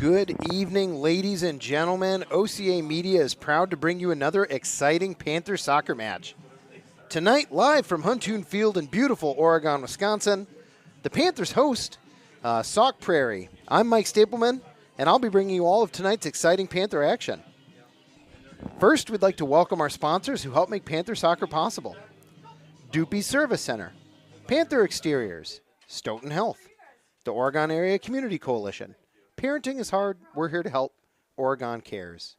Good evening, ladies and gentlemen. OCA Media is proud to bring you another exciting Panthers soccer match. Tonight, live from Huntoon Field in beautiful Oregon, Wisconsin, the Panthers host Sauk Prairie. I'm Mike Stapleman, and I'll be bringing you all of tonight's exciting Panther action. First, we'd like to welcome our sponsors who help make Panther soccer possible. Doopy Service Center, Panther Exteriors, Stoughton Health, the Oregon Area Community Coalition, Parenting is Hard, We're Here to Help, Oregon Cares.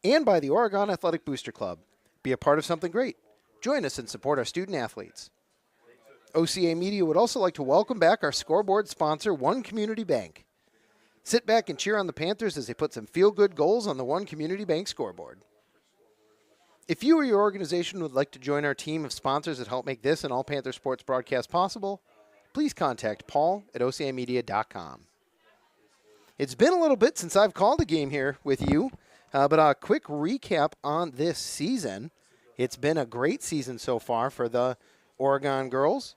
And by the Oregon Athletic Booster Club. Be a part of something great. Join us and support our student athletes. OCA Media would also like to welcome back our scoreboard sponsor, One Community Bank. Sit back and cheer on the Panthers as they put some feel-good goals on the One Community Bank scoreboard. If you or your organization would like to join our team of sponsors that help make this and all Panther sports broadcasts possible, please contact Paul at ocamedia.com. It's been a little bit since I've called a game here with you, but a quick recap on this season. It's been a great season so far for the Oregon girls.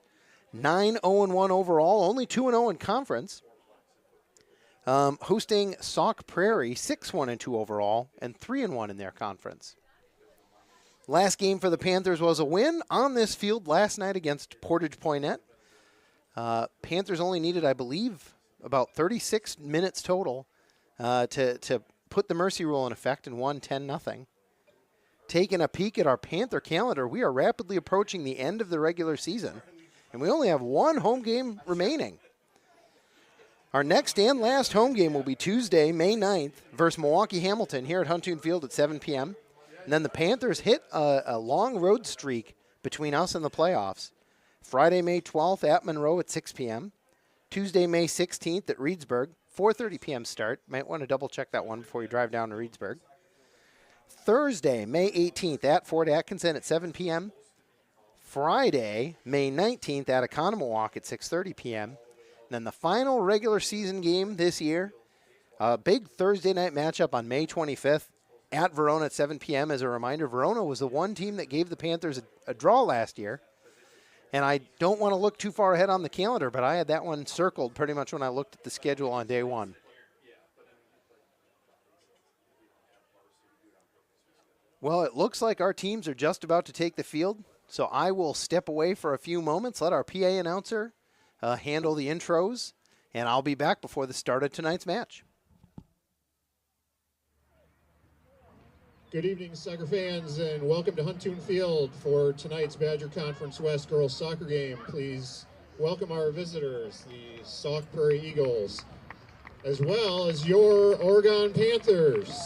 9-0-1 overall, only 2-0 in conference. Hosting Sauk Prairie, 6-1-2 overall, and 3-1 in their conference. Last game for the Panthers was a win on this field last night against Portage Poinet. Panthers only needed, I believe, about 36 minutes total to put the mercy rule in effect and won 10-0. Taking a peek at our Panther calendar, we are rapidly approaching the end of the regular season, and we only have one home game remaining. Our next and last home game will be Tuesday, May 9th, versus Milwaukee Hamilton here at Huntoon Field at 7 p.m. And then the Panthers hit a long road streak between us and the playoffs. Friday, May 12th at Monroe at 6 p.m. Tuesday, May 16th at Reedsburg, 4:30 p.m. start. Might want to double-check that one before you drive down to Reedsburg. Thursday, May 18th at Fort Atkinson at 7 p.m. Friday, May 19th at Economowoc at 6:30 p.m. And then the final regular season game this year, a big Thursday night matchup on May 25th at Verona at 7 p.m. As a reminder, Verona was the one team that gave the Panthers a draw last year. And I don't want to look too far ahead on the calendar, but I had that one circled pretty much when I looked at the schedule on day one. Well, it looks like our teams are just about to take the field, so I will step away for a few moments, let our PA announcer handle the intros, and I'll be back before the start of tonight's match. Good evening, soccer fans, and welcome to Huntoon Field for tonight's Badger Conference West girls soccer game. Please welcome our visitors, the Sauk Prairie Eagles, as well as your Oregon Panthers.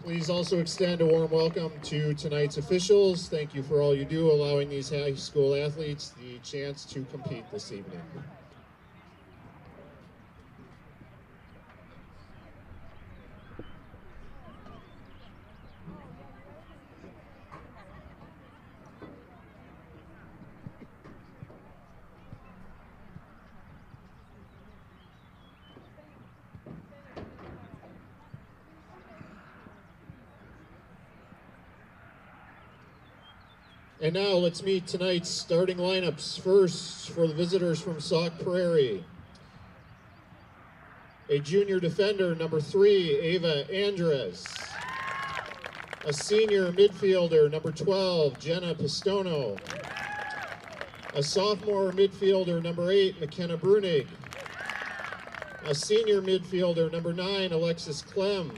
Please also extend a warm welcome to tonight's officials. Thank you for all you do, allowing these high school athletes the chance to compete this evening. And now let's meet tonight's starting lineups. First, for the visitors from Sauk Prairie, a junior defender, number 3, Ava Andres. A senior midfielder, number 12, Jenna Pistono. A sophomore midfielder, number 8, McKenna Brunig. A senior midfielder, number 9, Alexis Clem.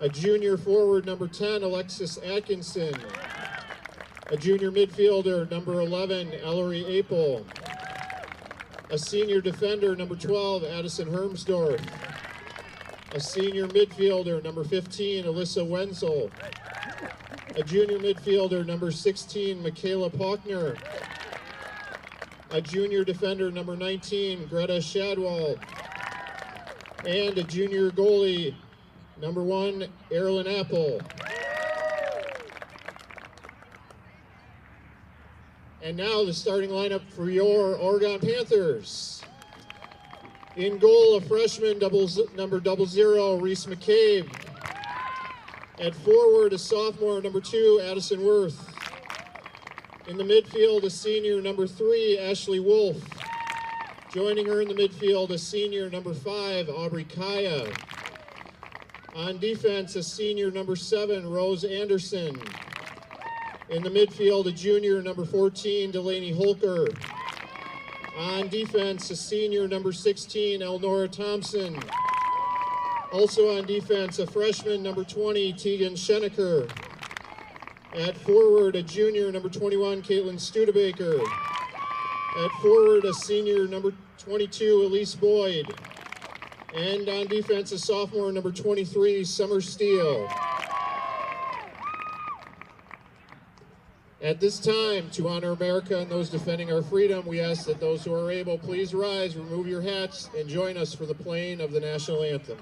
A junior forward, number 10, Alexis Atkinson. A junior midfielder, number 11, Ellery Apel. A senior defender, number 12, Addison Hermsdorf. A senior midfielder, number 15, Alyssa Wenzel. A junior midfielder, number 16, Michaela Pochner. A junior defender, number 19, Greta Shadwell. And a junior goalie, number 1, Erilyn Apple. And now the starting lineup for your Oregon Panthers. In goal, a freshman, number 00, Reese McCabe. At forward, a sophomore, number 2, Addison Worth. In the midfield, a senior, number 3, Ashley Wolf. Joining her in the midfield, a senior number 5, Aubrey Kaya. On defense, a senior number 7, Rose Anderson. In the midfield, a junior number 14, Delaney Holker. On defense, a senior number 16, Elnora Thompson. Also on defense, a freshman number 20, Tegan Schenecker. At forward, a junior number 21, Caitlin Studebaker. At forward, a senior number 22, Elise Boyd. And on defense, a sophomore number 23, Summer Steele. At this time, to honor America and those defending our freedom, we ask that those who are able, please rise, remove your hats, and join us for the playing of the national anthem.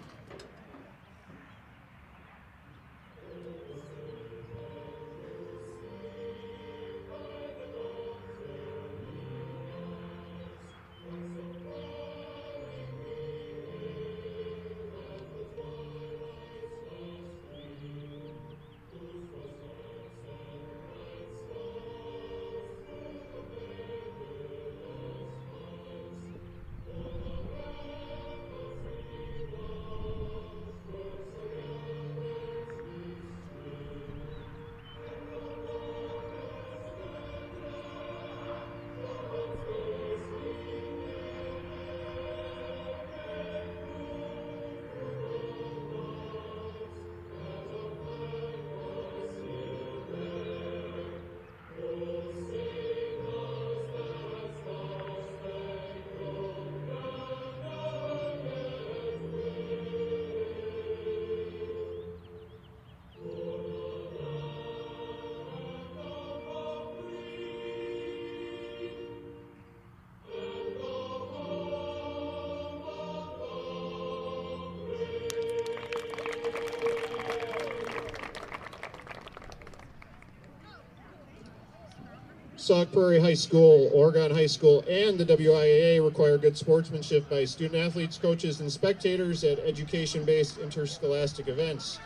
Sauk Prairie High School, Oregon High School, and the WIAA require good sportsmanship by student athletes, coaches, and spectators at education-based interscholastic events.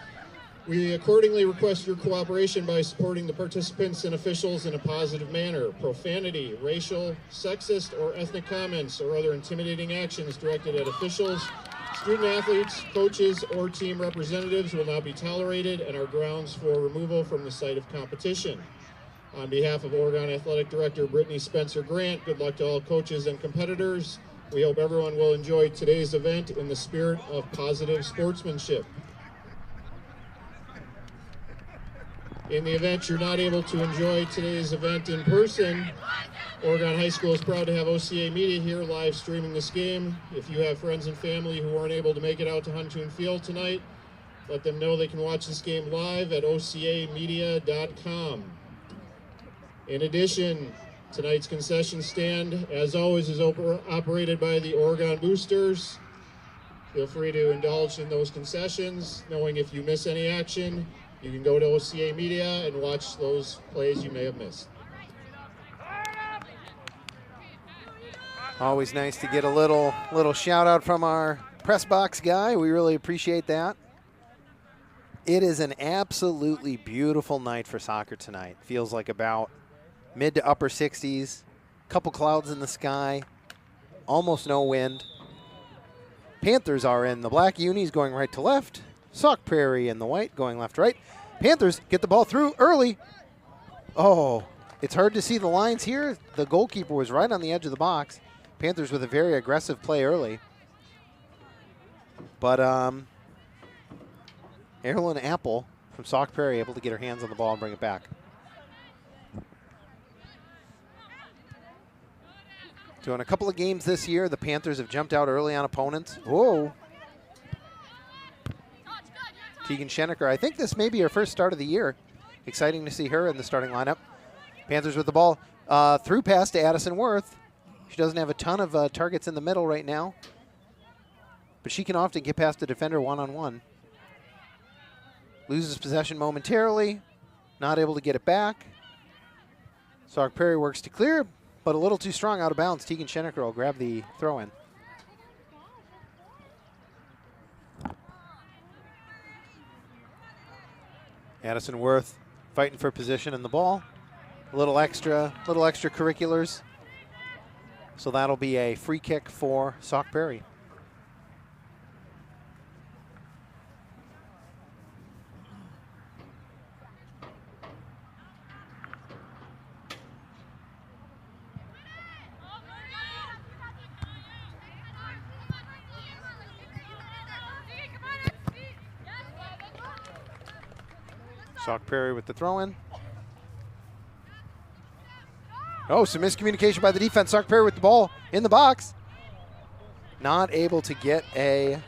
We accordingly request your cooperation by supporting the participants and officials in a positive manner. Profanity, racial, sexist, or ethnic comments or other intimidating actions directed at officials, student athletes, coaches, or team representatives will not be tolerated and are grounds for removal from the site of competition. On behalf of Oregon Athletic Director Brittany Spencer Grant, good luck to all coaches and competitors. We hope everyone will enjoy today's event in the spirit of positive sportsmanship. In the event you're not able to enjoy today's event in person, Oregon High School is proud to have OCA Media here live streaming this game. If you have friends and family who weren't able to make it out to Huntoon Field tonight, let them know they can watch this game live at ocamedia.com. In addition, tonight's concession stand, as always, is operated by the Oregon Boosters. Feel free to indulge in those concessions, knowing if you miss any action, you can go to OCA Media and watch those plays you may have missed. Always nice to get a little shout out from our press box guy. We really appreciate that. It is an absolutely beautiful night for soccer tonight. Feels like about mid to upper 60s, couple clouds in the sky, almost no wind. Panthers are in the black unis going right to left. Sauk Prairie in the white going left to right. Panthers get the ball through early. Oh, it's hard to see the lines here. The goalkeeper was right on the edge of the box. Panthers with a very aggressive play early. But Erin Apple from Sauk Prairie able to get her hands on the ball and bring it back. So in a couple of games this year, the Panthers have jumped out early on opponents. Whoa. Tegan Schenecker, I think this may be her first start of the year. Exciting to see her in the starting lineup. Panthers with the ball. Through pass to Addison Worth. She doesn't have a ton of targets in the middle right now, but she can often get past the defender one-on-one. Loses possession momentarily, not able to get it back. Sauk Prairie works to clear, but a little too strong out of bounds. Tegan Schenecker will grab the throw-in. Addison Worth fighting for position in the ball. A little extracurriculars. So that'll be a free kick for Sauk Prairie. Sauk Prairie with the throw-in. Oh, some miscommunication by the defense. Sauk Prairie with the ball in the box. Not able to get a...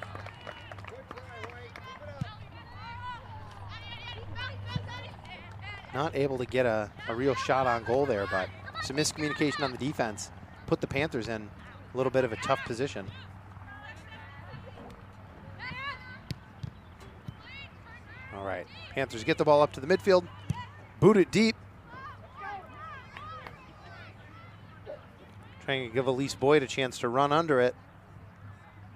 Not able to get a real shot on goal there, but some miscommunication on the defense. Put the Panthers in a little bit of a tough position. All right, Panthers get the ball up to the midfield. Boot it deep. Trying to give Elise Boyd a chance to run under it.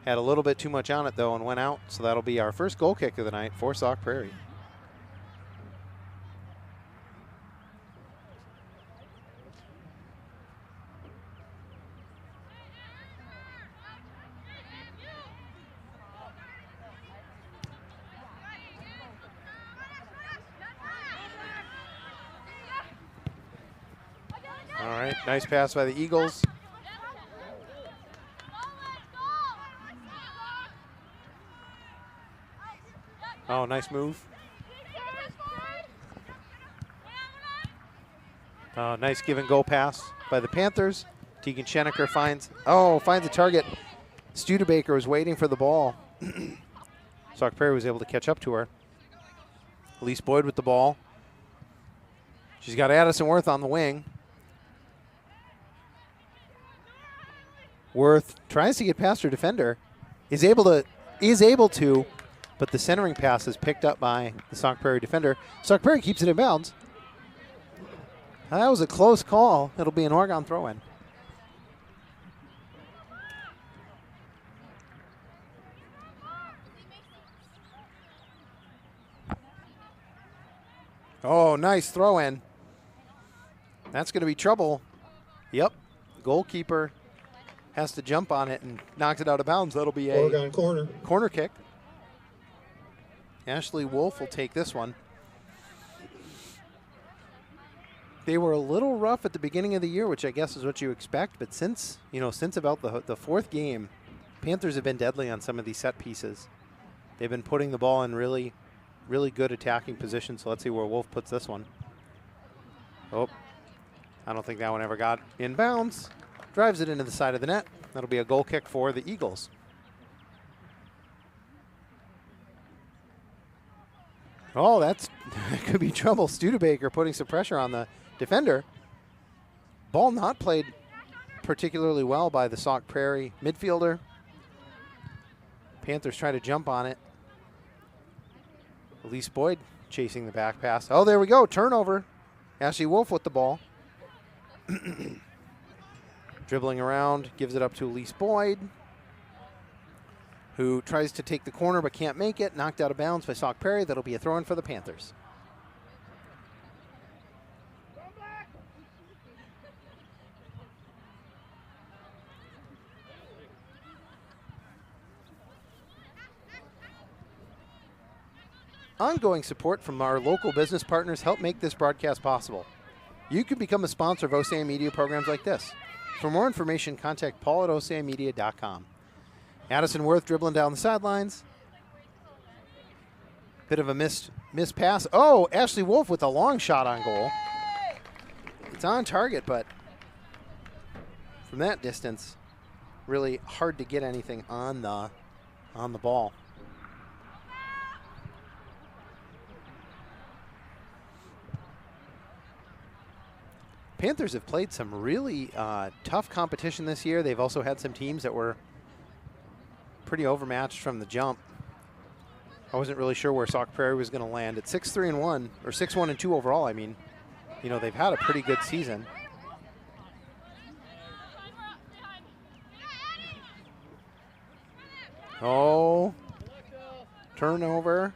Had a little bit too much on it, though, and went out. So that'll be our first goal kick of the night for Sauk Prairie. All right, nice pass by the Eagles. Oh, nice move. Nice give and go pass by the Panthers. Tegan Schenecker finds a target. Studebaker was waiting for the ball. Sauk Prairie was able to catch up to her. Elise Boyd with the ball. She's got Addison Worth on the wing. Worth tries to get past her defender. Is able to, but the centering pass is picked up by the Sauk Prairie defender. Sauk Prairie keeps it in bounds. That was a close call. It'll be an Oregon throw-in. Oh, nice throw-in. That's going to be trouble. Yep, goalkeeper has to jump on it and knocks it out of bounds. That'll be a Oregon corner kick. Ashley Wolf will take this one. They were a little rough at the beginning of the year, which I guess is what you expect. But since about the fourth game, Panthers have been deadly on some of these set pieces. They've been putting the ball in really, really good attacking positions. So let's see where Wolf puts this one. Oh, I don't think that one ever got in bounds. Drives it into the side of the net. That'll be a goal kick for the Eagles. Oh, that could be trouble. Studebaker putting some pressure on the defender. Ball not played particularly well by the Sauk Prairie midfielder. Panthers try to jump on it. Elise Boyd chasing the back pass. Oh, there we go. Turnover. Ashley Wolf with the ball. Dribbling around, gives it up to Elise Boyd, who tries to take the corner but can't make it. Knocked out of bounds by Sauk Prairie. That'll be a throw-in for the Panthers. Ongoing support from our local business partners help make this broadcast possible. You can become a sponsor of OSAM Media programs like this. For more information, contact Paul at osammedia.com. Addison Worth dribbling down the sidelines. Bit of a missed pass. Oh, Ashley Wolf with a long shot on goal. It's on target, but from that distance, really hard to get anything on the ball. Panthers have played some really tough competition this year. They've also had some teams that were pretty overmatched from the jump. I wasn't really sure where Sauk Prairie was going to land. At 6-3-1, or 6-1-2 overall, I mean. They've had a pretty good season. Oh, turnover.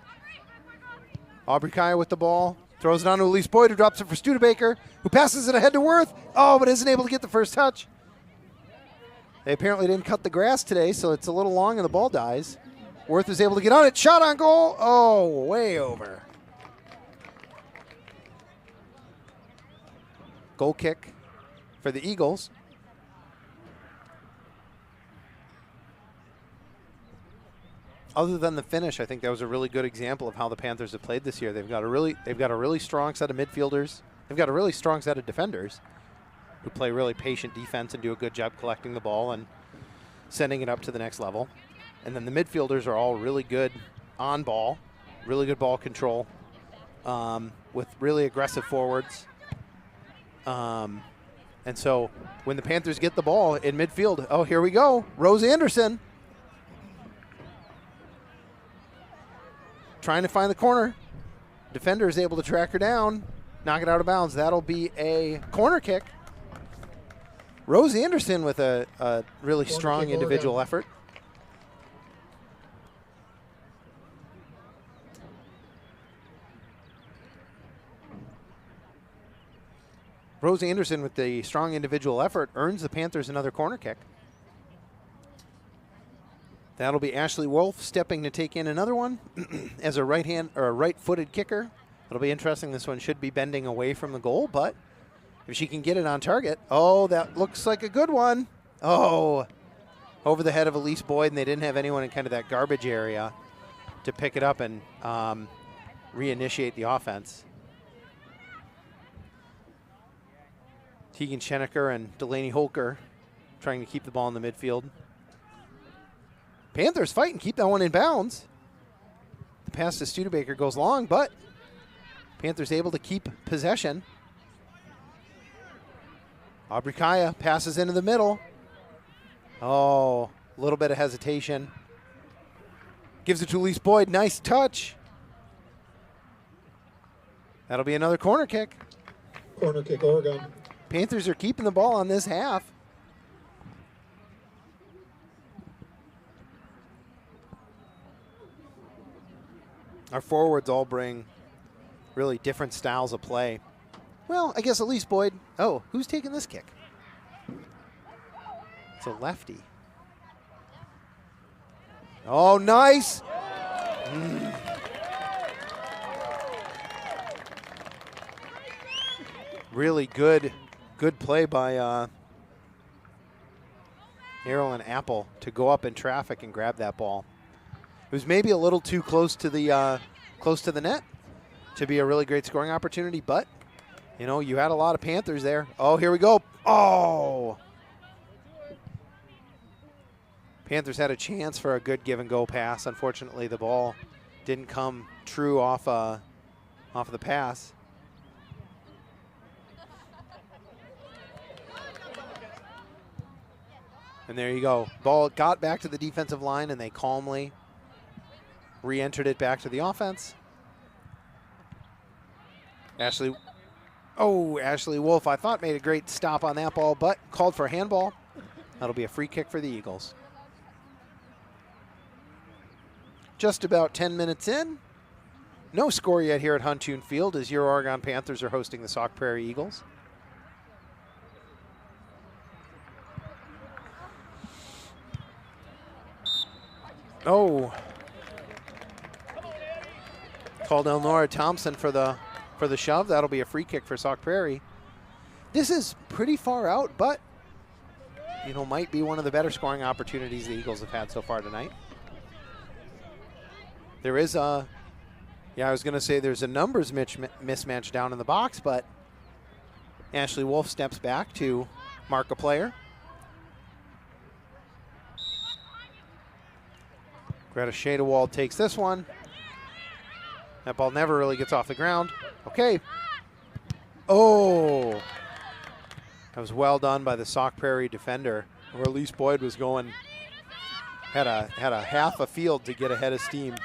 Aubrey Kaya with the ball. Throws it on to Elise Boyd, who drops it for Studebaker, who passes it ahead to Worth. Oh, but isn't able to get the first touch. They apparently didn't cut the grass today, so it's a little long and the ball dies. Worth is able to get on it. Shot on goal. Oh, way over. Goal kick for the Eagles. Other than the finish, I think that was a really good example of how the Panthers have played this year. They've got a really strong set of midfielders. They've got a really strong set of defenders who play really patient defense and do a good job collecting the ball and sending it up to the next level. And then the midfielders are all really good on ball, really good ball control, with really aggressive forwards. And so when the Panthers get the ball in midfield, oh, here we go. Rose Anderson trying to find the corner. Defender is able to track her down, knock it out of bounds. That'll be a corner kick. Rose Anderson with a really strong individual effort. Rose Anderson with the strong individual effort earns the Panthers another corner kick. That'll be Ashley Wolf stepping to take in another one as a right-footed kicker. It'll be interesting. This one should be bending away from the goal, but if she can get it on target, oh, that looks like a good one. Oh, over the head of Elise Boyd, and they didn't have anyone in kind of that garbage area to pick it up and reinitiate the offense. Tegan Schenecker and Delaney Holker trying to keep the ball in the midfield. Panthers fight and keep that one in bounds. The pass to Studebaker goes long, but Panthers able to keep possession. Aubrey Kaya passes into the middle. Oh, a little bit of hesitation. Gives it to Elise Boyd. Nice touch. That'll be another corner kick. Corner kick, Oregon. Panthers are keeping the ball on this half. Our forwards all bring really different styles of play. Well, I guess Elise Boyd. Oh, who's taking this kick? It's a lefty. Oh, nice. Really good play by Carolyn Apple to go up in traffic and grab that ball. It was maybe a little too close to the net to be a really great scoring opportunity, but you know, you had a lot of Panthers there. Oh, here we go. Oh. Panthers had a chance for a good give-and-go pass. Unfortunately, the ball didn't come true off of the pass. And there you go. Ball got back to the defensive line, and they calmly re-entered it back to the offense. Ashley Wolf, I thought, made a great stop on that ball, but called for a handball. That'll be a free kick for the Eagles. Just about 10 minutes in. No score yet here at Huntoon Field as your Oregon Panthers are hosting the Sauk Prairie Eagles. Oh. Called Elnora Thompson for the shove. That'll be a free kick for Sauk Prairie. This is pretty far out, but you know, might be one of the better scoring opportunities the Eagles have had so far tonight. There is I was going to say there's a numbers mismatch down in the box, but Ashley Wolf steps back to mark a player. Greta Shadewald takes this one. That ball never really gets off the ground. Okay. Oh. That was well done by the Sauk Prairie defender, where Elise Boyd was going, had a half a field to get ahead of steam.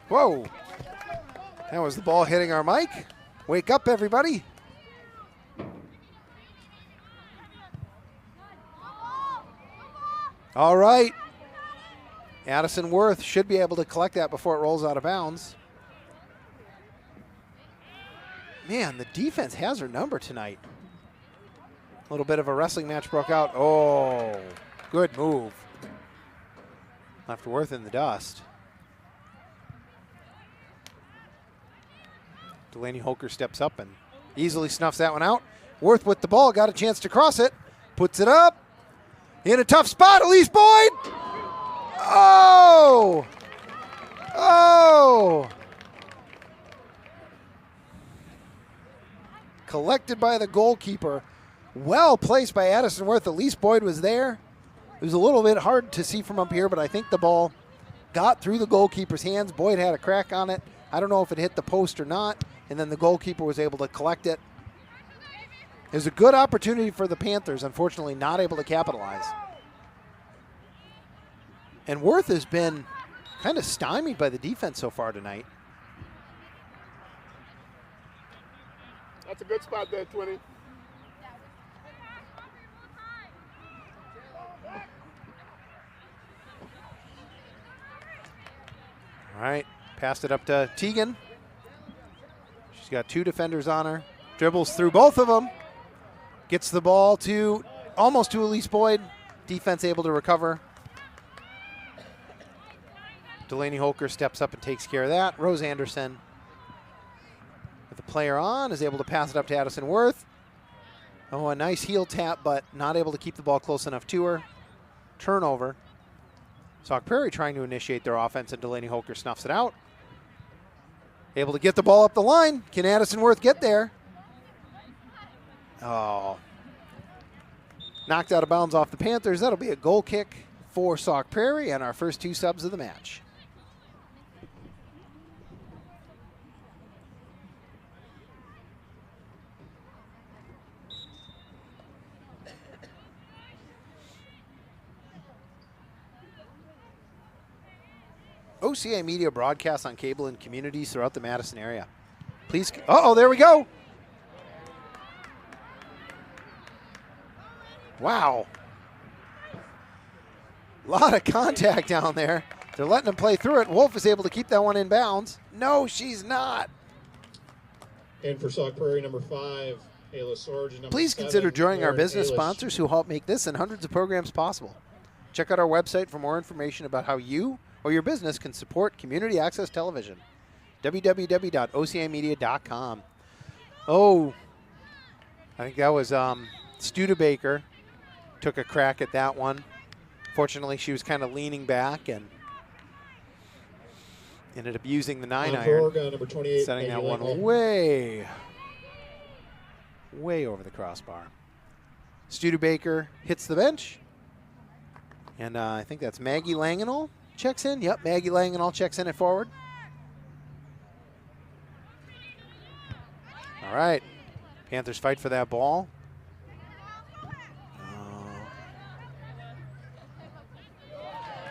Whoa. That was the ball hitting our mic. Wake up, everybody. All right. Addison Worth should be able to collect that before it rolls out of bounds. Man, the defense has her number tonight. A little bit of a wrestling match broke out. Oh, good move. Left Worth in the dust. Delaney Holker steps up and easily snuffs that one out. Worth with the ball, got a chance to cross it. Puts it up. In a tough spot, Elise Boyd. Oh! Oh! Collected by the goalkeeper. Well placed by Addison Worth. Elise Boyd was there. It was a little bit hard to see from up here, but I think the ball got through the goalkeeper's hands. Boyd had a crack on it. I don't know if it hit the post or not, and then the goalkeeper was able to collect it. It was a good opportunity for the Panthers, unfortunately not able to capitalize. And Worth has been kind of stymied by the defense so far tonight. That's a good spot there, 20. All right, passed it up to Teagan. She's got 2 defenders on her. Dribbles through both of them. Gets the ball to almost to Elise Boyd. Defense able to recover. Delaney Holker steps up and takes care of that. Rose Anderson, with the player on, is able to pass it up to Addison Worth. Oh, a nice heel tap, but not able to keep the ball close enough to her. Turnover. Sauk Prairie trying to initiate their offense, and Delaney Holker snuffs it out. Able to get the ball up the line. Can Addison Worth get there? Oh. Knocked out of bounds off the Panthers. That'll be a goal kick for Sauk Prairie and our first 2 subs of the match. OCA Media broadcasts on cable and communities throughout the Madison area. Please. Uh-oh, there we go. Wow. A lot of contact down there. They're letting him play through it. Wolf is able to keep that one in bounds. No, she's not. And for Sauk Prairie, number 5, Ayla Sorge. And number Please 7, consider joining our Lauren business Aylish. sponsors who help make this and hundreds of programs possible. Check out our website for more information about how you or your business can support community access television. www.ocamedia.com. Oh, I think that was Studebaker took a crack at that one. Fortunately, she was kind of leaning back and ended up using the 9-iron, number 28, setting that Maggie one Langel. way over the crossbar. Studebaker hits the bench, and I think that's Maggie Langenall checks in. Yep, Maggie Langenall checks in at forward. All right, Panthers fight for that ball.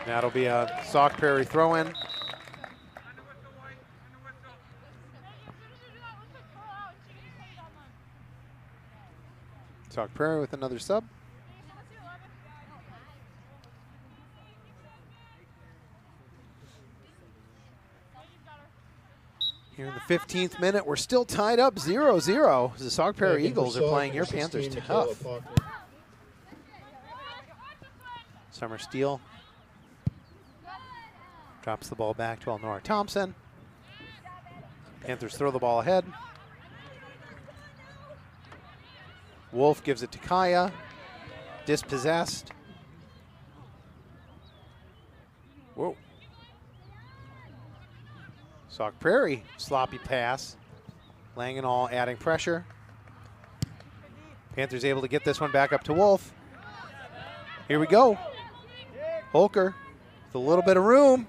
That'll be a Sauk Prairie throw-in. Sauk Prairie with another sub. Here in the 15th minute, we're still tied up 0-0. The Sauk Prairie Eagles are playing your Panthers tough. Summer Steele drops the ball back to Elnora Thompson. Panthers throw the ball ahead. Wolf gives it to Kaya. Dispossessed. Whoa. Sauk Prairie, sloppy pass. Langenall adding pressure. Panthers able to get this one back up to Wolf. Here we go. Holker with a little bit of room.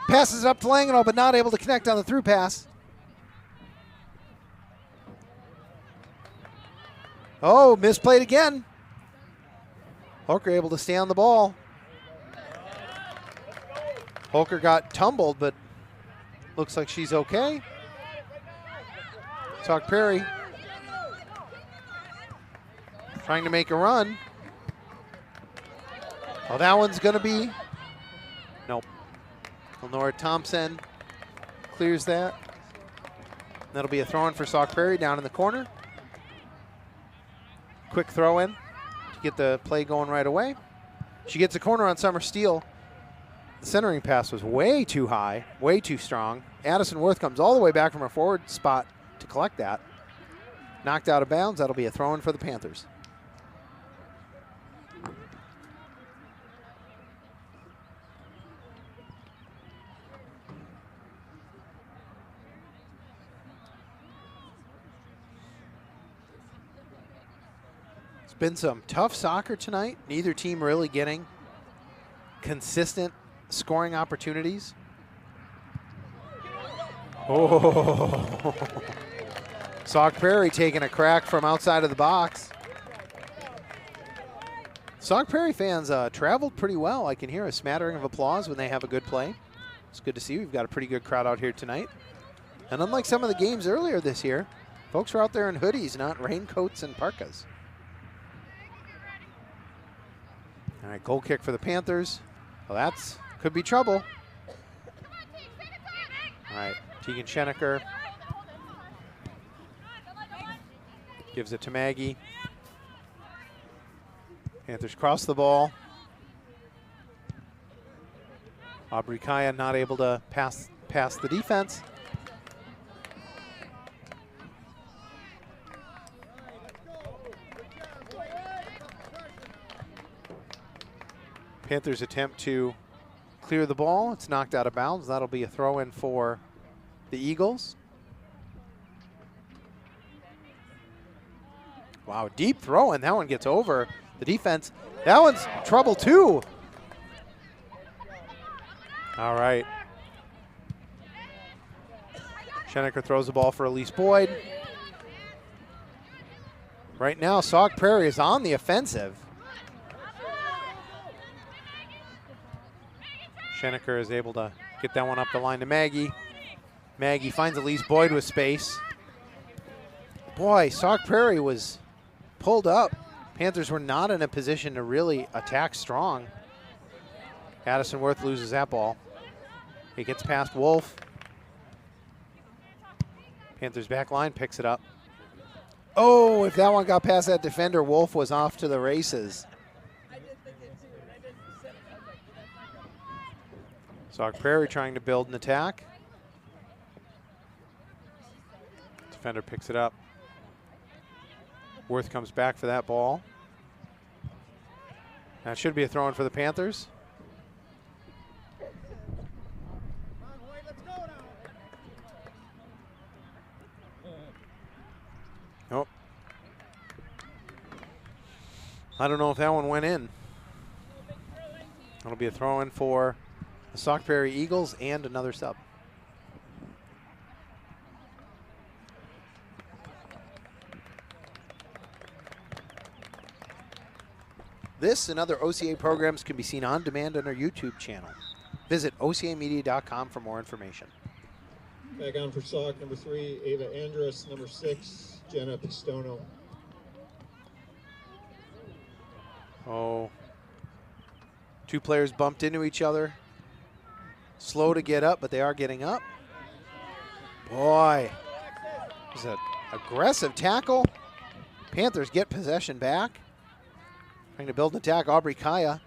Passes it up to Langenall, but not able to connect on the through pass. Oh, misplayed again. Holker able to stay on the ball. Holker got tumbled, but looks like she's okay. Sauk Prairie trying to make a run. Oh, that one's going to be, nope. Elnora Thompson clears that. That'll be a throw-in for Sauk Prairie down in the corner. Quick throw-in. to get the play going right away. She gets a corner on Summer Steele. The centering pass was way too high, way too strong. Addison Worth comes all the way back from her forward spot to collect that. Knocked out of bounds. That'll be a throw-in for the Panthers. It's been some tough soccer tonight. Neither team really getting consistent scoring opportunities. Oh. Sauk Prairie taking a crack from outside of the box. Sauk Prairie fans traveled pretty well. I can hear a smattering of applause when they have a good play. It's good to see. We've got a pretty good crowd out here tonight. And unlike some of the games earlier this year, folks were out there in hoodies, not raincoats and parkas. All right, goal kick for the Panthers. Well, that's could be trouble. All right, Tegan Schenecker gives it to Maggie. Panthers cross the ball. Aubrey Kaya not able to pass the defense. Panthers attempt to clear the ball. It's knocked out of bounds. That'll be a throw-in for the Eagles. Wow, deep throw, and that one gets over the defense. That one's trouble too. All right. Schenecker throws the ball for Elise Boyd. Right now, Sauk Prairie is on the offensive. Schenecker is able to get that one up the line to Maggie. Maggie finds Elise Boyd with space. Boy, Sauk Prairie was pulled up. Panthers were not in a position to really attack strong. Addison Worth loses that ball. He gets past Wolf. Panthers back line picks it up. Oh, if that one got past that defender, Wolf was off to the races. Sauk Prairie trying to build an attack. Defender picks it up. Worth comes back for that ball. That should be a throw-in for the Panthers. Nope. I don't know if that one went in. That'll be a throw-in for the Sauk Prairie Eagles and another sub. This and other OCA programs can be seen on demand on our YouTube channel. Visit ocamedia.com for more information. Back on for Sauk, number 3, Ava Andrus, number 6, Jenna Pistono. Oh. Two players bumped into each other. Slow to get up, but they are getting up. Boy, it was an aggressive tackle. Panthers get possession back. Trying to build an attack, Aubrey Kaya.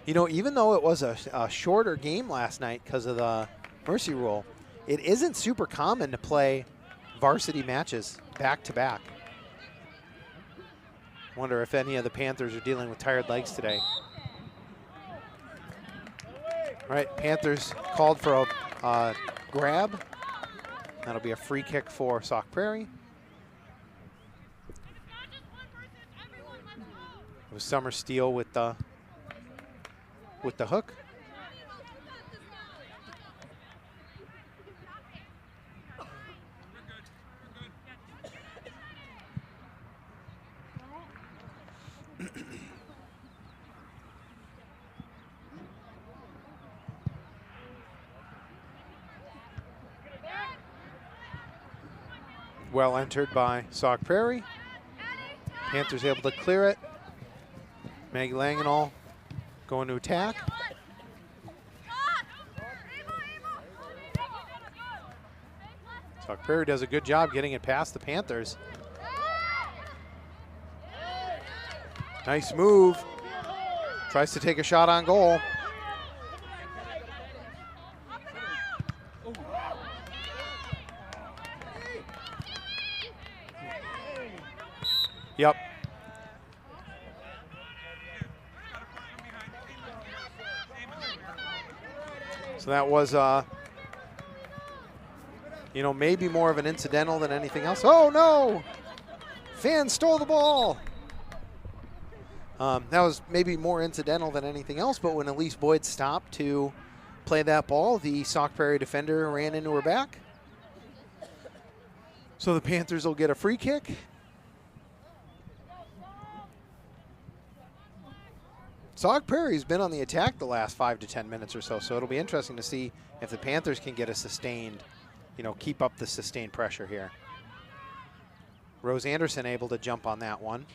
You know, even though it was a shorter game last night because of the mercy rule, it isn't super common to play varsity matches back-to-back. Wonder if any of the Panthers are dealing with tired legs today. All right, Panthers called for a grab. That'll be a free kick for Sauk Prairie. It was Summer Steele with the hook. Well entered by Sauk Prairie. Panthers able to clear it. Maggie Langenall going to attack. Sauk Prairie does a good job getting it past the Panthers. Nice move. Tries to take a shot on goal. Yep. So that was, you know, maybe more of an incidental than anything else. Oh, no! Fan stole the ball. That was maybe more incidental than anything else, but when Elise Boyd stopped to play that ball, the Sauk Prairie defender ran into her back. So the Panthers will get a free kick. Sauk Prairie's been on the attack the last 5 to 10 minutes or so, so it'll be interesting to see if the Panthers can get a sustained, you know, keep up the sustained pressure here. Rose Anderson able to jump on that one.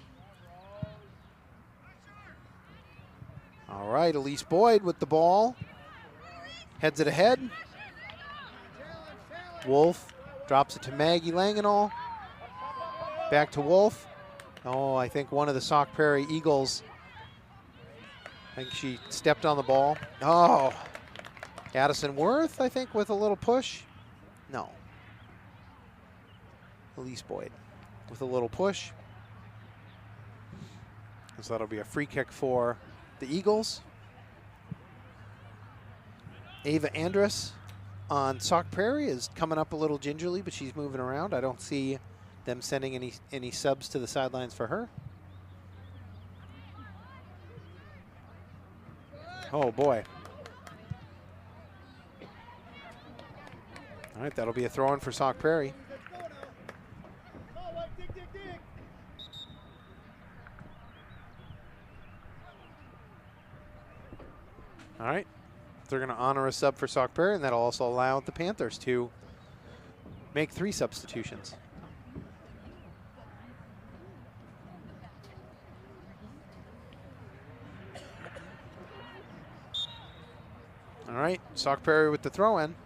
All right, Elise Boyd with the ball. Heads it ahead. Wolf drops it to Maggie Langenall. Back to Wolf. Oh, I think one of the Sauk Prairie Eagles, I think she stepped on the ball. Oh, Addison Worth, I think, with a little push. No. Elise Boyd with a little push. So that'll be a free kick for the Eagles. Ava Andrus on Sauk Prairie is coming up a little gingerly, but she's moving around. I don't see them sending any subs to the sidelines for her. Oh, boy. All right, that'll be a throw-in for Sauk Prairie. All right, they're going to honor a sub for Sauk Prairie, and that'll also allow the Panthers to make 3 substitutions. All right, Sauk Prairie with the throw-in.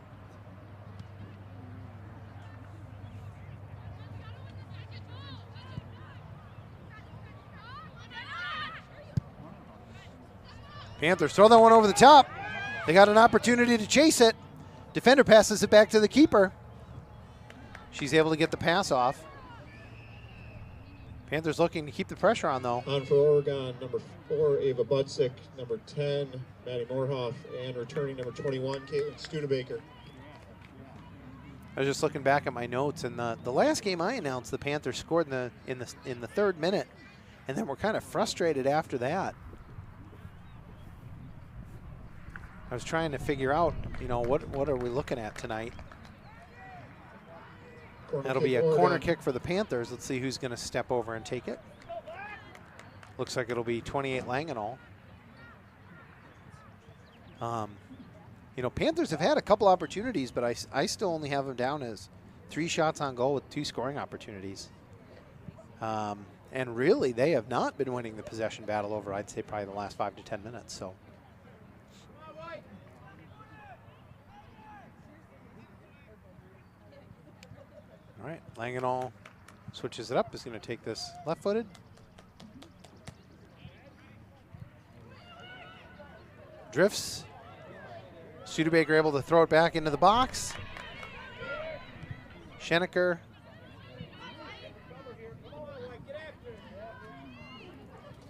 Panthers throw that one over the top. They got an opportunity to chase it. Defender passes it back to the keeper. She's able to get the pass off. Panthers looking to keep the pressure on, though. On for Oregon, number 4, Ava Budsick, number 10, Maddie Morhoff, and returning number 21, Caitlin Studebaker. I was just looking back at my notes, and the last game I announced, the Panthers scored in the 3rd minute, and then we're kind of frustrated after that. I was trying to figure out, you know, what are we looking at tonight? That'll be a corner kick for the Panthers. Let's see who's going to step over and take it. Looks like it'll be 28 Langenall. You know, Panthers have had a couple opportunities, but I still only have them down as 3 shots on goal with 2 scoring opportunities. And really, they have not been winning the possession battle over, I'd say, probably the last 5 to 10 minutes. So. All right, Langenall switches it up, is going to take this left-footed. Drifts. Studebaker able to throw it back into the box. Schenecker.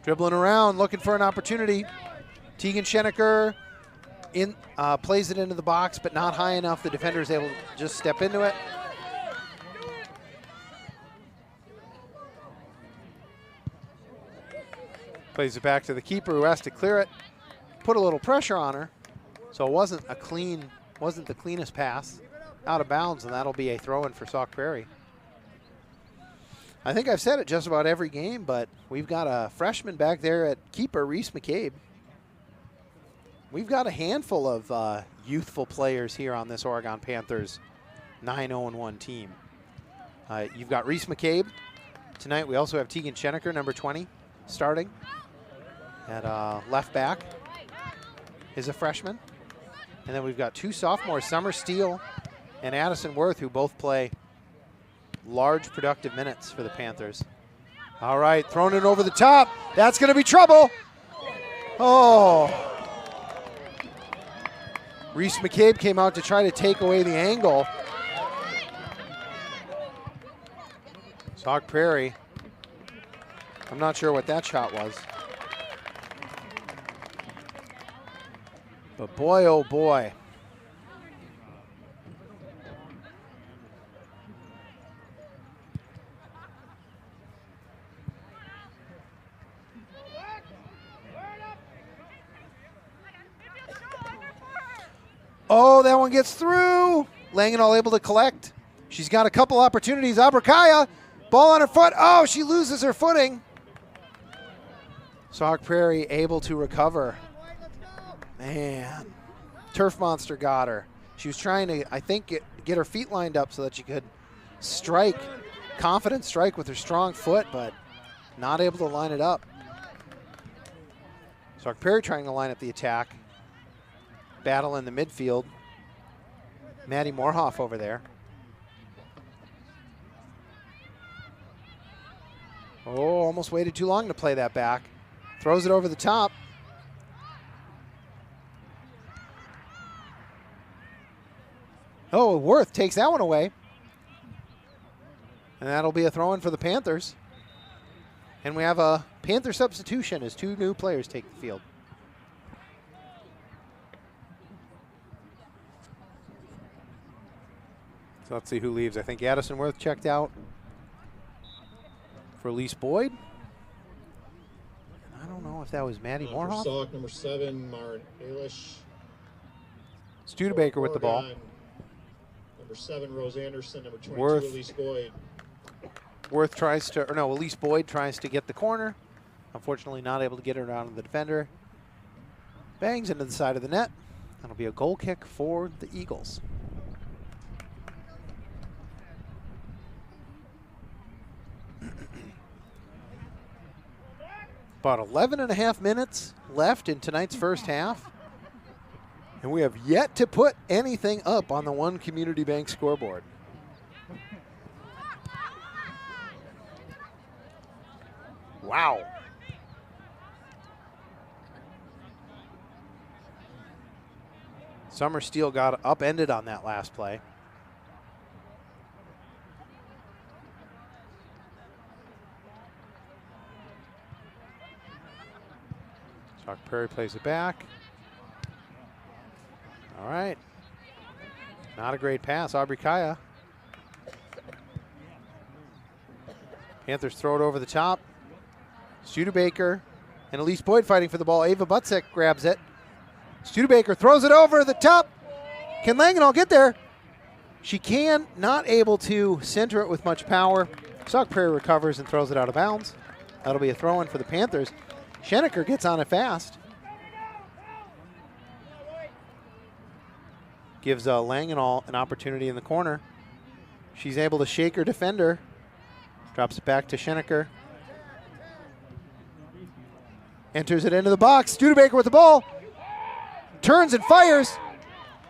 Dribbling around, looking for an opportunity. Tegan Schenecker plays it into the box, but not high enough. The defender is able to just step into it. Plays it back to the keeper, who has to clear it. Put a little pressure on her, so it wasn't the cleanest pass. Out of bounds, and that'll be a throw-in for Sauk Prairie. I think I've said it just about every game, but we've got a freshman back there at keeper, Reese McCabe. We've got a handful of youthful players here on this Oregon Panthers 9-0-1 team. You've got Reese McCabe. Tonight we also have Tegan Schenecker, number 20, starting at left back. Is a freshman. And then we've got 2 sophomores, Summer Steele and Addison Worth, who both play large productive minutes for the Panthers. All right, thrown it over the top. That's going to be trouble. Oh. Reese McCabe came out to try to take away the angle. Sauk Prairie. I'm not sure what that shot was. But boy, oh boy. Oh, that one gets through. Langenau able to collect. She's got a couple opportunities. Abrikaya, ball on her foot. Oh, she loses her footing. Sauk Prairie able to recover. Man, Turf Monster got her. She was trying to, I think, get her feet lined up so that she could strike, confident strike with her strong foot, but not able to line it up. Sauk Prairie trying to line up the attack. Battle in the midfield. Maddie Morhoff over there. Oh, almost waited too long to play that back. Throws it over the top. Oh, Worth takes that one away. And that'll be a throw-in for the Panthers. And we have a Panther substitution as two new players take the field. So let's see who leaves. I think Addison Worth checked out for Elise Boyd. I don't know if that was Maddie Morhoff. Sauk, number 7, Maren Eilish. Studebaker with the ball. Number 7, Rose Anderson. Number 22, Worth. Elise Boyd. Worth tries to, or no, Elise Boyd tries to get the corner. Unfortunately not able to get it around the defender. Bangs into the side of the net. That'll be a goal kick for the Eagles. About 11 and a half minutes left in tonight's first half. And we have yet to put anything up on the One Community Bank scoreboard. Wow. Summer Steele got upended on that last play. Sauk Prairie plays it back. All right. Not a great pass. Abrikaya. Panthers throw it over the top. Studebaker and Elise Boyd fighting for the ball. Ava Butzek grabs it. Studebaker throws it over the top. Can Langenau get there? She can, not able to center it with much power. Sauk Prairie recovers and throws it out of bounds. That'll be a throw-in for the Panthers. Schenecker gets on it fast. Gives Langenau an opportunity in the corner. She's able to shake her defender. Drops it back to Schenecker. Enters it into the box. Studebaker with the ball. Turns and fires.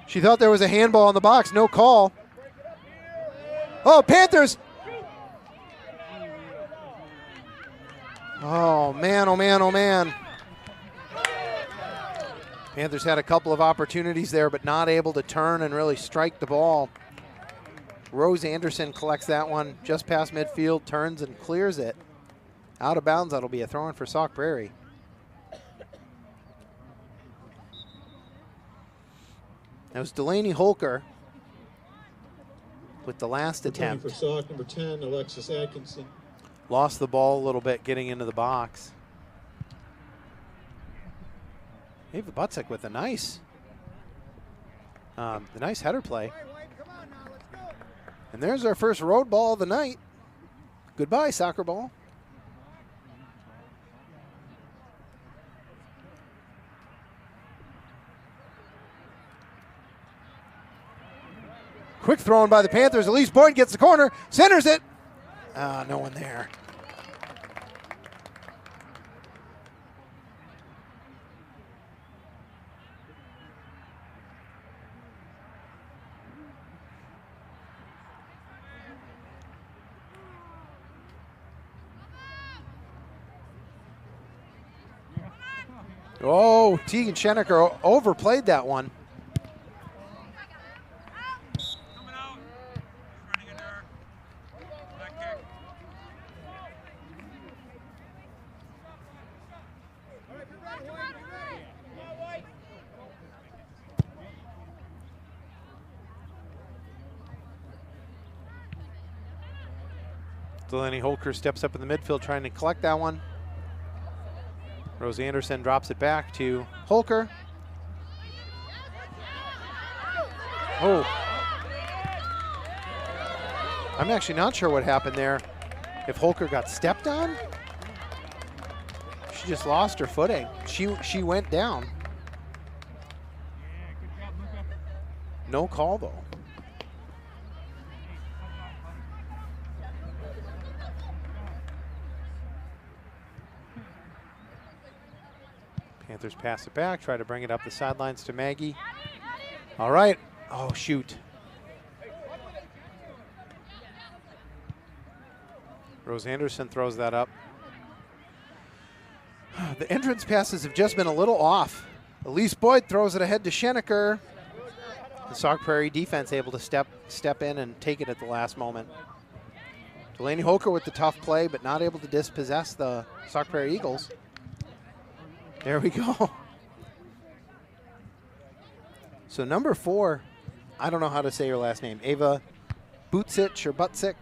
She thought there was a handball in the box. No call. Oh, Panthers. Oh, man, oh, man, oh, man. Panthers had a couple of opportunities there, but not able to turn and really strike the ball. Rose Anderson collects that one just past midfield, turns and clears it. Out of bounds, that'll be a throw-in for Sauk Prairie. That was Delaney Holker with the last attempt. For Sauk, number 10, Alexis Atkinson. Lost the ball a little bit getting into the box. Ava Butzek with a nice header play. And there's our first road ball of the night. Goodbye, soccer ball. Quick throw in by the Panthers. Elise Boyd gets the corner, centers it. No one there. Oh, Tegan Schenecker overplayed that one. Delaney Holker steps up in the midfield trying to collect that one. Rose Anderson drops it back to Holker. Oh. I'm actually not sure what happened there. If Holker got stepped on? She just lost her footing. She went down. No call though. Panthers pass it back, try to bring it up the sidelines to Maggie. All right. Oh, shoot. Rose Anderson throws that up. The entrance passes have just been a little off. Elise Boyd throws it ahead to Schenecker. The Sauk Prairie defense able to step in and take it at the last moment. Delaney Holker with the tough play, but not able to dispossess the Sauk Prairie Eagles. There we go. So number 4, I don't know how to say her last name, Ava Butsic or Butsic.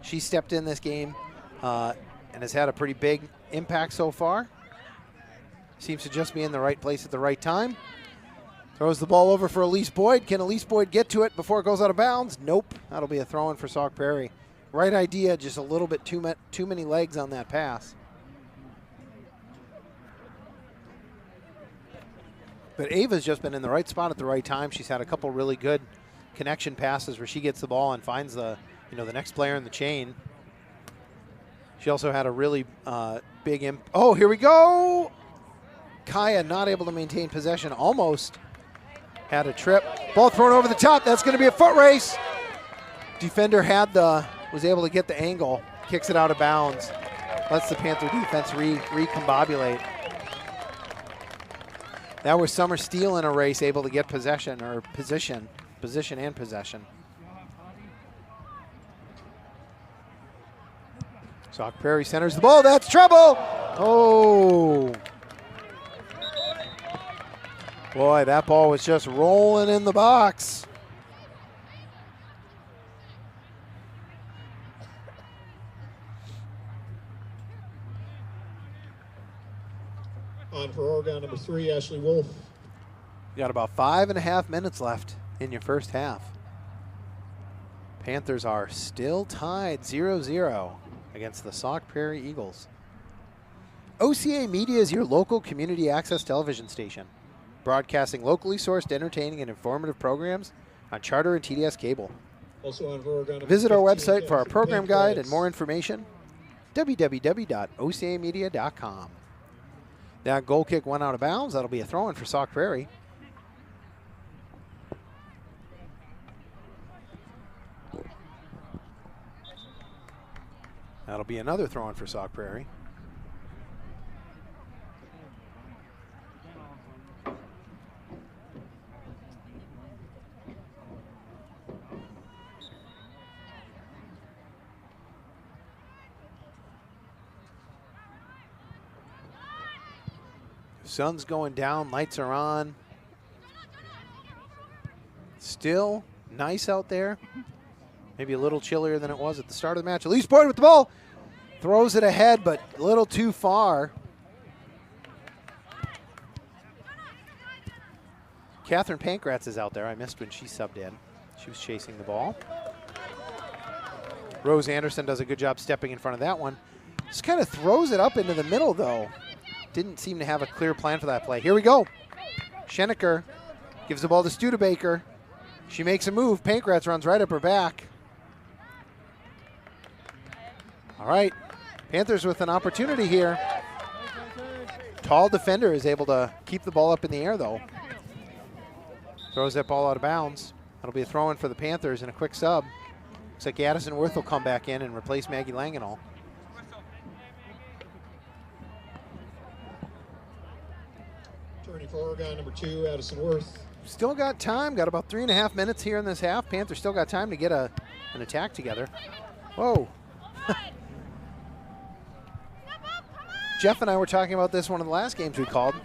She stepped in this game and has had a pretty big impact so far. Seems to just be in the right place at the right time. Throws the ball over for Elise Boyd. Can Elise Boyd get to it before it goes out of bounds? Nope. That'll be a throw-in for Sauk Prairie. Right idea, just a little bit too many legs on that pass. But Ava's just been in the right spot at the right time. She's had a couple really good connection passes where she gets the ball and finds the next player in the chain. She also had a really big oh, here we go! Kaya not able to maintain possession. Almost had a trip. Ball thrown over the top. That's going to be a foot race. Defender was able to get the angle. Kicks it out of bounds. Lets the Panther defense recombobulate. That was Summer Steele in a race, able to get position and possession. Sauk Prairie centers the ball. That's trouble. Oh. Boy, that ball was just rolling in the box. On for Oregon, number 3, Ashley Wolf. You got about 5.5 minutes left in your first half. Panthers are still tied 0-0 against the Sauk Prairie Eagles. OCA Media is your local community access television station, broadcasting locally sourced entertaining and informative programs on Charter and TDS cable. Also on for Oregon, visit our website for our program guide and more information, www.ocamedia.com. That goal kick went out of bounds. That'll be a throw-in for Sauk Prairie. That'll be another throw-in for Sauk Prairie. Sun's going down, lights are on. Still nice out there. Maybe a little chillier than it was at the start of the match. Elise Boyd with the ball. Throws it ahead, but a little too far. Catherine Pankratz is out there. I missed when she subbed in. She was chasing the ball. Rose Anderson does a good job stepping in front of that one. Just kind of throws it up into the middle, though. Didn't seem to have a clear plan for that play. Here we go. Schenecker gives the ball to Studebaker. She makes a move. Pankratz runs right up her back. All right. Panthers with an opportunity here. Tall defender is able to keep the ball up in the air, though. Throws that ball out of bounds. That'll be a throw-in for the Panthers and a quick sub. Looks like Addison Worth will come back in and replace Maggie Langenall. for Oregon, number 2, Addison Worth. Still got time. Got about 3.5 minutes here in this half. Panthers still got time to get an attack together. Whoa. Jeff and I were talking about this one of the last games we called.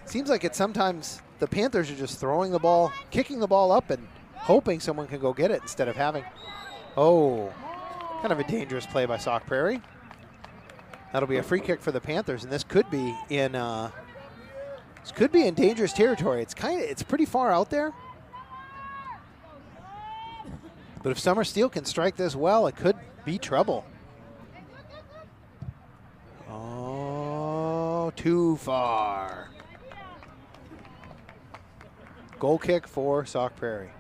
Seems like sometimes the Panthers are just throwing the ball, kicking the ball up and hoping someone can go get it instead of having. Oh, kind of a dangerous play by Sauk Prairie. That'll be a free kick for the Panthers, and this could be in dangerous territory. It's pretty far out there. But if Summer Steel can strike this well, it could be trouble. Oh, too far. Goal kick for Sauk Prairie.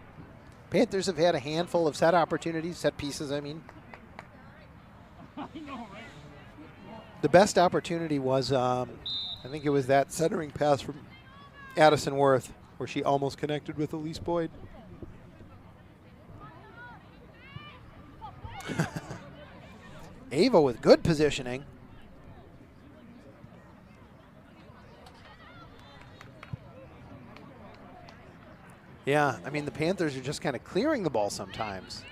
Panthers have had a handful of set opportunities, set pieces, I mean. The best opportunity was, I think it was that centering pass from Addison Worth, where she almost connected with Elise Boyd. Ava with good positioning. Yeah, I mean, the Panthers are just kind of clearing the ball sometimes.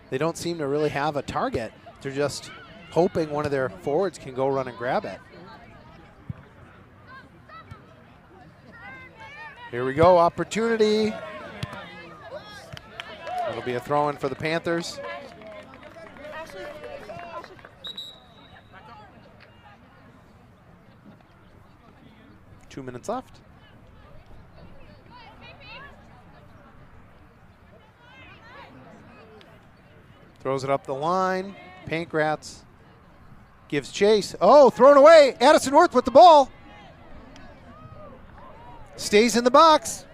They don't seem to really have a target. They're just hoping one of their forwards can go run and grab it. Here we go, opportunity. It'll be a throw-in for the Panthers. Two minutes left. Throws it up the line. Pankratz gives chase. Oh, thrown away. Addison Worth with the ball. Stays in the box.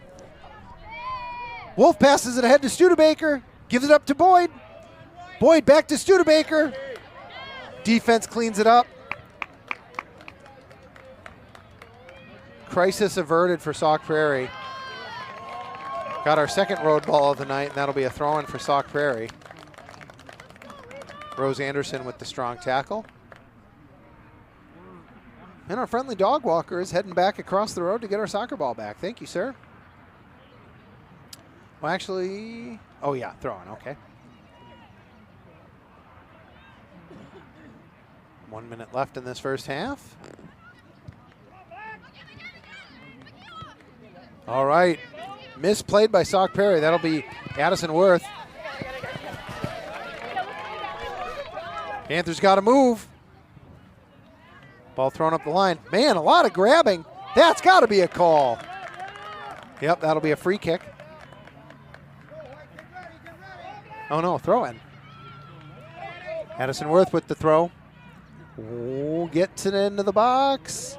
Wolf passes it ahead to Studebaker. Gives it up to Boyd. Boyd back to Studebaker. Defense cleans it up. Crisis averted for Sauk Prairie. Got our second road ball of the night, and that'll be a throw-in for Sauk Prairie. Rose Anderson with the strong tackle. And our friendly dog walker is heading back across the road to get our soccer ball back. Thank you, sir. Well, actually, oh yeah, throwing, okay. 1 minute left in this first half. All right, misplayed by Sauk Prairie. That'll be Addison Worth. Panthers got to move. Ball thrown up the line. Man, a lot of grabbing. That's got to be a call. Yep, that'll be a free kick. Oh no, throw in. Addison Worth with the throw. Oh, gets it into the box.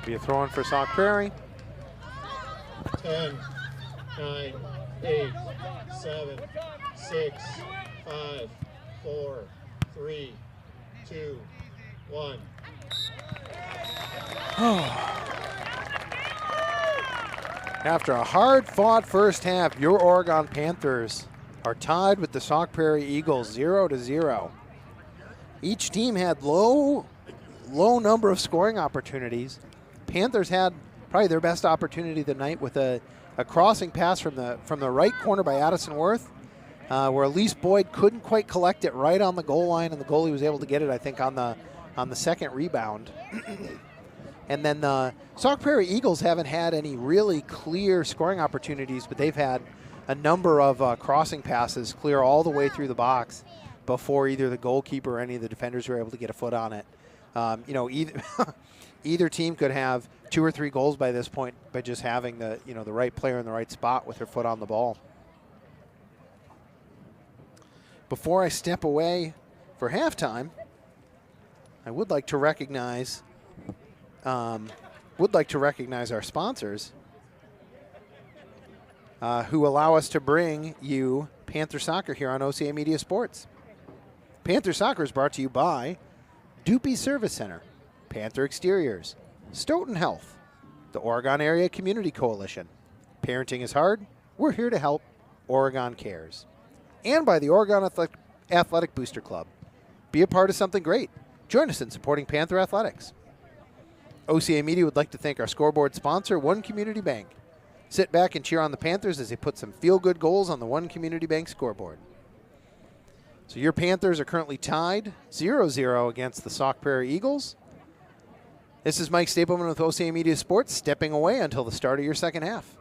Be a throw-in for Sauk Prairie. 10, 9, 8, 7, 6, 5, 4, 3, 2, 1. After a hard-fought first half, your Oregon Panthers are tied with the Sauk Prairie Eagles 0-0. Each team had low number of scoring opportunities. Panthers had probably their best opportunity of the night with a crossing pass from the right corner by Addison Worth, where Elise Boyd couldn't quite collect it right on the goal line, and the goalie was able to get it, I think, on the second rebound. And then the Sauk Prairie Eagles haven't had any really clear scoring opportunities, but they've had a number of crossing passes clear all the way through the box before either the goalkeeper or any of the defenders were able to get a foot on it. Either team could have 2 or 3 goals by this point by just having the right player in the right spot with their foot on the ball. Before I step away for halftime, I would like to recognize our sponsors who allow us to bring you Panther Soccer here on OCA Media Sports. Panther Soccer is brought to you by Doopy Service Center, Panther Exteriors, Stoughton Health, the Oregon Area Community Coalition, Parenting is hard. We're here to help. Oregon Cares. And by the Oregon Athletic Booster Club. Be a part of something great. Join us in supporting Panther Athletics. OCA Media would like to thank our scoreboard sponsor, One Community Bank. Sit back and cheer on the Panthers as they put some feel-good goals on the One Community Bank scoreboard. So your Panthers are currently tied 0-0 against the Sauk Prairie Eagles. This is Mike Stapleman with OCA Media Sports, stepping away until the start of your second half.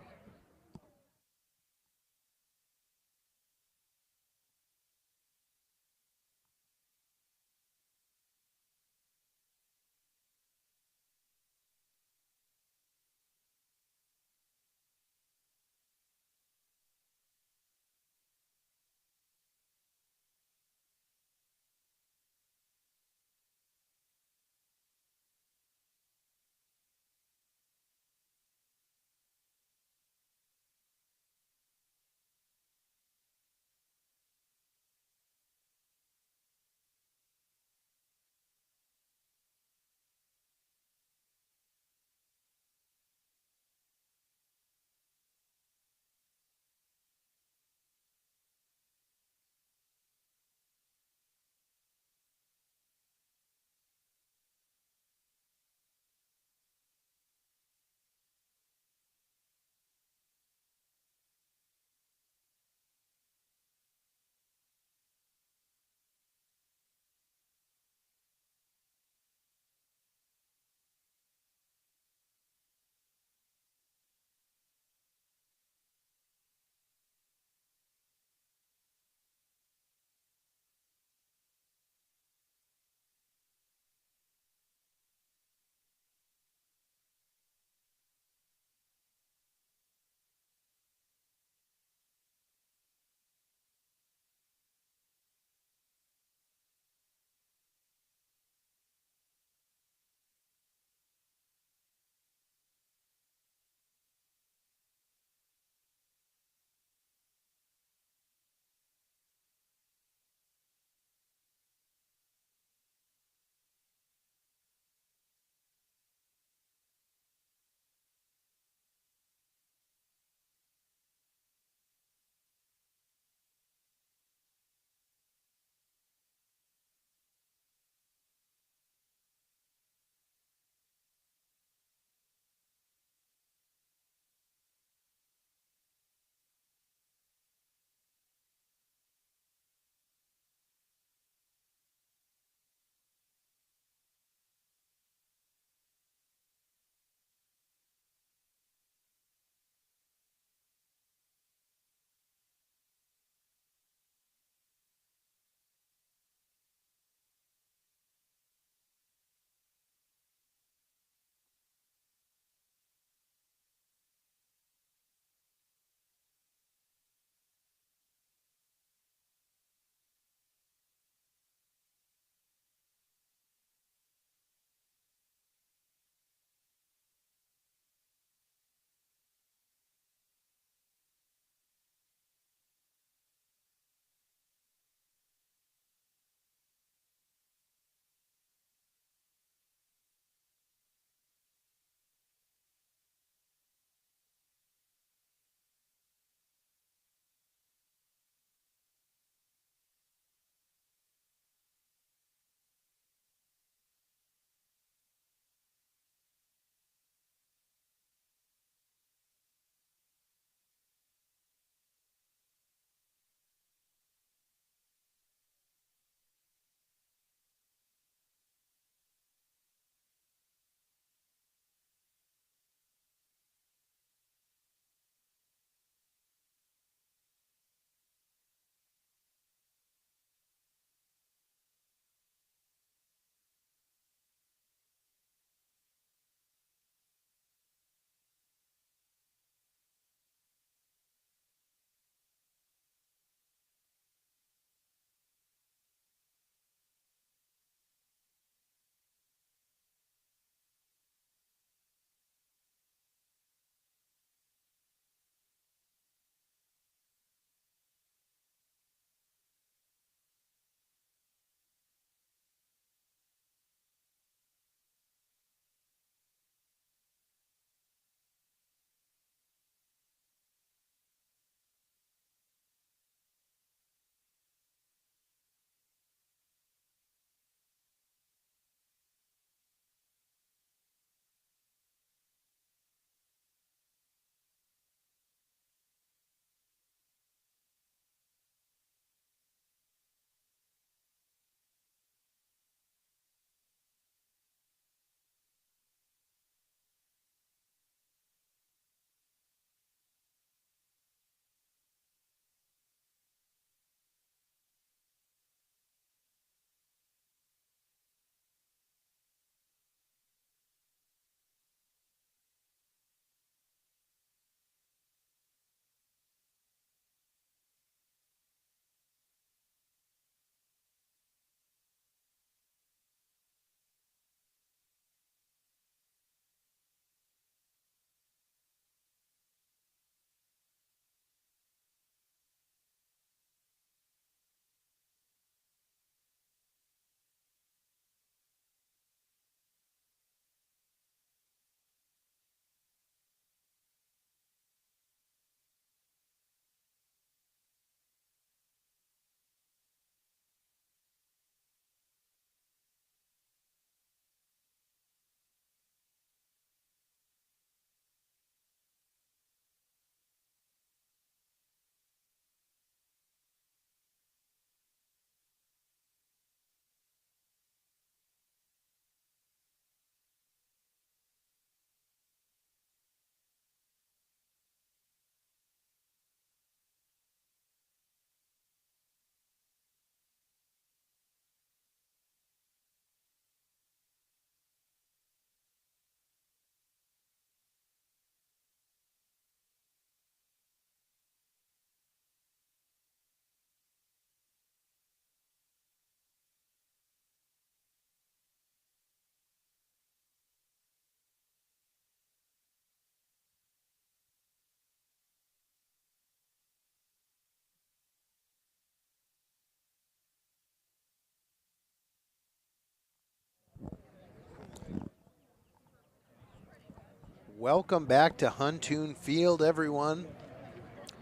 Welcome back to Huntoon Field, everyone.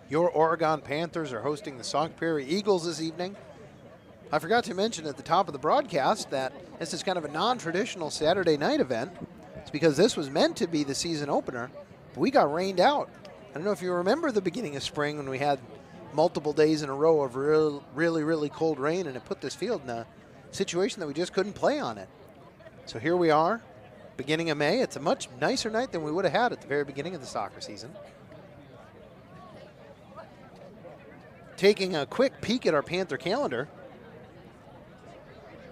Your Oregon Panthers are hosting the Sauk Prairie Eagles this evening. I forgot to mention at the top of the broadcast that this is kind of a non-traditional Saturday night event. It's because this was meant to be the season opener, but we got rained out. I don't know if you remember the beginning of spring when we had multiple days in a row of really cold rain, and it put this field in a situation that we just couldn't play on it. So here we are, beginning of May. It's a much nicer night than we would have had at the very beginning of the soccer season. Taking a quick peek at our Panther calendar.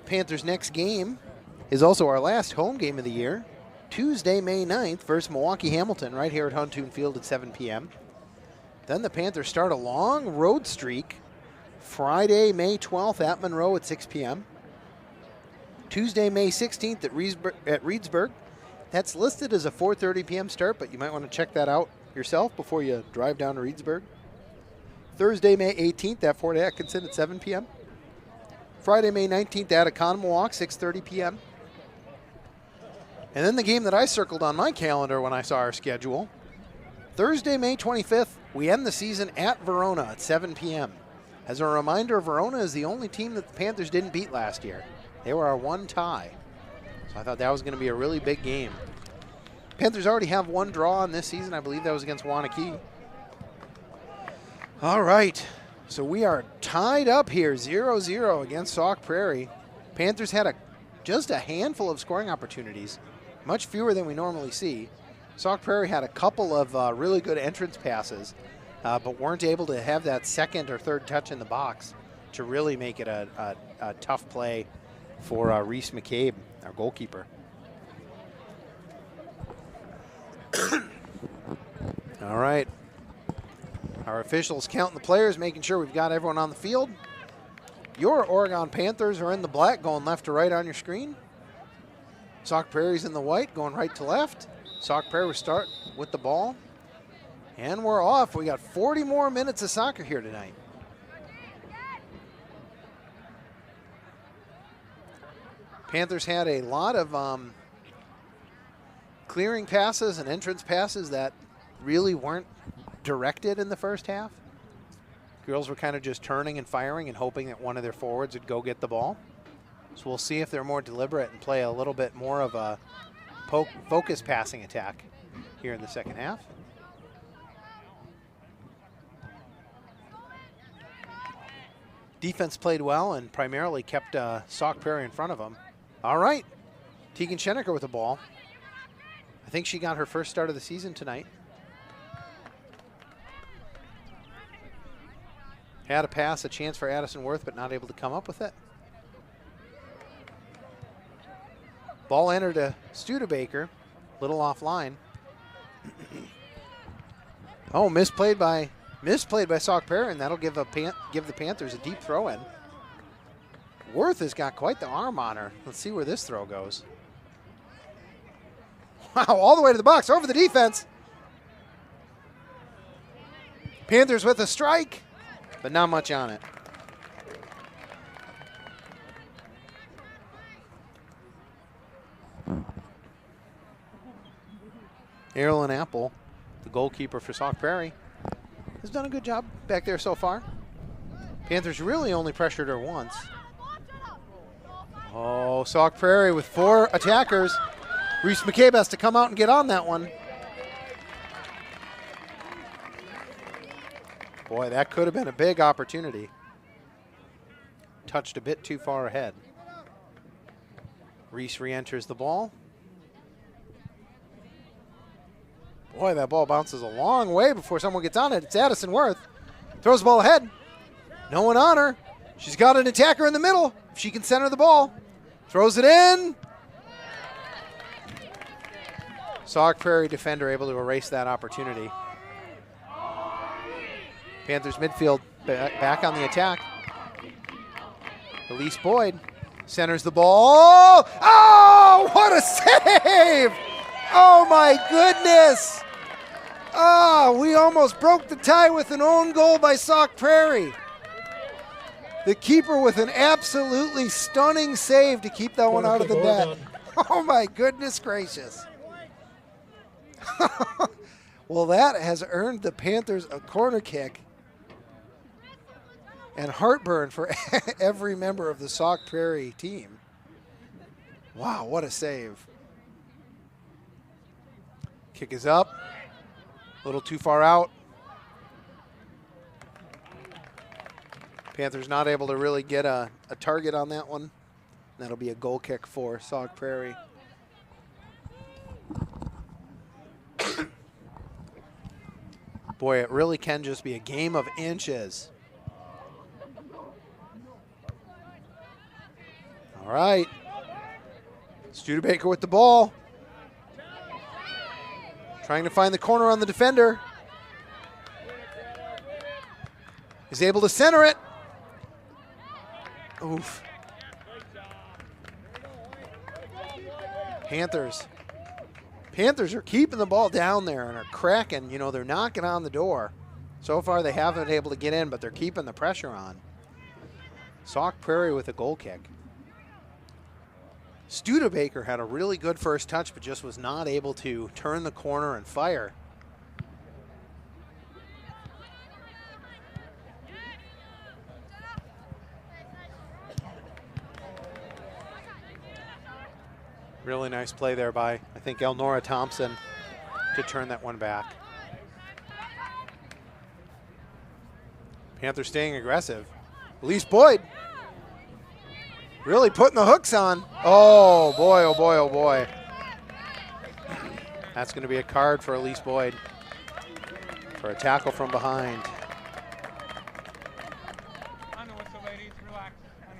Panthers' next game is also our last home game of the year. Tuesday, May 9th versus Milwaukee Hamilton right here at Huntoon Field at 7 p.m. Then the Panthers start a long road streak Friday, May 12th at Monroe at 6 p.m. Tuesday, May 16th at Reedsburg. That's listed as a 4:30 p.m. start, but you might want to check that out yourself before you drive down to Reedsburg. Thursday, May 18th at Fort Atkinson at 7 p.m. Friday, May 19th at Oconomowoc, 6:30 p.m. And then the game that I circled on my calendar when I saw our schedule, Thursday, May 25th, we end the season at Verona at 7 p.m. As a reminder, Verona is the only team that the Panthers didn't beat last year. They were our one tie. So I thought that was going to be a really big game. Panthers already have one draw in this season. I believe that was against Wanakee. All right. So we are tied up here, 0-0 against Sauk Prairie. Panthers had just a handful of scoring opportunities, much fewer than we normally see. Sauk Prairie had a couple of really good entrance passes, but weren't able to have that second or third touch in the box to really make it a tough play for Reese McCabe, our goalkeeper. All right. Our officials counting the players, making sure we've got everyone on the field. Your Oregon Panthers are in the black, going left to right on your screen. Sauk Prairie's in the white, going right to left. Sauk Prairie will start with the ball. And we're off. We got 40 more minutes of soccer here tonight. Panthers had a lot of clearing passes and entrance passes that really weren't directed in the first half. Girls were kind of just turning and firing and hoping that one of their forwards would go get the ball. So we'll see if they're more deliberate and play a little bit more of a focus passing attack here in the second half. Defense played well and primarily kept Sauk Prairie in front of them. All right, Tegan Schenecker with the ball. I think she got her first start of the season tonight. Had a pass, a chance for Addison Worth, but not able to come up with it. Ball entered to Studebaker, little offline. Oh, misplayed by Sauk Prairie, and that'll give the Panthers a deep throw in. Worth has got quite the arm on her. Let's see where this throw goes. Wow, all the way to the box, over the defense. Panthers with a strike, but not much on it. Erilyn Apple, the goalkeeper for Sauk Prairie, has done a good job back there so far. Panthers really only pressured her once. Oh, Sauk Prairie with 4 attackers. Reese McCabe has to come out and get on that one. Boy, that could have been a big opportunity. Touched a bit too far ahead. Reese re-enters the ball. Boy, that ball bounces a long way before someone gets on it. It's Addison Worth. Throws the ball ahead. No one on her. She's got an attacker in the middle. If she can center the ball. Throws it in. Sauk Prairie defender able to erase that opportunity. Panthers midfield back on the attack. Elise Boyd centers the ball. Oh, what a save! Oh my goodness! Oh, we almost broke the tie with an own goal by Sauk Prairie. The keeper with an absolutely stunning save to keep that one out of the net. Oh my goodness gracious. Well, that has earned the Panthers a corner kick and heartburn for every member of the Sauk Prairie team. Wow, what a save. Kick is up. A little too far out. Panthers not able to really get a target on that one. That'll be a goal kick for Sauk Prairie. Boy, it really can just be a game of inches. All right. Studebaker with the ball. Trying to find the corner on the defender. Is able to center it. Oof. Panthers are keeping the ball down there and are cracking. You know, they're knocking on the door. So far, they haven't been able to get in, but they're keeping the pressure on. Sauk Prairie with a goal kick. Studebaker had a really good first touch, but just was not able to turn the corner and fire. Really nice play there by, I think, Elnora Thompson to turn that one back. Panthers staying aggressive. Elise Boyd really putting the hooks on. Oh, boy, oh, boy, oh, boy. That's going to be a card for Elise Boyd for a tackle from behind.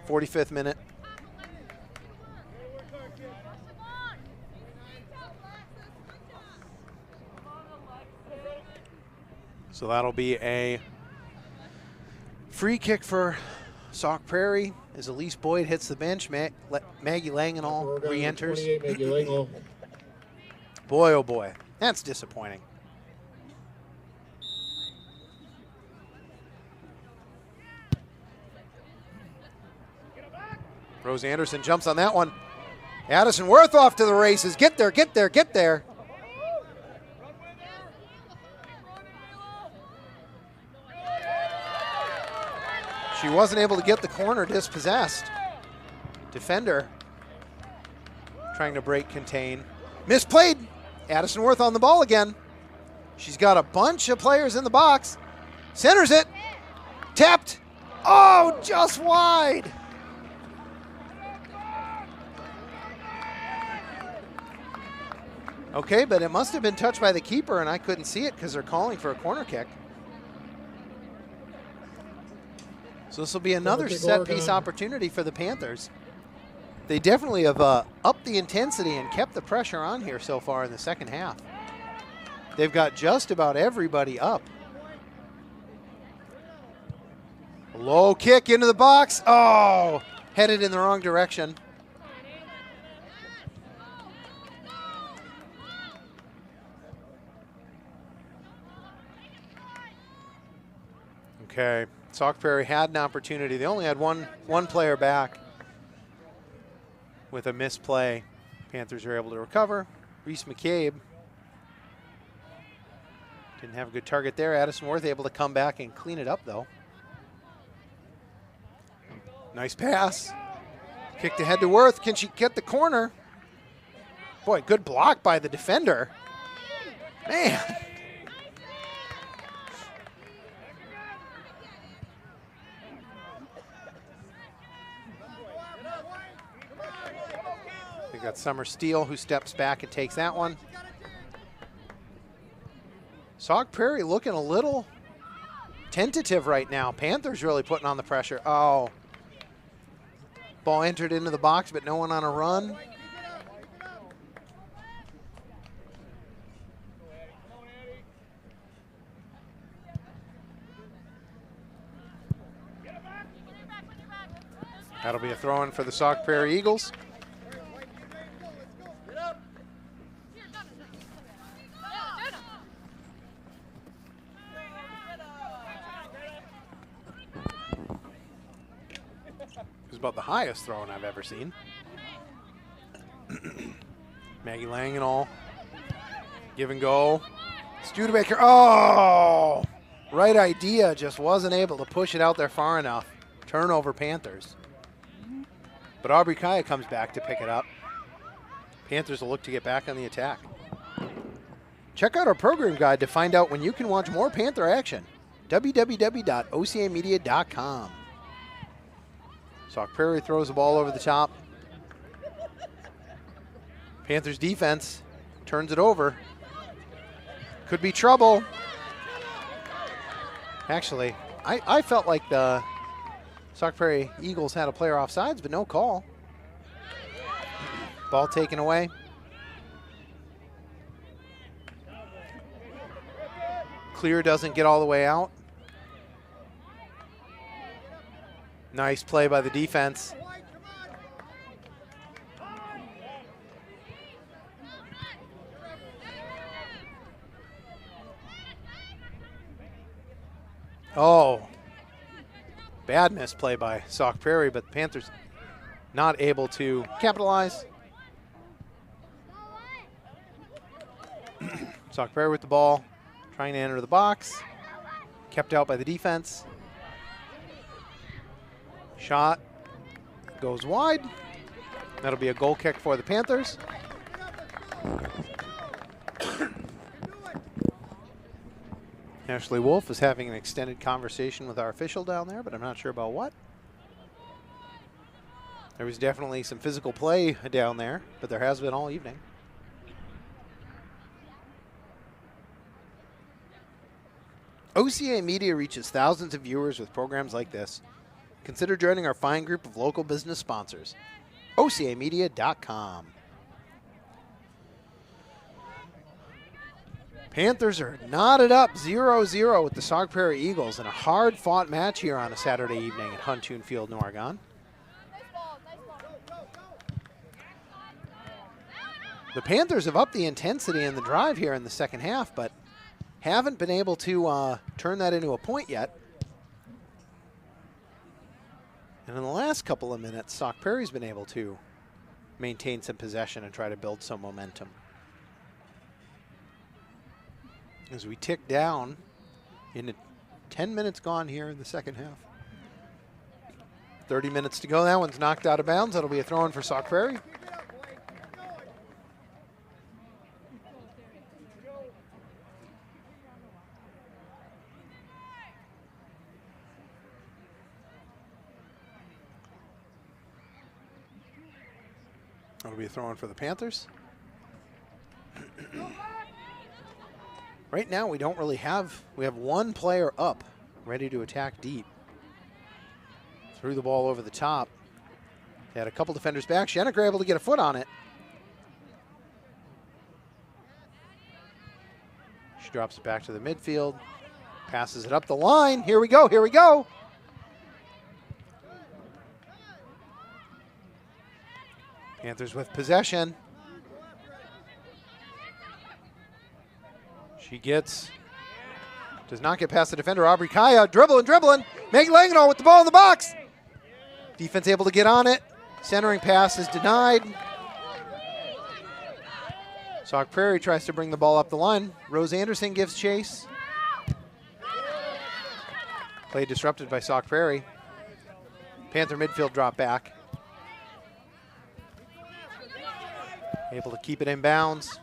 45th minute. So that'll be a free kick for Sauk Prairie as Elise Boyd hits the bench. Maggie Langenall re-enters. Boy, oh boy, that's disappointing. Rose Anderson jumps on that one. Addison Worth off to the races. Get there, get there, get there. She wasn't able to get the corner dispossessed. Defender trying to break contain. Misplayed. Addison Worth on the ball again. She's got a bunch of players in the box. Centers it. Tapped. Oh, just wide. Okay, but it must have been touched by the keeper, and I couldn't see it because they're calling for a corner kick. So this will be another set-piece opportunity for the Panthers. They definitely have upped the intensity and kept the pressure on here so far in the second half. They've got just about everybody up. A low kick into the box. Oh, headed in the wrong direction. Okay. Sauk Prairie had an opportunity. They only had one player back with a misplay. Panthers are able to recover. Reese McCabe didn't have a good target there. Addison Worth able to come back and clean it up, though. Nice pass. Kicked ahead to Worth. Can she get the corner? Boy, good block by the defender. Man. We got Summer Steele who steps back and takes that one. Sauk Prairie looking a little tentative right now. Panthers really putting on the pressure. Oh. Ball entered into the box, but no one on a run. That'll be a throw-in for the Sauk Prairie Eagles. About the highest throw-in I've ever seen. Maggie Langenall Give and go. Studebaker. Oh! Right idea. Just wasn't able to push it out there far enough. Turnover Panthers. But Aubrey Kaya comes back to pick it up. Panthers will look to get back on the attack. Check out our program guide to find out when you can watch more Panther action. www.ocamedia.com. Sauk Prairie throws the ball over the top. Panthers defense turns it over. Could be trouble. Actually, I felt like the Sauk Prairie Eagles had a player offsides, but no call. Ball taken away. Clear doesn't get all the way out. Nice play by the defense. Oh, bad misplay by Sauk Prairie, but the Panthers not able to capitalize. Sauk Prairie with the ball, trying to enter the box. Kept out by the defense. Shot goes wide. That'll be a goal kick for the Panthers. Ashley Wolf is having an extended conversation with our official down there, but I'm not sure about what. There was definitely some physical play down there, but there has been all evening. OCA Media reaches thousands of viewers with programs like this. Consider joining our fine group of local business sponsors. OCAmedia.com. Panthers are knotted up 0-0 with the Sauk Prairie Eagles in a hard-fought match here on a Saturday evening at Huntoon Field in Oregon. The Panthers have upped the intensity in the drive here in the second half, but haven't been able to turn that into a point yet. And in the last couple of minutes, Sauk Prairie's been able to maintain some possession and try to build some momentum. As we tick down, in 10 minutes gone here in the second half. 30 minutes to go. That one's knocked out of bounds. That'll be a throw-in for Sauk Prairie. That'll be a throw-in for the Panthers. Right now, we don't really have, we have one player up, ready to attack deep. Threw the ball over the top. They had a couple defenders back. Schenecker able to get a foot on it. She drops it back to the midfield. Passes it up the line. Here we go, here we go. Panthers with possession. She does not get past the defender, Aubrey Kaya, dribbling. Meg Langenau with the ball in the box. Defense able to get on it. Centering pass is denied. Sauk Prairie tries to bring the ball up the line. Rose Anderson gives chase. Play disrupted by Sauk Prairie. Panther midfield drop back. Able to keep it in bounds.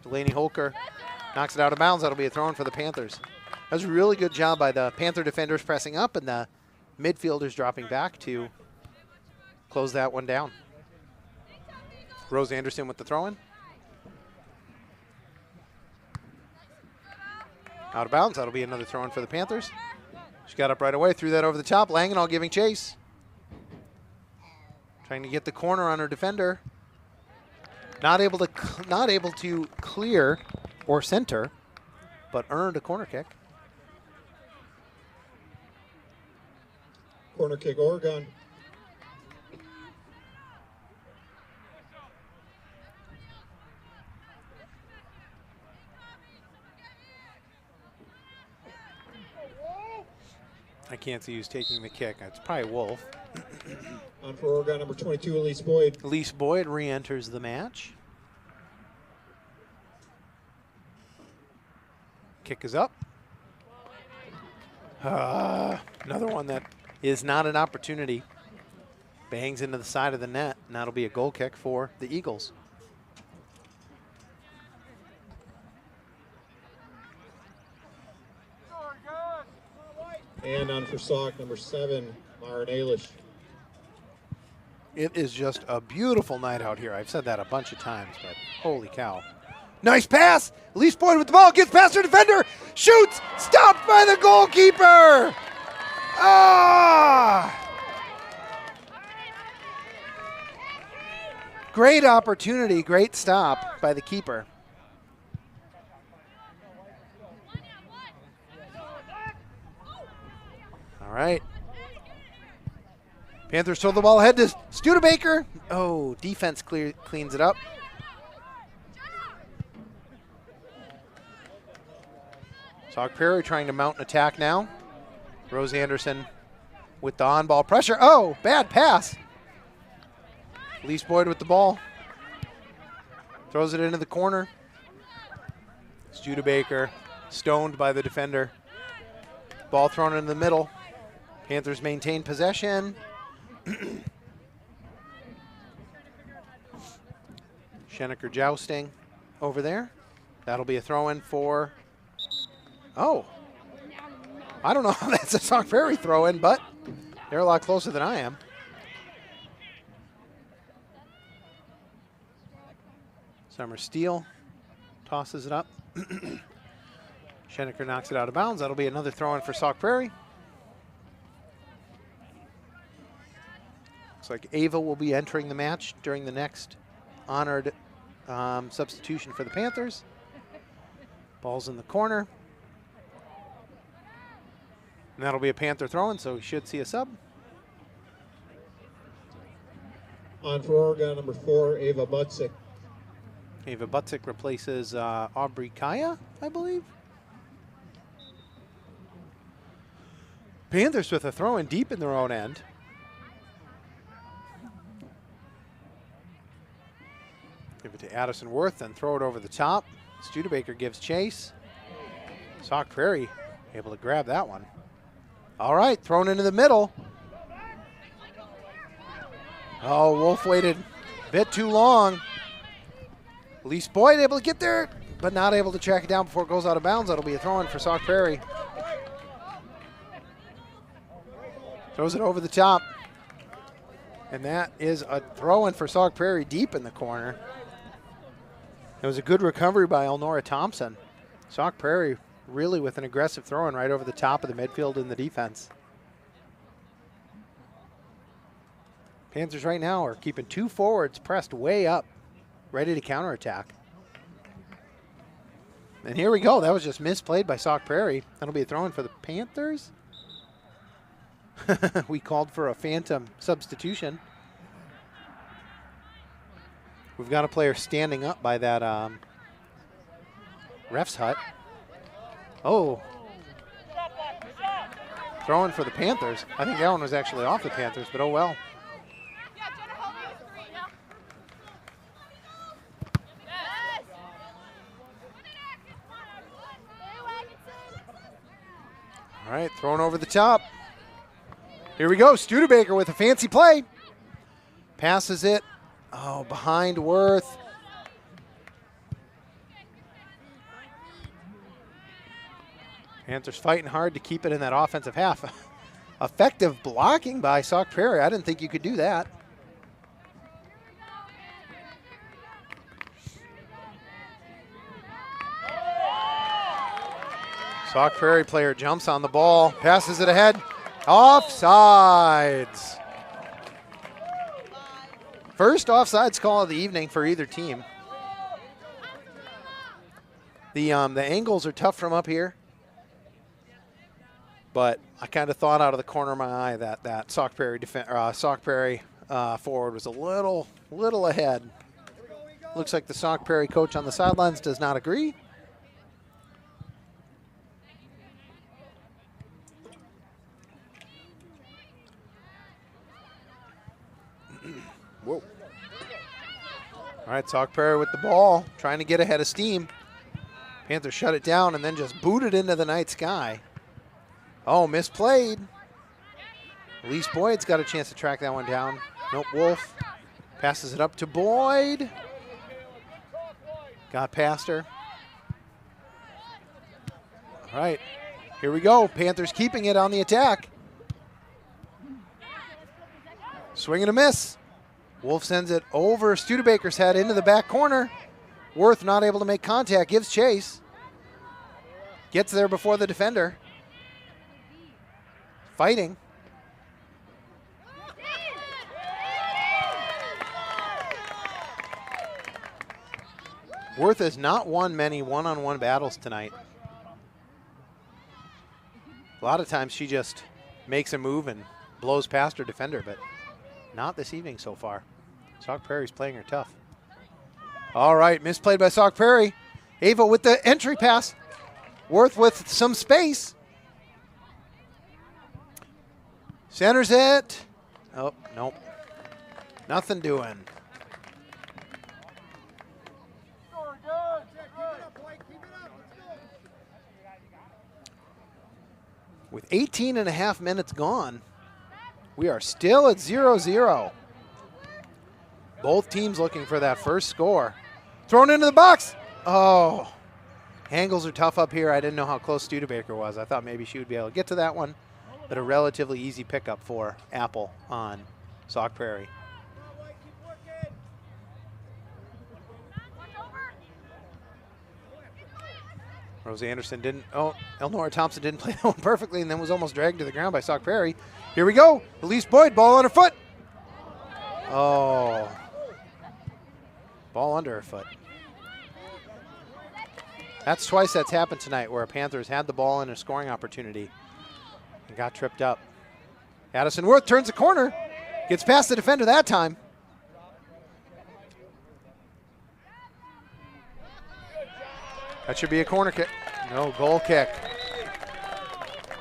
Delaney Holker knocks it out of bounds. That'll be a throw-in for the Panthers. That was a really good job by the Panther defenders pressing up and the midfielders dropping back to close that one down. Rose Anderson with the throw-in. Out of bounds. That'll be another throw-in for the Panthers. She got up right away, threw that over the top. Langenau giving chase. Trying to get the corner on her defender. Not able to clear or center, but earned a corner kick. Corner kick, Oregon. I can't see who's taking the kick. It's probably Wolf. On for Oregon, number 22, Elise Boyd. Elise Boyd re-enters the match. Kick is up. Another one that is not an opportunity. Bangs into the side of the net, and that'll be a goal kick for the Eagles. And on for Sauk, number 7, Maren Eilish. It is just a beautiful night out here. I've said that a bunch of times, but holy cow. Nice pass. Elise Boyd with the ball, gets past her defender, shoots, stopped by the goalkeeper. Great opportunity, great stop by the keeper. All right. Panthers throw the ball ahead to Studebaker. Oh, defense cleans it up. Sauk Prairie trying to mount an attack now. Rose Anderson with the on-ball pressure. Oh, bad pass. Elise Boyd with the ball. Throws it into the corner. Studebaker stoned by the defender. Ball thrown in the middle. Panthers maintain possession. Schenecker jousting over there. That'll be a throw-in for... Oh. I don't know how that's a Sauk Prairie throw-in, but they're a lot closer than I am. Summer Steele tosses it up. Schenecker knocks it out of bounds. That'll be another throw-in for Sauk Prairie. Looks like Ava will be entering the match during the next honored substitution for the Panthers. Ball's in the corner. And that'll be a Panther throw-in, so we should see a sub. On for Oregon, number 4, Ava Butzik. Ava Butzik replaces Aubrey Kaya, I believe. Panthers with a throw-in deep in their own end. Give it to Addison Worth and throw it over the top. Studebaker gives chase. Sauk Prairie able to grab that one. All right, thrown into the middle. Oh, Wolf waited a bit too long. Elise Boyd able to get there, but not able to track it down before it goes out of bounds. That'll be a throw-in for Sauk Prairie. Throws it over the top. And that is a throw-in for Sauk Prairie deep in the corner. It was a good recovery by Elnora Thompson. Sauk Prairie really with an aggressive throw-in right over the top of the midfield and the defense. Panthers right now are keeping two forwards pressed way up, ready to counterattack. And here we go. That was just misplayed by Sauk Prairie. That'll be a throw-in for the Panthers. We called for a phantom substitution. We've got a player standing up by that ref's hut. Oh. Throw-in for the Panthers. I think that one was actually off the Panthers, but oh well. All right, thrown over the top. Here we go, Studebaker with a fancy play. Passes it, oh, behind Worth. Panthers fighting hard to keep it in that offensive half. Effective blocking by Sauk Prairie. I didn't think you could do that. Sauk Prairie player jumps on the ball, passes it ahead. Offsides. First offsides call of the evening for either team. The angles are tough from up here, but I kind of thought out of the corner of my eye that Sauk Prairie forward was a little ahead. Looks like the Sauk Prairie coach on the sidelines does not agree. Whoa. All right, Sauk Prairie with the ball, trying to get ahead of steam. Panthers shut it down and then just booted into the night sky. Oh, misplayed. Elise Boyd's got a chance to track that one down. Nope, Wolf passes it up to Boyd. Got past her. All right, here we go. Panthers keeping it on the attack. Swing and a miss. Wolf sends it over Studebaker's head into the back corner. Worth not able to make contact, gives chase. Gets there before the defender. Fighting. Worth has not won many one-on-one battles tonight. A lot of times she just makes a move and blows past her defender, but not this evening so far. Sauk Prairie's playing her tough. All right, misplayed by Sauk Prairie. Ava with the entry pass. Worth with some space. Centers it. Oh, nope. Nothing doing. With 18 and a half minutes gone, we are still at 0-0. Both teams looking for that first score. Thrown into the box. Oh, angles are tough up here. I didn't know how close Studebaker was. I thought maybe she would be able to get to that one, but a relatively easy pickup for Apple on Sauk Prairie. Rose Anderson didn't, Elnora Thompson didn't play that one perfectly and then was almost dragged to the ground by Sauk Prairie. Here we go. Elise Boyd, ball on her foot. Oh. Ball under her foot. That's twice that's happened tonight where Panthers had the ball in a scoring opportunity and got tripped up. Addison Worth turns the corner, gets past the defender that time. That should be a corner kick. No, goal kick.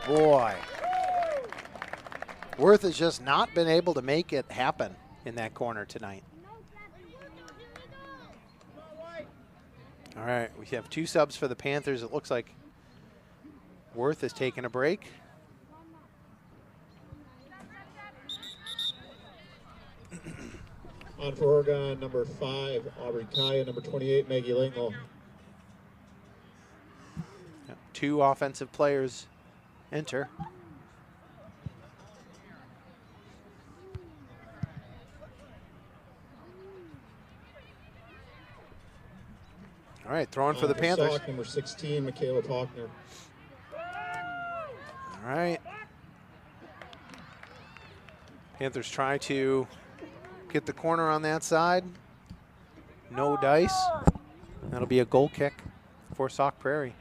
Boy. Worth has just not been able to make it happen in that corner tonight. All right, we have two subs for the Panthers. It looks like Worth has taken a break. On for Oregon, number 5, Aubrey Kaya, number 28, Maggie Lingle. Two offensive players enter. All right, throwing for the Panthers. Sauk, number 16, Michaela Faulkner. All right. Panthers try to get the corner on that side. No dice. That'll be a goal kick for Sauk Prairie.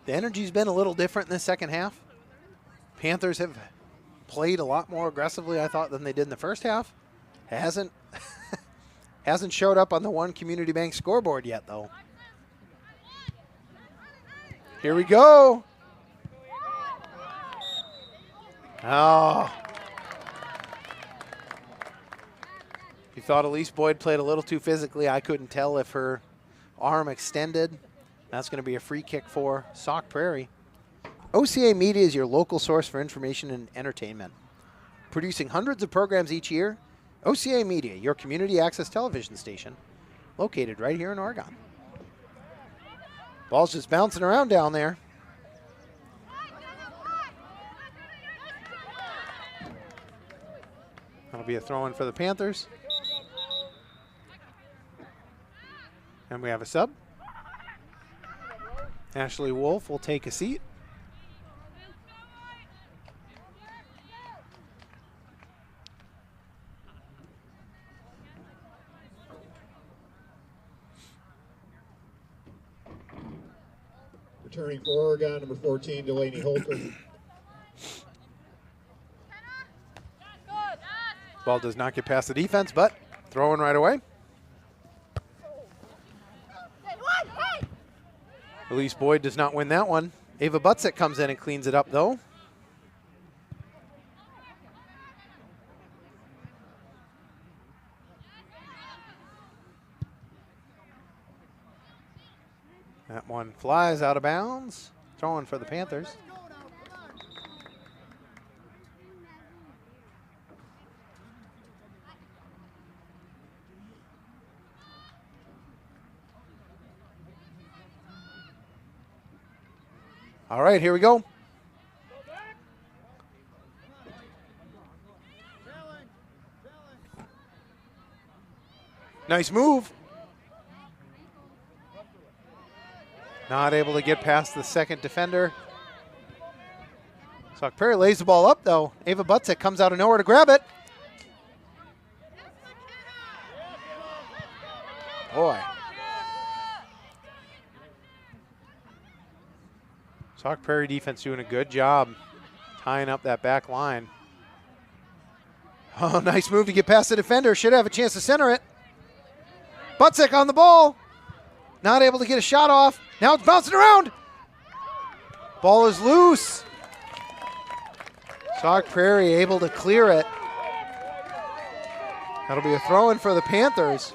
The energy's been a little different in the second half. Panthers have played a lot more aggressively, I thought, than they did in the first half. Hasn't showed up on the One Community Bank scoreboard yet, though. Here we go. Oh. You thought Elise Boyd played a little too physically. I couldn't tell if her arm extended. That's going to be a free kick for Sauk Prairie. OCA Media is your local source for information and entertainment. Producing hundreds of programs each year, OCA Media, your community access television station, located right here in Oregon. Ball's just bouncing around down there. That'll be a throw-in for the Panthers. And we have a sub. Ashley Wolf will take a seat. Returning for Oregon, number 14, Delaney Holton. Ball does not get past the defense, but throwing right away. Elise Boyd does not win that one. Ava Butzek comes in and cleans it up, though. That one flies out of bounds. Throwing for the Panthers. All right, here we go. Nice move. Not able to get past the second defender. Sauk Prairie lays the ball up, though. Ava Butzik comes out of nowhere to grab it. Boy. Sauk Prairie defense doing a good job tying up that back line. Oh, nice move to get past the defender. Should have a chance to center it. Butzik on the ball. Not able to get a shot off. Now it's bouncing around. Ball is loose. Sauk Prairie able to clear it. That'll be a throw-in for the Panthers.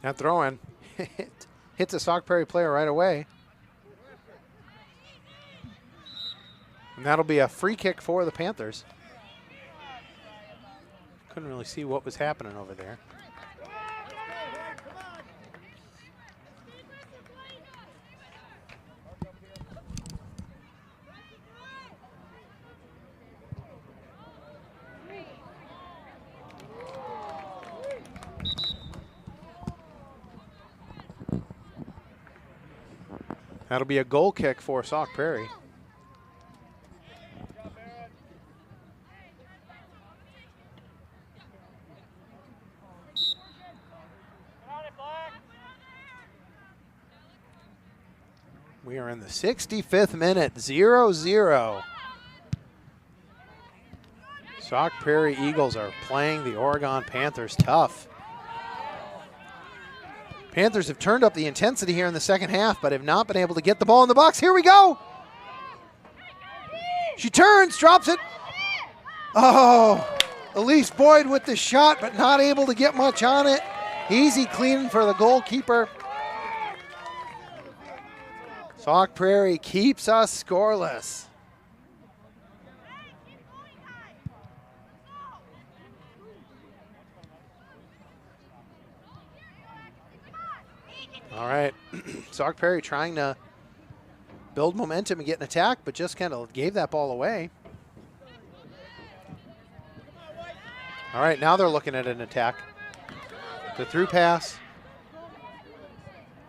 That throw-in hits a Sauk Prairie player right away. And that'll be a free kick for the Panthers. Couldn't really see what was happening over there. That'll be a goal kick for Sauk Prairie. We are in the 65th minute, 0-0. Sauk Prairie Eagles are playing the Oregon Panthers tough. Panthers have turned up the intensity here in the second half, but have not been able to get the ball in the box. Here we go. She turns, drops it. Oh, Elise Boyd with the shot, but not able to get much on it. Easy clean for the goalkeeper. Sauk Prairie keeps us scoreless. All right, Sauk Prairie trying to build momentum and get an attack, but just kind of gave that ball away. All right, now they're looking at an attack. The through pass.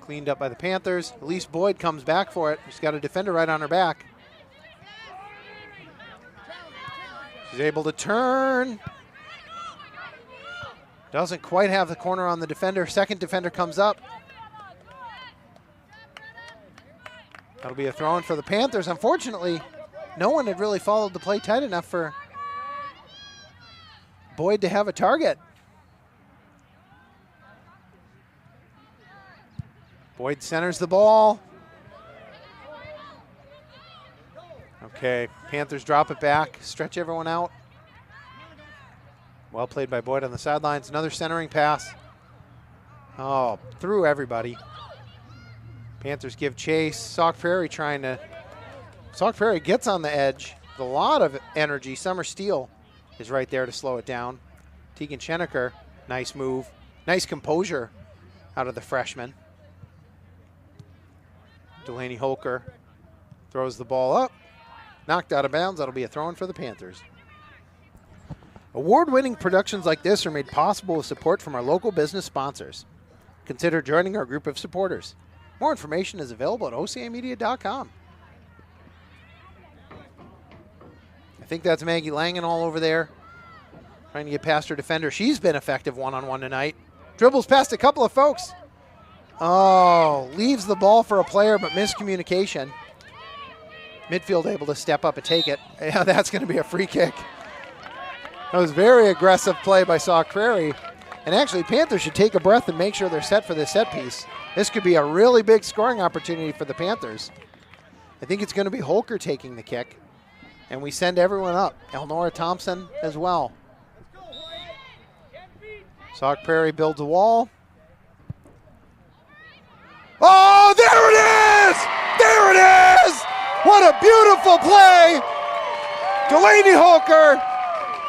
Cleaned up by the Panthers. Elise Boyd comes back for it. She's got a defender right on her back. She's able to turn. Doesn't quite have the corner on the defender. Second defender comes up. That'll be a throw-in for the Panthers. Unfortunately, no one had really followed the play tight enough for Boyd to have a target. Boyd centers the ball. Okay, Panthers drop it back, stretch everyone out. Well played by Boyd on the sidelines. Another centering pass. Oh, through everybody. Panthers give chase. Sauk Prairie Sauk Prairie gets on the edge with a lot of energy. Summer Steele is right there to slow it down. Tegan Schenecker, nice move. Nice composure out of the freshman. Delaney Holker throws the ball up. Knocked out of bounds. That'll be a throw-in for the Panthers. Award-winning productions like this are made possible with support from our local business sponsors. Consider joining our group of supporters. More information is available at ocamedia.com. I think that's Maggie Langen all over there, trying to get past her defender. She's been effective one-on-one tonight. Dribbles past a couple of folks. Oh, leaves the ball for a player, but miscommunication. Midfield able to step up and take it. Yeah, that's going to be a free kick. That was very aggressive play by Sauk Prairie. And actually, Panthers should take a breath and make sure they're set for this set piece. This could be a really big scoring opportunity for the Panthers. I think it's going to be Holker taking the kick. And we send everyone up. Elnora Thompson as well. Sauk Prairie builds a wall. Oh, there it is! There it is! What a beautiful play! Delaney Holker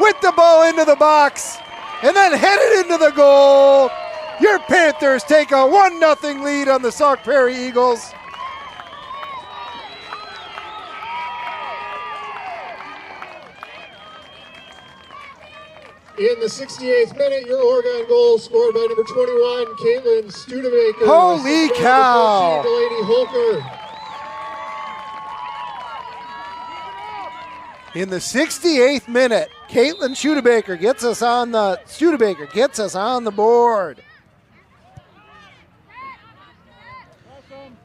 with the ball into the box and then headed into the goal. Your Panthers take a 1-0 lead on the Sauk Prairie Eagles. In the 68th minute, your Oregon goal scored by number 21, Caitlin Studebaker. Holy cow! Delaney Holker. In the 68th minute, Caitlin Studebaker gets us on the board.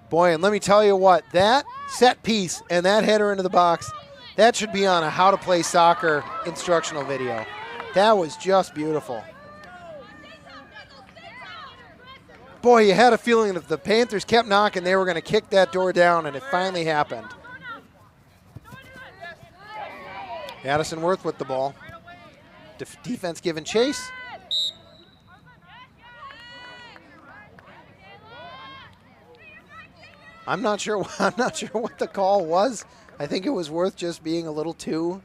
Boy, and let me tell you what, that set piece and that header into the box, that should be on a how to play soccer instructional video. That was just beautiful. Boy, you had a feeling that if the Panthers kept knocking, they were going to kick that door down, and it finally happened. Addison Worth with the ball. Defense giving chase. I'm not sure what the call was. I think it was Worth just being a little too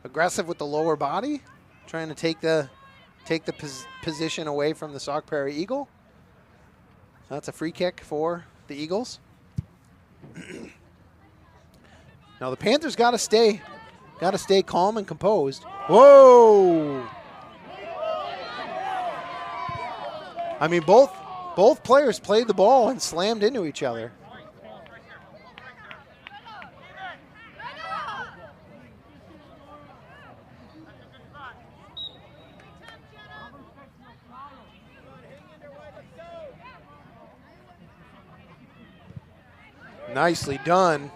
aggressive with the lower body, trying to take the position away from the Sauk Prairie Eagle. So that's a free kick for the Eagles. Now the Panthers got to stay calm and composed. Whoa! I mean, both players played the ball and slammed into each other. Nicely done.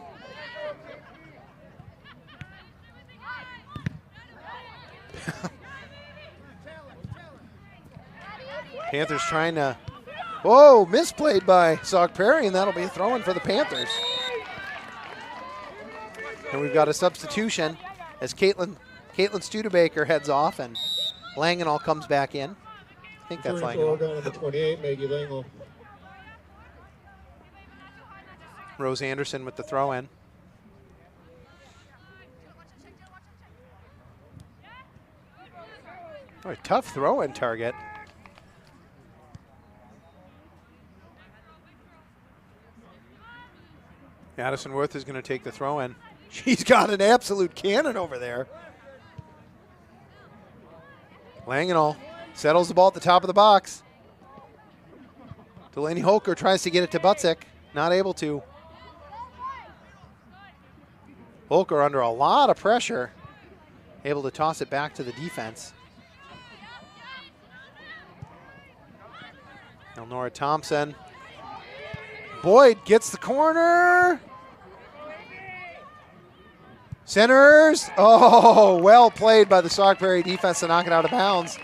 Panthers trying to, whoa, misplayed by Sauk Prairie, and that'll be a throw-in for the Panthers. And we've got a substitution as Caitlin Studebaker heads off, and Langenall comes back in. I think that's Langenall. Number 28, Maggie Langenall. Rose Anderson with the throw-in. Oh, a tough throw-in target. Addison Worth is going to take the throw-in. She's got an absolute cannon over there. Langenall settles the ball at the top of the box. Delaney Holker tries to get it to Butzik. Not able to. Holker under a lot of pressure. Able to toss it back to the defense. Elnora Thompson. Boyd gets the corner. Centers. Oh, well played by the Sauk Prairie defense to knock it out of bounds.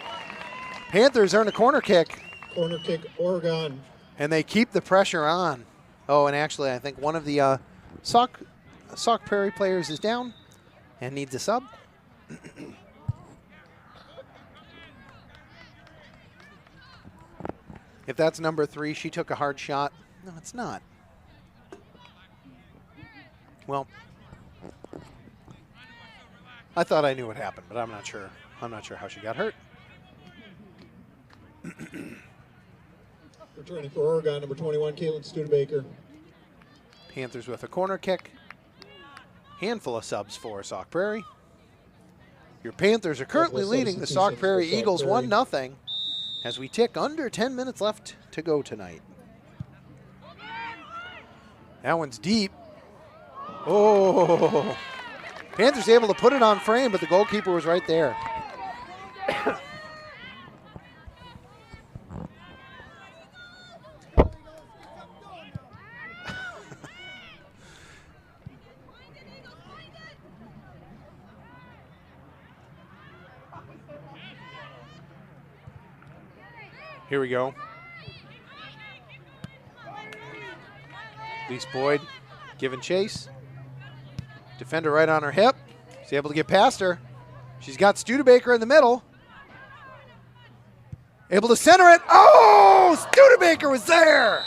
Panthers earn a corner kick. Corner kick, Oregon. And they keep the pressure on. Oh, and actually, I think one of the Sauk Prairie players is down and needs a sub. If that's number 3, she took a hard shot. No, it's not. Well, I thought I knew what happened, but I'm not sure. I'm not sure how she got hurt. Returning for Oregon, number 21, Caitlin Studebaker. Panthers with a corner kick. Handful of subs for Sauk Prairie. Your Panthers are currently leading the Sauk Prairie Eagles 1-0 as we tick under 10 minutes left to go tonight. That one's deep. Oh. Panthers able to put it on frame, but the goalkeeper was right there. Here we go. Lise Boyd giving chase. Defender right on her hip. She's able to get past her. She's got Studebaker in the middle. Able to center it. Oh, Studebaker was there.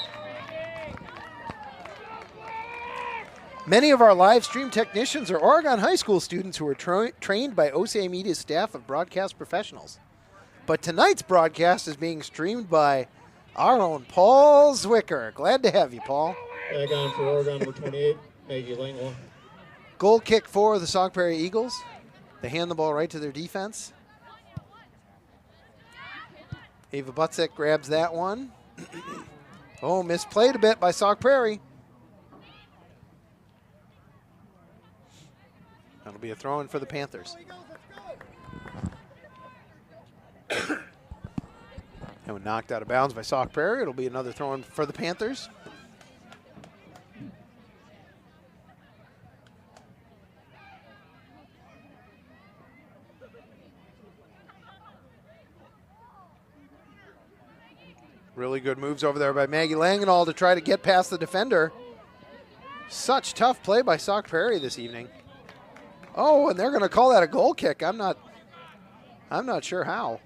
Many of our live stream technicians are Oregon High School students who are trained by OCA Media's staff of broadcast professionals. But tonight's broadcast is being streamed by our own Paul Zwicker. Glad to have you, Paul. Back on for Oregon number 28, Maggie Langwell. Goal kick for the Sauk Prairie Eagles. They hand the ball right to their defense. Ava Butzek grabs that one. Oh, misplayed a bit by Sauk Prairie. That'll be a throw-in for the Panthers. And when knocked out of bounds by Sauk Prairie, it'll be another throw-in for the Panthers. Really good moves over there by Maggie Langenall to try to get past the defender. Such tough play by Sauk Prairie this evening. Oh, and they're going to call that a goal kick. I'm not sure how.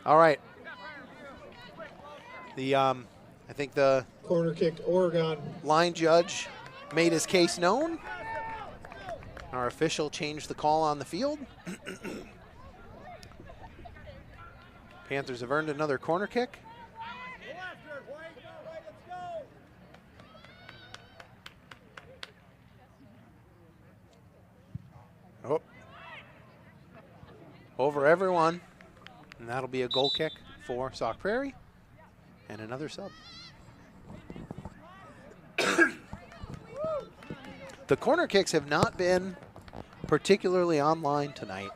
All right. I think the Corner kick, Oregon. line judge made his case known. Our official changed the call on the field. Panthers have earned another corner kick. Oh. Over everyone. And that'll be a goal kick for Sauk Prairie. And another sub. The corner kicks have not been particularly online tonight.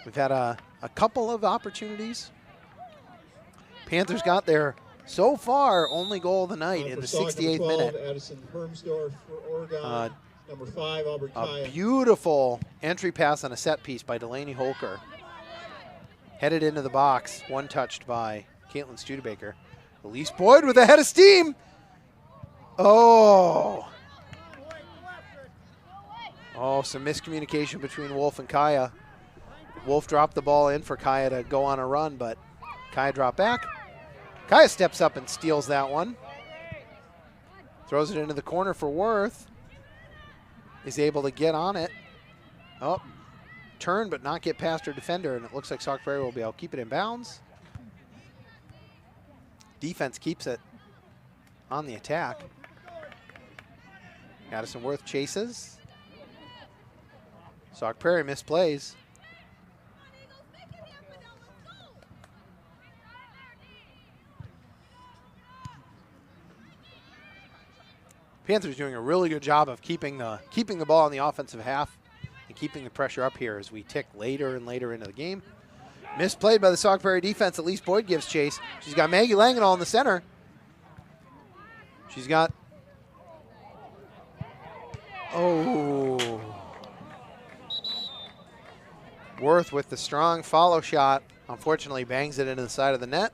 We've had a couple of opportunities. Panthers got their, so far, only goal of the night in the 68th minute. Addison Hermsdorf for Oregon. Number 5, Albert Kaya. A beautiful entry pass on a set piece by Delaney Holker. Headed into the box, one touched by Caitlin Studebaker. Elise Boyd with a head of steam. Oh. Oh, some miscommunication between Wolf and Kaya. Wolf dropped the ball in for Kaya to go on a run, but Kaya dropped back. Kaya steps up and steals that one. Throws it into the corner for Worth. Is able to get on it. Oh, turn but not get past her defender, and it looks like Sauk Prairie will be able to keep it in bounds. Defense keeps it on the attack. Addison Worth chases. Sauk Prairie misplays. Panthers doing a really good job of keeping the ball in the offensive half and keeping the pressure up here as we tick later and later into the game. Misplayed by the Sauk Prairie defense. Elise Boyd gives chase. She's got Maggie Langenall in the center. She's got... Oh. Worth with the strong follow shot. Unfortunately bangs it into the side of the net.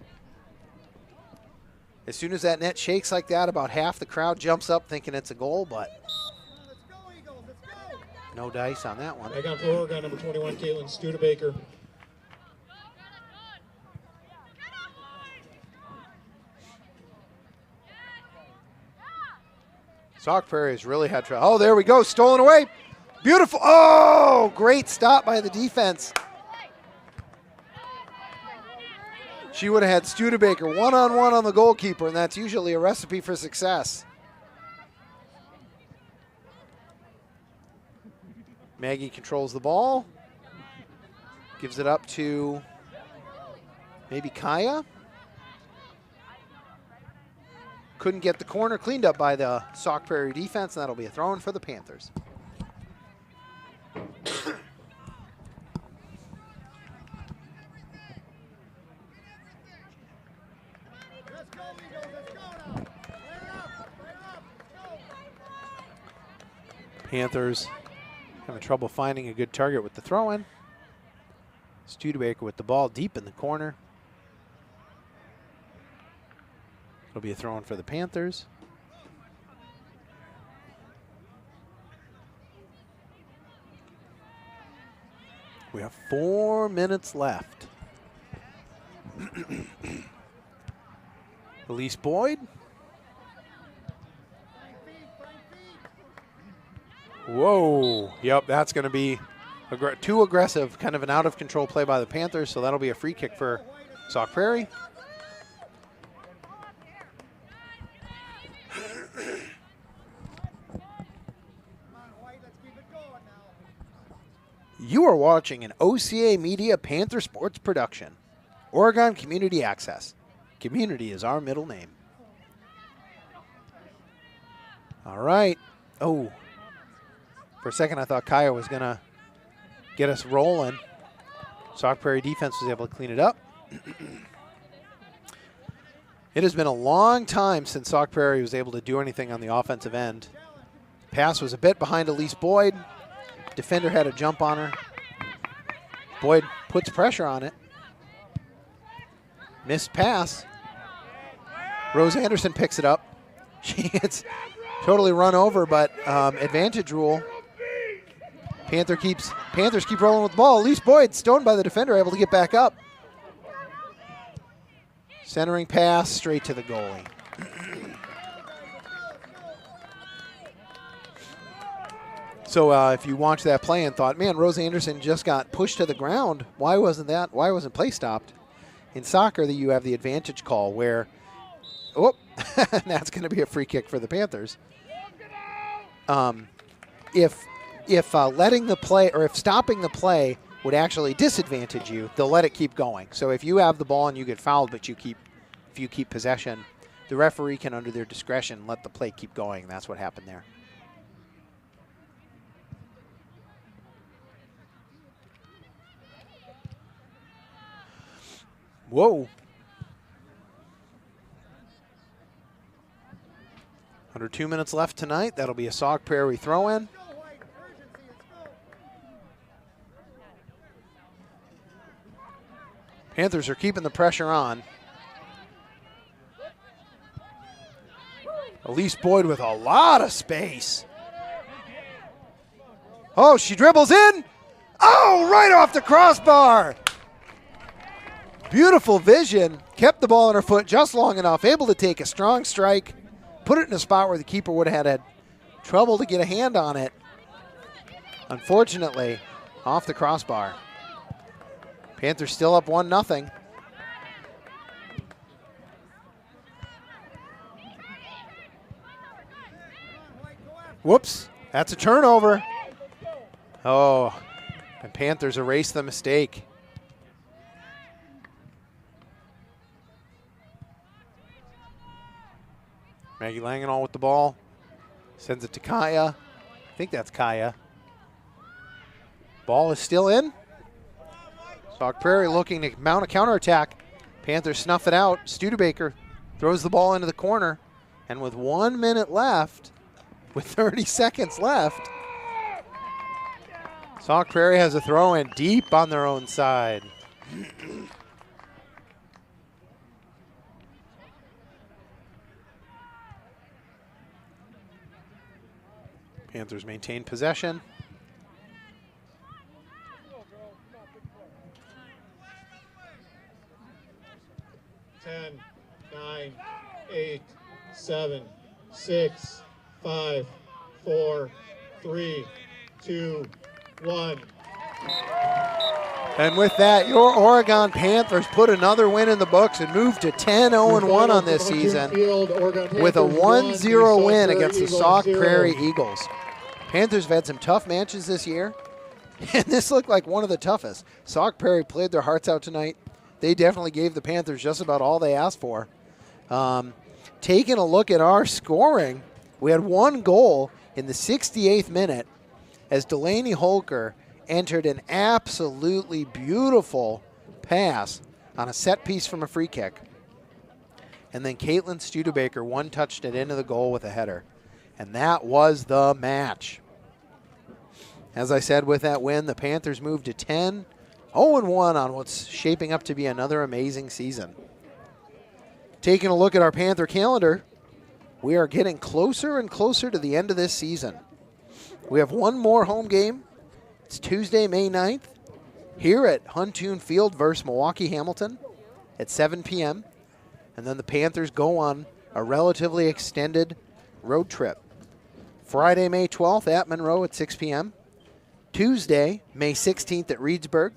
As soon as that net shakes like that, about half the crowd jumps up thinking it's a goal, but no dice on that one. Back on for Oregon, number 21, Caitlin Studebaker. Sauk Prairie has really had trouble. Oh, there we go, stolen away. Beautiful. Oh, great stop by the defense. She would have had Studebaker one-on-one on the goalkeeper, and that's usually a recipe for success. Maggie controls the ball. Gives it up to maybe Kaya. Couldn't get the corner cleaned up by the Sauk Prairie defense, and that'll be a throw-in for the Panthers. Panthers having trouble finding a good target with the throw-in. Studebaker with the ball deep in the corner. It'll be a throw-in for the Panthers. We have 4 minutes left. Elise Boyd. Whoa. Yep, that's going to be too aggressive, kind of an out-of-control play by the Panthers, so that'll be a free kick for Sauk Prairie. You are watching an OCA Media Panther Sports production. Oregon Community Access. Community is our middle name. All right. Oh. For a second, I thought Kaya was going to get us rolling. Sauk Prairie defense was able to clean it up. It has been a long time since Sauk Prairie was able to do anything on the offensive end. Pass was a bit behind Elise Boyd. Defender had a jump on her. Boyd puts pressure on it. Missed pass. Rose Anderson picks it up. She gets totally run over, but advantage rule. Panthers keep rolling with the ball. Elise Boyd, stoned by the defender, able to get back up. Centering pass straight to the goalie. So if you watched that play and thought, man, Rose Anderson just got pushed to the ground, why wasn't play stopped? In soccer, you have the advantage call where, that's going to be a free kick for the Panthers. If letting the play, or if stopping the play would actually disadvantage you, they'll let it keep going. So if you have the ball and you get fouled, but if you keep possession, the referee can, under their discretion, let the play keep going. That's what happened there. Whoa. Under 2 minutes left tonight. That'll be a Sauk Prairie throw-in. Panthers are keeping the pressure on. Elise Boyd with a lot of space. Oh, she dribbles in. Oh, right off the crossbar. Beautiful vision. Kept the ball in her foot just long enough. Able to take a strong strike. Put it in a spot where the keeper would have had trouble to get a hand on it. Unfortunately, off the crossbar. Panthers still up 1-0. Whoops, that's a turnover. Oh, and Panthers erase the mistake. Maggie Langenall with the ball. Sends it to Kaya. I think that's Kaya. Ball is still in. Sauk Prairie looking to mount a counterattack. Panthers snuff it out. Studebaker throws the ball into the corner. And with 1 minute left, with 30 seconds left, Sauk Prairie has a throw in deep on their own side. Panthers maintain possession. 10, 9, 8, 7, 6, 5, 4, 3, 2, 1. And with that, your Oregon Panthers put another win in the books and moved to 10-0-1 on this season with a 1-0 win against the Sauk Prairie Eagles. Panthers have had some tough matches this year, and this looked like one of the toughest. Sauk Prairie played their hearts out tonight. They definitely gave the Panthers just about all they asked for. Taking a look at our scoring, we had one goal in the 68th minute as Delaney Holker entered an absolutely beautiful pass on a set piece from a free kick. And then Caitlin Studebaker one-touched it into the goal with a header. And that was the match. As I said, with that win, the Panthers moved to 10-0-1 on what's shaping up to be another amazing season. Taking a look at our Panther calendar, we are getting closer and closer to the end of this season. We have one more home game. It's Tuesday, May 9th. here at Huntoon Field versus Milwaukee Hamilton at 7 p.m. And then the Panthers go on a relatively extended road trip. Friday, May 12th at Monroe at 6 p.m. Tuesday, May 16th at Reedsburg.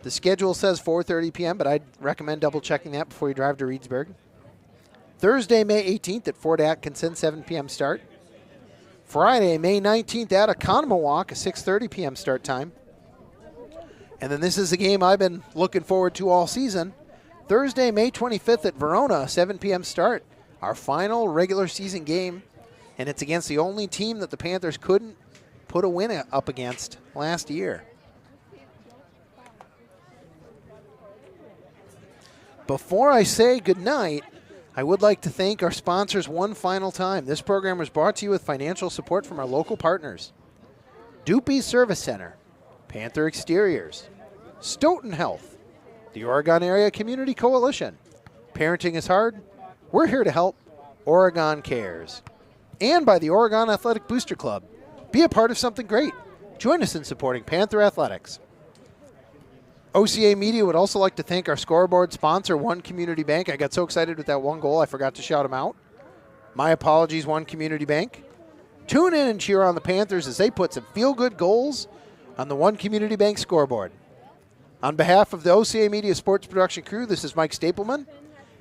The schedule says 4:30 p.m., but I'd recommend double-checking that before you drive to Reedsburg. Thursday, May 18th at Fort Atkinson, 7 p.m. start. Friday, May 19th at Oconomowoc, a 6:30 p.m. start time. And then this is a game I've been looking forward to all season. Thursday, May 25th at Verona, 7 p.m. start. Our final regular season game, and it's against the only team that the Panthers couldn't put a win up against last year. Before I say goodnight, I would like to thank our sponsors one final time. This program was brought to you with financial support from our local partners. Doopy's Service Center, Panther Exteriors, Stoughton Health, the Oregon Area Community Coalition, Parenting is Hard, We're Here to Help, Oregon Cares, and by the Oregon Athletic Booster Club. Be a part of something great. Join us in supporting Panther Athletics. OCA Media would also like to thank our scoreboard sponsor, One Community Bank. I got so excited with that one goal, I forgot to shout them out. My apologies, One Community Bank. Tune in and cheer on the Panthers as they put some feel-good goals on the One Community Bank scoreboard. On behalf of the OCA Media Sports Production crew, this is Mike Stapleman,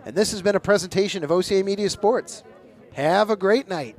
and this has been a presentation of OCA Media Sports. Have a great night.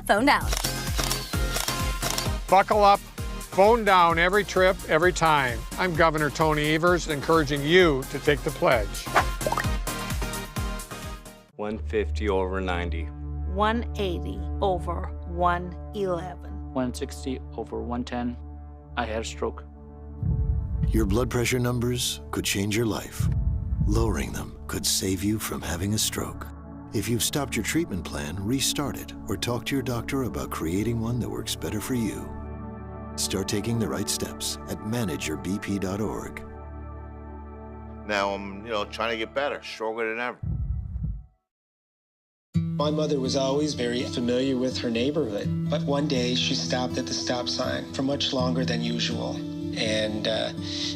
Phone down. Buckle up, phone down every trip, every time. I'm Governor Tony Evers, encouraging you to take the pledge. 150 over 90. 180 over 111. 160 over 110. I had a stroke. Your blood pressure numbers could change your life. Lowering them could save you from having a stroke. If you've stopped your treatment plan, restart it or talk to your doctor about creating one that works better for you. Start taking the right steps at manageyourbp.org. Now I'm, trying to get better, stronger than ever. My mother was always very familiar with her neighborhood, but one day she stopped at the stop sign for much longer than usual. And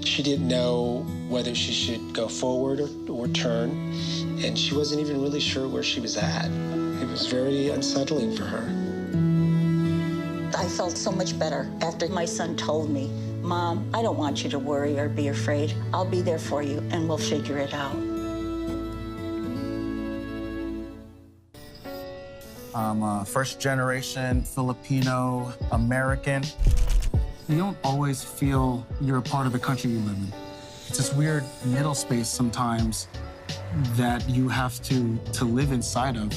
she didn't know whether she should go forward or turn, and she wasn't even really sure where she was at. It was very unsettling for her. I felt so much better after my son told me, "Mom, I don't want you to worry or be afraid. I'll be there for you, and we'll figure it out." I'm a first-generation Filipino American. You don't always feel you're a part of the country you live in. It's this weird middle space sometimes that you have to live inside of.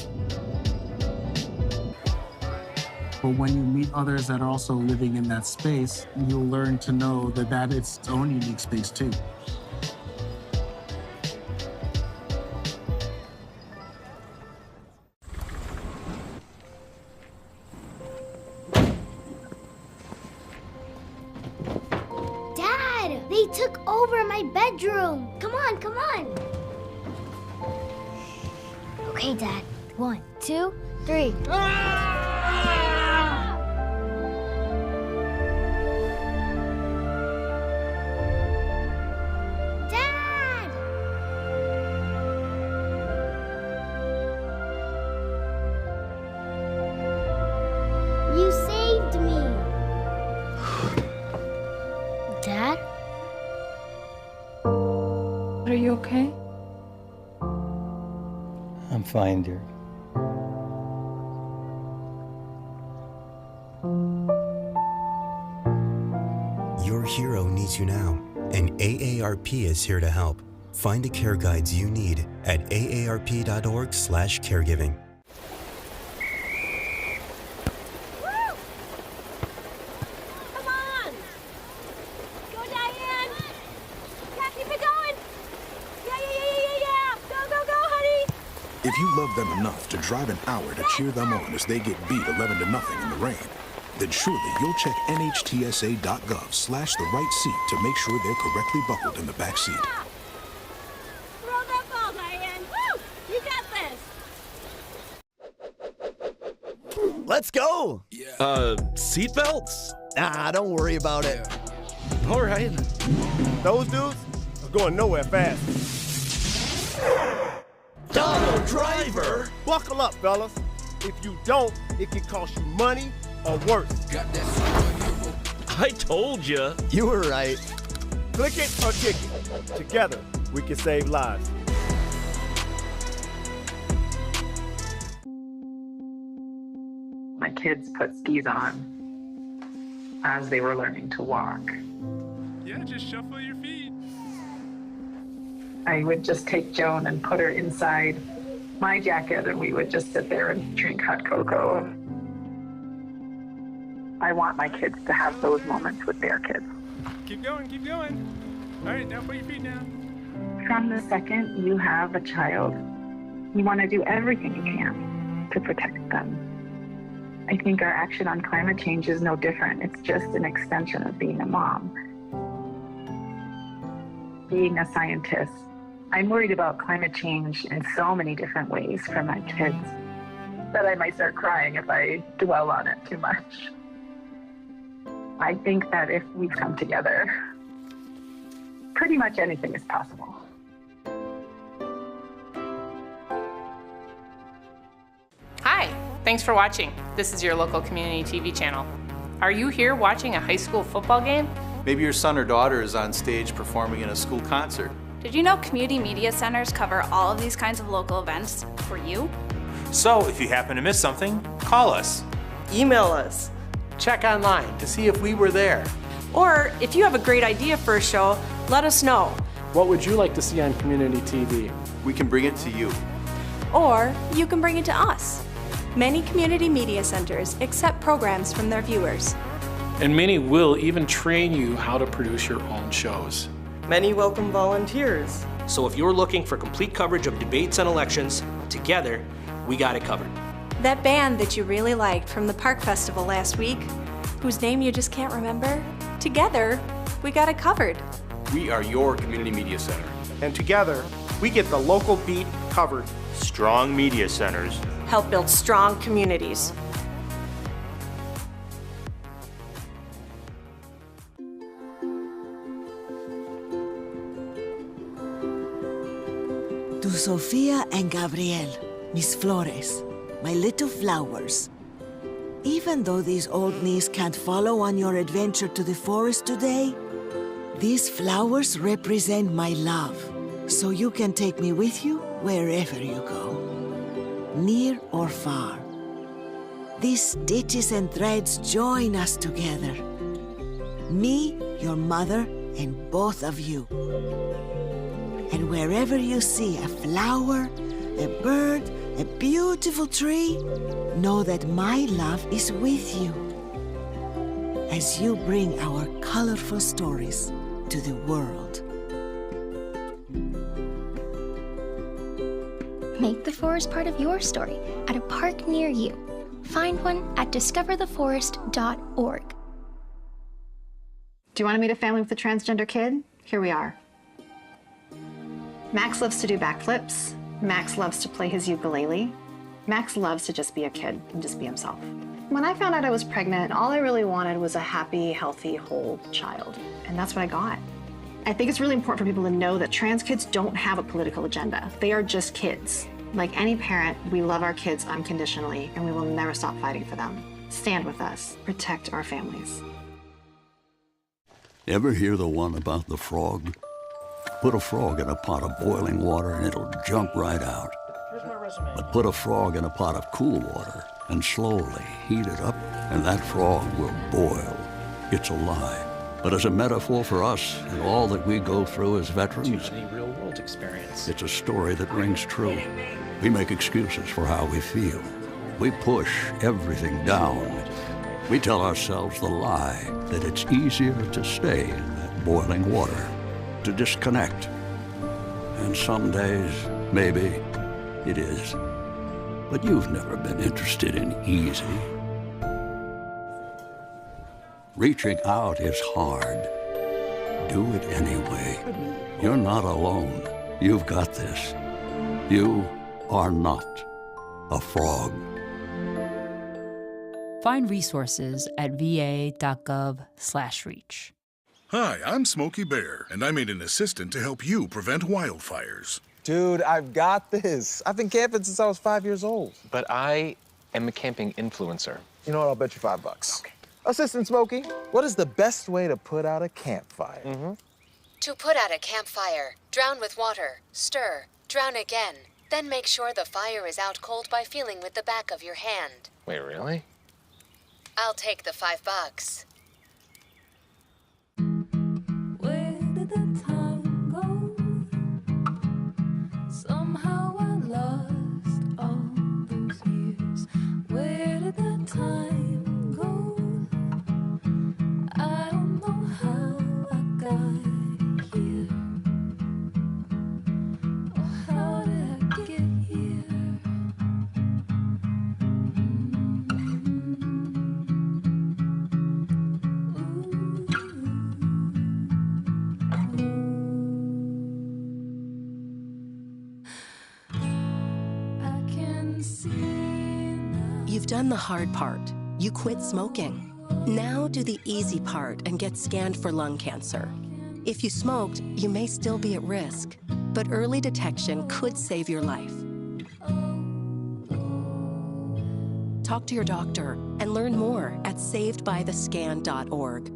But when you meet others that are also living in that space, you'll learn to know that it's its own unique space too. They took over my bedroom. Come on, come on. Okay, Dad. 1, 2, 3. Dad! You saved me. Dad? Are you okay? I'm fine, dear. needs you now, and AARP is here to help. Find the care guides you need at aarp.org/caregiving. Come on! Go, Diane! Yeah, keep it going! Yeah! Go, honey! If you love them enough to drive an hour to cheer them on as they get beat 11-0 in the rain, then surely you'll check NHTSA.gov/the-right seat to make sure they're correctly buckled in the back seat. Throw that ball, Diane! Woo! You got this! Let's go! Seatbelts? Nah, don't worry about it. All right. Those dudes are going nowhere fast. Donald Driver! Buckle up, fellas. If you don't, it can cost you money or worse. I told you. You were right. Click it or kick it. Together, we can save lives. My kids put skis on as they were learning to walk. Yeah, just shuffle your feet. I would just take Joan and put her inside my jacket, and we would just sit there and drink hot cocoa. I want my kids to have those moments with their kids. Keep going. All right, now put your feet down. From the second you have a child, you want to do everything you can to protect them. I think our action on climate change is no different. It's just an extension of being a mom. Being a scientist, I'm worried about climate change in so many different ways for my kids that I might start crying if I dwell on it too much. I think that if we come together, pretty much anything is possible. Hi, thanks for watching. This is your local community TV channel. Are you here watching a high school football game? Maybe your son or daughter is on stage performing in a school concert. Did you know community media centers cover all of these kinds of local events for you? So if you happen to miss something, call us. Email us. Check online to see if we were there. Or if you have a great idea for a show, let us know. What would you like to see on community TV? We can bring it to you. Or you can bring it to us. Many community media centers accept programs from their viewers. And many will even train you how to produce your own shows. Many welcome volunteers. So if you're looking for complete coverage of debates and elections, together, we got it covered. That band that you really liked from the Park Festival last week, whose name you just can't remember, together, we got it covered. We are your community media center. And together, we get the local beat covered. Strong media centers help build strong communities. To Sofia and Gabriel, mis flores, my little flowers. Even though these old knees can't follow on your adventure to the forest today, these flowers represent my love, so you can take me with you wherever you go, near or far. These stitches and threads join us together. Me, your mother, and both of you. And wherever you see a flower, a bird, a beautiful tree, know that my love is with you as you bring our colorful stories to the world. Make the forest part of your story at a park near you. Find one at discovertheforest.org. Do you want to meet a family with a transgender kid? Here we are. Max loves to do backflips. Max loves to play his ukulele. Max loves to just be a kid and just be himself. When I found out I was pregnant, all I really wanted was a happy, healthy, whole child. And that's what I got. I think it's really important for people to know that trans kids don't have a political agenda. They are just kids. Like any parent, we love our kids unconditionally, and we will never stop fighting for them. Stand with us. Protect our families. Ever hear the one about the frog? Put a frog in a pot of boiling water and it'll jump right out. But put a frog in a pot of cool water and slowly heat it up, and that frog will boil. It's alive. But as a metaphor for us and all that we go through as veterans, real-world experience. it's a story that rings true. We make excuses for how we feel. We push everything down. We tell ourselves the lie that it's easier to stay in that boiling water, to disconnect. And some days, maybe, it is. But you've never been interested in easy. Reaching out is hard. Do it anyway. You're not alone. You've got this. You are not a frog. Find resources at va.gov/reach. Hi, I'm Smokey Bear, and I made an assistant to help you prevent wildfires. Dude, I've got this. I've been camping since I was 5 years old. But I am a camping influencer. You know what? I'll bet you $5. Okay. Assistant Smokey, what is the best way to put out a campfire? To put out a campfire, drown with water, stir, drown again. Then make sure the fire is out cold by feeling with the back of your hand. Wait, really? I'll take the $5. Where did the time go? Somehow I lost all those years. Where did the time go? I don't know how I got here. Or how did I get here? You've done the hard part. You quit smoking. Now do the easy part and get scanned for lung cancer. If you smoked, you may still be at risk, but early detection could save your life. Talk to your doctor and learn more at savedbythescan.org.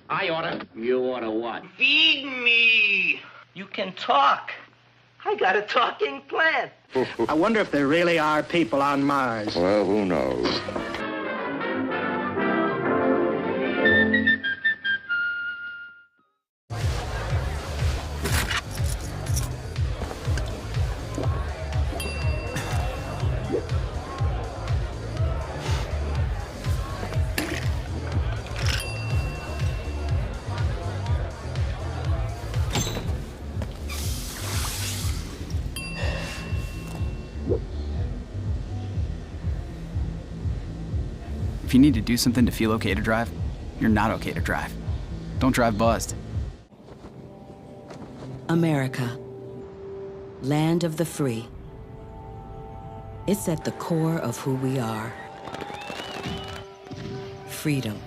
I oughta. You oughta what? Feed me! You can talk. I got a talking plant. I wonder if there really are people on Mars. Well, who knows? If you need to do something to feel okay to drive, you're not okay to drive. Don't drive buzzed. America, land of the free. It's at the core of who we are. Freedom.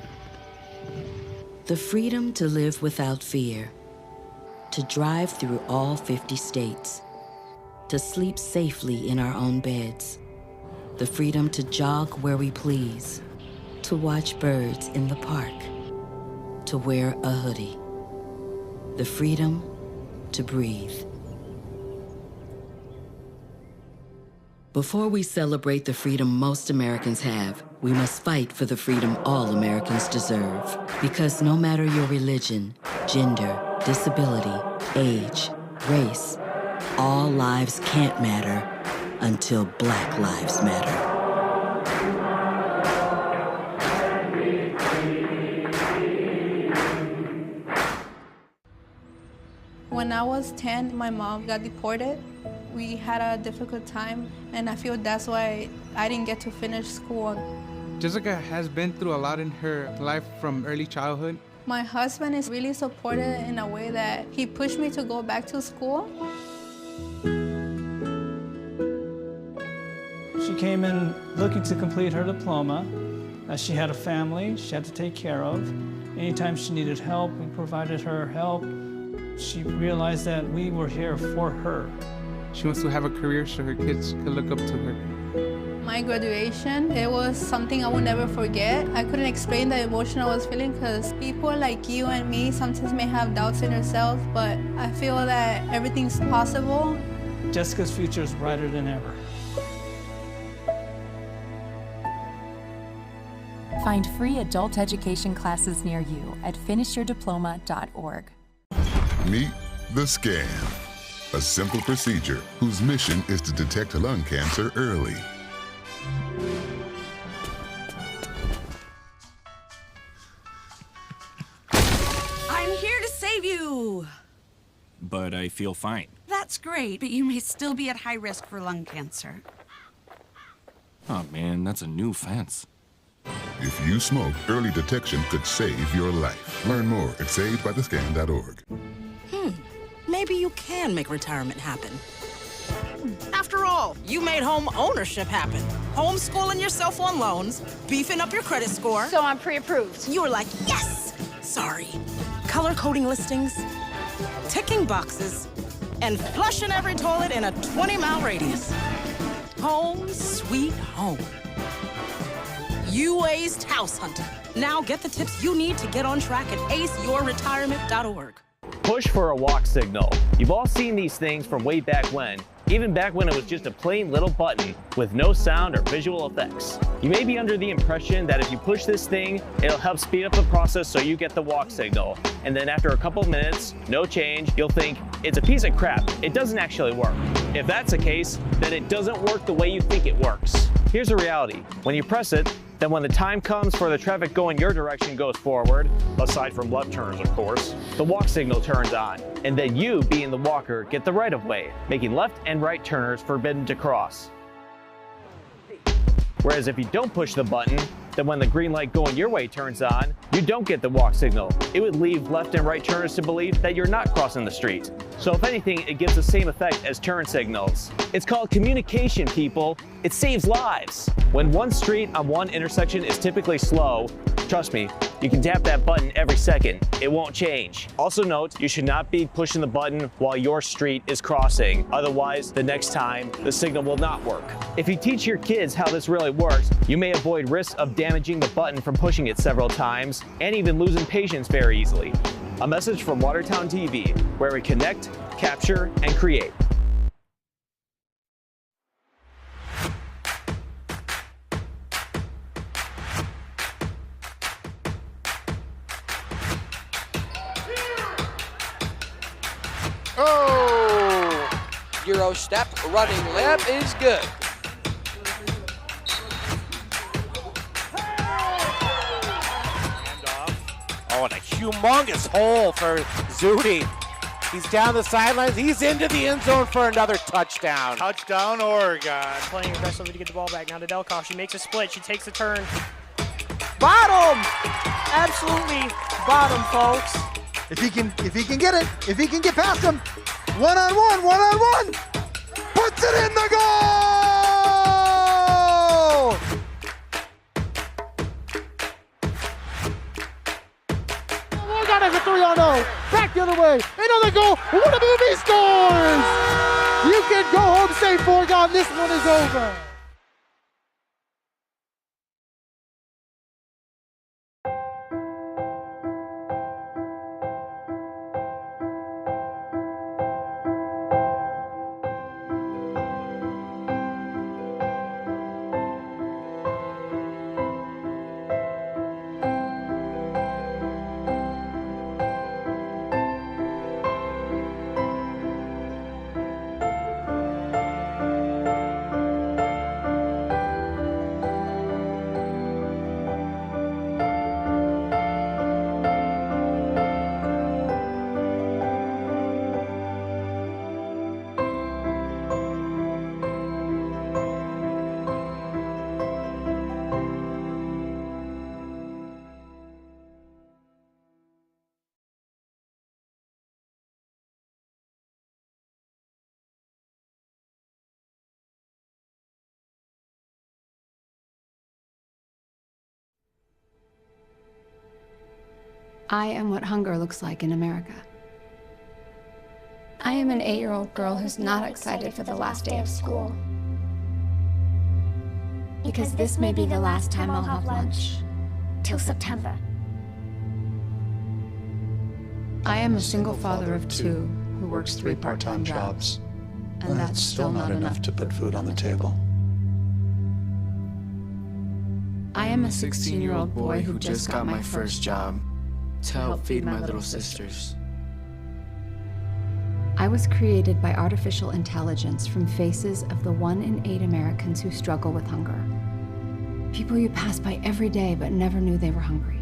The freedom to live without fear, to drive through all 50 states, to sleep safely in our own beds, the freedom to jog where we please, to watch birds in the park, to wear a hoodie, the freedom to breathe. Before we celebrate the freedom most Americans have, we must fight for the freedom all Americans deserve. Because no matter your religion, gender, disability, age, race, all lives can't matter until Black Lives Matter. When I was 10, my mom got deported. We had a difficult time, and I feel that's why I didn't get to finish school. Jessica has been through a lot in her life from early childhood. My husband is really supportive in a way that he pushed me to go back to school. She came in looking to complete her diploma. She had a family she had to take care of. Anytime she needed help, we provided her help. She realized that we were here for her. She wants to have a career so her kids can look up to her. My graduation, it was something I will never forget. I couldn't explain the emotion I was feeling because people like you and me sometimes may have doubts in ourselves, but I feel that everything's possible. Jessica's future is brighter than ever. Find free adult education classes near you at finishyourdiploma.org. Meet the scan, a simple procedure whose mission is to detect lung cancer early. I'm here to save you. But I feel fine. That's great, but you may still be at high risk for lung cancer. Oh man, that's a new fence. If you smoke, early detection could save your life. Learn more at savedbythescan.org. Maybe you can make retirement happen. After all, you made home ownership happen. Homeschooling yourself on loans, beefing up your credit score. So I'm pre-approved. You were like, yes! Sorry. Color coding listings, ticking boxes, and flushing every toilet in a 20-mile radius. Home sweet home. You aced house hunting. Now get the tips you need to get on track at aceyourretirement.org. Push for a walk signal. You've all seen these things from way back when, even back when it was just a plain little button with no sound or visual effects. You may be under the impression that if you push this thing, it'll help speed up the process so you get the walk signal. And then after a couple minutes, no change, you'll think, it's a piece of crap, it doesn't actually work. If that's the case, then it doesn't work the way you think it works. Here's the reality. When you press it, then when the time comes for the traffic going your direction goes forward, aside from left turners of course, the walk signal turns on, and then you, being the walker, get the right of way, making left and right turners forbidden to cross. Whereas if you don't push the button, then when the green light going your way turns on, you don't get the walk signal. It would leave left and right turners to believe that you're not crossing the street. So if anything, it gives the same effect as turn signals. It's called communication, people. It saves lives. When one street on one intersection is typically slow, trust me, you can tap that button every second. It won't change. Also note, you should not be pushing the button while your street is crossing. Otherwise, the next time, the signal will not work. If you teach your kids how this really works, you may avoid risks of damaging the button from pushing it several times, and even losing patience very easily. A message from Watertown TV, where we connect, capture, and create. Oh! Euro step, running lap is good. Oh, and a humongous hole for Zudi. He's down the sidelines. He's into the end zone for another touchdown. Touchdown, Oregon. Playing aggressively to get the ball back. Now to Delkoff. She makes a split. She takes a turn. Bottom! Absolutely bottom, folks. If he can get it, if he can get past him, one-on-one, puts it in the goal! Oregon has a 3-0. Back the other way. Another goal. What a move, he scores! You can go home safe, Oregon. This one is over. I am what hunger looks like in America. I am an 8-year-old girl who's not excited for the last day of school. Because this may be the last time I'll have lunch. Till September. I am a single father of two who works 3 part-time jobs. And that's still not enough to put food on the table. I am a 16-year-old boy who just got my first job to help feed my little sisters. I was created by artificial intelligence from faces of the 1 in 8 Americans who struggle with hunger. People you pass by every day but never knew they were hungry.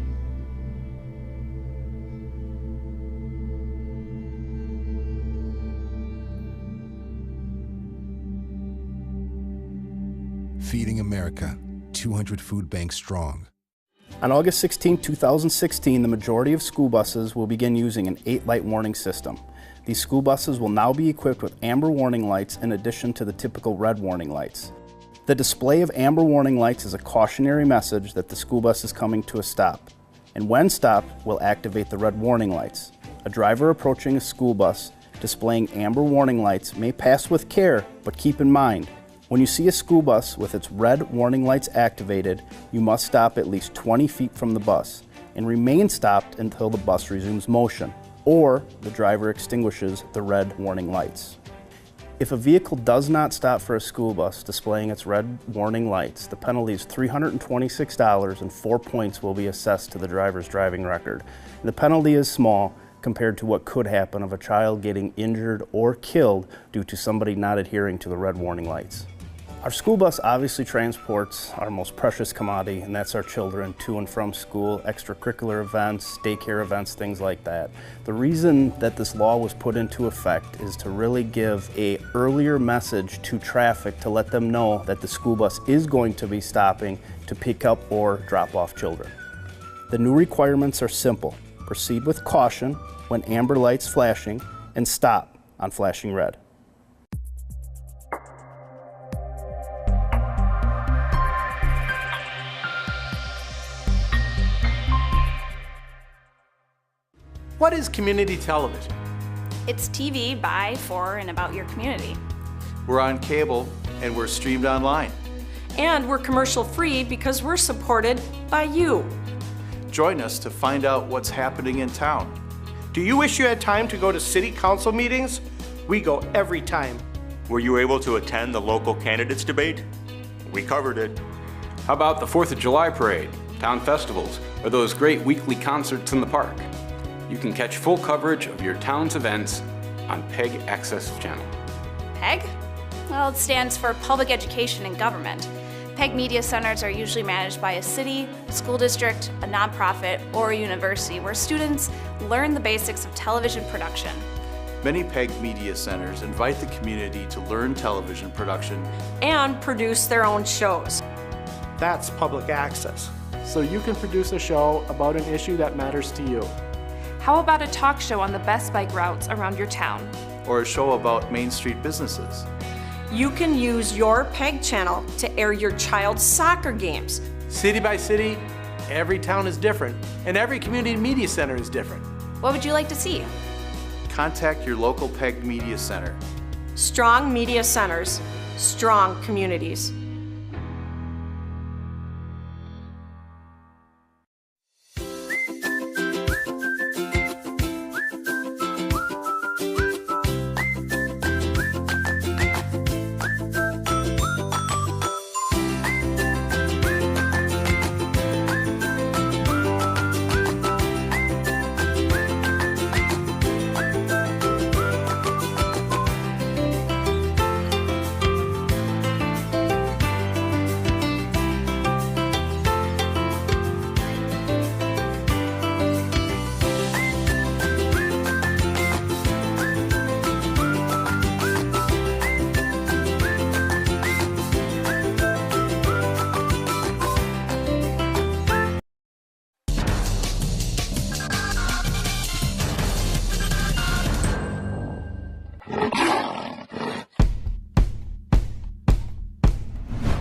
Feeding America, 200 food banks strong. On August 16, 2016, the majority of school buses will begin using an 8-light warning system. These school buses will now be equipped with amber warning lights in addition to the typical red warning lights. The display of amber warning lights is a cautionary message that the school bus is coming to a stop, and when stopped, will activate the red warning lights. A driver approaching a school bus displaying amber warning lights may pass with care, but keep in mind, when you see a school bus with its red warning lights activated, you must stop at least 20 feet from the bus and remain stopped until the bus resumes motion, or the driver extinguishes the red warning lights. If a vehicle does not stop for a school bus displaying its red warning lights, the penalty is $326 and 4 points will be assessed to the driver's driving record. And the penalty is small compared to what could happen of a child getting injured or killed due to somebody not adhering to the red warning lights. Our school bus obviously transports our most precious commodity, and that's our children to and from school, extracurricular events, daycare events, things like that. The reason that this law was put into effect is to really give an earlier message to traffic to let them know that the school bus is going to be stopping to pick up or drop off children. The new requirements are simple. Proceed with caution when amber lights flashing, and stop on flashing red. What is community television? It's TV by, for, and about your community. We're on cable and we're streamed online. And we're commercial free because we're supported by you. Join us to find out what's happening in town. Do you wish you had time to go to city council meetings? We go every time. Were you able to attend the local candidates debate? We covered it. How about the 4th of July parade, town festivals, or those great weekly concerts in the park? You can catch full coverage of your town's events on PEG Access Channel. PEG? Well, it stands for Public Education and Government. PEG media centers are usually managed by a city, school district, a nonprofit, or a university where students learn the basics of television production. Many PEG media centers invite the community to learn television production and produce their own shows. That's public access. So you can produce a show about an issue that matters to you. How about a talk show on the best bike routes around your town? Or a show about Main Street businesses. You can use your PEG channel to air your child's soccer games. City by city, every town is different, and every community media center is different. What would you like to see? Contact your local PEG media center. Strong media centers, strong communities.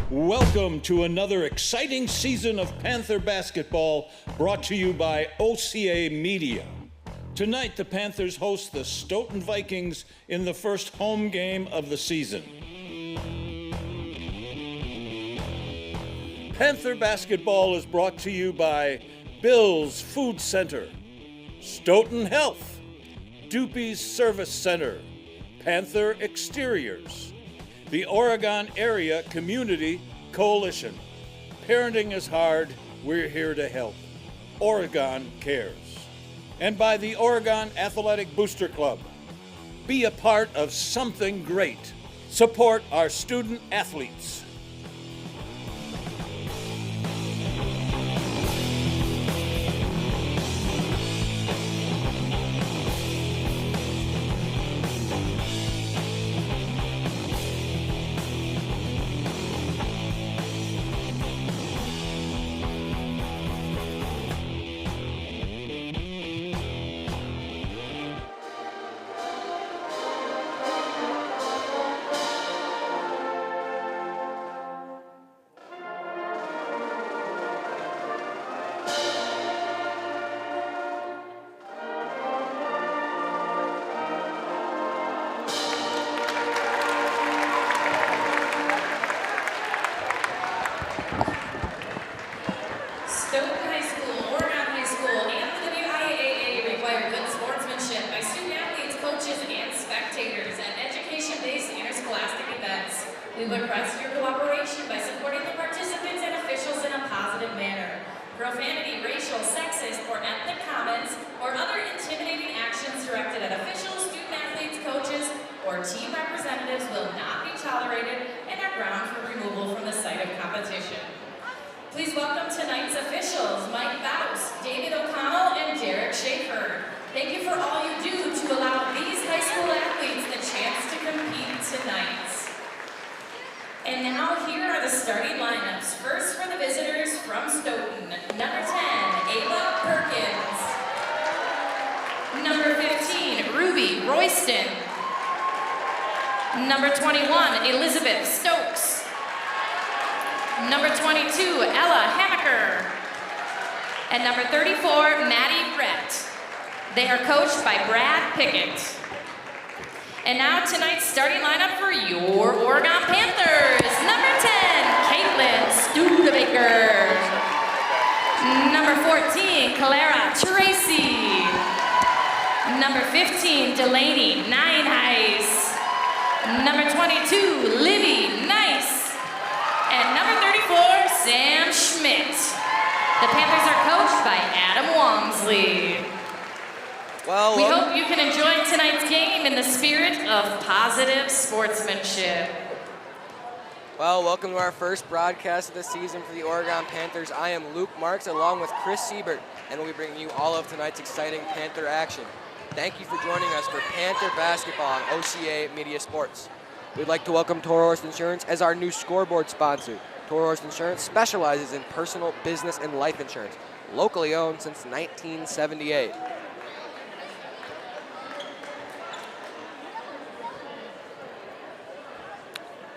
Welcome to another exciting season of Panther basketball brought to you by OCA Media. Tonight, the Panthers host the Stoughton Vikings in the first home game of the season. Panther basketball is brought to you by Bill's Food Center, Stoughton Health, Doopy's Service Center, Panther Exteriors, the Oregon Area Community Coalition. Parenting is hard, we're here to help. Oregon cares. And by the Oregon Athletic Booster Club. Be a part of something great. Support our student athletes. We would request your cooperation by supporting the participants and officials in a positive manner. Profanity, racial, sexist, or ethnic comments, or other intimidating actions directed at officials, student athletes, coaches, or team representatives will not be tolerated and are ground for removal from the site of competition. Please welcome tonight's officials, Mike Baus, David O'Connell, and Derek Schaefer. Thank you for all you do to allow these high school athletes the chance to compete tonight. And now here are the starting lineups. First for the visitors from Stoughton, number 10, Ayla Perkins. Number 15, Ruby Royston. Number 21, Elizabeth Stokes. Number 22, Ella Hammaker. And number 34, Maddie Brett. They are coached by Brad Pickett. And now tonight's starting lineup for your Oregon Panthers. Number 10, Caitlin Studebaker. Number 14, Clara Tracy. Number 15, Delaney Nineheis. Number 22, Livy Nice. And number 34, Sam Schmidt. The Panthers are coached by Adam Walmsley. We hope you can enjoy tonight's game in the spirit of positive sportsmanship. Well, welcome to our first broadcast of the season for the Oregon Panthers. I am Luke Marks along with Chris Siebert, and we'll be bringing you all of tonight's exciting Panther action. Thank you for joining us for Panther basketball on OCA Media Sports. We'd like to welcome Toro Horse Insurance as our new scoreboard sponsor. Toro Horse Insurance specializes in personal, business, and life insurance, locally owned since 1978.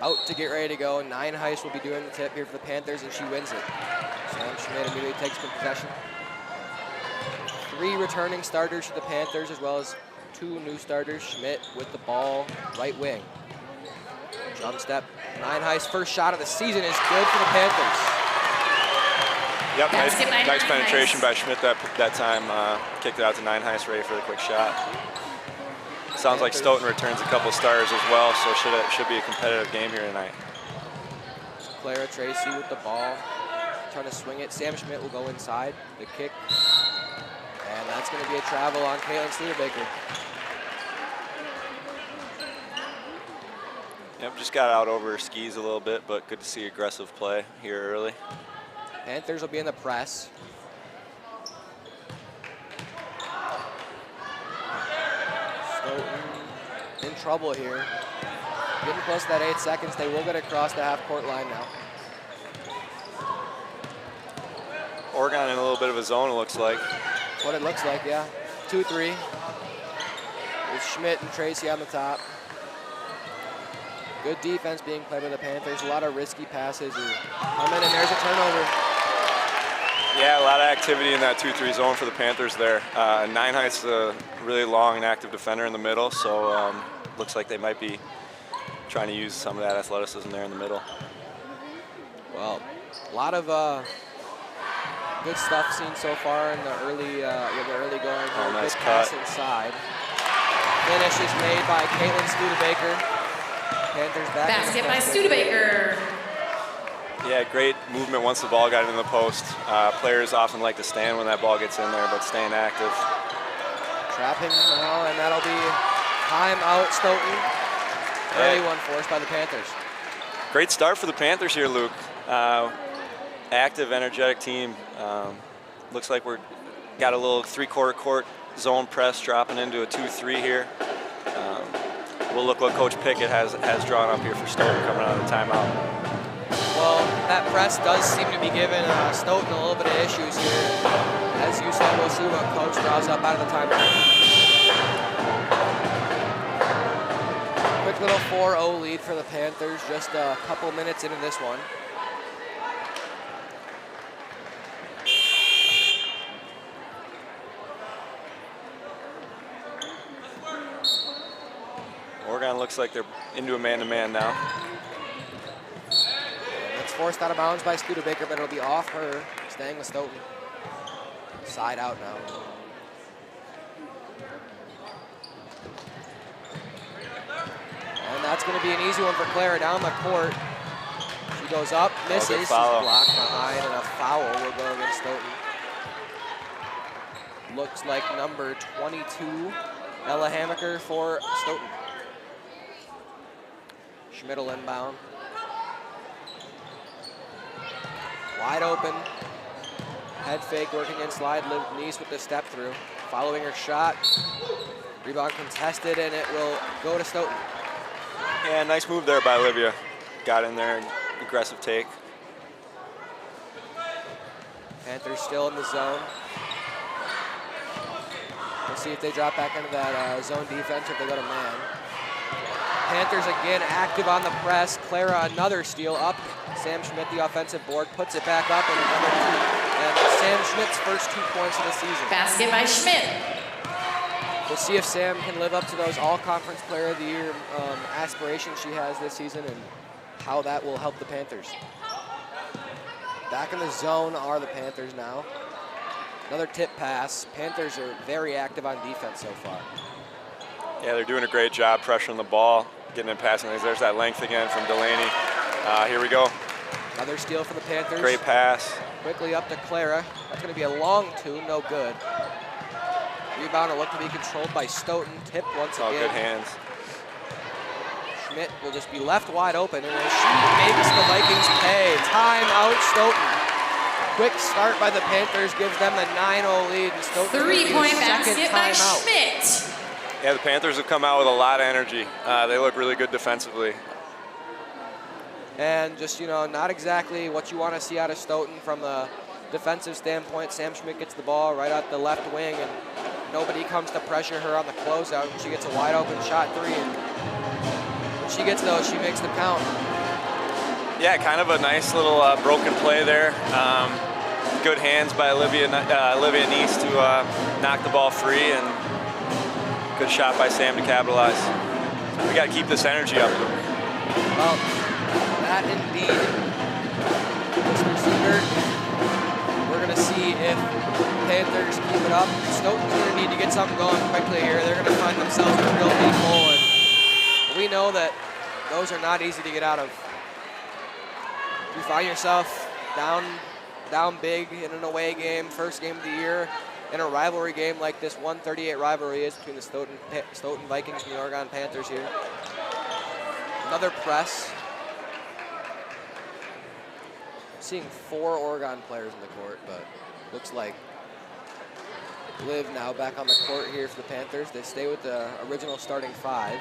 Out to get ready to go. Nineheis will be doing the tip here for the Panthers, and she wins it. Sam Schmidt immediately takes possession. 3 returning starters for the Panthers, as well as 2 new starters. Schmidt with the ball, right wing. Jump step. Nineheis' first shot of the season is good for the Panthers. Yep, nice penetration by Schmidt that time. Kicked it out to Nineheis, ready for the quick shot. Sounds like Stoughton returns a couple stars as well, so should be a competitive game here tonight. Clara Tracy with the ball, trying to swing it. Sam Schmidt will go inside, the kick, and that's going to be a travel on Caitlin Studebaker. Yep, just got out over her skis a little bit, but good to see aggressive play here early. Panthers will be in the press. Stoughton in trouble here. Getting close to that 8 seconds. They will get across the half-court line now. Oregon in a little bit of a zone, it looks like. That's what it looks like, yeah. 2-3. With Schmidt and Tracy on the top. Good defense being played by the Panthers. A lot of risky passes coming, and there's a turnover. Yeah, a lot of activity in that 2-3 zone for the Panthers there. Nineheis a really long and active defender in the middle, so looks like they might be trying to use some of that athleticism there in the middle. Well, A lot of good stuff seen so far in the early going. Oh, nice good cut. pass inside. Finish is made by Caitlin Studebaker. Panthers back. Basket by Studebaker. Yeah, great movement once the ball got into the post. Players often like to stand when that ball gets in there, but staying active. Trapping now, and that'll be timeout Stoughton. Early one forced by the Panthers. Great start for the Panthers here, Luke. Active, energetic team. Looks like we're got a little three-quarter court zone press dropping into a 2-3 here. We'll look what Coach Pickett has drawn up here for Stoughton coming out of the timeout. Well, that press does seem to be giving Stoughton a little bit of issues here. As you said, we'll see what Coach draws up out of the timeout. Quick little 4-0 lead for the Panthers, just a couple minutes into this one. Oregon looks like they're into a man-to-man now. It's forced out of bounds by Studebaker, but it'll be off her, staying with Stoughton. Side out now. And that's going to be an easy one for Clara down the court. She goes up, misses, she's blocked behind, and a foul will go against Stoughton. Looks like number 22, Ella Hammaker for Stoughton. Schmidl inbound. Wide open. Head fake working in slide. Liv Neese with the step through. Following her shot. Rebound contested, and it will go to Stoughton. Yeah, nice move there by Olivia. Got in there, aggressive take. Panthers still in the zone. We'll see if they drop back into that zone defense or if they go to man. Panthers again active on the press. Clara another steal up. Sam Schmidt, the offensive board, puts it back up, and another two. And Sam Schmidt's first 2 points of the season. Basket by Schmidt. We'll see if Sam can live up to those all-conference player of the year aspirations she has this season and how that will help the Panthers. Back in the zone are the Panthers now. Another tip pass. Panthers are very active on defense so far. Yeah, they're doing a great job pressuring the ball, getting in passing lanes. There's that length again from Delaney. Here we go. Another steal for the Panthers. Great pass. Quickly up to Clara. That's going to be a long two, no good. Rebound will look to be controlled by Stoughton. Tipped once again. Good hands. Schmidt will just be left wide open, and she makes the Vikings pay. Timeout Stoughton. Quick start by the Panthers gives them the 9-0 lead, and Stoughton 3-point basket by Schmidt. Yeah, the Panthers have come out with a lot of energy. They look really good defensively. And just, not exactly what you want to see out of Stoughton from a defensive standpoint. Sam Schmidt gets the ball right out the left wing, and nobody comes to pressure her on the closeout. And she gets a wide open shot three, and when she gets those, she makes the count. Yeah, kind of a nice little broken play there. Good hands by Olivia Neese to knock the ball free, and good shot by Sam to capitalize. We got to keep this energy up. Well, that indeed. Mr. Siebert, we're going to see if Panthers keep it up. Stoughton's going to need to get something going quickly here. They're going to find themselves in a real deep hole, and we know that those are not easy to get out of. If you find yourself down big in an away game, first game of the year, in a rivalry game like this 138 rivalry is between the Stoughton Vikings and the Oregon Panthers here. Another press. Seeing 4 Oregon players in the court, but looks like Liv now back on the court here for the Panthers. They stay with the original starting 5.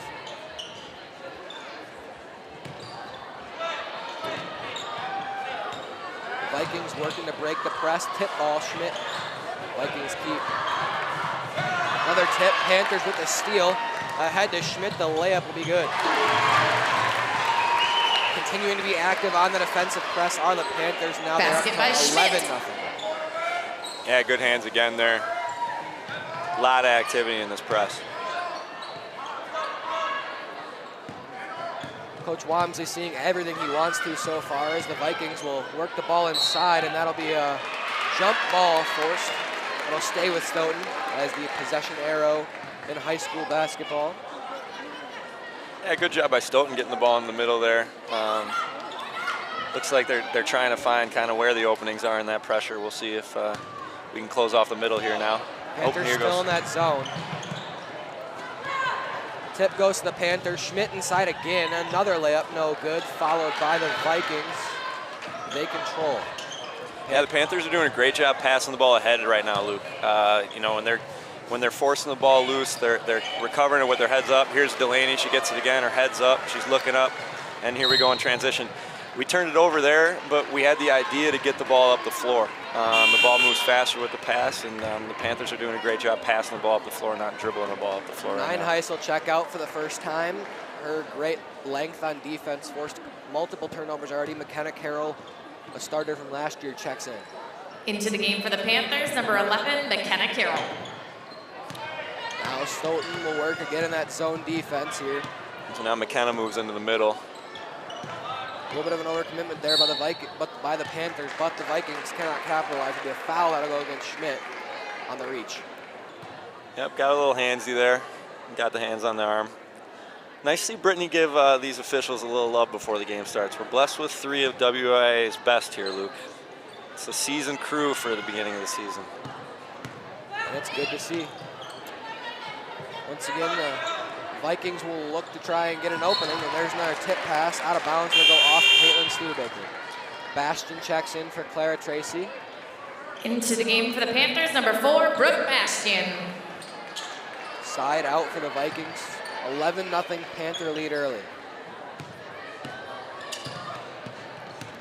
Vikings working to break the press. Tip ball, Schmidt. Vikings keep. Another tip. Panthers with the steal. Ahead to Schmidt. The layup will be good. Continuing to be active on the defensive press are the Panthers now. Basket by Schmidt. 11-0. Yeah, good hands again there. A lot of activity in this press. Coach Walmsley seeing everything he wants to so far as the Vikings will work the ball inside, and that'll be a jump ball forced. It'll stay with Stoughton as the possession arrow in high school basketball. Yeah, good job by Stoughton getting the ball in the middle there. Looks like they're trying to find kind of where the openings are in that pressure. We'll see if we can close off the middle here now. Panthers still in that zone. Tip goes to the Panthers. Schmidt inside again. Another layup, no good, followed by the Vikings. They control. Yeah, the Panthers are doing a great job passing the ball ahead right now, Luke. You know, when they're forcing the ball loose, they're recovering it with their heads up. Here's Delaney. She gets it again. Her head's up. She's looking up. And here we go in transition. We turned it over there, but we had the idea to get the ball up the floor. The ball moves faster with the pass, and the Panthers are doing a great job passing the ball up the floor, not dribbling the ball up the floor. Nine Heis will check out for the first time. Her great length on defense forced multiple turnovers already. McKenna Carroll, a starter from last year, checks in. Into the game for the Panthers, number 11, McKenna Carroll. Now Stoughton will work again in that zone defense here. So now McKenna moves into the middle. A little bit of an overcommitment there by the Panthers, but the Vikings cannot capitalize. It'll be a foul that'll go against Schmidt on the reach. Yep, got a little handsy there. Got the hands on the arm. Nice to see Brittany give these officials a little love before the game starts. We're blessed with 3 of WIA's best here, Luke. It's a seasoned crew for the beginning of the season. And it's good to see. Once again, the Vikings will look to try and get an opening, and there's another tip pass out of bounds. It'll go off Caitlin Studebaker. Bastion checks in for Clara Tracy. Into the game for the Panthers, number 4, Brooke Bastion. Side out for the Vikings. 11-0 Panther lead early.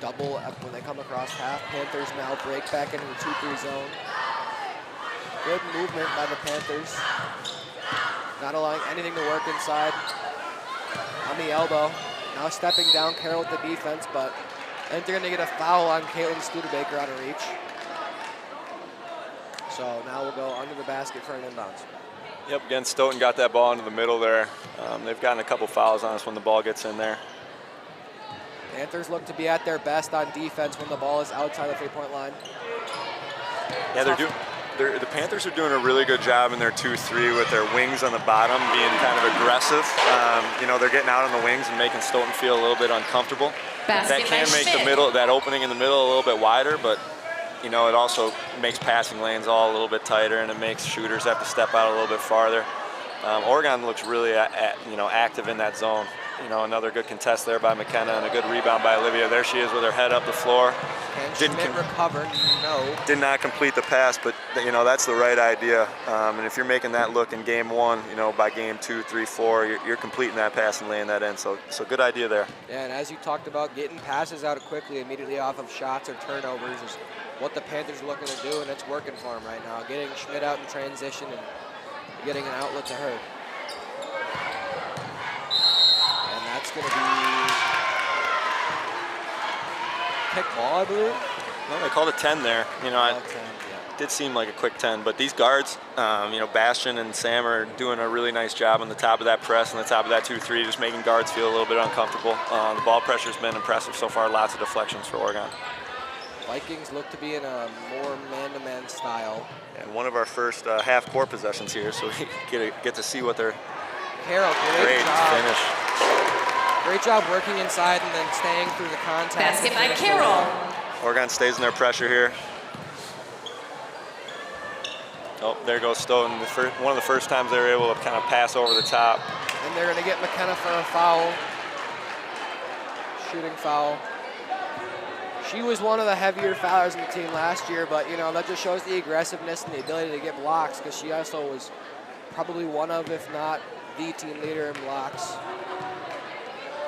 Double up when they come across half. Panthers now break back into the 2-3 zone. Good movement by the Panthers. Not allowing anything to work inside. On the elbow. Now stepping down Carroll with the defense, but I think they're going to get a foul on Caitlin Studebaker on a reach. So now we'll go under the basket for an inbounds. Yep, again, Stoughton got that ball into the middle there. They've gotten a couple fouls on us when the ball gets in there. Panthers look to be at their best on defense when the ball is outside the three-point line. Yeah, the Panthers are doing a really good job in their 2-3 with their wings on the bottom being kind of aggressive. You know, they're getting out on the wings and making Stoughton feel a little bit uncomfortable. That can make the middle, that opening in the middle, a little bit wider, but you know, it also makes passing lanes all a little bit tighter, and it makes shooters have to step out a little bit farther. Oregon looks really, active in that zone. You know, another good contest there by McKenna and a good rebound by Olivia. There she is with her head up the floor. And Schmidt recovered, no. Did not complete the pass, but you know, that's the right idea. And if you're making that look in game 1, you know, by game 2, 3, 4, you're completing that pass and laying that in. So good idea there. Yeah, and as you talked about, getting passes out quickly immediately off of shots or turnovers is what the Panthers are looking to do, and it's working for them right now. Getting Schmidt out in transition and getting an outlet to her. And that's going to be pick ball, I believe. Well, they called it 10 there. You know, it did seem like a quick 10, but these guards, you know, Bastion and Sam are doing a really nice job on the top of that press and the top of that 2-3, just making guards feel a little bit uncomfortable. The ball pressure's been impressive so far. Lots of deflections for Oregon. Vikings look to be in a more man-to-man style. And one of our first half-court possessions here, so we get to see what they're. Carroll, great job. Finish. Great job working inside and then staying through the contact. Basket by Carroll. Oregon stays in their pressure here. Oh, there goes Stoughton. One of the first times they were able to kind of pass over the top. And they're going to get McKenna for a foul. Shooting foul. She was one of the heavier foulers in the team last year, but you know, that just shows the aggressiveness and the ability to get blocks, because she also was probably one of, if not the team leader in blocks.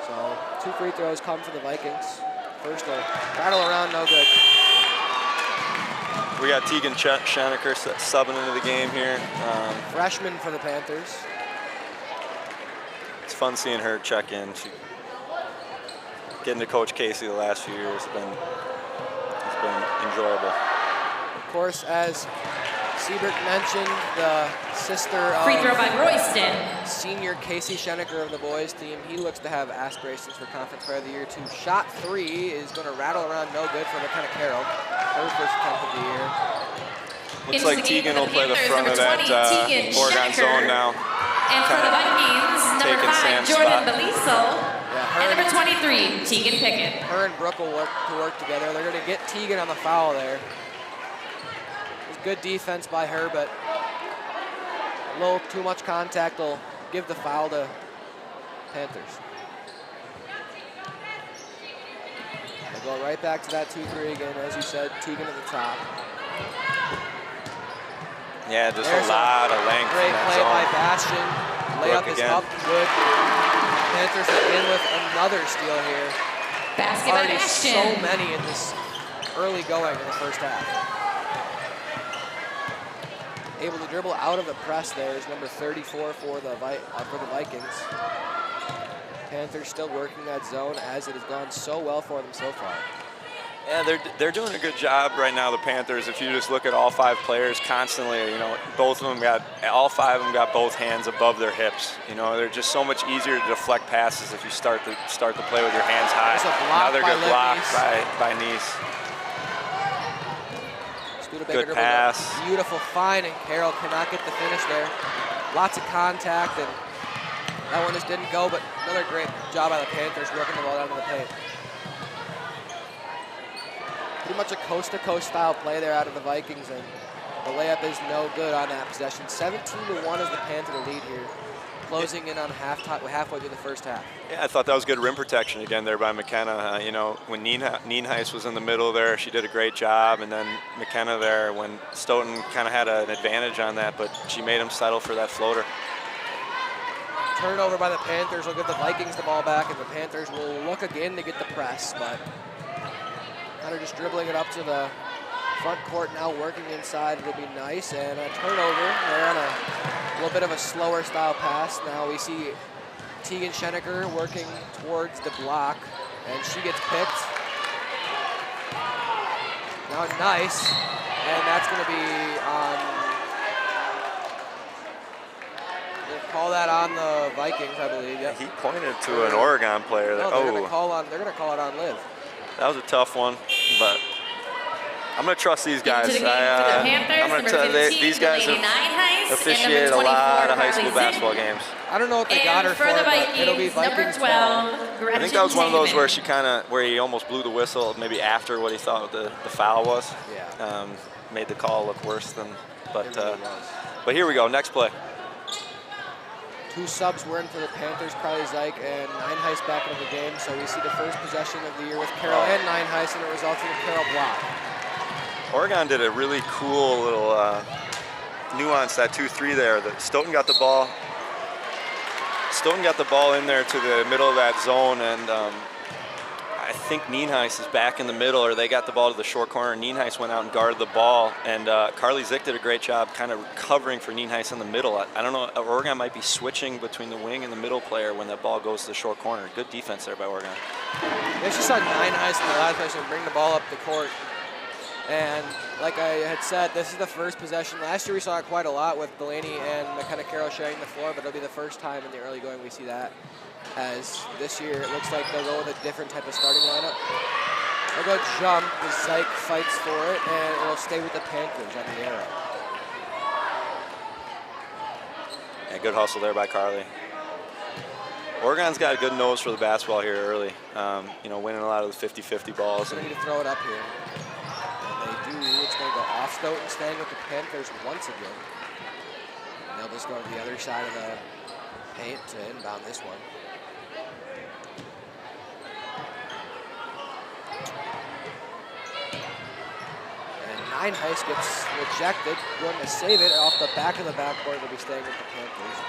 So 2 free throws come for the Vikings. First will rattle around, no good. We got Tegan Schoeneker subbing into the game here. Freshman for the Panthers. It's fun seeing her check in. Getting to Coach Casey the last few years has been enjoyable. Of course, as Siebert mentioned the sister of Free throw by Royston. senior Casey Schenecker of the boys team. He looks to have aspirations for Conference Player of the Year too. Shot 3 is going to rattle around, no good for McKenna Carroll. Her first attempt of the year. Looks like Tegan will play the front of that Oregon zone now. And for the Vikings, number 5, Jordan Beliso. And number 23, Tegan Pickett. Her and Brooke will work together. They're going to get Tegan on the foul there. Good defense by her, but a little too much contact will give the foul to Panthers. They'll go right back to that 2-3 again, as you said, Tegan at the top. Yeah, just a lot of length. Great play by Bastion. Layup is up, good. Panthers in with another steal here. Basket by Bastion. So many in this early going in the first half. Able to dribble out of the press there is number 34 for the Vikings. Panthers still working that zone as it has gone so well for them so far. Yeah, they're doing a good job right now, the Panthers. If you just look at all 5 players constantly, you know, all 5 of them got both hands above their hips. You know, they're just so much easier to deflect passes if you start the play with your hands high. Another good block by Nice. Good pass. Beautiful find, and Carroll cannot get the finish there. Lots of contact, and that one just didn't go, but another great job by the Panthers working the ball down to the paint. Pretty much a coast-to-coast style play there out of the Vikings, and the layup is no good on that possession. 17-1 is the Panther lead here, closing in on halfway through the first half. Yeah, I thought that was good rim protection again there by McKenna. You know, when Nienhuis was in the middle there, she did a great job, and then McKenna there when Stoughton kind of had an advantage on that, but she made him settle for that floater. Turnover by the Panthers will give the Vikings the ball back, and the Panthers will look again to get the press, but kind of just dribbling it up to the front court now, working inside. It'll be nice, and a turnover. They're on a little bit of a slower style pass. Now we see Tegan Schenecker working towards the block, and she gets picked. Now nice, and that's going to be on. They'll call that on the Vikings, I believe. Yep. He pointed to an Oregon player. No, they're going to call it on Liv. That was a tough one, but I'm going to trust these guys. These guys have officiated a lot of high school basketball games. I don't know what they got her for, but it'll be Vikings. I think that was one of those where where he almost blew the whistle, maybe after what he thought the foul was. Yeah. Made the call look worse than, but here we go, next play. 2 subs were in for the Panthers, Carly Zeich and Nienhuis back into the game, so we see the first possession of the year with Carroll and Nienhuis, and it results in a Carroll block. Oregon did a really cool little nuance, that 2-3 there. Stoughton got the ball in there to the middle of that zone, and I think Nienhuis is back in the middle, or they got the ball to the short corner. Nienhuis went out and guarded the ball, and Carly Zeich did a great job kind of covering for Nienhuis in the middle. I don't know, Oregon might be switching between the wing and the middle player when that ball goes to the short corner. Good defense there by Oregon. They actually saw Nienhuis in the last possession bring the ball up the court. And like I had said, this is the first possession. Last year we saw it quite a lot with Delaney and McKenna Carroll sharing the floor, but it'll be the first time in the early going we see that. As this year it looks like they'll go with a different type of starting lineup. They'll go jump as Zeich fights for it, and it'll stay with the Panthers on the arrow. Yeah, good hustle there by Carly. Oregon's got a good nose for the basketball here early. You know, winning a lot of the 50-50 balls. They need to throw it up here. It's going to go off Stoughton, staying with the Panthers once again. And they'll just go to the other side of the paint to inbound this one. And Nienhuis gets rejected, going to save it off the back of the backboard. They'll be staying with the Panthers.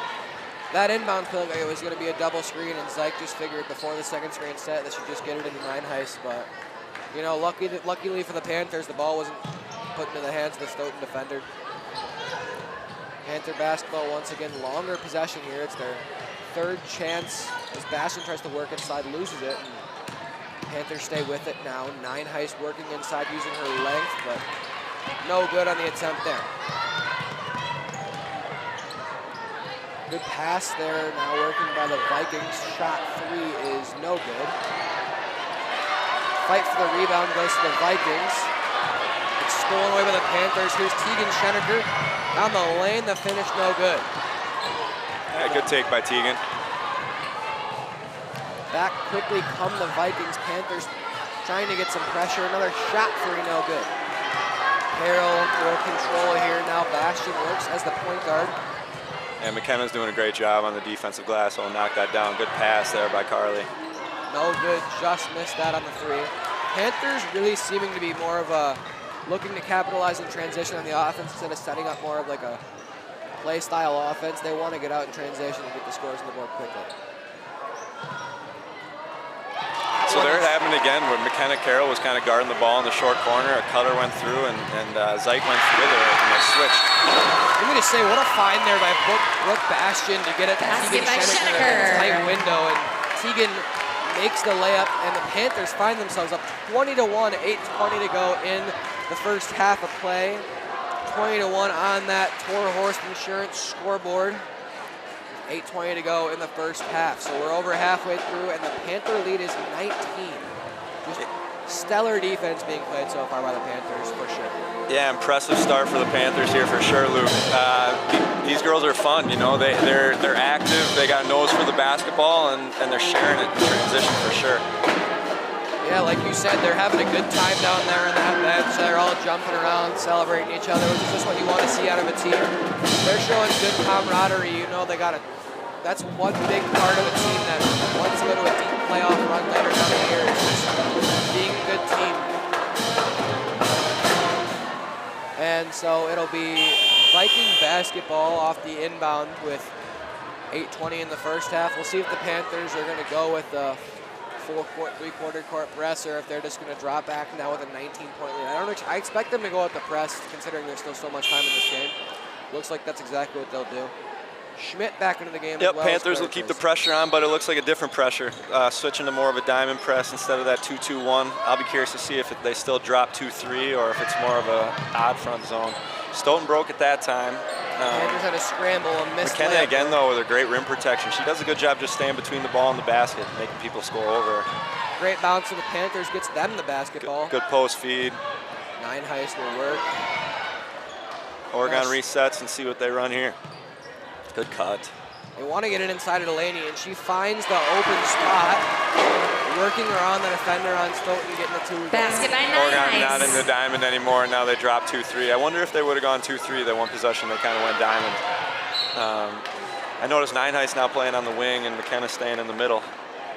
That inbound play was going to be a double screen, and Zeich just figured before the second screen set they should just get it into Nienhuis, but you know, luckily for the Panthers, the ball wasn't put into the hands of the Stoughton defender. Panther basketball once again, longer possession here. It's their third chance as Bastion tries to work inside, loses it. And Panthers stay with it now. Nienhuis working inside using her length, but No good on the attempt there. Good pass there, now working by the Vikings. Shot 3 is no good. Fight for the rebound goes to the Vikings. It's stolen away by the Panthers. Here's Tegan Schenecker down the lane. The finish no good. Yeah, good take by Tegan. Back quickly come the Vikings. Panthers trying to get some pressure. Another shot 3, no good. Carroll will control here now. Bastian works as the point guard. And McKenna's doing a great job on the defensive glass. So knock that down. Good pass there by Carly. No good, just missed that on the 3. Panthers really seeming to be more of a looking to capitalize in transition on the offense instead of setting up more of like a play style offense. They want to get out in transition and get the scores on the board quickly. So there it happened again where McKenna Carroll was kind of guarding the ball in the short corner. A cutter went through and Zyke went through there and they switched. Let me just say, what a find there by Brooke Bastian to get it to Tegan Schenecker in a tight window. And Tegan makes the layup and the Panthers find themselves up 20-1, 8:20 to go in the first half of play. 20-1 on that Toro Horse Insurance scoreboard. 8:20 to go in the first half. So we're over halfway through, and the Panther lead is 19. Just stellar defense being played so far by the Panthers, for sure. Yeah, impressive start for the Panthers here for sure, Luke. These girls are fun, you know. They're active. They got a nose for the basketball, and they're sharing it in transition for sure. Yeah, like you said, they're having a good time down there on that bench. They're all jumping around, celebrating each other, which is just what you want to see out of a team. They're showing good camaraderie. You know, that's one big part of a team that wants to go to a deep playoff run later down the year. It's just being a good team. And so it'll be Viking basketball off the inbound with 8:20 in the first half. We'll see if the Panthers are going to go with the full three-quarter court press, or if they're just going to drop back now with a 19-point lead. I expect them to go with the press, considering there's still so much time in this game. Looks like that's exactly what they'll do. Schmidt back into the game. Yep, as well. Panthers will keep the pressure on, but it looks like a different pressure. Switching to more of a diamond press instead of that 2-2-1. I'll be curious to see if they still drop 2-3 or if it's more of a odd front zone. Stoughton broke at that time. Panthers had a scramble and missed. McKenna again, though, with her great rim protection. She does a good job just staying between the ball and the basket, making people score over. Great bounce for the Panthers, gets them the basketball. Good post feed. 9 Heist will work. Oregon resets and see what they run here. Good cut. They want to get it inside of Delaney, and she finds the open spot, working around the defender on Stoughton, getting the 2. Basket by Oregon not in the diamond anymore, and now they drop 2-3. I wonder if they would have gone 2-3 that one possession. They kind of went diamond. I noticed 9 Heist now playing on the wing and McKenna staying in the middle.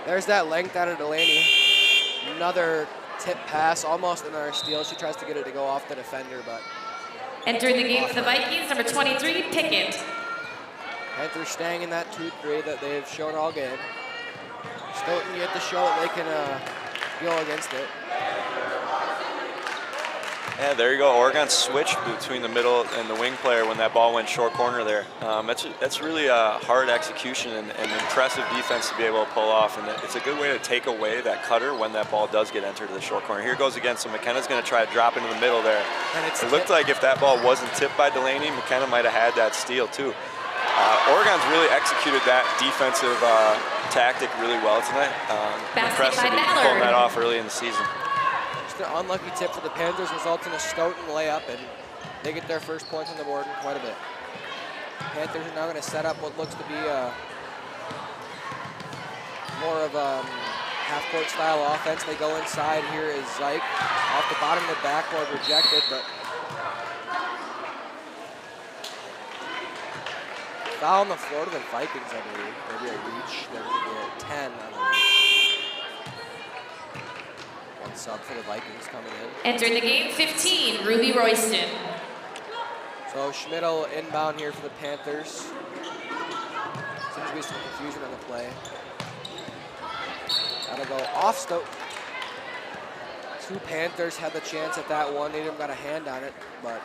There's that length out of Delaney. Another tip pass, almost another steal. She tries to get it to go off the defender, but... Entering the game for the Vikings, number 23, Pickett. Panthers staying in that 2-3 that they've shown all game. Stoughton yet to show that they can go against it. Yeah, there you go. Oregon switched between the middle and the wing player when that ball went short corner there. That's really a hard execution and impressive defense to be able to pull off. And it's a good way to take away that cutter when that ball does get entered to the short corner. Here it goes again. So McKenna's going to try to drop into the middle there. And it looked like if that ball wasn't tipped by Delaney, McKenna might have had that steal too. Oregon's really executed that defensive tactic really well tonight. Impressive pulling that off early in the season. Just an unlucky tip for the Panthers results in a Stoughton layup, and they get their first points on the board in quite a bit. Panthers are now going to set up what looks to be more of a half-court style offense. They go inside. Here is Zyke off the bottom of the backboard, rejected, but foul on the floor to the Vikings, I believe. Maybe a reach. They're going to get 10 on the reach. One sub for the Vikings coming in. Entering the game, 15, Ruby Royston. So Schmidt will inbound here for the Panthers. Seems to be some confusion on the play. That'll go off Stoughton. 2 Panthers had the chance at that one. They didn't got a hand on it, but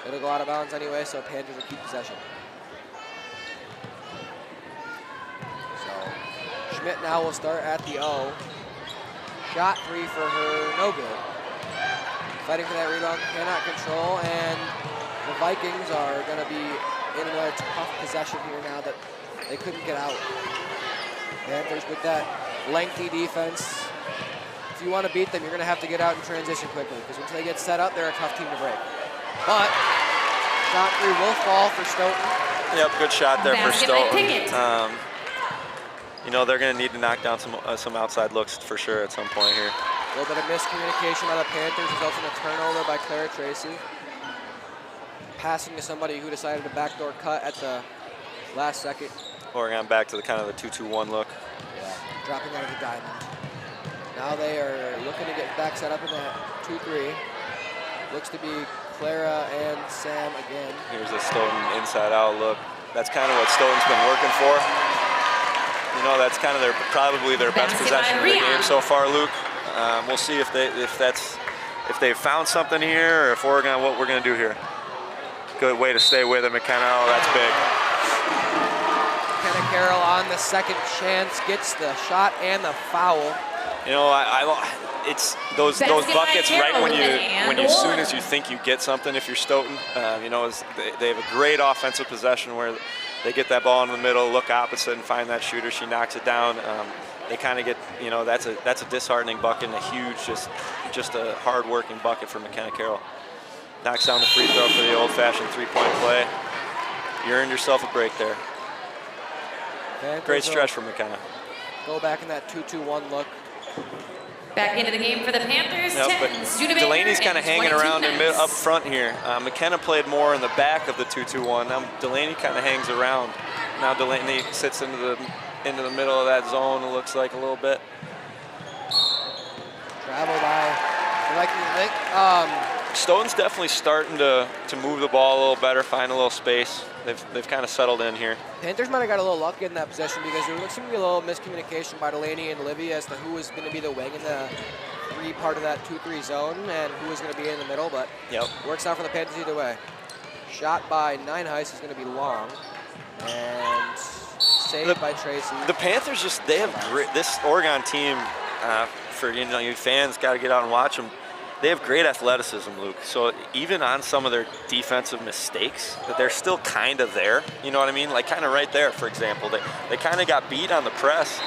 it'll go out of bounds anyway, so Panthers will keep possession. Schmidt now will start at the O. Shot 3 for her, no good. fighting for that rebound, cannot control, and the Vikings are going to be in another tough possession here now that they couldn't get out. Panthers with that lengthy defense. If you want to beat them, you're going to have to get out and transition quickly, because once they get set up, they're a tough team to break. But shot three will fall for Stoughton. Yep, good shot there for Basket by Stoughton. Pickett. You know, they're going to need to knock down some outside looks for sure at some point here. A little bit of miscommunication by the Panthers results in a turnover by Clara Tracy. Passing to somebody who decided to backdoor cut at the last second. Oregon back to the kind of the 2-2-1 look. Yeah, dropping out of the diamond. Now they are looking to get back set up in that 2-3. Looks to be Clara and Sam again. Here's a Stoughton inside-out look. That's kind of what Stoughton's been working for. You know, that's kind of probably their best possession of the game so far, Luke. We'll see if they've found something here, or if Oregon, what we're going to do here. Good way to stay with it, McKenna. Oh, that's big. McKenna Carroll on the second chance gets the shot and the foul. You know, it's those buckets right when you as soon as you think you get something. If you're Stoughton, you know, they have a great offensive possession where they get that ball in the middle, look opposite, and find that shooter. She knocks it down. They kind of get, you know, that's a disheartening bucket and a huge, just a hard-working bucket for McKenna Carroll. Knocks down the free throw for the old-fashioned three-point play. You earned yourself a break there. Great stretch for McKenna. Go back in that 2-2-1 look. Back into the game for the Panthers. Yep, but Delaney's kind of hanging around up front here. McKenna played more in the back of the 2-2-1. Now Delaney kind of hangs around. Now Delaney sits into the middle of that zone, it looks like a little bit. Travel by, Stoughton's definitely starting to move the ball a little better, find a little space. They've kind of settled in here. Panthers might have got a little lucky in that possession because there looks to be a little miscommunication by Delaney and Livy as to who was going to be the wing in the three part of that 2-3 zone and who was going to be in the middle, but works out for the Panthers either way. Shot by Nineheist is going to be long and saved by Tracy. The Panthers they have great, this Oregon team, for you fans got to get out and watch them. They have great athleticism, Luke. So even on some of their defensive mistakes, that they're still kind of there. You know what I mean? Like kind of right there, for example. They kind of got beat on the press,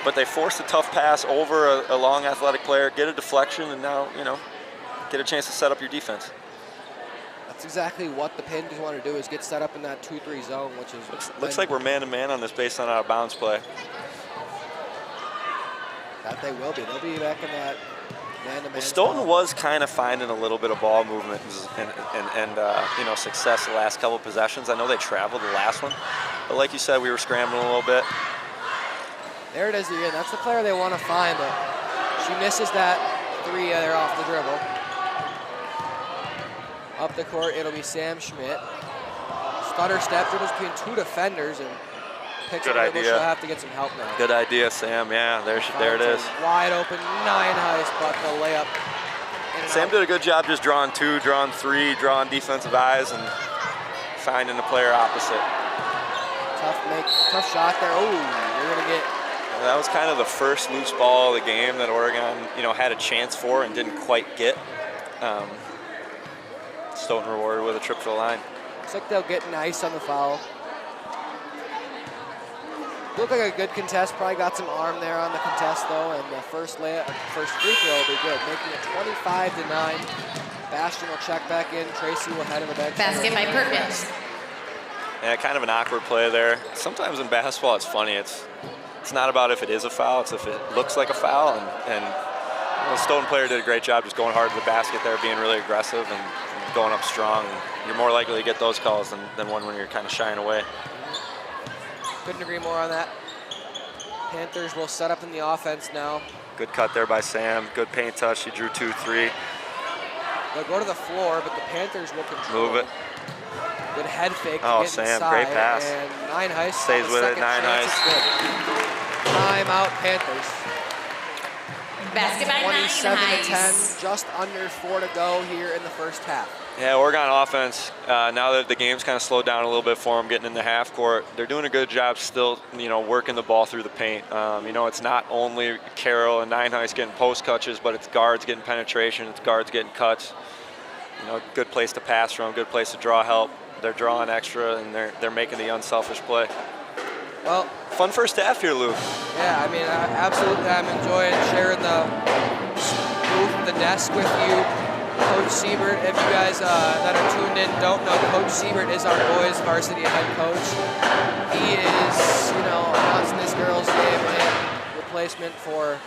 but they forced a tough pass over a long athletic player, get a deflection, and now, you know, get a chance to set up your defense. That's exactly what the Panthers want to do, is get set up in that 2-3 zone, which is... Looks like we're man-to-man on this based on out of bounds play. That they will be. They'll be back in that man-to-man. Well, Stoughton was kind of finding a little bit of ball movement and you know, success the last couple of possessions. I know they traveled the last one, but like you said, we were scrambling a little bit. There it is again. That's the player they want to find, but she misses that three there off the dribble. Up the court, it'll be Sam Schmidt. Stutter step, dribbles between two defenders and picks up the dribble. She'll have to get some help now. Good idea, Sam. Yeah, there it is. Wide open, Nineheist, but the layup. Sam did a good job just drawing two, drawing three, drawing defensive eyes, and finding the player opposite. Tough shot there. Oh, they're gonna get. That was kind of the first loose ball of the game that Oregon, you know, had a chance for and didn't quite get. Stoughton rewarded with a trip to the line. Looks like they'll get nice on the foul. Looked like a good contest. Probably got some arm there on the contest though, and the first free throw will be good, making it 25-9. Bastion will check back in. Tracy will head to the bench. Basket by Perkins. Yeah, kind of an awkward play there. Sometimes in basketball, it's funny. It's not about if it is a foul, it's if it looks like a foul. And the Stoughton player did a great job just going hard to the basket there, being really aggressive and going up strong. And you're more likely to get those calls than one when you're kind of shying away. Couldn't agree more on that. Panthers will set up in the offense now. Good cut there by Sam. Good paint touch. She drew 2-3. They'll go to the floor, but the Panthers will control. Move it. Good head fake. Oh, Sam, inside, great pass. And Nineheist stays with it. Nineheist. Timeout, Panthers. Basket by 27-10, Nineheist. just under 4 to go here in the first half. Yeah, Oregon offense, now that the game's kind of slowed down a little bit for them, getting in the half court, they're doing a good job still, working the ball through the paint. It's not only Carroll and Nineheist getting post touches, but it's guards getting penetration, it's guards getting cuts. Good place to pass from, good place to draw help. They're drawing extra, and they're making the unselfish play. Well, fun first half here, Luke. Yeah, absolutely. I'm enjoying sharing the booth, the desk with you. Coach Siebert, if you guys that are tuned in don't know, Coach Siebert is our boys varsity head coach. He is, announcing this girls game and replacement for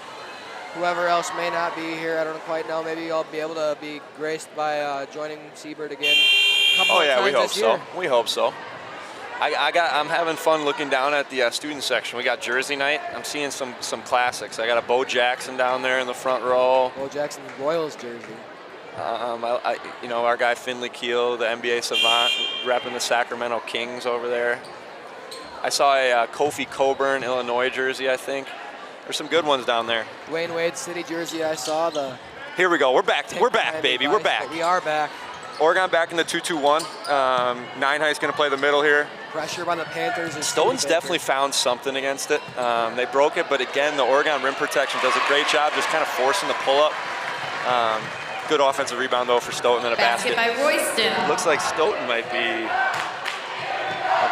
whoever else may not be here. I don't quite know. Maybe I'll be able to be graced by joining Siebert again. We hope so. We hope so. I'm having fun looking down at the student section. We got Jersey night. I'm seeing some classics. I got a Bo Jackson down there in the front row. Bo Jackson Royals jersey. Our guy Finley Keel, the NBA savant, repping the Sacramento Kings over there. I saw a Kofi Coburn, Illinois jersey, I think. There's some good ones down there. Dwayne Wade City jersey, I saw the. Here we go. We're back. We're back, baby. We're back. We are back. Oregon back in the 2-2-1. Nineheist going to play the middle here. Pressure by the Panthers. Stoughton's definitely found something against it. They broke it, but again, the Oregon rim protection does a great job just kind of forcing the pull-up. Good offensive rebound, though, for Stoughton and a basket. By Royston. Looks like Stoughton might be.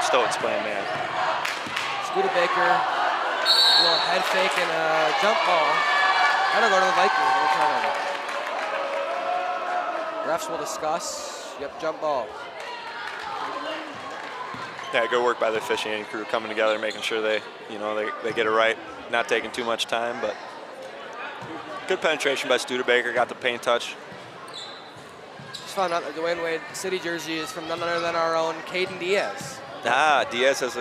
Stoughton's playing man. Studebaker, a little head fake and a jump ball. That'll go to the Vikings. No turnover. Refs will discuss. Yep, jump ball. Yeah, good work by the officiating crew coming together, making sure they get it right, not taking too much time, but good penetration by Studebaker, got the paint touch. Just found out that Dwayne Wade City jersey is from none other than our own Caden Diaz. Diaz has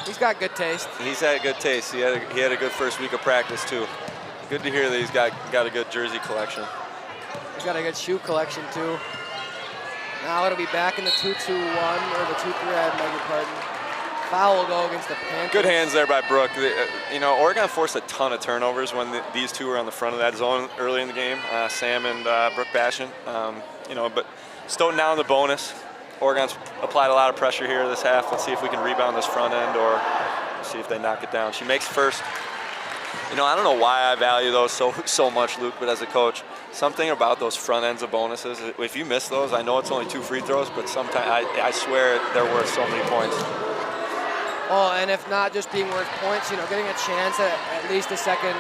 he's got good taste. He's had good taste. He had a good first week of practice too. Good to hear that he's got a good jersey collection. He's got a good shoe collection too. Now it'll be back in the 2-2-1 or the 2-3. I beg your pardon. Foul will go against the Panthers. Good hands there by Brooke. Oregon forced a ton of turnovers when these two were on the front of that zone early in the game. Sam and Brooke Bastion. But Stoughton now in the bonus. Oregon's applied a lot of pressure here this half. Let's see if we can rebound this front end or see if they knock it down. She makes first. I don't know why I value those so much, Luke, but as a coach, something about those front ends of bonuses, if you miss those, I know it's only 2 free throws, but sometimes I swear they're worth so many points. Oh, and if not just being worth points, getting a chance at least a second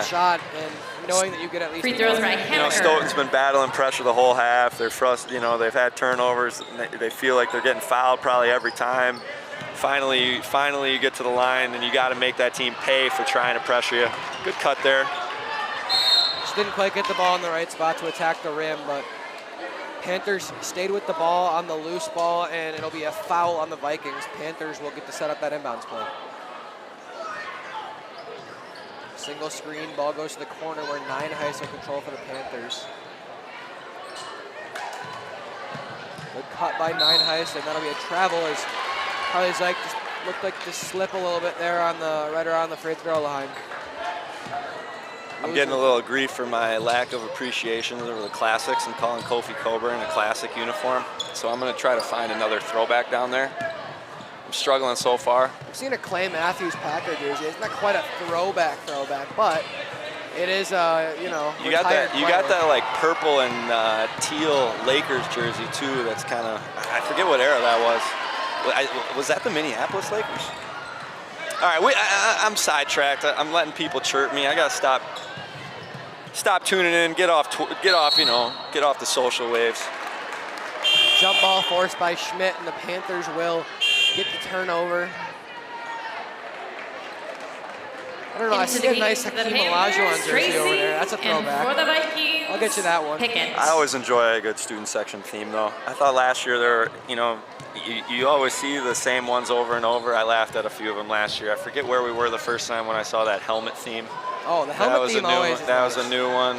shot and knowing that you get at least free throws right. Stoughton's been battling pressure the whole half. They're frustrated, they've had turnovers. They feel like they're getting fouled probably every time. Finally you get to the line and you got to make that team pay for trying to pressure you. Good cut there. Just didn't quite get the ball in the right spot to attack the rim, but Panthers stayed with the ball on the loose ball, and it'll be a foul on the Vikings. Panthers will get to set up that inbounds play. Single screen, ball goes to the corner where Nineheist will control for the Panthers. Good cut by Nineheist, and that'll be a travel as Harley Zyke just looked like to slip a little bit there right around the free throw line. I'm getting a little grief for my lack of appreciation over the classics and calling Kofi Coburn a classic uniform. So I'm going to try to find another throwback down there. I'm struggling so far. I've seen a Clay Matthews Packer jersey. It's not quite a throwback, but it is, You got that like purple and teal Lakers jersey too. That's kind of, I forget what era that was. Was that the Minneapolis Lakers? All right, I'm sidetracked. I'm letting people chirp me. I gotta stop tuning in. Get off the social waves. Jump ball forced by Schmidt, and the Panthers will get the turnover. I don't know. I see a nice Hakeem Olajuwon jersey over there. That's a throwback. For the Vikings, I'll get you that one. I always enjoy a good student section theme, though. I thought last year there were, you always see the same ones over and over. I laughed at a few of them last year. I forget where we were the first time when I saw that helmet theme. Oh, the helmet theme always is That was a new one.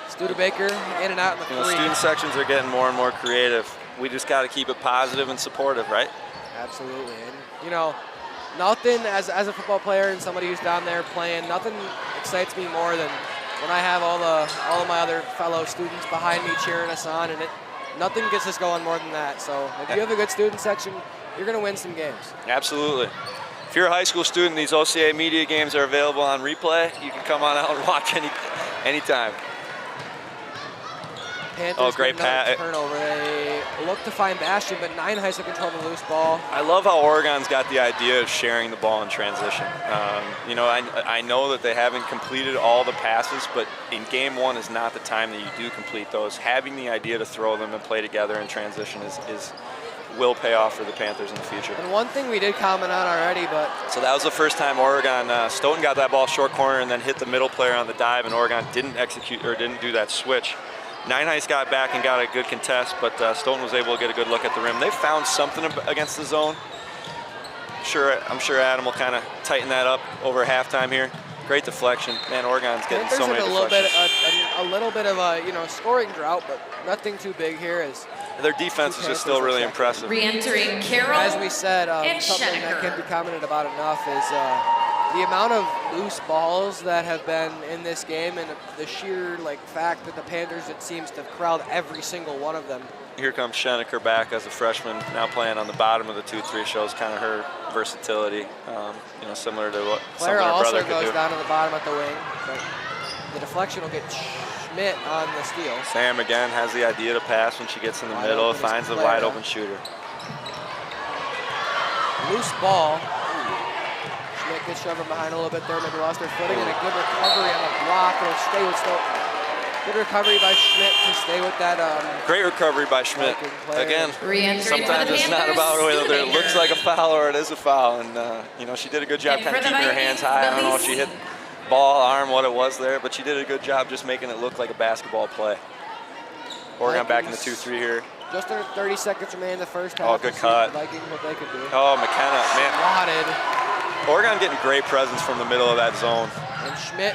Studebaker in and out in the three. Student sections are getting more and more creative. We just got to keep it positive and supportive, right? Absolutely. And, nothing as a football player and somebody who's down there playing, nothing excites me more than when I have all of my other fellow students behind me cheering us on, and nothing gets us going more than that. So if you have a good student section, you're going to win some games. Absolutely. If you're a high school student, these OCA media games are available on replay. You can come on out and watch anytime. Panthers great turnover. They look to find Bastion, but Nine Heights have controlled the loose ball. I love how Oregon's got the idea of sharing the ball in transition. You know, I know that they haven't completed all the passes, but in game one is not the time that you do complete those. Having the idea to throw them and play together in transition will pay off for the Panthers in the future. And one thing we did comment on already, but... So that was the first time Oregon, Stoughton got that ball short corner and then hit the middle player on the dive, and Oregon didn't do that switch. Nine Heights got back and got a good contest, but Stoughton was able to get a good look at the rim. They found something against the zone. I'm sure Adam will kind of tighten that up over halftime here. Great deflection. Man, Oregon's getting so many deflections. A little bit of a scoring drought, but nothing too big here. Their defense is just still really impressive. Re-entering Carroll. As we said, and something that Schenecker. can't be commented about enough is the amount of loose balls that have been in this game, and the sheer fact that the Panthers, it seems to have corralled every single one of them. Here comes Schenecker back as a freshman, now playing on the bottom of the 2-3, shows kind of her versatility, similar to what Clara her also brother could goes do. down to the bottom at the wing, but the deflection will get Schmidt on the steal. Sam again has the idea to pass when she gets in the middle, finds a wide open shooter. Loose ball. Schmidt gets shoved behind a little bit there, maybe lost her footing, and a good recovery on the block. It'll stay with Stoughton. Good recovery by Schmidt to stay with that. Great recovery by Schmidt. Again, sometimes it's not about whether it looks like a foul or it is a foul. And, she did a good job kind of keeping her hands high. I don't know if she hit ball, arm, what it was there, but she did a good job just making it look like a basketball play. Oregon back in the 2-3 here. Just under 30 seconds remaining in the first half. Oh, good cut. Vikings, what they could do. Oh, McKenna, man. Swatted. Oregon getting great presence from the middle of that zone. And Schmidt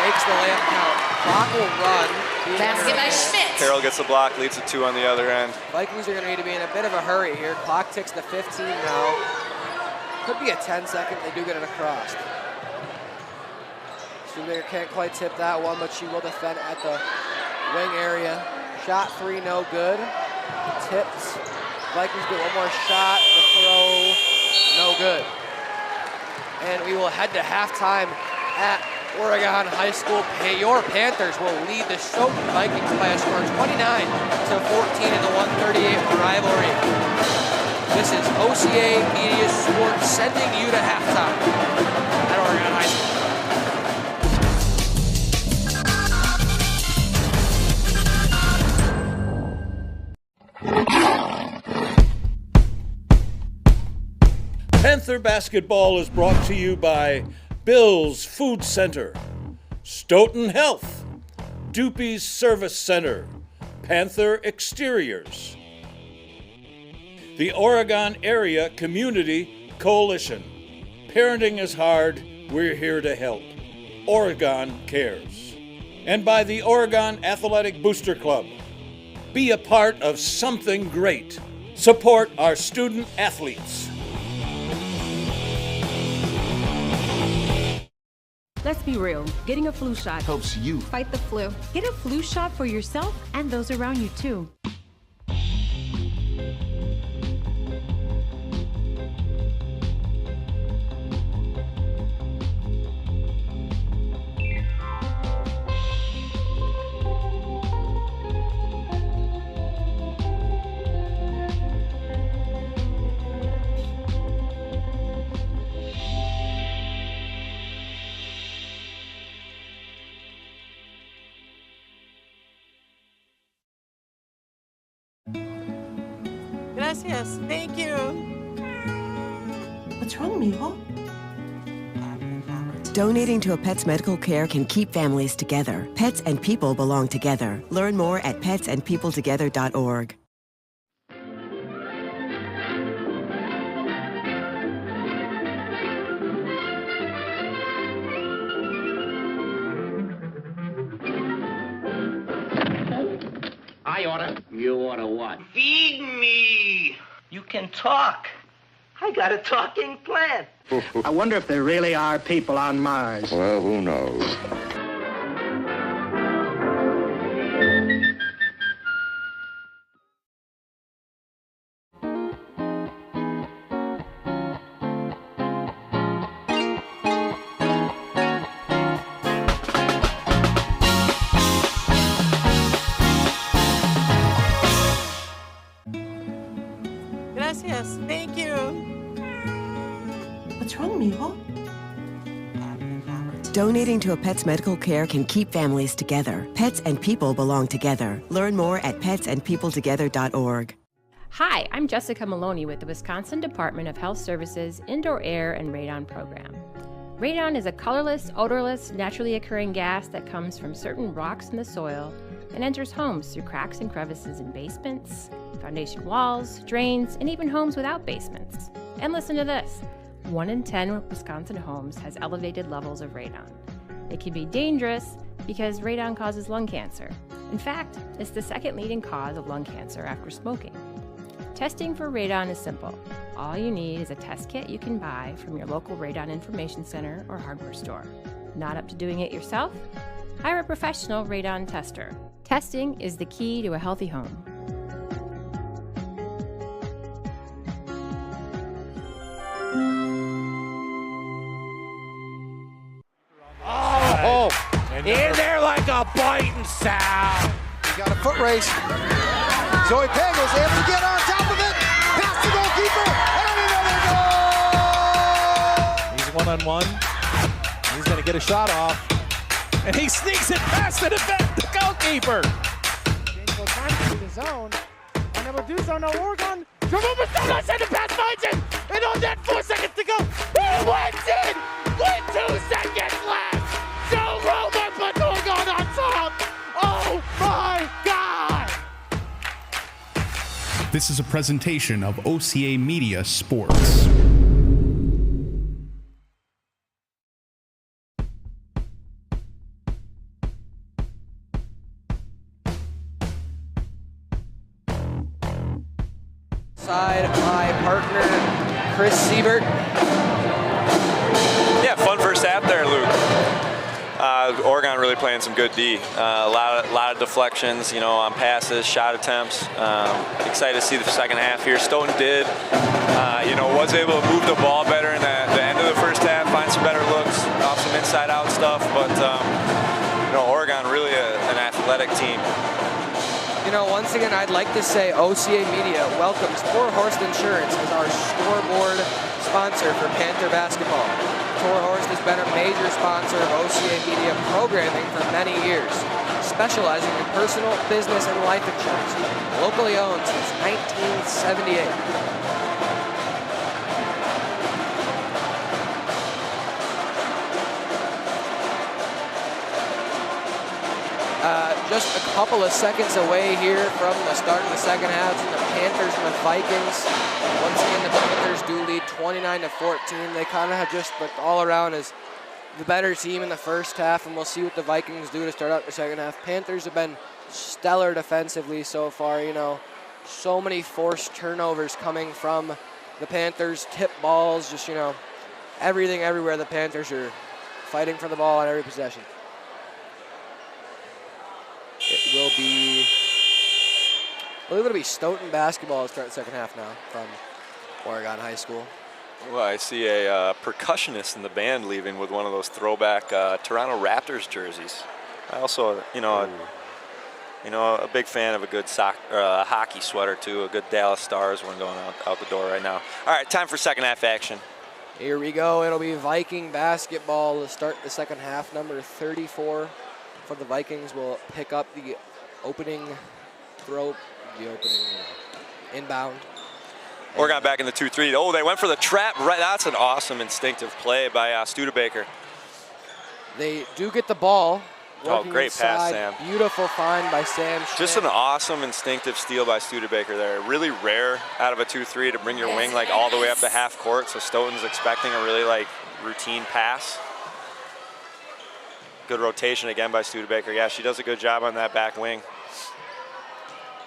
makes the layup count. Clock will run. Basket by Schmidt. Carroll gets the block, leads to 2 on the other end. Vikings are going to need to be in a bit of a hurry here. Clock ticks to 15 now. Could be a 10-second. They do get it across. Shoemaker can't quite tip that one, but she will defend at the wing area. Shot 3, no good. Tipped. Vikings get one more shot. The throw, no good. And we will head to halftime at Oregon High School. Your Panthers will lead the Stoughton Vikings by a score of 29-14 in the 138 rivalry. This is OCA Media Sports sending you to halftime at Oregon High School. Panther basketball is brought to you by Bill's Food Center, Stoughton Health, Doopy's Service Center, Panther Exteriors, the Oregon Area Community Coalition. Parenting is hard, we're here to help. Oregon cares. And by the Oregon Athletic Booster Club. Be a part of something great. Support our student athletes. Let's be real. Getting a flu shot helps you fight the flu. Get a flu shot for yourself and those around you too. Gracias. Thank you. What's wrong, mijo? Donating to a pet's medical care can keep families together. Pets and people belong together. Learn more at petsandpeopletogether.org. I order. You order what? Feed me. You can talk. I got a talking plant. I wonder if there really are people on Mars. Well, who knows? Donating to a pet's medical care can keep families together. Pets and people belong together. Learn more at petsandpeopletogether.org. Hi, I'm Jessica Maloney with the Wisconsin Department of Health Services Indoor Air and Radon Program. Radon is a colorless, odorless, naturally occurring gas that comes from certain rocks in the soil and enters homes through cracks and crevices in basements, foundation walls, drains, and even homes without basements. And listen to this. 1 in 10 Wisconsin homes has elevated levels of radon. It can be dangerous because radon causes lung cancer. In fact, it's the second leading cause of lung cancer after smoking. Testing for radon is simple. All you need is a test kit you can buy from your local radon information center or hardware store. Not up to doing it yourself? Hire a professional radon tester. Testing is the key to a healthy home. Oh, in there like a biting sound. He got a foot race. Zoe Peg was able to get on top of it. Past the goalkeeper. And another goal. He's one-on-one. He's going to get a shot off. And he sneaks it past the goalkeeper. James will time to the zone. And they will do so no Oregon. Jerome Masona sent it past Margin. And on that 4 seconds to go. He wins it with 2 seconds left. Joe Romer put Oregon on top. Oh my God. This is a presentation of OCA Media Sports. My partner, Chris Siebert. Yeah, fun first half there, Luke. Oregon really playing some good D. A lot of deflections, on passes, shot attempts. Excited to see the second half here. Stoughton did, was able to move the ball better in the end of the first half, find some better looks, off some inside-out stuff. But Oregon really an athletic team. Once again, I'd like to say OCA Media welcomes Tor Horst Insurance as our scoreboard sponsor for Panther basketball. Tor Horst has been a major sponsor of OCA Media programming for many years, specializing in personal, business, and life insurance. Locally owned since 1978. Just a couple of seconds away here from the start of the second half. It's the Panthers and the Vikings. Once again, the Panthers do lead 29-14. They kind of have just looked all around as the better team in the first half, and we'll see what the Vikings do to start out the second half. Panthers have been stellar defensively so far. So many forced turnovers coming from the Panthers, tip balls, just, everything everywhere. The Panthers are fighting for the ball on every possession. It will be, I believe it'll be Stoughton basketball to start the second half now from Oregon High School. Well, I see a percussionist in the band leaving with one of those throwback Toronto Raptors jerseys. I also, a big fan of a good hockey sweater too. A good Dallas Stars one going out the door right now. All right, time for second half action. Here we go. It'll be Viking basketball to start the second half. Number 34 for the Vikings will pick up the opening throw, inbound. Oregon back in the 2-3. Oh, they went for the trap. Right, that's an awesome instinctive play by Studebaker. They do get the ball. Oh, great inside. pass, Sam. Beautiful find by Sam Schmidt. Just an awesome instinctive steal by Studebaker there. Really rare out of a 2-3 to bring your wing all the way up to half court. So Stoughton's expecting a really routine pass. Good rotation again by Studebaker. Yeah, she does a good job on that back wing.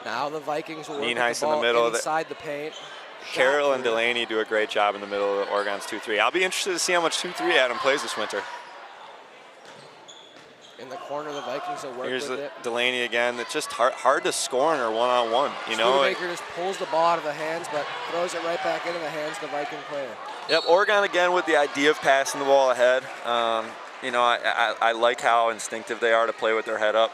Now the Vikings will work the Nienhuis ball in the middle inside the paint. Carroll and Delaney do a great job in the middle of Oregon's 2-3. I'll be interested to see how much 2-3 Adam plays this winter. In the corner, the Vikings will work Here's with it. Delaney again. It's just hard to score in her one-on-one. Studebaker just pulls the ball out of the hands, but throws it right back into the hands of the Viking player. Yep, Oregon again with the idea of passing the ball ahead. I like how instinctive they are to play with their head up.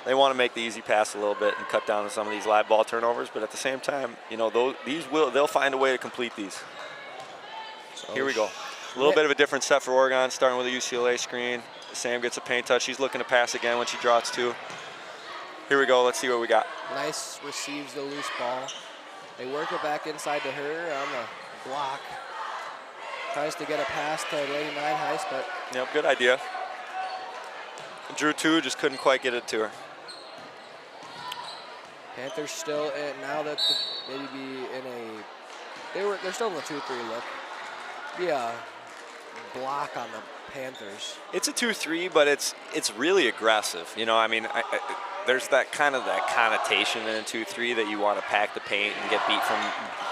They want to make the easy pass a little bit and cut down on some of these live ball turnovers, but at the same time, they'll find a way to complete these. So here we go. A little bit of a different set for Oregon, starting with a UCLA screen. Sam gets a paint touch. She's looking to pass again when she draws 2. Here we go. Let's see what we got. Nice, receives the loose ball. They work it back inside to her on the block. Tries to get a pass to Lady Nine Heist, but... Yep, good idea. Drew 2, just couldn't quite get it to her. Panthers still in, now that maybe be in a... They're still in the 2-3 look. Be a block on the Panthers. It's a 2-3, but it's really aggressive. You know, I mean, there's that connotation in a 2-3 that you want to pack the paint and get beat from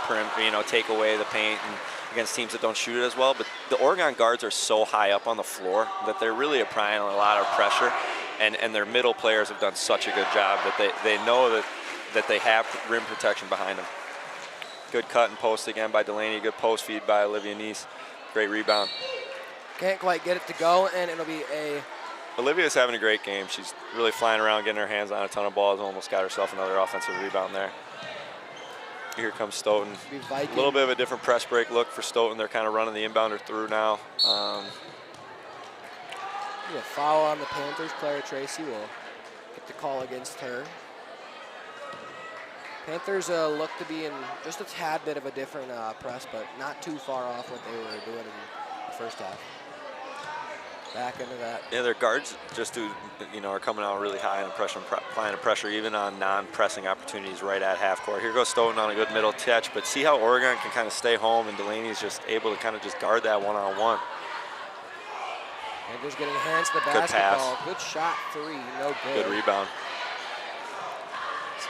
perimeter, you know, take away the paint and against teams that don't shoot it as well. But the Oregon guards are so high up on the floor that they're really applying a lot of pressure, and their middle players have done such a good job that they know that they have rim protection behind them. Good cut and post again by Delaney. Good post feed by Olivia Neese. Great rebound. Can't quite get it to go, and it'll be a... Olivia's having a great game. She's really flying around, getting her hands on a ton of balls, almost got herself another offensive rebound there. Here comes Stoughton. A little bit of a different press break look for Stoughton. They're kind of running the inbounder through now. A foul on the Panthers. Clara Tracy will get the call against her. Panthers look to be in just a tad bit of a different press, but not too far off what they were doing in the first half. Back into that. Yeah, their guards just are coming out really high and applying pressure even on non-pressing opportunities right at half court. Here goes Stoughton on a good middle catch, but see how Oregon can kind of stay home, and Delaney's just able to kind of just guard that one-on-one. Panthers getting hands to the Good basketball. pass. Good shot, 3, no good. Good rebound.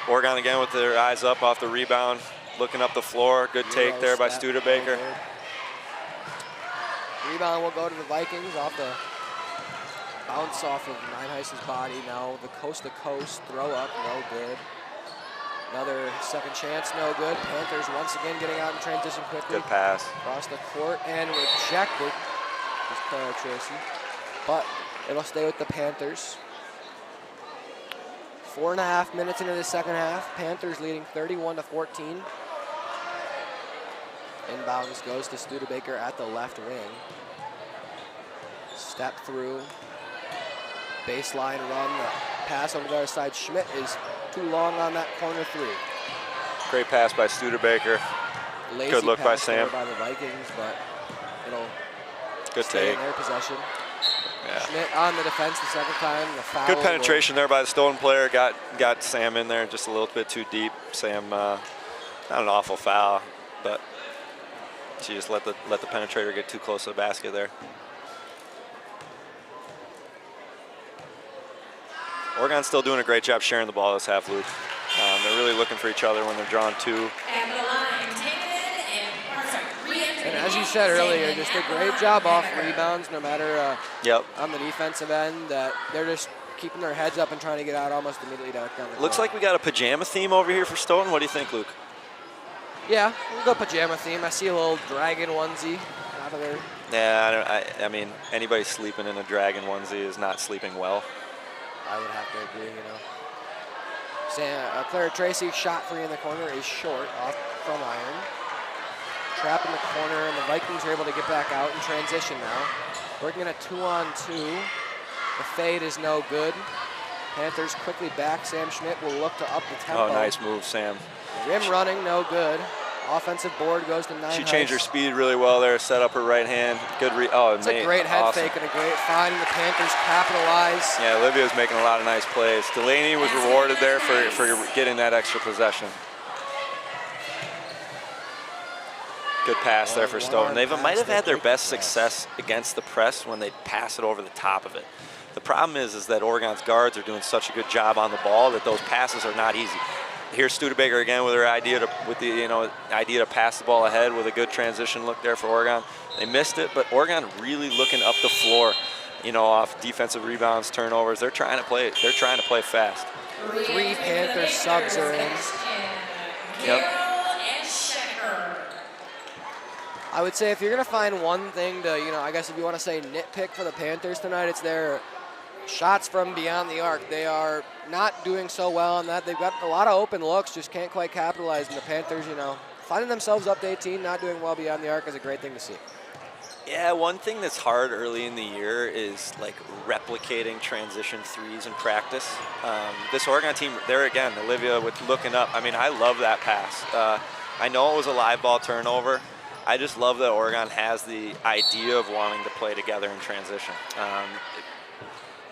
Oregon again with their eyes up off the rebound, looking up the floor. Good take there by Studebaker. Rebound will go to the Vikings off the bounce off of Nine Heist's body. Now the coast-to-coast throw up, no good. Another second chance, no good. Panthers once again getting out in transition quickly. Good pass. Across the court and rejected. Is Clara Tracy. But it'll stay with the Panthers. 4.5 minutes into the second half. Panthers leading 31-14. Inbounds goes to Studebaker at the left wing. Step through. Baseline run. The pass over the other side. Schmidt is too long on that corner 3. Great pass by Studebaker. Lazy Good look by pass Sam. there by the Vikings, but it'll Good stay take. in their possession. Yeah. Schmidt on the defense the second time. The foul Good penetration there by the Stoughton player. Got Sam in there just a little bit too deep. Sam, not an awful foul, but she just let the penetrator get too close to the basket there. Oregon's still doing a great job sharing the ball this half, Luke. They're really looking for each other when they're drawing 2. And the line taken And as you said earlier, just a great job off rebounds, no matter on the defensive end. They're just keeping their heads up and trying to get out almost immediately down the court. Looks like we got a pajama theme over here for Stoughton. What do you think, Luke? Yeah, we'll go pajama theme. I see a little dragon onesie out of there. Yeah, I mean, anybody sleeping in a dragon onesie is not sleeping well. I would have to agree, you know. Clara Tracy shot 3 in the corner is short off from iron. Trap in the corner, and the Vikings are able to get back out in transition now. Working a 2-on-2. The fade is no good. Panthers quickly back. Sam Schmidt will look to up the tempo. Oh, nice move, Sam. Rim running, no good. Offensive board goes to 9. She changed her speed really well there, set up her right hand. Good it's a great head fake and a great find, and the Panthers capitalize. Yeah, Olivia's making a lot of nice plays. Delaney was rewarded there for getting that extra possession. Good pass there for Stoughton. They might have had their best success against the press when they pass it over the top of it. The problem is that Oregon's guards are doing such a good job on the ball that those passes are not easy. Here's Studebaker again with her idea to pass the ball ahead with a good transition look there for Oregon. They missed it, but Oregon really looking up the floor, off defensive rebounds, turnovers. They're trying to play. They're trying to play fast. 3 Panthers subs are in. Yep. I would say if you're going to find one thing to, I guess if you want to say nitpick for the Panthers tonight, it's their shots from beyond the arc. They are not doing so well on that. They've got a lot of open looks, just can't quite capitalize. And the Panthers, finding themselves up to 18, not doing well beyond the arc is a great thing to see. Yeah, one thing that's hard early in the year is like replicating transition threes in practice. This Oregon team, there again, Olivia with looking up. I mean, I love that pass. I know it was a live ball turnover. I just love that Oregon has the idea of wanting to play together in transition.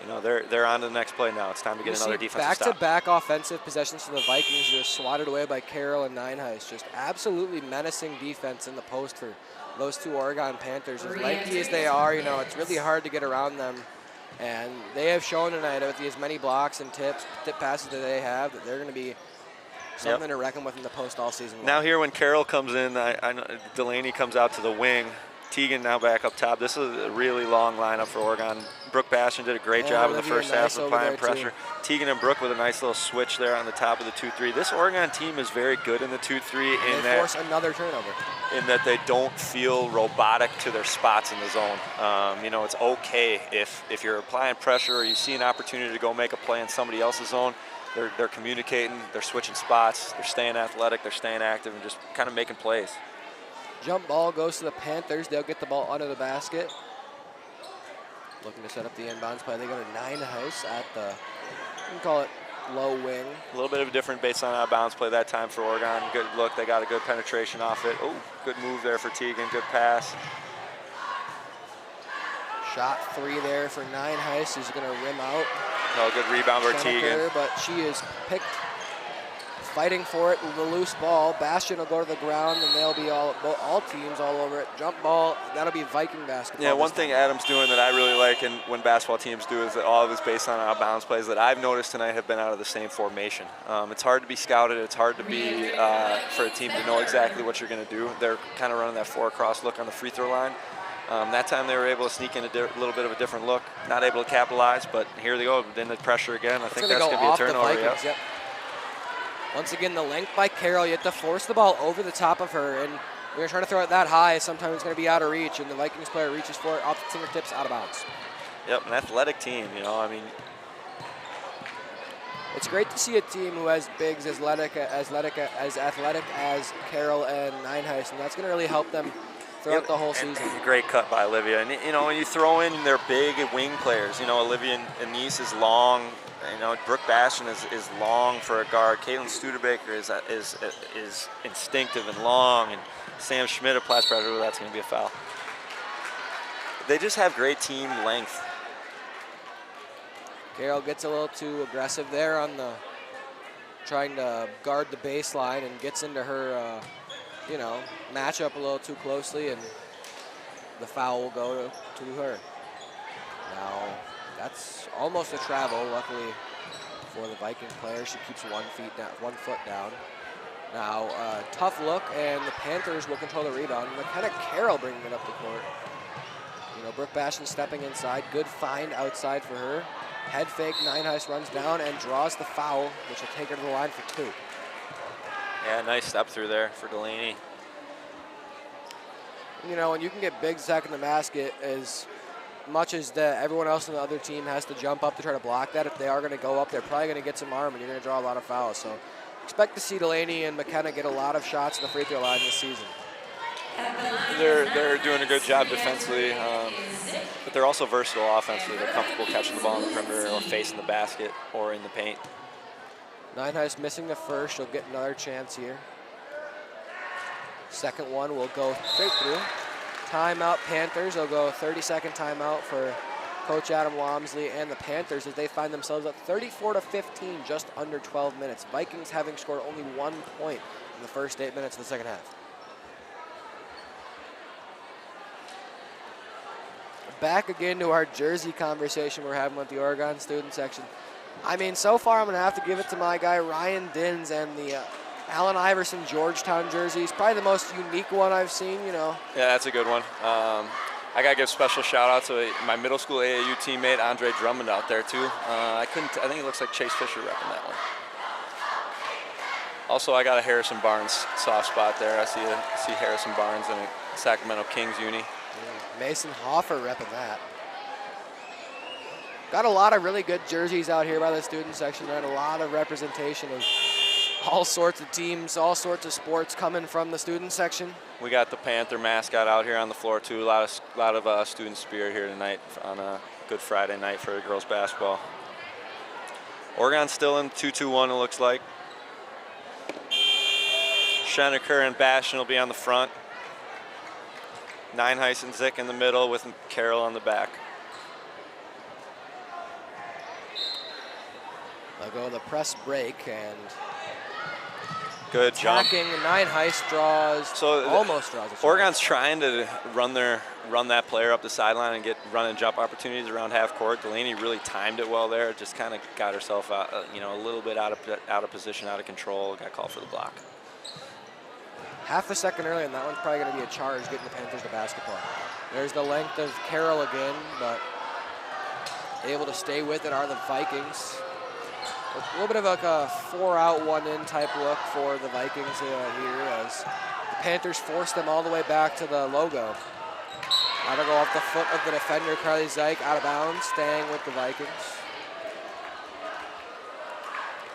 You know, they're on to the next play now. It's time to get another defensive stop. Back-to-back offensive possessions for the Vikings, just swatted away by Carroll and Nineheist. Just absolutely menacing defense in the post for those two Oregon Panthers. As lanky as they are, you know, it's really hard to get around them. And they have shown tonight with as many blocks and tip passes that they have that they're going to be something to reckon with in the post all season long. Now here when Carroll comes in, I know Delaney comes out to the wing. Teagan now back up top. This is a really long lineup for Oregon. Brooke Bastian did a great job in the first half of applying pressure. Teagan and Brooke with a nice little switch there on the top of the 2-3. This Oregon team is very good in the 2-3 in they force another turnover. In that they don't feel robotic to their spots in the zone. You know, it's okay if you're applying pressure or you see an opportunity to go make a play in somebody else's zone. They're communicating, they're switching spots, they're staying athletic, they're staying active, and just kind of making plays. Jump ball goes to the Panthers. They'll get the ball under the basket. Looking to set up the inbounds play. They go to Ninehouse at the, you can call it low wing. A little bit of a different baseline out of bounds play that time for Oregon. Good look. They got a good penetration off it. Oh, good move there for Teagan. Good pass. Shot 3 there for Ninehouse. He's going to rim out. Oh, good rebound for Teagan. But she is picked. Fighting for it, the loose ball. Bastian will go to the ground, and they'll be all teams all over it. Jump ball, that'll be Viking basketball. Yeah, one thing Adam's doing that I really like, and when basketball teams do, is that all of his baseline out-of-bounds plays that I've noticed tonight have been out of the same formation. It's hard to be scouted. It's hard to be for a team to know exactly what you're going to do. They're kind of running that 4-across look on the free throw line. That time they were able to sneak in a little bit of a different look. Not able to capitalize, but here they go. Then the pressure again. I think that's going to be a turnover. Yep. Once again, the length by Carroll. You have to force the ball over the top of her. And when you're trying to throw it that high, sometimes it's going to be out of reach. And the Vikings player reaches for it off the fingertips, out of bounds. Yep, an athletic team, you know. I mean, it's great to see a team who has bigs as athletic as Carroll and Ninehouse. And that's going to really help them throughout the whole season. Great cut by Olivia. And, you know, when you throw in their big wing players, you know, Olivia Anise is long. You know, Brooke Bastian is long for a guard. Caitlin Studebaker is instinctive and long. And Sam Schmidt applies pressure. Well, that's going to be a foul. They just have great team length. Carroll gets a little too aggressive there on the trying to guard the baseline and gets into her, you know, matchup a little too closely, and the foul will go to her. Now, that's almost a travel, luckily for the Viking player. She keeps 1 foot down. Now, tough look, and the Panthers will control the rebound. McKenna Carroll bringing it up the court. You know, Brooke Bastian stepping inside. Good find outside for her. Head fake, Ninehouse runs down and draws the foul, which will take her to the line for 2. Yeah, nice step through there for Delaney. You know, when you can get big attacking the basket, as much as everyone else on the other team has to jump up to try to block that, if they are going to go up, they're probably going to get some arm, and you're going to draw a lot of fouls. So expect to see Delaney and McKenna get a lot of shots in the free throw line this season. They're doing a good job defensively, but they're also versatile offensively. They're comfortable catching the ball on the perimeter or facing the basket or in the paint. Ninehouse missing the first. She'll get another chance here. Second one will go straight through. Timeout Panthers. They'll go 30-second timeout for Coach Adam Walmsley and the Panthers as they find themselves up 34-15, just under 12 minutes. Vikings having scored only 1 point in the first 8 minutes of the second half. Back again to our jersey conversation we're having with the Oregon student section. I mean, so far I'm going to have to give it to my guy Ryan Dins and the Allen Iverson Georgetown jersey. He's probably the most unique one I've seen, you know. Yeah, that's a good one. I got to give a special shout out to my middle school AAU teammate, Andre Drummond, out there too. I think it looks like Chase Fisher repping that one. Also, I got a Harrison Barnes soft spot there. I see Harrison Barnes in a Sacramento Kings uni. Mason Hoffer repping that. Got a lot of really good jerseys out here by the student section. Right? A lot of representation of All sorts of teams, all sorts of sports coming from the student section. We got the Panther mascot out here on the floor too. A lot of student spirit here tonight on a Good Friday night for girls basketball. Oregon's still in 2-2-1, it looks like. Schenecker and Bastion will be on the front. Nineheis and Zick in the middle with Carroll on the back. They'll go the press break and good jump. Attacking Nineheis almost draws. Oregon's trying to run that player up the sideline and get run and jump opportunities around half court. Delaney really timed it well there. Just kind of got herself out, a little bit out of position, out of control. Got called for the block. Half a second early, and that one's probably going to be a charge getting the Panthers to basketball. There's the length of Carroll again, but able to stay with it are the Vikings. A little bit of like a 4-out, 1-in type look for the Vikings here as the Panthers force them all the way back to the logo. Now to go off the foot of the defender, Carly Zeich, out of bounds, staying with the Vikings.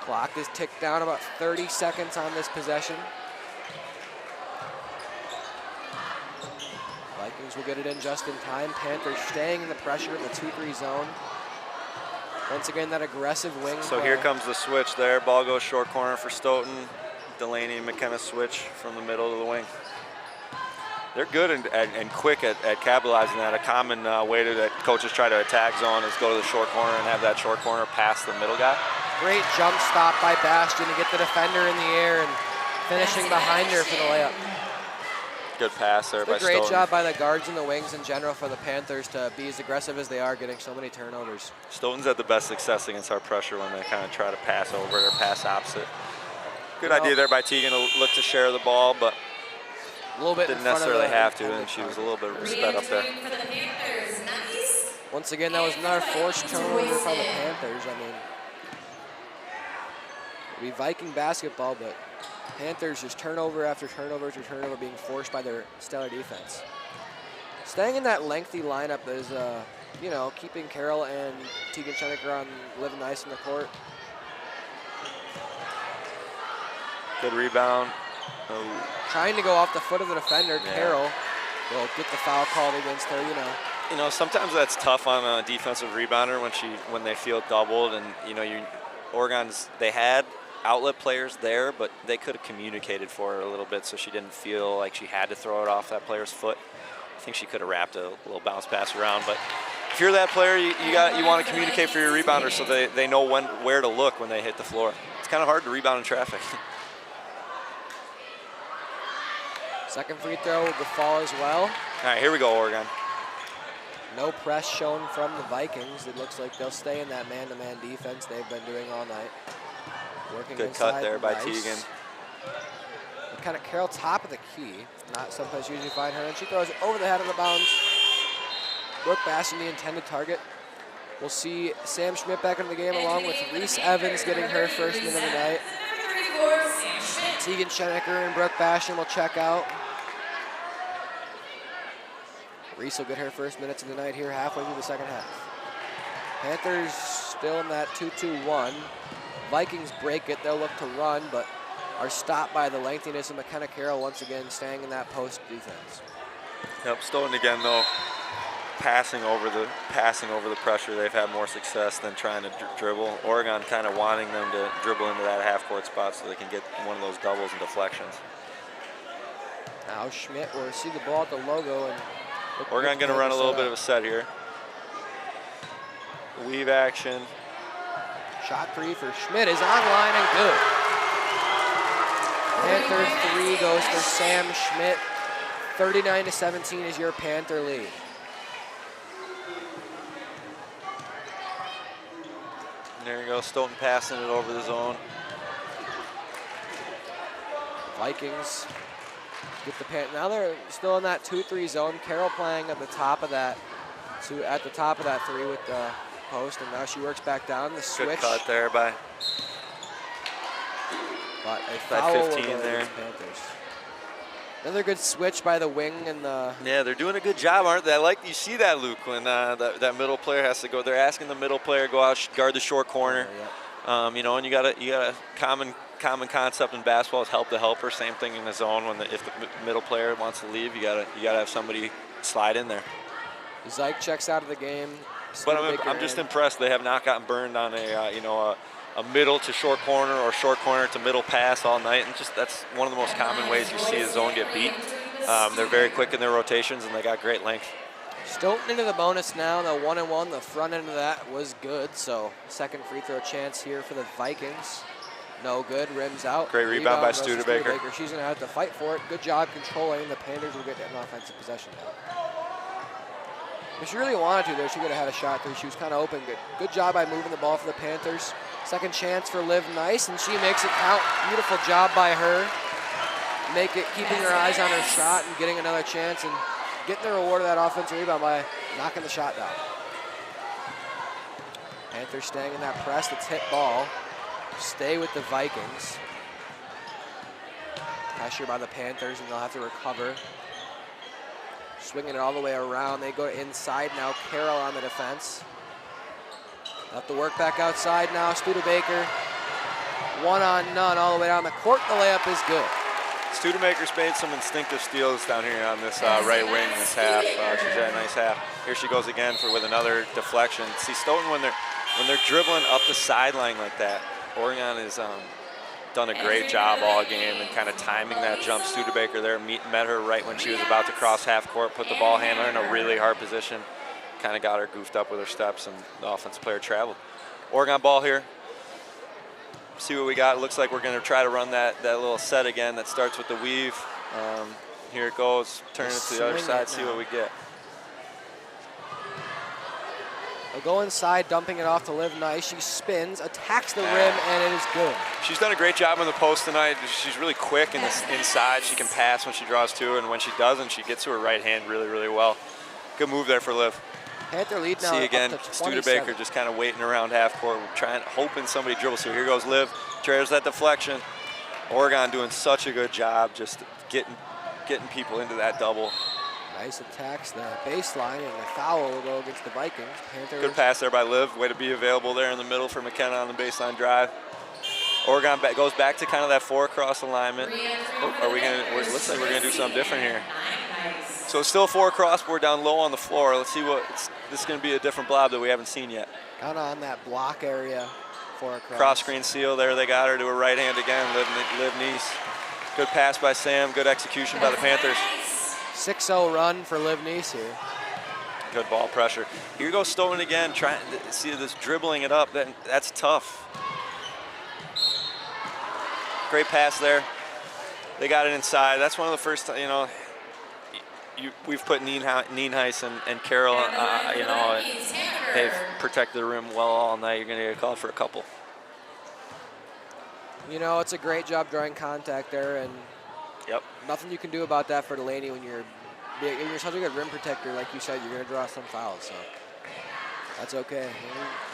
Clock is ticked down about 30 seconds on this possession. Vikings will get it in just in time. Panthers staying in the pressure of the 2-3 zone. Once again, that aggressive wing. So here comes the switch there. Ball goes short corner for Stoughton. Delaney and McKenna switch from the middle to the wing. They're good and quick at capitalizing that. A common way that coaches try to attack zone is go to the short corner and have that short corner pass the middle guy. Great jump stop by Bastion to get the defender in the air and finishing behind her for the layup. Good pass there by Stoughton. Great job by the guards and the wings in general for the Panthers to be as aggressive as they are, getting so many turnovers. Stoughton's had the best success against our pressure when they kind of try to pass over or pass opposite. Good idea there by Tegan to look to share the ball, but a little bit didn't necessarily have to, and she was a little bit sped up there. Once again, that was another forced turnover from the Panthers. I mean, it'll be Viking basketball, but Panthers just turnover after turnover after turnover being forced by their stellar defense. Staying in that lengthy lineup is, keeping Carroll and Tegan Schenecker on living nice in the court. Good rebound. Trying to go off the foot of the defender, yeah. Carroll will get the foul called against her, sometimes that's tough on a defensive rebounder when they feel doubled, and Oregon's, they had outlet players there, but they could have communicated for her a little bit so she didn't feel like she had to throw it off that player's foot. I think she could have wrapped a little bounce pass around, but if you're that player, you want to communicate for your rebounder so they know where to look when they hit the floor. It's kind of hard to rebound in traffic. Second free throw will fall as well. All right, here we go, Oregon. No press shown from the Vikings. It looks like they'll stay in that man-to-man defense they've been doing all night. Working good inside, cut there by nice. Tegan. And kind of Carroll top of the key. Not someplace you usually find her, and she throws it over the head of the bounds. Brooke Bastion, the intended target. We'll see Sam Schmidt back into the game along with Reese Evans getting her first minute of the night. Tegan Schenecker and Brooke Bastion will check out. Reese will get her first minutes of the night here halfway through the second half. Panthers still in that 2-2-1. Vikings break it, they'll look to run, but are stopped by the lengthiness of McKenna Carroll once again staying in that post defense. Yep, Stoughton again though, passing over the pressure. They've had more success than trying to dribble. Oregon kind of wanting them to dribble into that half-court spot so they can get one of those doubles and deflections. Now Schmidt will see the ball at the logo, and Oregon going to run a little bit of a set here. Weave action. Shot three for Schmidt is online and good. Panther three goes for Sam Schmidt. 39-17 is your Panther lead. There you go, Stoughton passing it over the zone. Vikings get the now they're still in that 2-3 zone. Carroll playing at the top of that, three with the post, and now she works back down the switch. Good cut there by. But a foul 15 there. Panthers. Another good switch by the wing and the. Yeah, they're doing a good job, aren't they? You see that, Luke, when that middle player has to go. They're asking the middle player go out, guard the short corner. Yeah. And you got a common common concept in basketball is help the helper. Same thing in the zone. If the middle player wants to leave, you gotta have somebody slide in there. Zyke checks out of the game. But I'm just impressed. They have not gotten burned on a middle to short corner or short corner to middle pass all night, and that's one of the most common ways you see a zone get beat. They're very quick in their rotations, and they got great length. Stoughton into the bonus now. The 1-and-1. The front end of that was good. So second free throw chance here for the Vikings. No good. Rims out. Great rebound by Studebaker. She's going to have to fight for it. Good job controlling. The Panthers will get an offensive possession now. If she really wanted to, though, she could have had a shot through. She was kind of open. Good job by moving the ball for the Panthers. Second chance for Liv Nice, and she makes it count. Beautiful job by her. Keeping her eyes on her shot and getting another chance and getting the reward of that offensive rebound by knocking the shot down. Panthers staying in that press. It's hit ball. Stay with the Vikings. Pressure by the Panthers, and they'll have to recover. Swinging it all the way around. They go inside now. Carroll on the defense. Have to work back outside now. Studebaker. 1-on-none all the way down the court. The layup is good. Studebaker's made some instinctive steals down here on this right wing this half. She's had a nice half. Here she goes again with another deflection. See, Stoughton, when they're dribbling up the sideline like that, Oregon has done a great job all game and kind of timing that jump. Studebaker there met her right when she was about to cross half court, put the ball handler in a really hard position, kind of got her goofed up with her steps, and the offensive player traveled. Oregon ball here. See what we got. It looks like we're going to try to run that little set again that starts with the weave. Here it goes. Turn it to the other side, see what we get. They'll go inside, dumping it off to Liv Nice. She spins, attacks the rim, and it is good. She's done a great job on the post tonight. She's really quick in the inside. She can pass when she draws to, and when she doesn't, she gets to her right hand really, really well. Good move there for Liv. Panther lead now. See again, Studebaker just kind of waiting around half court, hoping somebody dribbles. So here goes Liv, trails that deflection. Oregon doing such a good job just getting people into that double. Nice attacks the baseline, and the foul will go against the Vikings. Panthers. Good pass there by Liv. Way to be available there in the middle for McKenna on the baseline drive. Oregon goes back to kind of that 4-across alignment. Looks like we're gonna do something different here. So it's still 4-across, but we're down low on the floor. Let's see this is gonna be a different blob that we haven't seen yet. Kind of on that block area, 4-across. Cross screen seal there. They got her to her right hand again. Liv Nice. Good pass by Sam. Good execution by the Panthers. 6-0 run for Liv Nice here. Good ball pressure. Here goes Stoughton again, trying to see this dribbling it up. That's tough. Great pass there. They got it inside. That's one of the first, we've put Nienhuis and Carroll, they've protected the rim well all night. You're going to get a call for a couple. It's a great job drawing contact there, and nothing you can do about that for Delaney when you're such a good rim protector. Like you said, you're going to draw some fouls, so that's okay.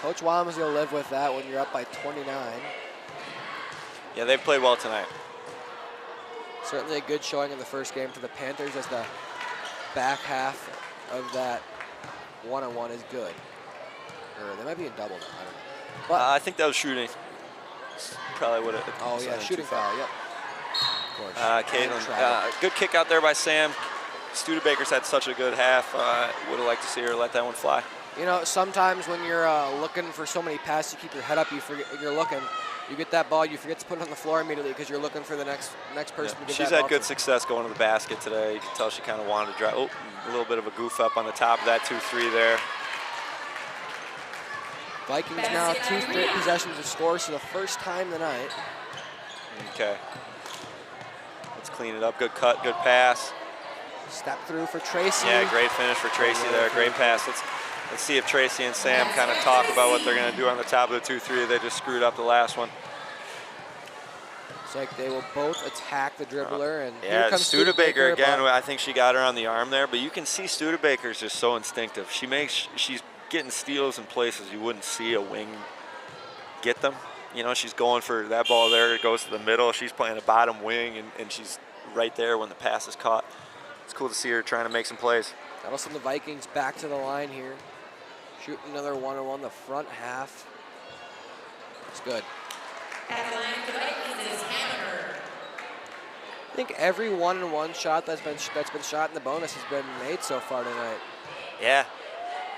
Coach Wildman's going to live with that when you're up by 29. Yeah, they've played well tonight. Certainly a good showing in the first game for the Panthers, as the back half of that 1-on-1 is good. Or they might be in double now, I don't know. But I think that was shooting. Probably would have. Oh yeah, shooting foul, yep. Of course. Caitlin, good kick out there by Sam. Studebaker's had such a good half. Would have liked to see her let that one fly. Sometimes when you're looking for so many passes, you keep your head up, you forget you're looking. You get that ball, you forget to put it on the floor immediately because you're looking for the next person to get She's that ball. had good success going to the basket today. You can tell she kind of wanted to drive. Oh, a little bit of a goof up on the top of that 2-3 there. Vikings now 2 straight possessions of scores for the first time tonight. Okay. Let's clean it up. Good cut, good pass. Step through for Tracy. Yeah, great finish for Tracy there. Great pass. Let's see if Tracy and Sam kind of talk about what they're going to do on the top of the 2-3. They just screwed up the last one. It's like they will both attack the dribbler. And yeah, here comes Studebaker again. I think she got her on the arm there, but you can see Studebaker's just so instinctive. She's getting steals in places you wouldn't see a wing get them. She's going for that ball there. It goes to the middle. She's playing a bottom wing, and she's right there when the pass is caught. It's cool to see her trying to make some plays. That'll send the Vikings back to the line here. Shooting another 1-on-1 the front half. It's good. At the line for the Vikings is Hammer. I think every 1-on-1 shot that's been shot in the bonus has been made so far tonight. Yeah.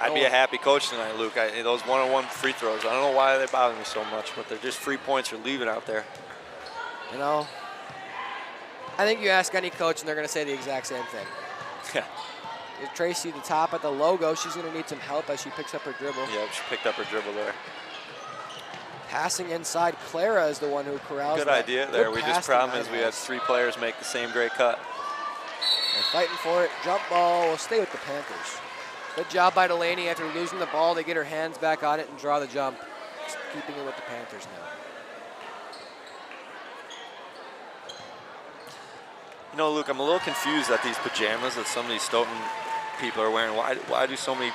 I'd be a happy coach tonight, Luke. Those one-on-one free throws, I don't know why they bother me so much, but they're just free points you're leaving out there. You know, I think you ask any coach and they're going to say the exact same thing. Yeah. If Tracy at the top at the logo, she's going to need some help as she picks up her dribble. Yeah, she picked up her dribble there. Passing inside, Clara is the one who corrals Good that. idea there. Good We just problem is we had 3 players make the same great cut. They're fighting for it. Jump ball will stay with the Panthers. Good job by Delaney. After losing the ball, they get her hands back on it and draw the jump. Just keeping it with the Panthers now. You know, Luke, I'm a little confused at these pajamas that some of these Stoughton people are wearing. Why do so many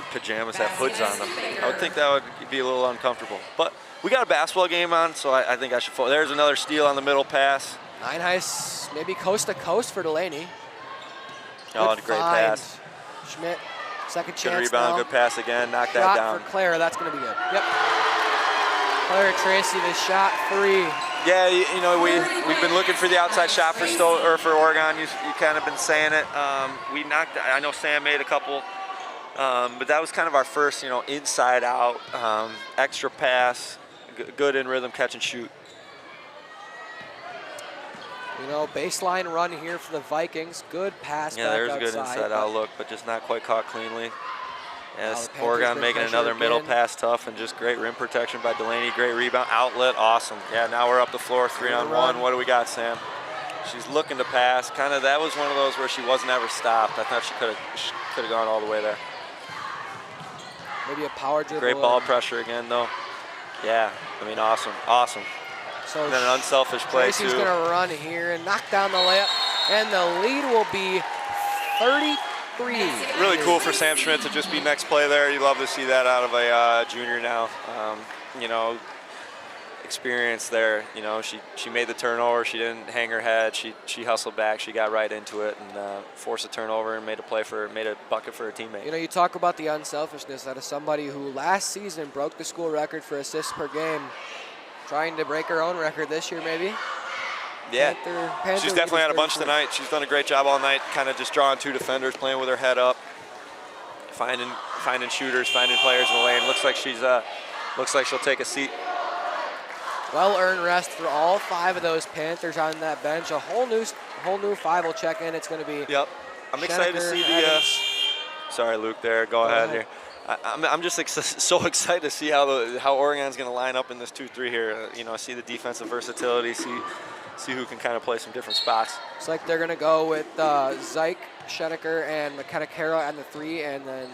pajamas have hoods on them? I would think that would be a little uncomfortable. But we got a basketball game on, so I think I should follow. There's another steal on the middle pass. Nine Heist, maybe coast to coast for Delaney. Oh, Good great find. pass. Schmidt, second Good chance rebound, now. good pass again. Knock that Shot down. for Clara, that's going to be good. Yep. Clara Tracy, the shot 3. Yeah, you know, we've been looking for the outside shot for for Oregon. You kind of been saying it. We knocked. I know Sam made a couple, but that was kind of our first, inside out extra pass. Good in rhythm catch and shoot. Baseline run here for the Vikings. Good pass back outside. Yeah, there's a good inside out look, but just not quite caught cleanly. Yes, Panthers Oregon been making pressured another middle again. pass tough, and just great rim protection by Delaney. Great rebound, outlet, awesome. Yeah, now we're up the floor, 3-on-1. What do we got, Sam? She's looking to pass. Kind of, that was one of those where she wasn't ever stopped. I thought she could have gone all the way there. Maybe a power dribble. Great ball pressure again, though. Yeah, I mean, awesome. So and then an unselfish play, Tracy's too. going to run here and knock down the layup, and the lead will be 33. Really cool for Sam Schmidt to just be next play there. You love to see that out of a junior now. Experience there. She made the turnover. She didn't hang her head. She hustled back. She got right into it and forced a turnover and made a bucket for her teammate. You talk about the unselfishness out of somebody who last season broke the school record for assists per game, trying to break her own record this year maybe. Yeah, Panther she's definitely had a bunch 33. tonight. She's done a great job all night, kind of just drawing 2 defenders, playing with her head up, finding shooters, finding players in the lane. Looks like she'll take a seat. Well-earned rest for all 5 of those Panthers on that bench. A whole new 5 will check in. It's going to be. Yep, I'm excited to see the. Sorry, Luke. There, go ahead here. I'm just so excited to see how Oregon's going to line up in this 2-3 here. See the defensive versatility. See who can kind of play some different spots. Looks like they're going to go with Zyke, Schenecker, and McKenna Carroll on the 3, and then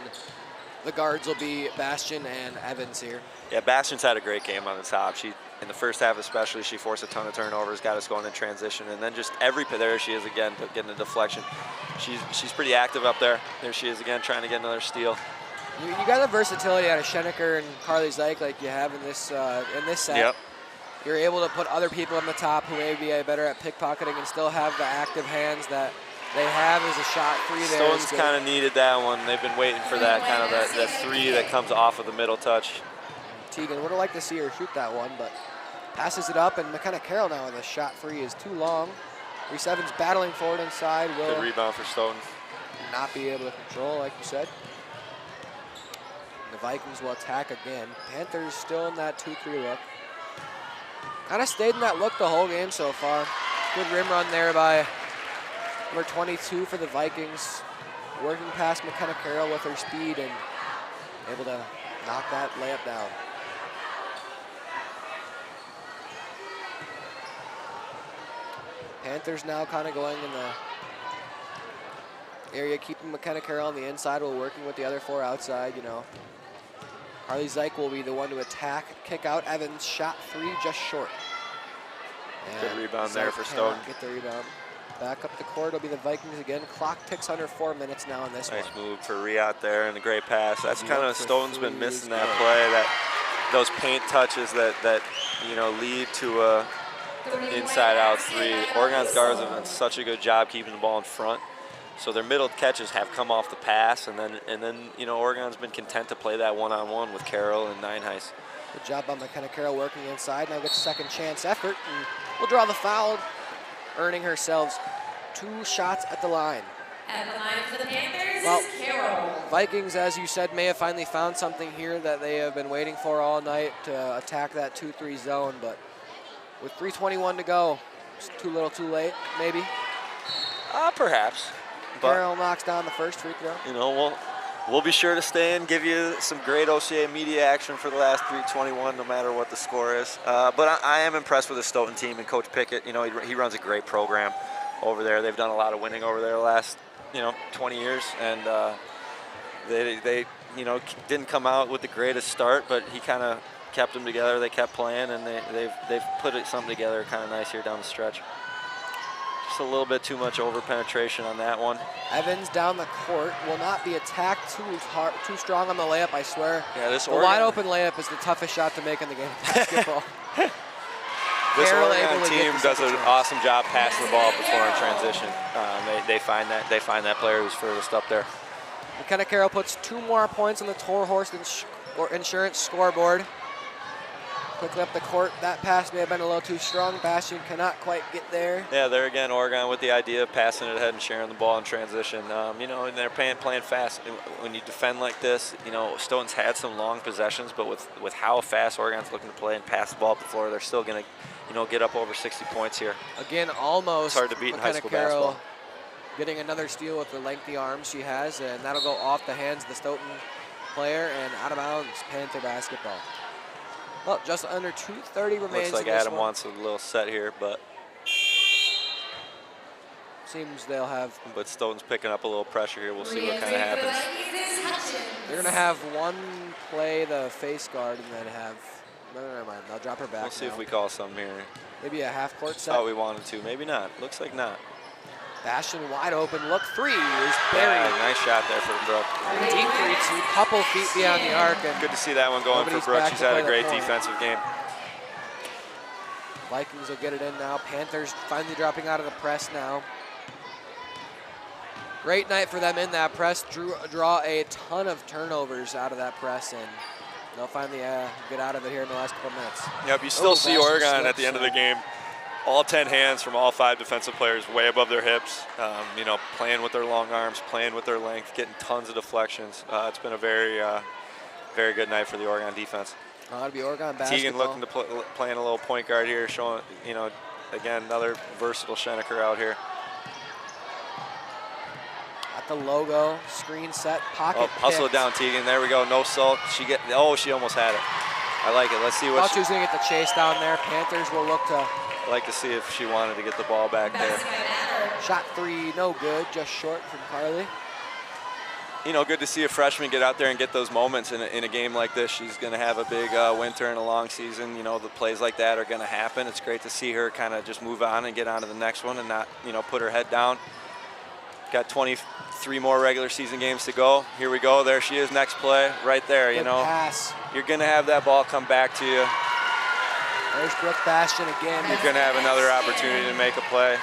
the guards will be Bastion and Evans here. Yeah, Bastion's had a great game on the top. In the first half especially, she forced a ton of turnovers, got us going in transition, and then just there she is again, getting a deflection. She's pretty active up there. There she is again, trying to get another steal. You got the versatility out of Schenecker and Carly Zyke like you have in this set. Yep. You're able to put other people on the top who may be better at pickpocketing and still have the active hands that they have as a shot 3 there. Stone's kind of needed that one. They've been waiting for that kind of that 3 that comes off of the middle touch. Tegan would have liked to see her shoot that one, but passes it up, and McKenna Carroll now with a shot 3 is too long. Reese Evans battling forward inside. Will Good rebound for Stoughton. Not be able to control, like you said. The Vikings will attack again. Panthers still in that 2-3 look. Kind of stayed in that look the whole game so far. Good rim run there by number 22 for the Vikings. Working past McKenna Carroll with her speed and able to knock that layup down. Panthers now kind of going in the area, keeping McKenna Carroll on the inside while working with the other 4 outside, Harley Zyke will be the one to attack. Kick out Evans, shot 3 just short. Good rebound there for Stone. Stoughton. Get the rebound. Back up the court, it'll be the Vikings again. Clock ticks under 4 minutes now in this one. Nice move for Riot there and a great pass. That's kind of Stoughton's been missing that play, those paint touches that lead to a inside-out 3. Oregon's guards have done such a good job keeping the ball in front. So their middle catches have come off the pass, and then Oregon's been content to play that one-on-one with Carroll and Nineheis. Good job by McKenna Carroll working inside. Now gets a second chance effort, and will draw the foul, earning herself 2 shots at the line. At the line for the Panthers Well, is Carroll. Vikings, as you said, may have finally found something here that they have been waiting for all night to attack that 2-3 zone, but with 3:21 to go, it's too little too late, maybe. Perhaps. But, Carroll knocks down the first free throw. you know, we'll be sure to stay and give you some great OCA media action for the last 3:21, no matter what the score is. But I am impressed with the Stoughton team and Coach Pickett. You know, he runs a great program over there. They've done a lot of winning over there the last, 20 years, and they didn't come out with the greatest start, but he kind of kept them together. They kept playing, and they've put something together kind of nice here down the stretch. Just a little bit too much over penetration on that one. Evans down the court, will not be attacked too strong on the layup, I swear. Yeah, this the Oregon, wide open layup is the toughest shot to make in the game of basketball. This Carroll Oregon able to team get the does an second chance. awesome job passing the ball before in transition. They find that player who's furthest up there. McKenna Carroll puts 2 more points on the Toro Horse Insurance scoreboard. Quickly up the court. That pass may have been a little too strong. Bastion cannot quite get there. Yeah, there again, Oregon with the idea of passing it ahead and sharing the ball in transition. And they're playing fast. When you defend like this, Stoughton's had some long possessions, but with how fast Oregon's looking to play and pass the ball before, they're still going to, get up over 60 points here. Again, almost. It's hard to beat in high McKenna school Carroll basketball. getting another steal with the lengthy arms she has, and that'll go off the hands of the Stoughton player and out of bounds. Panther basketball. Well, just under 2:30 remains. Looks like in this Adam one. wants a little set here, but seems they'll have. But Stoughton's picking up a little pressure here. We'll see what kind of happens. They're gonna have one play the face guard and then have. No, never mind. They'll drop her back. We'll see now. if we call something here. Maybe a half court set. Thought we wanted to. Maybe not. Looks like not. Bastion wide open. Look, 3 is buried. Yeah, nice shot there for Brooke. Deep 3, couple feet beyond the arc. And good to see that one going for Brooke. She's had a great defensive game. Vikings will get it in now. Panthers finally dropping out of the press now. Great night for them in that press. Draw a ton of turnovers out of that press, and they'll finally get out of it here in the last couple minutes. Yep, you still see Oregon at the end of the game. All 10 hands from all 5 defensive players way above their hips, playing with their long arms, playing with their length, getting tons of deflections. It's been a very, very good night for the Oregon defense. It'll be Oregon basketball. Tegan looking to playing a little point guard here, showing, again, another versatile Schenecker out here. At the logo, screen set, pocket hustle picked. it down, Tegan. There we go, no sulk. She almost had it. I like it. Let's see what Thought she was going to get the chase down there. Panthers will look to. I'd like to see if she wanted to get the ball back there. Shot 3, no good, just short from Carly. Good to see a freshman get out there and get those moments in a game like this. She's going to have a big winter and a long season. The plays like that are going to happen. It's great to see her kind of just move on and get on to the next one and not, put her head down. Got 23 more regular season games to go. Here we go. There she is. Next play right there. Good pass. You're going to have that ball come back to you. There's Brooke Bastion again. You're going to have another opportunity to make a play.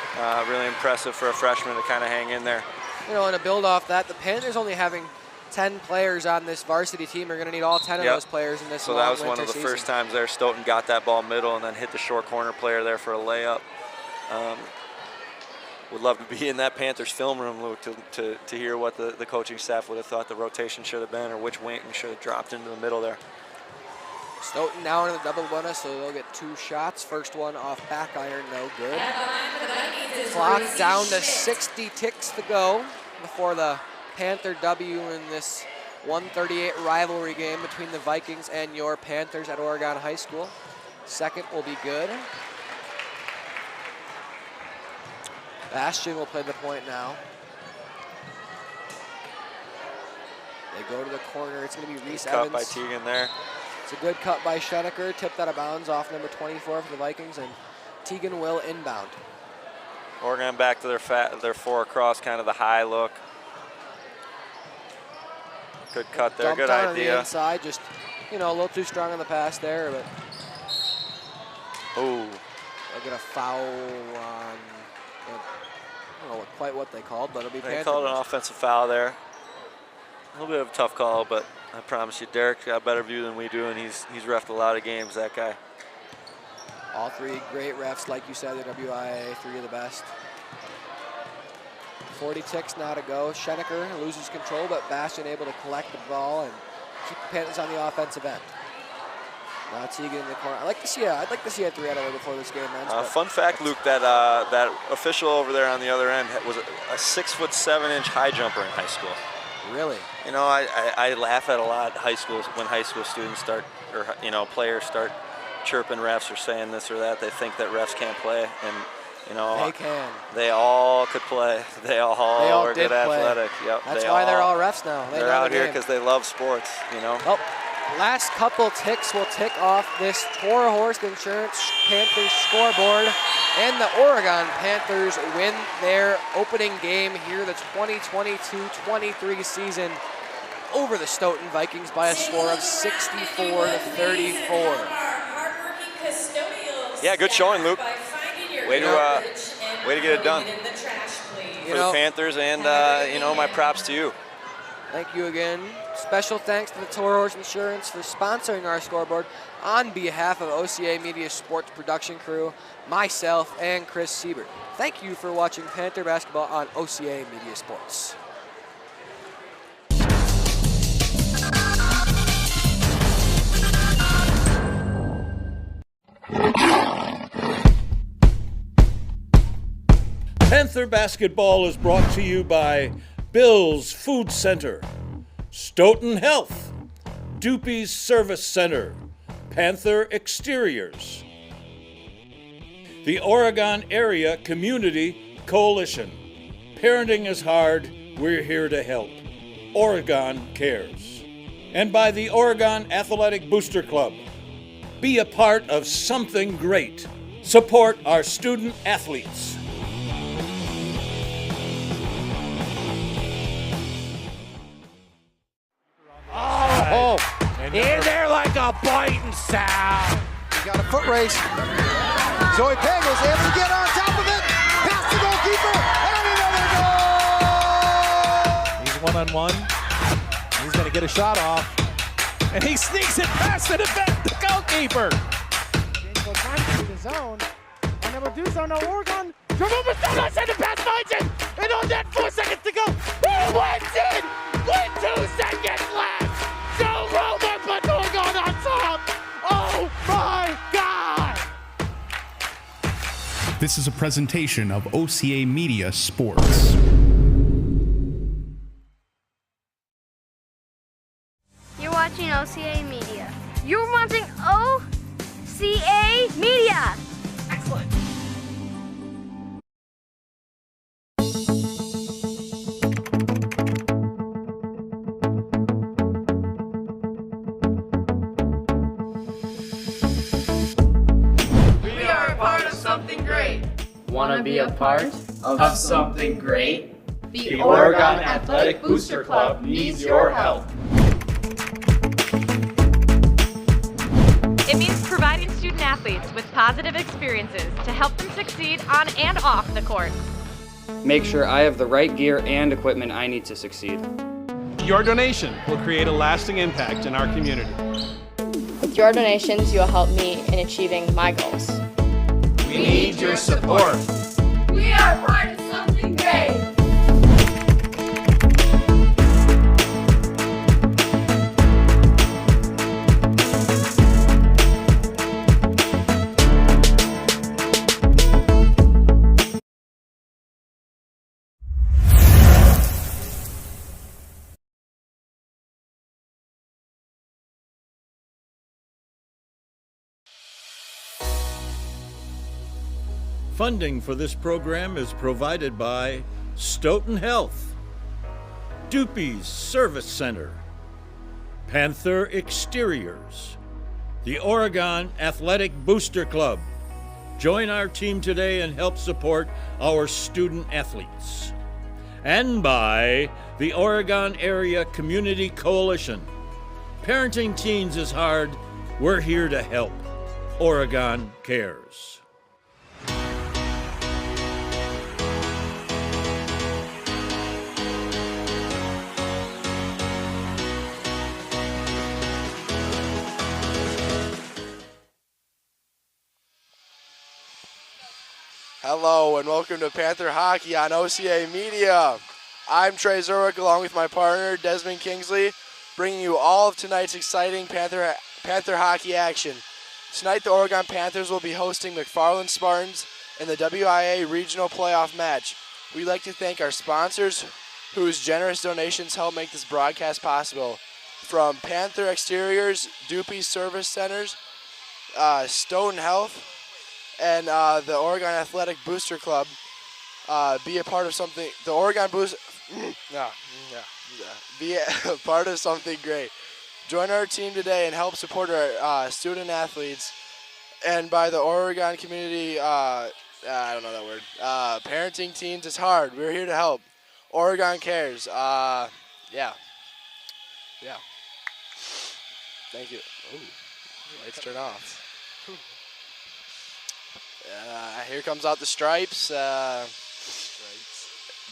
Really impressive for a freshman to kind of hang in there. And to build off that, the Panthers only having 10 players on this varsity team are going to need all 10 of those players in this So long that was one winter of the season. first times there. Stoughton got that ball middle and then hit the short corner player there for a layup. Would love to be in that Panthers film room, Luke, to hear what the coaching staff would have thought the rotation should have been or which wing should have dropped into the middle there. Stoughton now in the double bonus, so they'll get 2 shots. First one off back iron, no good. Clock down to 60 ticks to go before the Panther W in this 138 rivalry game between the Vikings and your Panthers at Oregon High School. Second will be good. Bastion will play the point now. They go to the corner. It's going to be Reese Evans. Cut by Tegan there. It's a good cut by Schenecker. Tipped out of bounds off number 24 for the Vikings, and Tegan will inbound. Oregon back to their 4 across, kind of the high look. Good cut there, good Dumped on idea. the inside, just, a little too strong on the pass there, but. Ooh. They'll get a foul on, I don't know quite what they called, but it'll be They Panthers. called an offensive foul there. A little bit of a tough call, but I promise you, Derek's got a better view than we do, and he's reffed a lot of games, that guy. All three great refs, like you said, the WIA, 3 of the best. 40 ticks now to go. Schenecker loses control, but Bastian able to collect the ball and keep the Panthers on the offensive end. Now Teagan in the corner. I'd like to see a 3 out of there before this game ends. Fun fact, Luke, that official over there on the other end was a 6'7" high jumper in high school. Really? You know, I laugh at a lot when high school students start, or players start chirping refs or saying this or that. They think that refs can't play, and they can. They all could play. They all are good athletic. Yep. That's why they're all refs now. They're out here because they love sports. Well, last couple ticks will tick off this Toro Horse Insurance Panthers scoreboard, and the Oregon Panthers win their opening game here, the 2022-23 season, over the Stoughton Vikings by a score of 64-34. Yeah, good showing, Luke. Way to get it done for the Panthers, and my props to you. Thank you again. Special thanks to the Toro Horse Insurance for sponsoring our scoreboard on behalf of OCA Media Sports production crew, myself, and Chris Siebert. Thank you for watching Panther basketball on OCA Media Sports. Panther basketball is brought to you by Bill's Food Center, Stoughton Health, Doopy's Service Center, Panther Exteriors, the Oregon Area Community Coalition. Parenting is hard, we're here to help. Oregon cares. And by the Oregon Athletic Booster Club. Be a part of something great. Support our student athletes. Oh, in there like a biting sound. He got a foot race. Zoe Peg was able to get on top of it. Past the goalkeeper, and another goal! He's one-on-one. He's going to get a shot off. And he sneaks it past the goalkeeper. James goes back to the zone. And number 2 zone, now Oregon. Remember, send the pass finds it. And on that 4 seconds to go. He wins it with 2 seconds left. Joe Roller puts Oregon on top. Oh my God. This is a presentation of OCA Media Sports. You're watching OCA Media. You're watching OCA Media. Excellent. We are a part of something great. Want to be a part of something great? The Oregon Athletic Booster Club needs your help. It means providing student athletes with positive experiences to help them succeed on and off the court. Make sure I have the right gear and equipment I need to succeed. Your donation will create a lasting impact in our community. With your donations, you will help me in achieving my goals. We need your support. We are part of something great. Funding for this program is provided by Stoughton Health, Doopy's Service Center, Panther Exteriors, the Oregon Athletic Booster Club. Join our team today and help support our student athletes. And by the Oregon Area Community Coalition. Parenting teens is hard. We're here to help. Oregon cares. Hello and welcome to Panther Hockey on OCA Media. I'm Trey Zerwick along with my partner Desmond Kingsley, bringing you all of tonight's exciting Panther hockey action. Tonight the Oregon Panthers will be hosting McFarland Spartans in the WIA Regional Playoff match. We'd like to thank our sponsors whose generous donations help make this broadcast possible. From Panther Exteriors, Doopy Service Centers, Stoughton Health, and the Oregon Athletic Booster Club. Be a part of something. The Oregon Boost. Be a part of something great. Join our team today and help support our student athletes. And by the Oregon community, I don't know that word. Parenting teams is hard. We're here to help. Oregon cares. Yeah. Thank you. Ooh, lights turn off. Here comes out the Stripes.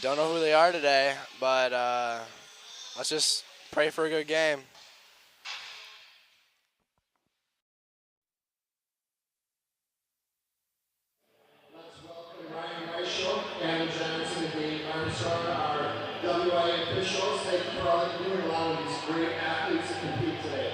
Don't know who they are today, but let's just pray for a good game. Let's welcome Ryan Reichel and Johnson and Dave Armstrong, our WIA officials. Thank you for all that you do and allowing these great athletes to compete today.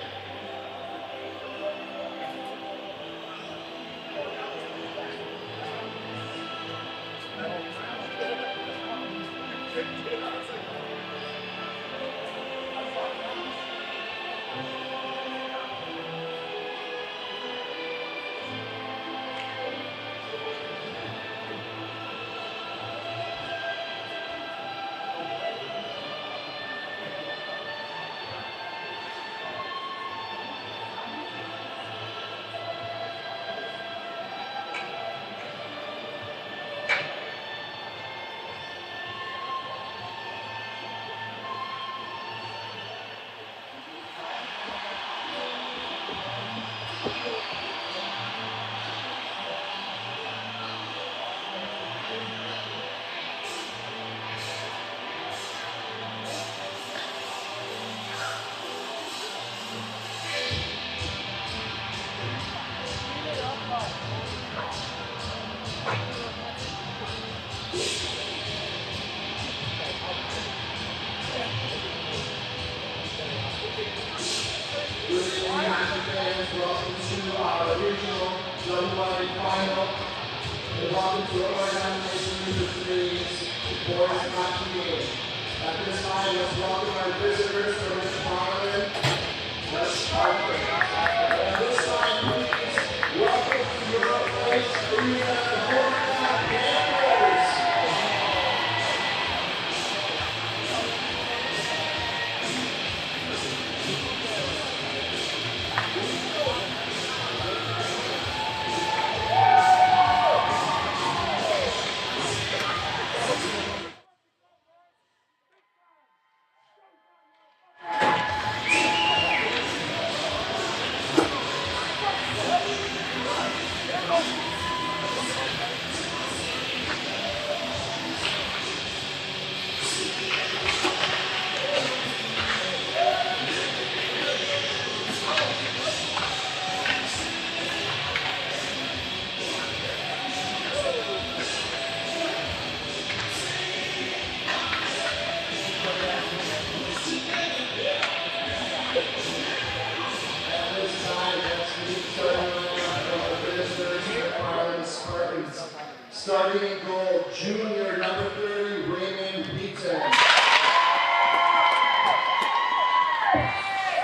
Starting in goal, junior number 30, Raymond Beaton.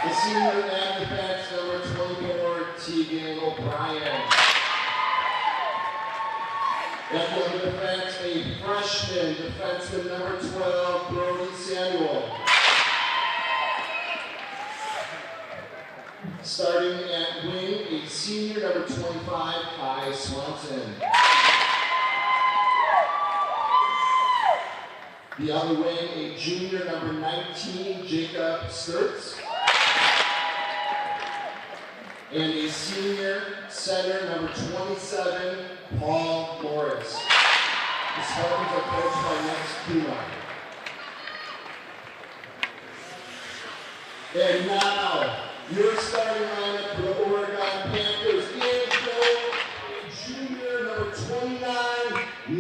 The senior and defense number 24, Tegan O'Brien. And for the defense, a freshman defenseman number 12, Brody Samuel. Starting at wing, a senior number 25, Kai Swanson. The other wing, a junior number 19, Jacob Sturtz. And a senior center number 27, Paul Morris. The Spartans are coached by Max Kumar. And now, your starting lineup for the Oregon Panthers in goal, junior number 29,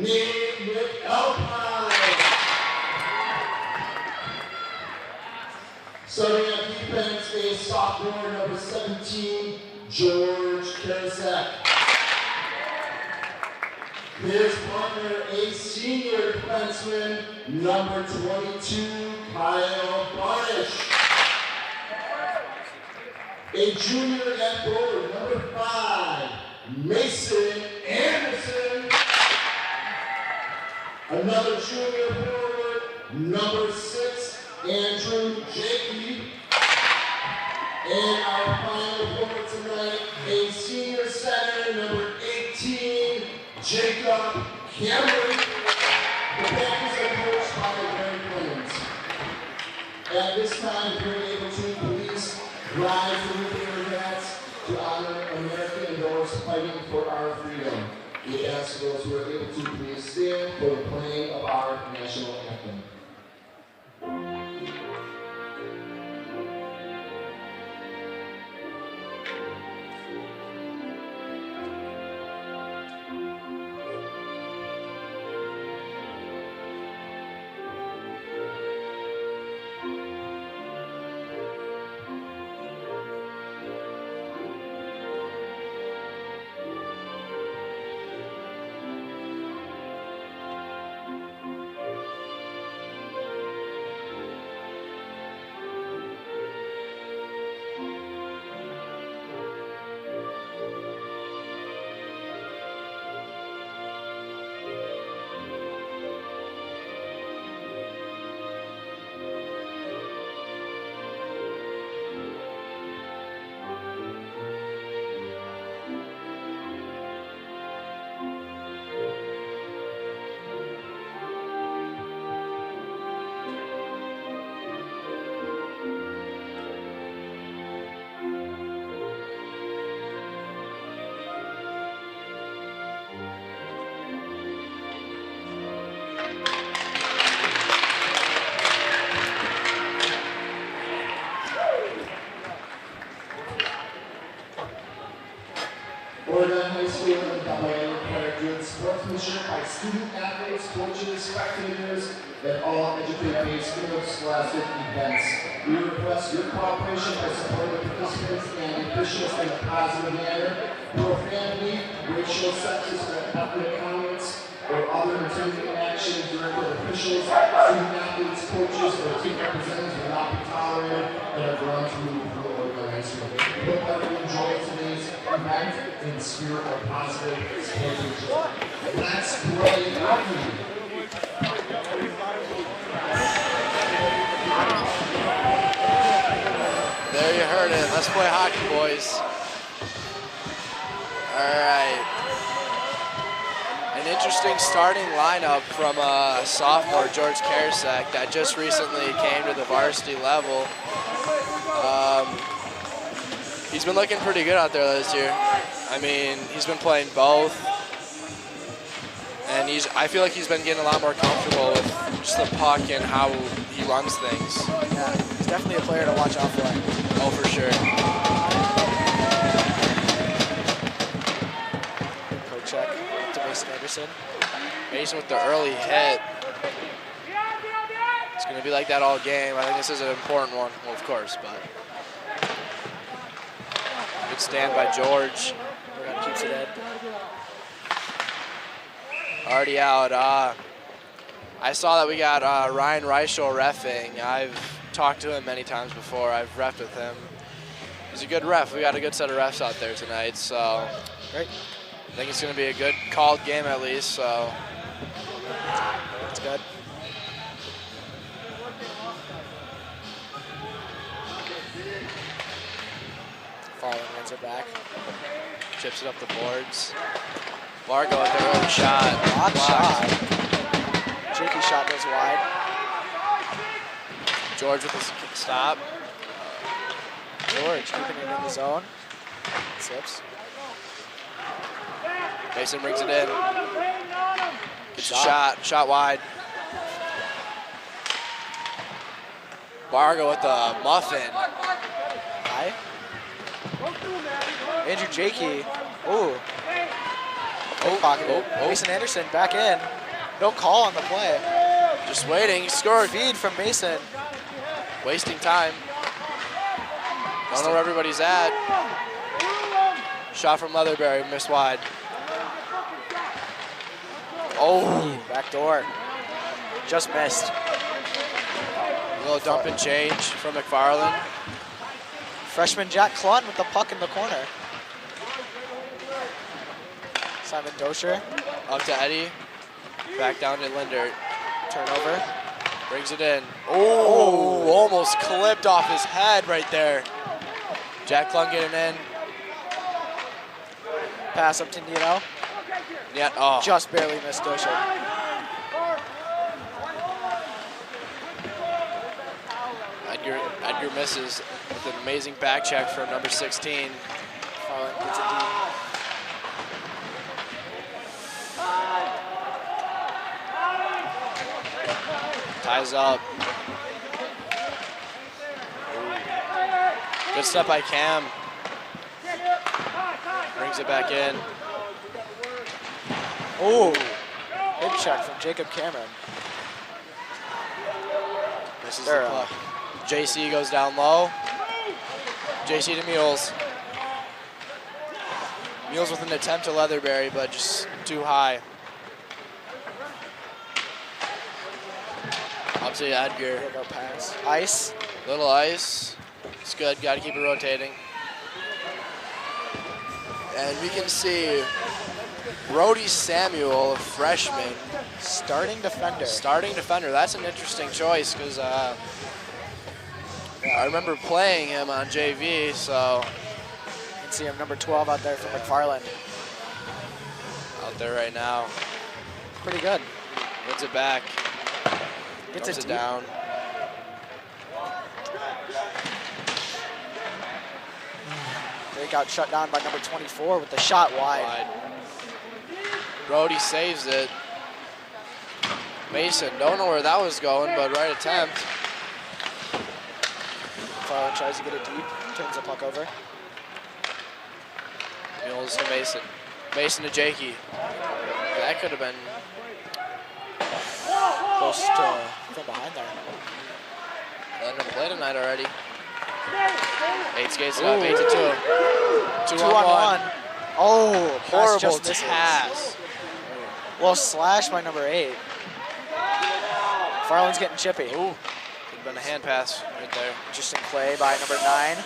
17, George Karasak. His partner, a senior defenseman, number 22, Kyle Barnish. A junior at forward, number 5, Mason Anderson. Another junior forward, number 6, Andrew Jakey. And our final forward tonight, a senior center, number 18, Jacob Cameron. The Panthers are coached by the Grand Plains. At this time, we're able to police rise from their hats to honor American and those fighting for our freedom. We ask those who are able to please stand for the playing of our national anthem. Oregon High School and Diane Carrigan sportsmanship by student athletes, coaches, spectators, and all education-based interscholastic events. We request your cooperation by supporting the participants and officials in a positive manner. Profanity, racial, sexist, or ethnic comments, or other intimidating actions directed at officials, student athletes, coaches, or team representatives will not be tolerated and are grounds removed from the Oregon High School. We hope everyone enjoys today's event in the spirit of positive sportsmanship. Let's play hockey. There you heard it. Let's play hockey, boys. All right. An interesting starting lineup from sophomore George Karasak that just recently came to the varsity level. He's been looking pretty good out there this year. I mean, he's been playing both, and I feel like he's been getting a lot more comfortable with just the puck and how he runs things. Yeah, he's definitely a player to watch out for. Oh, for sure. Coach check to Mason Anderson. Mason with the early hit. It's going to be like that all game. I think this is an important one, well, of course, but good stand by George. Keeps it in. Already out. I saw that we got Ryan Reichel reffing. I've talked to him many times before. I've reffed with him. He's a good ref. We got a good set of refs out there tonight, so great. I think it's going to be a good called game at least, so that's good. Farland runs it back. Chips it up the boards. Largo with the early shot. Odd shot. Jakey shot goes wide. George with the stop. George keeping it in the zone. Sips. Mason brings it in. Gets a shot. Shot wide. Bargo with the muffin. High. Andrew Jakey. Ooh. Pocketed. Mason Anderson back in. No call on the play. Just waiting. He scored. Feed from Mason. Wasting time. Don't know where everybody's at. Shot from Leatherberry, missed wide. Oh, back door. Just missed. A little dump and change from McFarland. Freshman Jack Clun with the puck in the corner. Simon Dosher. Up to Eddie. Back down to Lindert. Turnover. Brings it in. Oh, almost clipped off his head right there. Jack Clun getting in. Pass up to Nino. Yeah, oh. Just barely missed Dosher. Edgar misses with an amazing back check from number 16. Farland gets it deep. Ties up. Ooh. Good step by Cam. Brings it back in. Oh, hip check from Jacob Cameron. Misses the puck. JC goes down low. JC to Mules. Mules with an attempt to Leatherberry, but just too high. Up to Edgar. Pass. Ice. Little ice. It's good. Got to keep it rotating. And we can see Brody Samuel, a freshman. Starting defender. Starting defender. That's an interesting choice because I remember playing him on JV, so. You can see him number 12 out there for McFarland. Out there right now. Pretty good. Gets it back. Gets it down. They got shut down by number 24 with the shot wide. Brody saves it. Mason, don't know where that was going, but right attempt. Farland tries to get it deep, turns the puck over. Mules to Mason. Mason to Jakey. That could have been close to from behind there. Letting him play tonight already. 8 skates up, 8-2. 2 on 1. Oh, horrible just pass. Well, slash by number 8. Farland's getting chippy. Ooh, could have been a hand pass right there. Interesting play by number 9.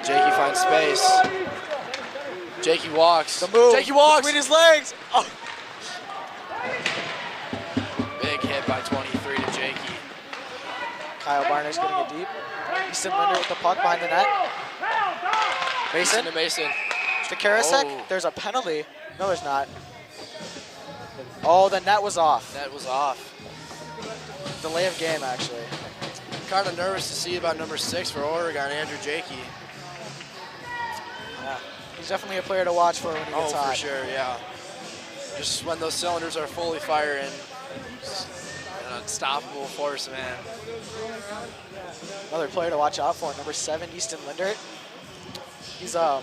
Jakey finds space. Jakey walks. The move. Jakey walks. Between his legs. Oh. Big hit by 23 to Jakey. Kyle Barner's getting it deep. Easton Linder with the puck behind the net. Mason to Mason. To Karasek. Oh. There's a penalty. No, there's not. Oh, the net was off. Net was off. Delay of game, actually. Kind of nervous to see about number 6 for Oregon, Andrew Jakey. Yeah, he's definitely a player to watch for when he gets hot. For sure, yeah. Just when those cylinders are fully firing, an unstoppable force, man. Another player to watch out for, number 7, Easton Lindert. He's a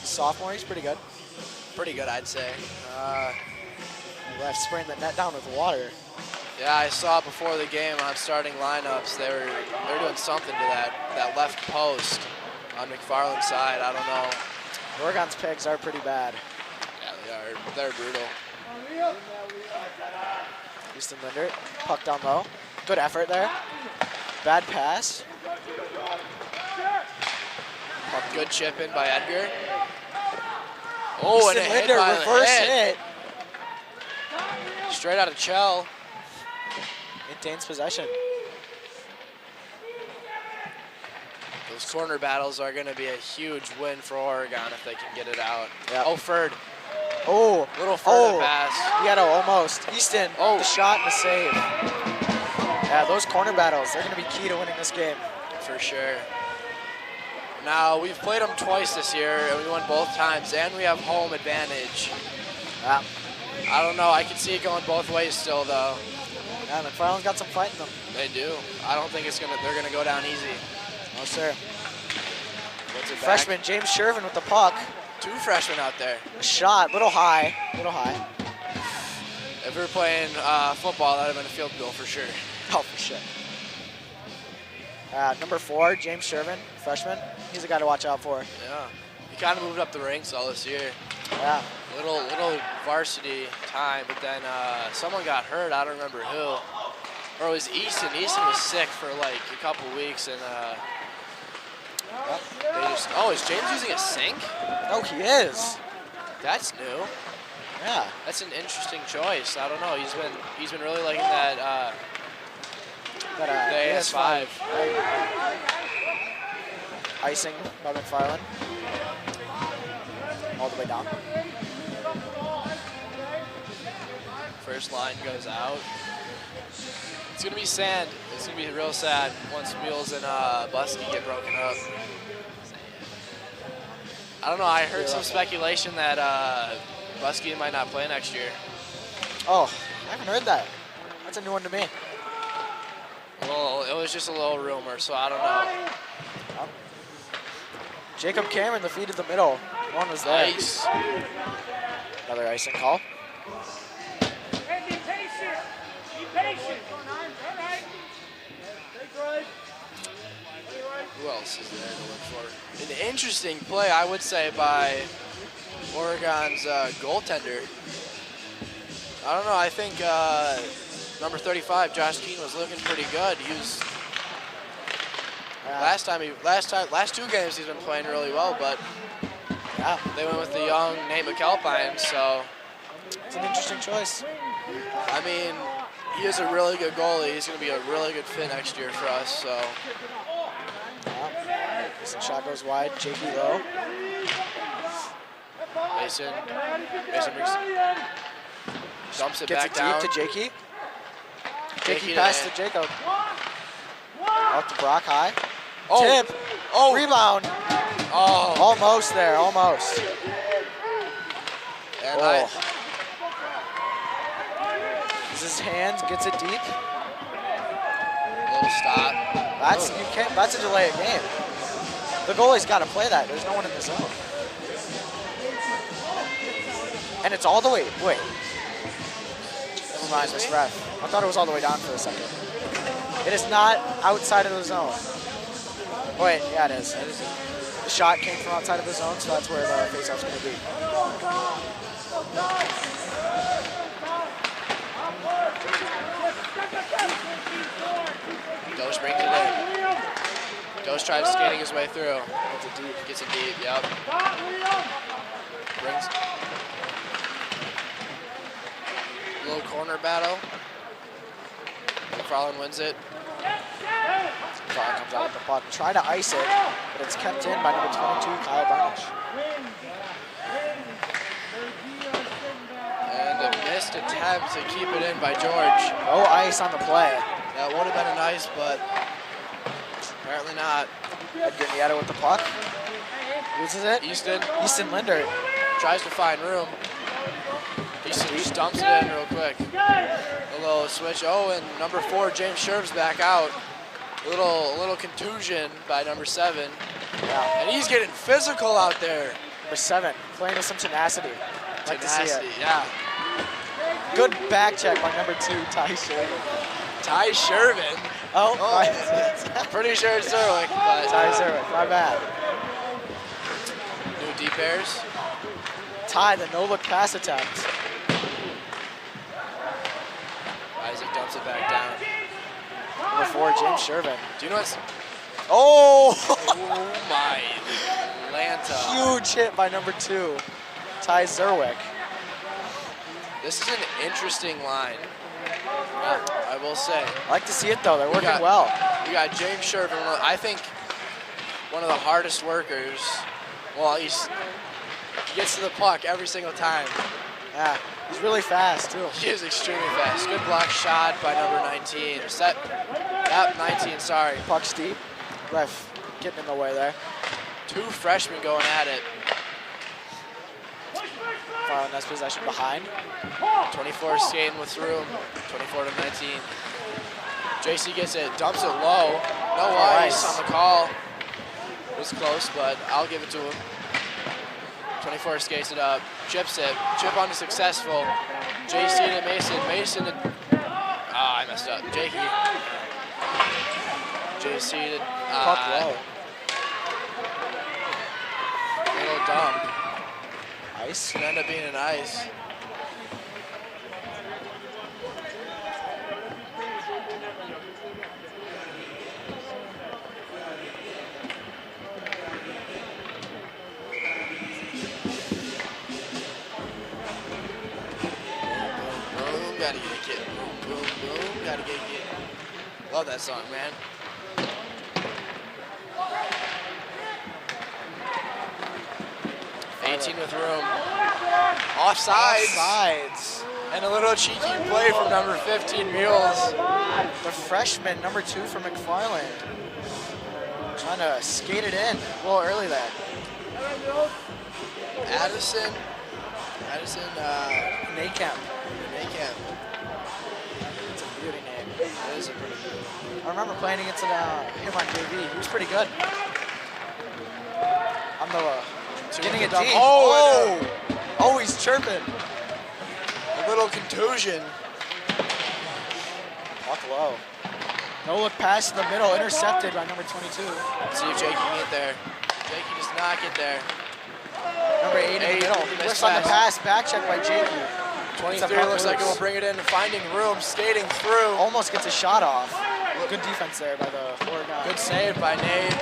sophomore. He's pretty good. Pretty good, I'd say. Left spraying the net down with water. Yeah, I saw before the game on starting lineups. They're doing something to that left post on McFarland's side. I don't know. Oregon's pigs are pretty bad. Yeah, they are. They're brutal. Easton Lindert, puck down low. Good effort there. Bad pass. Good chip in by Edgar. Oh, Easton and a hit Linder, by the reverse hit. Straight out of Chell. Maintains possession. Those corner battles are going to be a huge win for Oregon if they can get it out. Yep. Oh, Ferd. Oh. Little further pass. Yeah, almost. Easton, the shot and the save. Yeah, those corner battles, they're going to be key to winning this game. For sure. Now, we've played them twice this year, and we won both times, and we have home advantage. Yeah. I don't know. I can see it going both ways still, though. Yeah, McFarland's got some fight in them. They do. I don't think they're gonna go down easy. No, sir. Gets it back. Freshman James Shervin with the puck. 2 freshmen out there. A shot, little high. If we were playing football, that would have been a field goal for sure. Oh, for sure. Number 4, James Sherman, freshman. He's a guy to watch out for. Yeah. He kind of moved up the ranks all this year. Yeah. Little varsity time, but then someone got hurt. I don't remember who. Or it was Easton. Easton was sick for like a couple weeks, and they just. Oh, is James using a sink? Oh, he is. That's new. Yeah. That's an interesting choice. I don't know. He's been really liking that. The AS5. Icing by McFarland. All the way down. First line goes out. It's going to be sand. It's going to be real sad once Mules and Buskey get broken up. I don't know. I heard some speculation that Buskey might not play next year. Oh, I haven't heard that. That's a new one to me. Well, it was just a little rumor, so I don't know. Jacob Cameron, the feed to the middle. One was there. Nice. Another icing call. Hey, be patient. Be patient. Who else is there to look for? An interesting play, I would say, by Oregon's goaltender. I don't know. I think number 35, Josh Keene, was looking pretty good. He was last 2 games he's been playing really well, but yeah, they went with the young Nate McAlpine, so it's an interesting choice. I mean, he is a really good goalie. He's going to be a really good fit next year for us. So. This shot goes wide. Jakey low. Mason brings, dumps it back down. down. Gets it deep to Jakey. Jakey pass to Jacob. Out to Brock high. Oh. Tip. Oh. Rebound. Oh. Almost there. Almost. And uses his hands. Gets it deep. Little stop. That's a delay of game. The goalie's got to play that. There's no one in the zone. And it's all the way. Wait. Never mind, this ref. I thought it was all the way down for a second. It is not outside of the zone. Wait, yeah, it is. The shot came from outside of the zone, so that's where the faceoff's going to be. Dosh brings it in. Dosh tries skating his way through. Gets it deep, yep. Brings a little corner battle. McFarland wins it. McFarland comes out with the puck. Try to ice it, but it's kept in by number 22, Kyle Barnish. And a missed attempt to keep it in by George. No ice on the play. That would have been a nice, but apparently not. Edgar Nieto with the puck. Loses it. Easton Linder tries to find room. Easton just dumps it in real quick. A little switch. Oh, and number 4, James Sherv's back out. A little contusion by number 7. Yeah. And he's getting physical out there. Number 7, playing with some tenacity. Like to see it. Yeah. Good back check by number 2, Ty Shervin. Ty Shervin? Oh. I'm pretty sure it's Zerwick, but Ty Shervin, my bad. New deep airs. Ty, the no-look pass attempt. Isaac dumps it back down. Number 4, James Shervin. Do you know what's... Oh! Oh my Lanta. Huge hit by number 2, Ty Zerwick. This is an interesting line. I will say. I like to see it though, they're working well. You got James Shervin, I think one of the hardest workers. Well, he gets to the puck every single time. Yeah, he's really fast too. He is extremely fast. Good block shot by number 19. Or set. Yep, 19, sorry. Puck's deep. Ref getting in the way there. 2 freshmen going at it. Following that possession behind. 24 skating with room. 24 to 19. JC gets it, dumps it low. No ice on the call. It was close, but I'll give it to him. 24 skates it up, chips it. Chip on to successful. JC to Mason. Mason to... I messed up. Jakey. seated. Puck low. Little dump. Ice. Could end up being an ice. Boom, gotta get a kid. Boom, boom, gotta get a kid. Love that song, man. With room. Offsides. And a little cheeky play from number 15, Mules. The freshman, number 2 from McFarland. Trying to skate it in a little early there. Addison, Nakamp. It's a beauty name. It is a pretty good name. I remember playing against him on JV. He was pretty good. I'm the getting a D. Oh, he's chirping. A little contusion. Walk low. No look pass in the middle, intercepted by number 22. Let's see if Jakey can get there. Jakey does not get there. Number 8 in the middle. Whiffs on the pass, back check by Jakey. 23 looks like it will bring it in, finding room, skating through. Almost gets a shot off. Good defense there by the Oregon. Good save by Nate.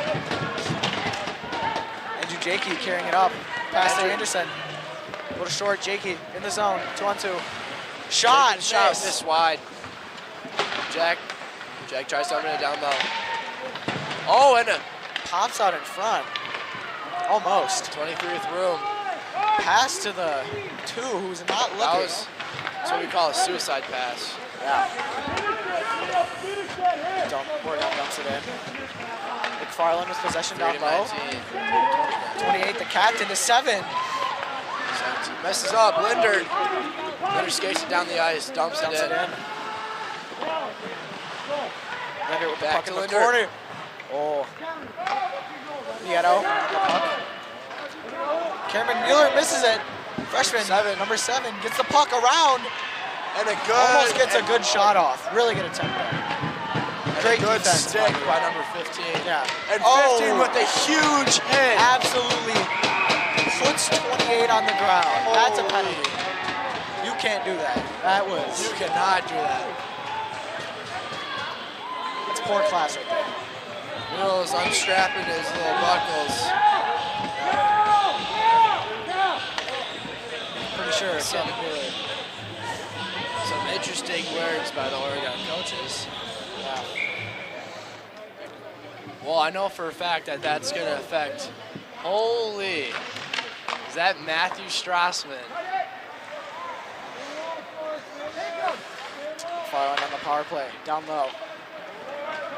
Andrew Jakey carrying it up. Pass to Anderson. A little short, Jakey in the zone, 2-on-2. Shot this wide. Jack tries to open it down low. Oh, and pops out in front. Almost. 23 with room. Pass to the 2 who's not looking. That's what we call a suicide pass. Yeah. Oregon dumps it in. McFarland with possession down low. 28, the captain, to 7. Messes up, Linder. Linder skates it down the ice, dumps it in. Linder with the Back puck to in the corner. Oh. Nieto, the puck. Cameron Mueller misses it. Freshman, number 7, gets the puck around. And almost gets a good shot off. Really good attempt there. Great good defense stick by number 15. Yeah. And 15 with a huge hit. Absolutely puts 28 on the ground. That's a penalty. You can't do that. You cannot do that. That's poor class right there. Mills unstrapping his little buckles. Pretty sure some interesting words by the Oregon coaches. Yeah. Well, I know for a fact that that's going to affect. Holy. Is that Matthew Strassman? Farland on the power play, down low.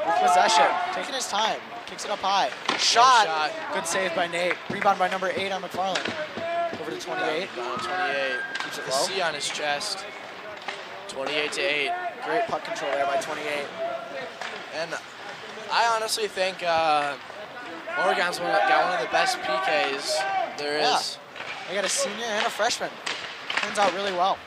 With possession, taking his time, kicks it up high. Shot. Good save by Nate. Rebound by number 8 on McFarland. Over to 28. Down 28. Keeps it low. C on his chest. 28-8. Great puck control there by 28. And I honestly think Oregon's got one of the best PKs there is. They got a senior and a freshman. Turns out really well.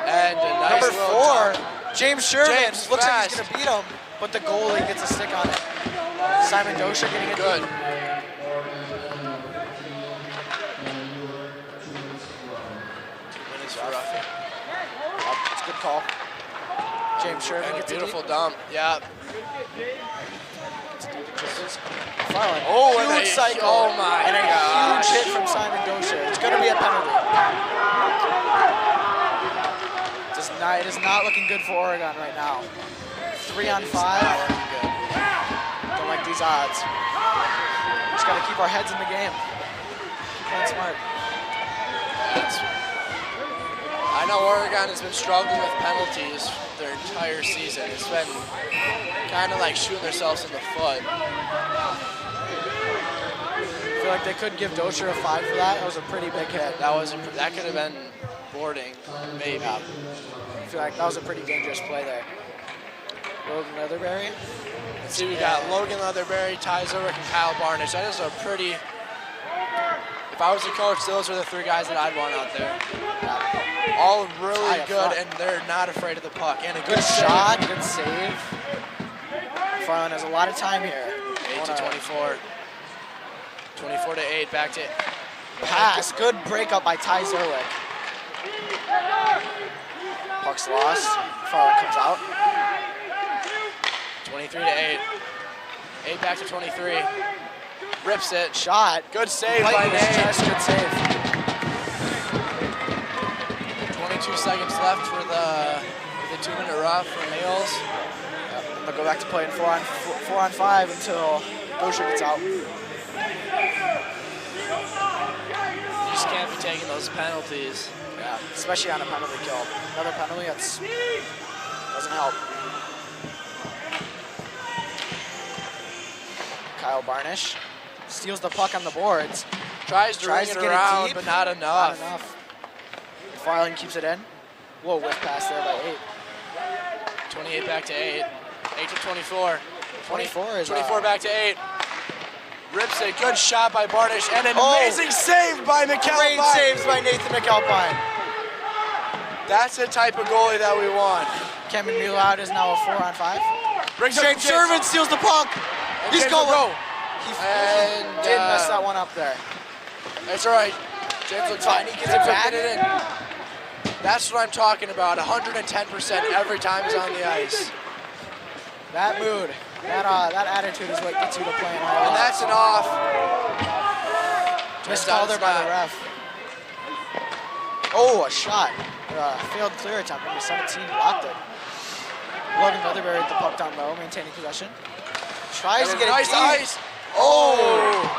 And a nice number 4, dunk. James Sherman. James looks fast. like he's gonna beat him, but the goalie gets a stick on it. Simon Dosha getting it good. It's a good call. James Sherman and a gets beautiful dump. Yeah. Farland. Oh, and huge cycle. Oh my and a gosh. huge hit from Simon Dosha. It's going to be a penalty. It is not looking good for Oregon right now. 3-on-5. Don't like these odds. Just got to keep our heads in the game. Playing smart. I know Oregon has been struggling with penalties their entire season. It's been kind of like shooting themselves in the foot. I feel like they could give Dosher a 5 for that. That was a pretty big hit. That could have been boarding, maybe. Yeah. I feel like that was a pretty dangerous play there. Logan Leatherberry. Let's see, we got Logan Leatherberry, Ty Zurich, and Kyle Barnish. That is a pretty. If I was a coach, those are the 3 guys that I'd want out there. All really good, and they're not afraid of the puck. And a good shot, good save. McFarland has a lot of time here. 8 to 24. 24 to 8, back to pass. Good breakup by Ty Zerwick. Puck's lost. McFarland comes out. 23 to 8. 8 back to 23. Rips it. Shot. Good save by Right in his Nate. chest. Good save. 22 seconds left for the 2-minute rough for Eagles. Yep. They'll go back to playing 4 on 5 until Gosher gets out. You just can't be taking those penalties. Yeah, especially on a penalty kill. Another penalty doesn't help. Kyle Barnish steals the puck on the boards. Tries to ring it around, but not enough. Not enough. Farland keeps it in. Whoa, whiff pass there by 8. 28 back to 8. 8 to 24. 24 is 24 back to 8. Rips it. Good shot by Barnish and an amazing save by McAlpine. Great saves by Nathan McAlpine. That's the type of goalie that we want. Cameron Muloud is now a 4 on 5. Brings James Sherman steals the puck. He's going. He did mess that one up there. That's all right. James looks fine. He gets it back. It in. That's what I'm talking about. 110% every time he's on the ice. That mood, that attitude is what gets you to playing high. And that's an off. Missed call there by the ref. Oh, a shot. Failed clear attempt. Number 17 blocked it. Logan Leatherberry with the puck down low, maintaining possession. Tries to get nice it deep. ice. Oh,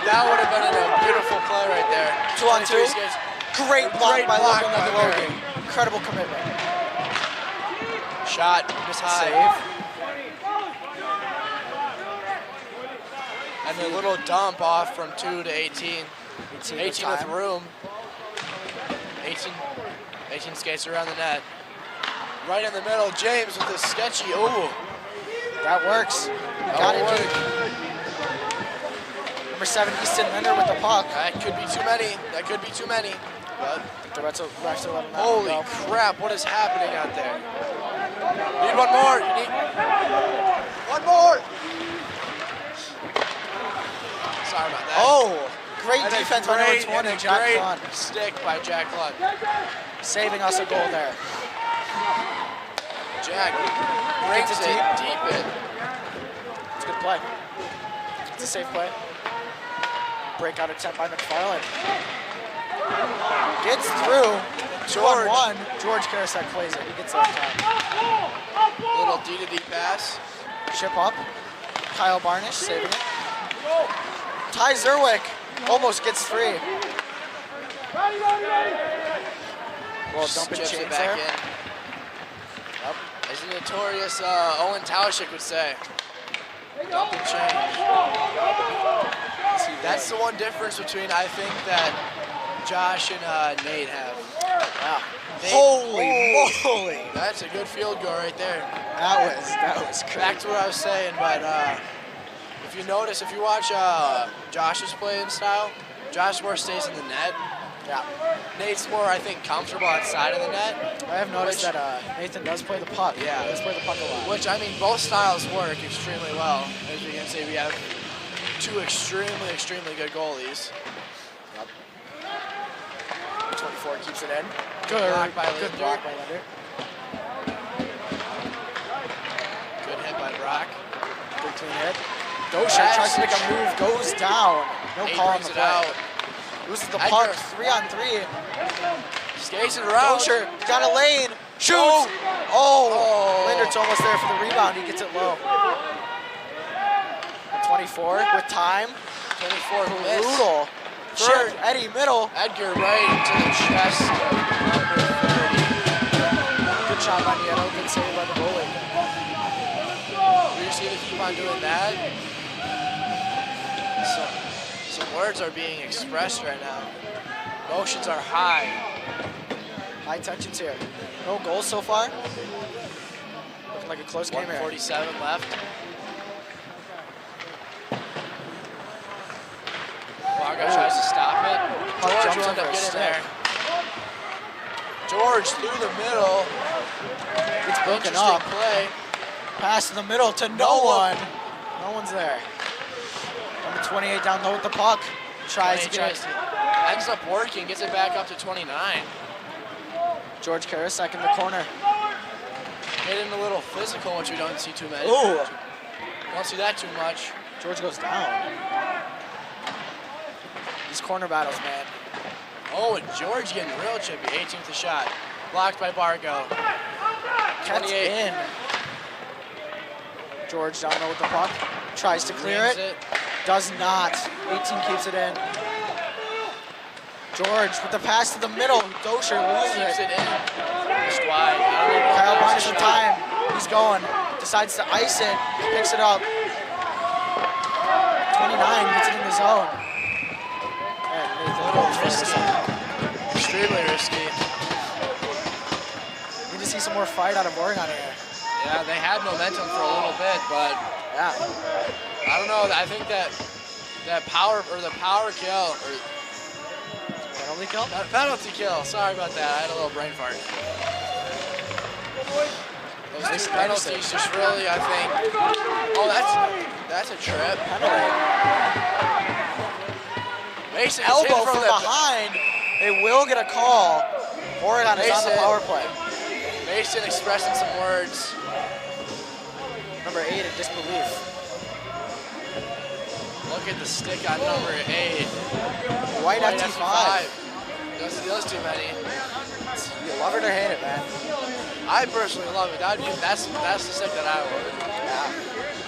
that would have been a beautiful play right there. 2 on 2. Great block by Logan Leatherberry. Incredible commitment. Shot, miss high. Save. And a little dump off from 2 to 18. 18 with room. 18 skates around the net. Right in the middle, James with the sketchy. Ooh. That works. Got it deep. Number 7, Easton Linder with the puck. That could be too many. That could be too many. But the refs will let him know. Holy crap, what is happening out there? Need one more. You need one more. Sorry about that. Oh, great defense by number 20, Jack Clun. Stick by Jack Clun. Saving us a goal there. Jack brings it deep in. It's a good play. It's a safe play. Breakout attempt by McFarland. Gets through. 2 on 1. George Karasek plays it. He gets that time. Little D-to-D pass. Ship up. Kyle Barnish saving it. Ty Zerwick almost gets free. Well, dumping Chips chains it back there. in. Yep. As the notorious Owen Tauschik would say. Dumping change. That's the one difference between, I think, that Josh and Nate have. Wow. Holy moly! That's a good field goal right there. That was crazy. Back to what I was saying, but if you notice, if you watch Josh's playing style, Josh more stays in the net. Yeah. Nate's more, I think, comfortable outside of the net. I have noticed that Nathan does play the puck. Yeah. He does play the puck a lot. Which, I mean, both styles work extremely well. As you can see, we have 2 extremely, extremely good goalies. Yep. 24 keeps it in. Good block by Linder. Good block by Linder. Good hit by Brock. Good clean hit. Gosher tries to make a move, goes down. No call on the play. Out. Loses the puck, 3 on 3. Skates it around. Gosher got a lane, shoots. Oh. Linder's almost there for the rebound. He gets it low. 24 with time. 24 brutal. Chip, Eddie, middle. Edgar right into the chest of number 30. Good shot by Nieto. Good save by the goalie. We're just going to keep on doing that. Some words are being expressed right now. Emotions are high. High tensions here. No goals so far. Looking like a close game here. 1:47 left. Margo tries to stop it. George will end up getting there. George through the middle. It's broken up. Play. Pass in the middle to no one. No one's there. Number 28 down low with the puck. Tries to get it. Ends up working, gets it back up to 29. George Karasek in the corner. Getting a little physical, which we don't see too many. Ooh. Don't see that too much. George goes down. These corner battles, man. Oh, and George getting real chippy. 18th shot. Blocked by Bargo. Catch in. George down low with the puck. Tries to clear it. Does not. 18 keeps it in. George with the pass to the middle. Dosher loses it. Just wide. Kyle Barnes with time. He's going. Decides to ice it. Picks it up. 29 gets it in the zone. And risky. Extremely risky. Need to see some more fight out of Oregon here. Yeah, they had momentum for a little bit, but yeah, I don't know. I think that power kill or penalty kill. Penalty kill. Sorry about that. I had a little brain fart. Those penalties just really, I think. Oh, that's a trip. Penalty. Mason elbow from behind. They will get a call. Oregon is on the power play. Mason expressing some words. Number 8 in disbelief. Look at the stick on number 8. White FT5. Those too many. You love it or hate it, man. I personally love it. That's the stick that I would. Yeah.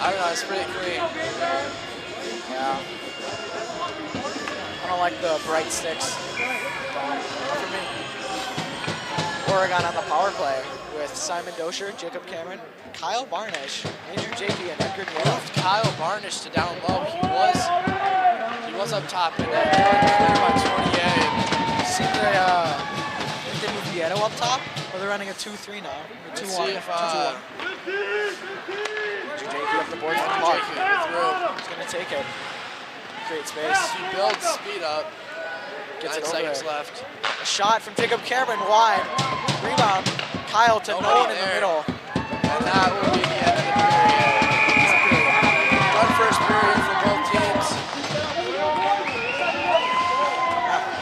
I don't know. It's pretty clean. Yeah. I don't like the bright sticks. For me. Oregon on the power play with Simon Dosher, Jacob Cameron, Kyle Barnish, Andrew Jakey, and Edgar Nieto. Moved Kyle Barnish to down low. He was up top, and then clear by 28. See if they moved Nieto up top, or they're running a 2-3 now. Or 2-1. 2-2-1. Andrew Jakey up the board for the puck. He's going to take it. Great space. He builds speed up. Gets 9 it over seconds there. left. A shot from Jacob Cameron wide. Rebound. Kyle to no one in the middle. And that will be the end of the period. One first period for both teams.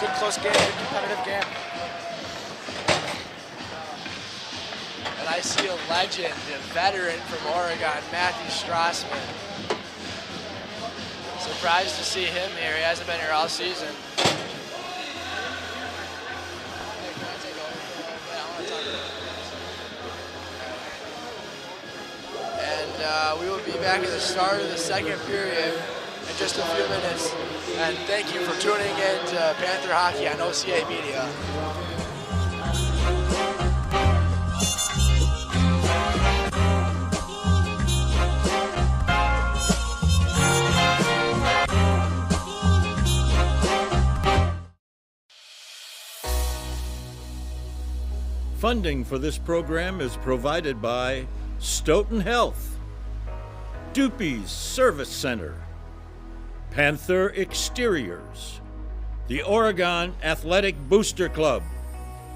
Good close game, good competitive game. And I see a legend, a veteran from Oregon, Matthew Strassman. Surprised to see him here. He hasn't been here all season. And we will be back at the start of the second period in just a few minutes. And thank you for tuning in to Panther Hockey on OCA Media. Funding for this program is provided by Stoughton Health, Doopy's Service Center, Panther Exteriors, the Oregon Athletic Booster Club.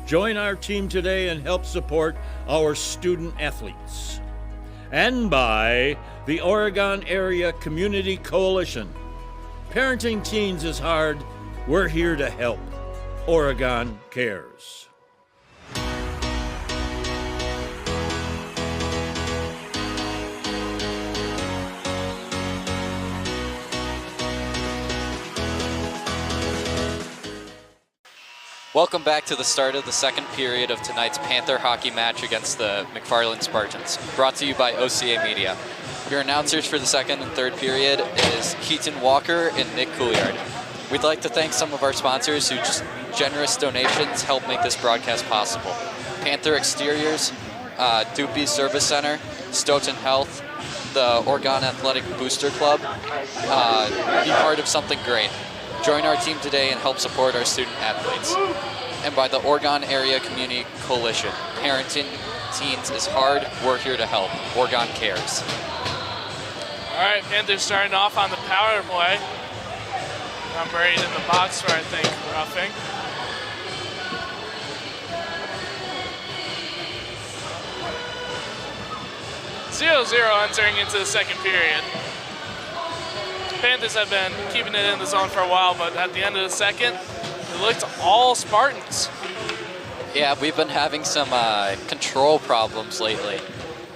Join our team today and help support our student athletes. And by the Oregon Area Community Coalition. Parenting teens is hard. We're here to help. Oregon cares. Welcome back to the start of the second period of tonight's Panther hockey match against the McFarland Spartans, brought to you by OCA Media. Your announcers for the second and third period is Keaton Walker and Nick Couliard. We'd like to thank some of our sponsors who just generous donations help make this broadcast possible. Panther Exteriors, Doopy's Service Center, Stoughton Health, the Oregon Athletic Booster Club. Be part of something great. Join our team today and help support our student athletes. And by the Oregon Area Community Coalition. Parenting teens is hard. We're here to help. Oregon cares. All right, Panthers starting off on the power play. Number 8 in the box for, I think, roughing. (0-0) entering into the second period. Panthers have been keeping it in the zone for a while, but at the end of the second, it looked all Spartans. Yeah, we've been having some control problems lately.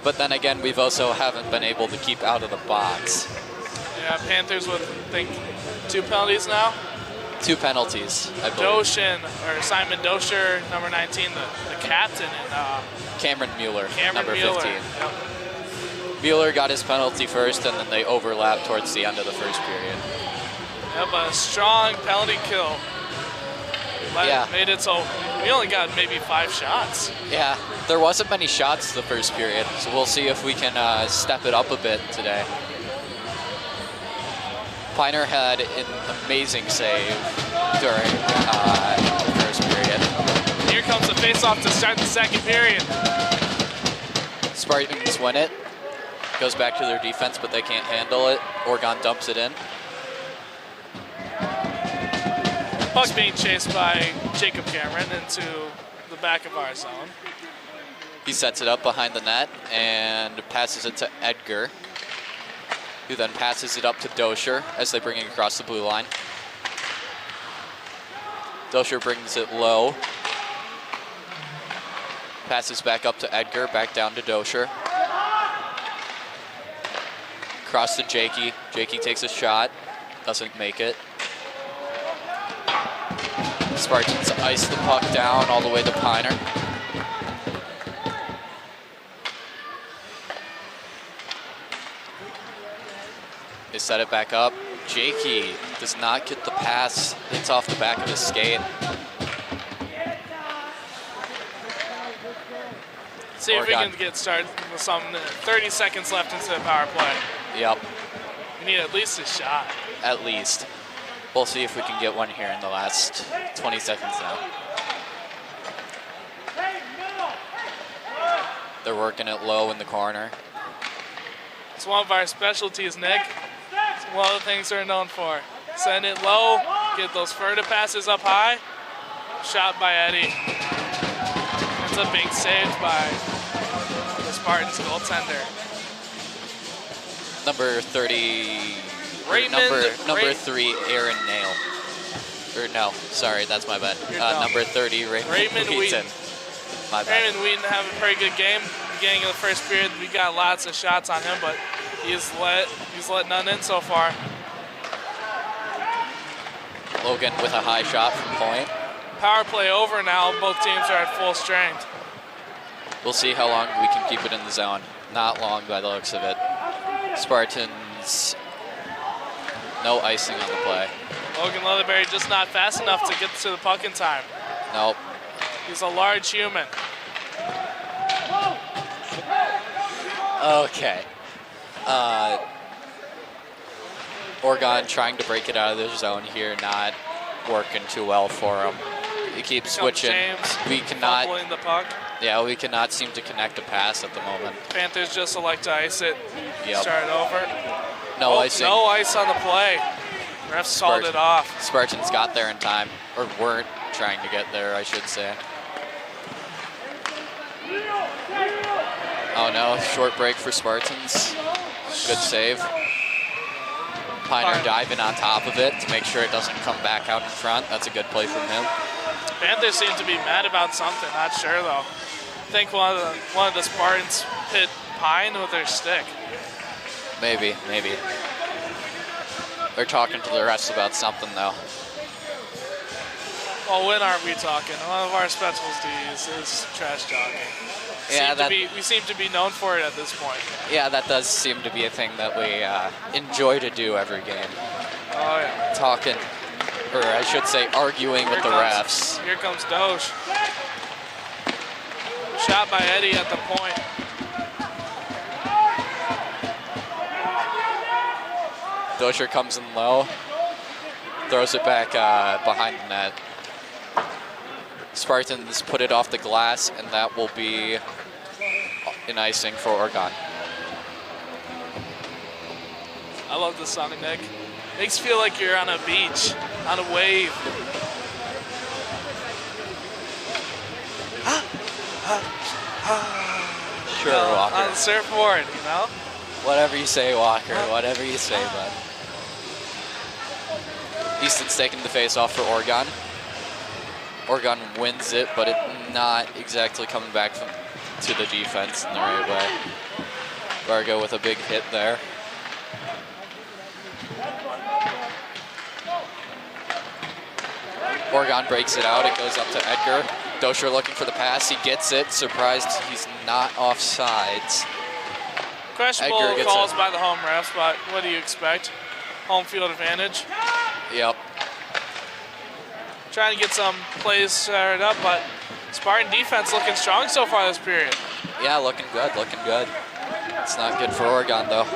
But then again, we've also haven't been able to keep out of the box. Yeah, Panthers with, I think, 2 penalties now. 2 penalties, I believe. Simon Dosher, number 19, the captain, and Cameron Mueller, number Mueller. 15. Yep. Mueller got his penalty first, and then they overlapped towards the end of the first period. Yep, a strong penalty kill. Made it so we only got maybe 5 shots. Yeah, there wasn't many shots the first period, so we'll see if we can step it up a bit today. Piner had an amazing save during the first period. Here comes the face-off to start the second period. Spartans win it. Goes back to their defense, but they can't handle it. Oregon dumps it in. Puck being chased by Jacob Cameron into the back of our zone. He sets it up behind the net and passes it to Edgar, who then passes it up to Dosher as they bring it across the blue line. Dosher brings it low. Passes back up to Edgar, back down to Dosher. Across to Jakey. Jakey takes a shot, doesn't make it. Spartans ice the puck down all the way to Piner. They set it back up. Jakey does not get the pass. Hits off the back of his skate. See if we can get started with some 30 seconds left into the power play. Yep. We need at least a shot. At least. We'll see if we can get one here in the last 20 seconds now. They're working it low in the corner. It's one of our specialties, Nick. It's one of the things they're known for. Send it low, get those further passes up high. Shot by Eddie. Ends up being saved by the Spartans goaltender. Number 30. Number 3, Aaron Nail. Or no, sorry, that's my bad. Number 30, Raymond Wheaton. My bad. Raymond Wheaton having a pretty good game. Beginning of the first period, we got lots of shots on him, but he's let none in so far. Logan with a high shot from point. Power play over now. Both teams are at full strength. We'll see how long we can keep it in the zone. Not long by the looks of it. Spartans, no icing on the play. Logan Leatherberry just not fast enough to get to the puck in time. Nope. He's a large human. Okay. Oregon trying to break it out of their zone here, not working too well for them. He keeps switching. James We cannot. fumbling the puck. Yeah, we cannot seem to connect a pass at the moment. Panthers just select to ice it. Yep. Start it over. No icing. No ice on the play. Refs called it off. Spartans got there in time, or weren't trying to get there, I should say. Oh no, short break for Spartans. Good save. Piner diving on top of it to make sure it doesn't come back out in front. That's a good play from him. Panthers seem to be mad about something. Not sure though. I think one of the Spartans hit Pine with their stick. Maybe. They're talking to the refs about something though. Well, when aren't we talking? One of our specialties is trash talking. Yeah, we seem to be known for it at this point. Yeah, that does seem to be a thing that we enjoy to do every game. Oh yeah. Talking, or I should say arguing with the refs. Here comes Doge. Shot by Eddie at the point. Dozier comes in low, throws it back behind the net. Spartans put it off the glass, and that will be an icing for Oregon. I love the song, Nick. Makes you feel like you're on a beach, on a wave. Sure, Walker. On the surfboard, you know? Whatever you say, Walker. Whatever you say, bud. Easton's taking the face off for Oregon. Oregon wins it, but it's not exactly coming back to the defense in the right way. Vargo with a big hit there. Oregon breaks it out. It goes up to Edgar. Dosher looking for the pass. He gets it. Surprised he's not offsides. Questionable Edgar gets calls it. by the home refs, but what do you expect? Home field advantage. Yep. Trying to get some plays started up, but Spartan defense looking strong so far this period. Yeah, looking good, looking good. It's not good for Oregon, though.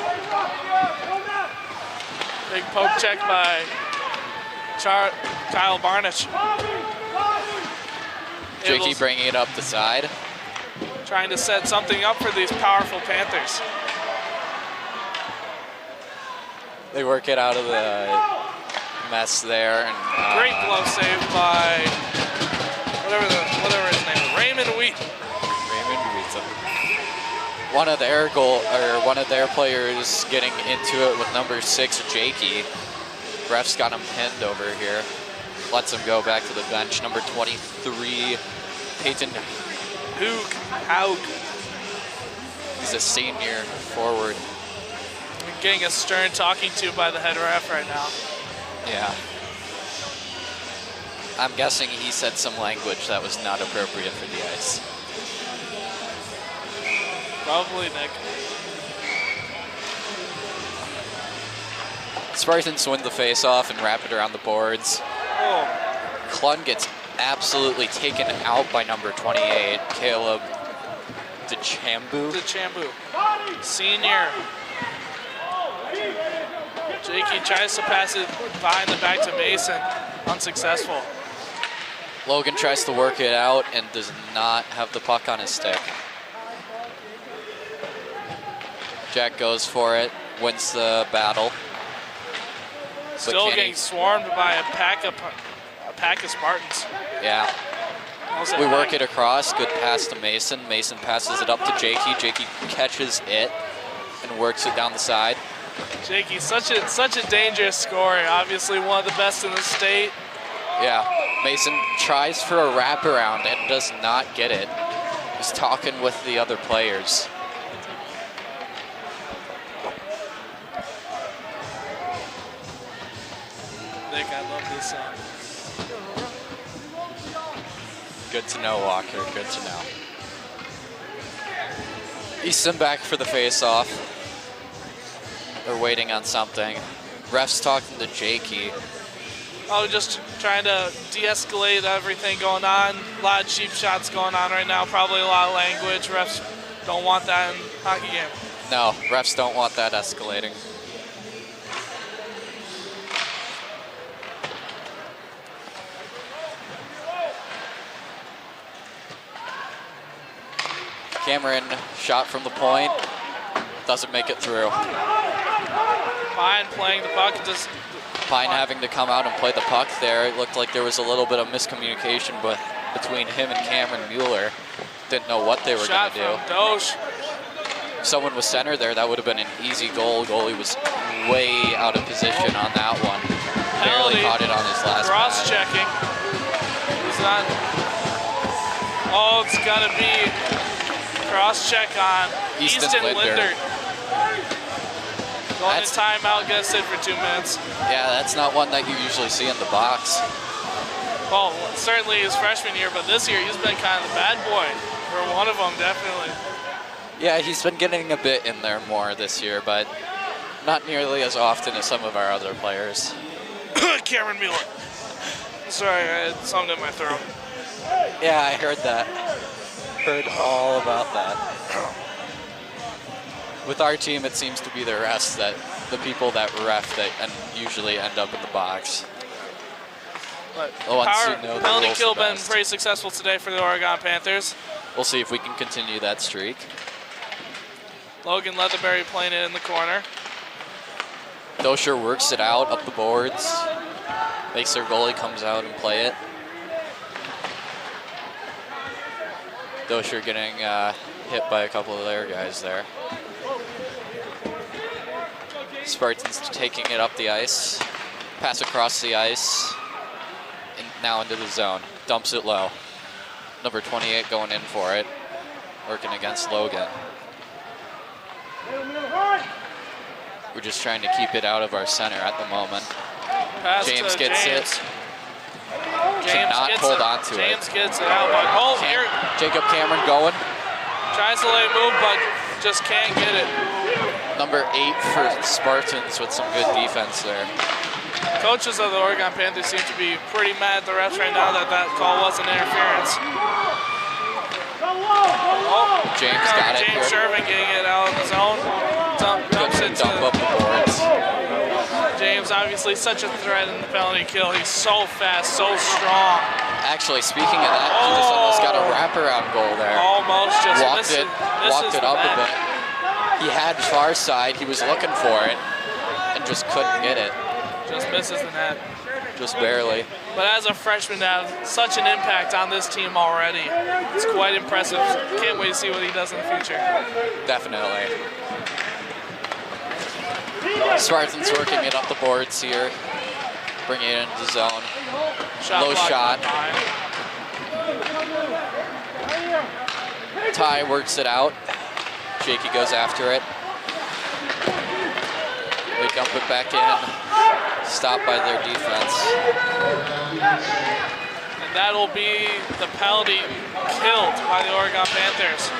Big poke check by Kyle Barnish. Jakey bringing it up the side. Trying to set something up for these powerful Panthers. They work it out of the mess there. And great glove save by whatever his name is, Raymond Wheaton. Raymond Wheaton. One of their players getting into it with number 6, Jakey. Ref's got him pinned over here. Lets him go back to the bench. Number 23, Peyton Haug. He's a senior forward. Getting a stern talking to by the head ref right now. Yeah. I'm guessing he said some language that was not appropriate for the ice. Probably, Nick. Spartans win the face-off and wrap it around the boards. Oh. Clun gets absolutely taken out by number 28, Caleb DeChambu. Senior. Jakey tries to pass it behind the back to Mason. Unsuccessful. Logan tries to work it out and does not have the puck on his stick. Jack goes for it, wins the battle. Still getting swarmed by a pack of Spartans. Yeah. We work it across. Good pass to Mason. Mason passes it up to Jakey. Jakey catches it and works it down the side. Jakey, such a dangerous scorer. Obviously one of the best in the state. Yeah. Mason tries for a wraparound and does not get it. He's talking with the other players. Nick, I love this song. Good to know, Walker. Good to know. Easton back for the face-off. They're waiting on something. Ref's talking to Jakey. Oh, just trying to de-escalate everything going on. A lot of cheap shots going on right now. Probably a lot of language. Refs don't want that in a hockey game. No, refs don't want that escalating. Cameron shot from the point, doesn't make it through. Pine playing the puck. Pine having to come out and play the puck there. It looked like there was a little bit of miscommunication between him and Cameron Mueller. Didn't know what they were going to do. Dosh. Someone was center there. That would have been an easy goal. Goalie was way out of position on that one. Barely caught it on his last pass. Cross-checking. He's not. Oh, it's got to be cross-check on Easton Linder. Going to timeout, gonna sit for 2 minutes. Yeah, that's not one that you usually see in the box. Well, certainly his freshman year, but this year he's been kind of the bad boy. Or one of them, definitely. Yeah, he's been getting a bit in there more this year, but not nearly as often as some of our other players. Cameron Mueller. Sorry, I had something in my throat. Yeah, I heard that. Heard all about that. With our team, it seems to be the rest, that the people that ref that usually end up in the box. But the ones who know the penalty rules kill the been best. pretty successful today for the Oregon Panthers. We'll see if we can continue that streak. Logan Leatherberry playing it in the corner. Dosher works it out up the boards. Makes their goalie comes out and play it. Dosher getting hit by a couple of their guys there. Spartans taking it up the ice. Pass across the ice. And now into the zone. Dumps it low. Number 28 going in for it. Working against Logan. We're just trying to keep it out of our center at the moment. Pass James to gets James. it. James Cannot gets hold it. on to it. James gets it out. But, here. Jacob Cameron going. Tries to let it move, but just can't get it. Number 8 for Spartans with some good defense there. Coaches of the Oregon Panthers seem to be pretty mad at the refs right now that call wasn't interference. Oh, James got it James here. Sherman getting it out of the zone. Dumps it to Dump up the boards. James, obviously such a threat in the penalty kill. He's so fast, so strong. Actually, speaking of that, he just almost got a wraparound goal there. Almost just walked misses it up a bit. He had far side. He was looking for it and just couldn't get it. Just misses the net. Just barely. But as a freshman, to have such an impact on this team already, it's quite impressive. Can't wait to see what he does in the future. Definitely. Spartans working it up the boards here. Bringing it into the zone. Low shot. Ty works it out. Jakey goes after it. They dump it back in. Stopped by their defense. And that'll be the penalty killed by the Oregon Panthers.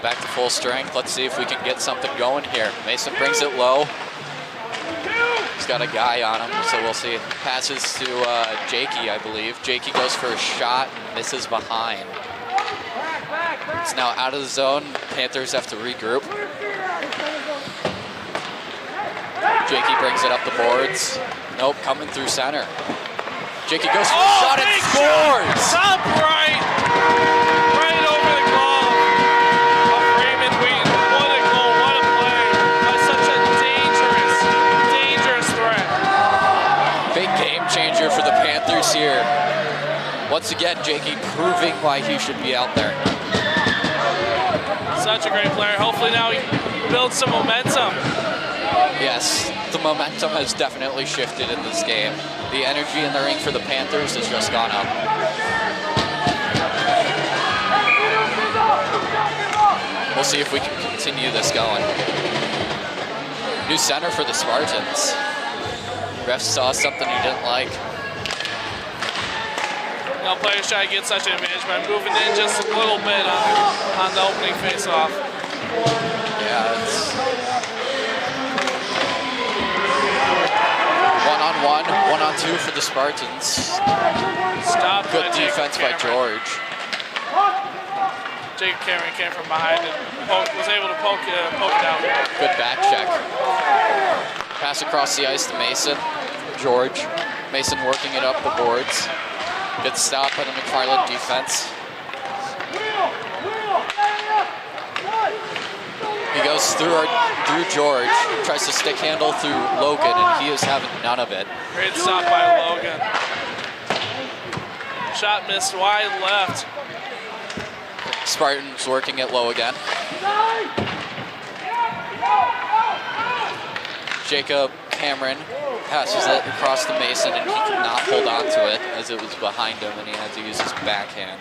Back to full strength. Let's see if we can get something going here. Mason brings it low. He's got a guy on him, so we'll see. Passes to Jakey, I believe. Jakey goes for a shot and misses behind. It's now out of the zone. Panthers have to regroup. Jakey brings it up the boards. Nope, coming through center. Jakey goes for a shot and scores! Top right! Right over the glove of Raymond Wheaton. What a goal, what a play. By such a dangerous threat. Big game changer for the Panthers here. Once again, Jakey proving why he should be out there. Such a great player. Hopefully now he builds some momentum. Yes, the momentum has definitely shifted in this game. The energy in the ring for the Panthers has just gone up. We'll see if we can continue this going. New center for the Spartans. Ref saw something he didn't like. Now players try to get such an advantage by moving in just a little bit on the opening face-off. Yeah, it's one-on-one, one-on-two for the Spartans. Stop. Good defense by George. Jacob Cameron came from behind and was able to poke it out. Good back check. Pass across the ice to Mason. George. Mason working it up the boards. Good stop by the McFarland defense. He goes through George, tries to stick handle through Logan, and he is having none of it. Great stop by Logan. Shot missed wide left. Spartans working it low again. Jacob Cameron passes it across to Mason, and he could not hold on to it as it was behind him, and he had to use his backhand.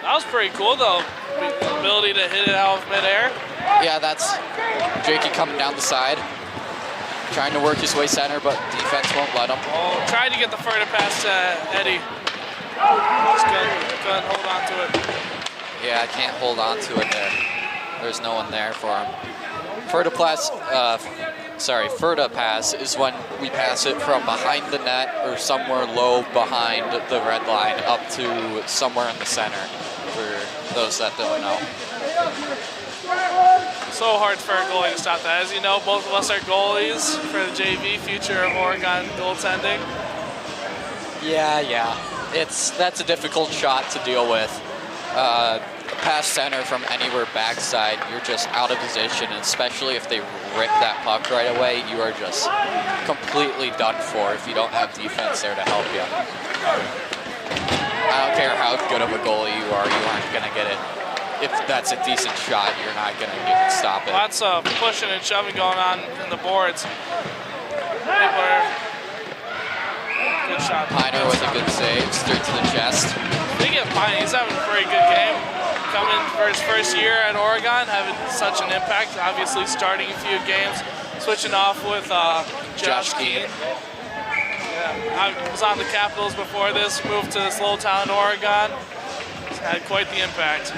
That was pretty cool, though. The ability to hit it out of midair. Yeah, that's Jakey coming down the side, trying to work his way center, but defense won't let him. Oh, tried to get the further pass to Eddie. Just couldn't hold on to it. Yeah, I can't hold on to it there. There's no one there for him. Furta pass is when we pass it from behind the net or somewhere low behind the red line up to somewhere in the center, for those that don't know. So hard for a goalie to stop that. As you know, both of us are goalies for the JV future of Oregon goaltending. Yeah. That's a difficult shot to deal with. Pass center from anywhere backside, you're just out of position, and especially if they rip that puck right away, you are just completely done for if you don't have defense there to help you. I don't care how good of a goalie you are, you aren't going to get it. If that's a decent shot, you're not going to stop it. Lots of pushing and shoving going on in the boards. good shot. Piner with a good save, straight to the chest. Speaking of Pine, he's having a very good game. Coming for his first year at Oregon, having such an impact. Obviously starting a few games, switching off with Josh Keane. Yeah, I was on the Capitals before this, moved to this little town in Oregon. He's had quite the impact.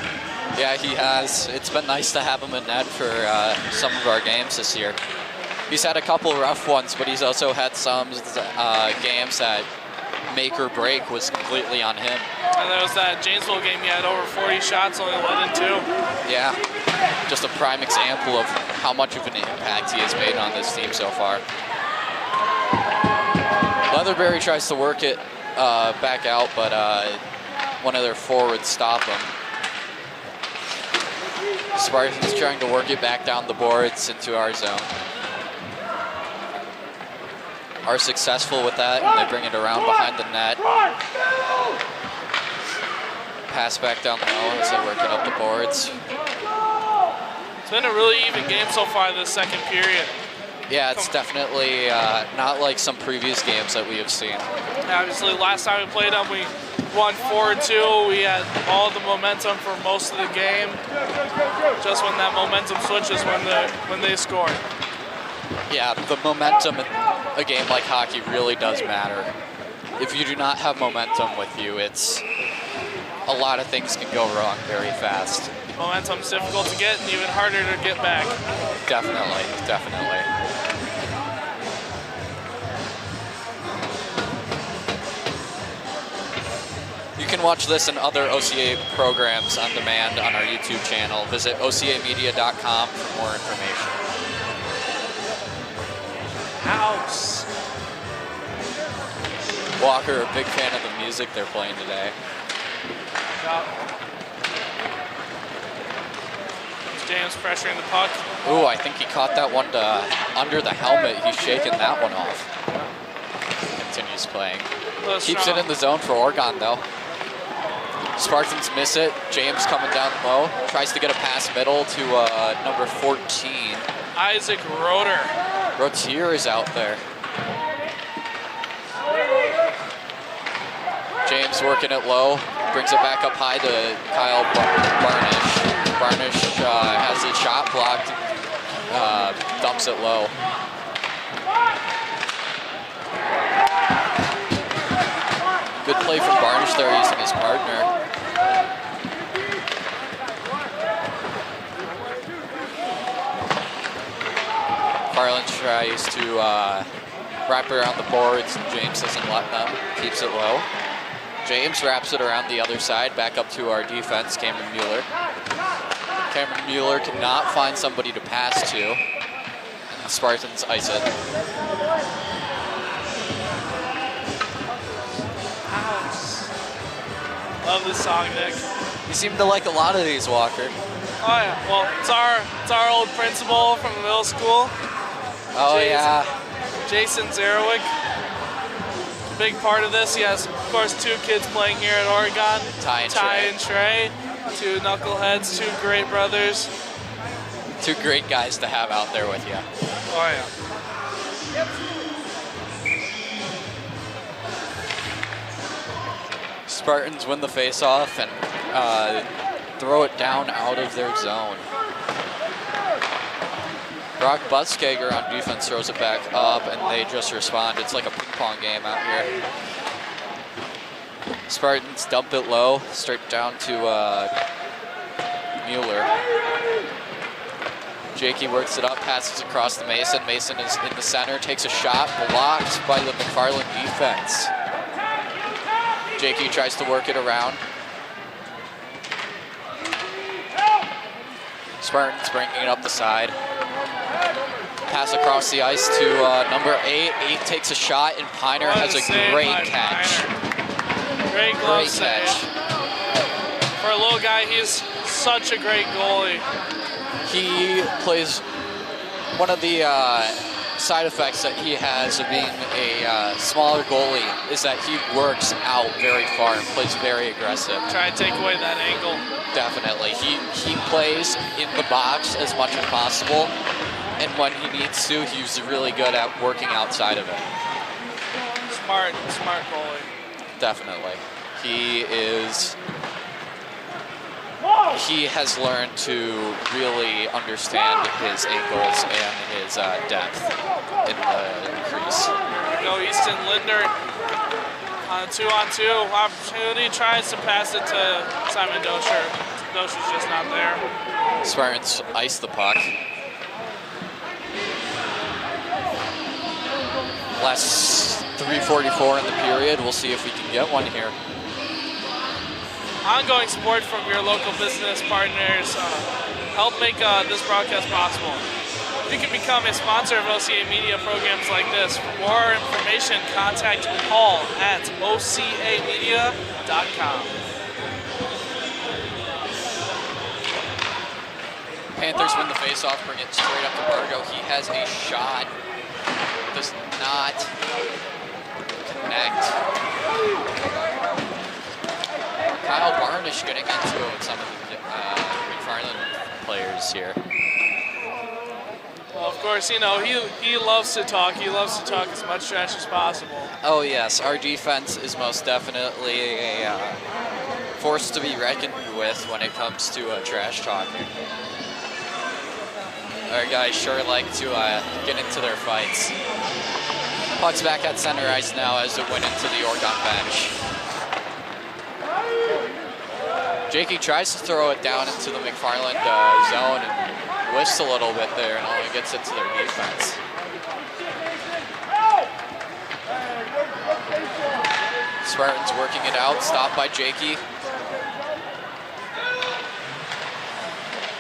Yeah, he has. It's been nice to have him in net for some of our games this year. He's had a couple rough ones, but he's also had some games that make or break was completely on him. And there was that Janesville game, he had over 40 shots, only let in 2. Yeah, just a prime example of how much of an impact he has made on this team so far. Leatherberry tries to work it back out, but one of their forwards stopped him. Spartans trying to work it back down the boards into our zone. Are successful with that, and they bring it around behind the net. Pass back down low as they work it up the boards. It's been a really even game so far this second period. Yeah, it's definitely not like some previous games that we have seen. Obviously, last time we played them, we won 4-2. We had all the momentum for most of the game. Just when that momentum switches, when they score. Yeah, the momentum in a game like hockey really does matter. If you do not have momentum with you, it's a lot of things can go wrong very fast. Momentum's difficult to get and even harder to get back. Definitely, definitely. You can watch this and other OCA programs on demand on our YouTube channel. Visit ocamedia.com for more information. House. Walker, a big fan of the music they're playing today. James pressuring the puck. Ooh, I think he caught that one under the helmet. He's shaking that one off. Continues playing. Keeps it in the zone for Oregon, though. Spartans miss it. James coming down low. Tries to get a pass middle to number 14. Isaac Roeder. Rotier is out there. James working it low. Brings it back up high to Kyle Barnish. Barnish has his shot blocked. Dumps it low. Good play from Barnish there using his partner. Farland tries to wrap it around the boards. James doesn't let them. Keeps it low. James wraps it around the other side, back up to our defense, Cameron Mueller. Cameron Mueller cannot find somebody to pass to. And the Spartans ice it. Love this song, Nick. You seem to like a lot of these, Walker. Oh yeah, well, it's our old principal from the middle school. Oh yeah. Jason Zerwick. Big part of this. He has, of course, 2 kids playing here at Oregon. Ty and Trey. 2 knuckleheads, 2 great brothers. 2 great guys to have out there with you. Oh yeah. Spartans win the face-off and throw it down out of their zone. Brock Butzkager on defense throws it back up, and they just respond. It's like a ping-pong game out here. Spartans dump it low, straight down to Mueller. Jakey works it up, passes across to Mason. Mason is in the center, takes a shot, blocked by the McFarland defense. Jakey tries to work it around. Spartans bringing it up the side. Pass across the ice to number 8. 8 takes a shot, and Piner has a great catch. Great glove save. For a little guy, he's such a great goalie. He plays one of the side effects that he has of being a smaller goalie is that he works out very far and plays very aggressive. Try to take away that angle. Definitely. He plays in the box as much as possible, and when he needs to, he's really good at working outside of it. smart goalie. Definitely. He has learned to really understand his angles and his depth in the crease. Go Easton Linder on a 2-on-2 opportunity, tries to pass it to Simon Dosher. Dosher's just not there. Spartans ice the puck. Last 3:44 in the period. We'll see if we can get one here. Ongoing support from your local business partners help make this broadcast possible. You can become a sponsor of OCA Media programs like this. For more information, contact Paul at ocamedia.com. Panthers win the faceoff, bring it straight up to Bargo. He has a shot. Does not connect. Kyle Barnish getting into it with some of the McFarland players here. Well, of course, you know, he loves to talk. He loves to talk as much trash as possible. Oh yes, our defense is most definitely a force to be reckoned with when it comes to trash talking. Our guys sure like to get into their fights. Puck's back at center ice now as it went into the Oregon bench. Jakey tries to throw it down into the McFarland zone and whiffs a little bit there and only gets it to their defense. Spartans working it out, stopped by Jakey.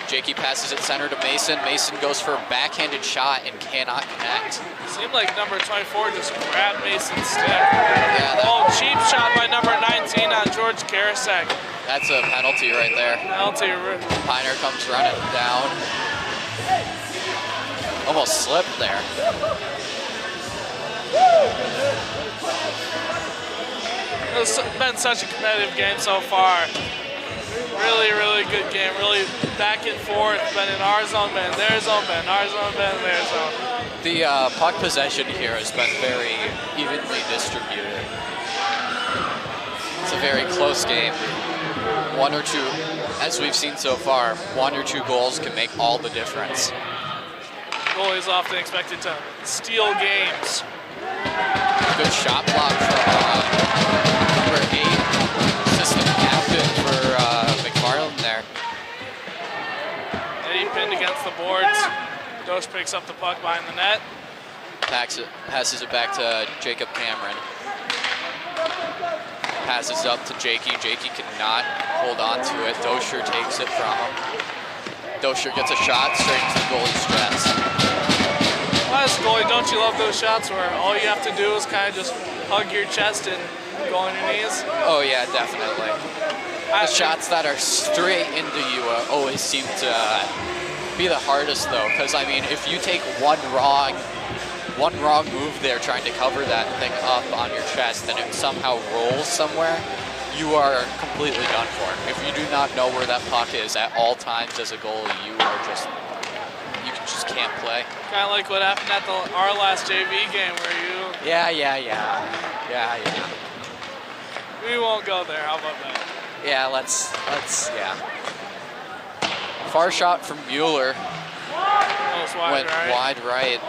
Jakey passes it center to Mason. Mason goes for a backhanded shot and cannot connect. Seemed like number 24 just grabbed Mason's stick. Yeah, cheap shot by number 19 on George Karasek. That's a penalty right there. Penalty. Piner comes running down. Almost slipped there. It's been such a competitive game so far. Really, really good game. Really back and forth. Been in our zone, been in their zone, been in our zone, been in their zone. The puck possession here has been very evenly distributed. It's a very close game. One or two, as we've seen so far, one or two goals can make all the difference. Goalies often expected to steal games. Good shot block from number 8, assistant captain for McFarland there. Eddie pinned against the boards. Dosh picks up the puck behind the net. Passes it back to Jacob Cameron. Passes up to Jakey. Jakey cannot hold on to it. Dosher takes it from him. Dosher gets a shot straight into the goalie's chest. Well, as a goalie, don't you love those shots where all you have to do is kind of just hug your chest and go on your knees? Oh yeah, definitely. The shots that are straight into you always seem to be the hardest though, because I mean, if you take one wrong move there trying to cover that thing up on your chest and it somehow rolls somewhere, you are completely done for. If you do not know where that puck is at all times as a goalie, you just can't play. Kind of like what happened at our last JV game where you... Yeah. We won't go there, how about that? Yeah, let's. Far shot from Mueller. Went wide right.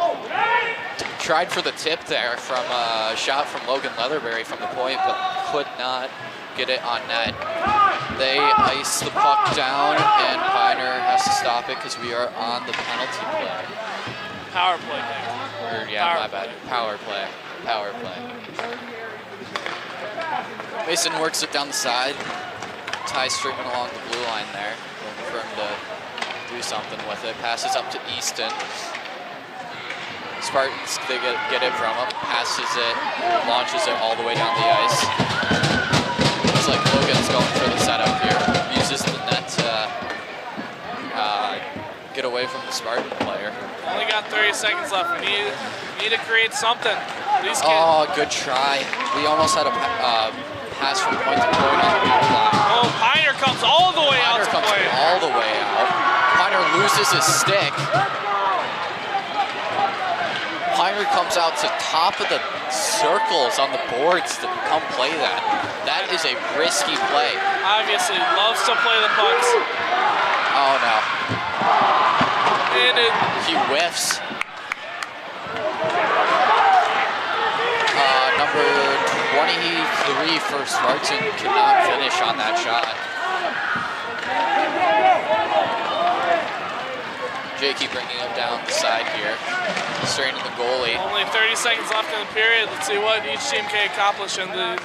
Tried for the tip there from a shot from Logan Leatherberry from the point, but could not get it on net. They ice the puck down, and Piner has to stop it because we are on the penalty play. Power play, Nick. My bad. Power play. Mason works it down the side. Ty streaming along the blue line there, looking for him to do something with it. Passes up to Easton. Spartans, they get it from him. Passes it, launches it all the way down the ice. Looks like Logan's going for the setup here. Uses the net to get away from the Spartan player. Only got 30 seconds left. We need to create something. Oh, good try. We almost had a pass from point to point on the blue line. Oh, Piner comes all the way out. All the way out. Piner loses his stick. Piner Piner comes out to top of the circles on the boards to come play that. That is a risky play. Obviously, loves to play the pucks. Oh no. And he whiffs. Number 23 for Spartan cannot finish on that shot. Jakey bringing him down the side here, straining the goalie. Only 30 seconds left in the period. Let's see what each team can accomplish in the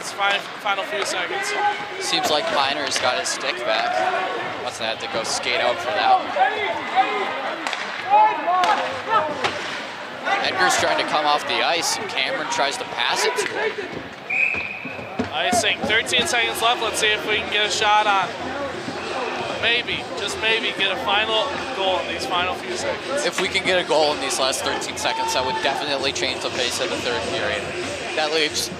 final few seconds. Seems like Piner's got his stick back. Must have had to go skate out for that one. Edgar's trying to come off the ice, and Cameron tries to pass it to him. Icing, 13 seconds left. Let's see if we can get a shot on. Maybe, just maybe, get a final goal in these final few seconds. If we can get a goal in these last 13 seconds, that would definitely change the pace of the third period. That leaves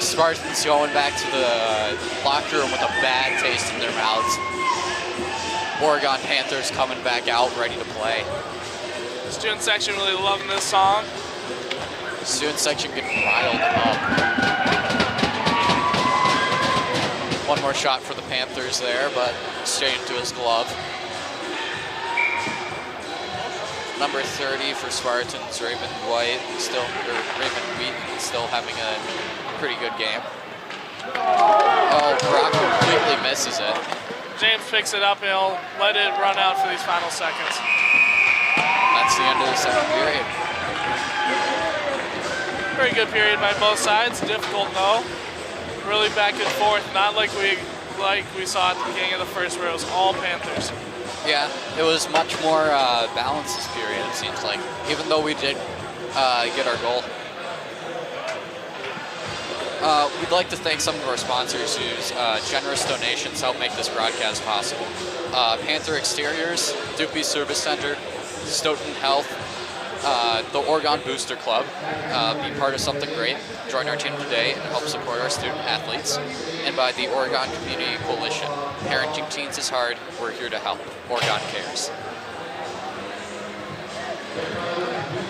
Spartans going back to the locker room with a bad taste in their mouths. Oregon Panthers coming back out, ready to play. The student section really loving this song. The student section getting riled up. One more shot for the Panthers there, but straight into his glove. Number 30 for Spartans, Raymond Wheaton, still having a pretty good game. Oh, Brock completely misses it. James picks it up and he'll let it run out for these final seconds. That's the end of the second period. Very good period by both sides. Difficult though. Really back and forth, not like we saw at the beginning of the first where it was all Panthers. Yeah, it was much more balanced this period, it seems like, even though we did get our goal. We'd like to thank some of our sponsors whose generous donations help make this broadcast possible. Panther Exteriors, Doopy Service Center, Stoughton Health, the Oregon Booster Club. Be part of something great. Join our team today and help support our student athletes. And by the Oregon Community Coalition. Parenting teens is hard. We're here to help. Oregon cares.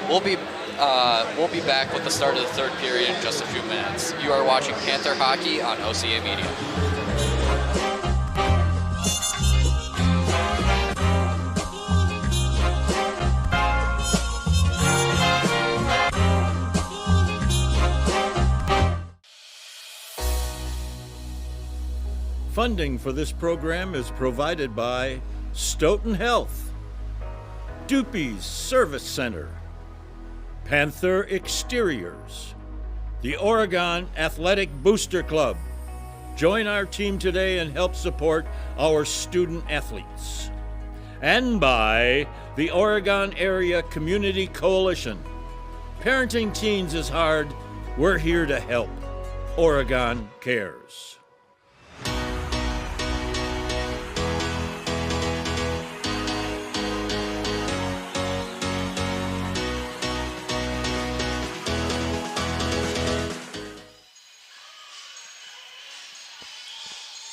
We'll be back with the start of the third period in just a few minutes. You are watching Panther Hockey on OCA Media. Funding for this program is provided by Stoughton Health, Doopy's Service Center, Panther Exteriors, the Oregon Athletic Booster Club. Join our team today and help support our student athletes. And by the Oregon Area Community Coalition. Parenting teens is hard. We're here to help. Oregon cares.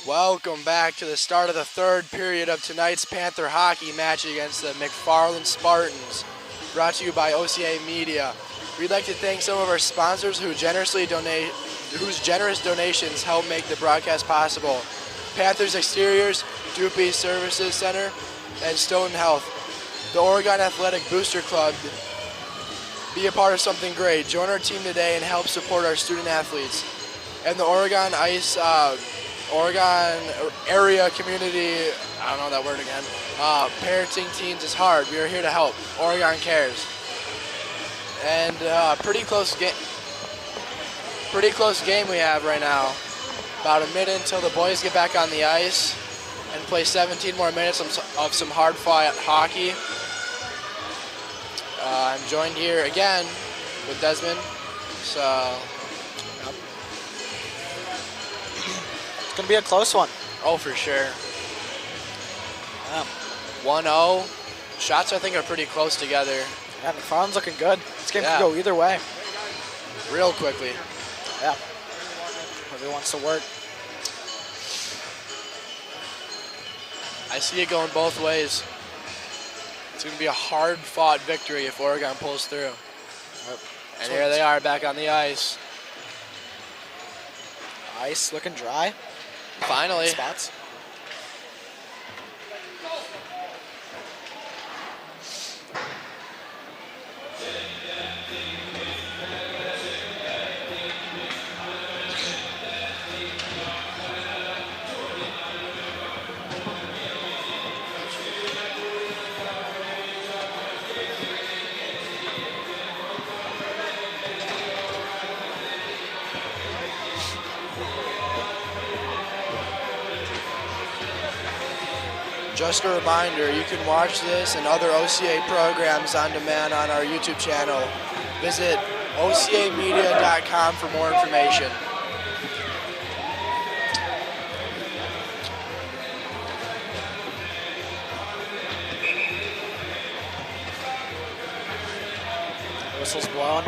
Welcome back to the start of the third period of tonight's Panther hockey match against the McFarland Spartans, brought to you by OCA Media. We'd like to thank some of our sponsors whose generous donations help make the broadcast possible. Panthers Exteriors, Doopy Services Center, and Stoughton Health. The Oregon Athletic Booster Club. Be a part of something great. Join our team today and help support our student athletes. And the Oregon Area Community, I don't know that word again. Parenting teens is hard. We are here to help. Oregon cares. And pretty close game we have right now. About a minute until the boys get back on the ice and play 17 more minutes of some hard-fought hockey. I'm joined here again with Desmond. So. It's going to be a close one. Oh, for sure. 1-0. Shots, I think, are pretty close together. Yeah, McFarland's looking good. This game can go either way. Real quickly. Yeah. Whoever wants to work. I see it going both ways. It's going to be a hard-fought victory if Oregon pulls through. And here they are back on the ice. Ice looking dry. Finally. Spots. Just a reminder, you can watch this and other OCA programs on demand on our YouTube channel. Visit ocamedia.com for more information. Whistle's blown.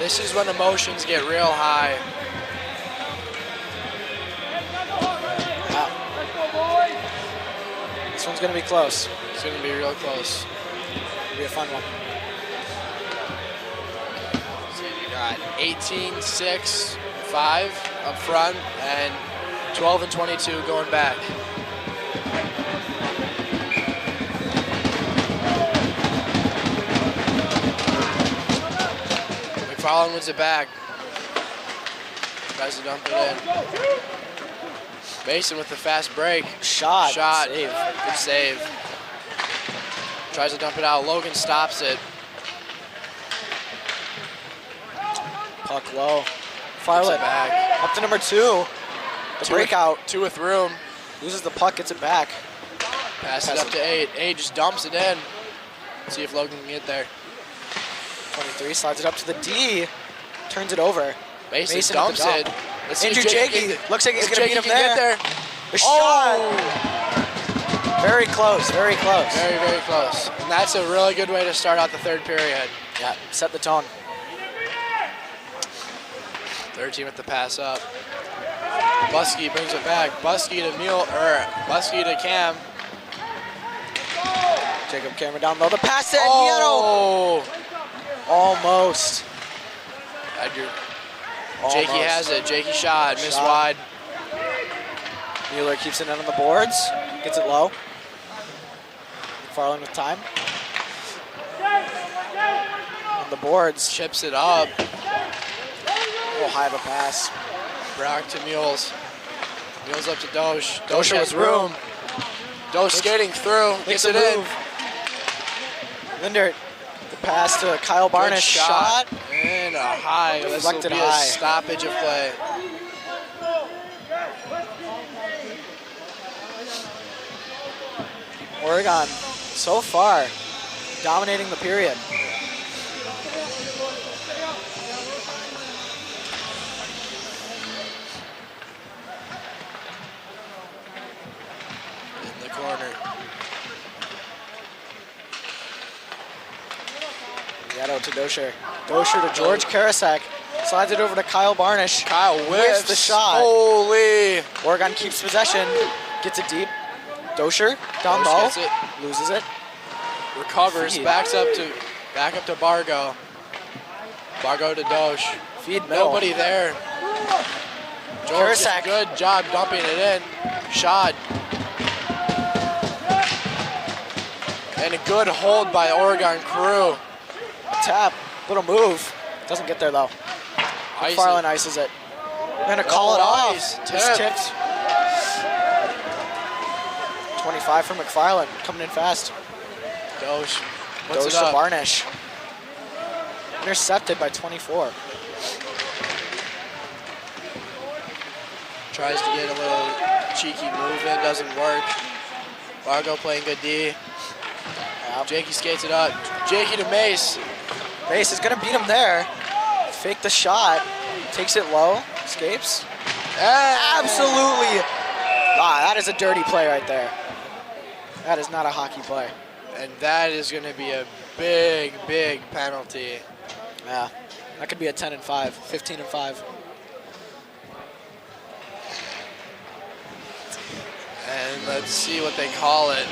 This is when emotions get real high. This one's going to be close. It's going to be real close. It'll be a fun one. So you got 18-6, 5 up front, and 12 and 22 going back. McFarland wins it back. Tries to dump it in. Mason with the fast break. Shot. Save. Good save. Tries to dump it out. Logan stops it. Puck low. Farlett back. Up to number 2. The breakout. 2 with room. Loses the puck, gets it back. Pass it up to 8. 8 just dumps it in. See if Logan can get there. 23 slides it up to the D. Turns it over. Mason dumps it. Andrew Jakey. Looks like he's going to beat him there. The shot. Very close, very close. Very, very close. And that's a really good way to start out the third period. Yeah, set the tone. Third team with the pass up. Buskey brings it back. Buskey to Cam. Jacob Cameron down low. The pass to Oh! Almost. Jakey has it. Jakey shot. Missed wide. Mueller keeps it in on the boards. Gets it low. McFarland with time. On the boards. Chips it up. Oh, high of a pass. Brock to Mules. Mules up to Dosh. Dosh has with room. Dosh skating through. Gets it in. Lindert. The pass to Kyle Barnish. Good shot. And a high. This will be a stoppage of play. Oregon, so far, dominating the period. In the corner. Yato to Dosher. Dosher to George Karasek. Slides it over to Kyle Barnish. Kyle whiffs the shot. Holy. Oregon keeps possession. Gets it deep. Dosher down low. Gets it. Loses it. Recovers. Feed. Back up to Bargo. Bargo to Dosh. Feed middle. Nobody there. George Karasek. Good job dumping it in. Shot. And a good hold by Oregon crew. Tap. Little move. Doesn't get there though. McFarland ices it. We're gonna call it off. Just tipped. 25 for McFarland. Coming in fast. Dosh. Goes to Barnish. Intercepted by 24. Tries to get a little cheeky move in. Doesn't work. Bargo playing good D. Jakey skates it up. Jakey to Mace. Mace is gonna beat him there. Fake the shot. Takes it low. Escapes. Absolutely. That is a dirty play right there. That is not a hockey play. And that is gonna be a big, big penalty. Yeah. That could be a 10 and 5, 15 and 5. And let's see what they call it.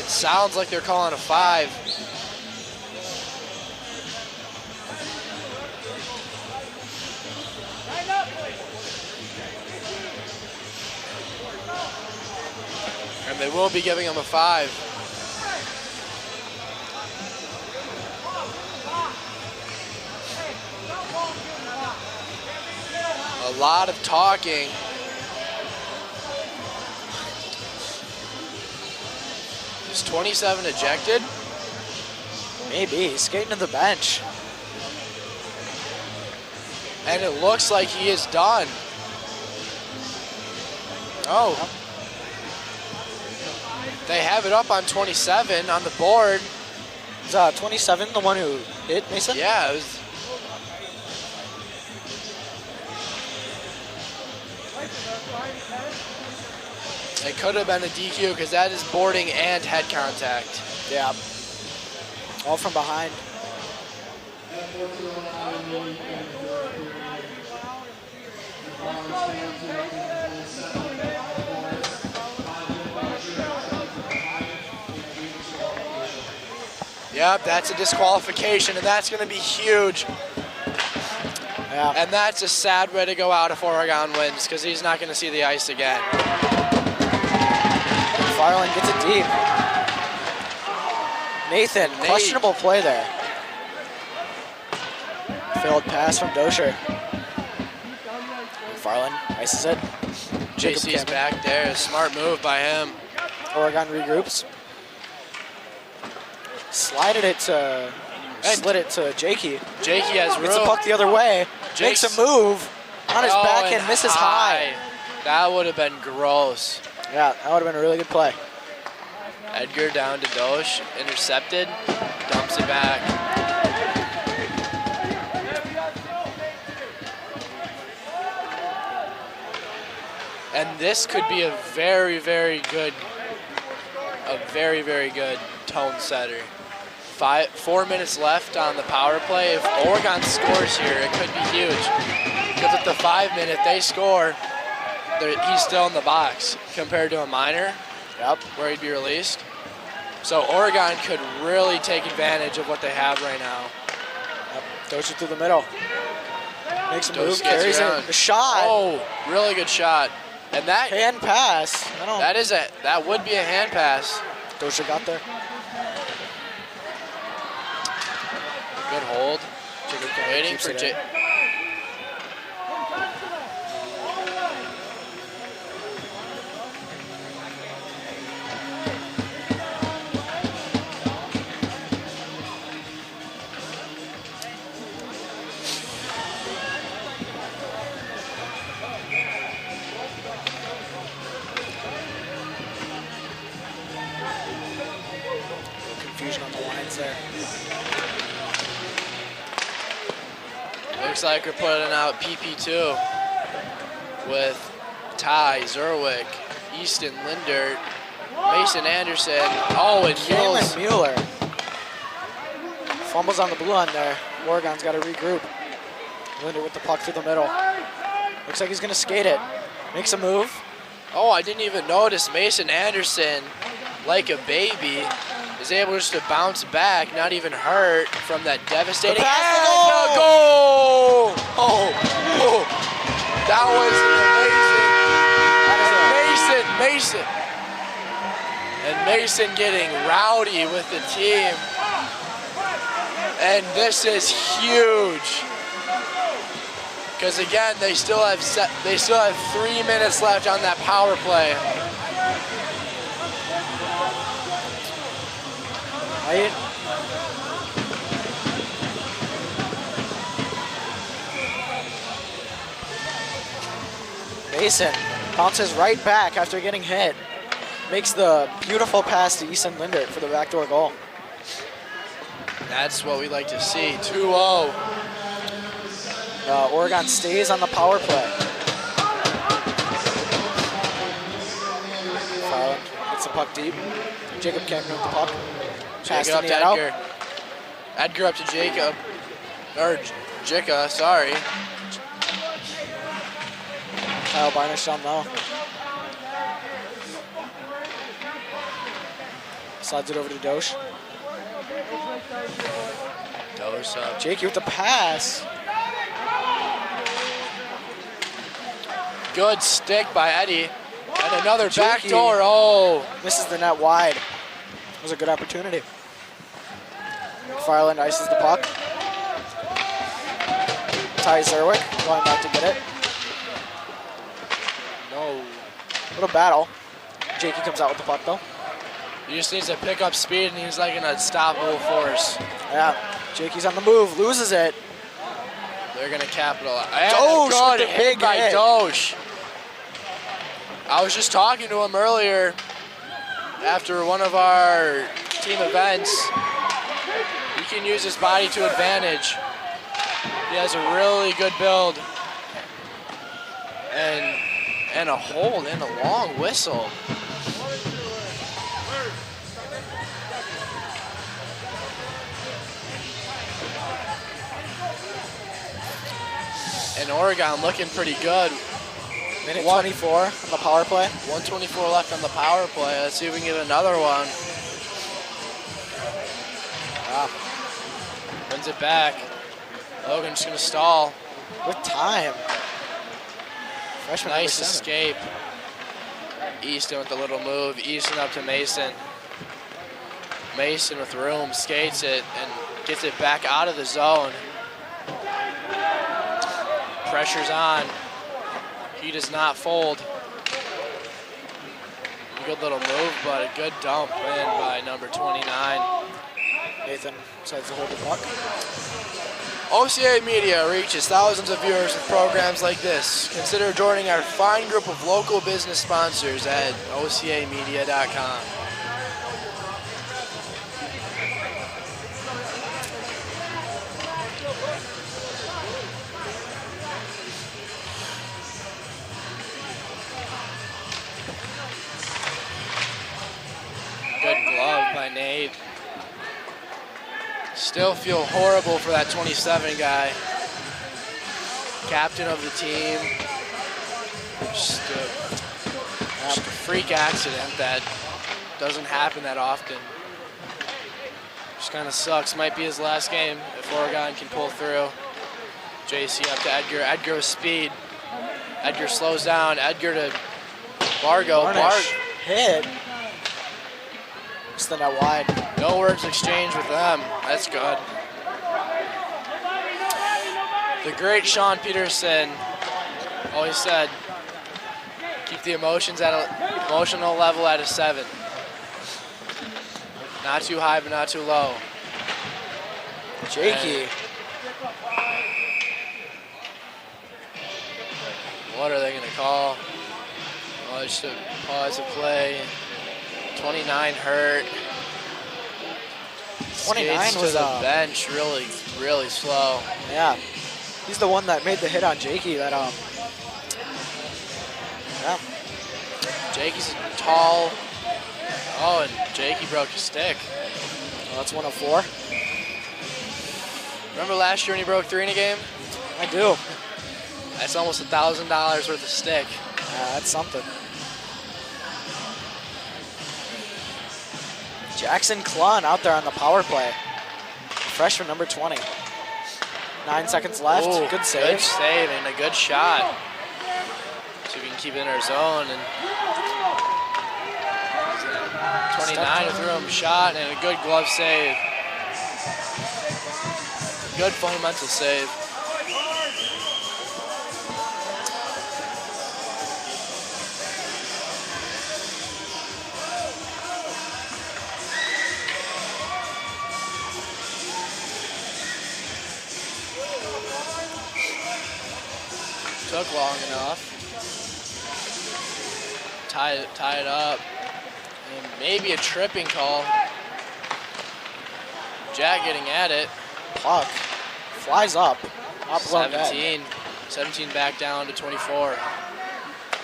It sounds like they're calling a 5. And they will be giving him a 5. A lot of talking. Is 27 ejected? Maybe. He's skating to the bench. And it looks like he is done. Oh. They have it up on 27 on the board. Is 27 the one who hit Mason? Yeah, it was. It could have been a DQ because that is boarding and head contact. Yeah. All from behind. Yep, that's a disqualification, and that's going to be huge. Yeah. And that's a sad way to go out if Oregon wins, because he's not going to see the ice again. McFarland gets it deep. Nathan, questionable play there. Failed pass from Dosher. McFarland ices it. JC's back there. A smart move by him. Oregon regroups. Slid it to Jakey. Jakey has room. Gets the puck the other way. Makes a move on his backhand, and misses high. That would have been gross. Yeah, that would have been a really good play. Edgar down to Dosh, intercepted, dumps it back. And this could be a very, very good tone setter. 4 minutes left on the power play. If Oregon scores here, it could be huge. Because at the 5 minute they score, he's still in the box compared to a minor. Yep. Where he'd be released. So Oregon could really take advantage of what they have right now. Yep. Throws it through the middle. Makes a move, gets carries around. it. The shot. Oh, really good shot. And that hand pass. That would be a hand pass. Dosher got there. Good hold. Waiting for Jay. Confusion on the lines there. Looks like we're putting out PP2 with Ty, Zerwick, Easton Lindert, Mason Anderson, and Jalen Mueller. Fumbles on the blue line there. Oregon's got to regroup. Lindert with the puck through the middle. Looks like he's going to skate it. Makes a move. Oh, I didn't even notice Mason Anderson, like a baby, is able just to bounce back, not even hurt from that devastating goal. Oh, that was amazing. Mason. And Mason getting rowdy with the team. And this is huge. Because again, they still have 3 minutes left on that power play. Mason bounces right back after getting hit. Makes the beautiful pass to Easton Lindert for the backdoor goal. That's what we like to see. 2-0. Oregon stays on the power play. Farland gets the puck deep. Jacob Cameron with the puck. Jacob up to Edgar. Edgar up to Jacob. Or Jicka, sorry. Kyle Barnish down low. Slides it over to Dosh. Dosh up. Jakey with the pass. Good stick by Eddie. And another back Jakey door. Oh. misses the net wide. It was a good opportunity. McFarland ices the puck. Ty Zerwick going back to get it. No. Little battle. Jakey comes out with the puck though. He just needs to pick up speed, and he's like an unstoppable force. Yeah. Jakey's on the move, loses it. They're gonna capitalize. Dosh Good with the hit big by hit. Dosh. I was just talking to him earlier after one of our team events. He can use his body to advantage. He has a really good build and a hold and a long whistle. And Oregon looking pretty good. Minute 24 on the power play. 124 left on the power play. Let's see if we can get another one. Wins it back. Logan's gonna stall. With time. Freshman Nice number 7. escape. Easton with a little move. Easton up to Mason. Mason with room, skates it and gets it back out of the zone. Pressure's on. He does not fold. A good little move, but a good dump in by number 29. Nathan decides to hold the puck. OCA Media reaches thousands of viewers with programs like this. Consider joining our fine group of local business sponsors at ocamedia.com. Good glove by Nate. Still feel horrible for that 27 guy. Captain of the team. Just a freak accident that doesn't happen that often. Just kind of sucks. Might be his last game if Oregon can pull through. JC up to Edgar. Edgar with speed. Edgar slows down. Edgar to Bargo. Hit. Just the net wide. No words exchanged with them. That's good. The great Sean Peterson always said, keep the emotions at an emotional level at a 7. Not too high, but not too low. Jakey. What are they going to call? Oh, just a pause of play. 29 hurt. 29 Skates was to the bench really, really slow. Yeah. He's the one that made the hit on Jakey that yeah. Jakey's tall. Oh, and Jakey broke his stick. Well, that's 1 of 4. Remember last year when he broke 3 in a game? I do. That's almost $1,000 worth of stick. Yeah, that's something. Jackson Klun out there on the power play. Freshman number 20. 9 seconds left. Ooh, good save. Good save and a good shot. So we can keep it in our zone. And 29 threw him a shot and a good glove save. Good fundamental save. Took long enough. Tie it up. And maybe a tripping call. Jack getting at it. Puck flies up. Up 17. 17 back down to 24.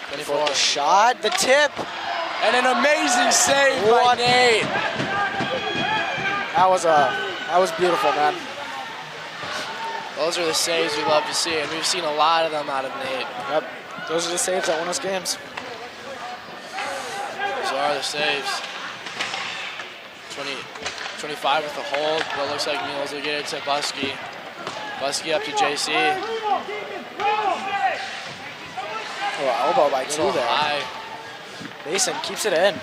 24. The shot, the tip. And an amazing save by Nate. That was beautiful, man. Those are the saves we love to see, and we've seen a lot of them out of Nate. Yep. Those are the saves that win us games. Those are the saves. 25 with the hold, but it looks like Mules will get it to Buskey. Buskey up to JC. Oh, elbow by 2 there. High. Mason keeps it in.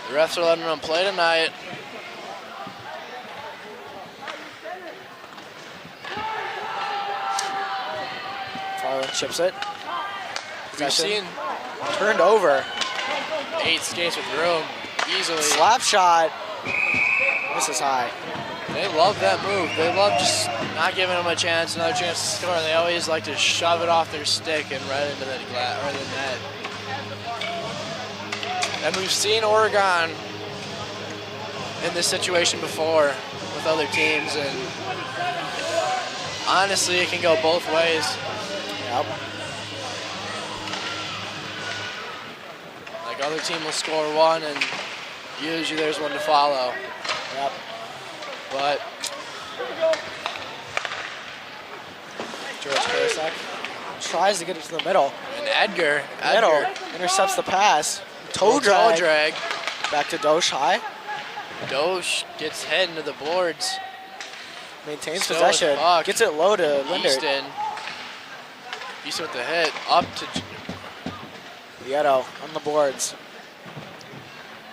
The refs are letting them play tonight. Farland chips it. We've seen turned over. 8 skates with room, easily. Slap shot. This is high. They love that move. They love just not giving them another chance to score. They always like to shove it off their stick and right into the glass or the net. And we've seen Oregon in this situation before with other teams, and honestly, it can go both ways. Yep. Like, other team will score one, and usually there's one to follow. Yep. But George Karasek tries to get it to the middle. And Edgar intercepts the pass. Toe drag. Back to Dosh high. Dosh gets head into the boards. Maintains Still possession. puck. Gets it low to Lindert. Easton with the hit. Up to Vieto on the boards.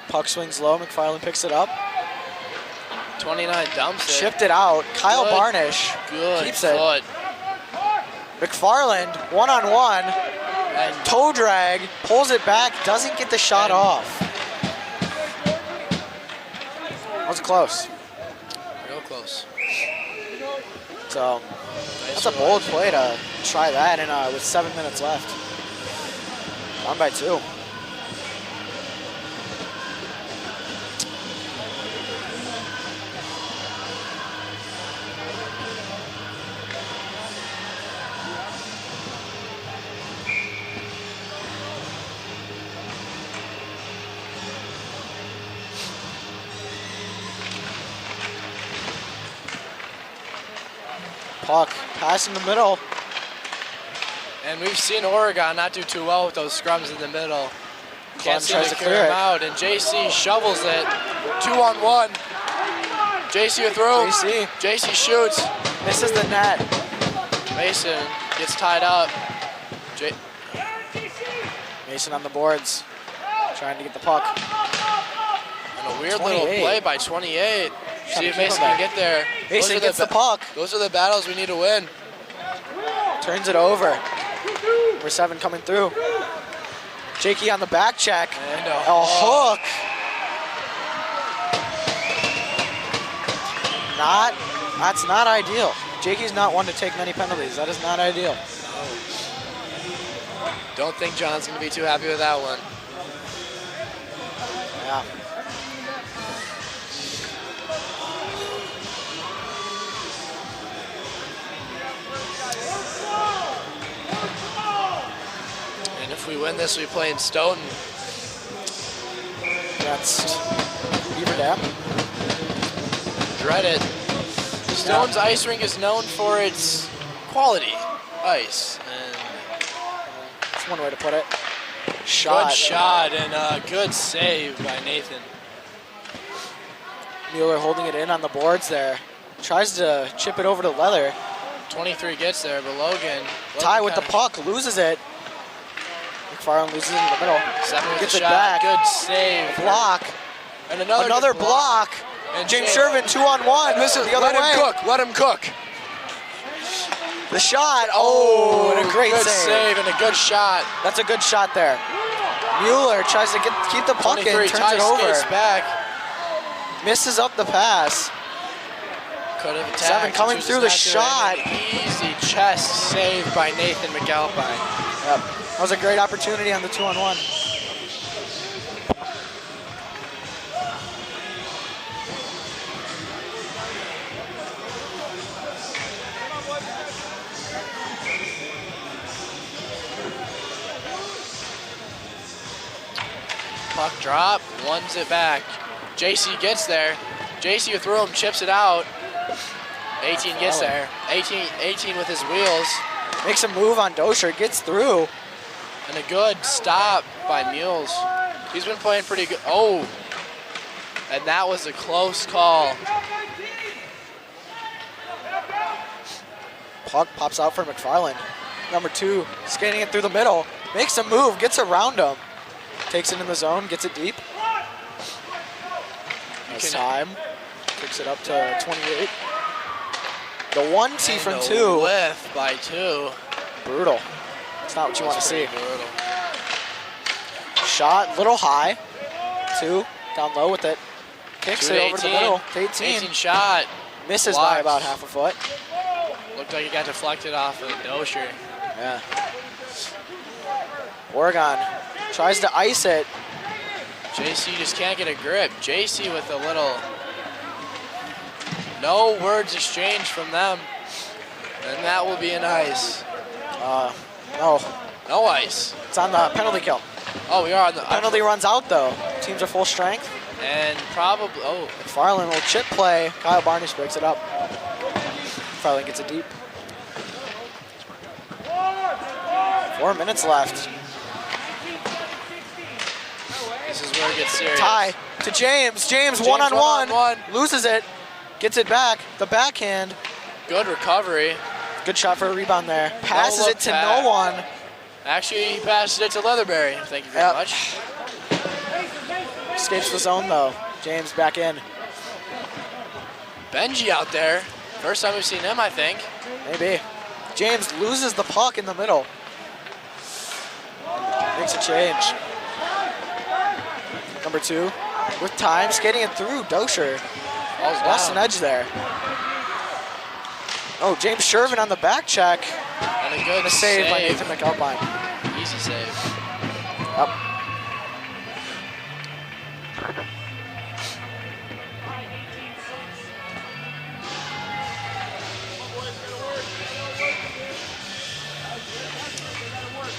Puck swings low. McFarland picks it up. 29 dumps it. Chipped it out. Kyle Good. Barnish Good keeps foot. it. McFarland, one-on-one. And toe drag, pulls it back, doesn't get the shot off. That was close. Real close. So, that's a bold play to try that in, with 7 minutes left. Down by 2. Puck, pass in the middle. And we've seen Oregon not do too well with those scrums in the middle. Can't seem tries to to clear clear them it. out, and JC shovels it. 2-on-1. JC with room. JC shoots. Misses the net. Mason gets tied up. Mason on the boards, trying to get the puck. And a weird 28. little play by 28. See if keep Mason him can back. get there. Mason Those are gets the puck. Those are the battles we need to win. Turns it over. Number 7 coming through. Jakey on the back check. And a hook. That's not ideal. Jakey's not one to take many penalties. That is not ideal. Don't think John's going to be too happy with that one. Yeah. And if we win this, we play in Stoughton. That's Beaver Dam. Dread it. Stoughton's ice rink is known for its quality ice. And that's one way to put it. Good shot and a good save by Nathan. Mueller holding it in on the boards there. Tries to chip it over to Leather. 23 gets there, but Logan Ty with the puck, loses it. McFarland loses it in the middle. 7 with Gets the it shot. back. Good save. Block. And Another block. And James Shervin 2-on-1. And listen, the other let way. him cook. Let him cook. The shot. Oh, and a great good save and a good shot. That's a good shot there. Mueller tries to keep the puck in, 23, turns Ty it over. skates back. Misses up the pass. Could have attacked. 7 coming Chooses through the not to, shot. and an easy chest save by Nathan McAlpine. Yep. That was a great opportunity on the 2-on-1. Puck drop, ones it back. JC gets there. JC with room, chips it out. 18 gets there. 18 with his wheels. Makes a move on Dosher, gets through. And a good stop by Mules. He's been playing pretty good. Oh, And that was a close call. Puck pops out for McFarland. Number 2, skating it through the middle. Makes a move, gets around him. Takes it in the zone, gets it deep. Has time. Kicks it up to 28. The 1T from 2. Whiff by 2. Brutal. It's not what you want to see. Brutal. Shot, little high. 2, down low with it. Kicks it over to the middle. 18. Shot. Misses Blocked. by about half a foot. Looked like it got deflected off of Dosher. Yeah. Oregon tries to ice it. JC just can't get a grip. JC with a little, no words exchanged from them. And that will be an ice. No. No ice. It's on the penalty kill. Oh, we are on the Penalty runs out though. Teams are full strength. And probably, McFarland will chip play. Kyle Barnish breaks it up. McFarland gets it deep. 4 minutes left. This is where it gets serious. Tie to James. James one-on-one. Loses it. Gets it back. The backhand. Good recovery. Good shot for a rebound there. Passes it to no one. Actually, he passes it to Leatherberry. Thank you very much. Escapes the zone though. James back in. Benji out there. First time we've seen him, I think. Maybe. James loses the puck in the middle. Makes a change. Number 2 with time, skating it through. Dosher lost an edge there. Oh, James Shervin on the back check. And a good save by Nathan McAlpine. Easy save. Yep.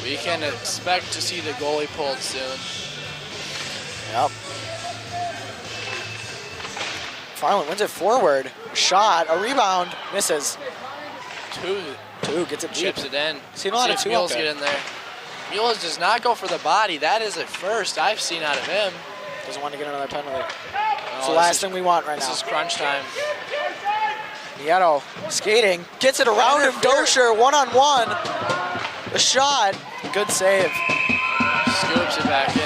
We can expect to see the goalie pulled soon. Yep. Farland wins it forward. Shot, a rebound, misses. 2 gets it deep. Chips it in. Seen a lot of 2 Mules out there. get in there. Mules does not go for the body. That is a first I've seen out of him. Doesn't want to get another penalty. It's the last thing we want right now. This is crunch time. Nieto skating, gets it around him. Dosher one-on-one. The shot, good save. Scoops it back in.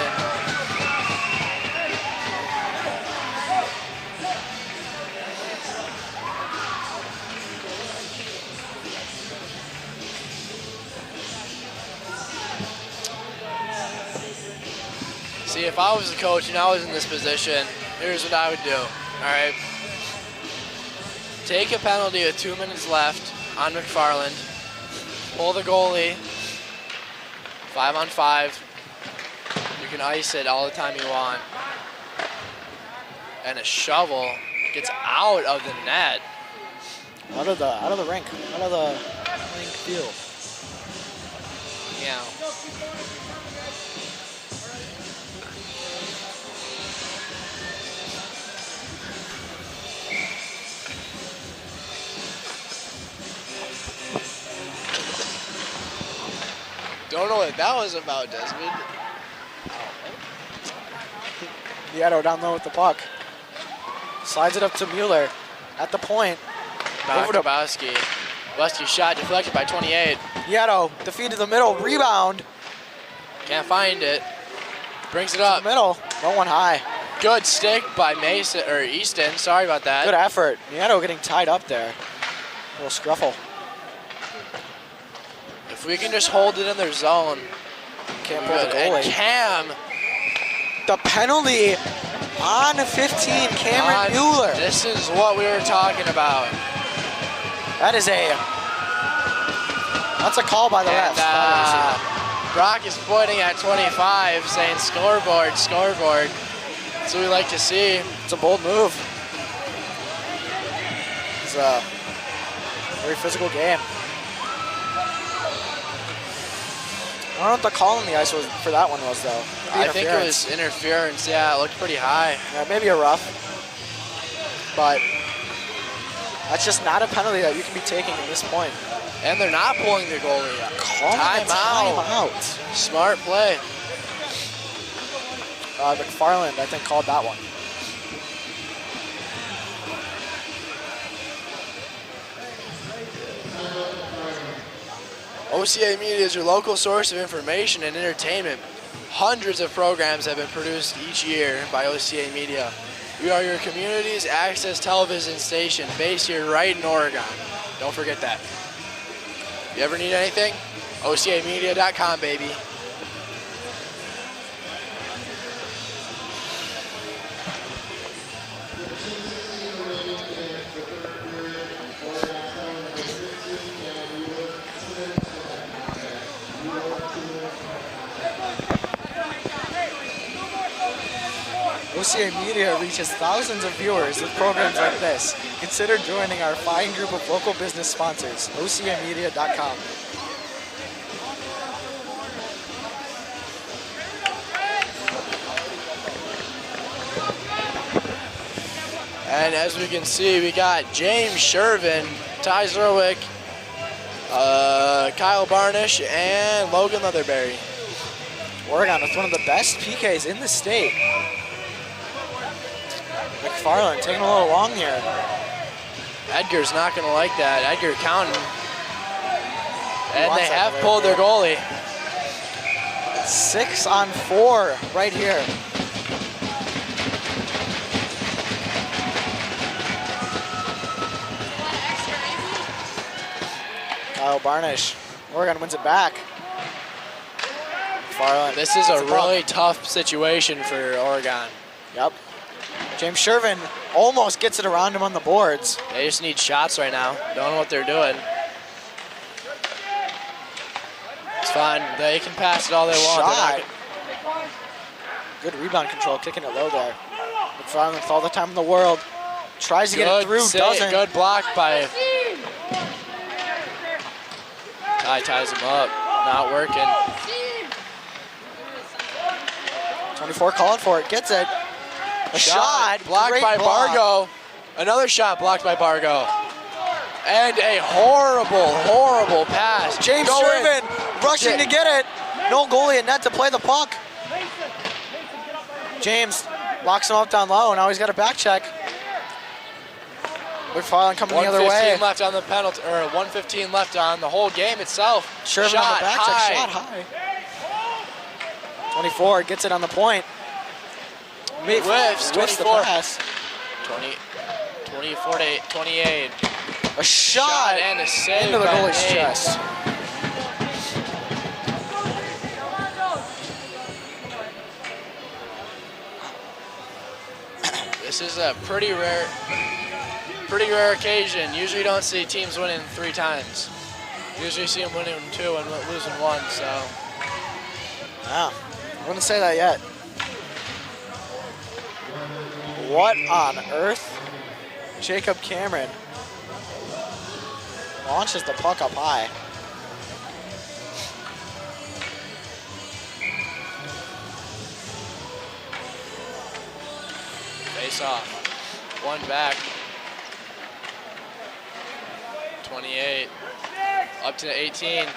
See, if I was the coach and I was in this position, here's what I would do, all right? Take a penalty with 2 minutes left on McFarland. Pull the goalie. 5-on-5. You can ice it all the time you want. And a shovel gets out of the net. Out of the rink. Out of the rink field. Yeah. Don't know what that was about, Desmond. Nieto down low with the puck. Slides it up to Mueller at the point. Over to Bosky. Bosky shot deflected by 28. Nieto defeated the middle. Rebound. Can't find it. Brings it up. Middle. No one high. Good stick by Mason or Easton. Sorry about that. Good effort. Nieto getting tied up there. A little scruffle. If we can just hold it in their zone. Can't pull the goalie. And Cam. The penalty on 15, Cameron Mueller. This is what we were talking about. That's a call by the ref. Brock is pointing at 25, saying scoreboard, scoreboard. That's what we like to see. It's a bold move. It's a very physical game. I don't know what the call on the ice was for that one was, though. I think it was interference. Yeah, it looked pretty high. Yeah, maybe a rough. But that's just not a penalty that you can be taking at this point. And they're not pulling the goalie. Time out. Smart play. McFarland, I think, called that one. OCA Media is your local source of information and entertainment. Hundreds of programs have been produced each year by OCA Media. We are your community's access television station based here right in Oregon. Don't forget that. If you ever need anything, OCAmedia.com, baby. OCA Media reaches thousands of viewers with programs like this. Consider joining our fine group of local business sponsors, OCAmedia.com. And as we can see, we got James Shervin, Ty Zerwick, Kyle Barnish, and Logan Leatherberry. Oregon with one of the best PKs in the state. McFarland taking a little long here. Edgar's not going to like that. Edgar counting. And wants they that have right pulled their goalie. 6 on 4 right here. Kyle Barnish. Oregon wins it back. McFarland. This is a really tough situation for Oregon. Yep. James Shervin almost gets it around him on the boards. They just need shots right now. Don't know what they're doing. It's fine. They can pass it all they want. Shot. Good rebound control, kicking it low there. McFarland with all the time in the world. Tries to get it through, doesn't. Good block by... Ty ties him up. Not working. 24 calling for it. Gets it. A shot. Blocked Great by block. Bargo. Another shot blocked by Bargo. And a horrible, horrible pass. James Shervin rushing to get it. No goalie in net to play the puck. James locks him up down low. Now he's got a back check. McFarland coming the other way. 1:15 left on the penalty, or 1:15 left on the whole game itself. Shervin shot on the back high. check. Shot high. 24 gets it on the point. Whiffs, the 24. pass. 24 to 28. A shot and a save into the by goalie's Nate. chest. This is a pretty rare occasion. Usually you don't see teams winning 3 times. Usually you see them winning 2 and losing 1, so. Wow, I wouldn't say that yet. What on earth? Jacob Cameron launches the puck up high. Face off. 1 back. 28. Up to 18.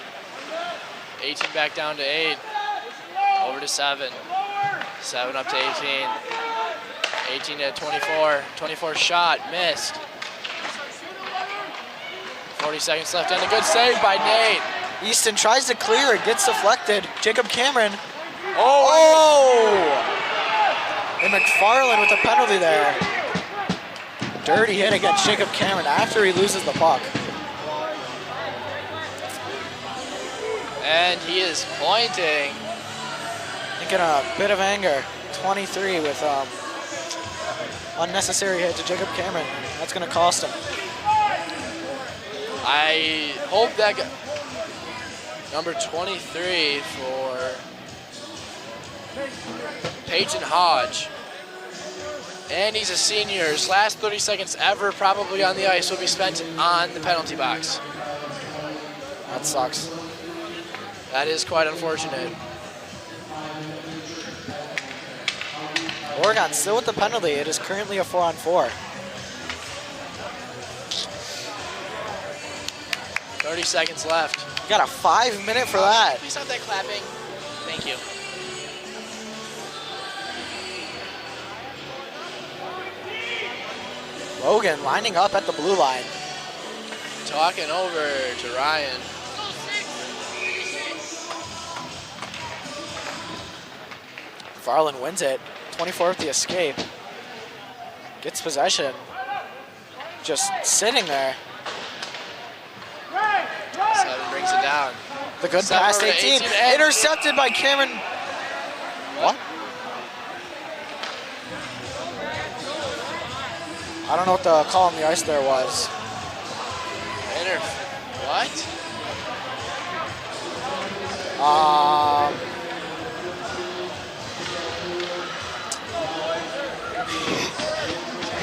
18 back down to 8. Over to 7. 7 up to 18. 18 to 24. 24 shot. Missed. 40 seconds left and a good save by Nate. Easton tries to clear it, gets deflected. Jacob Cameron. Oh! And McFarland with a penalty there. Dirty hit against Jacob Cameron after he loses the puck. And he is pointing. I think in a bit of anger. 23 with unnecessary hit to Jacob Cameron. That's going to cost him. I hope that number 23 for Peyton Hodge. And he's a senior. His last 30 seconds ever probably on the ice will be spent on the penalty box. That sucks. That is quite unfortunate. Oregon still with the penalty. It is currently a 4-on-4. 30 seconds left. You got a 5-minute for that. Please stop that clapping. Thank you. Logan lining up at the blue line. Talking over to Ryan. McFarland wins it. 24 with the escape. Gets possession. Just sitting there. 7 brings it down. The good 7 pass, to 18. 18. Intercepted by Cameron. What? I don't know what the call on the ice there was. What?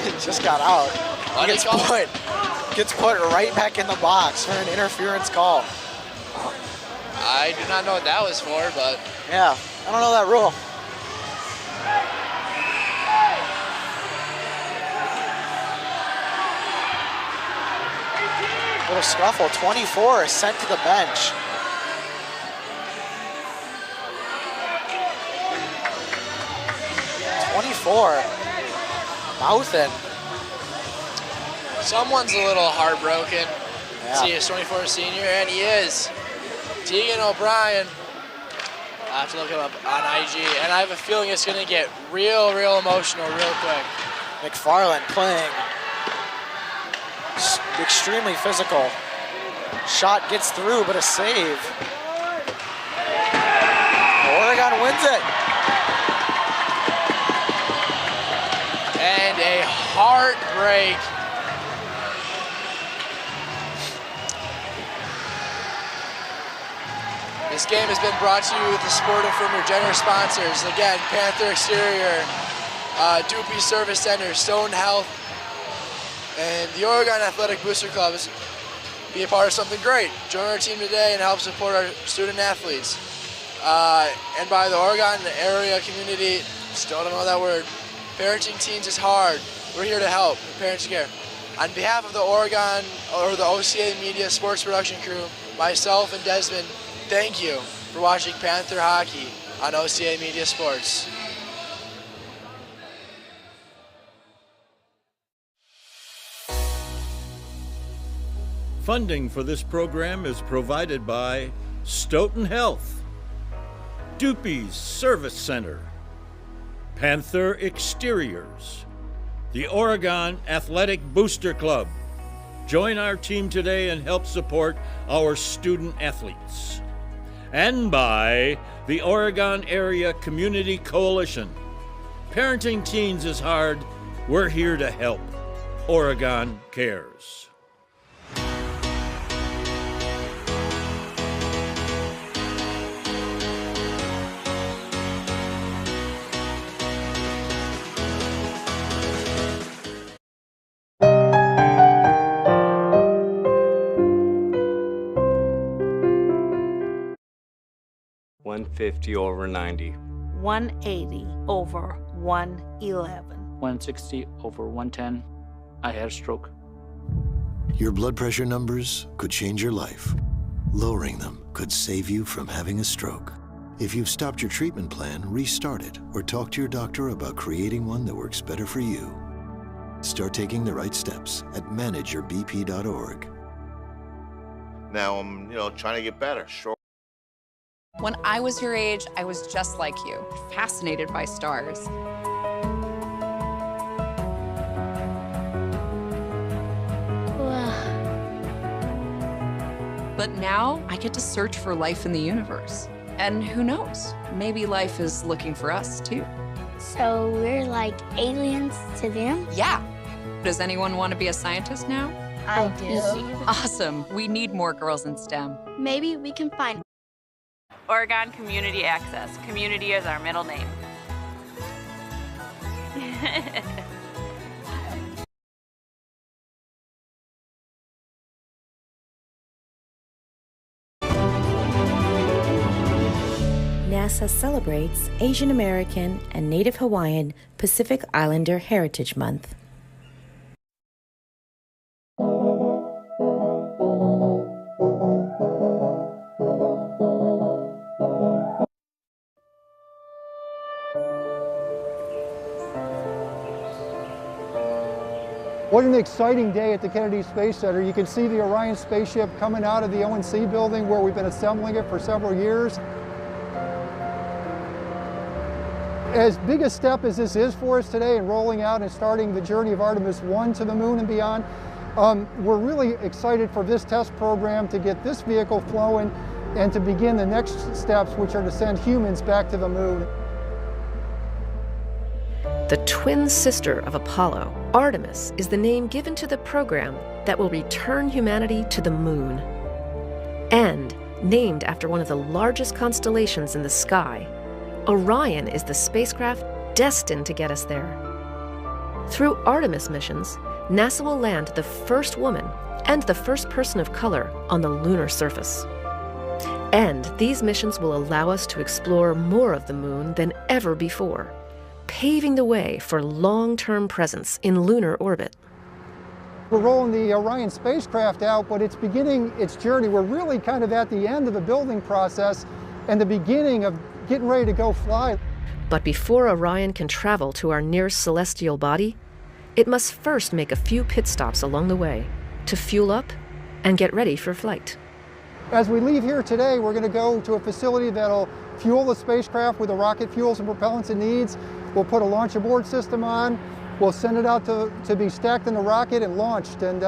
It just got out. What Gets put right back in the box for an interference call. I do not know what that was for, but Yeah, I don't know that rule. Little scuffle. 24 is sent to the bench. Mouthing. someone's a little heartbroken. Yeah. See his 24 senior, and he is. Tegan O'Brien. I have to look him up on IG, and I have a feeling it's going to get real emotional real quick. McFarland playing extremely physical. Shot gets through, but a save. Oregon wins it. And a heartbreak. This game has been brought to you with the support from your generous sponsors. Again, Panther Exterior, Doopy Service Center, Stone Health, and the Oregon Athletic Booster Club. Be a part of something great. Join our team today and help support our student athletes. And by the Oregon area community, still don't know that word. Parenting teens is hard. We're here to help. Parents care. On behalf of the Oregon or the OCA Media Sports Production crew, myself and Desmond, thank you for watching Panther hockey on OCA Media Sports. Funding for this program is provided by Stoughton Health, Doopy's Service Center, Panther Exteriors, the Oregon Athletic Booster Club. Join our team today and help support our student athletes. And by the Oregon Area Community Coalition. Parenting teens is hard. We're here to help. Oregon cares. (150/90). 180 over 111. 160 over 110. I had a stroke. Your blood pressure numbers could change your life. Lowering them could save you from having a stroke. If you've stopped your treatment plan, restart it or talk to your doctor about creating one that works better for you. Start taking the right steps at manageyourbp.org. Now I'm, trying to get better. Sure. When I was your age, I was just like you, fascinated by stars. But now I get to search for life in the universe. And who knows, maybe life is looking for us too. So we're like aliens to them? Yeah. Does anyone want to be a scientist now? I do. Awesome. We need more girls in STEM. Maybe we can find Oregon Community Access. Community is our middle name. NASA celebrates Asian American and Native Hawaiian Pacific Islander Heritage Month. What an exciting day at the Kennedy Space Center. You can see the Orion spaceship coming out of the ONC building where we've been assembling it for several years. As big a step as this is for us today in rolling out and starting the journey of Artemis 1 to the moon and beyond, we're really excited for this test program to get this vehicle flowing and to begin the next steps, which are to send humans back to the moon. The twin sister of Apollo, Artemis is the name given to the program that will return humanity to the moon. And named after one of the largest constellations in the sky, Orion is the spacecraft destined to get us there. Through Artemis missions, NASA will land the first woman and the first person of color on the lunar surface. And these missions will allow us to explore more of the moon than ever before, paving the way for long-term presence in lunar orbit. We're rolling the Orion spacecraft out, but it's beginning its journey. We're really kind of at the end of the building process and the beginning of getting ready to go fly. But before Orion can travel to our nearest celestial body, it must first make a few pit stops along the way to fuel up and get ready for flight. As we leave here today, we're going to go to a facility that'll fuel the spacecraft with the rocket fuels and propellants it needs. We'll put a launch aboard system on. We'll send it out to be stacked in the rocket and launched. And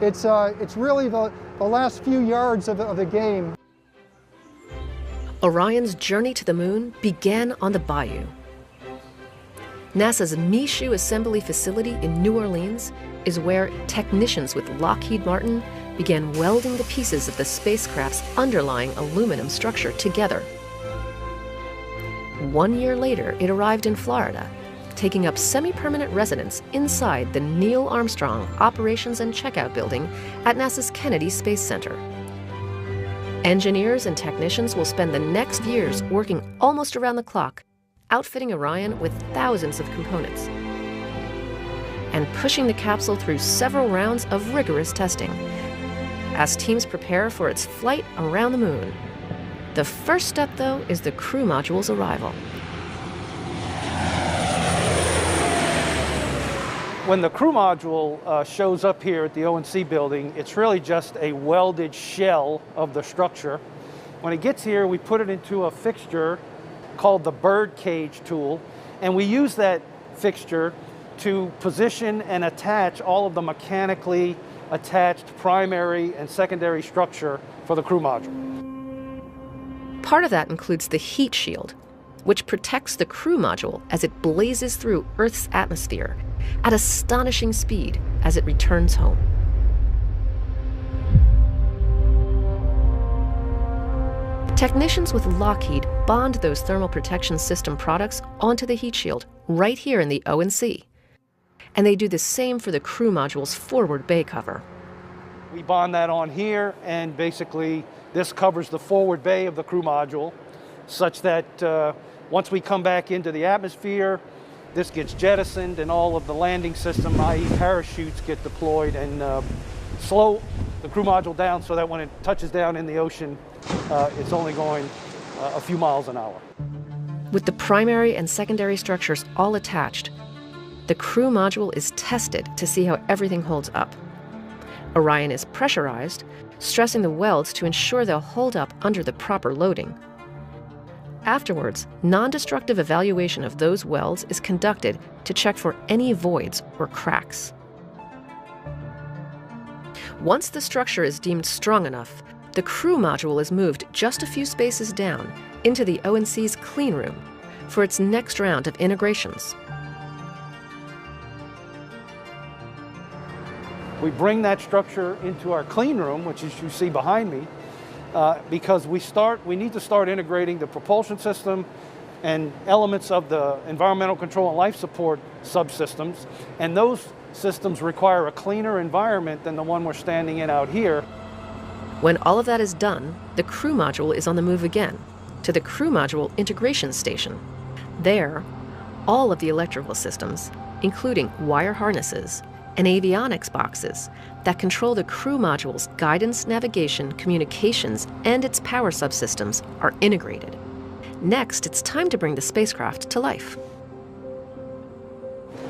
it's really the last few yards of the game. Orion's journey to the moon began on the bayou. NASA's Michoud Assembly Facility in New Orleans is where technicians with Lockheed Martin began welding the pieces of the spacecraft's underlying aluminum structure together. 1 year later, it arrived in Florida, taking up semi-permanent residence inside the Neil Armstrong Operations and Checkout Building at NASA's Kennedy Space Center. Engineers and technicians will spend the next years working almost around the clock, outfitting Orion with thousands of components and pushing the capsule through several rounds of rigorous testing as teams prepare for its flight around the moon. The first step, though, is the crew module's arrival. When the crew module shows up here at the ONC building, it's really just a welded shell of the structure. When it gets here, we put it into a fixture called the bird cage tool, and we use that fixture to position and attach all of the mechanically attached primary and secondary structure for the crew module. Part of that includes the heat shield, which protects the crew module as it blazes through Earth's atmosphere at astonishing speed as it returns home. Technicians with Lockheed bond those thermal protection system products onto the heat shield right here in the ONC. And they do the same for the crew module's forward bay cover. We bond that on here, and basically this covers the forward bay of the crew module such that once we come back into the atmosphere, this gets jettisoned and all of the landing system, i.e. parachutes, get deployed and slow the crew module down so that when it touches down in the ocean, it's only going a few miles an hour. With the primary and secondary structures all attached, the crew module is tested to see how everything holds up. Orion is pressurized, stressing the welds to ensure they'll hold up under the proper loading. Afterwards, non-destructive evaluation of those welds is conducted to check for any voids or cracks. Once the structure is deemed strong enough, the crew module is moved just a few spaces down into the ONC's clean room for its next round of integrations. We bring that structure into our clean room, which is you see behind me, because we need to start integrating the propulsion system and elements of the environmental control and life support subsystems, and those systems require a cleaner environment than the one we're standing in out here. When all of that is done, the crew module is on the move again to the crew module integration station. There, all of the electrical systems, including wire harnesses and avionics boxes that control the crew module's guidance, navigation, communications, and its power subsystems, are integrated. Next, it's time to bring the spacecraft to life.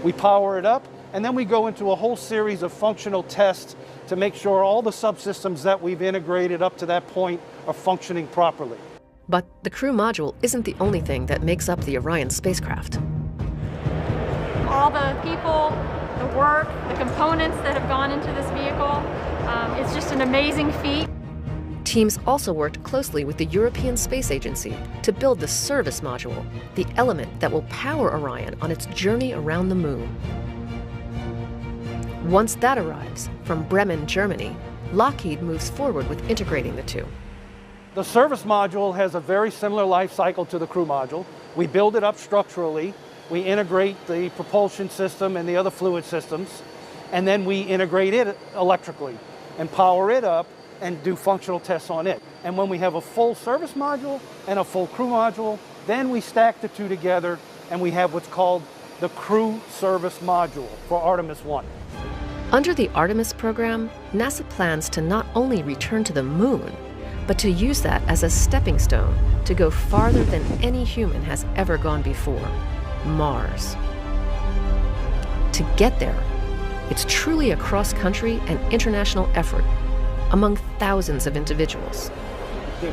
We power it up, and then we go into a whole series of functional tests to make sure all the subsystems that we've integrated up to that point are functioning properly. But the crew module isn't the only thing that makes up the Orion spacecraft. All the people, the work, the components that have gone into this vehicle, it's just an amazing feat. Teams also worked closely with the European Space Agency to build the service module, the element that will power Orion on its journey around the moon. Once that arrives, from Bremen, Germany, Lockheed moves forward with integrating the two. The service module has a very similar life cycle to the crew module. We build it up structurally, we integrate the propulsion system and the other fluid systems, and then we integrate it electrically and power it up and do functional tests on it. And when we have a full service module and a full crew module, then we stack the two together and we have what's called the crew service module for Artemis 1. Under the Artemis program, NASA plans to not only return to the moon, but to use that as a stepping stone to go farther than any human has ever gone before, Mars. To get there, it's truly a cross-country and international effort among thousands of individuals.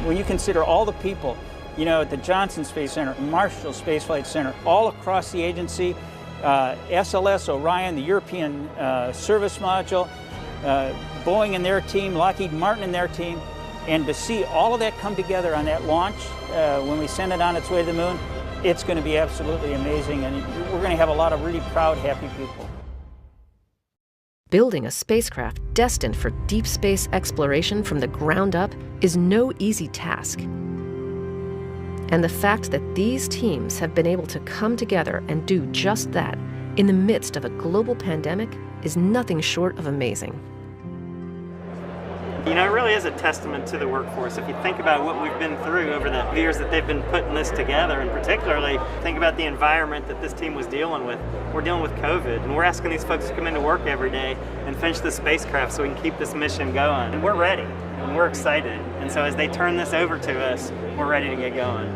When you consider all the people, at the Johnson Space Center, Marshall Space Flight Center, all across the agency, SLS, Orion, the European Service Module, Boeing and their team, Lockheed Martin and their team, and to see all of that come together on that launch when we send it on its way to the moon, it's going to be absolutely amazing, and we're going to have a lot of really proud, happy people. Building a spacecraft destined for deep space exploration from the ground up is no easy task. And the fact that these teams have been able to come together and do just that in the midst of a global pandemic is nothing short of amazing. It really is a testament to the workforce. If you think about what we've been through over the years that they've been putting this together, and particularly think about the environment that this team was dealing with. We're dealing with COVID, and we're asking these folks to come into work every day and finish the spacecraft so we can keep this mission going. And we're ready, and we're excited. And so as they turn this over to us, we're ready to get going.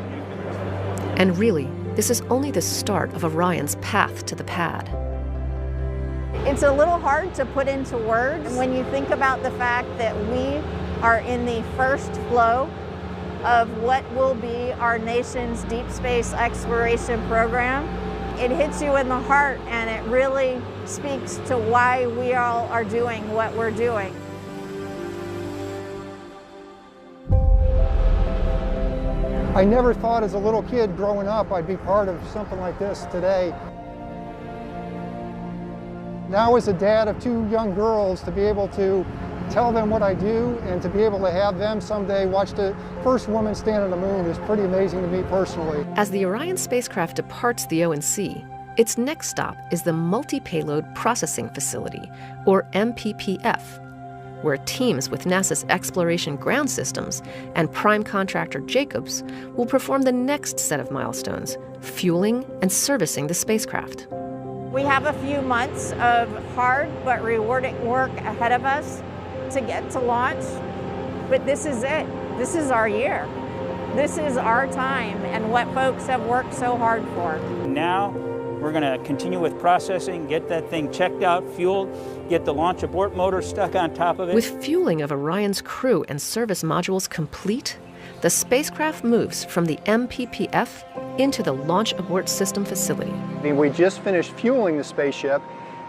And really, this is only the start of Orion's path to the pad. It's a little hard to put into words when you think about the fact that we are in the first flow of what will be our nation's deep space exploration program. It hits you in the heart, and it really speaks to why we all are doing what we're doing. I never thought as a little kid growing up I'd be part of something like this today. Now as a dad of two young girls, to be able to tell them what I do and to be able to have them someday watch the first woman stand on the moon is pretty amazing to me personally. As the Orion spacecraft departs the ONC, its next stop is the Multi-Payload Processing Facility, or MPPF, where teams with NASA's Exploration Ground Systems and prime contractor Jacobs will perform the next set of milestones, fueling and servicing the spacecraft. We have a few months of hard but rewarding work ahead of us to get to launch, but this is it. This is our year. This is our time and what folks have worked so hard for. Now we're going to continue with processing, get that thing checked out, fueled, get the launch abort motor stuck on top of it. With fueling of Orion's crew and service modules complete, the spacecraft moves from the MPPF into the Launch Abort System facility. We just finished fueling the spaceship,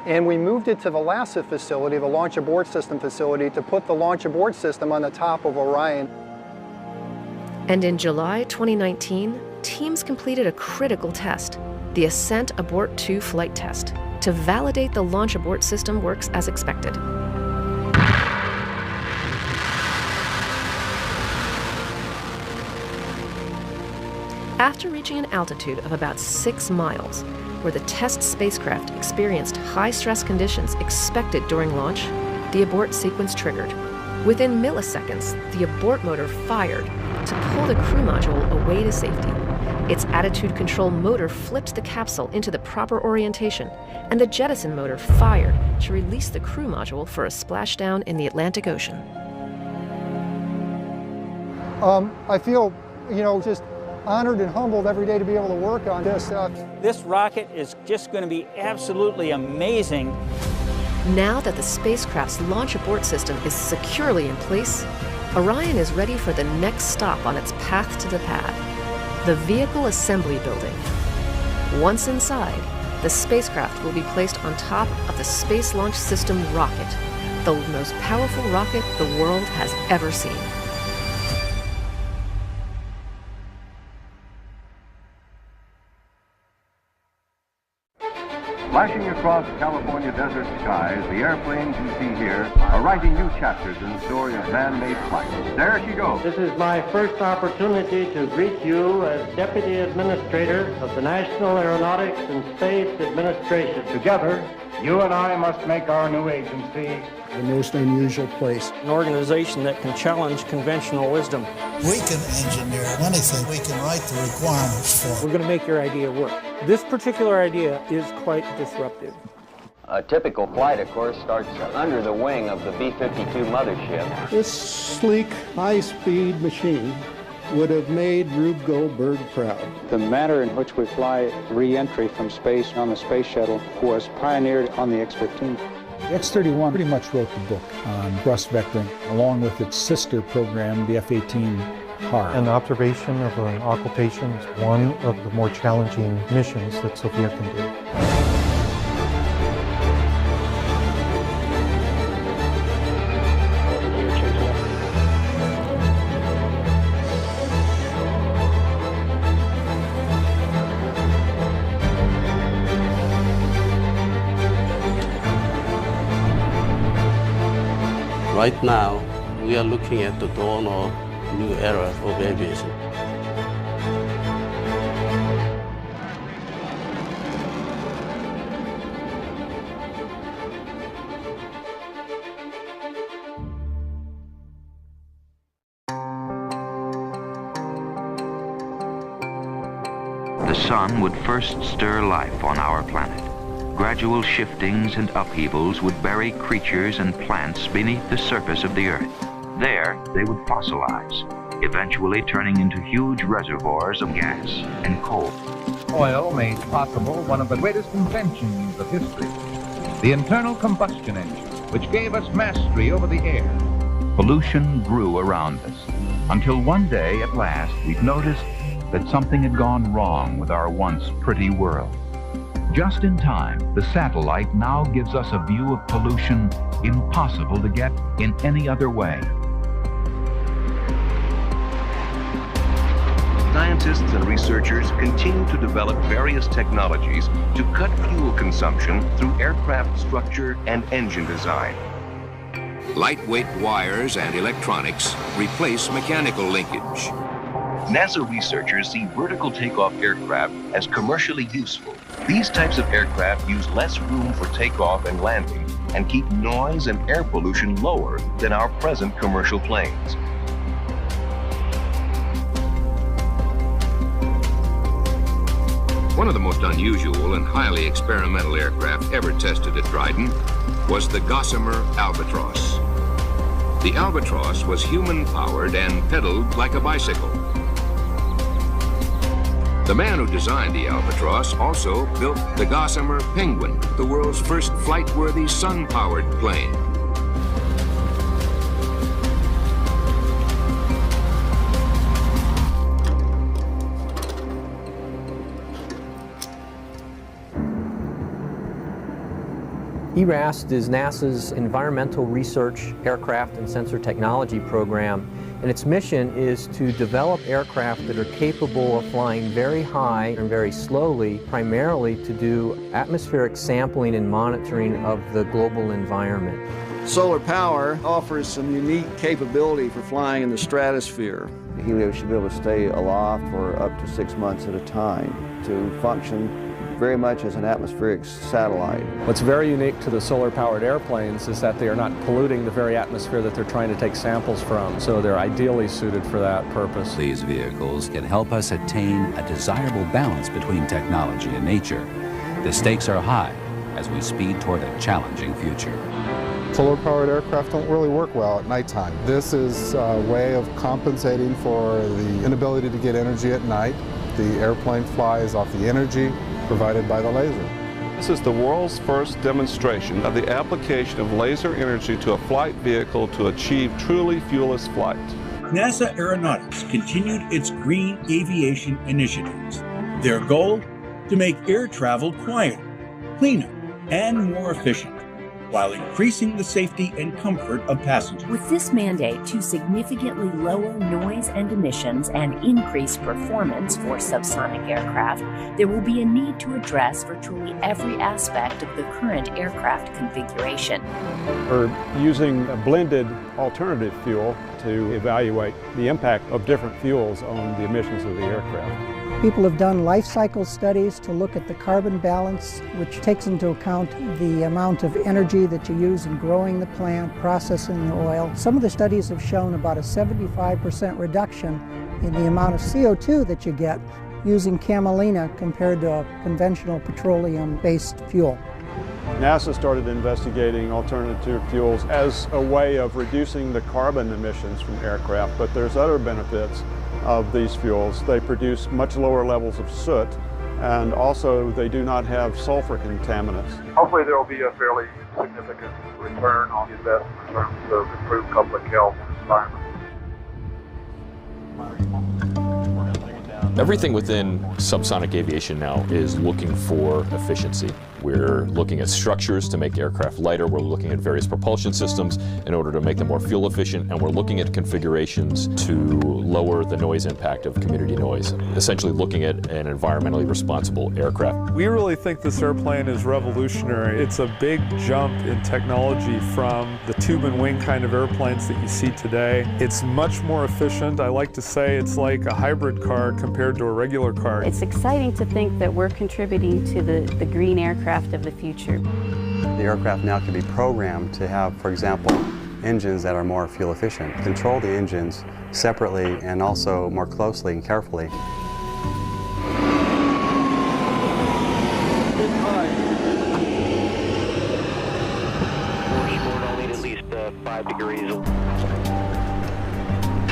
and we moved it to the LASA facility, the Launch Abort System facility, to put the Launch Abort System on the top of Orion. And in July 2019, teams completed a critical test, the Ascent Abort 2 flight test, to validate the Launch Abort System works as expected. After reaching an altitude of about 6 miles, where the test spacecraft experienced high-stress conditions expected during launch, the abort sequence triggered. Within milliseconds, the abort motor fired to pull the crew module away to safety. Its attitude control motor flipped the capsule into the proper orientation, and the jettison motor fired to release the crew module for a splashdown in the Atlantic Ocean. I feel, just honored and humbled every day to be able to work on this. This rocket is just going to be absolutely amazing. Now that the spacecraft's launch abort system is securely in place, Orion is ready for the next stop on its path to the pad, the Vehicle Assembly Building. Once inside, the spacecraft will be placed on top of the Space Launch System rocket, the most powerful rocket the world has ever seen. Flashing across California desert skies, the airplanes you see here are writing new chapters in the story of man-made flight. There she goes. This is my first opportunity to greet you as Deputy Administrator of the National Aeronautics and Space Administration. Together, you and I must make our new agency the most unusual place. An organization that can challenge conventional wisdom. We can engineer anything. We can write the requirements for. We're going to make your idea work. This particular idea is quite disruptive. A typical flight, of course, starts under the wing of the B-52 mothership. This sleek, high-speed machine would have made Rube Goldberg proud. The manner in which we fly re-entry from space on the space shuttle was pioneered on the X-15. The X-31 pretty much wrote the book on thrust vectoring, along with its sister program, the F-18 HAR. An observation of an occultation is one of the more challenging missions that Sophia can do. Right now, we are looking at the dawn of a new era of aviation. The sun would first stir life on our planet. Gradual shiftings and upheavals would bury creatures and plants beneath the surface of the Earth. There, they would fossilize, eventually turning into huge reservoirs of gas and coal. Oil made possible one of the greatest inventions of history, the internal combustion engine, which gave us mastery over the air. Pollution grew around us, until one day, at last, we noticed that something had gone wrong with our once pretty world. Just in time, the satellite now gives us a view of pollution impossible to get in any other way. Scientists and researchers continue to develop various technologies to cut fuel consumption through aircraft structure and engine design. Lightweight wires and electronics replace mechanical linkage. NASA researchers see vertical takeoff aircraft as commercially useful. These types of aircraft use less room for takeoff and landing and keep noise and air pollution lower than our present commercial planes. One of the most unusual and highly experimental aircraft ever tested at Dryden was the Gossamer Albatross. The Albatross was human-powered and pedaled like a bicycle. The man who designed the Albatross also built the Gossamer Penguin, the world's first flight-worthy sun-powered plane. ERAST is NASA's environmental research, aircraft, and sensor technology program, and its mission is to develop aircraft that are capable of flying very high and very slowly, primarily to do atmospheric sampling and monitoring of the global environment. Solar power offers some unique capability for flying in the stratosphere. The Helio should be able to stay aloft for up to 6 months at a time to function very much as an atmospheric satellite. What's very unique to the solar-powered airplanes is that they are not polluting the very atmosphere that they're trying to take samples from, so they're ideally suited for that purpose. These vehicles can help us attain a desirable balance between technology and nature. The stakes are high as we speed toward a challenging future. Solar-powered aircraft don't really work well at nighttime. This is a way of compensating for the inability to get energy at night. The airplane flies off the energy provided by the laser. This is the world's first demonstration of the application of laser energy to a flight vehicle to achieve truly fuelless flight. NASA Aeronautics continued its green aviation initiatives. Their goal? To make air travel quieter, cleaner, and more efficient, while increasing the safety and comfort of passengers. With this mandate to significantly lower noise and emissions and increase performance for subsonic aircraft, there will be a need to address virtually every aspect of the current aircraft configuration. We're using a blended alternative fuel to evaluate the impact of different fuels on the emissions of the aircraft. People have done life cycle studies to look at the carbon balance, which takes into account the amount of energy that you use in growing the plant, processing the oil. Some of the studies have shown about a 75% reduction in the amount of CO2 that you get using camelina compared to a conventional petroleum-based fuel. NASA started investigating alternative fuels as a way of reducing the carbon emissions from aircraft, but there's other benefits of these fuels. They produce much lower levels of soot, and also they do not have sulfur contaminants. Hopefully there will be a fairly significant return on the investment in terms of improved public health and environment. Everything within subsonic aviation now is looking for efficiency. We're looking at structures to make aircraft lighter. We're looking at various propulsion systems in order to make them more fuel efficient, and we're looking at configurations to lower the noise impact of community noise, essentially looking at an environmentally responsible aircraft. We really think this airplane is revolutionary. It's a big jump in technology from the tube and wing kind of airplanes that you see today. It's much more efficient. I like to say it's like a hybrid car compared to a regular car. It's exciting to think that we're contributing to the green aircraft of the future. The aircraft now can be programmed to have, for example, engines that are more fuel efficient. Control the engines separately and also more closely and carefully.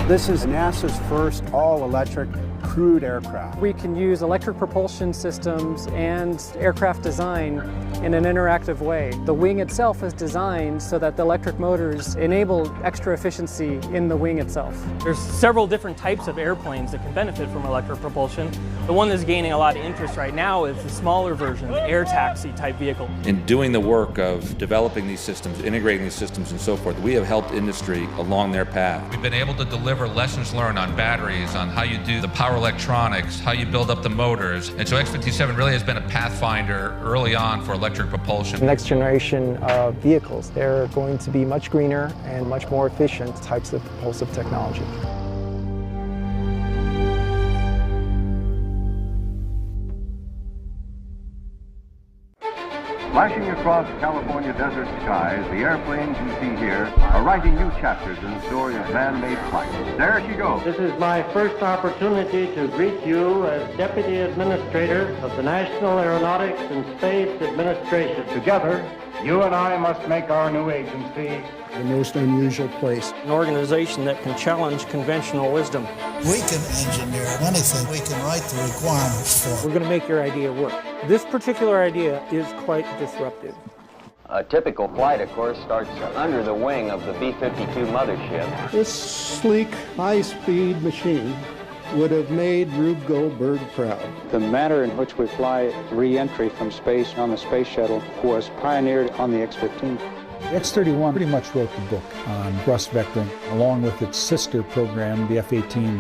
This is NASA's first all-electric crewed aircraft. We can use electric propulsion systems and aircraft design in an interactive way. The wing itself is designed so that the electric motors enable extra efficiency in the wing itself. There's several different types of airplanes that can benefit from electric propulsion. The one that's gaining a lot of interest right now is the smaller version, the air taxi type vehicle. In doing the work of developing these systems, integrating these systems and so forth, we have helped industry along their path. We've been able to deliver lessons learned on batteries, on how you do the power electronics, how you build up the motors. And so X-57 really has been a pathfinder early on for electric propulsion. Next generation of vehicles, they're going to be much greener and much more efficient types of propulsive technology. Flashing across California desert skies, the airplanes you see here are writing new chapters in the story of man-made flight. There she goes. This is my first opportunity to greet you as Deputy Administrator of the National Aeronautics and Space Administration. Together, you and I must make our new agency the most unusual place. An organization that can challenge conventional wisdom. We can engineer anything. We can write the requirements for. We're going to make your idea work. This particular idea is quite disruptive. A typical flight, of course, starts under the wing of the B-52 mothership. This sleek, high-speed machine would have made Rube Goldberg proud. The manner in which we fly re-entry from space on the space shuttle was pioneered on the X-15. The X-31 pretty much wrote the book on thrust vectoring, along with its sister program, the F-18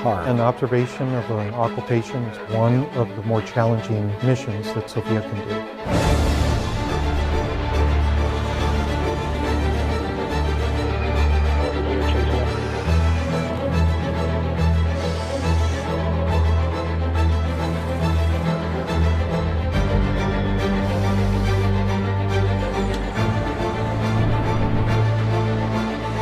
HAR. An observation of an occultation is one of the more challenging missions that Sophia can do.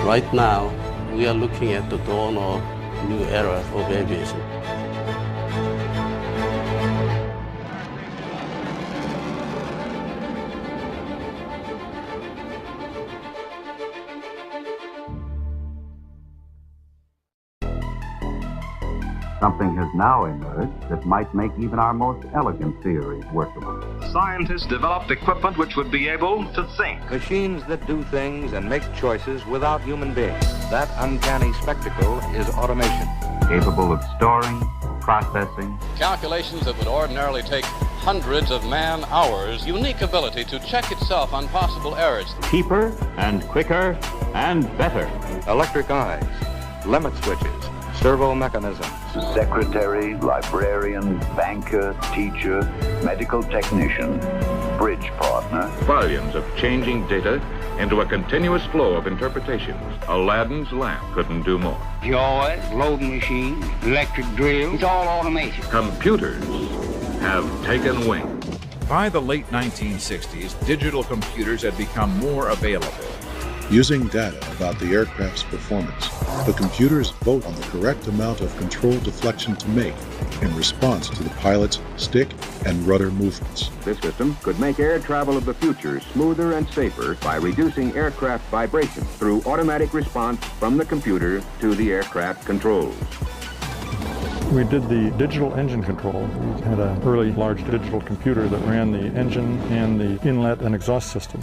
Right now, we are looking at the dawn of a new era of aviation. Something has now emerged that might make even our most elegant theories workable. Scientists developed equipment which would be able to think. Machines that do things and make choices without human beings. That uncanny spectacle is automation. Capable of storing, processing. Calculations that would ordinarily take hundreds of man-hours. Unique ability to check itself on possible errors. Cheaper and quicker and better. Electric eyes, limit switches, servo mechanisms. Secretary, librarian, banker, teacher, medical technician, bridge partner. Volumes of changing data into a continuous flow of interpretations. Aladdin's lamp couldn't do more. Jaws, loading machines, electric drills, it's all automation. Computers have taken wing. By the late 1960s, digital computers had become more available. Using data about the aircraft's performance, the computers vote on the correct amount of control deflection to make in response to the pilot's stick and rudder movements. This system could make air travel of the future smoother and safer by reducing aircraft vibration through automatic response from the computer to the aircraft controls. We did the digital engine control. We had an early large digital computer that ran the engine and the inlet and exhaust system.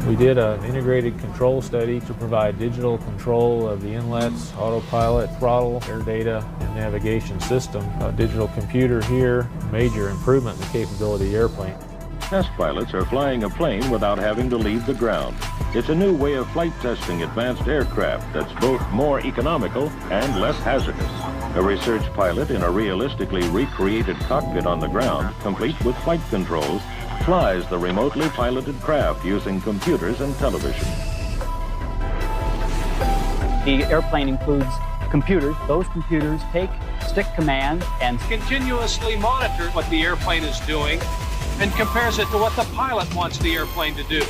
We did an integrated control study to provide digital control of the inlets, autopilot, throttle, air data, and navigation system. A digital computer here, major improvement in the capability of the airplane. Test pilots are flying a plane without having to leave the ground. It's a new way of flight testing advanced aircraft that's both more economical and less hazardous. A research pilot in a realistically recreated cockpit on the ground, complete with flight controls, flies the remotely piloted craft using computers and television. The airplane includes computers. Those computers take stick command and continuously monitor what the airplane is doing and compares it to what the pilot wants the airplane to do.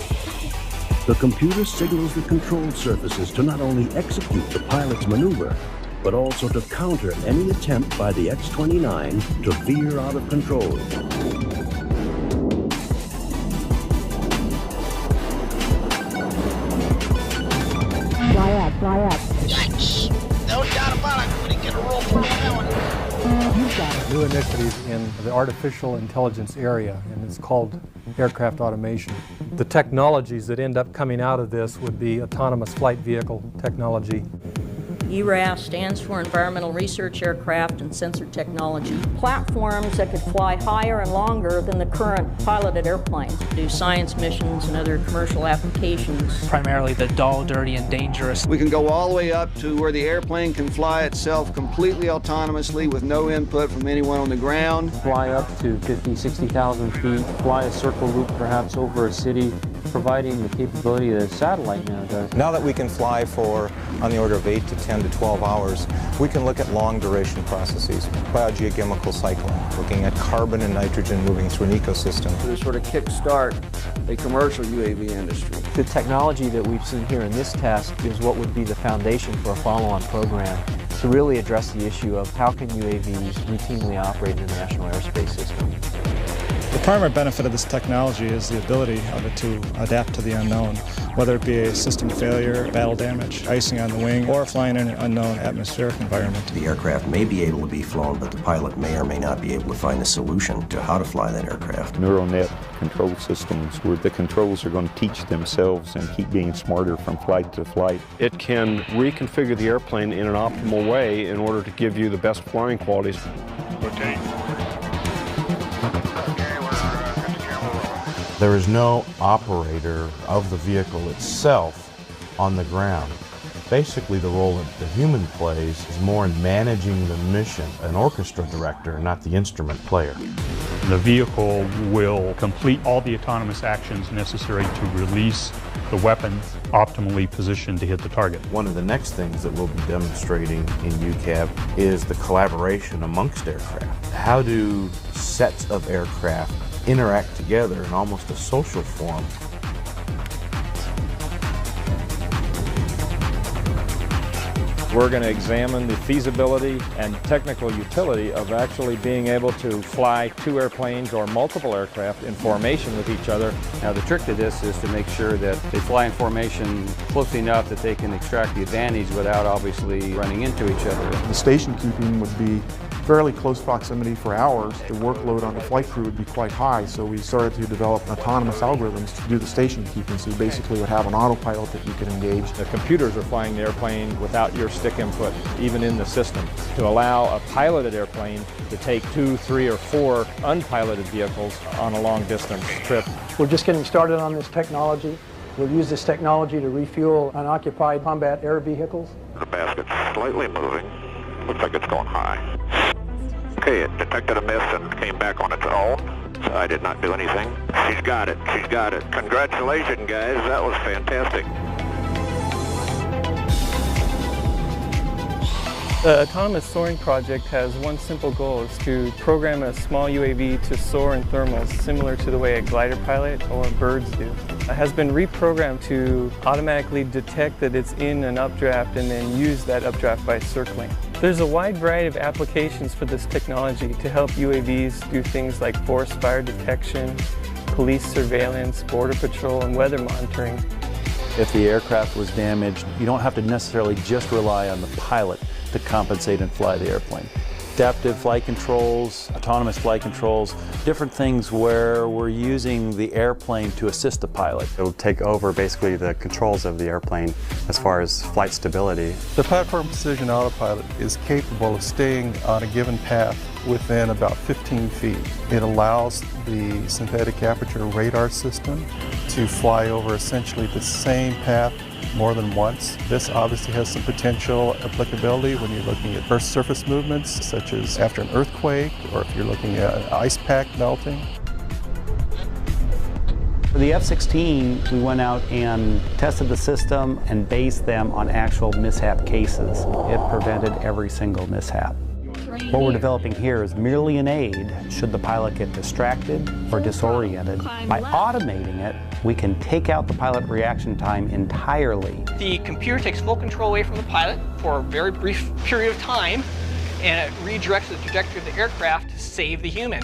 The computer signals the control surfaces to not only execute the pilot's maneuver, but also to counter any attempt by the X-29 to veer out of control. Fly up. Yikes! No doubt about it. We didn't get a roll for that one. New initiative in the artificial intelligence area, and it's called aircraft automation. The technologies that end up coming out of this would be autonomous flight vehicle technology. ERAS stands for Environmental Research Aircraft and Sensor Technology. Platforms that could fly higher and longer than the current piloted airplanes. Do science missions and other commercial applications. Primarily the dull, dirty, and dangerous. We can go all the way up to where the airplane can fly itself completely autonomously with no input from anyone on the ground. Fly up to 50, 60,000 feet, fly a circle loop perhaps over a city, providing the capability that a satellite now does. Now that we can fly for on the order of 8 to 10 to 12 hours, we can look at long duration processes, biogeochemical cycling, looking at carbon and nitrogen moving through an ecosystem. To sort of kickstart a commercial UAV industry. The technology that we've seen here in this test is what would be the foundation for a follow-on program to really address the issue of how can UAVs routinely operate in the national airspace system. The primary benefit of this technology is the ability of it to adapt to the unknown, whether it be a system failure, battle damage, icing on the wing, or flying in an unknown atmospheric environment. The aircraft may be able to be flown, but the pilot may or may not be able to find a solution to how to fly that aircraft. Neural net control systems where the controls are going to teach themselves and keep getting smarter from flight to flight. It can reconfigure the airplane in an optimal way in order to give you the best flying qualities. Okay. There is no operator of the vehicle itself on the ground. Basically, the role that the human plays is more in managing the mission, an orchestra director, not the instrument player. The vehicle will complete all the autonomous actions necessary to release the weapon optimally positioned to hit the target. One of the next things that we'll be demonstrating in UCAV is the collaboration amongst aircraft. How do sets of aircraft interact together in almost a social form? We're going to examine the feasibility and technical utility of actually being able to fly two airplanes or multiple aircraft in formation with each other. Now the trick to this is to make sure that they fly in formation closely enough that they can extract the advantage without obviously running into each other. The station keeping would be fairly close proximity for hours. The workload on the flight crew would be quite high, so we started to develop autonomous algorithms to do the station keeping. So you basically would have an autopilot that you could engage. The computers are flying the airplane without your stick input, even in the system, to allow a piloted airplane to take 2, 3, or 4 unpiloted vehicles on a long distance trip. We're just getting started on this technology. We'll use this technology to refuel unoccupied combat air vehicles. The basket's slightly moving. Looks like it's going high. Okay, it detected a miss and came back on its own. So I did not do anything. She's got it. She's got it. Congratulations, guys. That was fantastic. The Autonomous Soaring Project has one simple goal, is to program a small UAV to soar in thermals similar to the way a glider pilot or birds do. It has been reprogrammed to automatically detect that it's in an updraft and then use that updraft by circling. There's a wide variety of applications for this technology to help UAVs do things like forest fire detection, police surveillance, border patrol, and weather monitoring. If the aircraft was damaged, you don't have to necessarily just rely on the pilot to compensate and fly the airplane. Adaptive flight controls, autonomous flight controls, different things where we're using the airplane to assist the pilot. It will take over basically the controls of the airplane as far as flight stability. The Platform Precision Autopilot is capable of staying on a given path within about 15 feet. It allows the synthetic aperture radar system to fly over essentially the same path more than once. This obviously has some potential applicability when you're looking at Earth's surface movements, such as after an earthquake, or if you're looking at an ice pack melting. For the F-16, we went out and tested the system and based them on actual mishap cases. It prevented every single mishap. What we're developing here is merely an aid should the pilot get distracted or disoriented. By automating it, we can take out the pilot reaction time entirely. The computer takes full control away from the pilot for a very brief period of time, and it redirects the trajectory of the aircraft to save the human.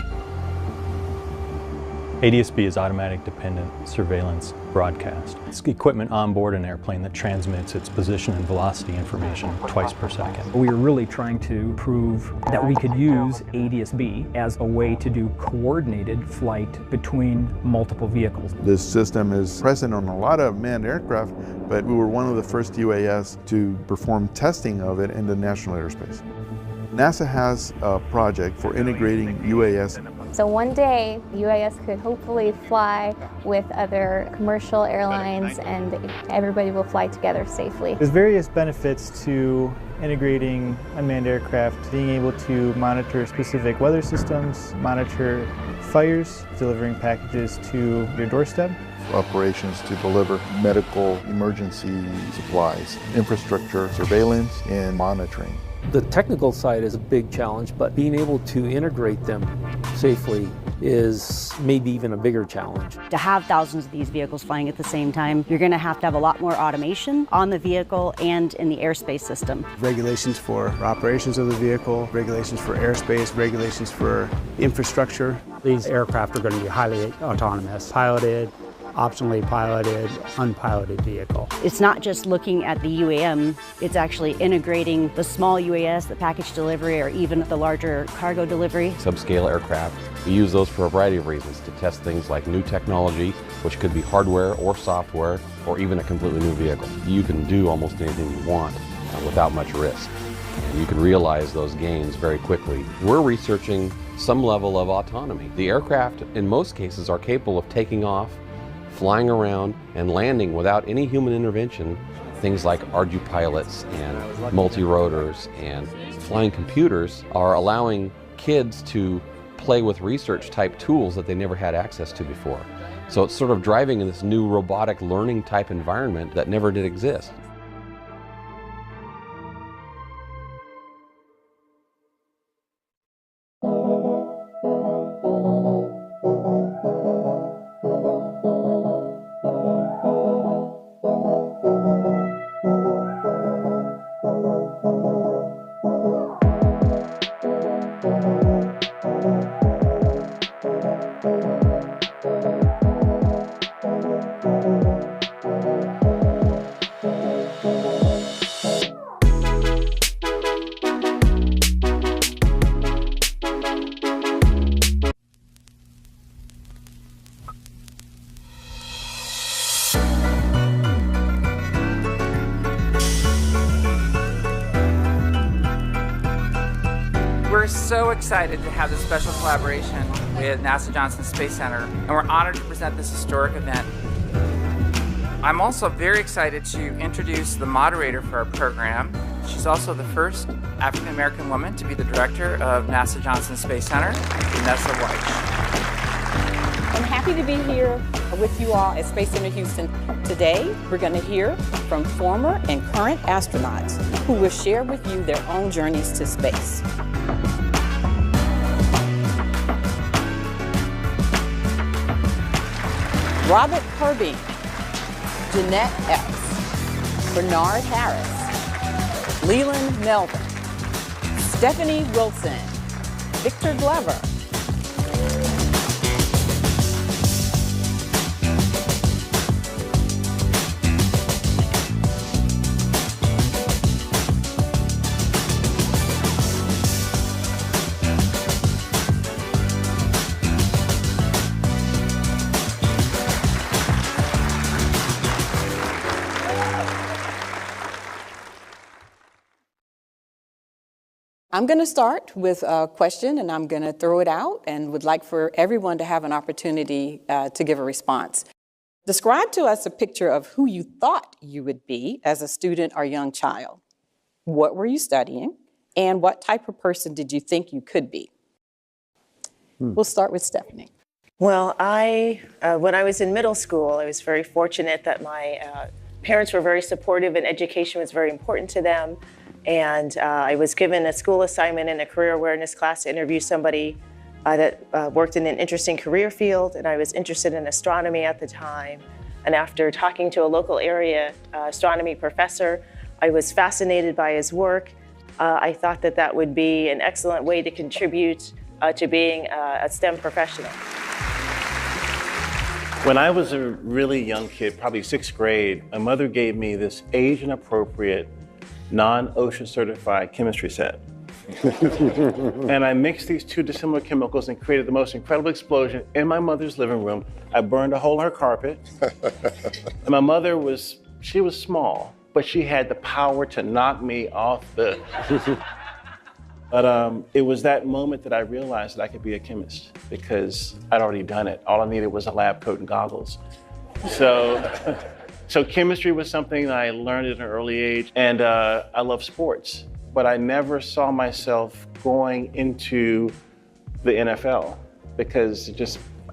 ADS-B is automatic dependent surveillance broadcast. It's equipment on board an airplane that transmits its position and velocity information twice per second. We were really trying to prove that we could use ADS-B as a way to do coordinated flight between multiple vehicles. This system is present on a lot of manned aircraft, but we were one of the first UAS to perform testing of it in the national airspace. NASA has a project for integrating UAS. So one day, UAS could hopefully fly with other commercial airlines and everybody will fly together safely. There's various benefits to integrating unmanned aircraft, being able to monitor specific weather systems, monitor fires, delivering packages to your doorstep. Operations to deliver medical emergency supplies, infrastructure, surveillance, and monitoring. The technical side is a big challenge, but being able to integrate them safely is maybe even a bigger challenge. To have thousands of these vehicles flying at the same time, you're going to have a lot more automation on the vehicle and in the airspace system. Regulations for operations of the vehicle, regulations for airspace, regulations for infrastructure. These aircraft are going to be highly autonomous, piloted, optionally piloted, unpiloted vehicle. It's not just looking at the UAM, it's actually integrating the small UAS, the package delivery, or even the larger cargo delivery. Subscale aircraft, we use those for a variety of reasons, to test things like new technology, which could be hardware or software, or even a completely new vehicle. You can do almost anything you want without much risk. And you can realize those gains very quickly. We're researching some level of autonomy. The aircraft, in most cases, are capable of taking off, flying around and landing without any human intervention. Things like ardupilots and multi-rotors and flying computers are allowing kids to play with research type tools that they never had access to before. So it's sort of driving in this new robotic learning type environment that never did exist. so excited to have this special collaboration with NASA Johnson Space Center, and we're honored to present this historic event. I'm also very excited to introduce the moderator for our program. She's also the first African-American woman to be the director of NASA Johnson Space Center, Vanessa White. I'm happy to be here with you all at Space Center Houston. Today, we're going to hear from former and current astronauts who will share with you their own journeys to space. Robert Kirby, Jeanette Epps, Bernard Harris, Leland Melvin, Stephanie Wilson, Victor Glover, I'm going to start with a question, and I'm going to throw it out and would like for everyone to have an opportunity to give a response. Describe to us a picture of who you thought you would be as a student or young child. What were you studying, and what type of person did you think you could be? We'll start with Stephanie. Well, when I was in middle school, I was very fortunate that my parents were very supportive and education was very important to them. And I was given a school assignment in a career awareness class to interview somebody that worked in an interesting career field, and I was interested in astronomy at the time. And after talking to a local area astronomy professor, I was fascinated by his work. I thought that that would be an excellent way to contribute to being a STEM professional. When I was a really young kid, probably 6th grade, my mother gave me this age-appropriate non-OSHA certified chemistry set. And I mixed these two dissimilar chemicals and created the most incredible explosion in my mother's living room. I burned a hole in her carpet. And my mother she was small, but she had the power to knock me off the... But it was that moment that I realized that I could be a chemist because I'd already done it. All I needed was a lab coat and goggles. So chemistry was something that I learned at an early age, and I love sports, but I never saw myself going into the NFL because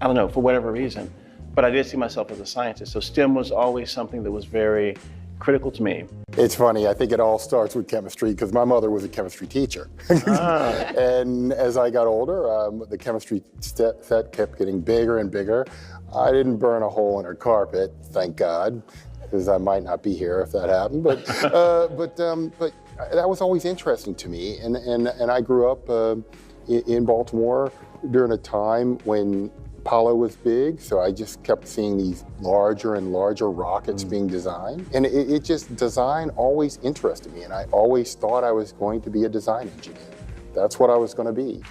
I don't know, for whatever reason, but I did see myself as a scientist. So STEM was always something that was very critical to me. It's funny, I think it all starts with chemistry because my mother was a chemistry teacher. And as I got older, the chemistry set kept getting bigger and bigger. I didn't burn a hole in her carpet, thank God, because I might not be here if that happened. But that was always interesting to me. And I grew up in Baltimore during a time when Apollo was big, so I just kept seeing these larger and larger rockets being designed. And design always interested me, and I always thought I was going to be a design engineer. That's what I was going to be.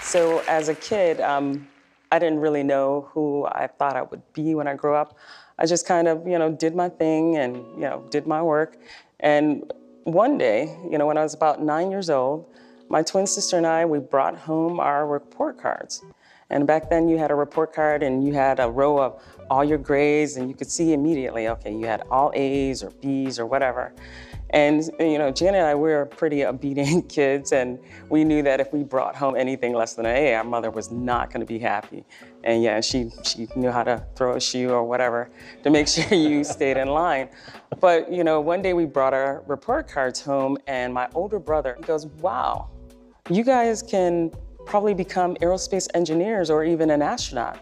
So as a kid, I didn't really know who I thought I would be when I grew up. I just kind of, did my thing and, did my work. And one day, when I was about 9 years old, my twin sister and I, we brought home our report cards. And back then you had a report card and you had a row of all your grades and you could see immediately, okay, you had all A's or B's or whatever. And Janet and I, we were pretty obedient kids, and we knew that if we brought home anything less than an A, our mother was not going to be happy. And yeah, she knew how to throw a shoe or whatever to make sure you stayed in line. But one day we brought our report cards home, and my older brother goes, "Wow, you guys can probably become aerospace engineers or even an astronaut."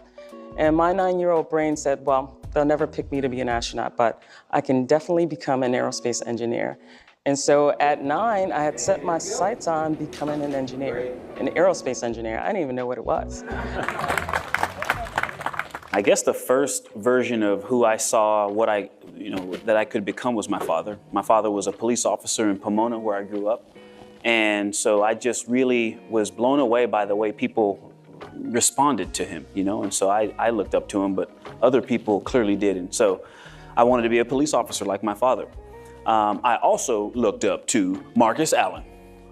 And my 9-year-old brain said, well, they'll never pick me to be an astronaut, but I can definitely become an aerospace engineer. And so at 9, I had set my sights on becoming an engineer, an aerospace engineer. I didn't even know what it was. I guess the first version of who I saw that I could become was my father. My father was a police officer in Pomona, where I grew up. And so I just really was blown away by the way people responded to him, and so I looked up to him, but other people clearly didn't. So I wanted to be a police officer like my father. I also looked up to Marcus Allen,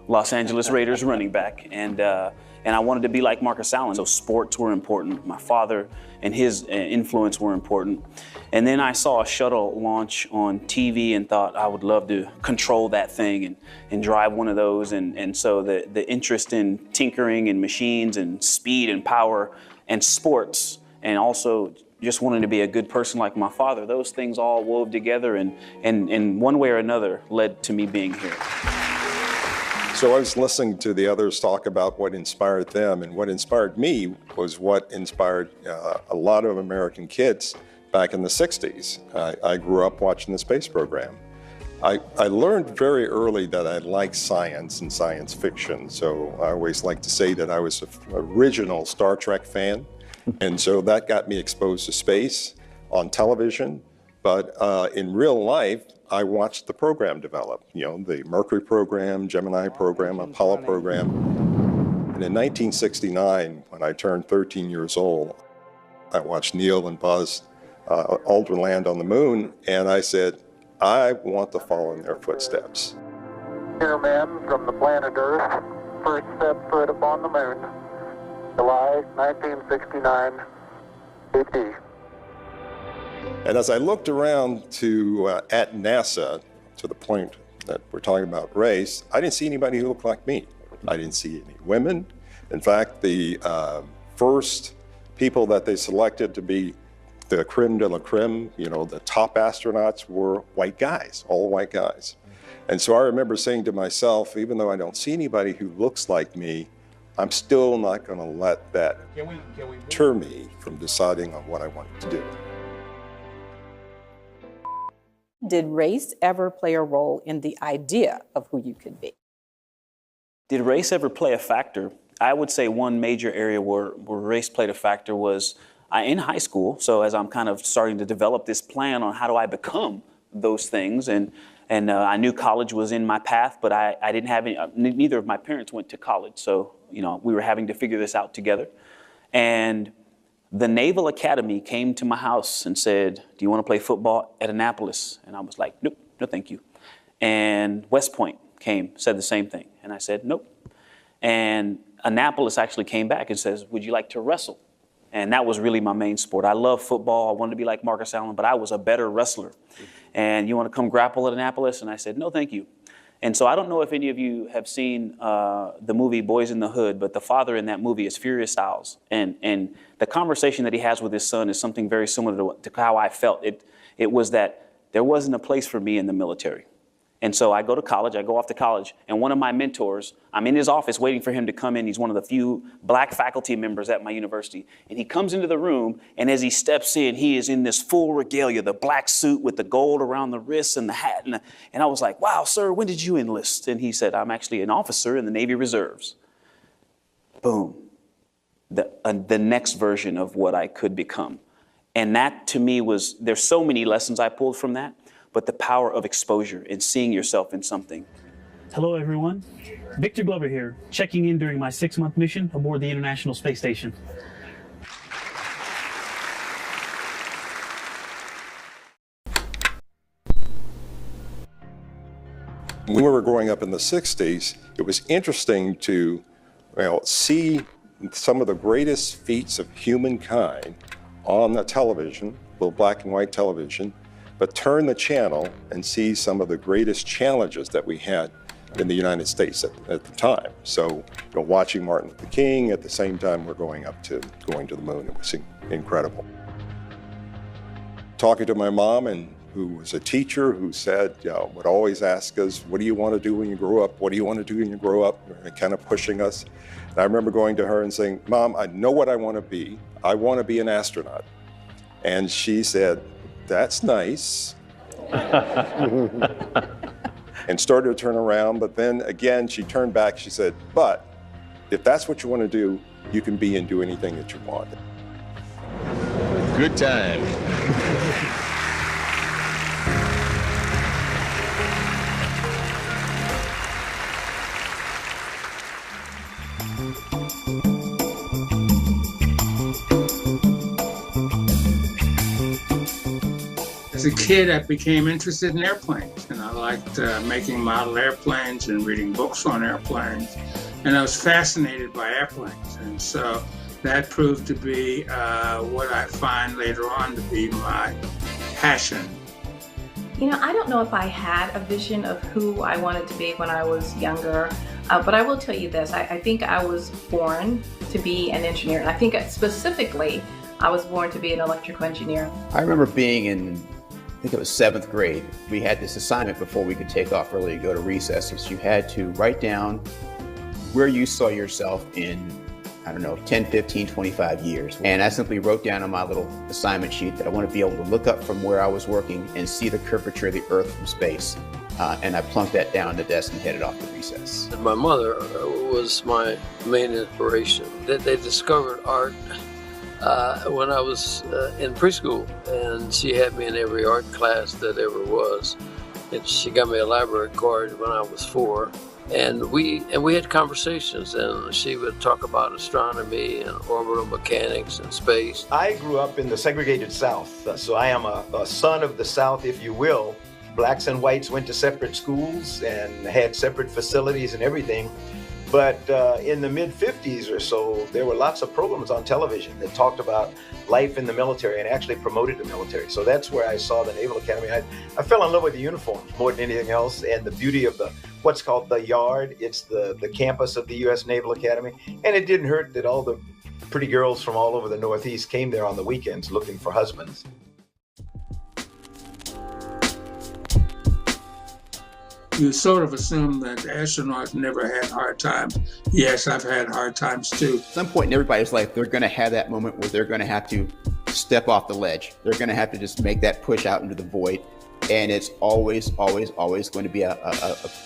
Los Angeles Raiders running back, and I wanted to be like Marcus Allen. So sports were important. My father and his influence were important. And then I saw a shuttle launch on TV and thought I would love to control that thing and drive one of those. And so the interest in tinkering and machines and speed and power and sports, and also just wanting to be a good person like my father, those things all wove together and in one way or another led to me being here. So I was listening to the others talk about what inspired them, and what inspired me was what inspired a lot of American kids back in the 60s. I grew up watching the space program. I learned very early that I liked science and science fiction, so I always like to say that I was an original Star Trek fan, and so that got me exposed to space on television. But in real life, I watched the program develop, the Mercury program, Gemini program, Apollo program. And in 1969, when I turned 13 years old, I watched Neil and Buzz Aldrin land on the moon, and I said, I want to follow in their footsteps. Here, men from the planet Earth, first step foot upon the moon, July 1969, AD. And as I looked around at NASA, to the point that we're talking about race, I didn't see anybody who looked like me. I didn't see any women. In fact, the first people that they selected to be the creme de la creme, the top astronauts, were white guys, all white guys. And so I remember saying to myself, even though I don't see anybody who looks like me, I'm still not going to let that deter me from deciding on what I wanted to do. Did race ever play a role in the idea of who you could be? Did race ever play a factor? I would say one major area where race played a factor was in high school. So as I'm kind of starting to develop this plan on how do I become those things, and I knew college was in my path, but I didn't have any, neither of my parents went to college. So, we were having to figure this out together. And the Naval Academy came to my house and said, do you want to play football at Annapolis? And I was like, nope, no thank you. And West Point said the same thing. And I said, nope. And Annapolis actually came back and says, would you like to wrestle? And that was really my main sport. I love football. I wanted to be like Marcus Allen, but I was a better wrestler. And you want to come grapple at Annapolis? And I said, no, thank you. And so I don't know if any of you have seen the movie Boys in the Hood, but the father in that movie is Furious Styles. And the conversation that he has with his son is something very similar to how I felt. It was that there wasn't a place for me in the military. And so I go off to college, and one of my mentors, I'm in his office waiting for him to come in. He's one of the few black faculty members at my university. And he comes into the room, and as he steps in, he is in this full regalia, the black suit with the gold around the wrists and the hat. And I was like, wow, sir, when did you enlist? And he said, I'm actually an officer in the Navy Reserves. Boom. The next version of what I could become. And that to me there's so many lessons I pulled from that. But the power of exposure and seeing yourself in something. Hello, everyone. Victor Glover here, checking in during my 6-month mission aboard the International Space Station. When we were growing up in the 60s, it was interesting to see some of the greatest feats of humankind on the television, little black and white television, but turn the channel and see some of the greatest challenges that we had in the United States at the time. So, watching Martin Luther King at the same time we're going to the moon, it was incredible. Talking to my mom, who was a teacher, who said, would always ask us, what do you want to do when you grow up? What do you want to do when you grow up? And kind of pushing us. And I remember going to her and saying, Mom, I know what I want to be. I want to be an astronaut. And she said, that's nice. And started to turn around, but then again, she turned back, she said, but if that's what you want to do, you can be and do anything that you want. Good time. As a kid, I became interested in airplanes, and I liked making model airplanes and reading books on airplanes. And I was fascinated by airplanes. And so that proved to be what I find later on to be my passion. You know, I don't know if I had a vision of who I wanted to be when I was younger, but I will tell you this. I think I was born to be an engineer. And I think specifically, I was born to be an electrical engineer. I remember being in, I think it was 7th grade. We had this assignment before we could take off early to go to recess. You had to write down where you saw yourself in, I don't know, 10, 15, 25 years. And I simply wrote down on my little assignment sheet that I want to be able to look up from where I was working and see the curvature of the Earth from space. And I plunked that down on the desk and headed off to recess. My mother was my main inspiration. They discovered art when I was in preschool, and she had me in every art class that ever was. And she got me a library card when I was 4. And we had conversations, and she would talk about astronomy and orbital mechanics and space. I grew up in the segregated South, so I am a son of the South, if you will. Blacks and whites went to separate schools and had separate facilities and everything. But in the mid-50s or so, there were lots of programs on television that talked about life in the military and actually promoted the military. So that's where I saw the Naval Academy. I fell in love with the uniforms more than anything else, and the beauty of what's called the Yard. It's the campus of the U.S. Naval Academy. And it didn't hurt that all the pretty girls from all over the Northeast came there on the weekends looking for husbands. You sort of assume that astronauts never had hard times. Yes, I've had hard times too. At some point in everybody's life, they're going to have that moment where they're going to have to step off the ledge. They're going to have to just make that push out into the void. And it's always, always, always going to be a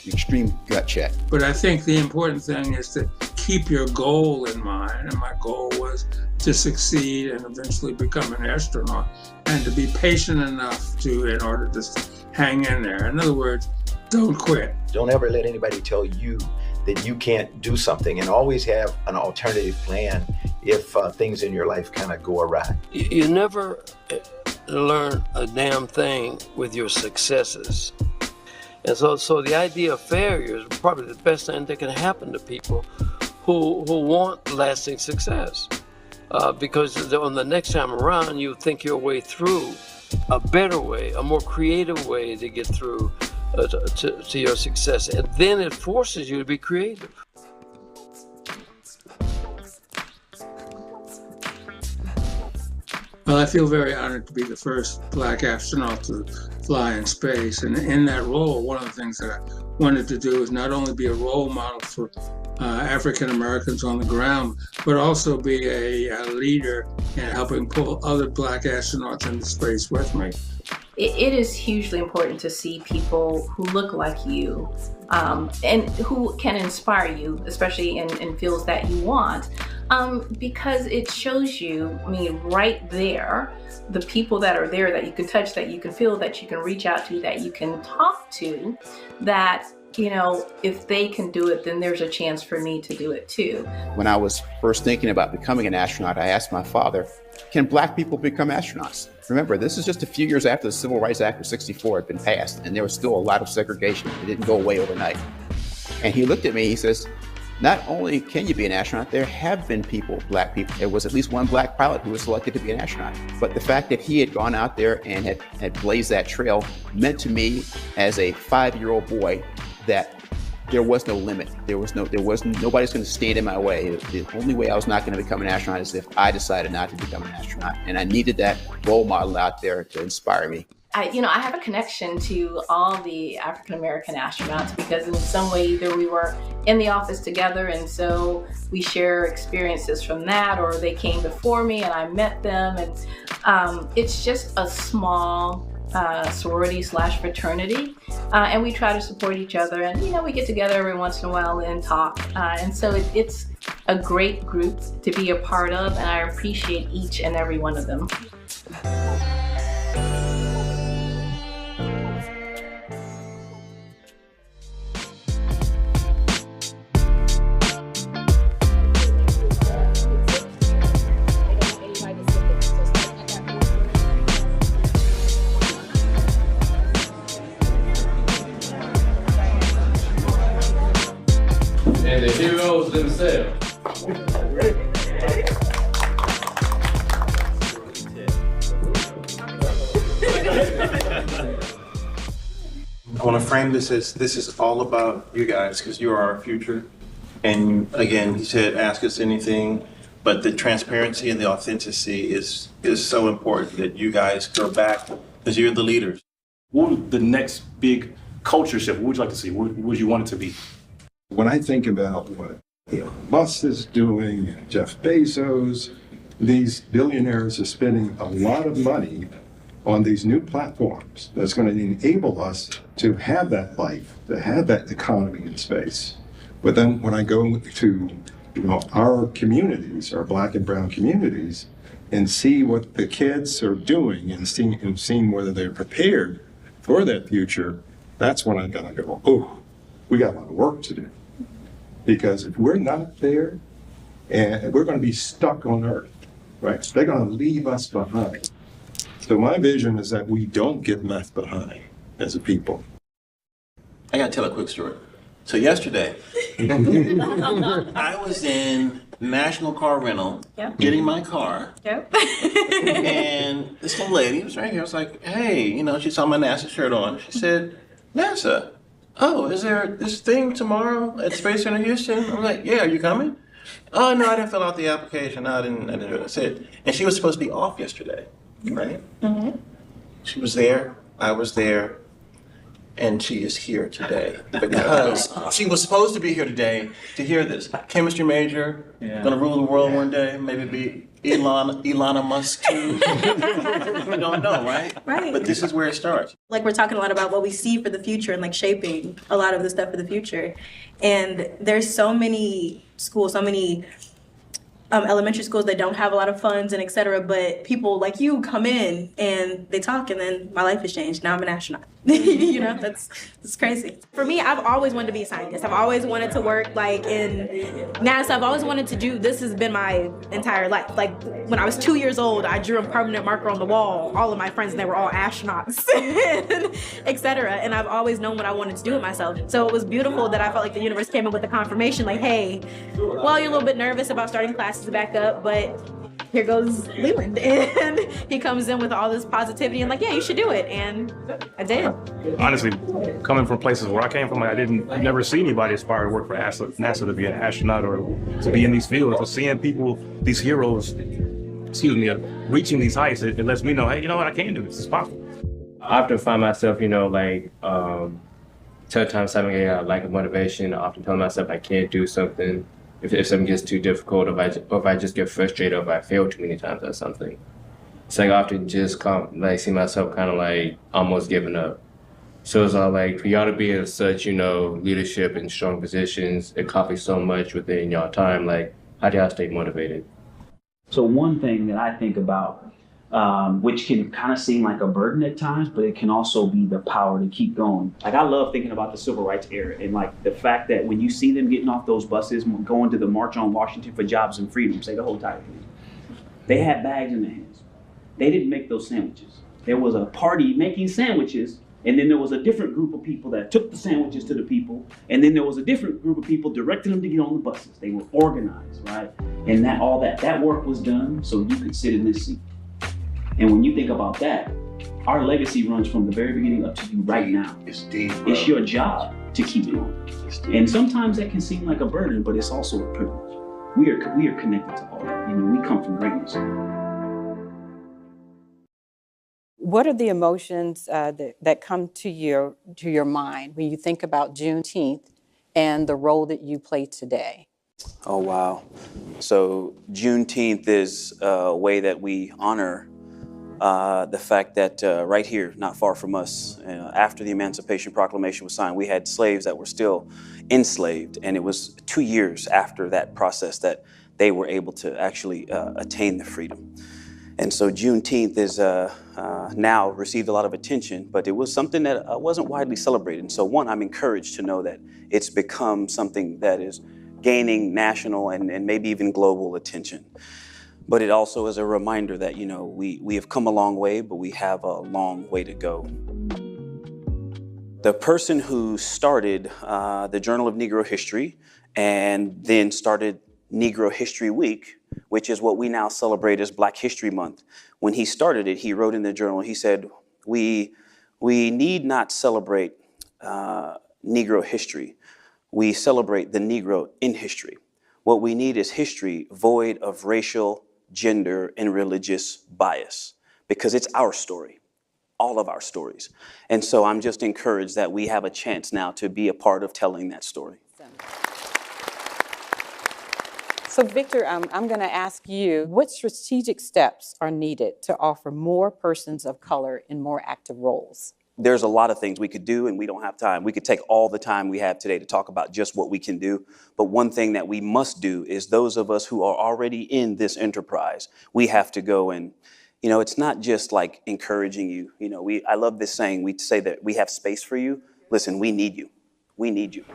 extreme gut check. But I think the important thing is to keep your goal in mind. And my goal was to succeed and eventually become an astronaut, and to be patient enough in order to hang in there. In other words, don't quit. Don't ever let anybody tell you that you can't do something, and always have an alternative plan if things in your life kind of go awry. You never learn a damn thing with your successes. And so the idea of failure is probably the best thing that can happen to people who want lasting success. Because on the next time around, you think your way through a better way, a more creative way to get through to your success, and then it forces you to be creative. Well, I feel very honored to be the first Black astronaut to fly in space, and in that role, one of the things that I wanted to do is not only be a role model for African Americans on the ground, but also be a leader in helping pull other Black astronauts into space with me. It is hugely important to see people who look like you and who can inspire you, especially in fields that you want, because it shows you, I mean, right there, the people that are there that you can touch, that you can feel, that you can reach out to, that you can talk to, that, you know, if they can do it, then there's a chance for me to do it too. When I was first thinking about becoming an astronaut, I asked my father, can Black people become astronauts? Remember, this is just a few years after the Civil Rights Act of '64 had been passed, and there was still a lot of segregation. It didn't go away overnight. And he looked at me, he says, not only can you be an astronaut, there have been people, Black people. There was at least one Black pilot who was selected to be an astronaut. But the fact that he had gone out there and had blazed that trail meant to me as a 5-year-old boy that there was no limit. Nobody's going to stand in my way. The only way I was not going to become an astronaut is if I decided not to become an astronaut. And I needed that role model out there to inspire me. I have a connection to all the African-American astronauts because in some way either we were in the office together and so we share experiences from that, or they came before me and I met them. And it's just a small sorority/fraternity, and we try to support each other, and we get together every once in a while and talk, and so it's a great group to be a part of, and I appreciate each and every one of them. frame this as this is all about you guys because you are our future. And again, he said, ask us anything, but the transparency and the authenticity is so important that you guys go back because you're the leaders. What would the next big culture shift, what would you like to see? What would you want it to be? When I think about what Elon Musk is doing, and Jeff Bezos, these billionaires are spending a lot of money on these new platforms that's going to enable us to have that life, to have that economy in space. But then when I go to our communities, our Black and brown communities, and see what the kids are doing and seeing whether they're prepared for that future, that's when I'm gonna go, oh, we got a lot of work to do. Because if we're not there, and we're gonna be stuck on Earth, right? They're gonna leave us behind. So my vision is that we don't get left behind as a people. I gotta tell a quick story. So yesterday, I was in National Car Rental, getting my car, and this little lady was right here. I was like, hey, she saw my NASA shirt on. She said, NASA, oh, is there this thing tomorrow at Space Center Houston? I'm like, yeah, are you coming? Oh, no, I didn't fill out the application. No, I didn't do it. I said, and she was supposed to be off yesterday, right? She was there, I was there. And she is here today because she was supposed to be here today to hear this. Chemistry major, gonna rule the world one day, maybe be Elon Musk too. I don't know, right? Right. But this is where it starts. Like we're talking a lot about what we see for the future and like shaping a lot of the stuff for the future. And there's so many schools, so many elementary schools that don't have a lot of funds and et cetera, but people like you come in and they talk and then my life has changed. Now I'm an astronaut. That's crazy. For me, I've always wanted to be a scientist. I've always wanted to work like in NASA. I've always wanted to do, this has been my entire life. Like when I was 2 years old, I drew a permanent marker on the wall, all of my friends, and they were all astronauts, and et cetera. And I've always known what I wanted to do with myself. So it was beautiful that I felt like the universe came in with the confirmation, like, hey, well, you're a little bit nervous about starting classes back up, but here goes Leland. And he comes in with all this positivity and like, yeah, you should do it. And I did. Honestly, coming from places where I came from, I never see anybody aspire to work for NASA to be an astronaut or to be in these fields. So seeing people, these heroes, reaching these heights, it lets me know, hey, you know what, I can do this, it's possible. I often find myself, tough times having a lack of motivation. I often tell myself I can't do something. If something gets too difficult, or if I just get frustrated, or if I fail too many times at something, it's like I often just see myself kind of like almost giving up. So it's all like for y'all to be in such leadership and strong positions, accomplish so much within y'all time. Like how do y'all stay motivated? So one thing that I think about, which can kind of seem like a burden at times, but it can also be the power to keep going. Like I love thinking about the civil rights era and like the fact that when you see them getting off those buses, going to the March on Washington for Jobs and Freedom, say the whole title, they had bags in their hands. They didn't make those sandwiches. There was a party making sandwiches, and then there was a different group of people that took the sandwiches to the people, and then there was a different group of people directing them to get on the buses. They were organized, right? And that work was done so you could sit in this seat. And when you think about that, our legacy runs from the very beginning up to you right now. It's deep, bro. It's your job to keep it going. And sometimes that can seem like a burden, but it's also a privilege. We are connected to all that. We come from greatness. What are the emotions that come to your mind when you think about Juneteenth and the role that you play today? Oh, wow. So Juneteenth is a way that we honor the fact that right here, not far from us, after the Emancipation Proclamation was signed, we had slaves that were still enslaved. And it was 2 years after that process that they were able to actually attain the freedom. And so Juneteenth is now received a lot of attention, but it was something that wasn't widely celebrated. And so one, I'm encouraged to know that it's become something that is gaining national and maybe even global attention. But it also is a reminder that, we have come a long way, but we have a long way to go. The person who started the Journal of Negro History and then started Negro History Week, which is what we now celebrate as Black History Month. When he started it, he wrote in the journal, he said, we need not celebrate Negro history. We celebrate the Negro in history. What we need is history void of racial, gender, and religious bias, because it's our story, all of our stories. And so I'm just encouraged that we have a chance now to be a part of telling that story. So Victor, I'm going to ask you, what strategic steps are needed to offer more persons of color in more active roles? There's a lot of things we could do, and we don't have time. We could take all the time we have today to talk about just what we can do. But one thing that we must do is those of us who are already in this enterprise, we have to go and, it's not just like encouraging you. I love this saying. We say that we have space for you. Listen, we need you. We need you.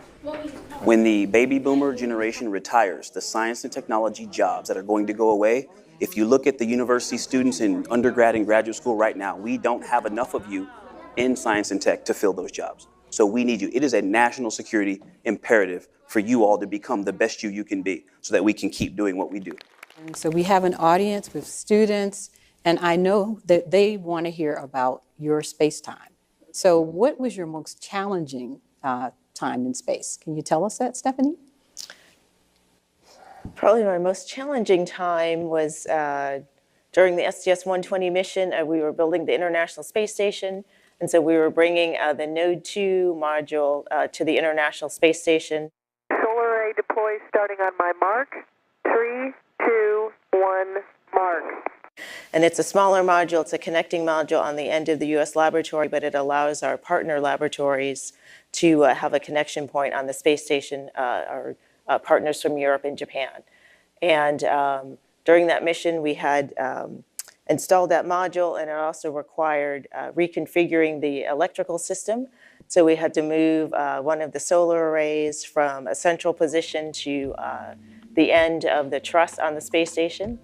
When the baby boomer generation retires, the science and technology jobs that are going to go away, if you look at the university students in undergrad and graduate school right now, we don't have enough of you in science and tech to fill those jobs. So we need you. It is a national security imperative for you all to become the best you can be so that we can keep doing what we do. And so we have an audience with students, and I know that they want to hear about your space time. So what was your most challenging time in space? Can you tell us that, Stephanie? Probably my most challenging time was during the STS-120 mission. We were building the International Space Station. And so we were bringing the Node 2 module to the International Space Station. Solar array deploy starting on my mark. 3, 2, 1, mark. And it's a smaller module. It's a connecting module on the end of the U.S. laboratory, but it allows our partner laboratories to have a connection point on the space station, our partners from Europe and Japan. And during that mission, we had installed that module, and it also required reconfiguring the electrical system. So we had to move one of the solar arrays from a central position to the end of the truss on the space station.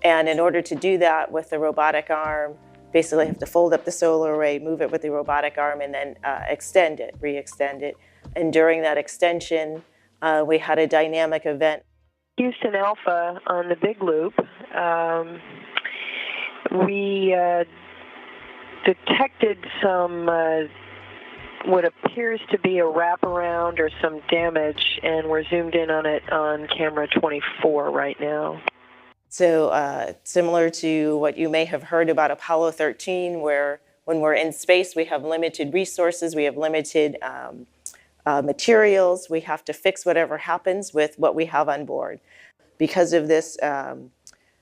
And in order to do that with the robotic arm, basically have to fold up the solar array, move it with the robotic arm, and then extend it, re-extend it. And during that extension, we had a dynamic event. Houston Alpha on the big loop. We detected some what appears to be a wraparound or some damage, and we're zoomed in on it on camera 24 right now. So similar to what you may have heard about Apollo 13, where when we're in space, we have limited resources, we have limited materials, we have to fix whatever happens with what we have on board. Because of this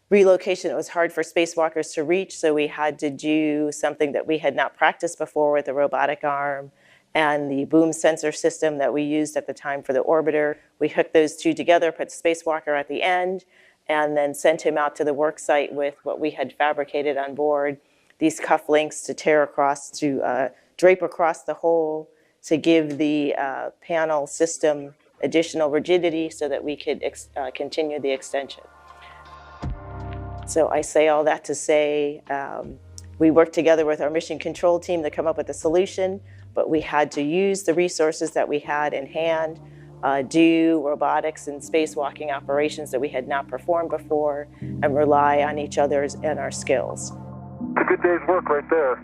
relocation, it was hard for spacewalkers to reach, so we had to do something that we had not practiced before with the robotic arm and the boom sensor system that we used at the time for the orbiter. We hooked those two together, put the spacewalker at the end, and then sent him out to the work site with what we had fabricated on board, these cufflinks to tear across, to drape across the hole, to give the panel system additional rigidity so that we could continue the extension. So I say all that to say we worked together with our mission control team to come up with a solution, but we had to use the resources that we had in hand, do robotics and spacewalking operations that we had not performed before, and rely on each other's and our skills. It's a good day's work right there.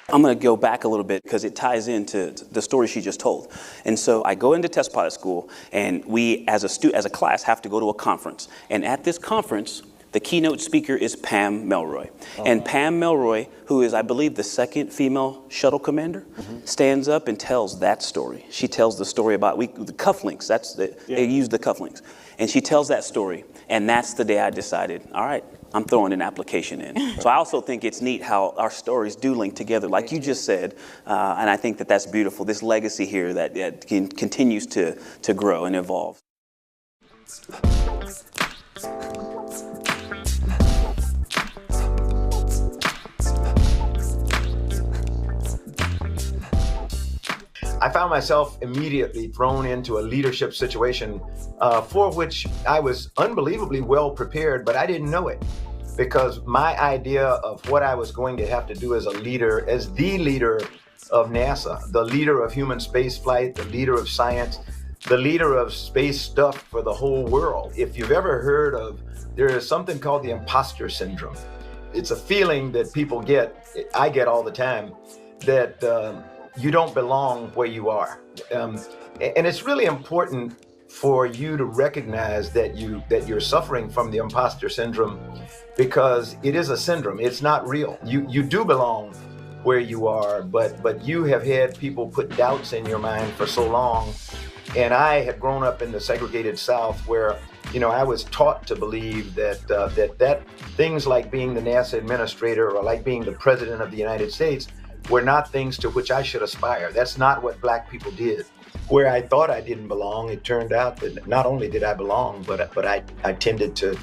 I'm going to go back a little bit because it ties into the story she just told. And so I go into test pilot school, and we, as a class, have to go to a conference. And at this conference, the keynote speaker is Pam Melroy. And Pam Melroy, who is, I believe, the second female shuttle commander, stands up and tells that story. She tells the story about the cufflinks. They use the cufflinks. And she tells that story. And that's the day I decided, all right, I'm throwing an application in. So I also think it's neat how our stories do link together, like you just said, and I think that that's beautiful, this legacy here that continues to grow and evolve. I found myself immediately thrown into a leadership situation for which I was unbelievably well prepared, but I didn't know it, because my idea of what I was going to have to do as a leader, as the leader of NASA, the leader of human space flight, the leader of science, the leader of space stuff for the whole world. If you've ever heard of, there is something called the imposter syndrome. It's a feeling that people get, I get all the time, that you don't belong where you are. And it's really important for you to recognize that you're suffering from the imposter syndrome, because it is a syndrome. It's not real. You do belong where you are, but you have had people put doubts in your mind for so long. And I had grown up in the segregated South where, you know, I was taught to believe that things like being the NASA administrator or like being the president of the United States were not things to which I should aspire. That's not what Black people did. Where I thought I didn't belong, it turned out that not only did I belong, but I tended to,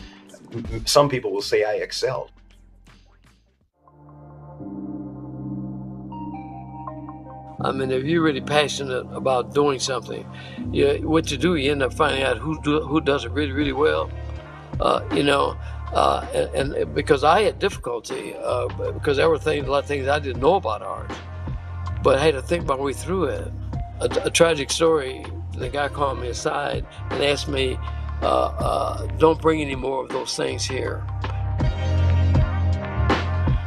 some people will say I excelled. I mean, if you're really passionate about doing something, what you do, you end up finding out who does it really, really well. And because I had difficulty, because there were a lot of things I didn't know about art, but I had to think my way through it. A tragic story, the guy called me aside and asked me, don't bring any more of those things here.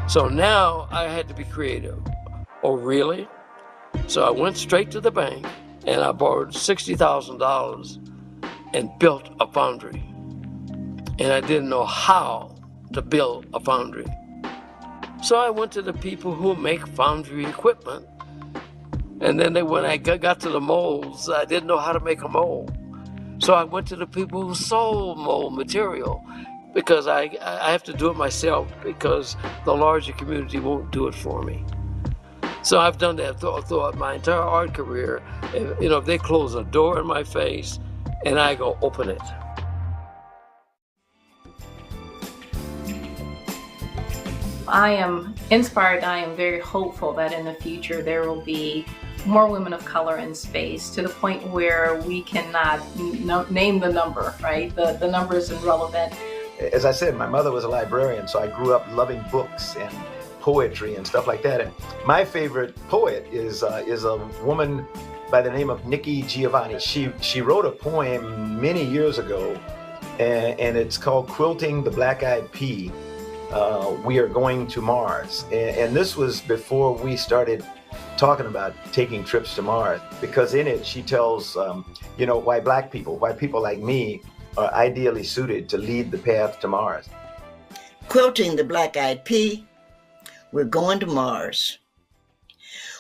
So now I had to be creative. Oh, really? So I went straight to the bank and I borrowed $60,000 and built a foundry. And I didn't know how to build a foundry. So I went to the people who make foundry equipment. And then when I got to the molds, I didn't know how to make a mold. So I went to the people who sold mold material, because I have to do it myself because the larger community won't do it for me. So I've done that throughout my entire art career. If they close a door in my face and I go open it. I am inspired. I am very hopeful that in the future there will be more women of color in space, to the point where we cannot name the number, right? The number is irrelevant. As I said, my mother was a librarian, so I grew up loving books and poetry and stuff like that. And my favorite poet is a woman by the name of Nikki Giovanni. She wrote a poem many years ago, and it's called Quilting the Black-Eyed Pea. We Are Going to Mars. And this was before we started talking about taking trips to Mars, because in it she tells why black people like me are ideally suited to lead the path to Mars. Quilting the Black-Eyed Pea, we're going to Mars.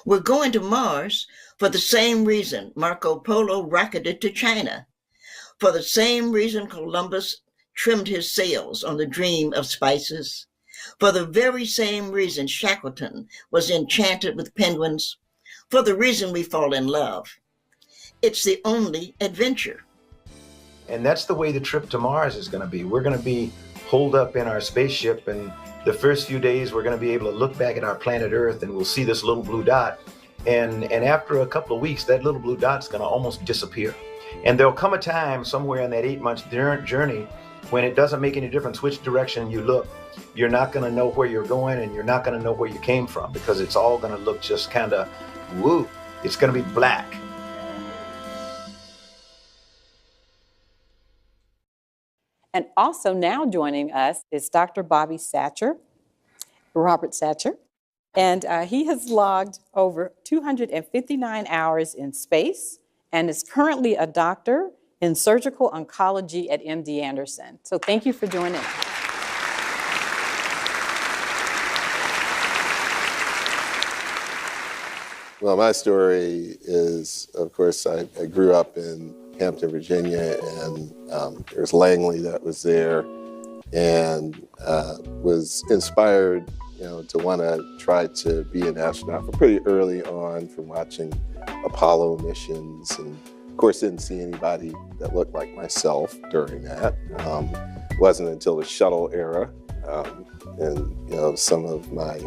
We're going to Mars for the same reason Marco Polo rocketed to China, for the same reason Columbus trimmed his sails on the dream of spices, for the very same reason Shackleton was enchanted with penguins, for the reason we fall in love. It's the only adventure. And that's the way the trip to Mars is going to be. We're going to be holed up in our spaceship, and the first few days we're going to be able to look back at our planet Earth and we'll see this little blue dot. And after a couple of weeks, that little blue dot's going to almost disappear. And there'll come a time somewhere in that 8-month journey when it doesn't make any difference which direction you look. You're not going to know where you're going, and you're not going to know where you came from, because it's all going to look just kind of woo. It's going to be black. And also now joining us is Dr. Robert Satcher. And he has logged over 259 hours in space and is currently a doctor in surgical oncology at MD Anderson. So thank you for joining us. Well, my story is, of course, I grew up in Hampton, Virginia, and there was Langley that was there, and was inspired, to want to try to be an astronaut from pretty early on, from watching Apollo missions, and of course didn't see anybody that looked like myself during that. It wasn't until the shuttle era, and some of my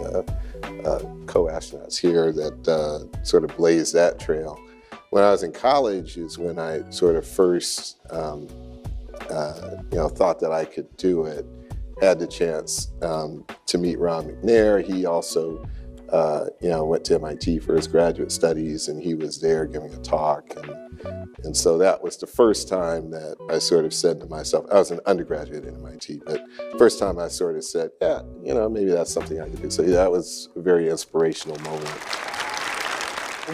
co-astronauts here that sort of blazed that trail. When I was in college is when I sort of first, thought that I could do it. Had the chance to meet Ron McNair. He also, went to MIT for his graduate studies, and he was there giving a talk. And And so that was the first time that I sort of said to myself, I was an undergraduate at MIT, but first time I sort of said, yeah, maybe that's something I could do. So that was a very inspirational moment.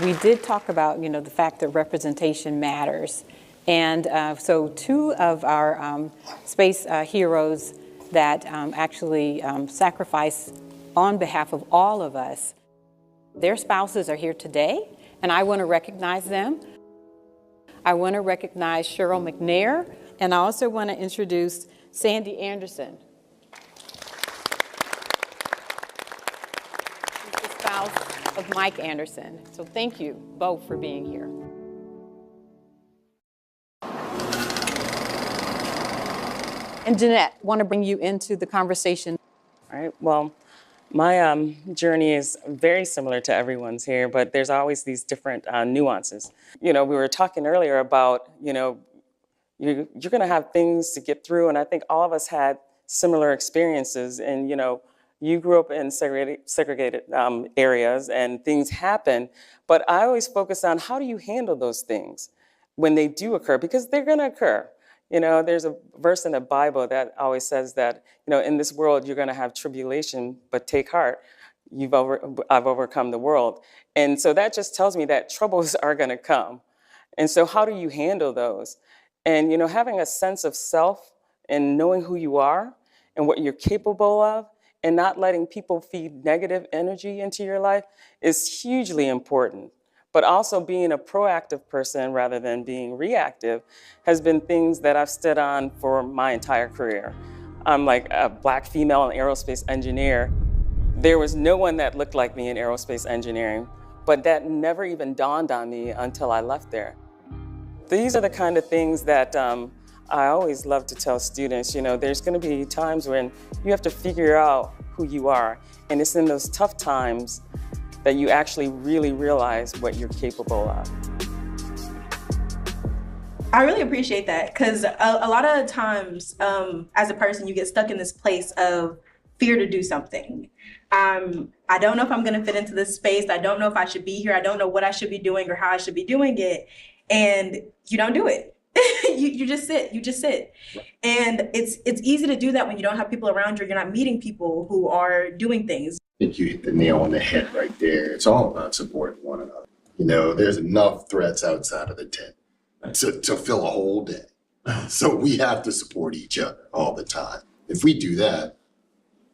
We did talk about, the fact that representation matters. And so two of our space heroes that actually sacrificed on behalf of all of us, their spouses are here today, and I want to recognize them. I want to recognize Cheryl McNair, and I also want to introduce Sandy Anderson. She's the spouse of Mike Anderson. So thank you both for being here. And Jeanette, I want to bring you into the conversation. All right, well, my journey is very similar to everyone's here, but there's always these different nuances. We were talking earlier about, you're going to have things to get through, and I think all of us had similar experiences. And, you grew up in segregated areas, and things happen, but I always focus on how do you handle those things when they do occur, because they're going to occur. There's a verse in the Bible that always says that, in this world, you're going to have tribulation, but take heart. I've overcome the world. And so that just tells me that troubles are going to come. And so how do you handle those? And, having a sense of self and knowing who you are and what you're capable of and not letting people feed negative energy into your life is hugely important. But also being a proactive person rather than being reactive has been things that I've stood on for my entire career. I'm like a Black female aerospace engineer. There was no one that looked like me in aerospace engineering, but that never even dawned on me until I left there. These are the kind of things that I always love to tell students. There's going to be times when you have to figure out who you are, and it's in those tough times that you actually really realize what you're capable of. I really appreciate that, because a lot of times as a person, you get stuck in this place of fear to do something. I don't know if I'm going to fit into this space. I don't know if I should be here. I don't know what I should be doing or how I should be doing it. And you don't do it. you just sit. And it's easy to do that when you don't have people around you. You're not meeting people who are doing things. I think you hit the nail on the head right there. It's all about supporting one another. There's enough threats outside of the tent to fill a whole day. So we have to support each other all the time. If we do that,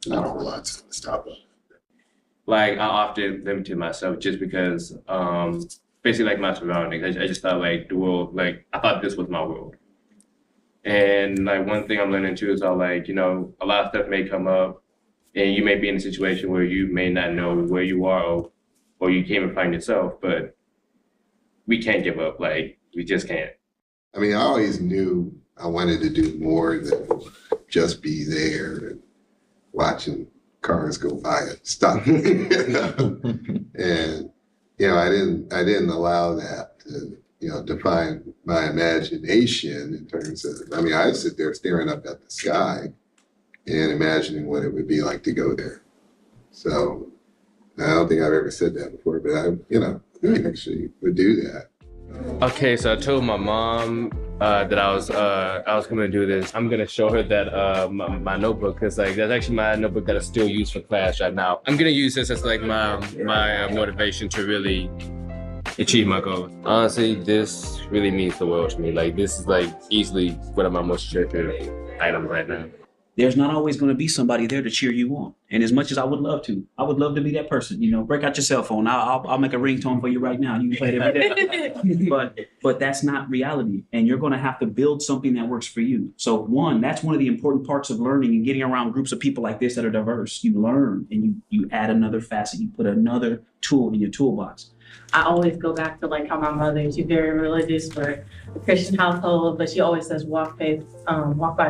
not a whole lot's going to stop us. Like, I often limited myself just because, basically, like my surroundings. I just thought like the world, like I thought this was my world. And like one thing I'm learning too is how like, a lot of stuff may come up. And you may be in a situation where you may not know where you are or you can't even find yourself, but we can't give up. Like, we just can't. I mean, I always knew I wanted to do more than just be there and watching cars go by and stuff. And, I didn't allow that to, define my imagination in terms of, I sit there staring up at the sky and imagining what it would be like to go there. So I don't think I've ever said that before, but I actually would do that. Okay, so I told my mom that I was coming to do this. I'm gonna show her that my notebook, because like that's actually my notebook that I still use for class right now. I'm gonna use this as like my motivation to really achieve my goals. Honestly, this really means the world to me. Like, this is like easily one of my most cherished items right now. There's not always going to be somebody there to cheer you on. And as much as I would love to be that person. Break out your cell phone. I'll make a ringtone for you right now. You can play it every day. But that's not reality. And you're going to have to build something that works for you. So that's one of the important parts of learning and getting around groups of people like this that are diverse. You learn and you add another facet. You put another tool in your toolbox. I always go back to like how my mother, she's very religious, for a Christian household, but she always says walk by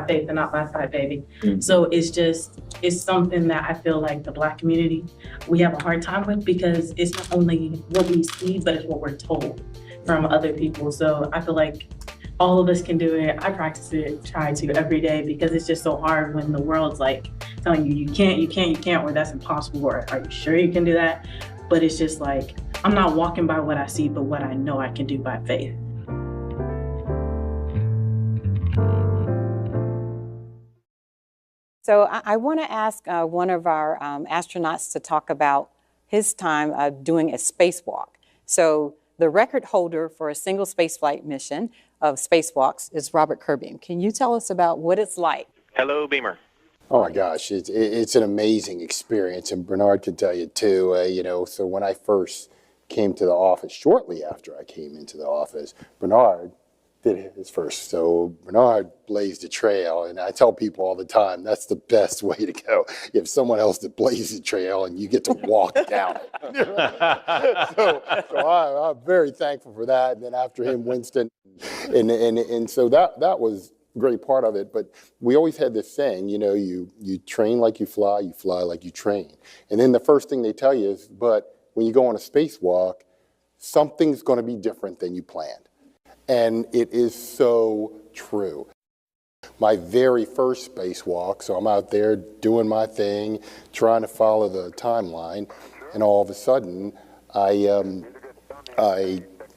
faith and not by sight, baby. Mm-hmm. So it's something that I feel like the Black community, we have a hard time with, because it's not only what we see, but it's what we're told from other people. So I feel like all of us can do it. I practice it, try to every day, because it's just so hard when the world's like telling you can't, or that's impossible, or are you sure you can do that? But it's just like, I'm not walking by what I see, but what I know I can do by faith. So I want to ask one of our astronauts to talk about his time doing a spacewalk. So the record holder for a single spaceflight mission of spacewalks is Robert Kirby. Can you tell us about what it's like? Hello, Beamer. Oh my gosh, it's an amazing experience, and Bernard can tell you too. So when I first came to the office, shortly after I came into the office, Bernard did his first. So Bernard blazed a trail, and I tell people all the time, that's the best way to go. You have someone else that blazes a trail, and you get to walk down it. so I'm very thankful for that. And then after him, Winston, and so that was a great part of it. But we always had this saying, you train like you fly like you train. And then the first thing they tell you is, but when you go on a spacewalk, something's going to be different than you planned. And it is so true. My very first spacewalk, so I'm out there doing my thing, trying to follow the timeline, and all of a sudden, I am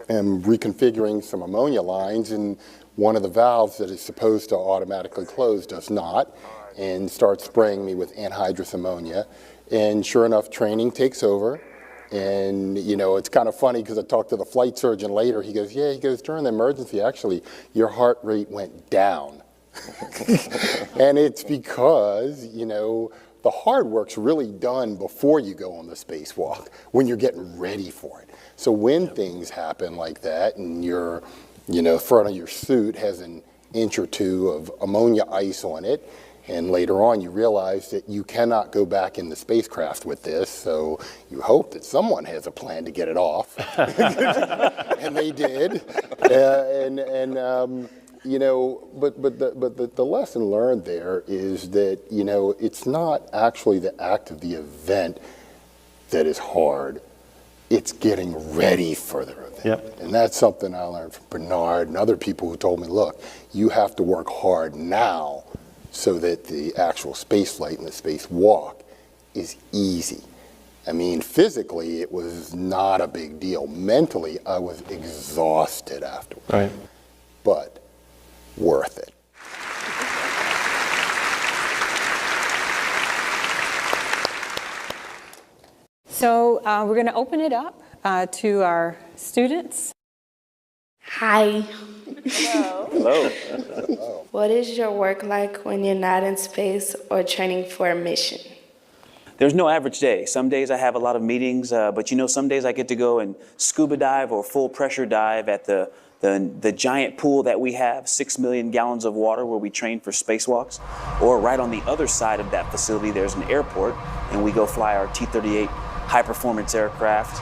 reconfiguring some ammonia lines, and one of the valves that is supposed to automatically close does not, and starts spraying me with anhydrous ammonia. And sure enough, training takes over. And, it's kind of funny because I talked to the flight surgeon later. He goes, during the emergency, actually, your heart rate went down. And it's because, the hard work's really done before you go on the spacewalk, when you're getting ready for it. So when things happen like that and your, front of your suit has an inch or two of ammonia ice on it, and later on, you realize that you cannot go back in the spacecraft with this, so you hope that someone has a plan to get it off. And they did. But the lesson learned there is that, it's not actually the act of the event that is hard. It's getting ready for the event. Yep. And that's something I learned from Bernard and other people who told me, look, you have to work hard now so that the actual space flight and the spacewalk is easy. I mean, physically, it was not a big deal. Mentally, I was exhausted afterwards. Right. But worth it. So we're going to open it up to our students. Hi. Hello. Hello. What is your work like when you're not in space or training for a mission? There's no average day. Some days I have a lot of meetings, but some days I get to go and scuba dive or full pressure dive at the giant pool that we have, 6 million gallons of water where we train for spacewalks. Or right on the other side of that facility, there's an airport, and we go fly our T-38 high-performance aircraft.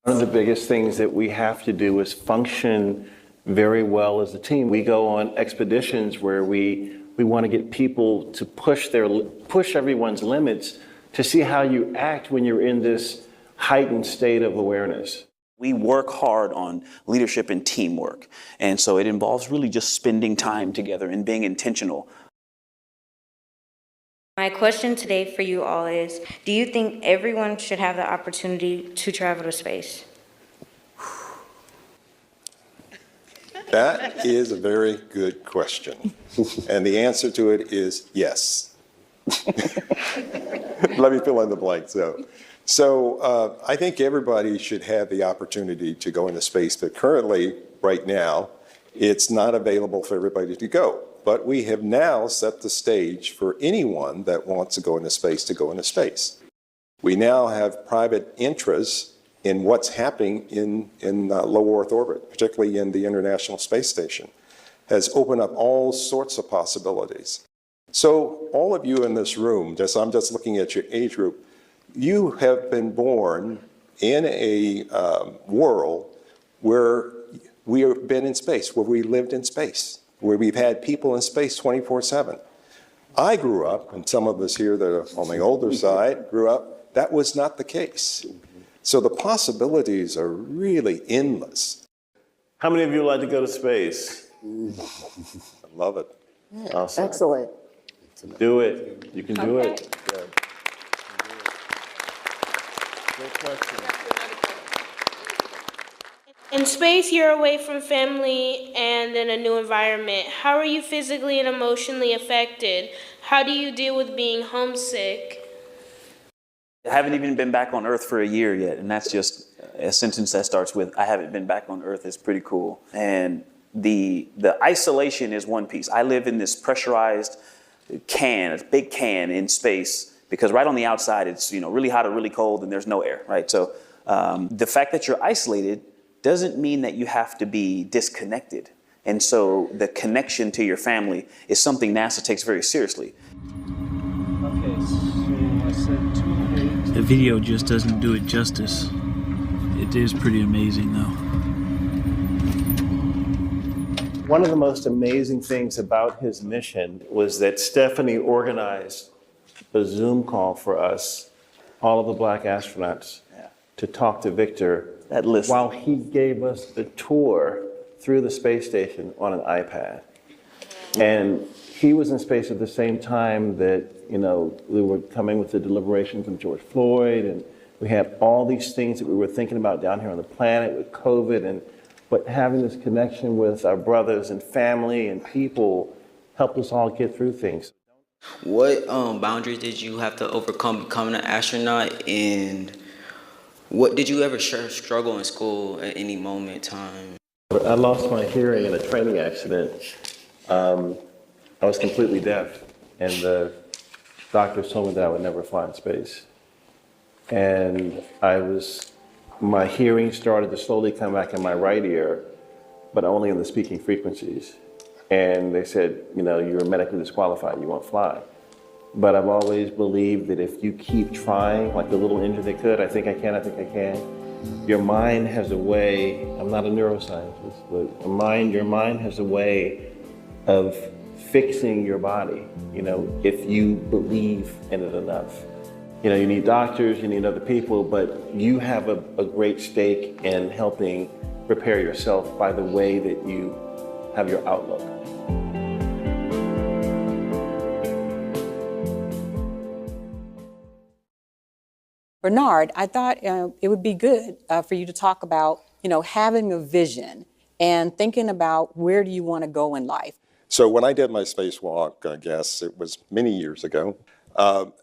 One of the biggest things that we have to do is function very well as a team. We go on expeditions where we want to get people to push everyone's limits to see how you act when you're in this heightened state of awareness. We work hard on leadership and teamwork, and so it involves really just spending time together and being intentional. My question today for you all is, do you think everyone should have the opportunity to travel to space? That is a very good question. And the answer to it is yes. Let me fill in the blanks, though. So I think everybody should have the opportunity to go into space, but currently, right now, it's not available for everybody to go. But we have now set the stage for anyone that wants to go into space to go into space. We now have private interests in what's happening in low Earth orbit, particularly in the International Space Station, has opened up all sorts of possibilities. So all of you in this room, I'm just looking at your age group, you have been born in a world where we have been in space, where we lived in space, where we've had people in space 24/7. I grew up, and some of us here that are on the older side grew up, that was not the case. So the possibilities are really endless. How many of you would like to go to space? I love it. Awesome. Excellent. Do it. You can do it. Good question. In space, you're away from family and in a new environment. How are you physically and emotionally affected? How do you deal with being homesick? I haven't even been back on Earth for a year yet, and that's just a sentence that starts with, I haven't been back on Earth. Is pretty cool. And the isolation is one piece. I live in this pressurized can, a big can in space, because right on the outside it's really hot or really cold and there's no air, right? So the fact that you're isolated doesn't mean that you have to be disconnected. And so the connection to your family is something NASA takes very seriously. Okay, so I said 2 The video just doesn't do it justice. It is pretty amazing though. One of the most amazing things about his mission was that Stephanie organized a Zoom call for us, all of the Black astronauts, to talk to Victor while he gave us the tour through the space station on an iPad. And he was in space at the same time that, we were coming with the deliberations of George Floyd, and we had all these things that we were thinking about down here on the planet with COVID, but having this connection with our brothers and family and people helped us all get through things. What boundaries did you have to overcome becoming an astronaut, and what did you ever struggle in school at any moment in time? I lost my hearing in a training accident. I was completely deaf, and the doctors told me that I would never fly in space. And my hearing started to slowly come back in my right ear, but only in the speaking frequencies. And they said, you're medically disqualified, you won't fly. But I've always believed that if you keep trying, like the little engine that could, I think I can, your mind has a way, I'm not a neuroscientist, but your mind has a way of fixing your body, if you believe in it enough. You need doctors, you need other people, but you have a great stake in helping prepare yourself by the way that you have your outlook. Bernard, I thought it would be good for you to talk about, having a vision and thinking about where do you want to go in life. So when I did my spacewalk, I guess it was many years ago,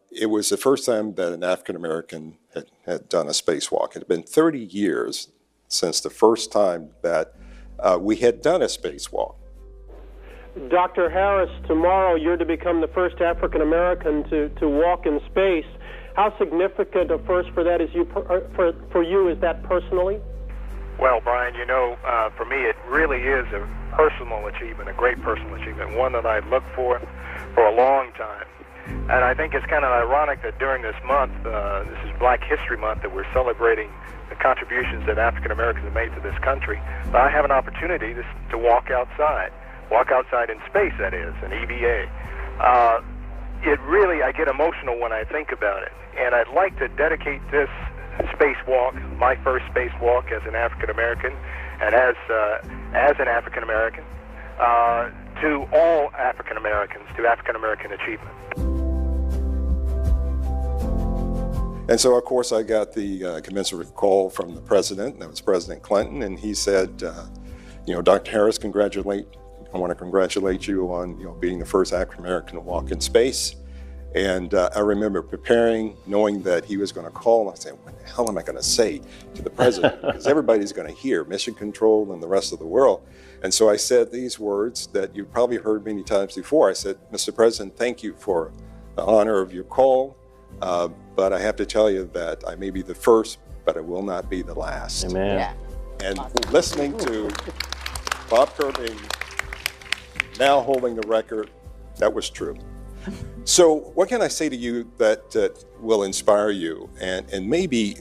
it was the first time that an African-American had done a spacewalk. It had been 30 years since the first time that we had done a spacewalk. Dr. Harris, tomorrow you're to become the first African-American to walk in space. How significant a first for that is for you is that personally? Well, Brian, for me it really is a personal achievement, a great personal achievement, one that I've looked for a long time. And I think it's kind of ironic that during this month, this is Black History Month, that we're celebrating the contributions that African Americans have made to this country. But I have an opportunity to walk outside in space, that is, an EVA. I get emotional when I think about it. And I'd like to dedicate this spacewalk, my first spacewalk as an African American, and as an African American, to all African Americans, to African American achievement. And so, of course, I got the commensurate call from the president, that was President Clinton, and he said, Dr. Harris, I want to congratulate you on being the first African American to walk in space. And I remember preparing, knowing that he was going to call, and I said, what the hell am I going to say to the president? Because everybody's going to hear, Mission Control and the rest of the world. And so I said these words that you've probably heard many times before. I said, Mr. President, thank you for the honor of your call, but I have to tell you that I may be the first, but I will not be the last. Amen. Yeah. And listening to Bob Kirby now holding the record, that was true. So what can I say to you that will inspire you? And maybe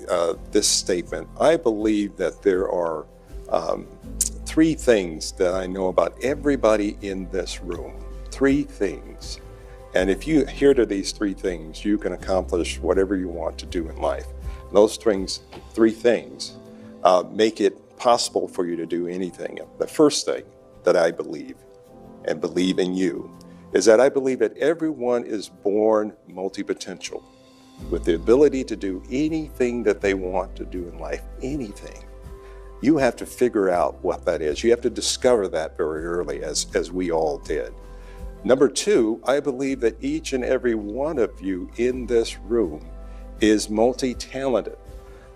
this statement, I believe that there are 3 things that I know about everybody in this room. 3 things. And if you adhere to these 3 things, you can accomplish whatever you want to do in life. Those 3 things make it possible for you to do anything. The first thing that I believe, and believe in you, is that I believe that everyone is born multi-potential with the ability to do anything that they want to do in life, anything. You have to figure out what that is. You have to discover that very early, as we all did. Number two, I believe that each and every one of you in this room is multi-talented,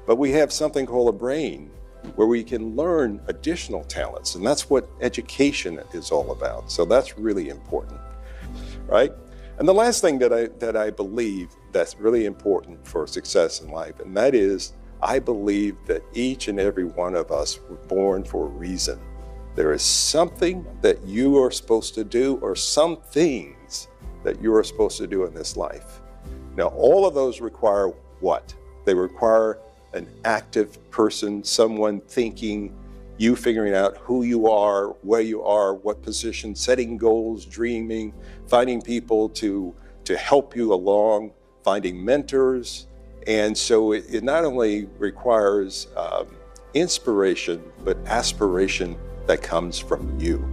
but we have something called a brain where we can learn additional talents, and that's what education is all about. So that's really important, right? And the last thing that I believe that's really important for success in life, and that is, I believe that each and every one of us were born for a reason. There is something that you are supposed to do, or some things that you are supposed to do in this life. Now, all of those require what? They require an active person, someone thinking, you figuring out who you are, where you are, what position, setting goals, dreaming, finding people to help you along, finding mentors. And so it not only requires inspiration, but aspiration that comes from you.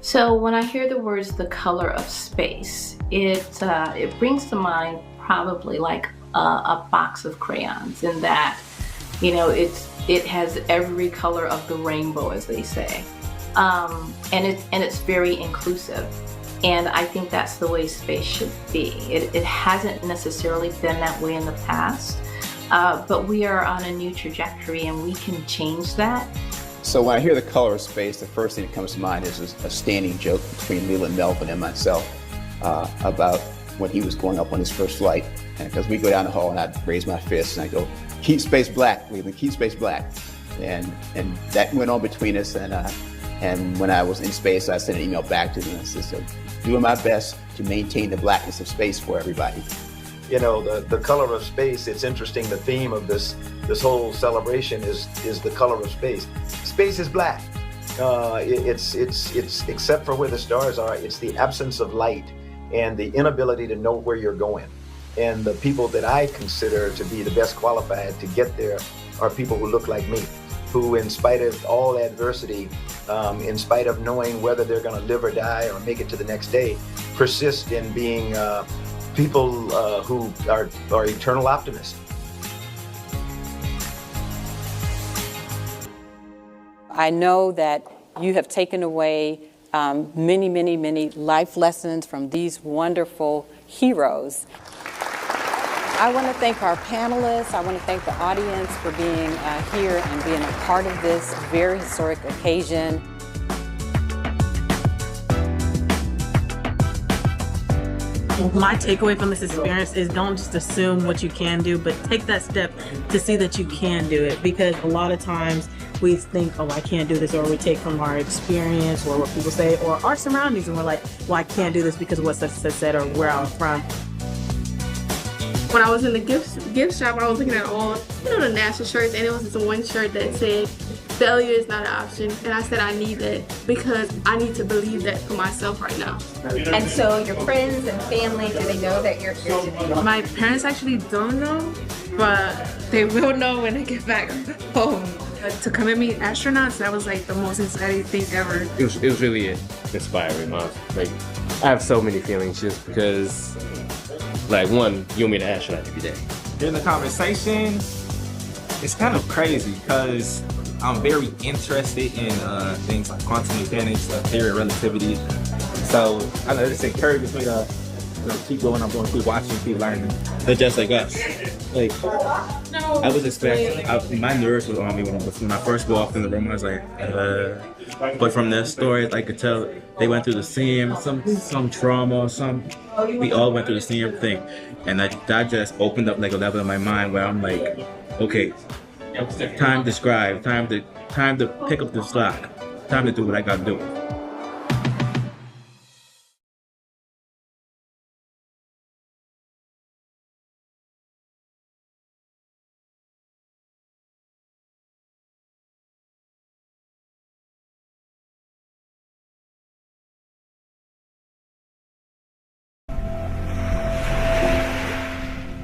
So when I hear the words "the color of space," it brings to mind probably like a box of crayons, in that, you know, it has every color of the rainbow, as they say, and it's very inclusive. And I think that's the way space should be. It hasn't necessarily been that way in the past, but we are on a new trajectory, and we can change that. So when I hear the color of space, the first thing that comes to mind is a standing joke between Leland Melvin and myself about when he was going up on his first flight. And because we go down the hall and I'd raise my fist and I go, "Keep space black, Leland, keep space black." And that went on between us. And when I was in space, I sent an email back to him and I said, "So, doing my best to maintain the blackness of space for everybody." You know, the color of space, it's interesting, the theme of this whole celebration is the color of space. Space is black. It's except for where the stars are, it's the absence of light and the inability to know where you're going. And the people that I consider to be the best qualified to get there are people who look like me, who, in spite of all adversity, in spite of knowing whether they're going to live or die or make it to the next day, persist in being people who are eternal optimists. I know that you have taken away many, many, many life lessons from these wonderful heroes. I want to thank our panelists. I want to thank the audience for being here and being a part of this very historic occasion. My takeaway from this experience is don't just assume what you can do, but take that step to see that you can do it. Because a lot of times we think, oh, I can't do this, or we take from our experience or what people say or our surroundings and we're like, well, I can't do this because of what such said or where I'm from. When I was in the gift shop, I was looking at all, the national shirts, and it was this one shirt that said, "Failure is not an option." And I said, I need that because I need to believe that for myself right now. And so your friends and family, do they know that you're here today? My parents actually don't know, but they will know when I get back home. To come and meet astronauts, that was like the most exciting thing ever. It was really inspiring, man. Like, I have so many feelings just because, like, one, you'll meet an astronaut every day. During the conversation, it's kind of crazy because I'm very interested in things like quantum mechanics, theory of relativity. So I know this encourages me to keep going. I'm going to keep watching, keep learning. They're just like us. Like, I was expecting, my nerves were on me when I first walked in the room. I was like, but from their stories, I could tell they went through the same, some trauma, we all went through the same thing. And that just opened up like a level in my mind where I'm like, okay, time to scribe, time to pick up the slack, time to do what I gotta do.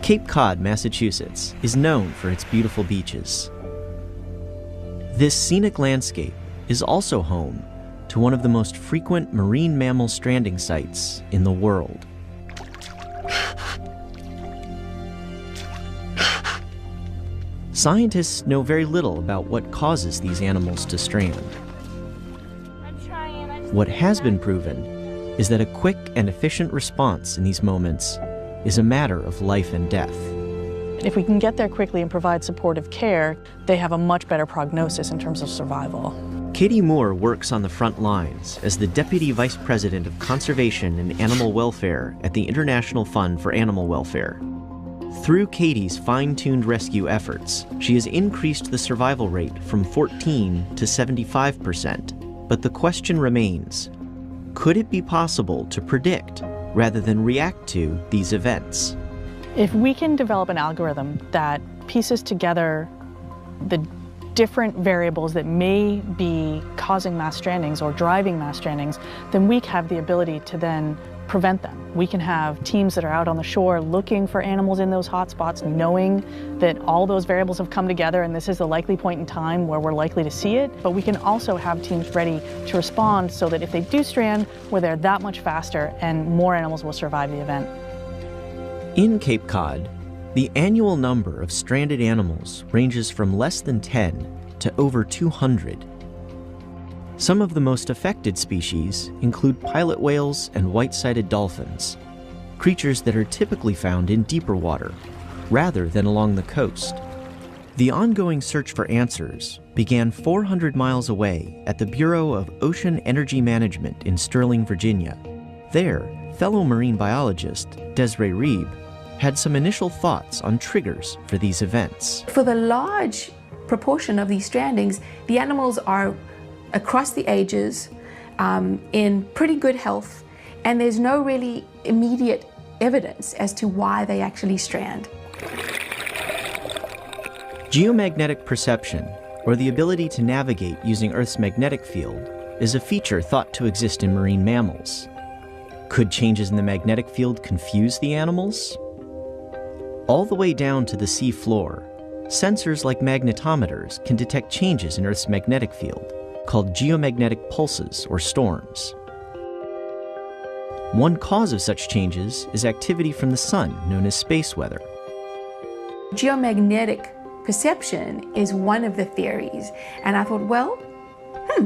Cape Cod, Massachusetts is known for its beautiful beaches. This scenic landscape is also home to one of the most frequent marine mammal stranding sites in the world. Scientists know very little about what causes these animals to strand. What has been proven is that a quick and efficient response in these moments is a matter of life and death. If we can get there quickly and provide supportive care, they have a much better prognosis in terms of survival. Katie Moore works on the front lines as the Deputy Vice President of Conservation and Animal Welfare at the International Fund for Animal Welfare. Through Katie's fine-tuned rescue efforts, she has increased the survival rate from 14 to 75%. But the question remains, could it be possible to predict rather than react to these events? If we can develop an algorithm that pieces together the different variables that may be causing mass strandings or driving mass strandings, then we have the ability to then prevent them. We can have teams that are out on the shore looking for animals in those hotspots, knowing that all those variables have come together and this is the likely point in time where we're likely to see it. But we can also have teams ready to respond so that if they do strand, we're there that much faster and more animals will survive the event. In Cape Cod, the annual number of stranded animals ranges from less than 10 to over 200. Some of the most affected species include pilot whales and white-sided dolphins, creatures that are typically found in deeper water, rather than along the coast. The ongoing search for answers began 400 miles away at the Bureau of Ocean Energy Management in Sterling, Virginia. There, fellow marine biologist Desiree Reeb had some initial thoughts on triggers for these events. For the large proportion of these strandings, the animals are across the ages, in pretty good health, and there's no really immediate evidence as to why they actually strand. Geomagnetic perception, or the ability to navigate using Earth's magnetic field, is a feature thought to exist in marine mammals. Could changes in the magnetic field confuse the animals? All the way down to the sea floor, sensors like magnetometers can detect changes in Earth's magnetic field, called geomagnetic pulses or storms. One cause of such changes is activity from the sun, known as space weather. Geomagnetic perception is one of the theories, and I thought, well,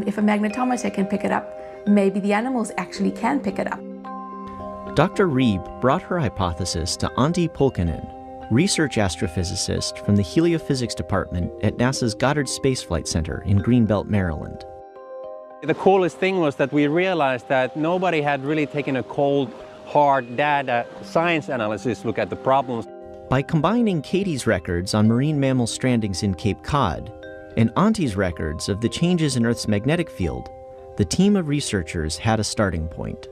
if a magnetometer can pick it up, maybe the animals actually can pick it up. Dr. Reeb brought her hypothesis to Antti Pulkkinen, research astrophysicist from the Heliophysics Department at NASA's Goddard Space Flight Center in Greenbelt, Maryland. The coolest thing was that we realized that nobody had really taken a cold, hard data science analysis look at the problems. By combining Katie's records on marine mammal strandings in Cape Cod and Antti's records of the changes in Earth's magnetic field, the team of researchers had a starting point.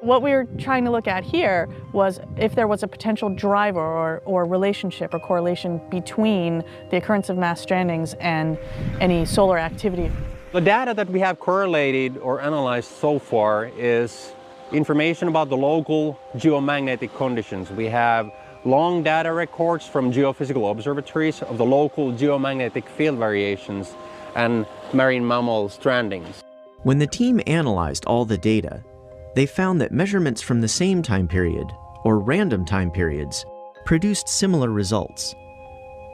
What we were trying to look at here was if there was a potential driver or relationship or correlation between the occurrence of mass strandings and any solar activity. The data that we have correlated or analyzed so far is information about the local geomagnetic conditions. We have long data records from geophysical observatories of the local geomagnetic field variations and marine mammal strandings. When the team analyzed all the data, they found that measurements from the same time period, or random time periods, produced similar results,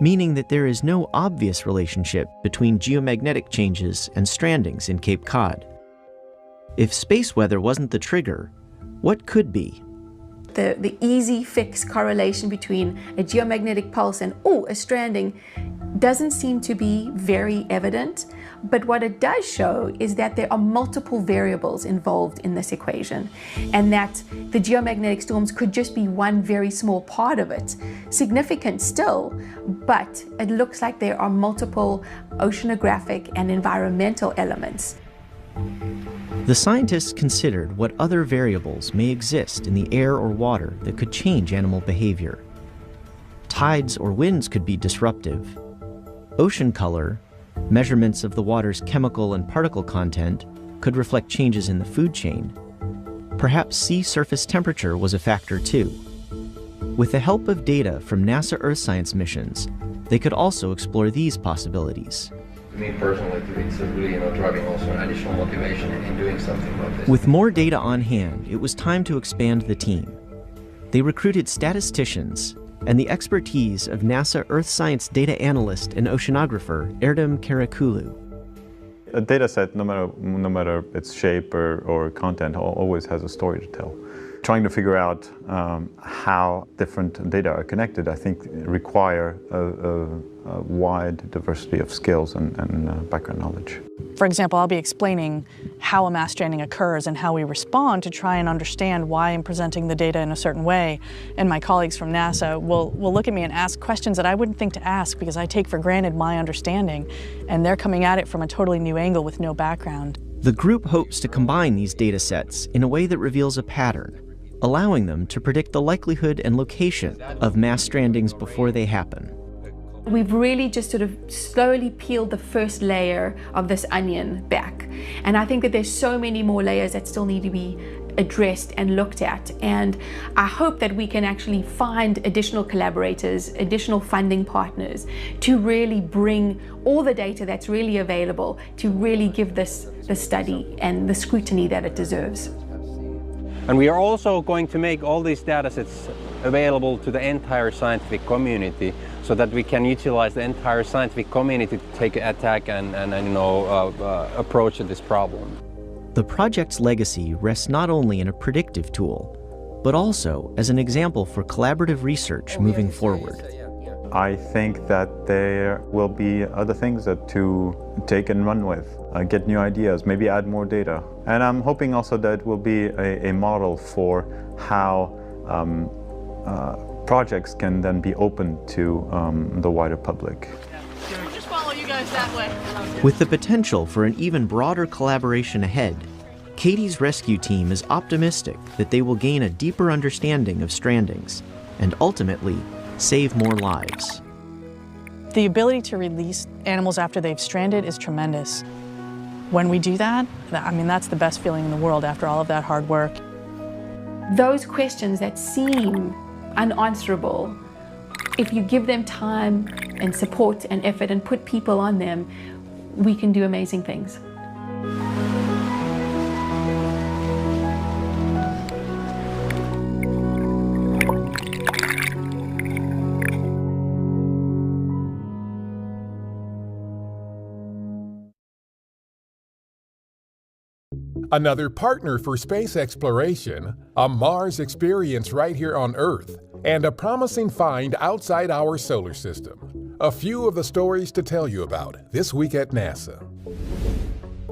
meaning that there is no obvious relationship between geomagnetic changes and strandings in Cape Cod. If space weather wasn't the trigger, what could be? The easy fix correlation between a geomagnetic pulse and, a stranding doesn't seem to be very evident, but what it does show is that there are multiple variables involved in this equation, and that the geomagnetic storms could just be one very small part of it. Significant still, but it looks like there are multiple oceanographic and environmental elements. The scientists considered what other variables may exist in the air or water that could change animal behavior. Tides or winds could be disruptive. Ocean color, measurements of the water's chemical and particle content, could reflect changes in the food chain. Perhaps sea surface temperature was a factor too. With the help of data from NASA Earth Science missions, they could also explore these possibilities. To me personally, it's really driving also an additional motivation in doing something like this. With more data on hand, it was time to expand the team. They recruited statisticians and the expertise of NASA Earth Science data analyst and oceanographer Erdem Karakulu. A data set, no matter its shape or content, always has a story to tell. Trying to figure out how different data are connected, I think, require a wide diversity of skills and background knowledge. For example, I'll be explaining how a mass stranding occurs and how we respond to try and understand why I'm presenting the data in a certain way. And my colleagues from NASA will look at me and ask questions that I wouldn't think to ask because I take for granted my understanding, and they're coming at it from a totally new angle with no background. The group hopes to combine these data sets in a way that reveals a pattern, allowing them to predict the likelihood and location of mass strandings before they happen. We've really just sort of slowly peeled the first layer of this onion back. And I think that there's so many more layers that still need to be addressed and looked at. And I hope that we can actually find additional collaborators, additional funding partners to really bring all the data that's really available to really give this the study and the scrutiny that it deserves. And we are also going to make all these data sets available to the entire scientific community so that we can utilize the entire scientific community to take an attack and approach this problem. The project's legacy rests not only in a predictive tool, but also as an example for collaborative research moving forward. I think that there will be other things to take and run with, get new ideas, maybe add more data. And I'm hoping also that it will be a model for how projects can then be open to the wider public. Just follow you guys that way. With the potential for an even broader collaboration ahead, Katie's rescue team is optimistic that they will gain a deeper understanding of strandings and ultimately save more lives. The ability to release animals after they've stranded is tremendous. When we do that, I mean, that's the best feeling in the world after all of that hard work. Those questions that seem unanswerable, if you give them time and support and effort and put people on them, we can do amazing things. Another partner for space exploration, a Mars experience right here on Earth, and a promising find outside our solar system. A few of the stories to tell you about this week at NASA.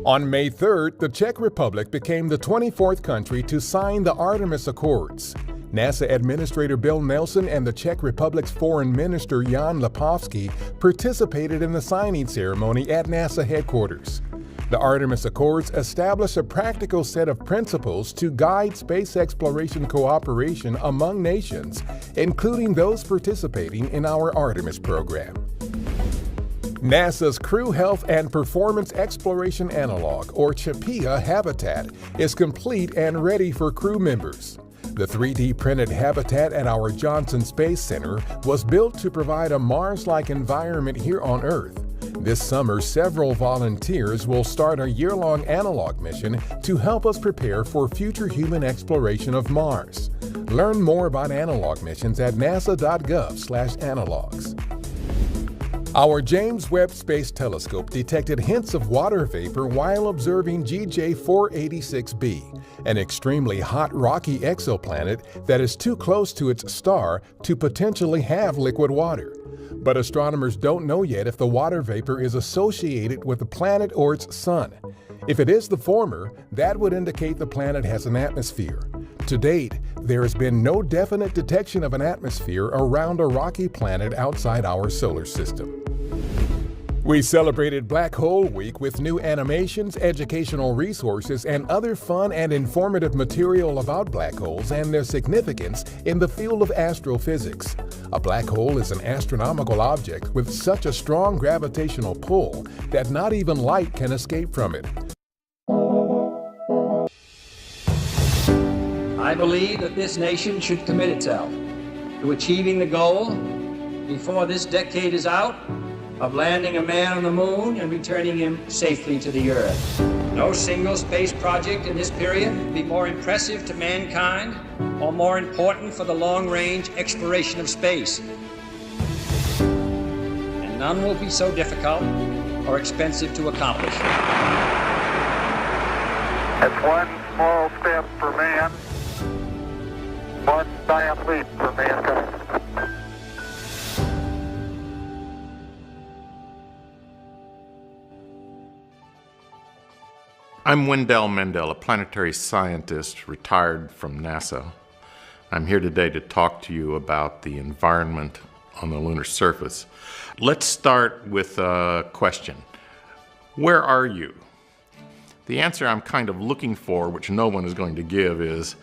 On May 3rd, the Czech Republic became the 24th country to sign the Artemis Accords. NASA Administrator Bill Nelson and the Czech Republic's Foreign Minister Jan Lipovsky participated in the signing ceremony at NASA headquarters. The Artemis Accords establish a practical set of principles to guide space exploration cooperation among nations, including those participating in our Artemis program. NASA's Crew Health and Performance Exploration Analog, or CHAPEA habitat, is complete and ready for crew members. The 3D printed habitat at our Johnson Space Center was built to provide a Mars-like environment here on Earth. This summer, several volunteers will start a year-long analog mission to help us prepare for future human exploration of Mars. Learn more about analog missions at nasa.gov/analogs. Our James Webb Space Telescope detected hints of water vapor while observing GJ 486b, an extremely hot rocky exoplanet that is too close to its star to potentially have liquid water. But astronomers don't know yet if the water vapor is associated with the planet or its sun. If it is the former, that would indicate the planet has an atmosphere. To date, there has been no definite detection of an atmosphere around a rocky planet outside our solar system. We celebrated Black Hole Week with new animations, educational resources, and other fun and informative material about black holes and their significance in the field of astrophysics. A black hole is an astronomical object with such a strong gravitational pull that not even light can escape from it. I believe that this nation should commit itself to achieving the goal before this decade is out of landing a man on the moon and returning him safely to the Earth. No single space project in this period will be more impressive to mankind or more important for the long-range exploration of space. And none will be so difficult or expensive to accomplish. It's one small step for man, one giant leap for mankind. I'm Wendell Mendel, a planetary scientist retired from NASA. I'm here today to talk to you about the environment on the lunar surface. Let's start with a question. Where are you? The answer I'm kind of looking for, which no one is going to give, is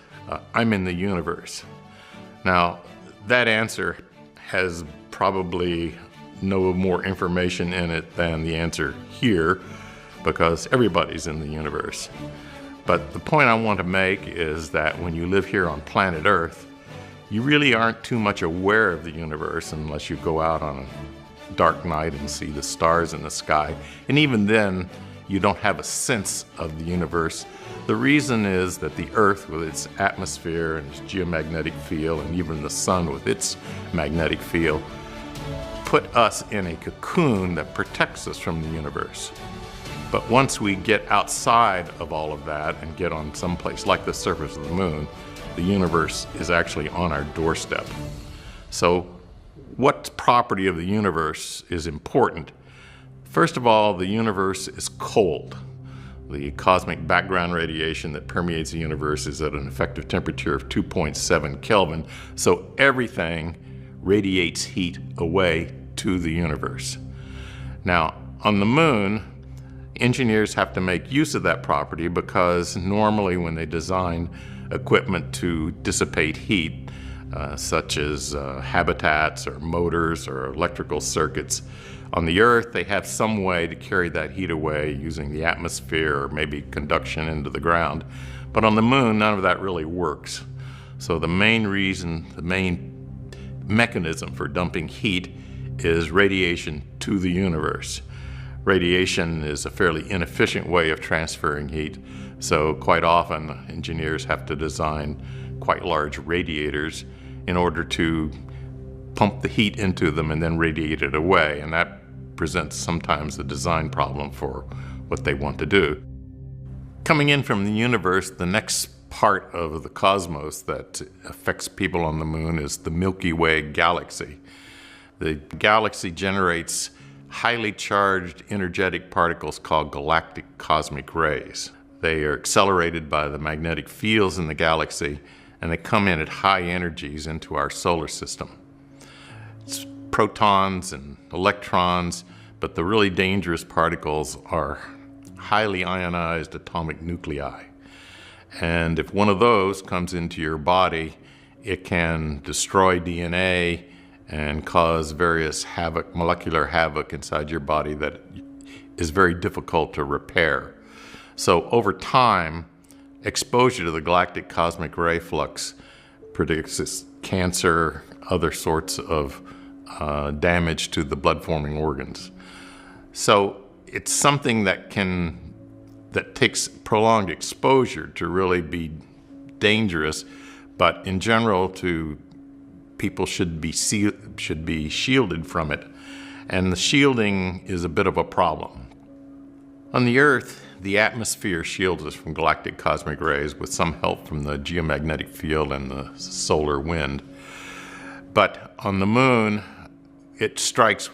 I'm in the universe. Now, that answer has probably no more information in it than the answer here, because everybody's in the universe. But the point I want to make is that when you live here on planet Earth, you really aren't too much aware of the universe unless you go out on a dark night and see the stars in the sky. And even then, you don't have a sense of the universe. The reason is that the Earth, with its atmosphere and its geomagnetic field, and even the sun with its magnetic field, put us in a cocoon that protects us from the universe. But once we get outside of all of that and get on some place like the surface of the moon, the universe is actually on our doorstep. So what property of the universe is important? First of all, the universe is cold. The cosmic background radiation that permeates the universe is at an effective temperature of 2.7 Kelvin, so everything radiates heat away to the universe. Now, on the moon, engineers have to make use of that property because normally when they design equipment to dissipate heat, such as habitats or motors or electrical circuits, on the Earth they have some way to carry that heat away using the atmosphere or maybe conduction into the ground. But on the moon, none of that really works. So the main reason, the main mechanism for dumping heat is radiation to the universe. Radiation is a fairly inefficient way of transferring heat, so quite often engineers have to design quite large radiators in order to pump the heat into them and then radiate it away, and that presents sometimes a design problem for what they want to do. Coming in from the universe, the next part of the cosmos that affects people on the moon is the Milky Way galaxy. The galaxy generates highly charged energetic particles called galactic cosmic rays. They are accelerated by the magnetic fields in the galaxy, and they come in at high energies into our solar system. It's protons and electrons, but the really dangerous particles are highly ionized atomic nuclei. And if one of those comes into your body, it can destroy DNA and cause various havoc, molecular havoc inside your body that is very difficult to repair. So over time, exposure to the galactic cosmic ray flux produces cancer, other sorts of damage to the blood-forming organs. So it's something that takes prolonged exposure to really be dangerous, but in general, people should be shielded from it, and the shielding is a bit of a problem. On the Earth, the atmosphere shields us from galactic cosmic rays with some help from the geomagnetic field and the solar wind. But on the moon, it strikes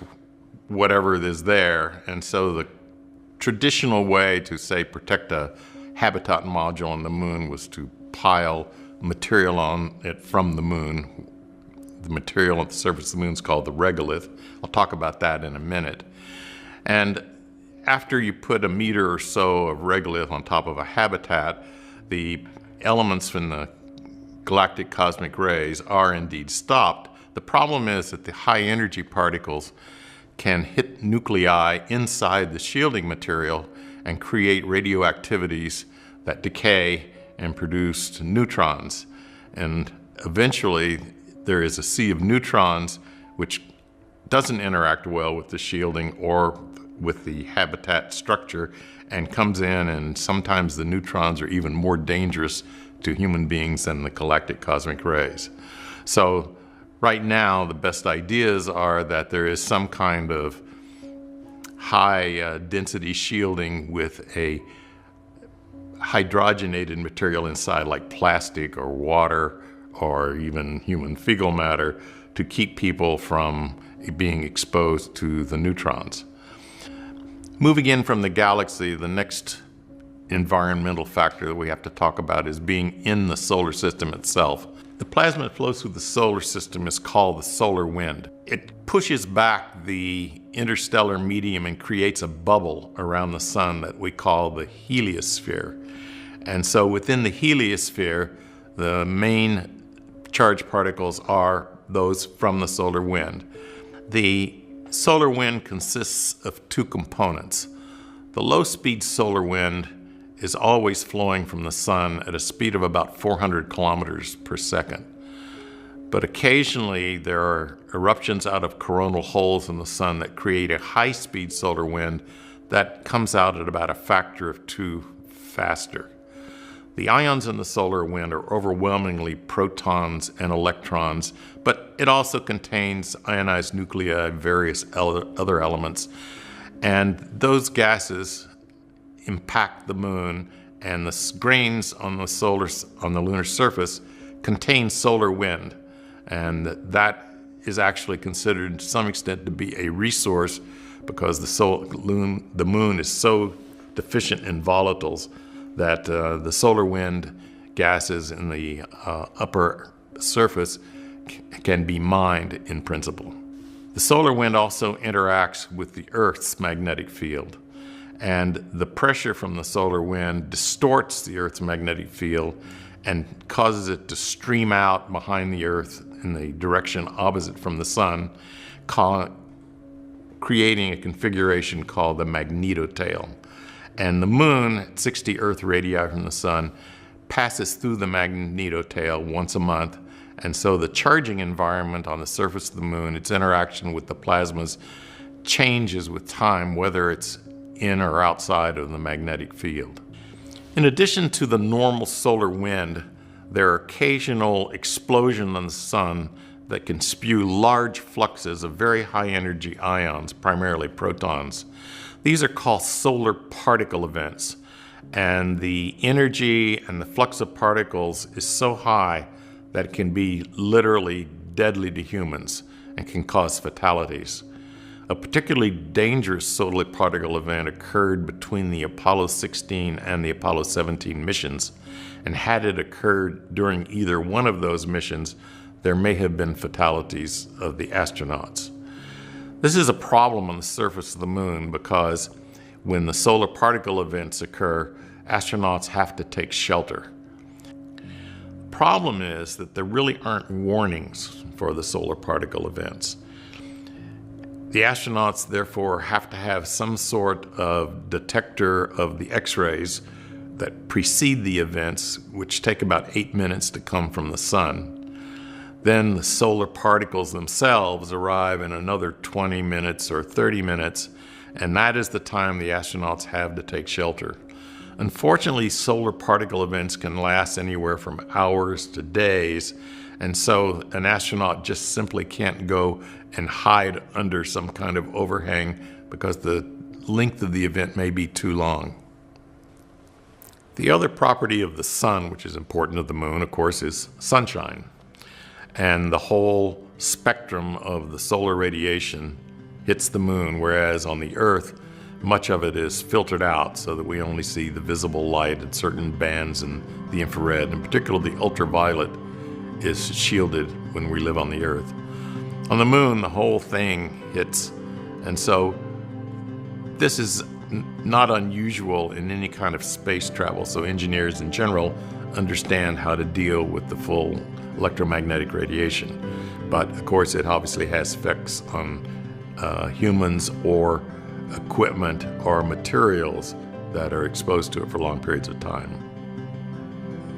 whatever is there, and so the traditional way to, say, protect a habitat module on the moon was to pile material on it from the moon. The material on the surface of the moon is called the regolith. I'll talk about that in a minute. And after you put a meter or so of regolith on top of a habitat, the elements from the galactic cosmic rays are indeed stopped. The problem is that the high energy particles can hit nuclei inside the shielding material and create radioactivities that decay and produce neutrons. And eventually there is a sea of neutrons which doesn't interact well with the shielding or with the habitat structure and comes in, and sometimes the neutrons are even more dangerous to human beings than the galactic cosmic rays. So right now, the best ideas are that there is some kind of high density shielding with a hydrogenated material inside, like plastic or water or even human fecal matter, to keep people from being exposed to the neutrons. Moving in from the galaxy, the next environmental factor that we have to talk about is being in the solar system itself. The plasma that flows through the solar system is called the solar wind. It pushes back the interstellar medium and creates a bubble around the sun that we call the heliosphere. And so within the heliosphere, the main charged particles are those from the solar wind. The solar wind consists of two components. The low-speed solar wind is always flowing from the sun at a speed of about 400 kilometers per second. But occasionally there are eruptions out of coronal holes in the sun that create a high-speed solar wind that comes out at about a factor of 2 faster. The ions in the solar wind are overwhelmingly protons and electrons, but it also contains ionized nuclei, various other elements, and those gases impact the moon, and the grains on the lunar surface contain solar wind, and that is actually considered to some extent to be a resource because the moon is so deficient in volatiles that the solar wind gases in the upper surface can be mined in principle. The solar wind also interacts with the Earth's magnetic field, and the pressure from the solar wind distorts the Earth's magnetic field and causes it to stream out behind the Earth in the direction opposite from the sun, creating a configuration called the magnetotail. And the moon, at 60 Earth radii from the sun, passes through the magnetotail once a month, and so the charging environment on the surface of the moon, its interaction with the plasmas, changes with time, whether it's in or outside of the magnetic field. In addition to the normal solar wind, there are occasional explosions on the sun that can spew large fluxes of very high energy ions, primarily protons. These are called solar particle events, and the energy and the flux of particles is so high that it can be literally deadly to humans and can cause fatalities. A particularly dangerous solar particle event occurred between the Apollo 16 and the Apollo 17 missions, and had it occurred during either one of those missions, there may have been fatalities of the astronauts. This is a problem on the surface of the moon because when the solar particle events occur, astronauts have to take shelter. The problem is that there really aren't warnings for the solar particle events. The astronauts, therefore, have to have some sort of detector of the X-rays that precede the events, which take about 8 minutes to come from the sun. Then the solar particles themselves arrive in another 20 minutes or 30 minutes, and that is the time the astronauts have to take shelter. Unfortunately, solar particle events can last anywhere from hours to days, and so an astronaut just simply can't go and hide under some kind of overhang because the length of the event may be too long. The other property of the sun, which is important to the moon, of course, is sunshine. And the whole spectrum of the solar radiation hits the moon, whereas on the Earth, much of it is filtered out so that we only see the visible light at certain bands in the infrared, and particularly the ultraviolet is shielded when we live on the Earth. On the moon, the whole thing hits, and so this is not unusual in any kind of space travel, so engineers in general understand how to deal with the full electromagnetic radiation. But of course, it obviously has effects on humans or equipment or materials that are exposed to it for long periods of time.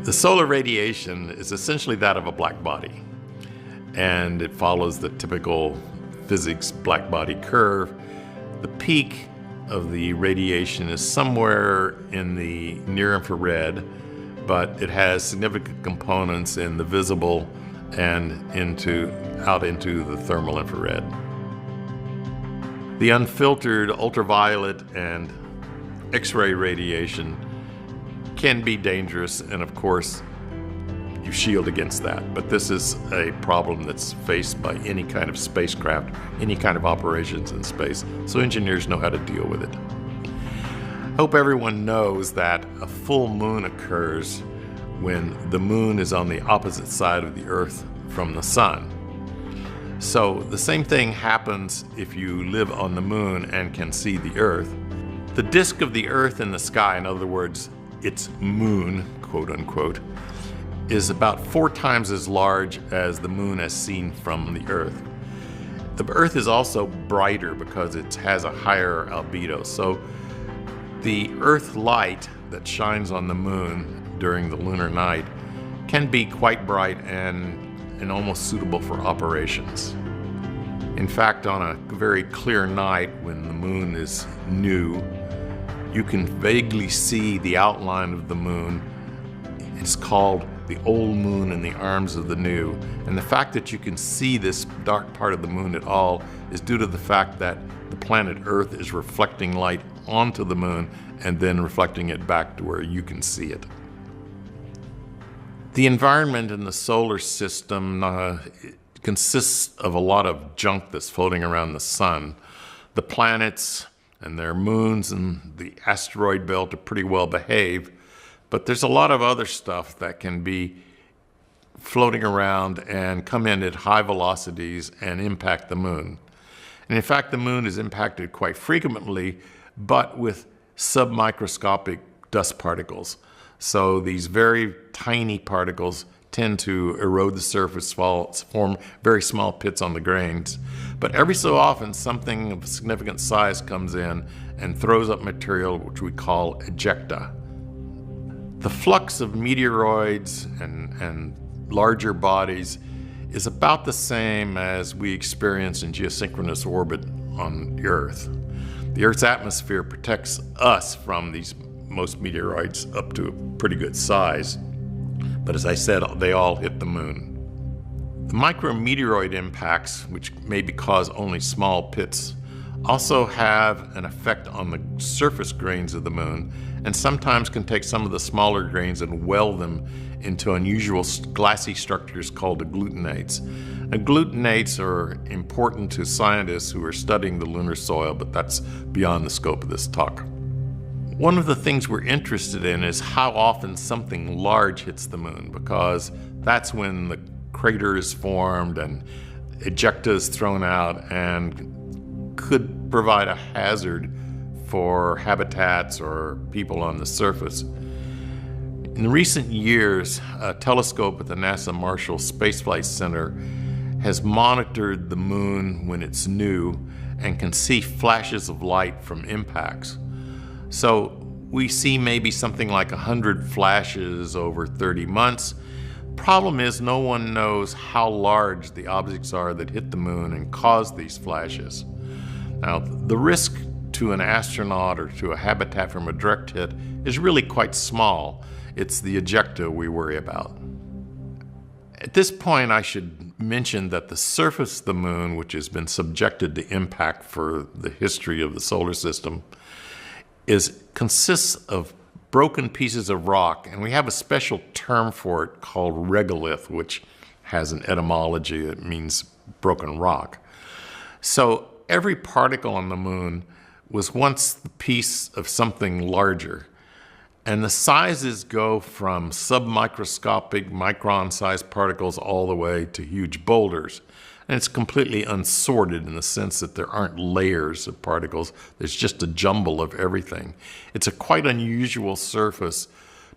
The solar radiation is essentially that of a black body, and it follows the typical physics black body curve. The peak of the radiation is somewhere in the near infrared, but it has significant components in the visible and out into the thermal infrared. The unfiltered ultraviolet and X-ray radiation can be dangerous, and of course, you shield against that. But this is a problem that's faced by any kind of spacecraft, any kind of operations in space, so engineers know how to deal with it. I hope everyone knows that a full moon occurs when the moon is on the opposite side of the Earth from the sun. So the same thing happens if you live on the moon and can see the Earth. The disk of the Earth in the sky, in other words, its moon, quote unquote, is about 4 times as large as the moon as seen from the Earth. The Earth is also brighter because it has a higher albedo. So the Earth light that shines on the moon during the lunar night can be quite bright and almost suitable for operations. In fact, on a very clear night when the moon is new, you can vaguely see the outline of the moon. It's called the old moon in the arms of the new. And the fact that you can see this dark part of the moon at all is due to the fact that the planet Earth is reflecting light onto the moon and then reflecting it back to where you can see it. The environment in the solar system consists of a lot of junk that's floating around the sun. The planets and their moons and the asteroid belt are pretty well behaved, but there's a lot of other stuff that can be floating around and come in at high velocities and impact the moon. And in fact, the moon is impacted quite frequently, but with submicroscopic dust particles. So these very tiny particles tend to erode the surface, form very small pits on the grains. But every so often, something of significant size comes in and throws up material which we call ejecta. The flux of meteoroids and larger bodies is about the same as we experience in geosynchronous orbit on the Earth. The Earth's atmosphere protects us from these most meteoroids up to a pretty good size. But as I said, they all hit the moon. The micrometeoroid impacts, which maybe cause only small pits, also have an effect on the surface grains of the moon, and sometimes can take some of the smaller grains and weld them into unusual glassy structures called agglutinates. Agglutinates are important to scientists who are studying the lunar soil, but that's beyond the scope of this talk. One of the things we're interested in is how often something large hits the moon, because that's when the crater is formed and ejecta is thrown out and could provide a hazard for habitats or people on the surface. In recent years, a telescope at the NASA Marshall Space Flight Center has monitored the moon when it's new and can see flashes of light from impacts. So we see maybe something like 100 flashes over 30 months. Problem is, no one knows how large the objects are that hit the moon and cause these flashes. Now, the risk to an astronaut or to a habitat from a direct hit is really quite small. It's the ejecta we worry about. At this point, I should mention that the surface of the moon, which has been subjected to impact for the history of the solar system, consists of broken pieces of rock, and we have a special term for it called regolith, which has an etymology that means broken rock. So every particle on the moon was once the piece of something larger, and the sizes go from submicroscopic micron-sized particles all the way to huge boulders. And it's completely unsorted in the sense that there aren't layers of particles. There's just a jumble of everything. It's a quite unusual surface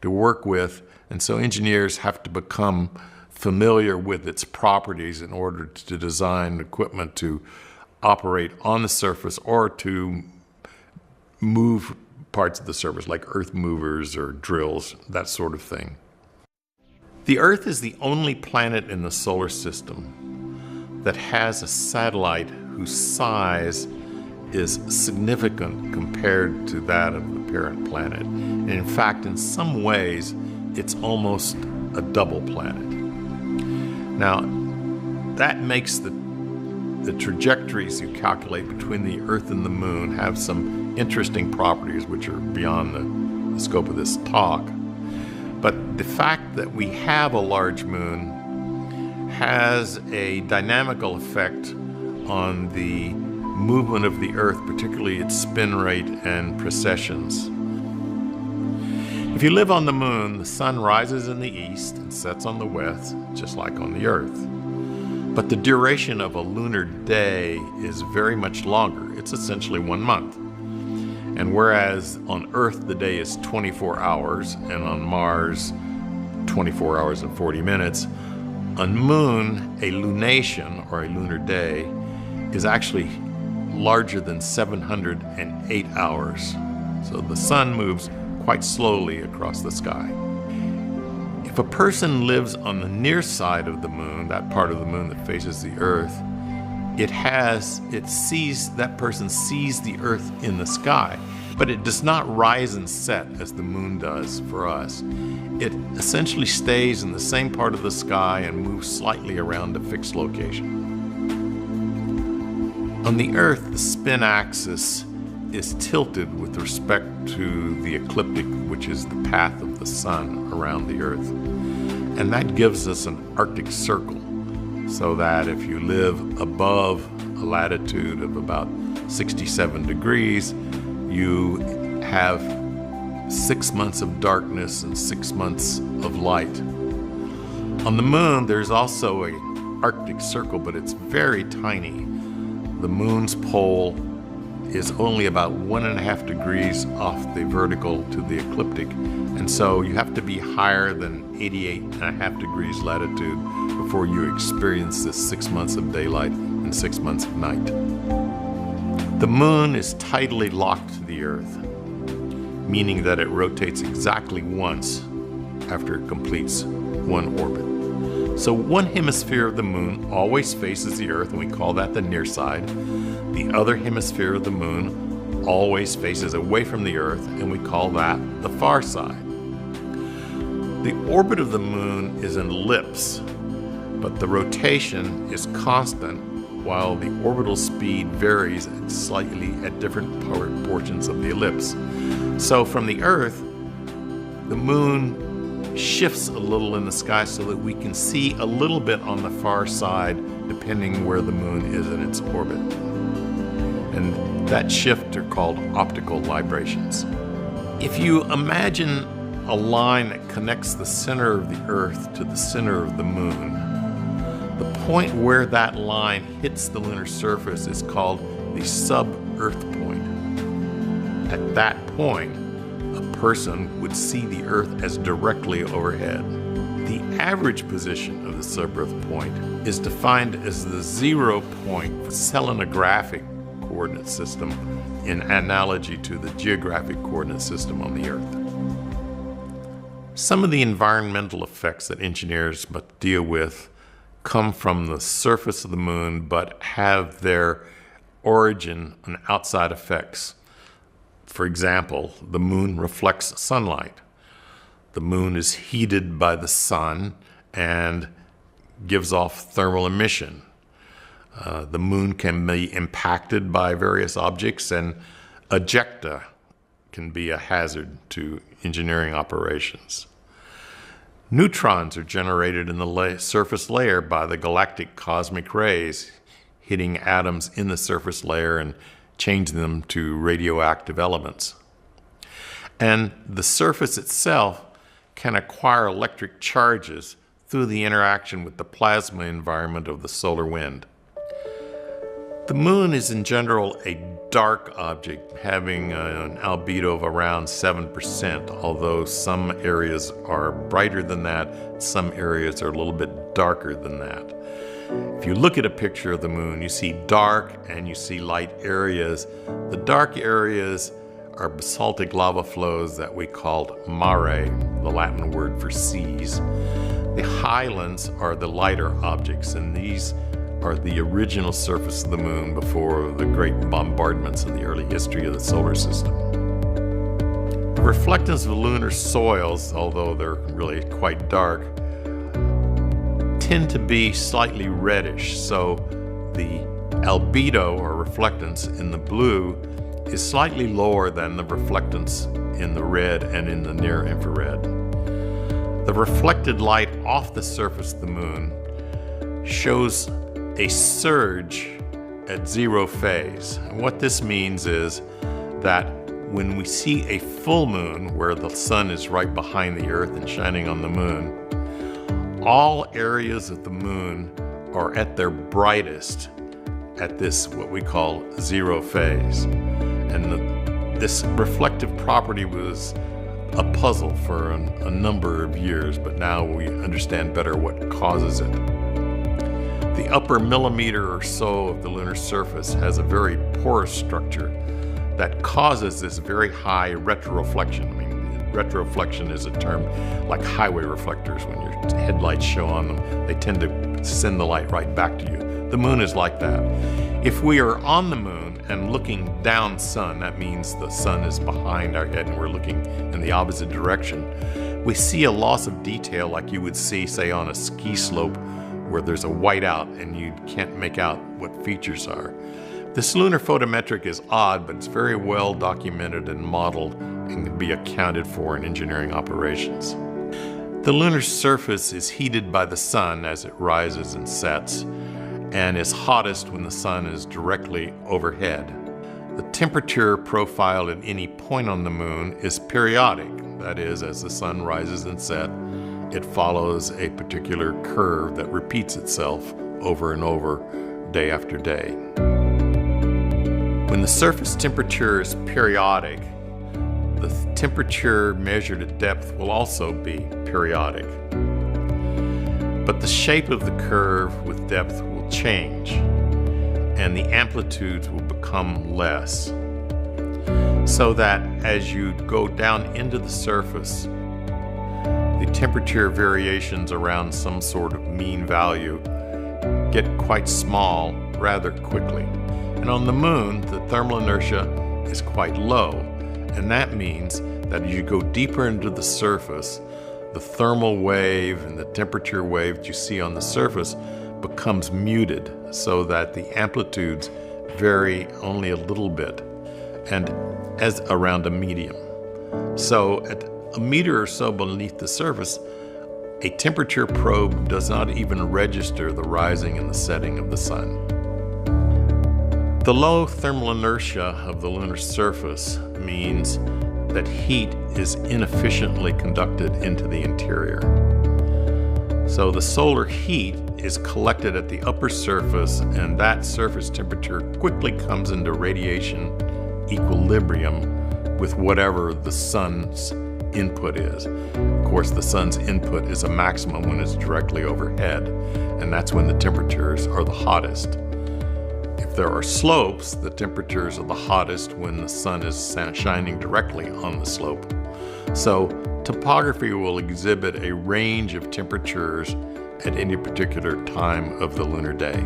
to work with, and so engineers have to become familiar with its properties in order to design equipment to operate on the surface or to move parts of the surface like earth movers or drills, that sort of thing. The Earth is the only planet in the solar system that has a satellite whose size is significant compared to that of the parent planet. And in fact, in some ways, it's almost a double planet. Now, that makes the trajectories you calculate between the Earth and the Moon have some interesting properties which are beyond the scope of this talk. But the fact that we have a large moon has a dynamical effect on the movement of the Earth, particularly its spin rate and precessions. If you live on the Moon, the sun rises in the east and sets on the west, just like on the Earth. But the duration of a lunar day is very much longer. It's essentially 1 month. And whereas on Earth the day is 24 hours, and on Mars 24 hours and 40 minutes, on Moon, a lunation, or a lunar day, is actually larger than 708 hours. So the sun moves quite slowly across the sky. If a person lives on the near side of the Moon, that part of the Moon that faces the Earth, that person sees the Earth in the sky, but it does not rise and set as the Moon does for us. It essentially stays in the same part of the sky and moves slightly around a fixed location. On the Earth, the spin axis is tilted with respect to the ecliptic, which is the path of the sun around the Earth. And that gives us an Arctic circle, so that if you live above a latitude of about 67 degrees, you have 6 months of darkness and 6 months of light. On the Moon, there's also an Arctic circle, but it's very tiny. The Moon's pole is only about 1.5 degrees off the vertical to the ecliptic, and so you have to be higher than 88.5 degrees latitude before you experience this 6 months of daylight and 6 months of night. The Moon is tidally locked to the Earth, meaning that it rotates exactly once after it completes one orbit. So one hemisphere of the Moon always faces the Earth, and we call that the near side. The other hemisphere of the Moon always faces away from the Earth, and we call that the far side. The orbit of the Moon is an ellipse, but the rotation is constant, while the orbital speed varies slightly at different portions of the ellipse. So from the Earth, the Moon shifts a little in the sky so that we can see a little bit on the far side depending where the Moon is in its orbit. And that shift are called optical librations. If you imagine a line that connects the center of the Earth to the center of the Moon, the point where that line hits the lunar surface is called the sub-Earth point. At that point, a person would see the Earth as directly overhead. The average position of the sub-Earth point is defined as the 0 point for selenographic coordinate system in analogy to the geographic coordinate system on the Earth. Some of the environmental effects that engineers must deal with come from the surface of the Moon but have their origin in outside effects. For example, the Moon reflects sunlight. The Moon is heated by the sun and gives off thermal emission. The Moon can be impacted by various objects, and ejecta can be a hazard to engineering operations. Neutrons are generated in the surface layer by the galactic cosmic rays hitting atoms in the surface layer and changing them to radioactive elements. And the surface itself can acquire electric charges through the interaction with the plasma environment of the solar wind. The Moon is in general a dark object, having an albedo of around 7%, although some areas are brighter than that, some areas are a little bit darker than that. If you look at a picture of the Moon, you see dark and you see light areas. The dark areas are basaltic lava flows that we call mare, the Latin word for seas. The highlands are the lighter objects, and these are the original surface of the moon before the great bombardments in the early history of the solar system. The reflectance of lunar soils, although they're really quite dark, tend to be slightly reddish, so the albedo or reflectance in the blue is slightly lower than the reflectance in the red and in the near infrared. The reflected light off the surface of the moon shows a surge at zero phase. And what this means is that when we see a full moon where the sun is right behind the earth and shining on the moon, all areas of the moon are at their brightest at this, what we call zero phase. And this reflective property was a puzzle for a number of years, but now we understand better what causes it. The upper millimeter or so of the lunar surface has a very porous structure that causes this very high retroreflection. I mean, retroreflection is a term like highway reflectors. When your headlights show on them, they tend to send the light right back to you. The moon is like that. If we are on the moon and looking down sun, that means the sun is behind our head and we're looking in the opposite direction, we see a loss of detail like you would see, say, on a ski slope where there's a whiteout and you can't make out what features are. This lunar photometric is odd, but it's very well documented and modeled and can be accounted for in engineering operations. The lunar surface is heated by the sun as it rises and sets, and is hottest when the sun is directly overhead. The temperature profile at any point on the moon is periodic. That is, as the sun rises and sets, it follows a particular curve that repeats itself over and over, day after day. When the surface temperature is periodic, the temperature measured at depth will also be periodic. But the shape of the curve with depth will change, and the amplitudes will become less. So that as you go down into the surface, the temperature variations around some sort of mean value get quite small rather quickly. And on the moon, the thermal inertia is quite low, and that means that as you go deeper into the surface, the thermal wave and the temperature wave that you see on the surface becomes muted so that the amplitudes vary only a little bit and as around a medium. So at a meter or so beneath the surface, a temperature probe does not even register the rising and the setting of the sun. The low thermal inertia of the lunar surface means that heat is inefficiently conducted into the interior. So the solar heat is collected at the upper surface, and that surface temperature quickly comes into radiation equilibrium with whatever the sun's input is. Of course, the sun's input is a maximum when it's directly overhead, and that's when the temperatures are the hottest. If there are slopes, the temperatures are the hottest when the sun is shining directly on the slope. So topography will exhibit a range of temperatures at any particular time of the lunar day.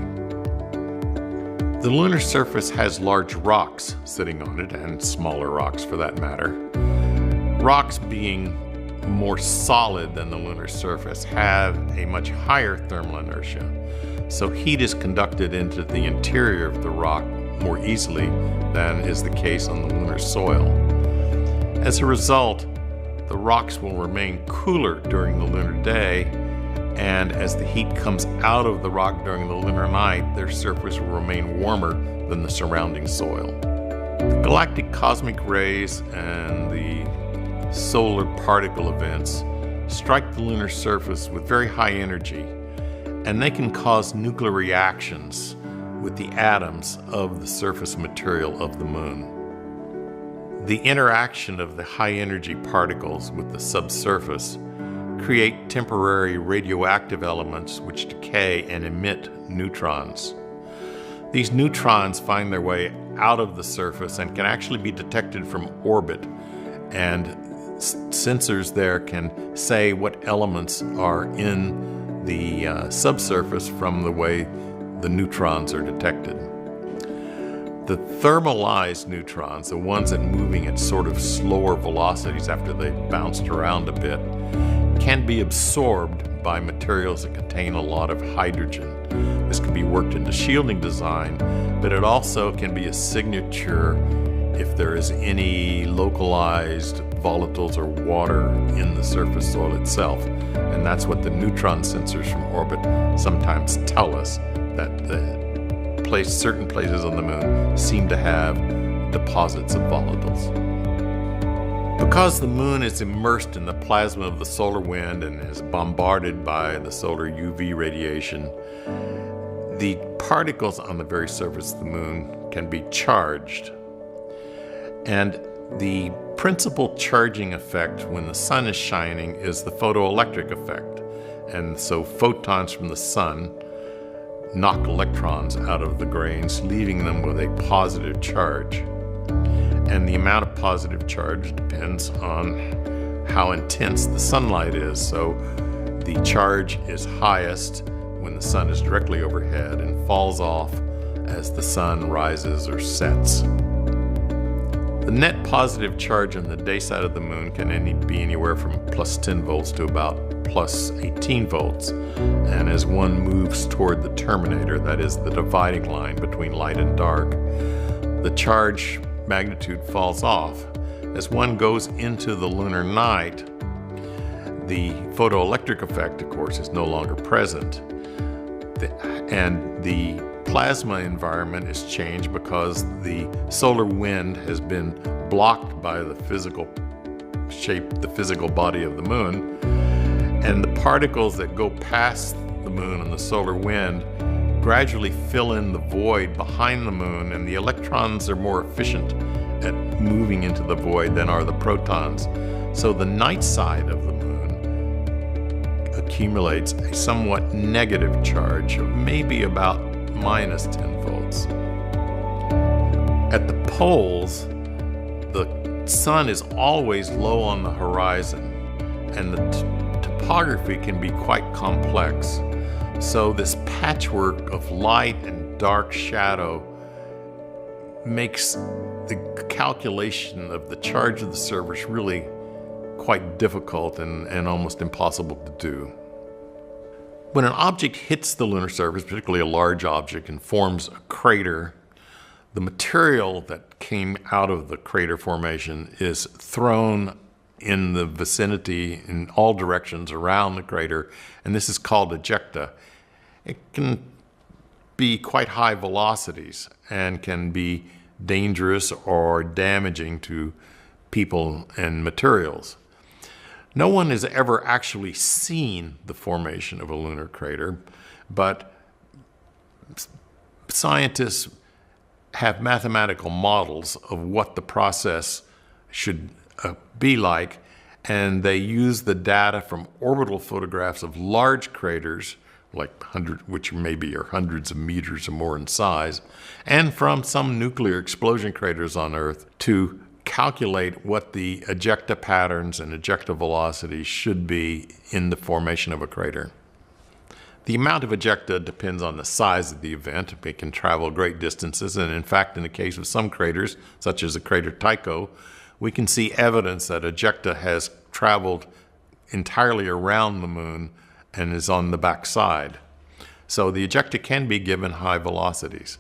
The lunar surface has large rocks sitting on it, and smaller rocks for that matter. Rocks, being more solid than the lunar surface, have a much higher thermal inertia. So heat is conducted into the interior of the rock more easily than is the case on the lunar soil. As a result, the rocks will remain cooler during the lunar day, and as the heat comes out of the rock during the lunar night, their surface will remain warmer than the surrounding soil. The galactic cosmic rays and the solar particle events strike the lunar surface with very high energy, and they can cause nuclear reactions with the atoms of the surface material of the moon. The interaction of the high-energy particles with the subsurface create temporary radioactive elements which decay and emit neutrons. These neutrons find their way out of the surface and can actually be detected from orbit, and sensors there can say what elements are in the subsurface from the way the neutrons are detected. The thermalized neutrons, the ones that are moving at sort of slower velocities after they've bounced around a bit, can be absorbed by materials that contain a lot of hydrogen. This can be worked into shielding design, but it also can be a signature if there is any localized volatiles or water in the surface soil itself. And that's what the neutron sensors from orbit sometimes tell us, that certain places on the moon seem to have deposits of volatiles. Because the moon is immersed in the plasma of the solar wind and is bombarded by the solar UV radiation, the particles on the very surface of the moon can be charged. And the principal charging effect when the sun is shining is the photoelectric effect. And so photons from the sun knock electrons out of the grains, leaving them with a positive charge. And the amount of positive charge depends on how intense the sunlight is. So the charge is highest when the sun is directly overhead and falls off as the sun rises or sets. The net positive charge on the day side of the moon can be anywhere from plus 10 volts to about plus 18 volts. And as one moves toward the terminator, that is the dividing line between light and dark, the charge magnitude falls off. As one goes into the lunar night, the photoelectric effect, of course, is no longer present. And the plasma environment is changed because the solar wind has been blocked by the physical shape, the physical body of the moon. And the particles that go past the moon and the solar wind gradually fill in the void behind the moon, and the electrons are more efficient at moving into the void than are the protons. So the night side of the moon accumulates a somewhat negative charge of maybe about minus 10 volts. At the poles, the sun is always low on the horizon, and the topography can be quite complex. So this patchwork of light and dark shadow makes the calculation of the charge of the surface really quite difficult and almost impossible to do. When an object hits the lunar surface, particularly a large object, and forms a crater, the material that came out of the crater formation is thrown in the vicinity in all directions around the crater, and this is called ejecta. It can be quite high velocities and can be dangerous or damaging to people and materials. No one has ever actually seen the formation of a lunar crater, but scientists have mathematical models of what the process should be like, and they use the data from orbital photographs of large craters, like which maybe are hundreds of meters or more in size, and from some nuclear explosion craters on Earth to calculate what the ejecta patterns and ejecta velocities should be in the formation of a crater. The amount of ejecta depends on the size of the event. It can travel great distances, and in fact, in the case of some craters, such as the crater Tycho, we can see evidence that ejecta has traveled entirely around the moon and is on the back side. So the ejecta can be given high velocities.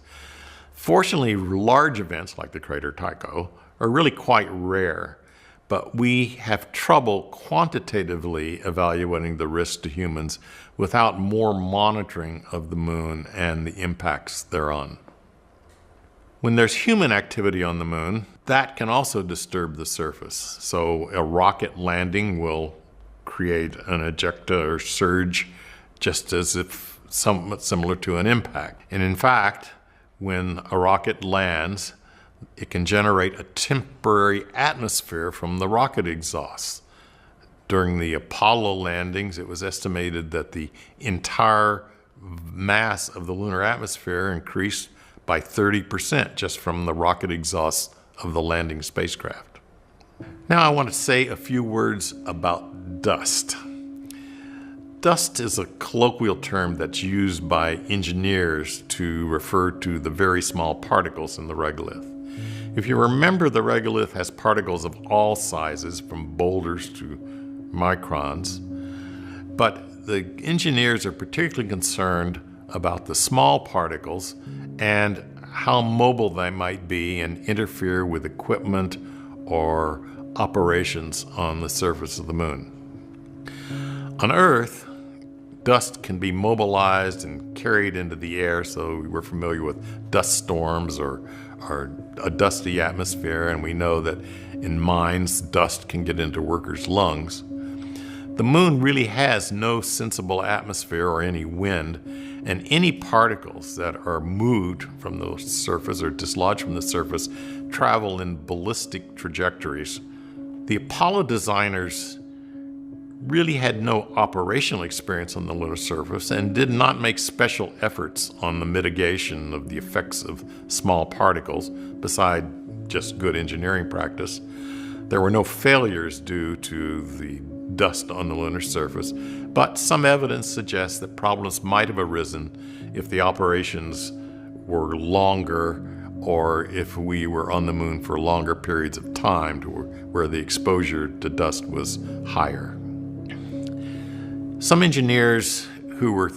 Fortunately, large events like the crater Tycho are really quite rare, but we have trouble quantitatively evaluating the risk to humans without more monitoring of the moon and the impacts thereon. When there's human activity on the moon, that can also disturb the surface. So a rocket landing will create an ejecta or surge just as if somewhat similar to an impact. And in fact, when a rocket lands, it can generate a temporary atmosphere from the rocket exhaust. During the Apollo landings, it was estimated that the entire mass of the lunar atmosphere increased by 30% just from the rocket exhaust of the landing spacecraft. Now I want to say a few words about dust. Dust is a colloquial term that's used by engineers to refer to the very small particles in the regolith. If you remember, the regolith has particles of all sizes, from boulders to microns, but the engineers are particularly concerned about the small particles and how mobile they might be and interfere with equipment or operations on the surface of the moon. On Earth, dust can be mobilized and carried into the air, so we're familiar with dust storms or a dusty atmosphere, and we know that in mines, dust can get into workers' lungs. The moon really has no sensible atmosphere or any wind, and any particles that are moved from the surface or dislodged from the surface travel in ballistic trajectories. The Apollo designers really had no operational experience on the lunar surface and did not make special efforts on the mitigation of the effects of small particles, beside just good engineering practice. There were no failures due to the dust on the lunar surface, but some evidence suggests that problems might have arisen if the operations were longer or if we were on the moon for longer periods of time where the exposure to dust was higher. Some engineers who were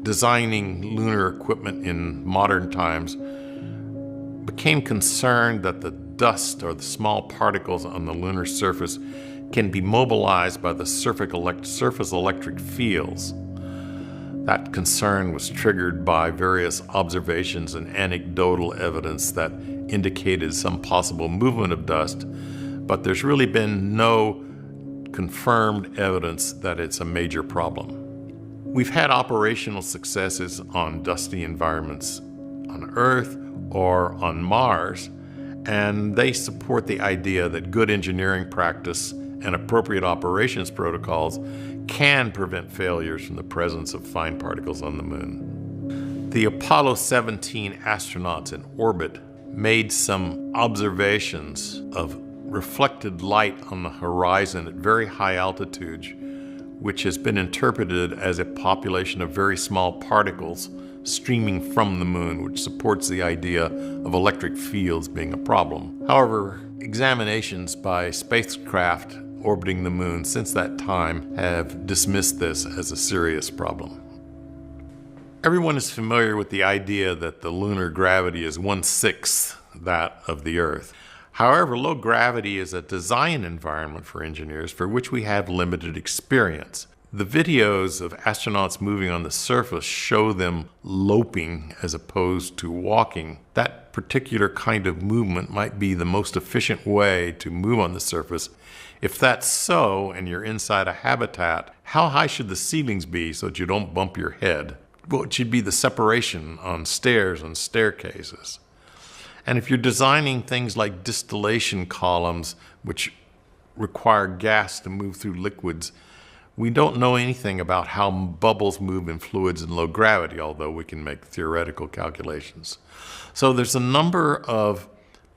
designing lunar equipment in modern times became concerned that the dust or the small particles on the lunar surface can be mobilized by the surface electric fields. That concern was triggered by various observations and anecdotal evidence that indicated some possible movement of dust, but there's really been no confirmed evidence that it's a major problem. We've had operational successes on dusty environments on Earth or on Mars, and they support the idea that good engineering practice and appropriate operations protocols can prevent failures from the presence of fine particles on the moon. The Apollo 17 astronauts in orbit made some observations of reflected light on the horizon at very high altitudes, which has been interpreted as a population of very small particles streaming from the moon, which supports the idea of electric fields being a problem. However, examinations by spacecraft orbiting the moon since that time have dismissed this as a serious problem. Everyone is familiar with the idea that the lunar gravity is 1/6 that of the Earth. However, low gravity is a design environment for engineers for which we have limited experience. The videos of astronauts moving on the surface show them loping as opposed to walking. That particular kind of movement might be the most efficient way to move on the surface. If that's so, and you're inside a habitat, how high should the ceilings be so that you don't bump your head? Well, it should be the separation on stairs and staircases. And if you're designing things like distillation columns, which require gas to move through liquids, we don't know anything about how bubbles move in fluids in low gravity, although we can make theoretical calculations. So there's a number of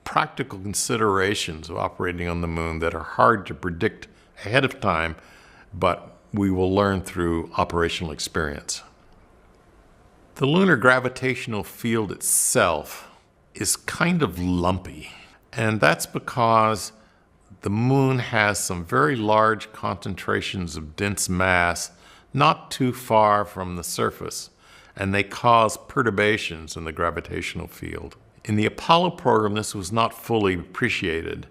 practical considerations of operating on the moon that are hard to predict ahead of time, but we will learn through operational experience. The lunar gravitational field itself is kind of lumpy, and that's because the moon has some very large concentrations of dense mass not too far from the surface, and they cause perturbations in the gravitational field. In the Apollo program, this was not fully appreciated,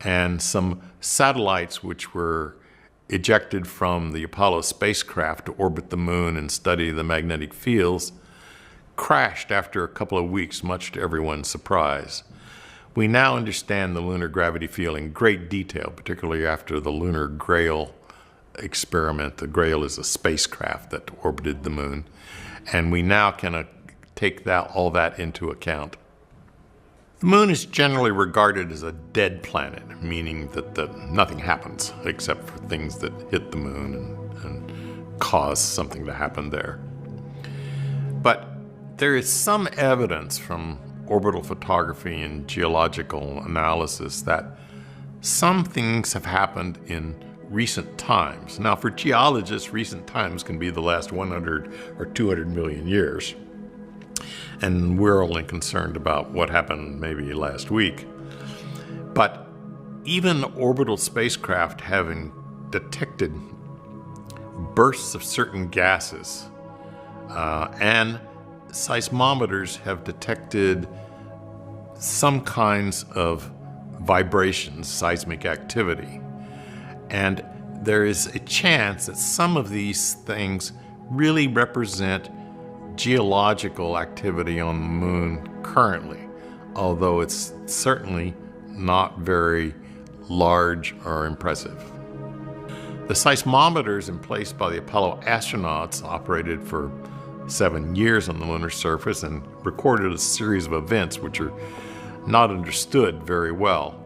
and some satellites which were ejected from the Apollo spacecraft to orbit the moon and study the magnetic fields crashed after a couple of weeks, much to everyone's surprise. We now understand the lunar gravity field in great detail, particularly after the lunar Grail experiment. The Grail is a spacecraft that orbited the moon, and we now can take all that into account. The moon is generally regarded as a dead planet, meaning that nothing happens except for things that hit the moon and cause something to happen there. But there is some evidence from orbital photography and geological analysis that some things have happened in recent times. Now, for geologists, recent times can be the last 100 or 200 million years. And we're only concerned about what happened maybe last week. But even orbital spacecraft having detected bursts of certain gases, and seismometers have detected some kinds of vibrations, seismic activity. And there is a chance that some of these things really represent geological activity on the moon currently, although it's certainly not very large or impressive. The seismometers in place by the Apollo astronauts operated for 7 years on the lunar surface and recorded a series of events which are not understood very well.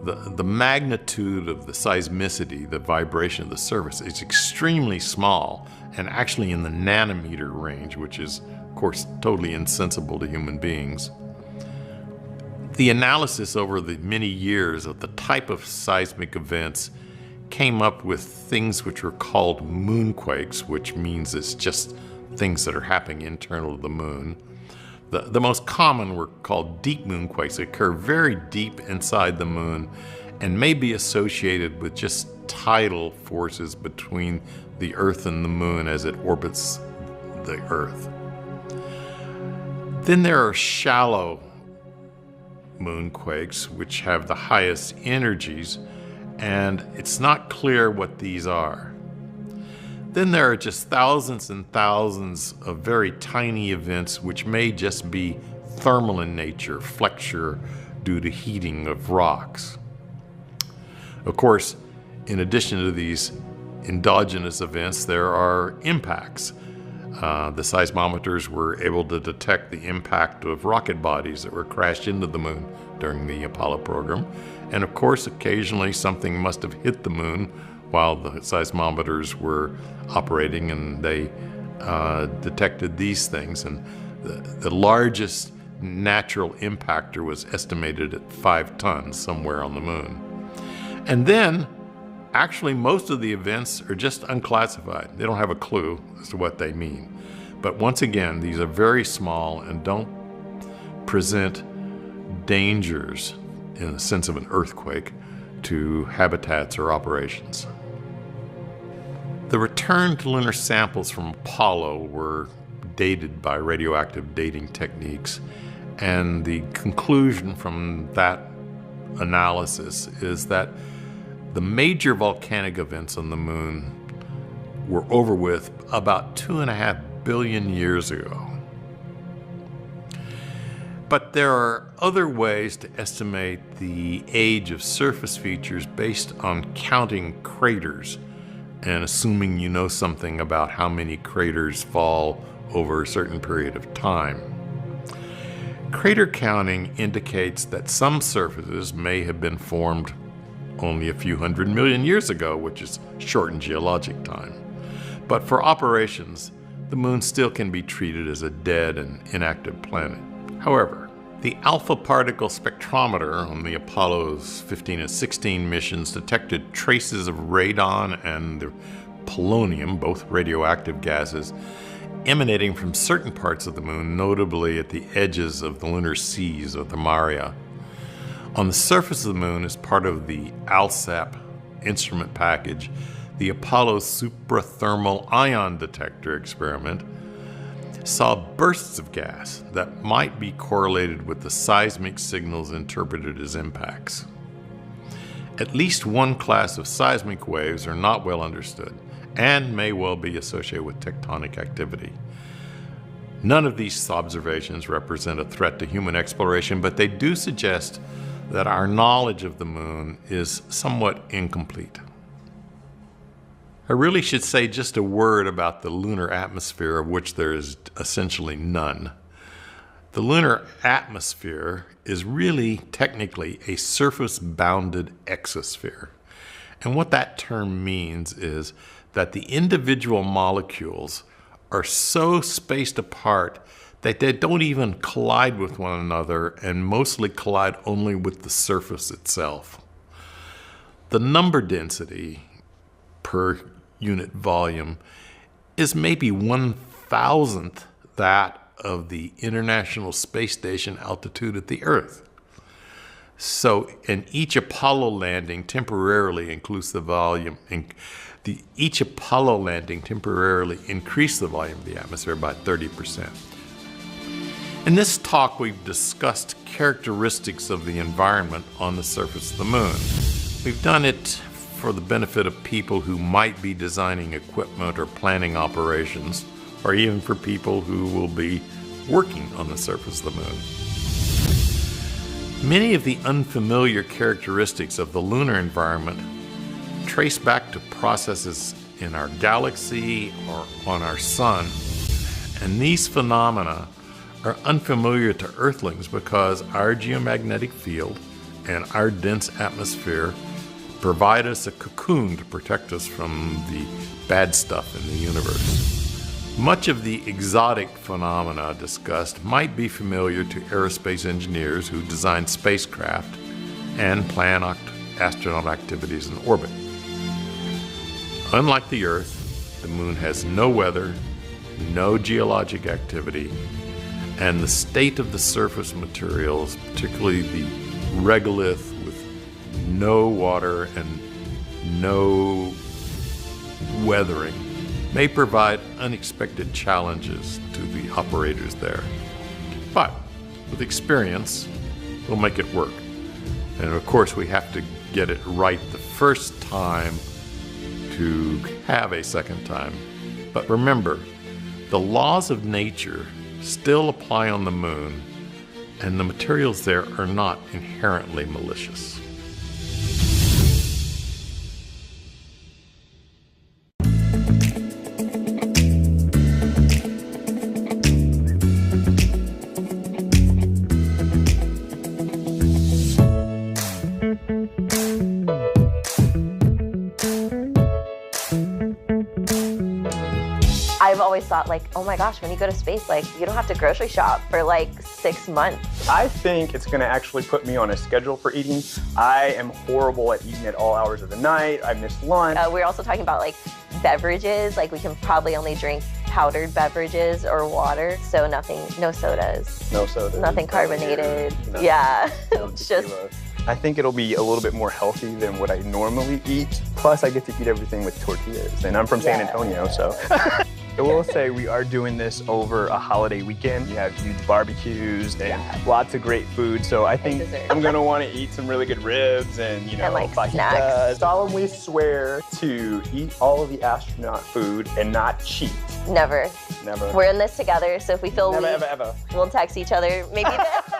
The magnitude of the seismicity, the vibration of the surface, is extremely small and actually in the nanometer range, which is, of course, totally insensible to human beings. The analysis over the many years of the type of seismic events came up with things which were called moonquakes, which means it's just things that are happening internal to the moon. The most common were called deep moonquakes. They occur very deep inside the moon and may be associated with just tidal forces between the Earth and the moon as it orbits the Earth. Then there are shallow moonquakes, which have the highest energies, and it's not clear what these are. Then there are just thousands and thousands of very tiny events which may just be thermal in nature, flexure due to heating of rocks. Of course, in addition to these endogenous events, there are impacts. The seismometers were able to detect the impact of rocket bodies that were crashed into the moon during the Apollo program. And of course, occasionally something must have hit the moon while the seismometers were operating, and they detected these things. And the largest natural impactor was estimated at 5 tons somewhere on the moon. And then, actually, most of the events are just unclassified. They don't have a clue as to what they mean. But once again, these are very small and don't present dangers in the sense of an earthquake to habitats or operations. The return to lunar samples from Apollo were dated by radioactive dating techniques, and the conclusion from that analysis is that the major volcanic events on the moon were over with about 2.5 billion years ago. But there are other ways to estimate the age of surface features based on counting craters and assuming you know something about how many craters fall over a certain period of time. Crater counting indicates that some surfaces may have been formed only a few 100 million years ago, which is short in geologic time. But for operations, the moon still can be treated as a dead and inactive planet. However, the alpha particle spectrometer on the Apollo's 15 and 16 missions detected traces of radon and the polonium, both radioactive gases, emanating from certain parts of the moon, notably at the edges of the lunar seas of the Maria. On the surface of the moon, as part of the ALSAP instrument package, the Apollo Suprathermal Ion Detector experiment saw bursts of gas that might be correlated with the seismic signals interpreted as impacts. At least one class of seismic waves are not well understood and may well be associated with tectonic activity. None of these observations represent a threat to human exploration, but they do suggest that our knowledge of the moon is somewhat incomplete. I really should say just a word about the lunar atmosphere, of which there is essentially none. The lunar atmosphere is really technically a surface-bounded exosphere. And what that term means is that the individual molecules are so spaced apart that they don't even collide with one another and mostly collide only with the surface itself. The number density per unit volume is maybe 1,000th that of the International Space Station altitude at the Earth. So, and each Apollo landing temporarily increased the volume, each Apollo landing temporarily increased the volume of the atmosphere by 30%. In this talk, we've discussed characteristics of the environment on the surface of the moon. We've done it for the benefit of people who might be designing equipment or planning operations, or even for people who will be working on the surface of the moon. Many of the unfamiliar characteristics of the lunar environment trace back to processes in our galaxy or on our sun, and these phenomena are unfamiliar to Earthlings because our geomagnetic field and our dense atmosphere provide us a cocoon to protect us from the bad stuff in the universe. Much of the exotic phenomena discussed might be familiar to aerospace engineers who design spacecraft and plan astronaut activities in orbit. Unlike the Earth, the moon has no weather, no geologic activity, and the state of the surface materials, particularly the regolith with no water and no weathering, may provide unexpected challenges to the operators there. But with experience, we'll make it work. And of course, we have to get it right the first time to have a second time. But remember, the laws of nature still apply on the moon, and the materials there are not inherently malicious. I've always thought, like, oh my gosh, when you go to space, like, you don't have to grocery shop for like 6 months. I think it's gonna actually put me on a schedule for eating. I am horrible at eating at all hours of the night. I miss lunch. We're also talking about like beverages, like we can probably only drink powdered beverages or water, so nothing, no sodas. No sodas. Nothing carbonated. No, yeah, no it's just. I think it'll be a little bit more healthy than what I normally eat. Plus, I get to eat everything with tortillas, and I'm from San Antonio, so. I will say we are doing this over a holiday weekend. You have huge barbecues and lots of great food. So I think I'm gonna want to eat some really good ribs and, you know, like fajitas. snacks. Solemnly swear to eat all of the astronaut food and not cheat. Never. Never. We're in this together, so if we feel weak, ever. we'll text each other. Maybe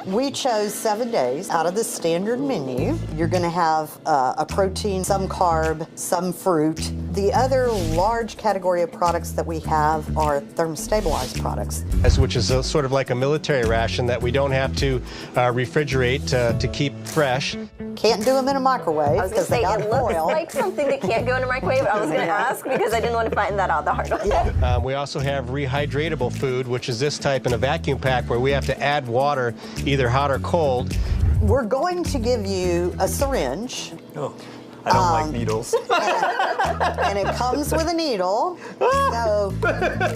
We chose 7 days out of the standard menu. You're gonna have a protein, some carb, some fruit. The other large category of products that we have are thermostabilized products. Which is sort of like a military ration that we don't have to refrigerate to keep fresh. Can't do them in a microwave. I was gonna say, it looks like something that can't go in a microwave. I was gonna ask because I didn't want to find that out the hard way. We also have rehydratable food, which is this type in a vacuum pack where we have to add water, either hot or cold. We're going to give you a syringe. Oh, I don't like needles. And it comes with a needle. So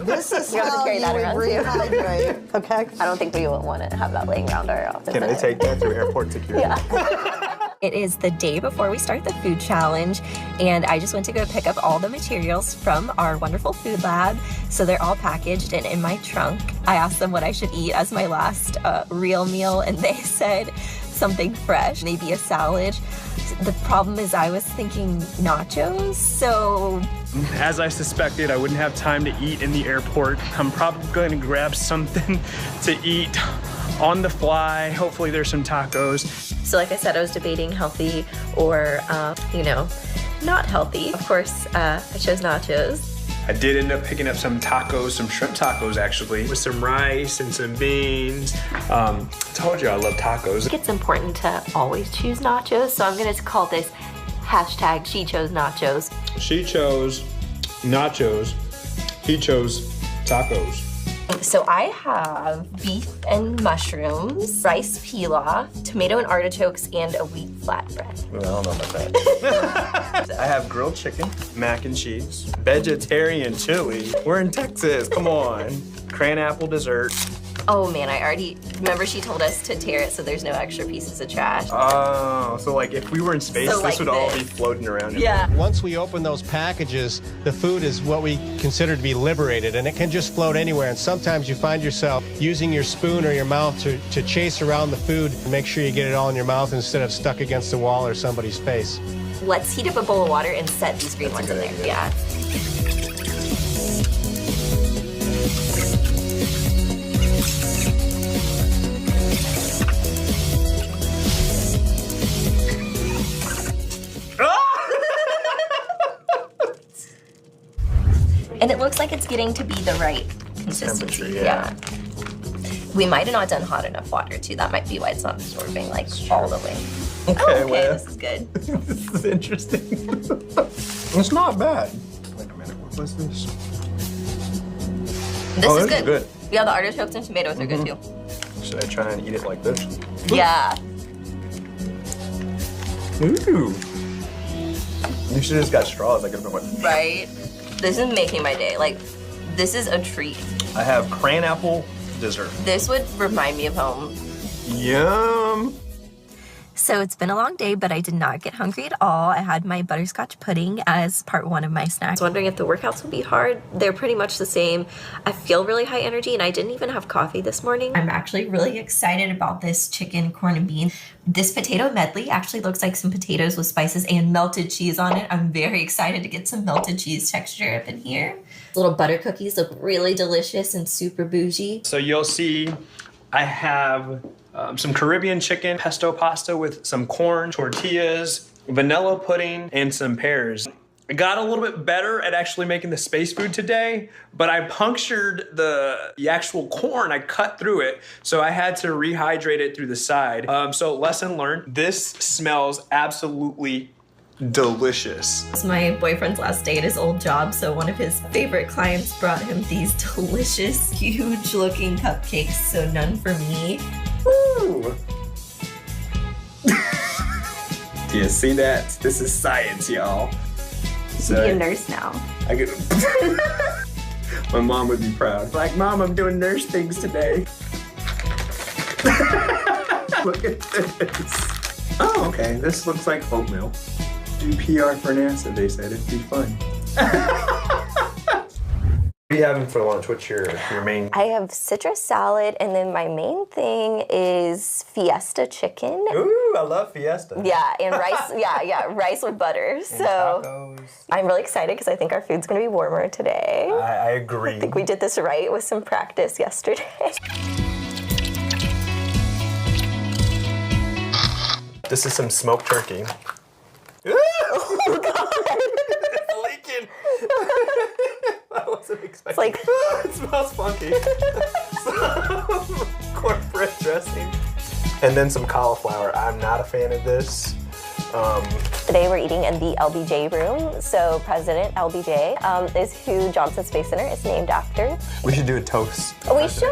this is You have to how carry you that would around, too. rehydrate. Okay. I don't think we would want to have that laying around our office. Can I take that through airport security? It is the day before we start the food challenge, and I just went to go pick up all the materials from our wonderful food lab. So they're all packaged and in my trunk. I asked them what I should eat as my last real meal, and they said something fresh, maybe a salad. The problem is I was thinking nachos, so... As I suspected, I wouldn't have time to eat in the airport. I'm probably going to grab something to eat on the fly. Hopefully there's some tacos. So like I said, I was debating healthy or, you know, not healthy. Of course, I chose nachos. I did end up picking up some tacos, some shrimp tacos actually, with some rice and some beans. I told you I love tacos. I think it's important to always choose nachos, so I'm gonna call this hashtag she chose nachos. She chose nachos, he chose tacos. So I have beef and mushrooms, rice pilaf, tomato and artichokes, and a wheat flatbread. Well, I don't know about that. I have grilled chicken, mac and cheese, vegetarian chili. We're in Texas, come on. Cran-apple dessert. Oh man, I already, remember she told us to tear it so there's no extra pieces of trash. Oh, so like if we were in space, So this like would all this. be floating around. Yeah. Once we open those packages, the food is what we consider to be liberated, and it can just float anywhere. And sometimes you find yourself using your spoon or your mouth to chase around the food and make sure you get it all in your mouth instead of stuck against the wall or somebody's face. Let's heat up a bowl of water and set these green ones in there. idea. Yeah. And it looks like it's getting to be the right consistency. Yeah. We might have not done hot enough water too. That might be why it's not absorbing like all the way. Okay, Okay, well, this is good. this is interesting. It's not bad. Wait a minute, what was this? This is this good. Yeah, the artichokes and tomatoes are good too. Should I try and eat it like this? Yeah. Ooh. You should have just got straws. I could have been Right? This is making my day. Like, this is a treat. I have cran-apple dessert. This would remind me of home. Yum. So it's been a long day, but I did not get hungry at all. I had my butterscotch pudding as part one of my snack. I was wondering if the workouts would be hard. They're pretty much the same. I feel really high energy, and I didn't even have coffee this morning. I'm actually really excited about this chicken, corn, and beans. This potato medley actually looks like some potatoes with spices and melted cheese on it. I'm very excited to get some melted cheese texture up in here. Little butter cookies look really delicious and super bougie. So you'll see I have some Caribbean chicken, pesto pasta with some corn, tortillas, vanilla pudding, and some pears. I got a little bit better at actually making the space food today, but I punctured the actual corn. I cut through it, so I had to rehydrate it through the side. So lesson learned, this smells absolutely delicious. It's my boyfriend's last day at his old job, so one of his favorite clients brought him these delicious, huge looking cupcakes, so none for me. Woo! Do you see that? This is science, y'all. So Be a nurse now. I get. My mom would be proud. Like, Mom, I'm doing nurse things today. Look at this. Oh, okay. This looks like oatmeal. Do PR for NASA, they said. It'd be fun. What are you having for lunch? What's your main? I have citrus salad, and then my main thing is fiesta chicken. Ooh, I love fiesta. Yeah, and rice. yeah, rice with butter. So tacos. I'm really excited because I think our food's gonna be warmer today. I agree. I think we did this right with some practice yesterday. This is some smoked turkey. Oh God! It's leaking. I wasn't expecting. It's like it smells funky. Some cornbread dressing, and then some cauliflower. I'm not a fan of this. Today we're eating in the LBJ room. So President LBJ is who Johnson Space Center is named after. We should do a toast. We should.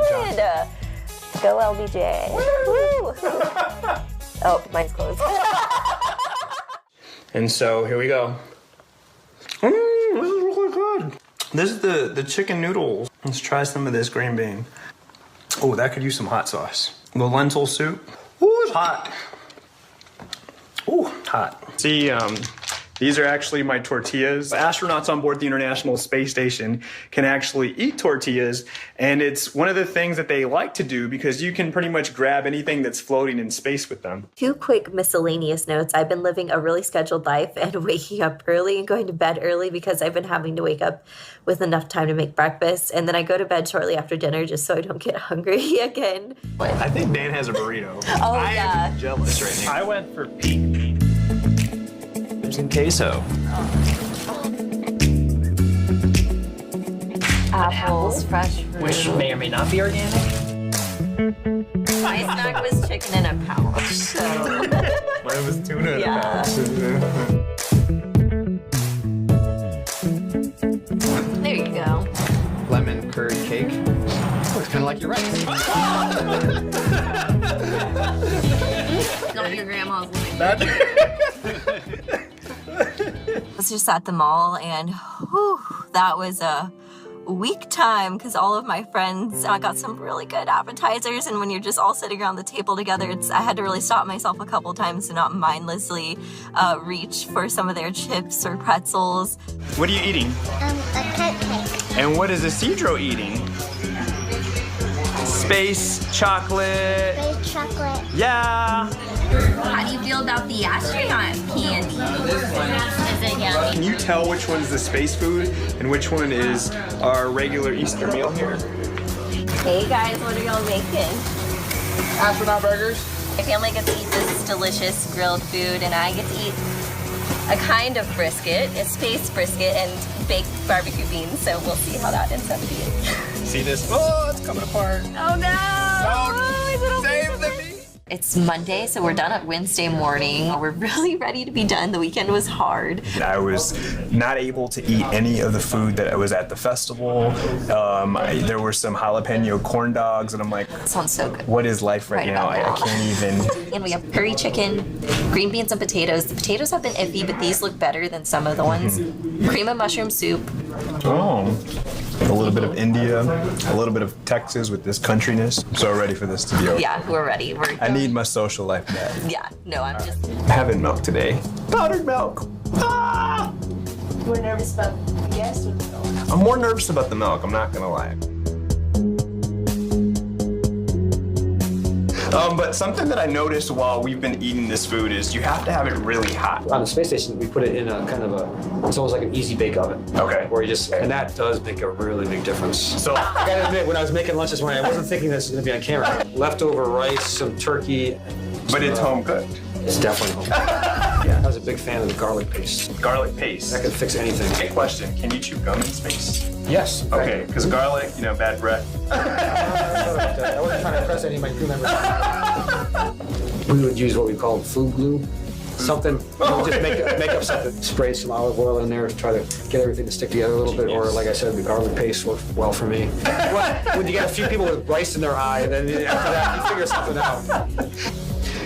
Go LBJ. Woo! Oh, mine's closed. And so here we go. This is really good. This is the chicken noodles. Let's try some of this green bean. Oh, that could use some hot sauce. The lentil soup. Ooh, it's hot. Ooh, hot. See, these are actually my tortillas. Astronauts on board the International Space Station can actually eat tortillas, and it's one of the things that they like to do because you can pretty much grab anything that's floating in space with them. 2 quick miscellaneous notes. I've been living a really scheduled life and waking up early and going to bed early because I've been having to wake up with enough time to make breakfast. And then I go to bed shortly after dinner just so I don't get hungry again. I think Dan has a burrito. Oh, I yeah. am jealous right now. I went for peach and queso. Apples, fresh fruit. Which may or may not be organic. My snack was chicken in a pouch, so. Mine was tuna in a Yeah. pouch. There you go. Lemon curd cake. Looks kind of like your rice. Not your grandma's living. I was just at the mall, and whew, that was a week time because all of my friends, I got some really good appetizers, and when you're just all sitting around the table together, I had to really stop myself a couple times to not mindlessly reach for some of their chips or pretzels. What are you eating? A cupcake. And what is Isidro eating? Space chocolate. Space chocolate. Yeah. How do you feel about the astronaut candy? Is it yummy? Can you tell which one's the space food and which one is our regular Easter meal here? Hey guys, what are y'all making? Astronaut burgers. My family gets to eat this delicious grilled food, and I get to eat a kind of brisket, a space brisket, and baked barbecue beans, so we'll see how that ends up being. See this? Oh, it's coming apart. Oh no! Oh, save the meat. It's Monday, so we're done at Wednesday morning. We're really ready to be done. The weekend was hard. I was not able to eat any of the food that was at the festival. There were some jalapeno corn dogs, and I'm like, That sounds so good. what is life right now? I can't even. And we have curry chicken, green beans and potatoes. The potatoes have been iffy, but these look better than some of the ones. Cream of mushroom soup. Oh, a little bit of India, a little bit of Texas with this countryness. So ready for this to be over. Yeah, we're ready. I need my social life back. Yeah, no, I'm just. Having milk today. Powdered milk. Ah! We're nervous about the guests or the milk? I'm more nervous about the milk, I'm not gonna lie. But something that I noticed while we've been eating this food is you have to have it really hot. On the space station, we put it in a kind of a, it's almost like an easy bake oven. Okay. Where you just, and that does make a really big difference. So I gotta admit, when I was making lunch this morning, I wasn't thinking this was gonna be on camera. Leftover rice, some turkey. But it's home cooked. It's definitely home cooked. Yeah, I was a big fan of the garlic paste. Garlic paste. That could fix anything. Hey, question, can you chew gum in space? Yes. Okay, because garlic, you know, bad breath. I wasn't trying to impress any of my crew members. We would use what we call food glue. Something, just make up something. Spray some olive oil in there to try to get everything to stick together a little bit. Or like I said, the garlic paste worked well for me. When you get a few people with rice in their eye, and then after that, you figure something out.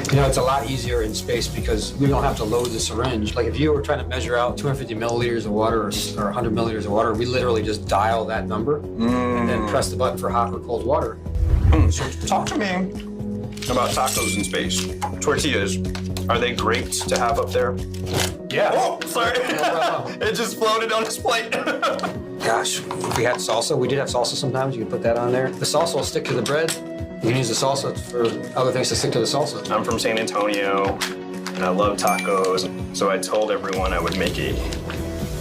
You know, it's a lot easier in space because we don't have to load the syringe. Like if you were trying to measure out 250 milliliters of water or 100 milliliters of water, we literally just dial that number and then press the button for hot or cold water. So talk to me about tacos in space. Tortillas, are they great to have up there? Yeah. Oh, sorry. It just floated on his plate. Gosh, if we had salsa, we did have salsa sometimes. You can put that on there. The salsa will stick to the bread. You can use the salsa for other things to stick to the salsa. I'm from San Antonio, and I love tacos. So I told everyone I would make a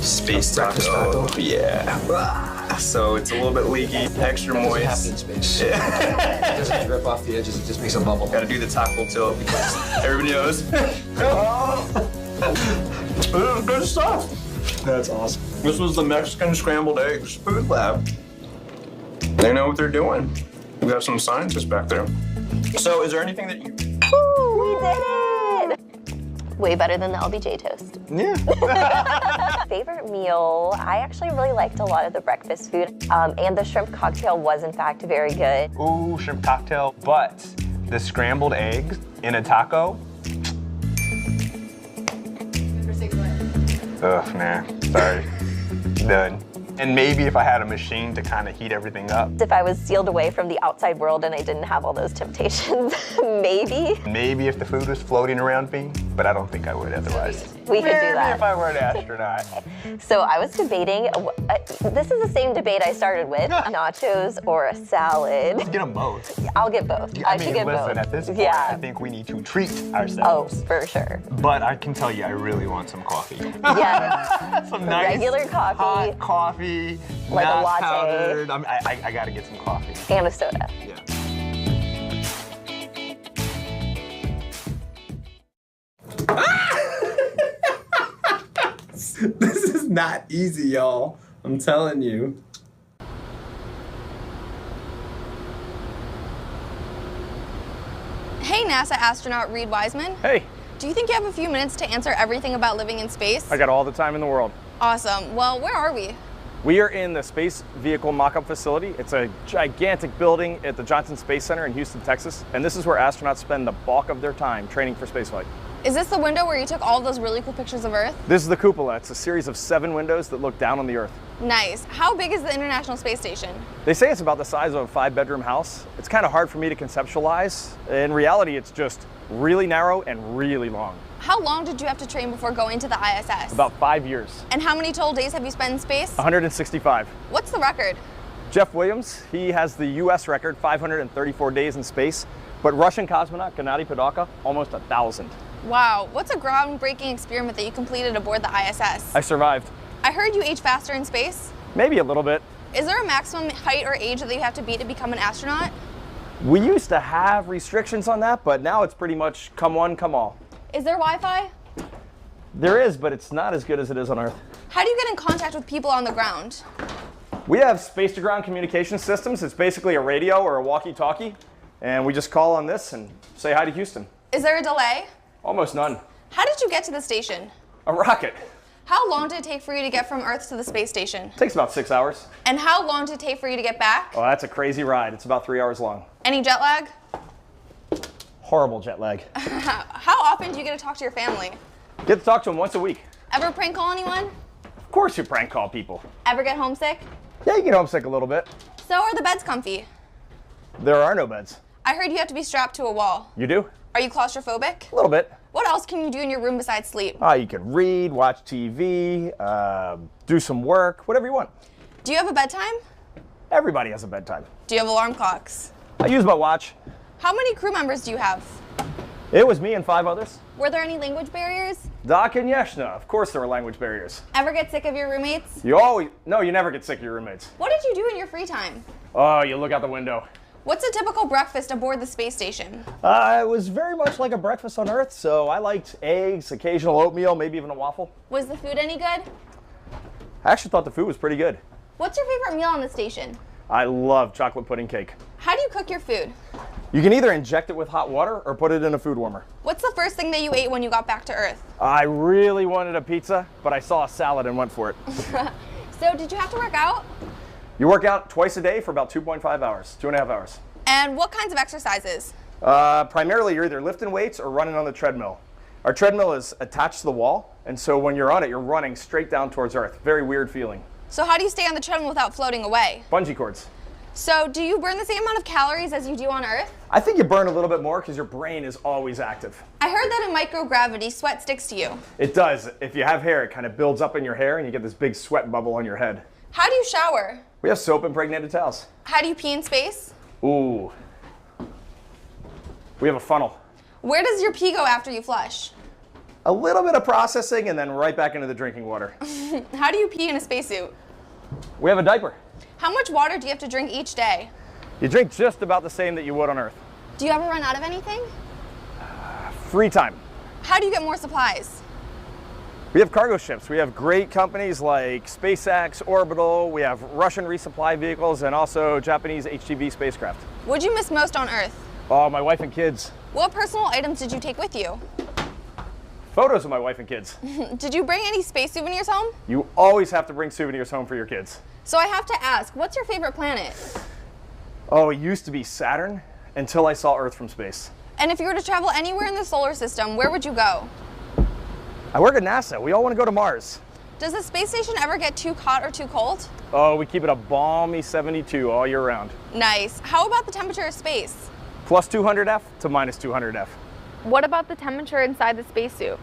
space taco. Yeah. So it's a little bit leaky, extra moist. Happen in space. Yeah. It doesn't drip off the edges, it just makes a bubble. Gotta do the taco tilt because everybody knows. This is good stuff. That's awesome. This was the Mexican scrambled eggs food lab. They know what they're doing. We got some scientists back there. So is there anything that you... Woo, we did it! Way better than the LBJ toast. Yeah. Favorite meal, I actually really liked a lot of the breakfast food, and the shrimp cocktail was in fact very good. Ooh, shrimp cocktail, but the scrambled eggs in a taco? Ugh, nah, sorry, done. And maybe if I had a machine to kind of heat everything up. If I was sealed away from the outside world and I didn't have all those temptations, maybe. Maybe if the food was floating around me, but I don't think I would otherwise. We could do that. Maybe if I were an astronaut. So I was debating, this is the same debate I started with, nachos or a salad. Let's get them both. I'll get both. I should get both. Listen, at this point, I think we need to treat ourselves. Oh, for sure. But I can tell you, I really want some coffee. Yeah. Some nice regular coffee. Hot coffee. Like not a latte. Powdered. I gotta get some coffee. And a soda. Yeah. This is not easy, y'all. I'm telling you. Hey, NASA astronaut Reed Wiseman. Hey. Do you think you have a few minutes to answer everything about living in space? I got all the time in the world. Awesome. Well, where are we? We are in the Space Vehicle Mock-Up Facility. It's a gigantic building at the Johnson Space Center in Houston, Texas, and this is where astronauts spend the bulk of their time training for spaceflight. Is this the window where you took all of those really cool pictures of Earth? This is the cupola. It's a series of 7 windows that look down on the Earth. Nice. How big is the International Space Station? They say it's about the size of a 5-bedroom house. It's kind of hard for me to conceptualize. In reality, it's just really narrow and really long. How long did you have to train before going to the ISS? About 5 years. And how many total days have you spent in space? 165. What's the record? Jeff Williams, he has the US record, 534 days in space, but Russian cosmonaut Gennady Padalka, almost 1,000. Wow, what's a groundbreaking experiment that you completed aboard the ISS? I survived. I heard you age faster in space. Maybe a little bit. Is there a maximum height or age that you have to be to become an astronaut? We used to have restrictions on that, but now it's pretty much come one, come all. Is there Wi-Fi? There is, but it's not as good as it is on Earth. How do you get in contact with people on the ground? We have space-to-ground communication systems. It's basically a radio or a walkie-talkie, and we just call on this and say hi to Houston. Is there a delay? Almost none. How did you get to the station? A rocket. How long did it take for you to get from Earth to the space station? It takes about 6 hours. And how long did it take for you to get back? Oh, that's a crazy ride. It's about 3 hours long. Any jet lag? Horrible jet lag. How often do you get to talk to your family? Get to talk to them once a week. Ever prank call anyone? Of course you prank call people. Ever get homesick? Yeah, you get homesick a little bit. So are the beds comfy? There are no beds. I heard you have to be strapped to a wall. You do? Are you claustrophobic? A little bit. What else can you do in your room besides sleep? You can read, watch TV, do some work, whatever you want. Do you have a bedtime? Everybody has a bedtime. Do you have alarm clocks? I use my watch. How many crew members do you have? It was me and 5 others. Were there any language barriers? Doc and Yeshna, of course there were language barriers. Ever get sick of your roommates? No, you never get sick of your roommates. What did you do in your free time? Oh, you look out the window. What's a typical breakfast aboard the space station? It was very much like a breakfast on Earth, so I liked eggs, occasional oatmeal, maybe even a waffle. Was the food any good? I actually thought the food was pretty good. What's your favorite meal on the station? I love chocolate pudding cake. How do you cook your food? You can either inject it with hot water or put it in a food warmer. What's the first thing that you ate when you got back to Earth? I really wanted a pizza, but I saw a salad and went for it. So did you have to work out? You work out twice a day for about 2.5 hours, 2.5 hours. And what kinds of exercises? Primarily, you're either lifting weights or running on the treadmill. Our treadmill is attached to the wall, and so when you're on it, you're running straight down towards Earth. Very weird feeling. So how do you stay on the treadmill without floating away? Bungee cords. So do you burn the same amount of calories as you do on Earth? I think you burn a little bit more because your brain is always active. I heard that in microgravity, sweat sticks to you. It does. If you have hair, it kind of builds up in your hair and you get this big sweat bubble on your head. How do you shower? We have soap impregnated towels. How do you pee in space? Ooh. We have a funnel. Where does your pee go after you flush? A little bit of processing and then right back into the drinking water. How do you pee in a spacesuit? We have a diaper. How much water do you have to drink each day? You drink just about the same that you would on Earth. Do you ever run out of anything? Free time. How do you get more supplies? We have cargo ships. We have great companies like SpaceX, Orbital. We have Russian resupply vehicles and also Japanese HTV spacecraft. What'd you miss most on Earth? Oh, my wife and kids. What personal items did you take with you? Photos of my wife and kids. Did you bring any space souvenirs home? You always have to bring souvenirs home for your kids. So I have to ask, what's your favorite planet? Oh, it used to be Saturn until I saw Earth from space. And if you were to travel anywhere in the solar system, where would you go? I work at NASA. We all want to go to Mars. Does the space station ever get too hot or too cold? Oh, we keep it a balmy 72 all year round. Nice. How about the temperature of space? Plus 200 F to minus 200 F. What about the temperature inside the spacesuit?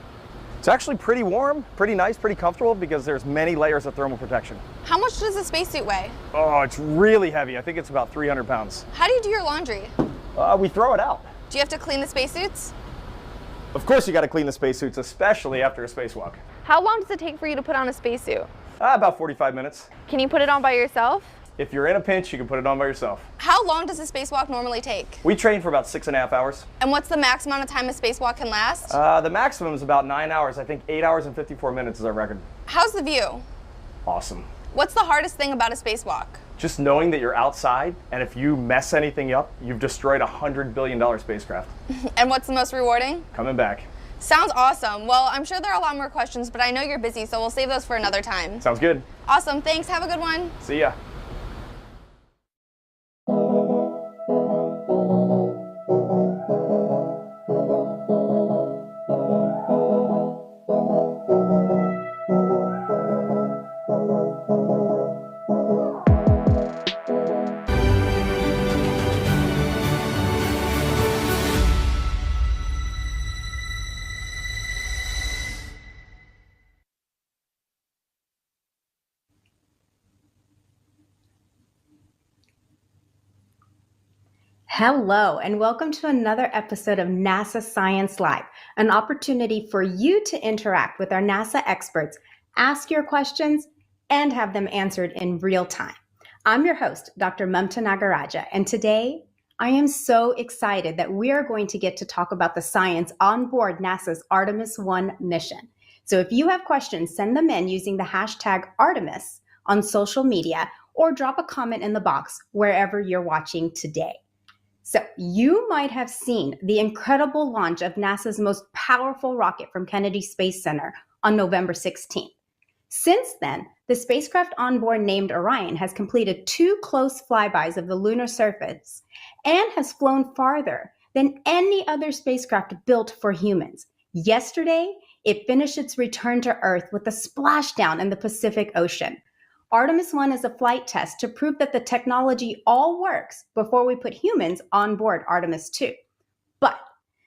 It's actually pretty warm, pretty nice, pretty comfortable because there's many layers of thermal protection. How much does the spacesuit weigh? Oh, it's really heavy. I think it's about 300 pounds. How do you do your laundry? We throw it out. Do you have to clean the spacesuits? Of course you got to clean the spacesuits, especially after a spacewalk. How long does it take for you to put on a spacesuit? About 45 minutes. Can you put it on by yourself? If you're in a pinch, you can put it on by yourself. How long does a spacewalk normally take? We train for about 6.5 hours. And what's the max amount of time a spacewalk can last? The maximum is about 9 hours. I think 8 hours and 54 minutes is our record. How's the view? Awesome. What's the hardest thing about a spacewalk? Just knowing that you're outside, and if you mess anything up, you've destroyed a $100 billion spacecraft. And what's the most rewarding? Coming back. Sounds awesome. Well, I'm sure there are a lot more questions, but I know you're busy, so we'll save those for another time. Sounds good. Awesome. Thanks. Have a good one. See ya. Hello, and welcome to another episode of NASA Science Live, an opportunity for you to interact with our NASA experts, ask your questions, and have them answered in real time. I'm your host, Dr. Mamta Nagaraja, and today I am so excited that we are going to get to talk about the science on board NASA's Artemis 1 mission. So if you have questions, send them in using the hashtag Artemis on social media or drop a comment in the box wherever you're watching today. So you might have seen the incredible launch of NASA's most powerful rocket from Kennedy Space Center on November 16th. Since then, the spacecraft on board named Orion has completed 2 close flybys of the lunar surface and has flown farther than any other spacecraft built for humans. Yesterday, it finished its return to Earth with a splashdown in the Pacific Ocean. Artemis 1 is a flight test to prove that the technology all works before we put humans on board Artemis 2. But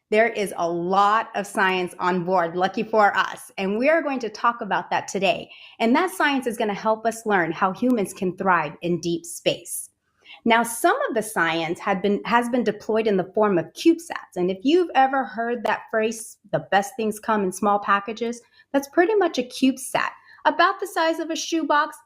there is a lot of science on board, lucky for us, and we are going to talk about that today. And that science is going to help us learn how humans can thrive in deep space. Now, some of the science has been deployed in the form of CubeSats. And if you've ever heard that phrase, the best things come in small packages, that's pretty much a CubeSat, about the size of a shoebox,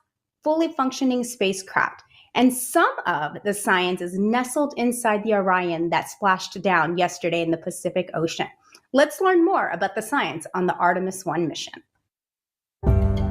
fully functioning spacecraft. And some of the science is nestled inside the Orion that splashed down yesterday in the Pacific Ocean. Let's learn more about the science on the Artemis 1 mission.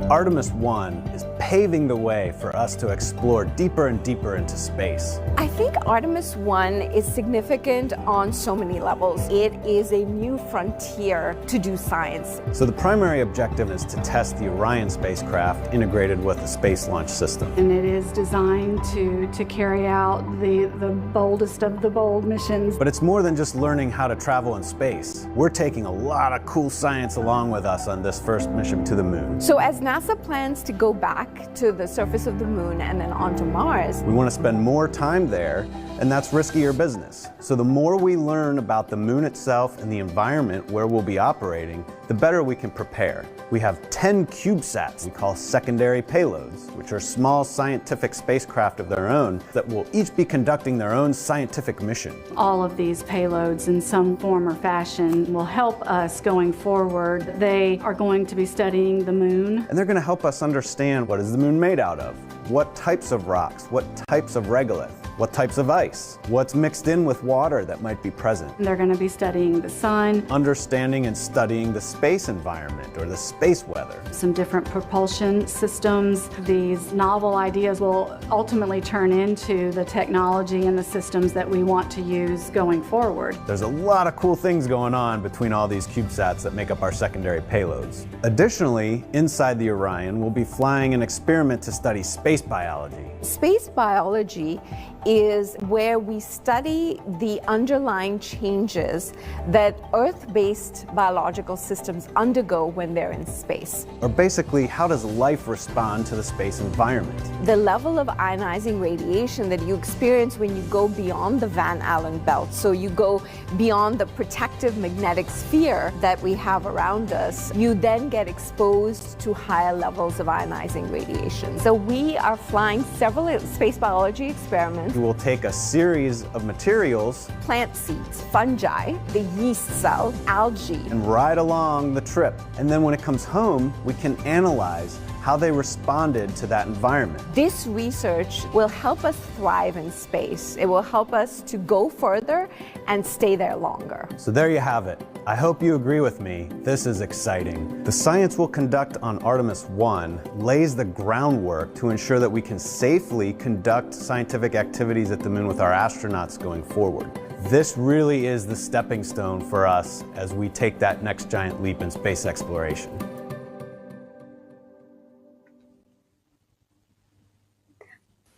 Artemis 1 is paving the way for us to explore deeper and deeper into space. I think Artemis 1 is significant on so many levels. It is a new frontier to do science. So the primary objective is to test the Orion spacecraft integrated with the Space Launch System. And it is designed to carry out the boldest of the bold missions. But it's more than just learning how to travel in space. We're taking a lot of cool science along with us on this first mission to the moon. So as NASA plans to go back to the surface of the moon and then onto Mars, we want to spend more time there, and that's riskier business. So the more we learn about the moon itself and the environment where we'll be operating, the better we can prepare. We have 10 CubeSats we call secondary payloads, which are small scientific spacecraft of their own that will each be conducting their own scientific mission. All of these payloads in some form or fashion will help us going forward. They are going to be studying the moon. And they're going to help us understand what is the moon made out of, what types of rocks, what types of regolith, what types of ice, what's mixed in with water that might be present. They're going to be studying the sun, understanding and studying the space environment or the space weather. Some different propulsion systems. These novel ideas will ultimately turn into the technology and the systems that we want to use going forward. There's a lot of cool things going on between all these CubeSats that make up our secondary payloads. Additionally, inside the Orion, we'll be flying an experiment to study space biology. Space biology is where we study the underlying changes that Earth-based biological systems undergo when they're in space. Or basically, how does life respond to the space environment? The level of ionizing radiation that you experience when you go beyond the Van Allen belt, so you go beyond the protective magnetic sphere that we have around us, you then get exposed to higher levels of ionizing radiation. So we are flying several space biology experiments. We will take a series of materials, plant seeds, fungi, the yeast cell, algae, and ride along the trip. And then when it comes home, we can analyze how they responded to that environment. This research will help us thrive in space. It will help us to go further and stay there longer. So there you have it. I hope you agree with me. This is exciting. The science we'll conduct on Artemis 1 lays the groundwork to ensure that we can safely conduct scientific activities at the moon with our astronauts going forward. This really is the stepping stone for us as we take that next giant leap in space exploration.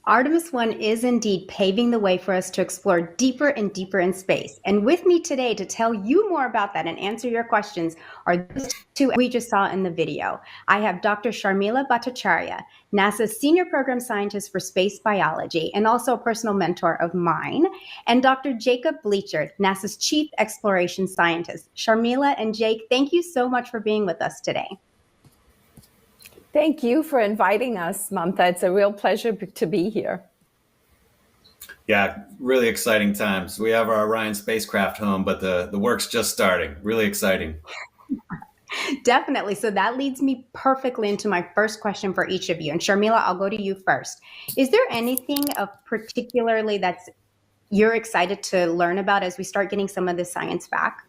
Artemis 1 is indeed paving the way for us to explore deeper and deeper in space. And with me today to tell you more about that and answer your questions are those two we just saw in the video. I have Dr. Sharmila Bhattacharya, NASA's Senior Program Scientist for Space Biology and also a personal mentor of mine, and Dr. Jacob Bleachard, NASA's Chief Exploration Scientist. Sharmila and Jake, thank you so much for being with us today. Thank you for inviting us, Mamta. It's a real pleasure to be here. Yeah, really exciting times. We have our Orion spacecraft home, but the work's just starting. Really exciting. Definitely. So that leads me perfectly into my first question for each of you. And Sharmila, I'll go to you first. Is there anything particularly that's you're excited to learn about as we start getting some of the science back?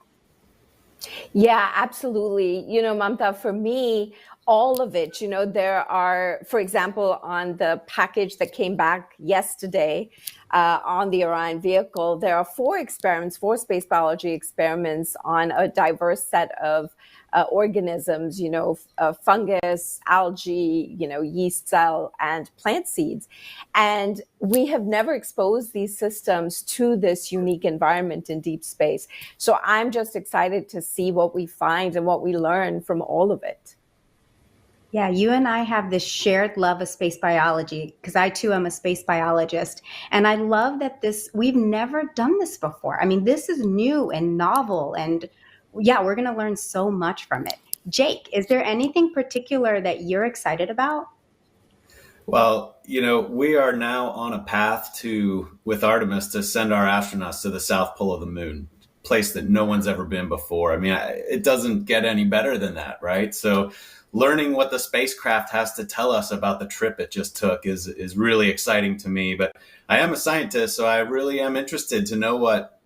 Yeah, absolutely. You know, Mamta, for me, all of it, you know, there are, for example, on the package that came back yesterday on the Orion vehicle, there are 4 experiments, 4 space biology experiments on a diverse set of organisms, you know, fungus, algae, you know, yeast cell, and plant seeds. And we have never exposed these systems to this unique environment in deep space. So I'm just excited to see what we find and what we learn from all of it. Yeah, you and I have this shared love of space biology because I too am a space biologist. And I love that we've never done this before. I mean, this is new and novel. And yeah, we're going to learn so much from it. Jake, is there anything particular that you're excited about? Well, you know, we are now on a path with Artemis, to send our astronauts to the South Pole of the Moon, a place that no one's ever been before. I mean, it doesn't get any better than that, right? So learning what the spacecraft has to tell us about the trip it just took is really exciting to me. But I am a scientist, so I really am interested to know what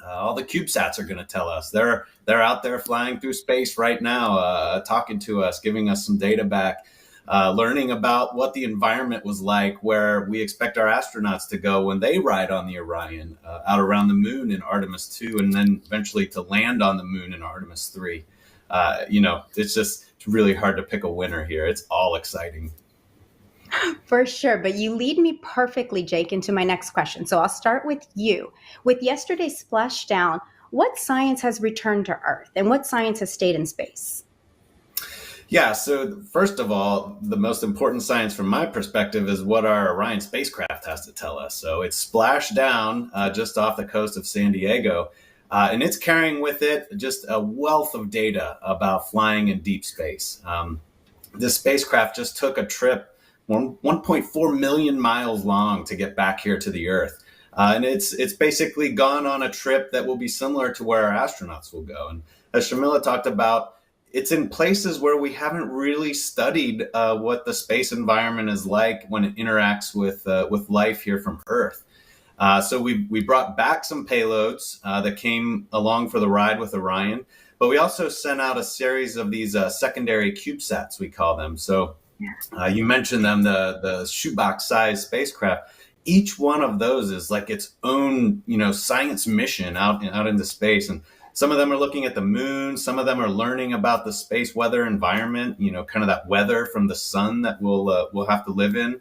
all the CubeSats are going to tell us. They're out there flying through space right now, talking to us, giving us some data back, learning about what the environment was like where we expect our astronauts to go when they ride on the Orion out around the moon in Artemis 2, and then eventually to land on the moon in Artemis 3. You know, it's really hard to pick a winner here. It's all exciting. For sure. But you lead me perfectly, Jake, into my next question. So I'll start with you. With yesterday's splashdown, what science has returned to Earth and what science has stayed in space? Yeah, so first of all, the most important science from my perspective is what our Orion spacecraft has to tell us. So it's splashed down just off the coast of San Diego. And it's carrying with it just a wealth of data about flying in deep space. This spacecraft just took a trip 1.4 million miles long to get back here to the Earth. And it's basically gone on a trip that will be similar to where our astronauts will go. And as Sharmila talked about, it's in places where we haven't really studied what the space environment is like when it interacts with life here from Earth. So we brought back some payloads that came along for the ride with Orion, but we also sent out a series of these secondary CubeSats, we call them. So you mentioned them, the shoebox-sized spacecraft. Each one of those is like its own, you know, science mission out into space. And some of them are looking at the moon. Some of them are learning about the space weather environment, you know, kind of that weather from the sun that we'll have to live in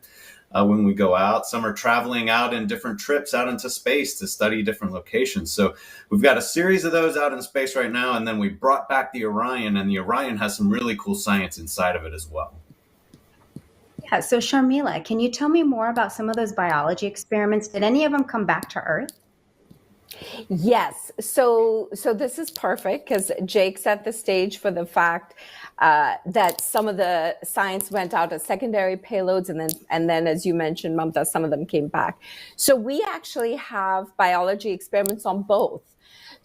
when we go out. Some are traveling out in different trips out into space to study different locations. So we've got a series of those out in space right now. And then we brought back the Orion, and the Orion has some really cool science inside of it as well. Yeah, so Sharmila, can you tell me more about some of those biology experiments? Did any of them come back to Earth? Yes. So this is perfect because Jake set the stage for the fact that some of the science went out as secondary payloads, and then as you mentioned, Mamta, some of them came back. So we actually have biology experiments on both.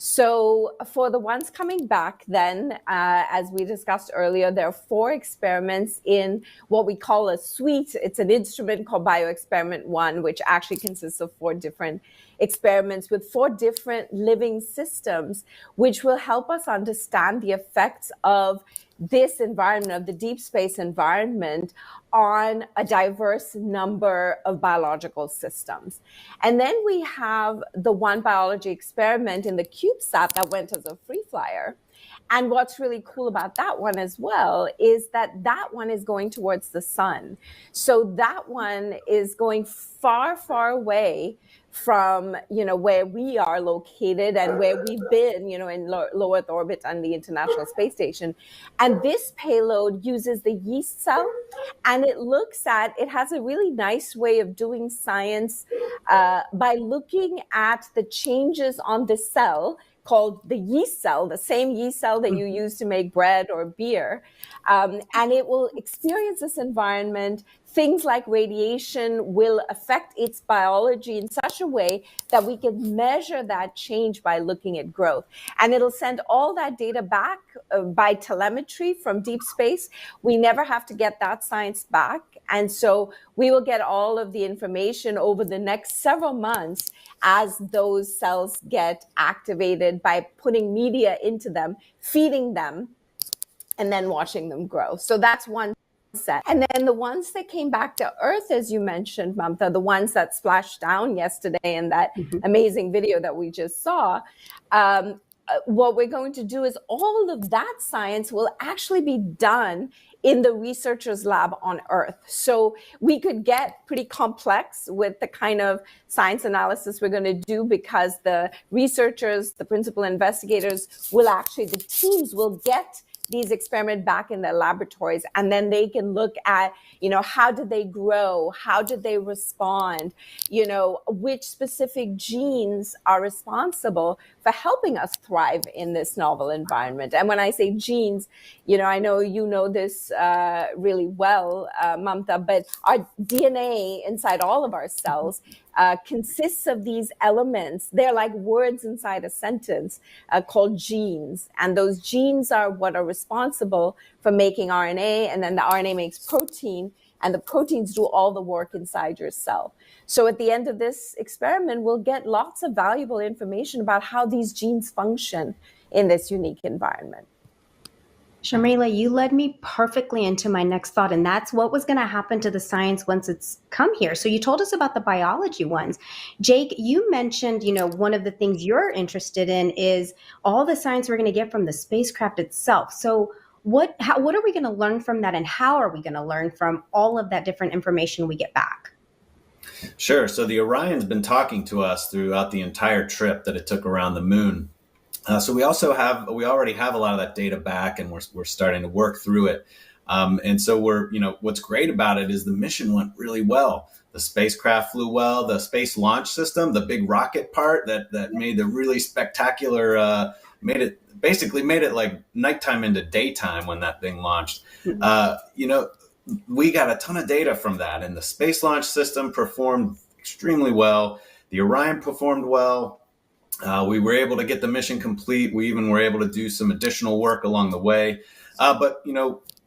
So for the ones coming back then, as we discussed earlier, there are 4 experiments in what we call a suite. It's an instrument called Bioexperiment 1, which actually consists of 4 different experiments with 4 different living systems, which will help us understand the effects of this environment, of the deep space environment, on a diverse number of biological systems. And then we have the one biology experiment in the CubeSat that went as a free flyer. And what's really cool about that one as well is that that one is going towards the sun. So that one is going far, far away from, where we are located and where we've been, in low Earth orbit on the International Space Station. And this payload uses the yeast cell, and it has a really nice way of doing science by looking at the changes on the cell called the yeast cell, the same yeast cell that you use to make bread or beer. And it will experience this environment. Things like radiation will affect its biology in such a way that we can measure that change by looking at growth. And it'll send all that data back by telemetry from deep space. We never have to get that science back. And so we will get all of the information over the next several months as those cells get activated by putting media into them, feeding them, and then watching them grow. So that's one set. And then the ones that came back to Earth, as you mentioned, Mamta, the ones that splashed down yesterday in that amazing video that we just saw, what we're going to do is all of that science will actually be done in the researchers' lab on Earth. So we could get pretty complex with the kind of science analysis we're going to do, because the researchers, the principal investigators the teams will get these experiments back in their laboratories, and then they can look at, how did they grow? How did they respond? Which specific genes are responsible for helping us thrive in this novel environment? And when I say genes, I know you know this really well, Mamta, but our DNA inside all of our cells consists of these elements. They're like words inside a sentence called genes. And those genes are what are responsible for making RNA, and then the RNA makes protein, and the proteins do all the work inside your cell. So at the end of this experiment, we'll get lots of valuable information about how these genes function in this unique environment. Shamrila, you led me perfectly into my next thought, and that's what was going to happen to the science once it's come here. So you told us about the biology ones. Jake, you mentioned, one of the things you're interested in is all the science we're going to get from the spacecraft itself. So what are we going to learn from that, and how are we going to learn from all of that different information we get back? Sure. So the Orion's been talking to us throughout the entire trip that it took around the moon. So we already have a lot of that data back, and we're starting to work through it. And so what's great about it is the mission went really well. The spacecraft flew well. The space launch system, the big rocket part that made the really spectacular, made it like nighttime into daytime when that thing launched. We got a ton of data from that, and the space launch system performed extremely well. The Orion performed well. We were able to get the mission complete. We even were able to do some additional work along the way. But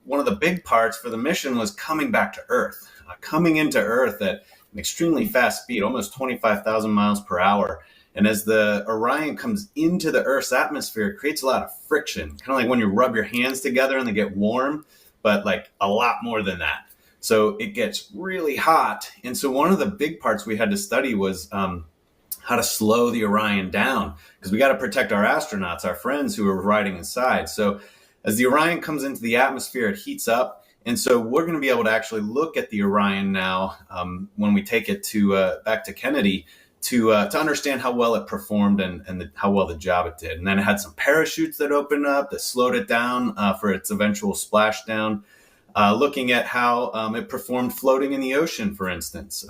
one of the big parts for the mission was coming back to Earth, coming into Earth at an extremely fast speed, almost 25,000 miles per hour. And as the Orion comes into the Earth's atmosphere, it creates a lot of friction, kind of like when you rub your hands together and they get warm, but like a lot more than that. So it gets really hot. And so one of the big parts we had to study was how to slow the Orion down, because we got to protect our astronauts, our friends who are riding inside. So as the Orion comes into the atmosphere, it heats up. And so we're going to be able to actually look at the Orion now when we take it to back to Kennedy to understand how well it performed and how well the job it did. And then it had some parachutes that opened up that slowed it down for its eventual splashdown, looking at how it performed floating in the ocean, for instance.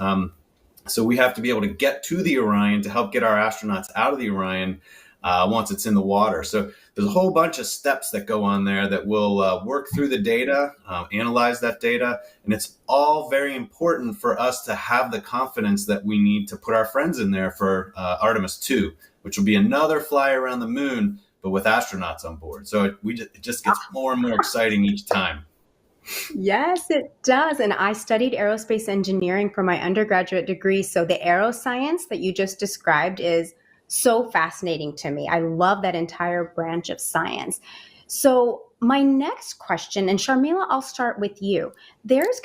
So we have to be able to get to the Orion to help get our astronauts out of the Orion once it's in the water. So there's a whole bunch of steps that go on there that will work through the data, analyze that data. And it's all very important for us to have the confidence that we need to put our friends in there for Artemis 2, which will be another fly around the moon, but with astronauts on board. So it just gets more and more exciting each time. Yes, it does. And I studied aerospace engineering for my undergraduate degree. So the aeroscience that you just described is so fascinating to me. I love that entire branch of science. So my next question, and Sharmila, I'll start with you. There's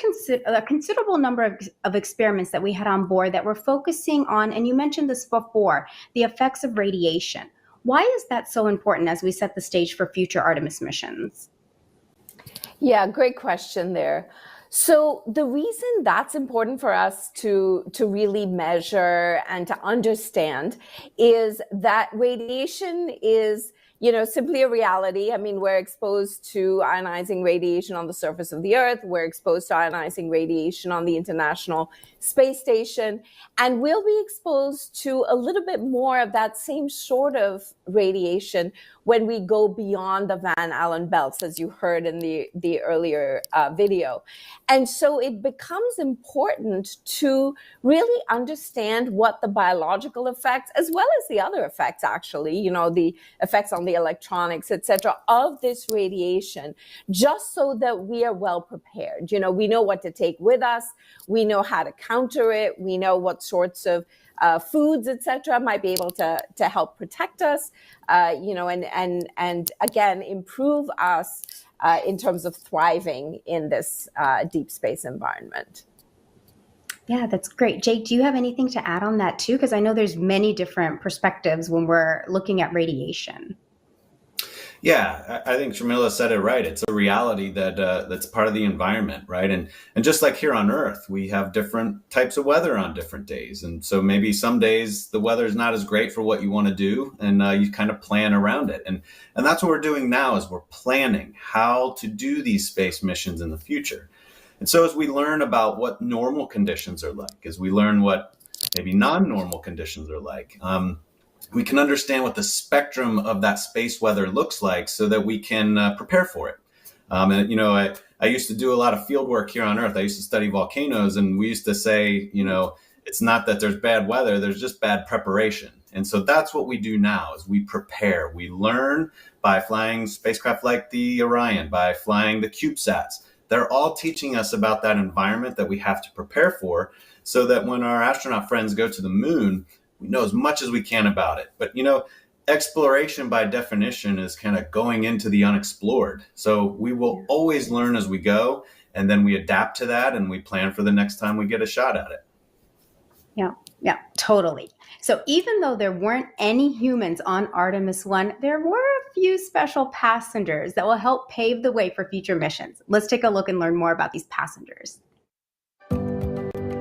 a considerable number of experiments that we had on board that were focusing on, and you mentioned this before, the effects of radiation. Why is that so important as we set the stage for future Artemis missions? Yeah, great question there. So the reason that's important for us to really measure and to understand is that radiation is, simply a reality. I mean, we're exposed to ionizing radiation on the surface of the Earth. We're exposed to ionizing radiation on the International Space Station. And we'll be exposed to a little bit more of that same sort of radiation when we go beyond the Van Allen belts, as you heard in the earlier video. And so it becomes important to really understand what the biological effects, as well as the other effects, actually, the effects on the electronics, et cetera, of this radiation, just so that we are well prepared. We know what to take with us. We know how to counter it. We know what sorts of foods, et cetera, might be able to help protect us, and again, improve us in terms of thriving in this deep space environment. Yeah, that's great. Jake, do you have anything to add on that too? Because I know there's many different perspectives when we're looking at radiation. Yeah, I think Sharmila said it right. It's a reality that's part of the environment, right? And just like here on Earth, we have different types of weather on different days. And so maybe some days the weather is not as great for what you want to do, and you kind of plan around it. And that's what we're doing now is we're planning how to do these space missions in the future. And so as we learn about what normal conditions are like, as we learn what maybe non-normal conditions are like, we can understand what the spectrum of that space weather looks like so that we can prepare for it. I used to do a lot of field work here on Earth. I used to study volcanoes, and we used to say, it's not that there's bad weather, there's just bad preparation. And so that's what we do now is we prepare. We learn by flying spacecraft like the Orion, by flying the CubeSats. They're all teaching us about that environment that we have to prepare for so that when our astronaut friends go to the moon, we know as much as we can about it. But, exploration by definition is kind of going into the unexplored. So we will always learn as we go, and then we adapt to that and we plan for the next time we get a shot at it. Yeah, totally. So even though there weren't any humans on Artemis 1, there were a few special passengers that will help pave the way for future missions. Let's take a look and learn more about these passengers.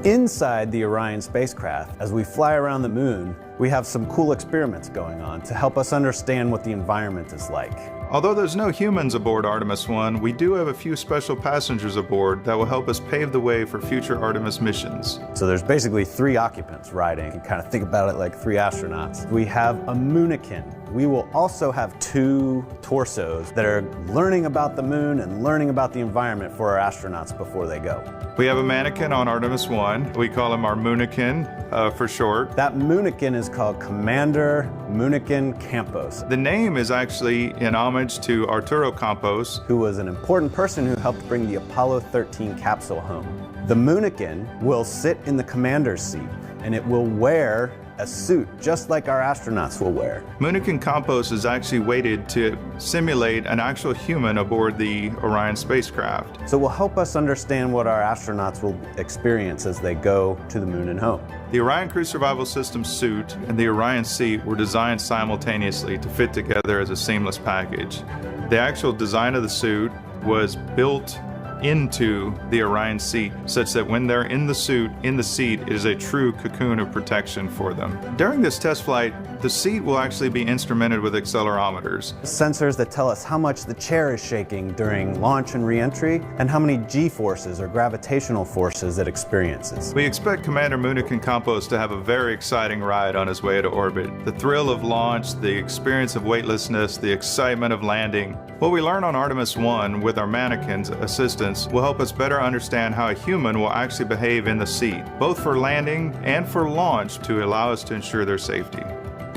Inside the Orion spacecraft, as we fly around the moon, we have some cool experiments going on to help us understand what the environment is like. Although there's no humans aboard Artemis 1, we do have a few special passengers aboard that will help us pave the way for future Artemis missions. So there's basically 3 occupants riding. You can kind of think about it like 3 astronauts. We have a moonikin. We will also have 2 torsos that are learning about the moon and learning about the environment for our astronauts before they go. We have a mannequin on Artemis 1. We call him our moonikin for short. That moonikin is called Commander Moonikin Campos. The name is actually in homage to Arturo Campos, who was an important person who helped bring the Apollo 13 capsule home. The moonikin will sit in the commander's seat, and it will wear a suit just like our astronauts will wear. Moonikin Campos is actually weighted to simulate an actual human aboard the Orion spacecraft. So it will help us understand what our astronauts will experience as they go to the moon and home. The Orion Crew Survival System suit and the Orion seat were designed simultaneously to fit together as a seamless package. The actual design of the suit was built into the Orion seat such that when they're in the suit, in the seat, it is a true cocoon of protection for them. During this test flight, the seat will actually be instrumented with accelerometers. Sensors that tell us how much the chair is shaking during launch and re-entry and how many G-forces or gravitational forces it experiences. We expect Commander Moonikin Campos to have a very exciting ride on his way to orbit. The thrill of launch, the experience of weightlessness, the excitement of landing. What we learn on Artemis 1 with our mannequins assistants will help us better understand how a human will actually behave in the seat, both for landing and for launch to allow us to ensure their safety.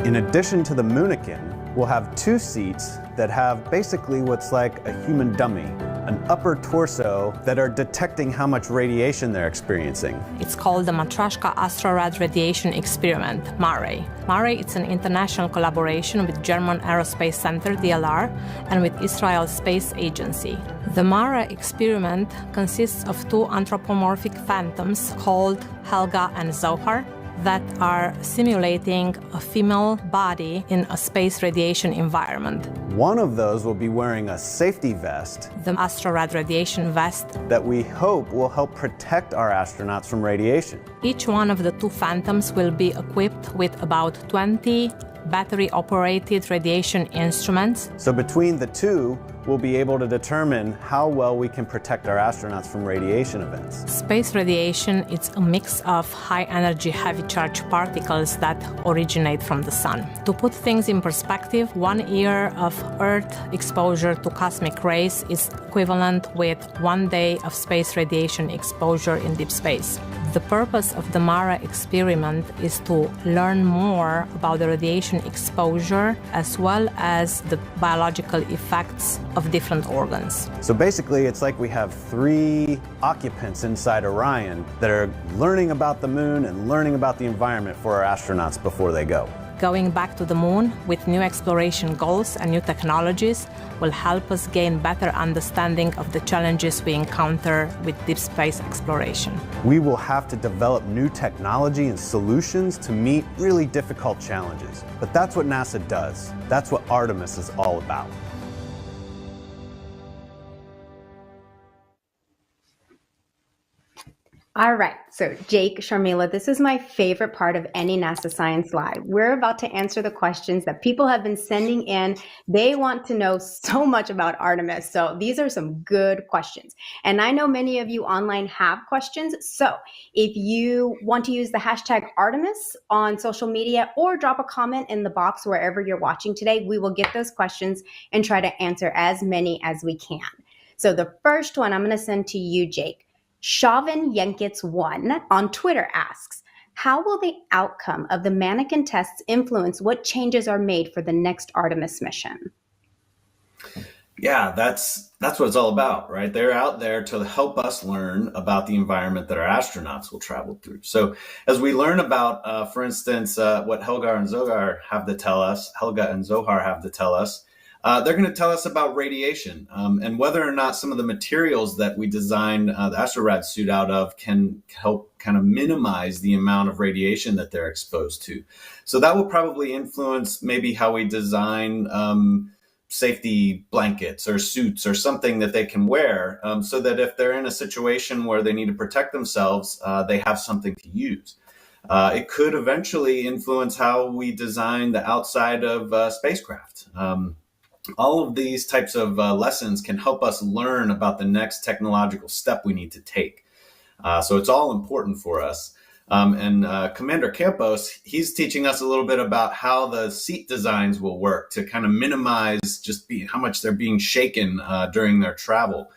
In addition to the moonikin, we'll have 2 seats that have basically what's like a human dummy an upper torso that are detecting how much radiation they're experiencing. It's called the Matryoshka Astrorad Radiation Experiment, MARE. MARE is an international collaboration with German Aerospace Center, DLR, and with Israel Space Agency. The MARE experiment consists of two anthropomorphic phantoms called Helga and Zohar that are simulating a female body in a space radiation environment. One of those will be wearing a safety vest, the Astrorad radiation vest, that we hope will help protect our astronauts from radiation. Each one of the two phantoms will be equipped with about 20 battery-operated radiation instruments. So between the two, we'll be able to determine how well we can protect our astronauts from radiation events. Space radiation is a mix of high-energy, heavy-charged particles that originate from the sun. To put things in perspective, 1 year of Earth exposure to cosmic rays is equivalent with 1 day of space radiation exposure in deep space. The purpose of the MARE experiment is to learn more about the radiation exposure as well as the biological effects of different organs. So basically, it's like we have 3 occupants inside Orion that are learning about the moon and learning about the environment for our astronauts before they go. Going back to the moon with new exploration goals and new technologies will help us gain better understanding of the challenges we encounter with deep space exploration. We will have to develop new technology and solutions to meet really difficult challenges. But that's what NASA does. That's what Artemis is all about. All right, so Jake, Sharmila, this is my favorite part of any NASA Science Live. We're about to answer the questions that people have been sending in. They want to know so much about Artemis, so these are some good questions. And I know many of you online have questions, so if you want to use the hashtag Artemis on social media or drop a comment in the box wherever you're watching today, we will get those questions and try to answer as many as we can. So the first one I'm going to send to you, Jake. Shavin Yenkits 1 on Twitter asks, how will the outcome of the mannequin tests influence what changes are made for the next Artemis mission? Yeah, that's what it's all about, right? They're out there to help us learn about the environment that our astronauts will travel through. So as we learn about, for instance, what Helga and Zohar have to tell us, they're going to tell us about radiation and whether or not some of the materials that we design the Astrorad suit out of can help kind of minimize the amount of radiation that they're exposed to. So that will probably influence maybe how we design safety blankets or suits or something that they can wear so that if they're in a situation where they need to protect themselves, they have something to use. It could eventually influence how we design the outside of spacecraft. All of these types of lessons can help us learn about the next technological step we need to take. So it's all important for us. And Commander Campos, he's teaching us a little bit about how the seat designs will work to kind of minimize just how much they're being shaken during their travel.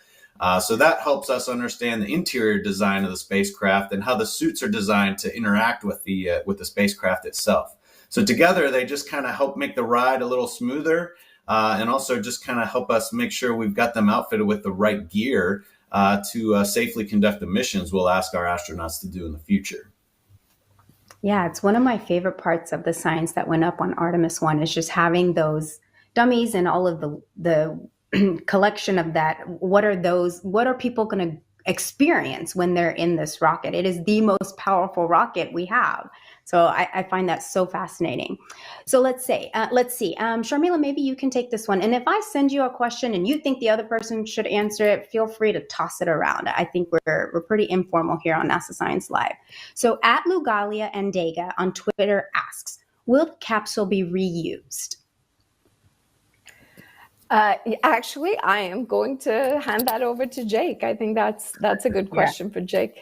So that helps us understand the interior design of the spacecraft and how the suits are designed to interact with the spacecraft itself. So together, they just kind of help make the ride a little smoother. And also just kind of help us make sure we've got them outfitted with the right gear to safely conduct the missions we'll ask our astronauts to do in the future. Yeah, it's one of my favorite parts of the science that went up on Artemis 1 is just having those dummies and all of the collection of that. What are people going to experience when they're in this rocket? It is the most powerful rocket we have. So I find that so fascinating. So let's see. Sharmila, maybe you can take this one. And if I send you a question and you think the other person should answer it, feel free to toss it around. I think we're pretty informal here on NASA Science Live. So at Lugalia and Dega on Twitter asks, will the capsule be reused? Actually, I am going to hand that over to Jake. I think that's a good question for Jake.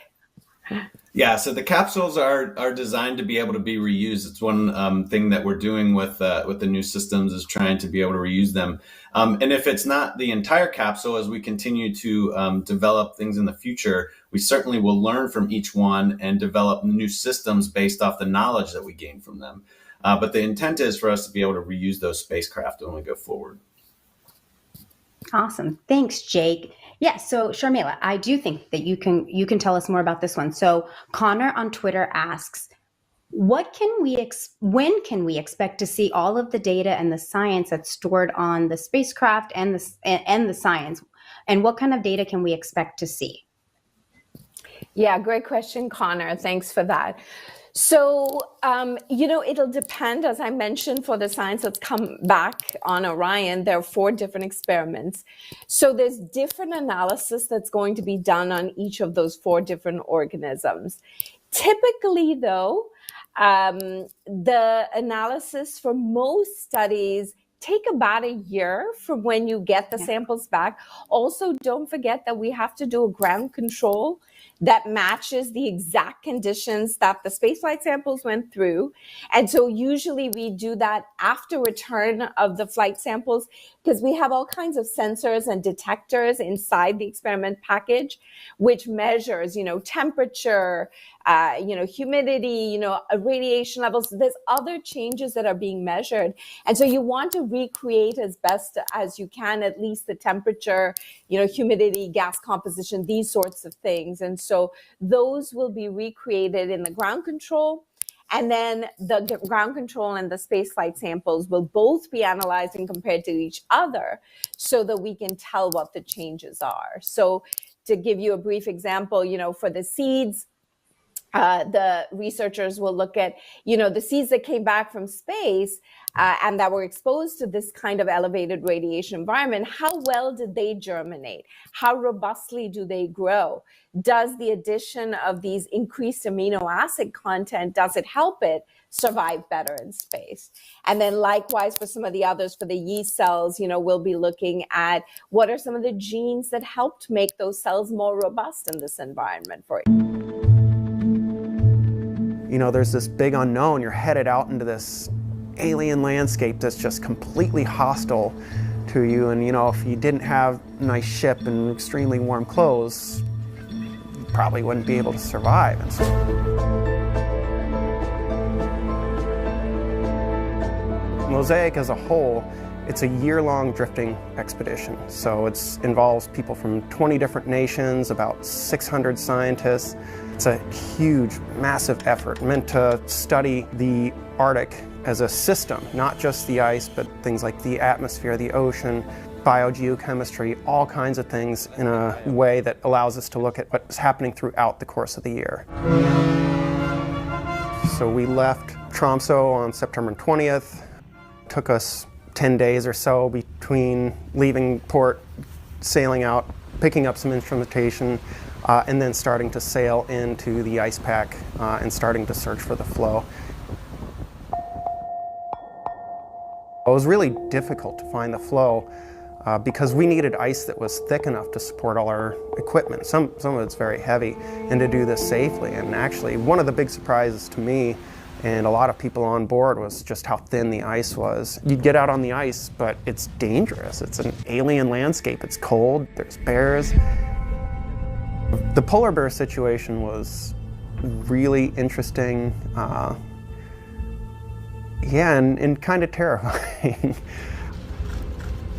Yeah, so the capsules are designed to be able to be reused. It's one thing that we're doing with the new systems is trying to be able to reuse them. And if it's not the entire capsule, as we continue to develop things in the future, we certainly will learn from each one and develop new systems based off the knowledge that we gain from them. But the intent is for us to be able to reuse those spacecraft when we go forward. Awesome. Thanks, Jake. Yeah, so Sharmila, I do think that you can tell us more about this one. So Connor on Twitter asks, when can we expect to see all of the data and the science that's stored on the spacecraft and the science? And what kind of data can we expect to see? Yeah, great question, Connor. Thanks for that. So, it'll depend, as I mentioned, for the science that's come back on Orion, there are 4 different experiments. So there's different analysis that's going to be done on each of those 4 different organisms. Typically, though, the analysis for most studies take about a year from when you get the samples back. Also, don't forget that we have to do a ground control that matches the exact conditions that the spaceflight samples went through. And so usually we do that after return of the flight samples, because we have all kinds of sensors and detectors inside the experiment package, which measures, temperature, humidity, radiation levels. There's other changes that are being measured. And so you want to recreate as best as you can, at least the temperature, humidity, gas composition, these sorts of things. And so those will be recreated in the ground control. And then the ground control and the spaceflight samples will both be analyzed and compared to each other so that we can tell what the changes are. So to give you a brief example, for the seeds, the researchers will look at, the seeds that came back from space and that were exposed to this kind of elevated radiation environment. How well did they germinate? How robustly do they grow? Does the addition of these increased amino acid content, does it help it survive better in space? And then likewise for some of the others, for the yeast cells, we'll be looking at what are some of the genes that helped make those cells more robust in this environment for it. There's this big unknown. You're headed out into this alien landscape that's just completely hostile to you. And, if you didn't have a nice ship and extremely warm clothes, you probably wouldn't be able to survive. And so Mosaic as a whole, it's a year-long drifting expedition. So it involves people from 20 different nations, about 600 scientists. It's a huge, massive effort meant to study the Arctic as a system, not just the ice, but things like the atmosphere, the ocean, biogeochemistry, all kinds of things in a way that allows us to look at what's happening throughout the course of the year. So we left Tromsø on September 20th. It took us 10 days or so between leaving port, sailing out, picking up some instrumentation, and then starting to sail into the ice pack and starting to search for the flow. It was really difficult to find the flow because we needed ice that was thick enough to support all our equipment. Some of it's very heavy, and to do this safely. And actually, one of the big surprises to me and a lot of people on board was just how thin the ice was. You'd get out on the ice, but it's dangerous. It's an alien landscape. It's cold, there's bears. The polar bear situation was really interesting, and kind of terrifying.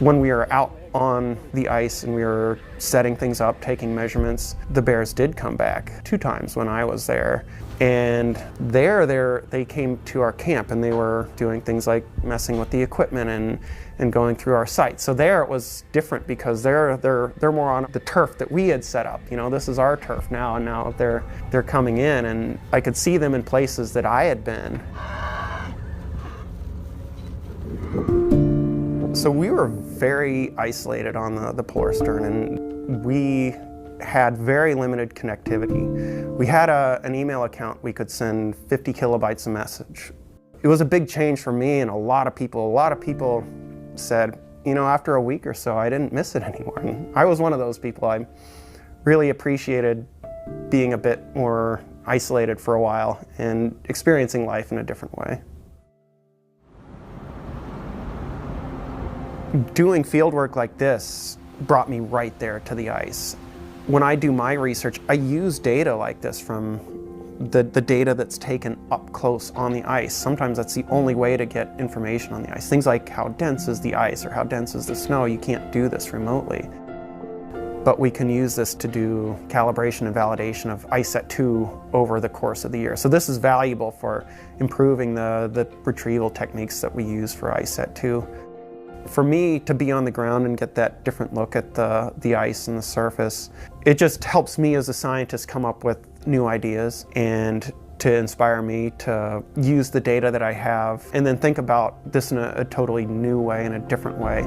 When we were out on the ice and we were setting things up, taking measurements, the bears did come back 2 times when I was there. And they came to our camp and they were doing things like messing with the equipment and going through our site. So there it was different because they're more on the turf that we had set up. This is our turf now, and now they're coming in, and I could see them in places that I had been. So we were very isolated on the polar stern, and we had very limited connectivity. We had an email account we could send 50 kilobytes a message. It was a big change for me and a lot of people said, after a week or so, I didn't miss it anymore. And I was one of those people. I really appreciated being a bit more isolated for a while and experiencing life in a different way. Doing field work like this brought me right there to the ice. When I do my research, I use data like this from the data that's taken up close on the ice. Sometimes that's the only way to get information on the ice. Things like how dense is the ice or how dense is the snow. You can't do this remotely. but we can use this to do calibration and validation of ICET 2 over the course of the year. So this is valuable for improving the retrieval techniques that we use for ICET 2. For me to be on the ground and get that different look at the ice and the surface, it just helps me as a scientist come up with new ideas and to inspire me to use the data that I have and then think about this in a totally new way, in a different way.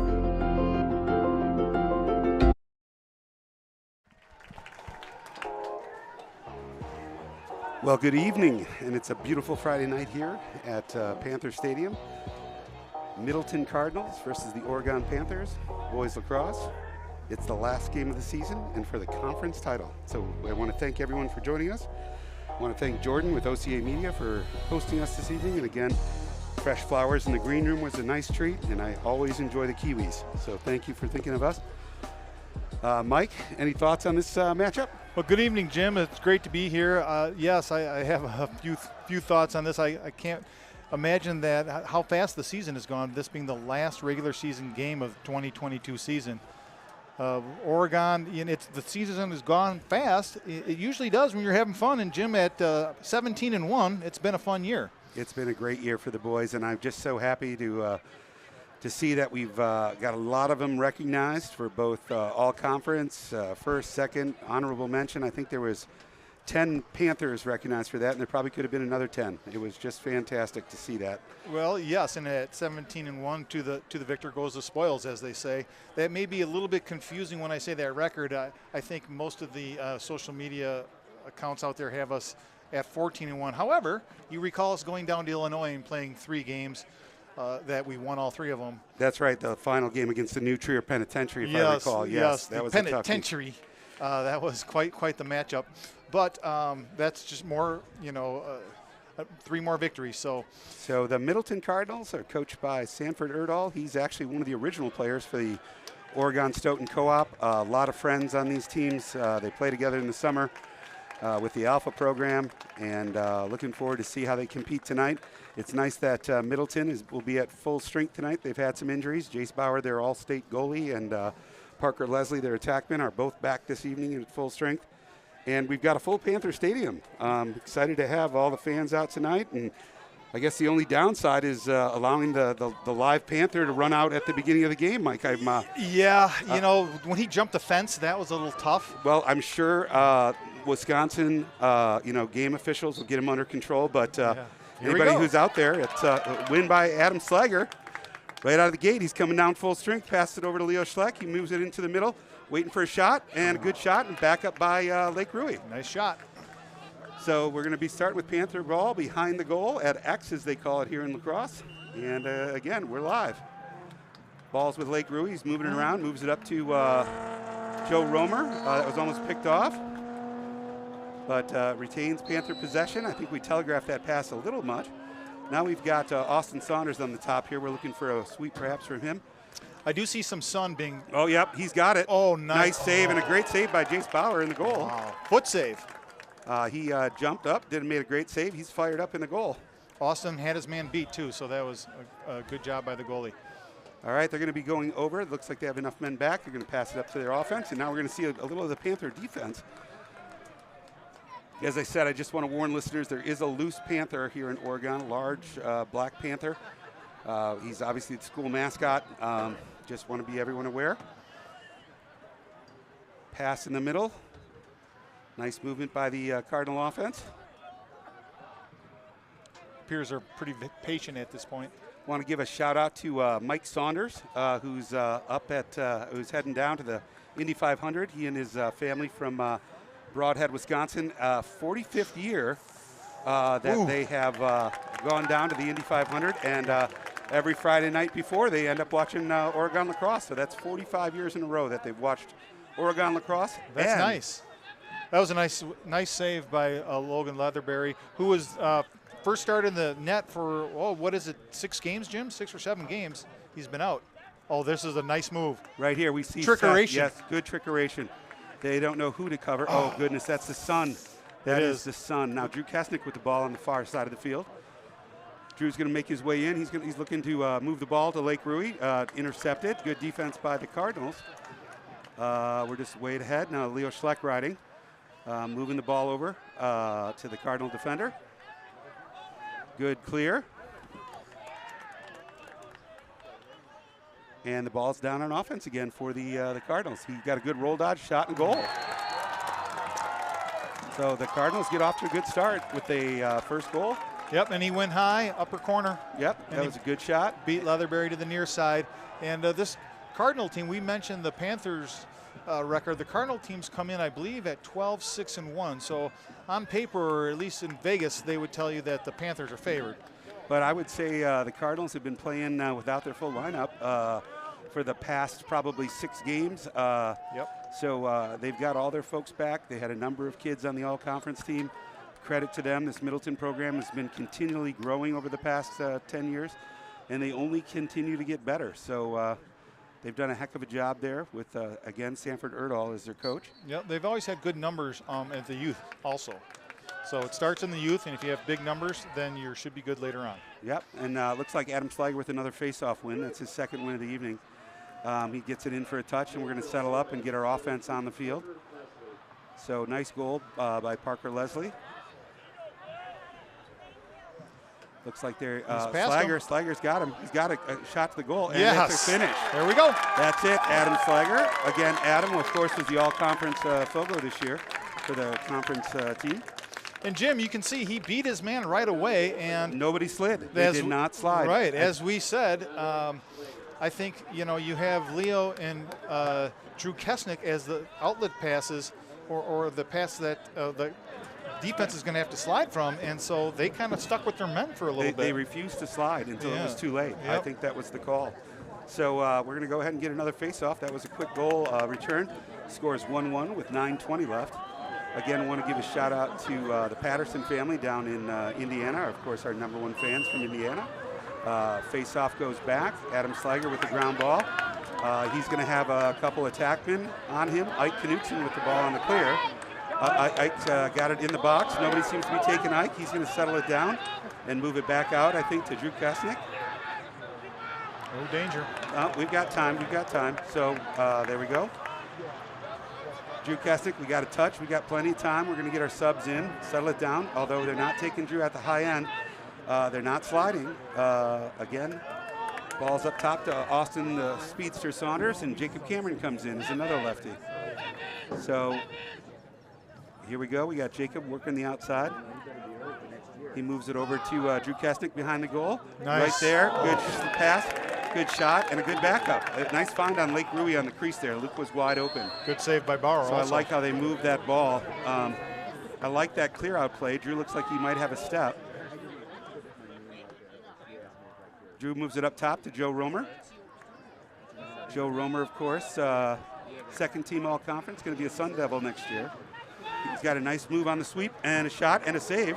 Well, good evening, and it's a beautiful Friday night here at Panther Stadium. Middleton Cardinals versus the Oregon Panthers, boys lacrosse. It's the last game of the season and for the conference title. So I want to thank everyone for joining us. I want to thank Jordan with OCA Media for hosting us this evening. And again, fresh flowers in the green room was a nice treat, and I always enjoy the Kiwis. So thank you for thinking of us. Mike, any thoughts on this matchup? Well, good evening, Jim. It's great to be here. Yes, I have a few thoughts on this. I can't imagine that how fast the season has gone, this being the last regular season game of 2022 season. Oregon, the season has gone fast. It usually does when you're having fun. And Jim, at 17-1, it's been a fun year. It's been a great year for the boys, and I'm just so happy to see that we've got a lot of them recognized for both all conference, first, second, honorable mention. I think there was 10 Panthers recognized for that, and there probably could have been another 10. It was just fantastic to see that. Well, yes, and at 17-1, to the victor goes the spoils, as they say. That may be a little bit confusing when I say that record. I think most of the social media accounts out there have us at 14-1. However, you recall us going down to Illinois and playing 3 games. That we won all 3 of them. That's right, the final game against the New Trier Penitentiary, if I recall. Yes, that was Penitentiary. That was quite the matchup. But that's just more, 3 more victories. So the Middleton Cardinals are coached by Sanford Erdahl. He's actually one of the original players for the Oregon Stoughton Co-op. A lot of friends on these teams. They play together in the summer with the Alpha program, and looking forward to see how they compete tonight. It's nice that Middleton will be at full strength tonight. They've had some injuries. Jace Bauer, their all-state goalie, and Parker Leslie, their attackman, are both back this evening at full strength. And we've got a full Panther Stadium. Excited to have all the fans out tonight. And I guess the only downside is allowing the live Panther to run out at the beginning of the game, Mike. When he jumped the fence, that was a little tough. Well, I'm sure Wisconsin, game officials will get him under control. But anybody who's out there, it's a win by Adam Slager. Right out of the gate, he's coming down full strength, passes it over to Leo Schleck. He moves it into the middle, waiting for a shot, and a good shot, and back up by Lake Rui. Nice shot. So we're going to be starting with Panther ball behind the goal at X, as they call it here in lacrosse. And again, we're live. Ball's with Lake Rui. He's moving it around, moves it up to Joe Romer. That was almost picked off, but retains Panther possession. I think we telegraphed that pass a little much. Now we've got Austin Saunders on the top here. We're looking for a sweep perhaps from him. I do see some sun being... Oh, yep, he's got it. Oh, nice save, and a great save by Jace Bauer in the goal. Wow. Foot save. He jumped up, made a great save. He's fired up in the goal. Austin had his man beat, too, so that was a good job by the goalie. All right, they're going to be going over. It looks like they have enough men back. They're going to pass it up to their offense, and now we're going to see a little of the Panther defense. As I said, I just want to warn listeners, there is a loose Panther here in Oregon, a large black Panther. He's obviously the school mascot. Just want to be everyone aware. Pass in the middle. Nice movement by the Cardinal offense. Appears they're pretty patient at this point. Want to give a shout out to Mike Saunders, who's who's heading down to the Indy 500. He and his family from Broadhead, Wisconsin. 45th year that they have gone down to the Indy 500, and every Friday night before they end up watching Oregon lacrosse. So that's 45 years in a row that they've watched Oregon lacrosse. That's nice. That was a nice save by Logan Leatherberry, who was first started in the net for, 6 games, Jim? 6 or 7 games. He's been out. Oh, this is a nice move. Right here we see trickeration. Yes, good trickeration. They don't know who to cover. Oh, goodness, that's the sun. That is the sun. Now Drew Kesnick with the ball on the far side of the field. Drew's going to make his way in. He's looking to move the ball to Lake Rui. Intercepted. Good defense by the Cardinals. We're just way ahead. Now Leo Schleck riding, moving the ball over to the Cardinal defender. Good clear. And the ball's down on offense again for the Cardinals. He got a good roll dodge, shot, and goal. So the Cardinals get off to a good start with a first goal. Yep, and he went high, upper corner. Yep, that was a good shot. Beat Leatherberry to the near side. And this Cardinal team, we mentioned the Panthers record. The Cardinal teams come in, I believe, at 12-6-1. So on paper, or at least in Vegas, they would tell you that the Panthers are favored. But I would say the Cardinals have been playing without their full lineup for the past probably 6 games. So they've got all their folks back. They had a number of kids on the all-conference team. Credit to them. This Middleton program has been continually growing over the past 10 years, and they only continue to get better. So they've done a heck of a job there with, again, Sanford Erdahl as their coach. Yep, they've always had good numbers at the youth also. So it starts in the youth, and if you have big numbers, then you should be good later on. Yep, and looks like Adam Slager with another face-off win. That's his second win of the evening. He gets it in for a touch, and we're going to settle up and get our offense on the field. So nice goal by Parker Leslie. Looks like they're Slager's got him. He's got a shot to the goal, and it's a finish. There we go. That's it, Adam Slager. Again, Adam, of course, was the all-conference FOGO this year for the conference team. And Jim, you can see he beat his man right away, and nobody slid. They did not slide. Right, as we said, I think you have Leo and Drew Kesnick as the outlet passes, or the pass that the defense is going to have to slide from, and so they kind of stuck with their men for a little bit. They refused to slide until it was too late. Yep. I think that was the call. So we're going to go ahead and get another face-off. That was a quick goal return. Score is 1-1 with 9:20 left. Again, I want to give a shout out to the Patterson family down in Indiana, of course, our #1 fans from Indiana. Face-off goes back. Adam Slager with the ground ball. He's going to have a couple attackmen on him. Ike Knutson with the ball on the clear. Ike got it in the box. Nobody seems to be taking Ike. He's going to settle it down and move it back out, I think, to Drew Kesnick. No danger. We've got time. We've got time. So there we go. Drew Kesnick, we got a touch. We got plenty of time. We're going to get our subs in, settle it down. Although they're not taking Drew at the high end, they're not sliding. Again, ball's up top to Austin the Speedster Saunders, and Jacob Cameron comes in as another lefty. So here we go. We got Jacob working the outside. He moves it over to Drew Kesnick behind the goal. Nice. Right there. Good pass. Good shot and a good backup. A nice find on Lake Rui on the crease there. Luke was wide open. Good save by Bauer. So also. I like how they moved that ball. I like that clear out play. Drew looks like he might have a step. Drew moves it up top to Joe Romer. Joe Romer, of course, second team all conference, going to be a Sun Devil next year. He's got a nice move on the sweep and a shot and a save.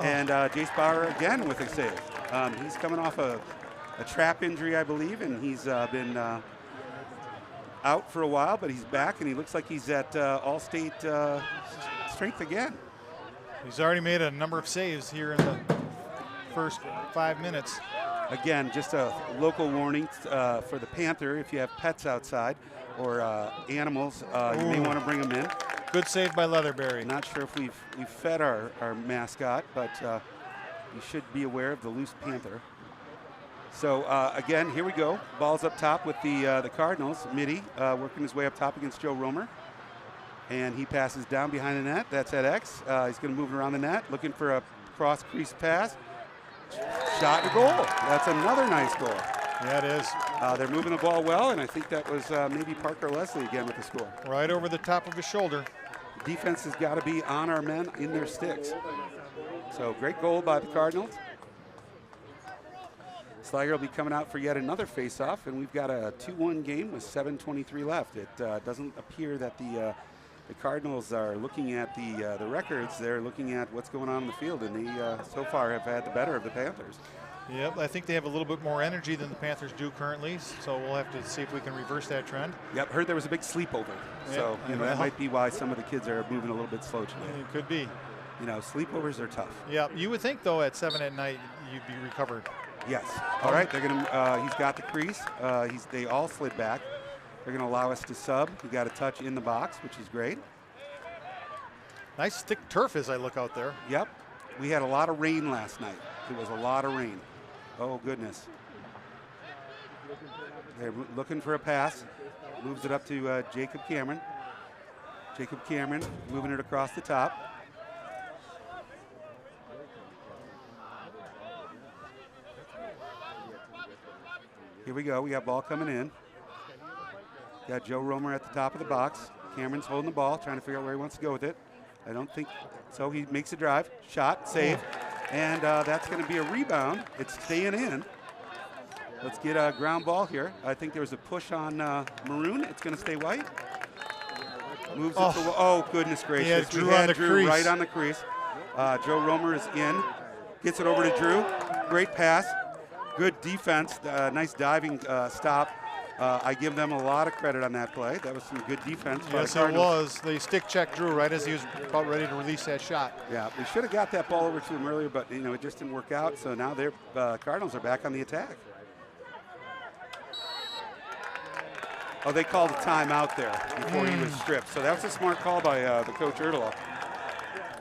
And Jace Bauer again with a save. He's coming off a trap injury, I believe, and he's been out for a while, but he's back, and he looks like he's at all-state strength again. He's already made a number of saves here in the first 5 minutes. Again, just a local warning for the Panther. If you have pets outside or animals, you may want to bring them in. Good save by Leatherberry. Not sure if we've fed our mascot, but you should be aware of the loose Panther. So again, here we go. Ball's up top with the Cardinals. Mitty working his way up top against Joe Romer. And he passes down behind the net. That's at X. He's going to move around the net, looking for a cross crease pass. Shot and goal. That's another nice goal. Yeah, it is. They're moving the ball well, and I think that was maybe Parker Leslie again with the score. Right over the top of his shoulder. Defense has got to be on our men in their sticks. So great goal by the Cardinals. Slager will be coming out for yet another face-off, and we've got a 2-1 game with 7:23 left. It doesn't appear that the Cardinals are looking at the records. They're looking at what's going on in the field, and they so far have had the better of the Panthers. Yep, I think they have a little bit more energy than the Panthers do currently, so we'll have to see if we can reverse that trend. Yep, heard there was a big sleepover, so that might be why some of the kids are moving a little bit slow today. It could be. You know, sleepovers are tough. Yeah, you would think though at 7 at night you'd be recovered. Yes. All right, they're gonna. He's got the crease. They all slid back. They're going to allow us to sub. We got a touch in the box, which is great. Nice thick turf as I look out there. Yep. We had a lot of rain last night. It was a lot of rain. Oh, goodness. They're looking for a pass. Moves it up to Jacob Cameron. Jacob Cameron moving it across the top. Here we go. We got ball coming in. Got Joe Romer at the top of the box. Cameron's holding the ball, trying to figure out where he wants to go with it. I don't think so. He makes a drive, shot, save, and that's going to be a rebound. It's staying in. Let's get a ground ball here. I think there was a push on Maroon. It's going to stay white. Moves it to, oh, goodness gracious. Yeah, Drew on the crease. Right on the crease. Joe Romer is in. Gets it over to Drew. Great pass. Good defense. Nice diving stop. I give them a lot of credit on that play. That was some good defense. Yes, it was. They stick checked Drew right as he was about ready to release that shot. Yeah, we should have got that ball over to him earlier, but it just didn't work out. So now their Cardinals are back on the attack. Oh, they called a timeout there before he was stripped. So that was a smart call by the coach Erdelow.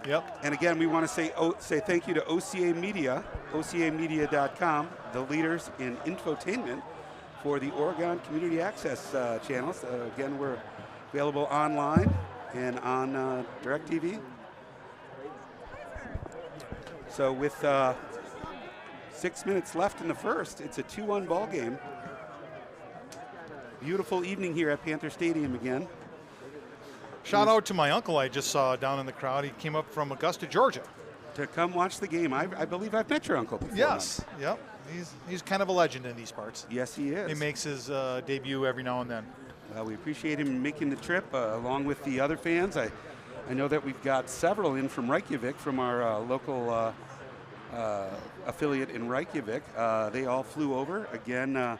Yep. And again, we want to say thank you to OCA Media, ocamedia.com, the leaders in infotainment for the Oregon Community Access channels. Again, we're available online and on DirecTV. So with 6 minutes left in the first, it's a 2-1 ball game. Beautiful evening here at Panther Stadium again. Shout out to my uncle I just saw down in the crowd. He came up from Augusta, Georgia. To come watch the game. I believe I've met your uncle before. Yes, yep. He's kind of a legend in these parts. Yes, he is. He makes his debut every now and then. Well, we appreciate him making the trip along with the other fans. I know that we've got several in from Reykjavik, from our local affiliate in Reykjavik. They all flew over. Again,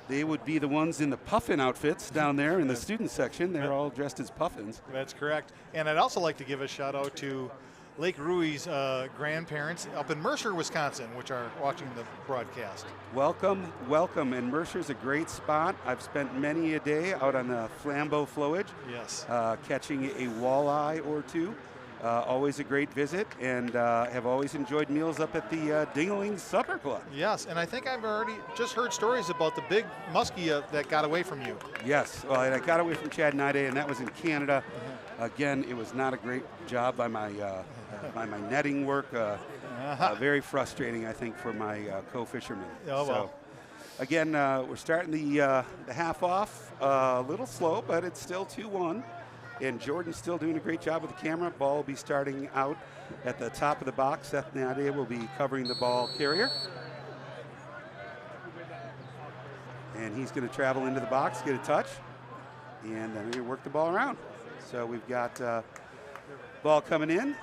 they would be the ones in the puffin outfits down there in the student section. They're all dressed as puffins. That's correct. And I'd also like to give a shout out to Lake Rui's grandparents up in Mercer, Wisconsin, which are watching the broadcast. Welcome, welcome. And Mercer's a great spot. I've spent many a day out on the Flambeau flowage. Yes. Catching a walleye or two. Always a great visit, and have always enjoyed meals up at the Dingaling Supper Club. Yes, and I think I've already just heard stories about the big muskie that got away from you. Yes, well, and I got away from Chad Nide, and that was in Canada. Again, it was not a great job by my netting work. Very frustrating, I think, for my co-fishermen. Oh, well. So, again, we're starting the half off a little slow, but it's still 2-1. And Jordan's still doing a great job with the camera. Ball will be starting out at the top of the box. Seth Nadia will be covering the ball carrier. And he's going to travel into the box, get a touch, and then we work the ball around. So we've got ball coming in.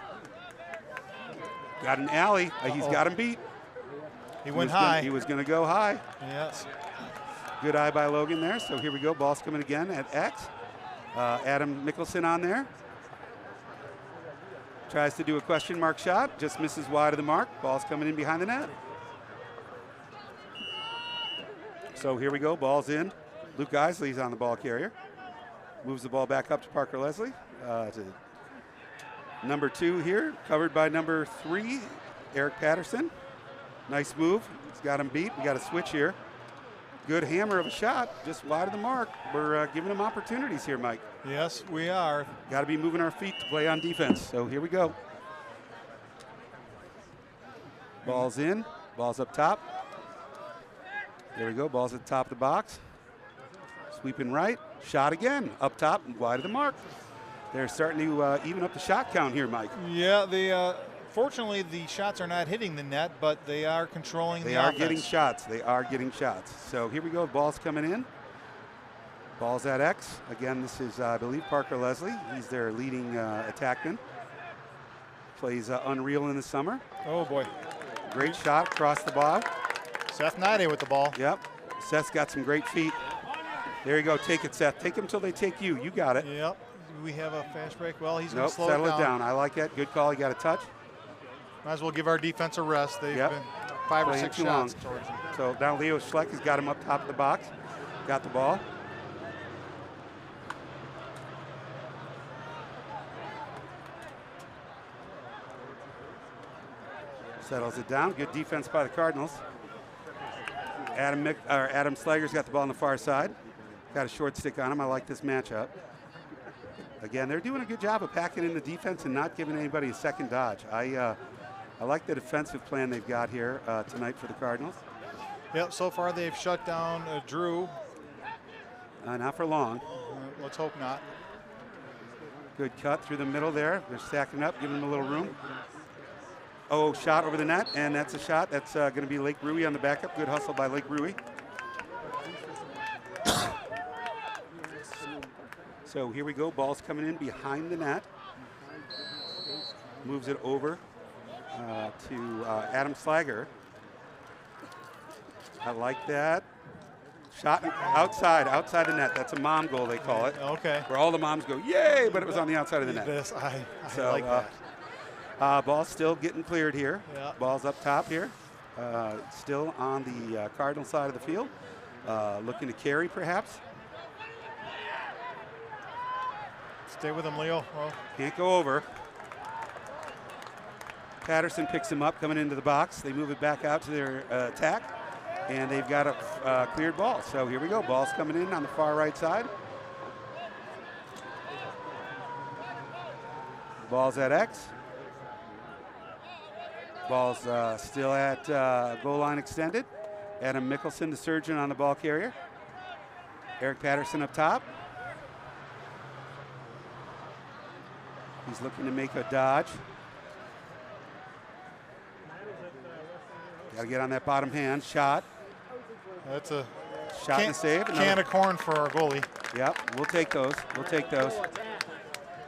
Got an alley. He's got him beat. He went high. He was going to go high. Yes. Good eye by Logan there. So here we go. Ball's coming again at X. Adam Mickelson on there. Tries to do a question mark shot. Just misses wide of the mark. Ball's coming in behind the net. So here we go. Ball's in. Luke Isley's on the ball carrier. Moves the ball back up to Parker Leslie. To number 2 here. Covered by number 3, Eric Patterson. Nice move. He's got him beat. We got a switch here. Good hammer of a shot, just wide of the mark. We're giving them opportunities here, Mike. Yes, we are. Got to be moving our feet to play on defense. So here we go. Ball's in. Ball's up top. There we go. Ball's at the top of the box. Sweeping right. Shot again. Up top, wide of the mark. They're starting to even up the shot count here, Mike. Yeah, fortunately, the shots are not hitting the net, but they are controlling the offense. They are getting shots. They are getting shots. So here we go. Ball's coming in. Ball's at X. Again, this is, I believe, Parker Leslie. He's their leading attackman. Plays Unreal in the summer. Oh, boy. Great shot across the ball. Seth Nide with the ball. Yep. Seth's got some great feet. There you go. Take it, Seth. Take him till they take you. You got it. Yep. We have a fast break. Well, he's going Nope, to slow settle it down. I like that. Good call. He got a touch. Might as well give our defense a rest. They've Yep. been 5 or Playing 6 too shots. long. So now Leo Schleck has got him up top of the box. Got the ball. Settles it down. Good defense by the Cardinals. Adam Slager's got the ball on the far side. Got a short stick on him. I like this matchup. Again, they're doing a good job of packing in the defense and not giving anybody a second dodge. I like the defensive plan they've got here tonight for the Cardinals. Yep, so far they've shut down Drew. Not for long. Let's hope not. Good cut through the middle there. They're stacking up, giving them a little room. Oh, shot over the net, and that's a shot. That's going to be Lake Rui on the backup. Good hustle by Lake Rui. So here we go. Ball's coming in behind the net. Moves it over to Adam Slager. I like that. Shot outside the net. That's a mom goal, they call it. Okay. Where all the moms go, yay, but it was on the outside of the net. Yes, I So, like that. Ball's still getting cleared here. Yeah. Ball's up top here. Still on the Cardinal side of the field. Looking to carry, perhaps. Stay with him, Leo. Well, can't go over. Patterson picks him up coming into the box. They move it back out to their attack, and they've got a cleared ball. So here we go. Ball's coming in on the far right side. Ball's at X. Ball's still at goal line extended. Adam Mickelson, the surgeon, on the ball carrier. Eric Patterson up top. He's looking to make a dodge. Got to get on that bottom hand. Shot. That's a shot and a save. Can of corn for our goalie. Yep, we'll take those. We'll take those.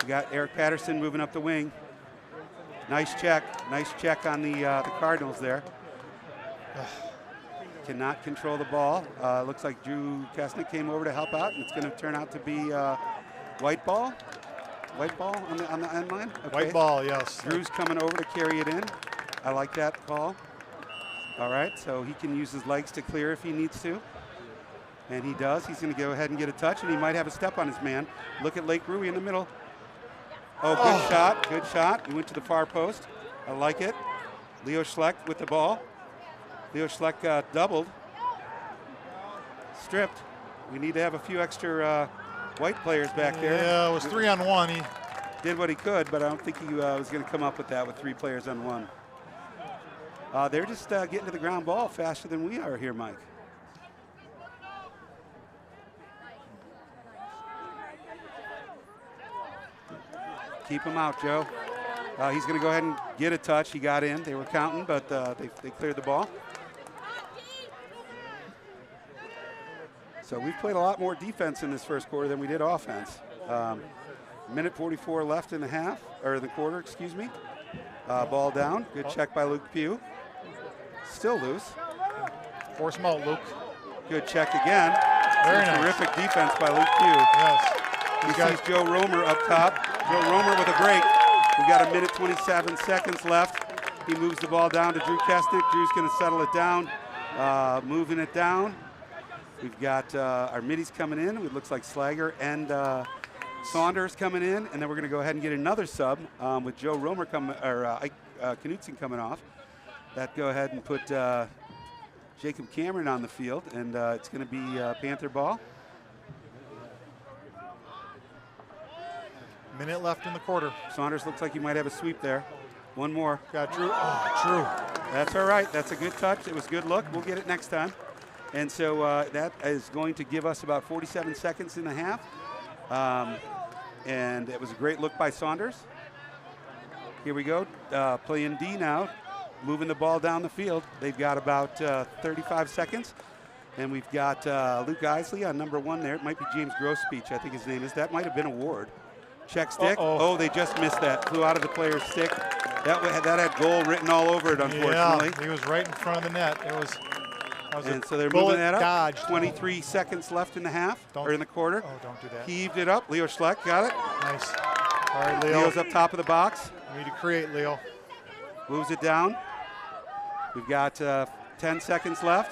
We got Eric Patterson moving up the wing. Nice check. Nice check on the Cardinals there. Cannot control the ball. Looks like Drew Kesnick came over to help out, and it's going to turn out to be white ball. White ball on the end line? Okay. White ball, yes. Drew's coming over to carry it in. I like that call. All right, so he can use his legs to clear if he needs to. And he does. He's going to go ahead and get a touch, and he might have a step on his man. Look at Lake Rui in the middle. Oh, good shot. Good shot. He went to the far post. I like it. Leo Schleck with the ball. Leo Schleck doubled. Stripped. We need to have a few extra white players back there. Yeah, it was 3-on-1. He did what he could, but I don't think he was going to come up with that with 3 players on 1. They're just getting to the ground ball faster than we are here, Mike. Keep him out, Joe. He's going to go ahead and get a touch. He got in. They were counting, but they cleared the ball. So we've played a lot more defense in this first quarter than we did offense. Minute 44 left in the half, or the quarter, excuse me. Ball down. Good check by Luke Pugh. Still loose. Force him out, Luke. Good check again. Very nice. Terrific defense by Luke Pugh. Yes. He sees Joe Romer up top. Joe Romer with a break. We've got a minute 27 seconds left. He moves the ball down to Drew Kesnick. Drew's going to settle it down. Moving it down. We've got our middies coming in. It looks like Slager and Saunders coming in, and then we're going to go ahead and get another sub with Joe Romer Knutson coming off. That go ahead and put Jacob Cameron on the field, and it's going to be Panther ball. Minute left in the quarter. Saunders looks like he might have a sweep there. One more. Got Drew. Oh, Drew. That's all right. That's a good touch. It was good look. We'll get it next time. And so that is going to give us about 47 seconds in the half. And it was a great look by Saunders. Here we go. Playing D now. Moving the ball down the field. They've got about 35 seconds. And we've got Luke Isley on number 1 there. It might be James Grosbeach, I think his name is. That might have been a Ward. Check stick. Oh, they just missed that. Flew out of the player's stick. That had goal written all over it, unfortunately. Yeah, he was right in front of the net. That was and so they're moving that up. Dodged. 23 seconds left in the half, or in the quarter. Oh, don't do that. Heaved it up. Leo Schleck got it. Nice. All right, Leo. Leo's up top of the box. We need to create, Leo. Moves it down. We've got 10 seconds left.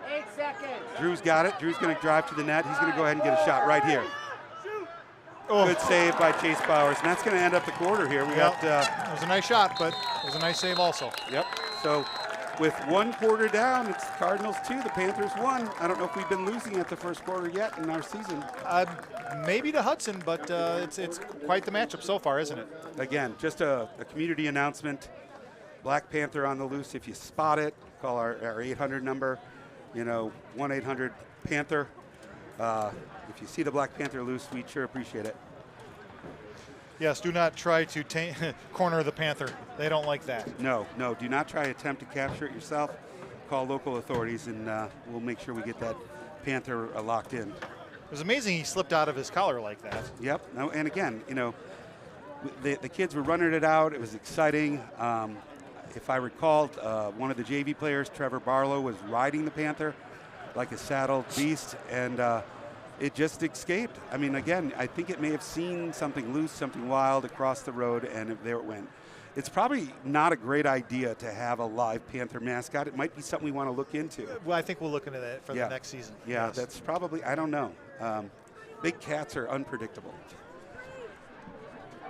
8 seconds. Drew's got it. Drew's going to drive to the net. He's going to go ahead and get a shot right here. Good save by Chase Bowers, and that's going to end up the quarter here. We got. It was a nice shot, but it was a nice save also. Yep. So with 1 quarter down, it's Cardinals 2, the Panthers 1. I don't know if we've been losing at the first quarter yet in our season. Maybe to Hudson, but it's quite the matchup so far, isn't it? Again, just a community announcement. Black Panther on the loose. If you spot it, call our 800 number, 1-800-PANTHER. If you see the Black Panther loose, we'd sure appreciate it. Yes, do not try to corner the Panther. They don't like that. No, do not try to attempt to capture it yourself. Call local authorities, and we'll make sure we get that Panther locked in. It was amazing he slipped out of his collar like that. Yep. No, and again, the kids were running it out. It was exciting. If I recall, one of the JV players, Trevor Barlow, was riding the Panther like a saddled beast, and it just escaped. I mean, again, I think it may have seen something loose, something wild across the road, and there it went. It's probably not a great idea to have a live Panther mascot. It might be something we want to look into. Well, I think we'll look into that for the next season. Yeah, yes. That's probably, I don't know. Big cats are unpredictable.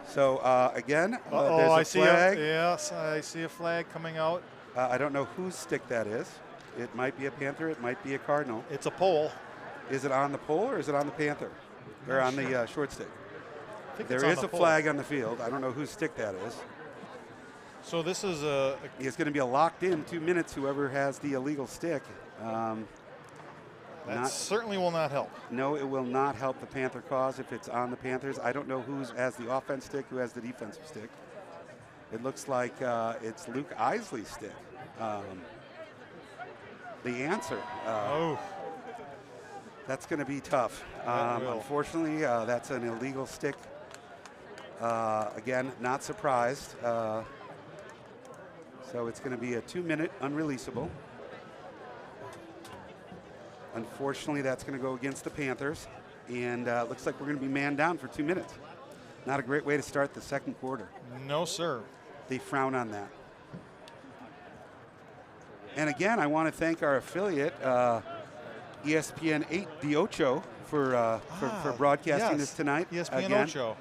So, again, there's a flag. Yes, I see a flag coming out. I don't know whose stick that is. It might be a Panther. It might be a Cardinal. It's a pole. Is it on the pole or is it on the Panther? Or on the short stick? There is a pole. flag on the field. I don't know whose stick that is. So this is It's going to be a locked in 2 minutes, whoever has the illegal stick. That certainly will not help. No, it will not help the Panther cause if it's on the Panthers. I don't know who has the offense stick, who has the defensive stick. It looks like it's Luke Isley's stick. The answer. That's going to be tough. Unfortunately, that's an illegal stick. Again, not surprised. So it's going to be a 2-minute unreleasable. Unfortunately, that's going to go against the Panthers. And it looks like we're going to be man down for 2 minutes. Not a great way to start the second quarter. No, sir. They frown on that. And again, I want to thank our affiliate, ESPN 8 The Ocho, for broadcasting this tonight. ESPN again. Ocho.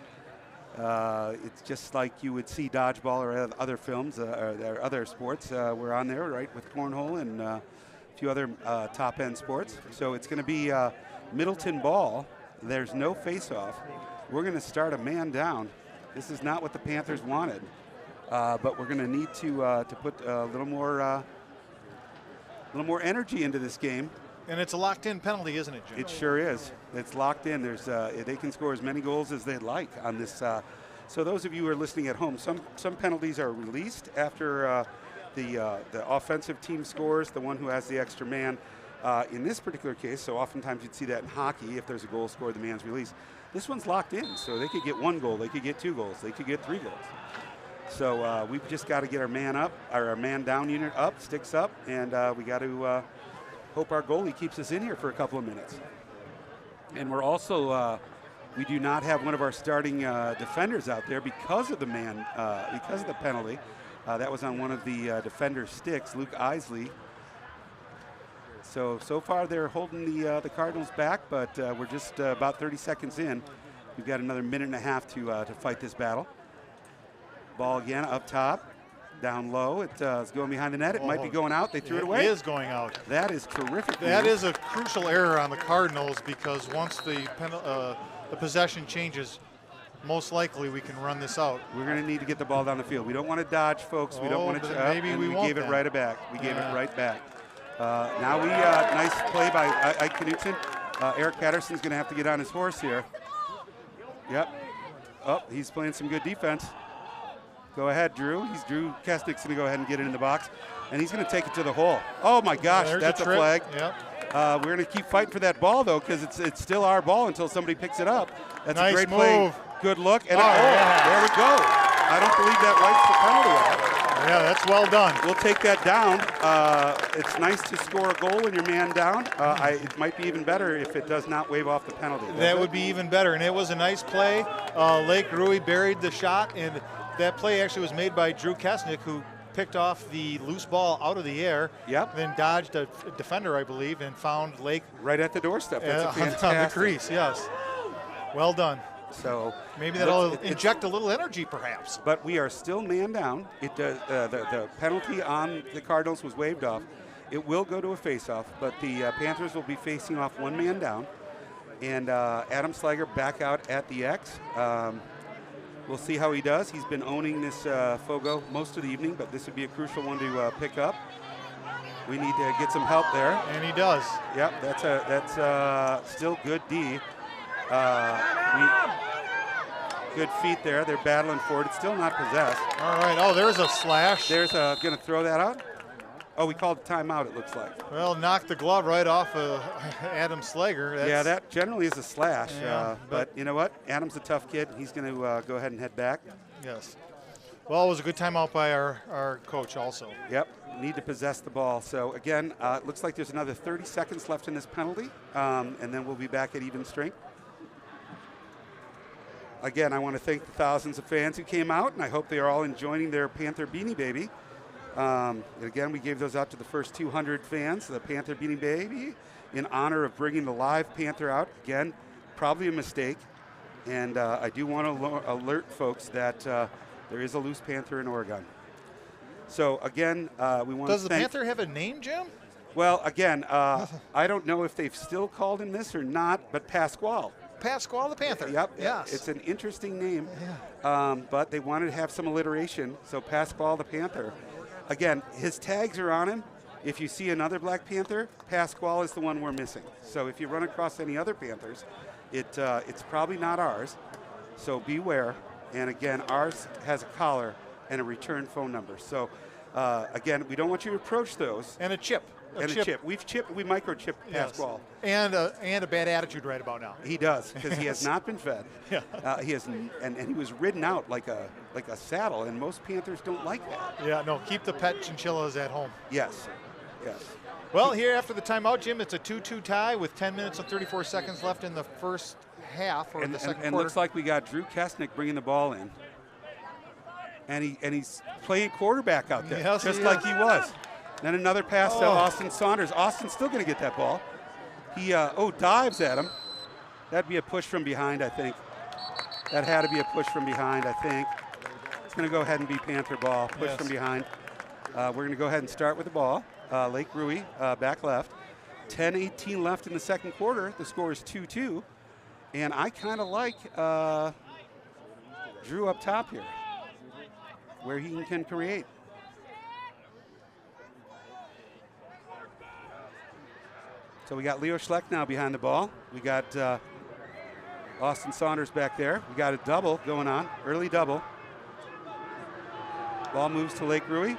It's just like you would see dodgeball or other films or other sports. We're on there, right, with cornhole and a few other top-end sports. So it's going to be Middleton ball. There's no face-off. We're going to start a man down. This is not what the Panthers wanted, but we're going to need to put a little more energy into this game. And it's a locked-in penalty, isn't it, Jim? It sure is. It's locked in. There's they can score as many goals as they'd like on this. So those of you who are listening at home, some penalties are released after the offensive team scores, the one who has the extra man. In this particular case, so oftentimes you'd see that in hockey, if there's a goal scored, the man's released. This one's locked in, so they could get 1 goal, they could get 2 goals, they could get 3 goals. So we've just got to get our man up, our man down unit up, sticks up, and we got to hope our goalie keeps us in here for a couple of minutes. And we're also, we do not have one of our starting defenders out there because of the because of the penalty. That was on one of the defender sticks, Luke Isley. So far they're holding the Cardinals back, but we're just about 30 seconds in. We've got another minute and a half to fight this battle. Ball again up top, down low. It's going behind the net. It might be going out. They threw it away. It is going out. That is terrific. That is a crucial error on the Cardinals because once the possession changes, most likely we can run this out. We're going to need to get the ball down the field. We don't want to dodge, folks. We don't want to. Maybe we won't. Gave it right back. We gave it right back. Now we nice play by Ike Knutson. Eric Patterson's going to have to get on his horse here. Yep. Oh, he's playing some good defense. Go ahead, Drew. Drew Kesnick's going to go ahead and get it in the box, and he's going to take it to the hole. Oh my gosh, that's a flag. Yep. We're going to keep fighting for that ball though, because it's still our ball until somebody picks it up. That's nice a great move. play. Good look. And yeah. There we go. I don't believe that wipes the penalty off. Yeah, that's well done. We'll take that down. It's nice to score a goal when you're man down. It might be even better if it does not wave off the penalty. That would be even better, and it was a nice play. Lake Rui buried the shot, and that play actually was made by Drew Kesnick, who picked off the loose ball out of the air. Yep. Then dodged a defender, I believe, and found Lake right at the doorstep. That's a fantastic. On the crease, yes. Well done. So maybe that'll inject a little energy, perhaps. But we are still man down. It does. The penalty on the Cardinals was waived off. It will go to a face-off, but the Panthers will be facing off one man down. And Adam Slager back out at the X. We'll see how he does. He's been owning this Fogo most of the evening, but this would be a crucial one to pick up. We need to get some help there. And he does. Yep, that's still good D. Good feet there. They're battling for it. It's still not possessed. All right. Oh, there's a slash. There's going to throw that out. Oh, we called a timeout, it looks like. Well, knocked the glove right off of Adam Slager. Yeah, that generally is a slash. Yeah, but you know what? Adam's a tough kid. He's going to go ahead and head back. Yes. Well, it was a good timeout by our coach also. Yep. Need to possess the ball. So, again, it looks like there's another 30 seconds left in this penalty, and then we'll be back at even strength. Again, I want to thank the thousands of fans who came out, and I hope they are all enjoying their Panther Beanie Baby. Again, we gave those out to the first 200 fans, the Panther Beanie Baby, in honor of bringing the live Panther out. Again, probably a mistake, and I do want to alert folks that there is a loose Panther in Oregon. So, again, we want to Does the Panther have a name, Jim? Well, again, I don't know if they've still called him this or not, but Pasquale. Pasquale the Panther. Yep. Yes. It's an interesting name, Yeah. but they wanted to have some alliteration, so Pasquale the Panther. Again, his tags are on him. If you see another Black Panther, Pasquale is the one we're missing. So if you run across any other Panthers, it's probably not ours, so beware. And again, ours has a collar and a return phone number. So again, we don't want you to approach those. And a chip. A chip. We microchipped Yes. Pasquale. And a bad attitude right about now. He does, because he has Yes. not been fed. Yeah. He has, and he was ridden out like a saddle, and most Panthers don't like that. Yeah, no, keep the pet chinchillas at home. Yes, yes. Well, here after the timeout, Jim, it's a 2-2 tie with 10 minutes and 34 seconds left in the first half or the second and quarter. looks like we got Drew Kesnick bringing the ball in, and he's playing quarterback out there, Yes, just he like is. he was. Then another pass to Oh. Austin Saunders. Austin's still going to get that ball. He dives at him. That'd be a push from behind, I think. That had to be a push from behind, I think. It's going to go ahead and be Panther ball. Push Yes. from behind. We're going to go ahead and start with the ball. Lake Rui back left. 10:18 left in the second quarter. The score is 2-2. And I kind of like Drew up top here, where he can create. So we got Leo Schleck now behind the ball. We got Austin Saunders back there. We got a double going on, early double. Ball moves to Lake Rui,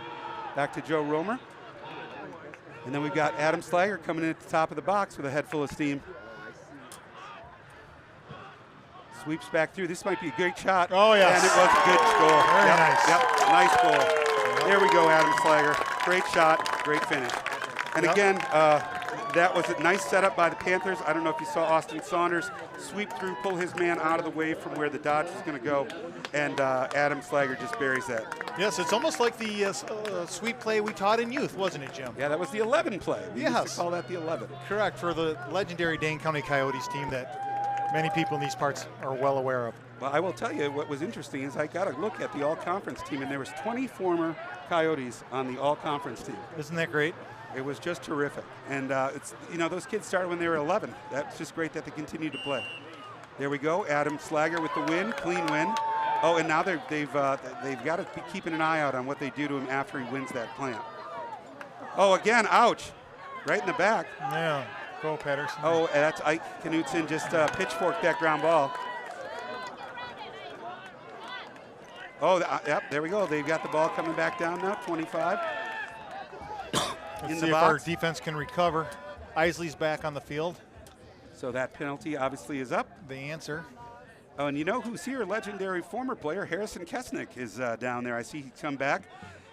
back to Joe Romer. And then we've got Adam Slager coming in at the top of the box with a head full of steam. Sweeps back through. This might be a great shot. Oh, yes. And it was a good goal. Very Yep, nice. Yep, nice goal. There we go, Adam Slager. Great shot, great finish. And Yep. again, that was a nice setup by the Panthers. I don't know if you saw Austin Saunders sweep through, pull his man out of the way from where the dodge was going to go, and Adam Slager just buries that. Yes, it's almost like the sweep play we taught in youth, wasn't it, Jim? Yeah, that was the 11 play. We used Yes. to call that the 11. Correct, for the legendary Dane County Coyotes team that many people in these parts are well aware of. Well, I will tell you what was interesting is I got a look at the all-conference team, and there was 20 former Coyotes on the all-conference team. Isn't that great? It was just terrific. And it's, you know, those kids started when they were 11. That's just great that they continue to play. There we go. Adam Slager with the win, clean win. Oh, and now they've got to be keeping an eye out on what they do to him after he wins that plant. Oh, again, ouch. Right in the back. Yeah, go Patterson. Oh, and that's Ike Knutson just pitchforked that ground ball. Oh, yep, there we go. They've got the ball coming back down now, 25. Let's in see the if our box. defense can recover. Isley's back on the field. So that penalty obviously is up. The answer. Oh, and you know who's here? Legendary former player Harrison Kesnick is down there. I see he's come back.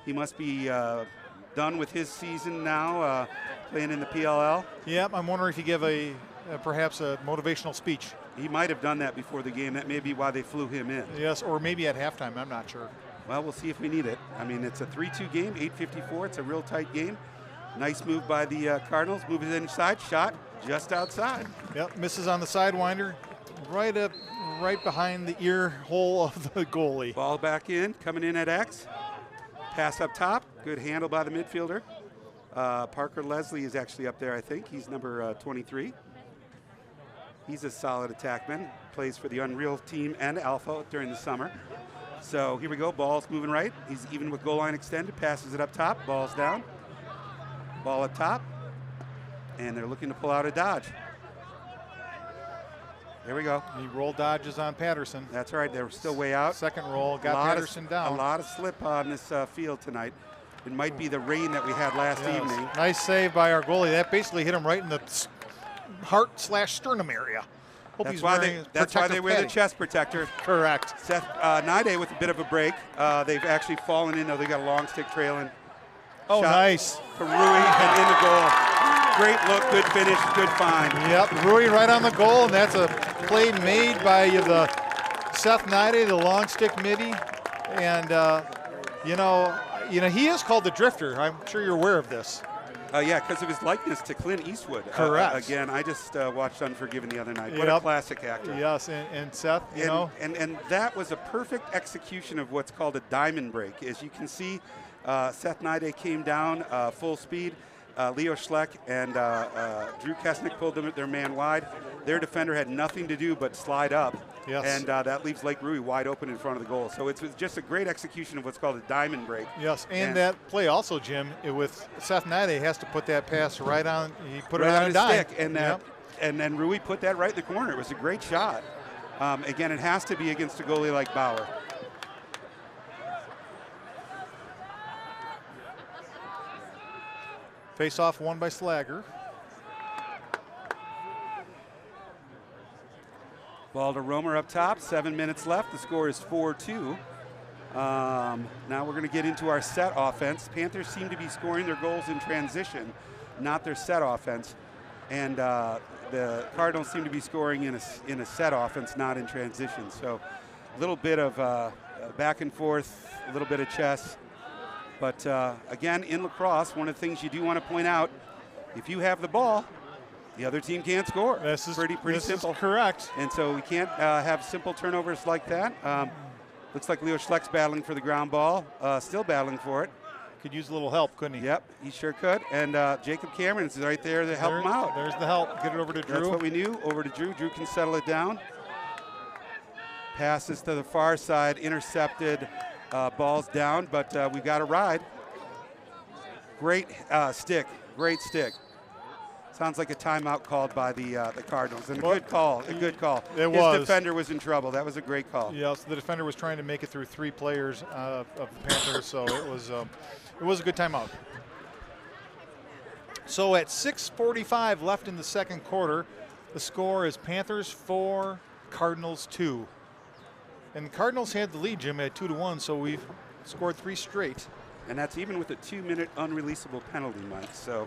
He must be done with his season now, playing in the PLL. Yep, I'm wondering if he gave perhaps a motivational speech. He might have done that before the game. That may be why they flew him in. Yes, or maybe at halftime. I'm not sure. Well, we'll see if we need it. I mean, it's a 3-2 game, 8:54. It's a real tight game. Nice move by the Cardinals. Moves it inside. Shot just outside. Yep, misses on the sidewinder. Right right behind the ear hole of the goalie. Ball back in, coming in at X. Pass up top. Good handle by the midfielder. Parker Leslie is actually up there, I think. He's number 23. He's a solid attackman. Plays for the Unreal team and Alpha during the summer. So here we go. Ball's moving right. He's even with goal line extended. Passes it up top. Ball's down. Ball up top. And they're looking to pull out a dodge. There we go. He roll dodges on Patterson. That's right. They were still way out. Second roll. Got Patterson down. A lot of slip on this field tonight. It might be the rain that we had last evening. Nice save by our goalie. That basically hit him right in the heart/sternum area. Hope That's why they wear the chest protector. Correct. Seth Nide with a bit of a break. They've actually fallen in, though. They got a long stick trailing. Oh, shot nice. From Rui and in the goal. Great look, good finish, good find. Yep, Rui right on the goal, and that's a play made by the Seth Nide, the long stick midi. And, you know, he is called the Drifter. I'm sure you're aware of this. Yeah, because of his likeness to Clint Eastwood. Correct. Again, I just watched Unforgiven the other night. What a classic actor. Yes, and Seth, And that was a perfect execution of what's called a diamond break. As you can see, Seth Nide came down full speed. Leo Schleck and Drew Kesnick pulled their man wide. Their defender had nothing to do but slide up. Yes. And that leaves Lake Rui wide open in front of the goal. So it's just a great execution of what's called a diamond break. Yes, and that play also, Jim, with Seth Nide has to put that pass right on. He put it on a his dime. stick, and then Rui put that right in the corner. It was a great shot. Again, it has to be against a goalie like Bauer. Face-off won by Slagger. Ball to Romer up top, 7 minutes left. The score is 4-2. Now we're going to get into our set offense. Panthers seem to be scoring their goals in transition, not their set offense. And the Cardinals seem to be scoring in a set offense, not in transition. So a little bit of back and forth, a little bit of chess. But again, in lacrosse, one of the things you do want to point out, if you have the ball, the other team can't score. This is pretty simple. Is correct. And so we can't have simple turnovers like that. Looks like Leo Schleck's battling for the ground ball, still battling for it. Could use a little help, couldn't he? Yep, he sure could. And Jacob Cameron is right there to help him out. There's the help. Get it over to Drew. That's what we knew. Over to Drew. Drew can settle it down. Passes to the far side, intercepted. Ball's down, but we've got a ride. Great stick. Great stick. Sounds like a timeout called by the Cardinals. And a good call. A good call. His defender was in trouble. That was a great call. Yes, the defender was trying to make it through 3 players of the Panthers, so it was a good timeout. So at 6:45 left in the second quarter, the score is Panthers 4, Cardinals 2. And the Cardinals had the lead, Jim, at 2-1, so we've scored 3 straight. And that's even with a 2-minute unreleasable penalty, Mike. So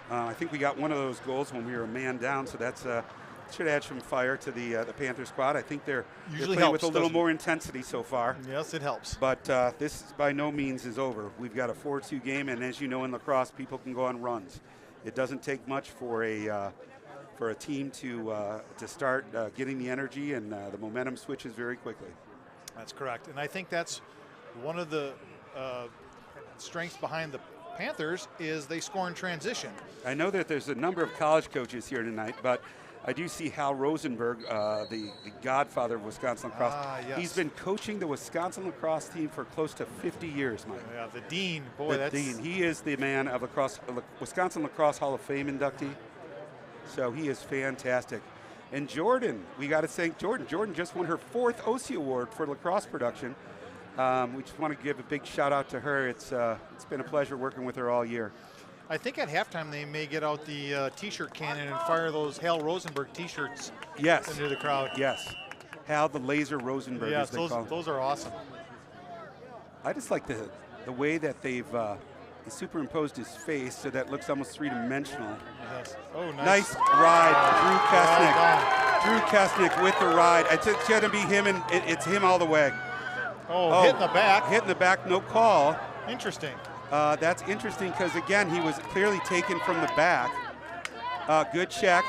I think we got one of those goals when we were a man down, so that's should add some fire to the Panther squad. I think they're playing with a little more intensity so far. Yes, it helps. But this by no means is over. We've got a 4-2 game, and as you know in lacrosse, people can go on runs. It doesn't take much for a team to start getting the energy, and the momentum switches very quickly. That's correct. And I think that's one of the strengths behind the Panthers is they score in transition. I know that there's a number of college coaches here tonight, but I do see Hal Rosenberg, the godfather of Wisconsin lacrosse. Yes. He's been coaching the Wisconsin lacrosse team for close to 50 years, Mike. Yeah, the dean. Boy, the dean. He is the man of lacrosse, Wisconsin Lacrosse Hall of Fame inductee. So he is fantastic. And Jordan, we got to thank Jordan. Jordan just won her 4th OC Award for lacrosse production. We just want to give a big shout out to her. It's been a pleasure working with her all year. I think at halftime they may get out the T-shirt cannon and fire those Hal Rosenberg T-shirts into the crowd. Yes, Hal the Laser Rosenberg. Yes, those are awesome. I just like the way that they've superimposed his face so that it looks almost 3-dimensional. Yes. Oh, nice ride, Drew Kesnick with the ride. It's going to be him, and it's him all the way. Oh, hit in the back. Hit in the back, no call. Interesting. That's interesting because, again, he was clearly taken from the back. Good check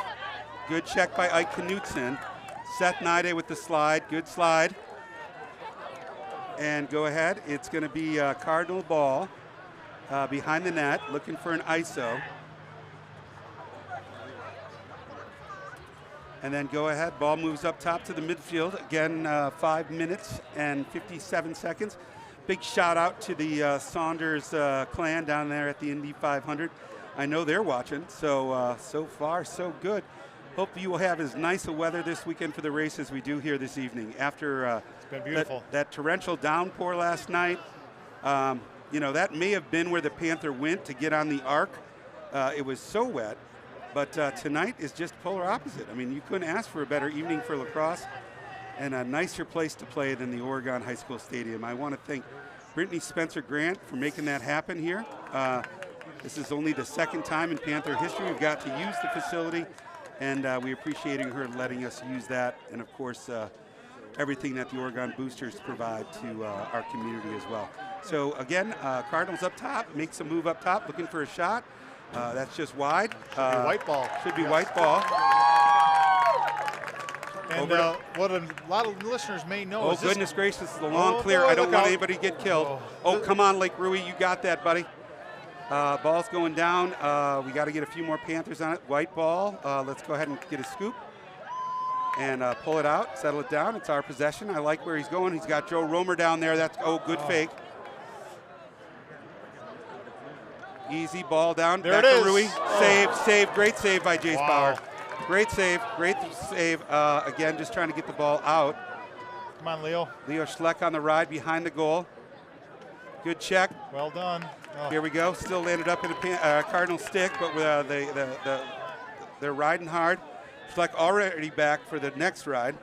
by Ike Knutson. Seth Nide with the slide. Good slide. And go ahead. It's going to be a Cardinal ball behind the net, looking for an ISO. And then go ahead. Ball moves up top to the midfield. Again, 5 minutes and 57 seconds. Big shout out to the Saunders clan down there at the Indy 500. I know they're watching, so so far so good. Hope you will have as nice a weather this weekend for the race as we do here this evening. After it's been beautiful. That torrential downpour last night, you know, that may have been where the Panther went to get on the arc. It was so wet, but tonight is just polar opposite. I mean, you couldn't ask for a better evening for lacrosse and a nicer place to play than the Oregon High School Stadium. I want to thank Brittany Spencer Grant for making that happen here. This is only the second time in Panther history we've got to use the facility, and we appreciating her letting us use that, and of course everything that the Oregon Boosters provide to our community as well. So again, Cardinals up top, makes a move up top, looking for a shot. That's just wide. Should be white ball. Should be white ball. And what a lot of listeners may know oh, is this. Goodness gracious, the long clear. I don't want anybody to get killed. Oh, come on, Lake Rui, you got that, buddy. Ball's going down. We got to get a few more Panthers on it. White ball. Let's go ahead and get a scoop and pull it out, settle it down. It's our possession. I like where he's going. He's got Joe Romer down there. That's, good fake. Easy ball down. There Back it is. to Rui. Save. Great save by Jace Bauer. Great save. Again, just trying to get the ball out. Come on, Leo. Leo Schleck on the ride behind the goal. Good check. Well done. Here we go. Still landed up in a Cardinal stick, but they're riding hard. Schleck already back for the next ride.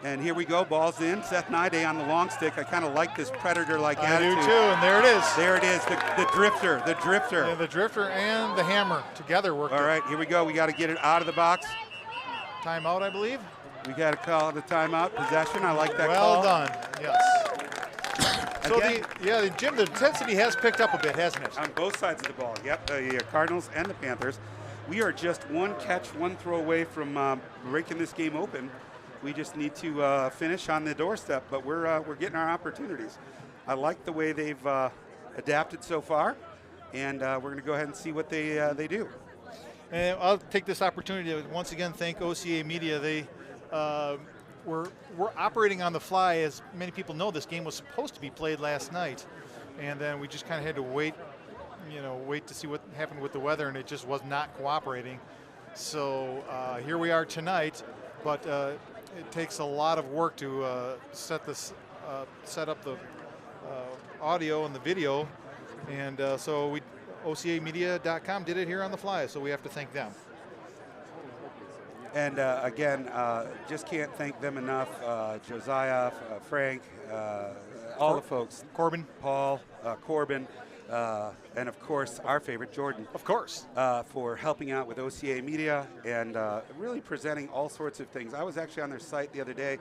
And here we go. Ball's in. Seth Nide on the long stick. I kind of like this predator-like attitude. I do too, and there it is. There it is. The drifter. The drifter. Yeah, the drifter and the hammer together work. All right, here we go. We got to get it out of the box. Timeout, I believe. We got to call it a timeout. Possession. I like that Well call. done. Yes. So Jim, the intensity has picked up a bit, hasn't it? On both sides of the ball. Yep, the Cardinals and the Panthers. We are just one catch, one throw away from breaking this game open. We just need to finish on the doorstep, but we're getting our opportunities. I like the way they've adapted so far, and we're going to go ahead and see what they do. And I'll take this opportunity to once again thank OCA Media. They we're operating on the fly. As many people know, this game was supposed to be played last night, and then we just kind of had to wait to see what happened with the weather, and it just was not cooperating. So here we are tonight, but it takes a lot of work to set up the audio and the video, and so OCAmedia.com did it here on the fly, so we have to thank them. And again, just can't thank them enough. Josiah, Frank, all the folks. Corbin. Paul, Corbin, and of course our favorite, Jordan. Of course. For helping out with OCA Media and really presenting all sorts of things. I was actually on their site the other day.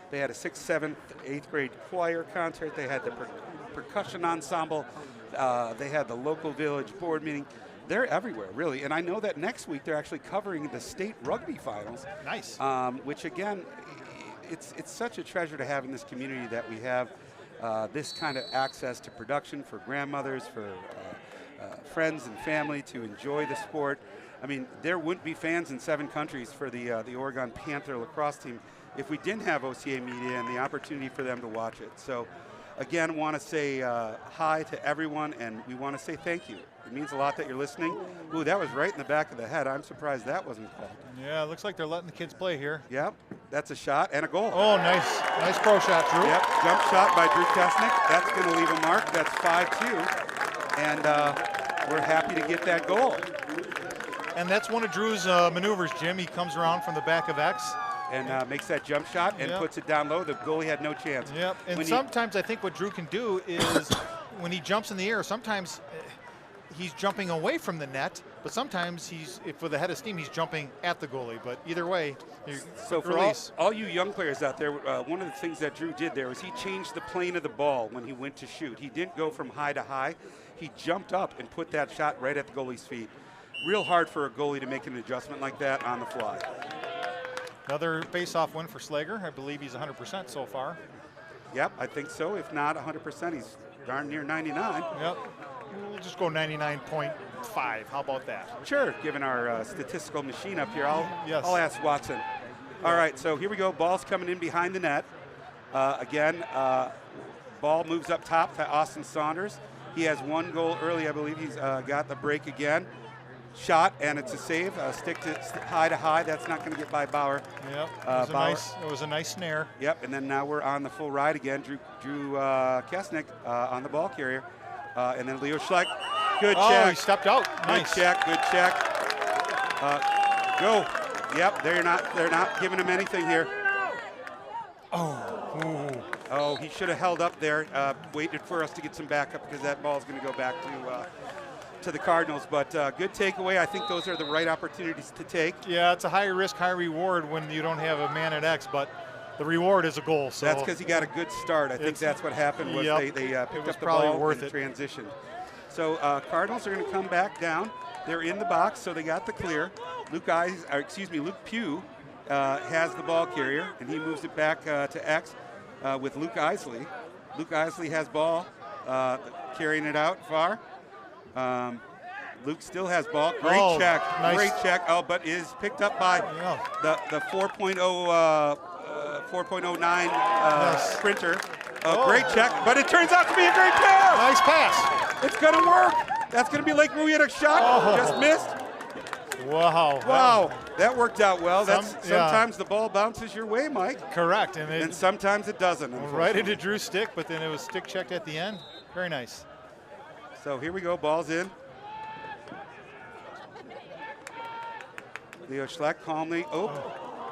They had a 6th, 7th, 8th grade choir concert. They had the percussion ensemble. They had the local village board meeting. They're everywhere, really. And I know that next week they're actually covering the state rugby finals. Nice. Which, again, it's such a treasure to have in this community that we have this kind of access to production for grandmothers, for friends and family to enjoy the sport. I mean, there wouldn't be fans in 7 countries for the Oregon Panther lacrosse team if we didn't have OCA Media and the opportunity for them to watch it. So, again, want to say hi to everyone, and we want to say thank you. It means a lot that you're listening. Ooh, that was right in the back of the head. I'm surprised that wasn't called. Yeah, it looks like they're letting the kids play here. Yep, that's a shot and a goal. Oh, nice. Nice pro shot, Drew. Yep, jump shot by Drew Kesnick. That's going to leave a mark. That's 5-2. And we're happy to get that goal. And that's one of Drew's maneuvers, Jim. He comes around from the back of X. And makes that jump shot and puts it down low. The goalie had no chance. Yep, and sometimes I think what Drew can do is when he jumps in the air, sometimes he's jumping away from the net, but sometimes if with a head of steam, he's jumping at the goalie. But either way, so for all you young players out there, one of the things that Drew did there was he changed the plane of the ball when he went to shoot. He didn't go from high to high. He jumped up and put that shot right at the goalie's feet. Real hard for a goalie to make an adjustment like that on the fly. Another face-off win for Slager. I believe he's 100% so far. Yep, I think so. If not 100%, he's darn near 99. Yep. We'll just go 99.5. How about that? Sure, given our statistical machine up here, Yes. I'll ask Watson. All right, so here we go. Ball's coming in behind the net. Again, ball moves up top to Austin Saunders. He has one goal early. I believe he's got the break again. Shot, and it's a save. Stick to high. That's not going to get by Bauer. Yep. It was a nice snare. Yep, and then now we're on the full ride again. Drew Kesnick on the ball carrier. And then Leo Schleck. Good check. Oh, he stepped out. Nice. Good check. Go. Yep, they're not giving him anything here. Oh, he should have held up there, waited for us to get some backup because that ball's going to go back to the Cardinals. But good takeaway. I think those are the right opportunities to take. Yeah, it's a high risk, high reward when you don't have a man at X, but the reward is a goal. So that's because he got a good start. I think that's what happened was they picked up the ball and transitioned. So Cardinals are going to come back down. They're in the box, so they got the clear. Luke Pugh has the ball carrier, and he moves it back to X with Luke Isley. Luke Isley has ball, carrying it out far. Luke still has ball. Great check. Nice. Great check. Oh, but is picked up by the 4.09 sprinter. Great check, but it turns out to be a great pass. Nice pass. It's going to work. That's going to be Lake Rui at a shot. Just missed. Wow. That worked out well. Sometimes the ball bounces your way, Mike. Correct. And sometimes it doesn't. Right into Drew's stick, but then it was stick checked at the end. Very nice. So here we go. Ball's in. Leo Schleck calmly.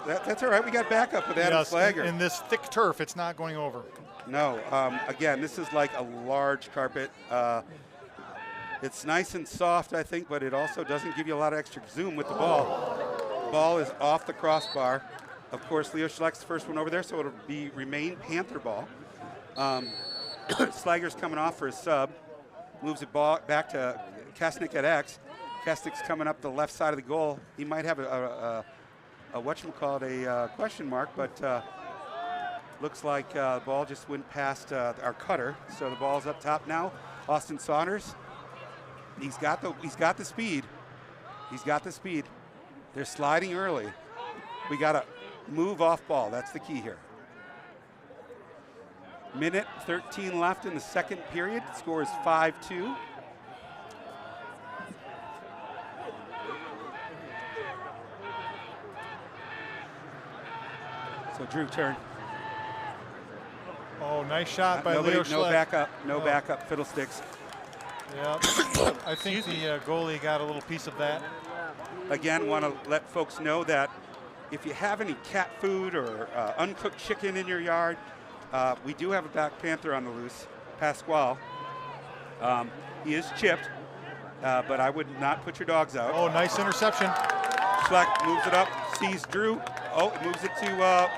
That's all right. We got backup with Adam Slager. In this thick turf, it's not going over. No. Again, this is like a large carpet. It's nice and soft, I think, but it also doesn't give you a lot of extra zoom with the ball. Ball is off the crossbar. Of course, Leo Schleck's the first one over there, so it'll remain Panther ball. Slager's coming off for a sub. Moves it back to Kesnick at X. Kesnick's coming up the left side of the goal. He might have a question mark, but looks like the ball just went past our cutter. So the ball's up top now. Austin Saunders. He's got the speed. He's got the speed. They're sliding early. We got to move off ball. That's the key here. Minute 13 left in the second period. Score is 5-2. So Drew, turn. Oh, nice shot by Leo Schleck. No backup. No backup. Fiddlesticks. Yeah, I think the goalie got a little piece of that. Again, want to let folks know that if you have any cat food or uncooked chicken in your yard, we do have a Black Panther on the loose, Pasquale. He is chipped, but I would not put your dogs out. Oh, nice interception. Schleck moves it up, sees Drew. Oh, moves it to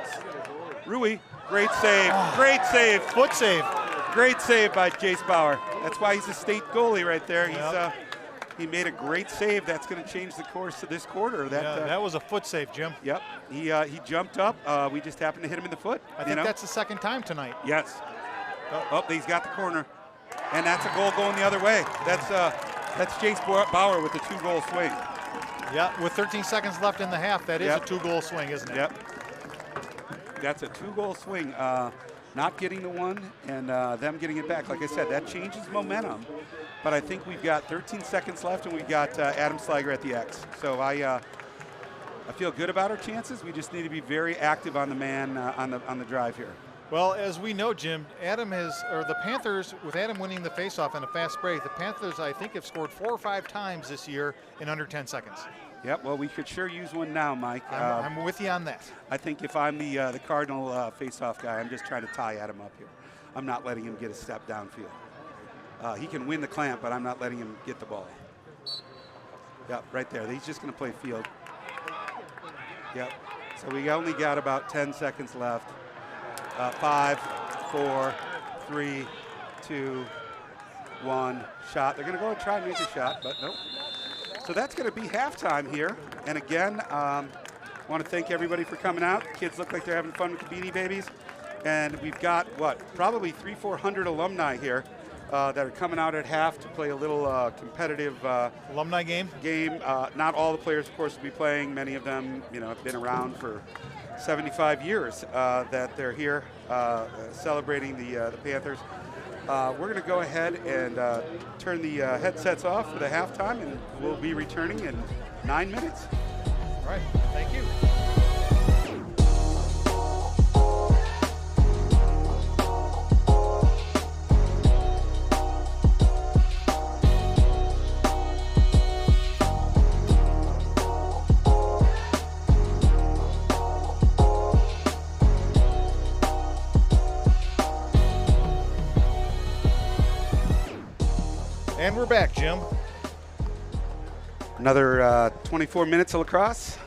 Rui. Great save. Great save. Foot save. Great save by Jace Bauer. That's why he's a state goalie right there. He made a great save. That's going to change the course of this quarter. That was a foot save, Jim. Yep. He jumped up. We just happened to hit him in the foot. I think that's the second time tonight. Yes. Oh, he's got the corner, and that's a goal going the other way. That's Jace Bauer with the 2-goal swing. Yeah, with 13 seconds left in the half, that is a 2-goal swing, isn't it? Yep. That's a 2-goal swing. Not getting the one and them getting it back. Like I said, that changes momentum. But I think we've got 13 seconds left, and we've got Adam Slager at the X. So I feel good about our chances. We just need to be very active on the man on the drive here. Well, as we know, Jim, the Panthers, with Adam winning the faceoff and a fast break, the Panthers, I think, have scored 4 or 5 times this year in under 10 seconds. Yep, well, we could sure use one now, Mike. I'm with you on that. I think if I'm the Cardinal face-off guy, I'm just trying to tie Adam up here. I'm not letting him get a step downfield. He can win the clamp, but I'm not letting him get the ball. Yep, right there. He's just going to play field. Yep. So we only got about 10 seconds left. 5, 4, 3, 2, 1. Shot. They're going to go and try and make a shot, but nope. So that's going to be halftime here. And again, I want to thank everybody for coming out. The kids look like they're having fun with the Beanie Babies. And we've got, probably 300-400 alumni here that are coming out at half to play a little competitive alumni game. Not all the players, of course, will be playing. Many of them, have been around for 75 years that they're here celebrating the Panthers. We're going to go ahead and turn the headsets off for the halftime, and we'll be returning in 9 minutes. All right, thank you. And we're back, Jim. Another 24 minutes of lacrosse.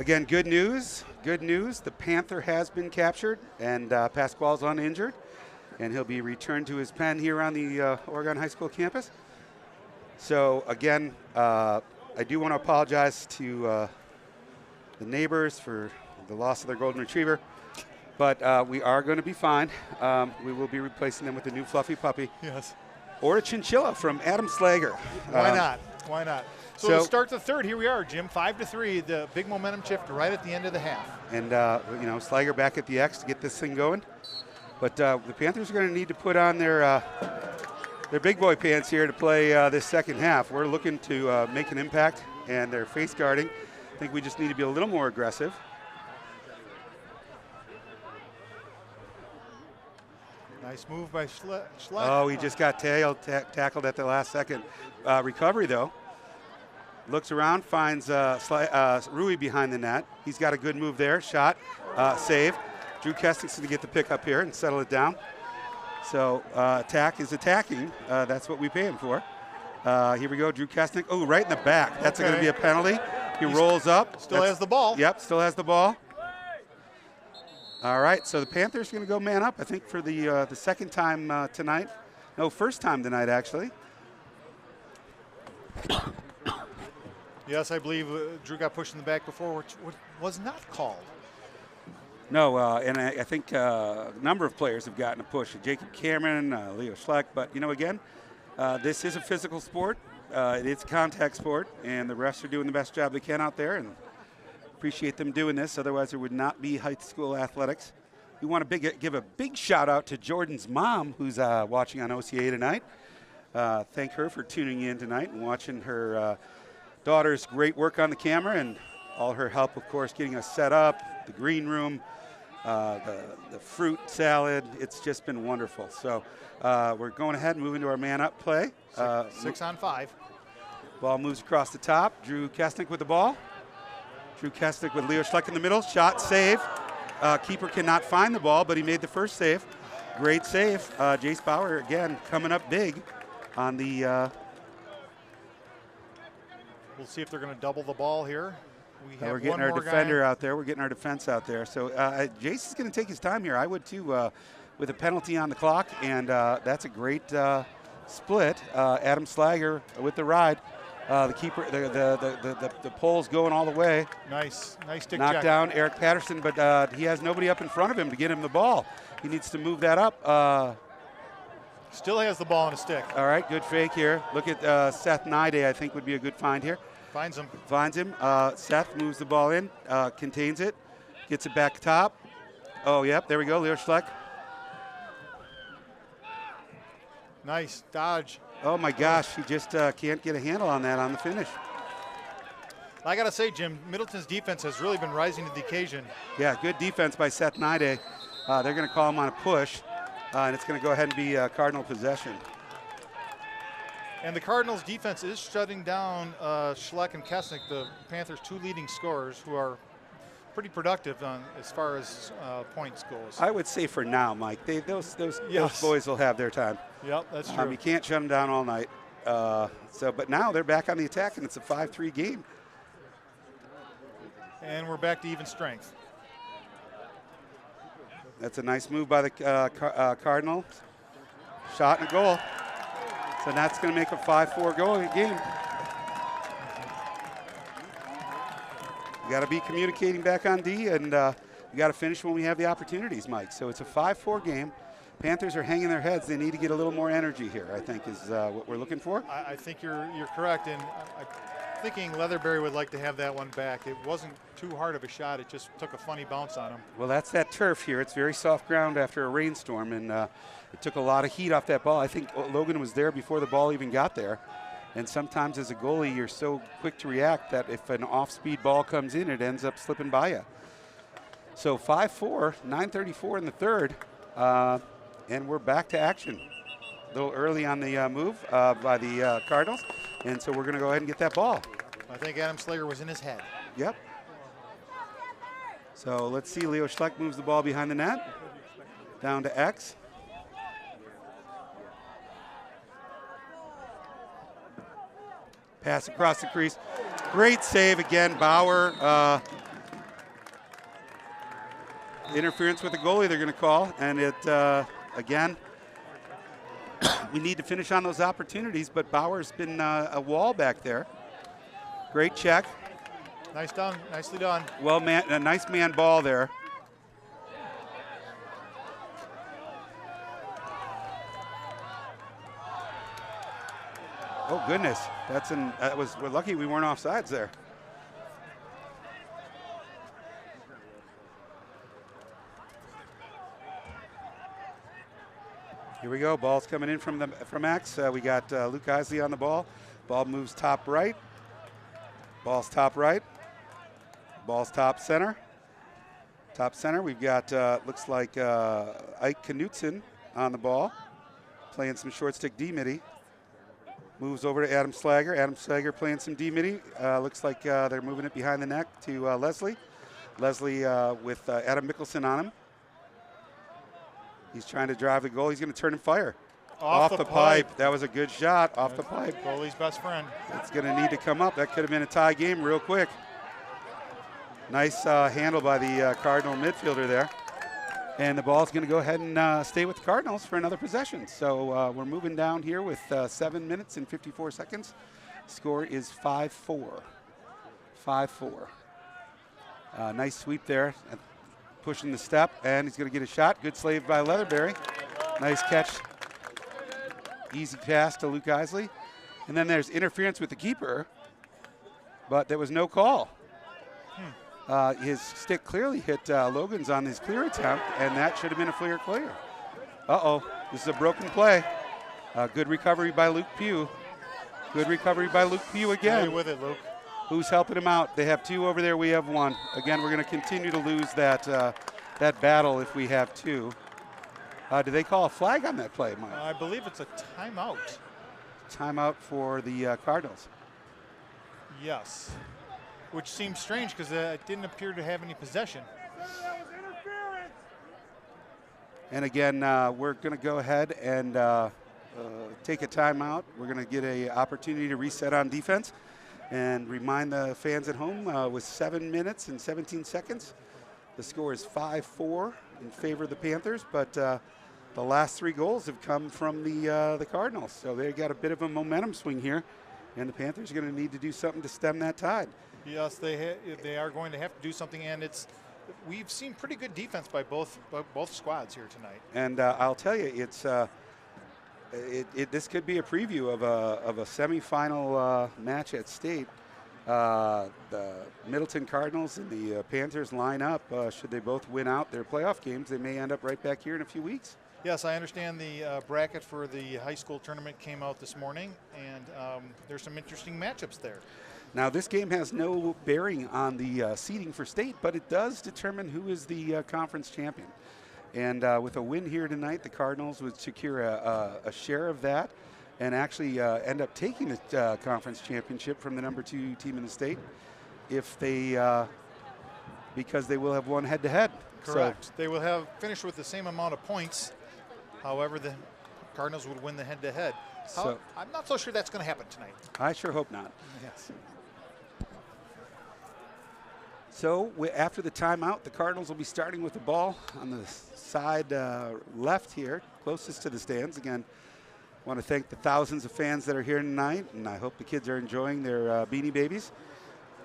Again, good news. Good news. The Panther has been captured, and Pasquale's uninjured, and he'll be returned to his pen here on the Oregon High School campus. So again, I do want to apologize to the neighbors for the loss of their golden retriever, but we are going to be fine. We will be replacing them with a new fluffy puppy. Yes. Or a chinchilla from Adam Slager. Why not? Why not? So to start the third, here we are, Jim, 5-3. The big momentum shift right at the end of the half. And, Slager back at the X to get this thing going. But the Panthers are going to need to put on their big boy pants here to play this second half. We're looking to make an impact, and they're face guarding. I think we just need to be a little more aggressive. Nice move by Schleck. Oh, he just got tackled at the last second. Recovery, though. Looks around, finds Rui behind the net. He's got a good move there. Shot, save. Drew Kesting's going to get the pick up here and settle it down. So attack is attacking. That's what we pay him for. Here we go, Drew Kesting. Oh, right in the back. That's going to be a penalty. He rolls up. Still has the ball. Yep, still has the ball. All right, so the Panthers are going to go man up, I think, for the second time tonight. No, first time tonight, actually. Yes, I believe Drew got pushed in the back before, which was not called. No, and I think a number of players have gotten a push. Jacob Cameron, Leo Schleck. But, again, this is a physical sport. It's a contact sport, and the refs are doing the best job they can out there. And appreciate them doing this. Otherwise, there would not be high school athletics. We want to give a big shout out to Jordan's mom, who's watching on OCA tonight. Thank her for tuning in tonight and watching her daughter's great work on the camera and all her help, of course, getting us set up, the green room, the fruit salad. It's just been wonderful. So we're going ahead and moving to our man-up play. 6 on 5. Ball moves across the top. Drew Kesnick with the ball. Drew Kesnick with Leo Schleck in the middle. Shot, save. Keeper cannot find the ball, but he made the first save. Great save. Jace Bauer, again, coming up big on the... We'll see if they're going to double the ball here. We're getting our defender out there. We're getting our defense out there. So Jace is going to take his time here. I would, too, with a penalty on the clock, and that's a great split. Adam Slager with the ride. The keeper, the pole's going all the way. Nice stick Knocked check. down Eric Patterson, but he has nobody up in front of him to get him the ball. He needs to move that up. Still has the ball on a stick. All right, good fake here. Look at Seth Nide, I think would be a good find here. Finds him. Seth moves the ball in, contains it, gets it back top. Oh, yep, there we go, Leo Schleck. Nice dodge. Oh, my gosh, he just can't get a handle on that on the finish. I got to say, Jim, Middleton's defense has really been rising to the occasion. Yeah, good defense by Seth Nide. They're going to call him on a push, and it's going to go ahead and be Cardinal possession. And the Cardinals' defense is shutting down Schleck and Kesnick, the Panthers' two leading scorers, who are pretty productive as far as points goes. I would say for now, Mike, those boys will have their time. Yep, that's true. You can't shut them down all night. But now they're back on the attack, and it's a 5-3 game. And we're back to even strength. That's a nice move by the Cardinals. Shot and a goal. So that's going to make a 5-4 game. We got to be communicating back on D, and we got to finish when we have the opportunities, Mike. So it's a 5-4 game. Panthers are hanging their heads. They need to get a little more energy here, I think, is what we're looking for. I think you're correct, and I'm thinking Leatherberry would like to have that one back. It wasn't too hard of a shot. It just took a funny bounce on him. Well, that's that turf here. It's very soft ground after a rainstorm, and it took a lot of heat off that ball. I think Logan was there before the ball even got there. And sometimes as a goalie, you're so quick to react that if an off-speed ball comes in, it ends up slipping by you. So 5-4, 9:34 in the third, and we're back to action. A little early on the move by the Cardinals, and so we're going to go ahead and get that ball. I think Adam Slager was in his head. Yep. So let's see, Leo Schleck moves the ball behind the net, down to X. Pass across the crease. Great save again, Bauer. Interference with the goalie they're going to call, and it, again, we need to finish on those opportunities, but Bauer's been a wall back there. Great check. Nicely done. Well, a nice man ball there. Oh goodness, we're lucky we weren't offsides there. Here we go. Ball's coming in from X. We got Luke Isley on the ball. Ball moves top right. Ball's top right. Ball's top center. Top center. We've got looks like Ike Knutson on the ball, playing some short stick D-midi. Moves over to Adam Slager. Adam Slager playing some D-midi. Looks like they're moving it behind the neck to Leslie. Leslie with Adam Mickelson on him. He's trying to drive the goal. He's going to turn and fire. Off the pipe. That was a good shot. Off the pipe. Goalie's best friend. It's going to need to come up. That could have been a tie game real quick. Nice handle by the Cardinal midfielder there. And the ball's going to go ahead and stay with the Cardinals for another possession. So we're moving down here with 7 minutes and 54 seconds. Score is 5-4. 5-4. Nice sweep there. Pushing the step, and he's going to get a shot. Good slave by Leatherberry. Nice catch. Easy pass to Luke Isley. And then there's interference with the keeper, but there was no call. His stick clearly hit Logan's on his clear attempt, and that should have been a clear. Uh-oh, this is a broken play. Good recovery by Luke Pugh. Good recovery by Luke Pugh again. Stay with it, Luke. Who's helping him out? They have two over there. We have one. Again, we're going to continue to lose that that battle if we have two. Did they call a flag on that play, Mike? I believe it's a timeout. Timeout for the Cardinals. Yes, which seems strange because it didn't appear to have any possession. And again, we're going to go ahead and take a timeout. We're going to get an opportunity to reset on defense and remind the fans at home with 7 minutes and 17 seconds. The score is 5-4 in favor of the Panthers, but the last 3 goals have come from the Cardinals. So they got a bit of a momentum swing here, and the Panthers are going to need to do something to stem that tide. Yes, they are going to have to do something, and we've seen pretty good defense by both squads here tonight. And I'll tell you, it's this could be a preview of a semifinal match at state. The Middleton Cardinals and the Panthers line up. Should they both win out their playoff games, they may end up right back here in a few weeks. Yes, I understand the bracket for the high school tournament came out this morning, and there's some interesting matchups there. Now, this game has no bearing on the seeding for state, but it does determine who is the conference champion. And with a win here tonight, the Cardinals would secure a share of that and actually end up taking the conference championship from the number 2 team in the state if they, because they will have won head-to-head. Correct. So they will have finished with the same amount of points. However, the Cardinals would win the head-to-head. So I'm not so sure that's going to happen tonight. I sure hope not. Yes. So after the timeout, the Cardinals will be starting with the ball on the side left here, closest to the stands. Again, I want to thank the thousands of fans that are here tonight, and I hope the kids are enjoying their Beanie Babies.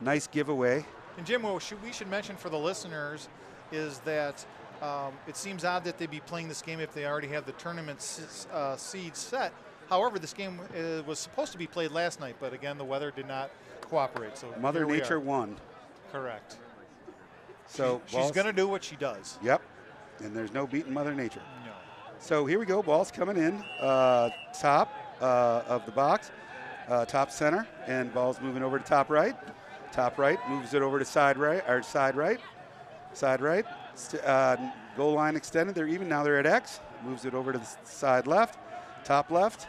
Nice giveaway. And Jim, what we should mention for the listeners is that it seems odd that they'd be playing this game if they already have the tournament seed set. However, this game was supposed to be played last night, but again, the weather did not cooperate. So Mother Nature won. Correct. So she's going to do what she does. Yep. And there's no beating Mother Nature. No. So here we go. Ball's coming in top of the box, top center, and ball's moving over to top right. Top right moves it over to side right, or side right. Side right. Goal line extended. They're even now. They're at X. Moves it over to the side left. Top left.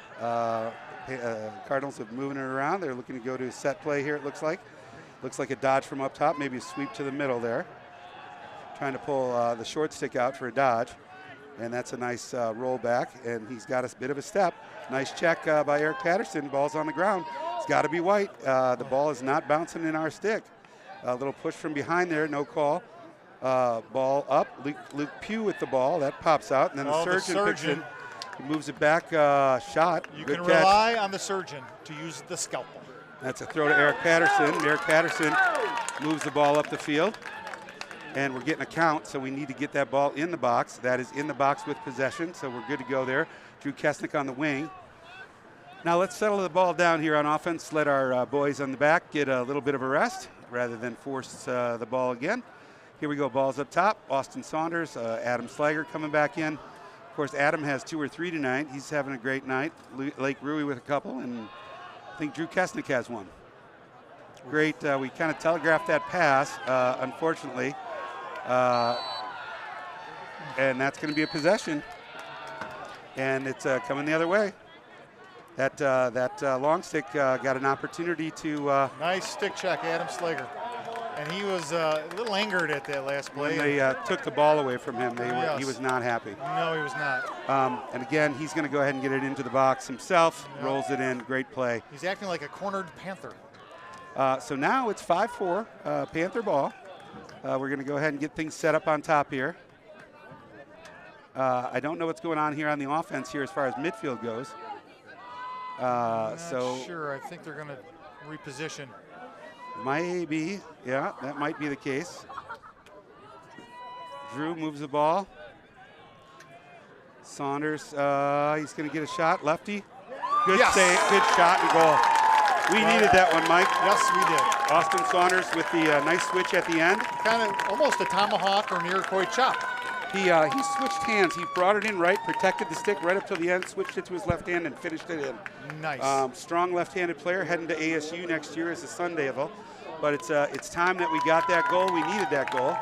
Cardinals are moving it around. They're looking to go to set play here, it looks like. Looks like a dodge from up top, maybe a sweep to the middle there. Trying to pull the short stick out for a dodge. And that's a nice roll back, and he's got a bit of a step. Nice check by Eric Patterson. Ball's on the ground. It's got to be white. The ball is not bouncing in our stick. A little push from behind there, no call. Ball up. Luke Pugh with the ball. That pops out, and then the surgeon picks it. He moves it back, shot. You Good can catch. rely on the surgeon to use the scalpel. That's a throw to Eric Patterson. Eric Patterson moves the ball up the field. And we're getting a count, so we need to get that ball in the box. That is in the box with possession, so we're good to go there. Drew Kesnick on the wing. Now let's settle the ball down here on offense. Let our boys on the back get a little bit of a rest rather than force the ball again. Here we go, ball's up top. Austin Saunders, Adam Slager coming back in. Of course, Adam has 2 or 3 tonight. He's having a great night. Lake Rui with a couple, and I think Drew Kesnick has one. Great, we kind of telegraphed that pass, unfortunately. And that's going to be a possession. And it's coming the other way. That long stick got an opportunity to... nice stick check, Adam Slager. And he was a little angered at that last play. When they took the ball away from him, Yes. he was not happy. No, he was not. And again, he's going to go ahead and get it into the box himself. Yep. Rolls it in. Great play. He's acting like a cornered Panther. So now it's 5-4, Panther ball. We're going to go ahead and get things set up on top here. I don't know what's going on here on the offense here as far as midfield goes. Not sure. I think they're going to reposition. Maybe, yeah, that might be the case. Drew moves the ball. Saunders, he's going to get a shot. Lefty. Good save, good shot and goal. We needed that one, Mike. Yes, we did. Austin Saunders with the nice switch at the end. Kind of almost a tomahawk or an Iroquois chop. He switched hands. He brought it in right, protected the stick right up to the end, switched it to his left hand, and finished it in. Nice. Strong left-handed player heading to ASU next year as a Sun Devil. But it's time that we got that goal. We needed that goal.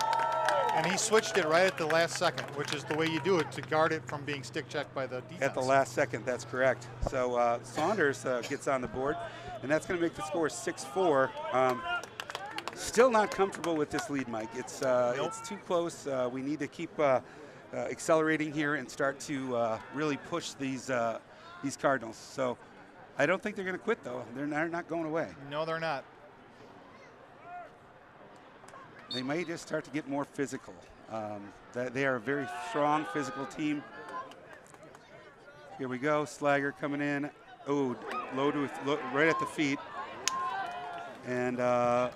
And he switched it right at the last second, which is the way you do it to guard it from being stick checked by the defense. At the last second, that's correct. So Saunders gets on the board, and that's going to make the score 6-4. Still not comfortable with this lead, Mike. It's too close. We need to keep accelerating here and start to really push these Cardinals. So I don't think they're going to quit, though. They're not going away. No, they're not. They may just start to get more physical. They are a very strong physical team. Here we go. Slager coming in. Oh, right at the feet. And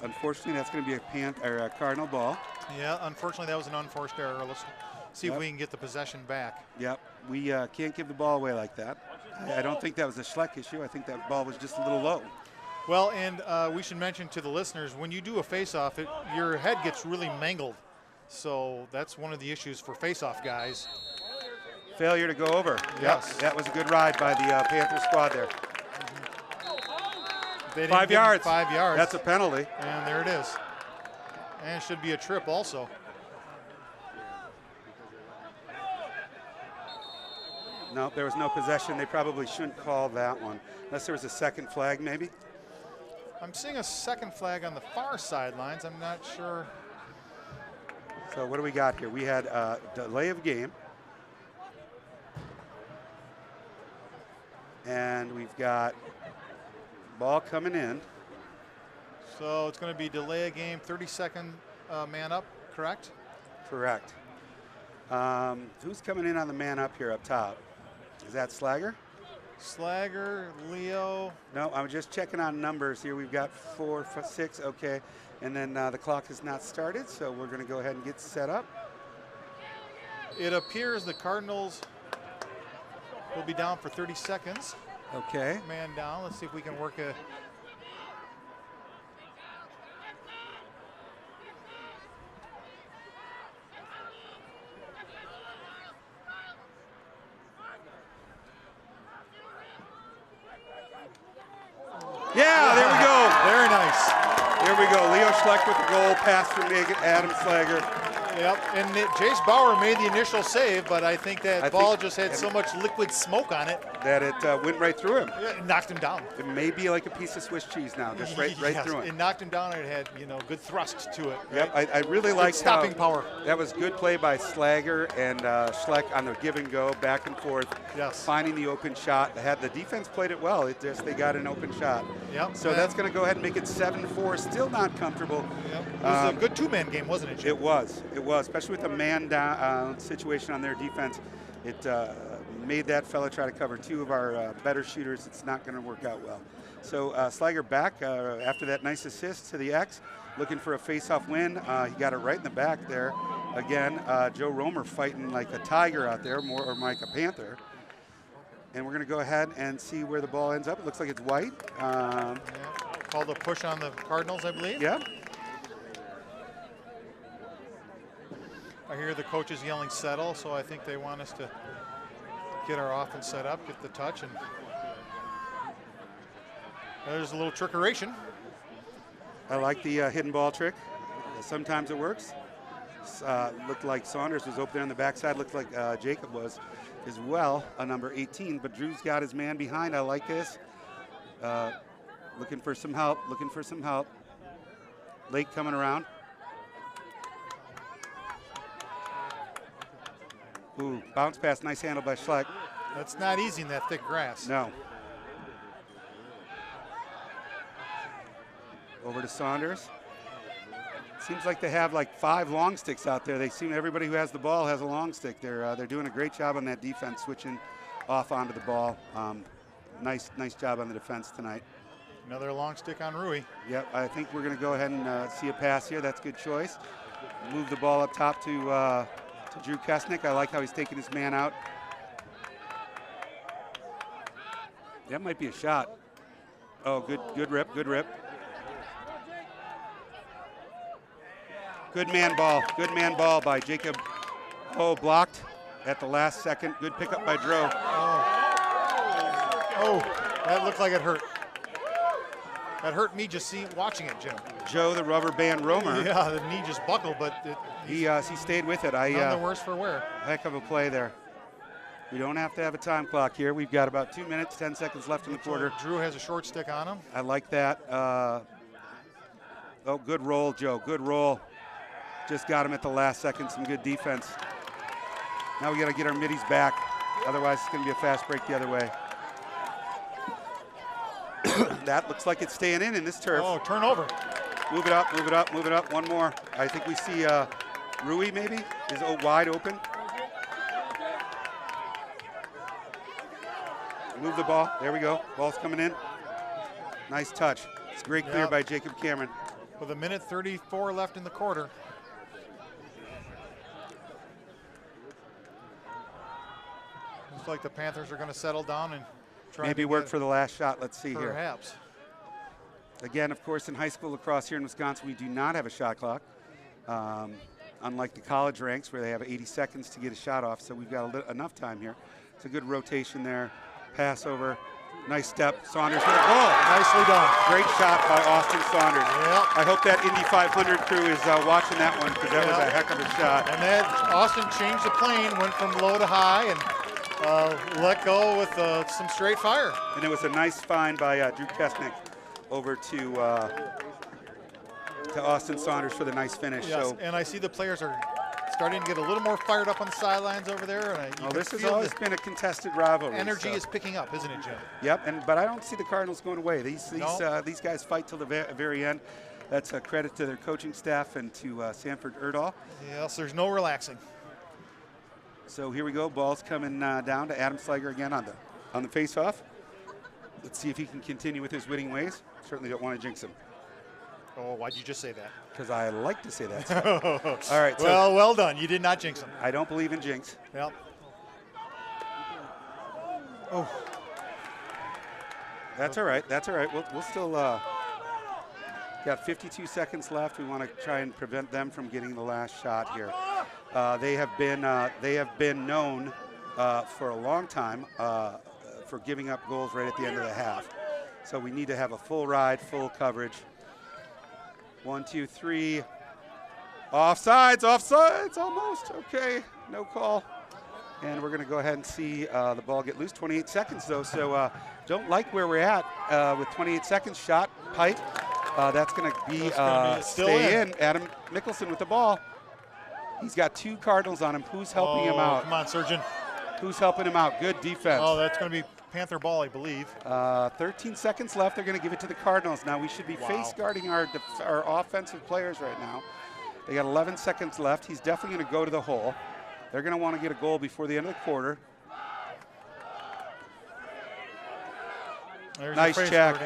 unfortunately, that's going to be a Cardinal ball. Yeah, unfortunately, that was an unforced error. Let's see if we can get the possession back. Yep, we can't give the ball away like that. I don't think that was a Schleck issue. I think that ball was just a little low. Well, and we should mention to the listeners, when you do a face-off, your head gets really mangled. So that's one of the issues for face-off guys. Failure to go over. Yes. Yep, that was a good ride by the Panther squad there. 5 yards. 5 yards. That's a penalty. And there it is. And it should be a trip also. No, there was no possession. They probably shouldn't call that one. Unless there was a second flag, maybe. I'm seeing a second flag on the far sidelines. I'm not sure. So what do we got here? We had a delay of game. And we've got ball coming in. So it's going to be delay a game, 30-second man up, correct? Correct. Who's coming in on the man up here up top? Is that Slager? Slager, Leo. No, I'm just checking on numbers here. We've got 4, 6, okay. And then the clock has not started, so we're going to go ahead and get set up. It appears the Cardinals will be down for 30 seconds. Okay. Man down. Let's see if we can work a... Yeah, there we go. Very nice. There we go. Leo Schleck with the goal, pass from Adam Slager. Yep, and Jace Bauer made the initial save, but I think that ball just had so much liquid smoke on it that it went right through him. Yeah, it knocked him down. It may be like a piece of Swiss cheese now, just right through him. It knocked him down, and it had good thrust to it. Yep, right? I really Good liked stopping power. That was good play by Slager and Schleck on the give and go, back and forth, finding the open shot. The defense played it well. They got an open shot. Yep. So that's going to go ahead and make it 7-4. Still not comfortable. Yep. It was a good two-man game, wasn't it, Jim? It was, especially with the man down situation on their defense. It made that fella try to cover two of our better shooters. It's not going to work out well. So Slager back after that nice assist to the X, looking for a face-off win. He got it right in the back there. Again, Joe Romer fighting like a tiger out there, or like a panther. And we're going to go ahead and see where the ball ends up. It looks like it's white. Called a push on the Cardinals, I believe. Yeah. I hear the coaches yelling settle, so I think they want us to get our offense set up, get the touch, and there's a little trickeration. I like the hidden ball trick. Sometimes it works. Looked like Saunders was open there on the backside. Looked like Jacob was as well, number 18. But Drew's got his man behind. I like this. Looking for some help. Lake coming around. Ooh, bounce pass, nice handle by Schleck. That's not easy in that thick grass. No. Over to Saunders. Seems like they have like 5 long sticks out there. Everybody who has the ball has a long stick. They're doing a great job on that defense, switching off onto the ball. Nice job on the defense tonight. Another long stick on Rui. Yep, I think we're going to go ahead and see a pass here. That's a good choice. Move the ball up top to Drew Kesnick. I like how he's taking his man out. That might be a shot. Oh, good rip. Good man ball by Jacob. Oh, blocked at the last second. Good pickup by Dro. Oh, that looked like it hurt. That hurt me just watching it, Jim. Joe, the rubber band roamer. Yeah, the knee just buckled, but he stayed with it. None the worse for wear. Heck of a play there. We don't have to have a time clock here. We've got about 2 minutes, 10 seconds left in the quarter. Drew has a short stick on him. I like that. Oh, good roll, Joe. Good roll. Just got him at the last second. Some good defense. Now we got to get our middies back. Otherwise, it's going to be a fast break the other way. That looks like it's staying in this turf. Oh, turnover. Move it up. One more. I think we see Rui maybe is wide open. Move the ball. There we go. Ball's coming in. Nice touch. It's a great clear by Jacob Cameron. With 1:34 left in the quarter. Looks like the Panthers are going to settle down and try maybe work for the last shot. Let's see here. Perhaps. Again, of course, in high school lacrosse here in Wisconsin, we do not have a shot clock. Unlike the college ranks where they have 80 seconds to get a shot off, so we've got enough time here. It's a good rotation there. Pass over. Nice step. Saunders with a goal. Nicely done. Great shot by Austin Saunders. Yep. I hope that Indy 500 crew is watching that one because that was a heck of a shot. And then Austin changed the plane, went from low to high, and let go with some straight fire. And it was a nice find by Drew Kesnick over to Austin Saunders for the nice finish. Yes, so, and I see the players are starting to get a little more fired up on the sidelines over there. And this has always been a contested rivalry. Energy is picking up, isn't it, Jim? Yep, but I don't see the Cardinals going away. These guys fight till the very end. That's a credit to their coaching staff and to Sanford Erdahl. Yes, there's no relaxing. So here we go. Ball's coming down to Adam Slager again on the on the face-off. Let's see if he can continue with his winning ways. Certainly don't want to jinx him. Oh, why'd you just say that? Because I like to say that stuff. All right. So well done. You did not jinx him. I don't believe in jinx. Yep. Oh. That's all right. That's all right. We'll still got 52 seconds left. We want to try and prevent them from getting the last shot here. They have been known for a long time for giving up goals right at the end of the half. So we need to have a full ride, full coverage. 1, 2, 3. Offsides, almost. Okay, no call. And we're going to go ahead and see the ball get loose. 28 seconds, though, so don't like where we're at with 28 seconds. Shot, pipe. That's going to be stay in. Adam Mickelson with the ball. He's got 2 Cardinals on him. Who's helping him out? Come on, Surgeon. Who's helping him out? Good defense. Oh, that's going to be Panther ball, I believe. 13 seconds left. They're going to give it to the Cardinals. Now we should be face guarding our offensive players right now. They got 11 seconds left. He's definitely going to go to the hole. They're going to want to get a goal before the end of the quarter. There's nice check.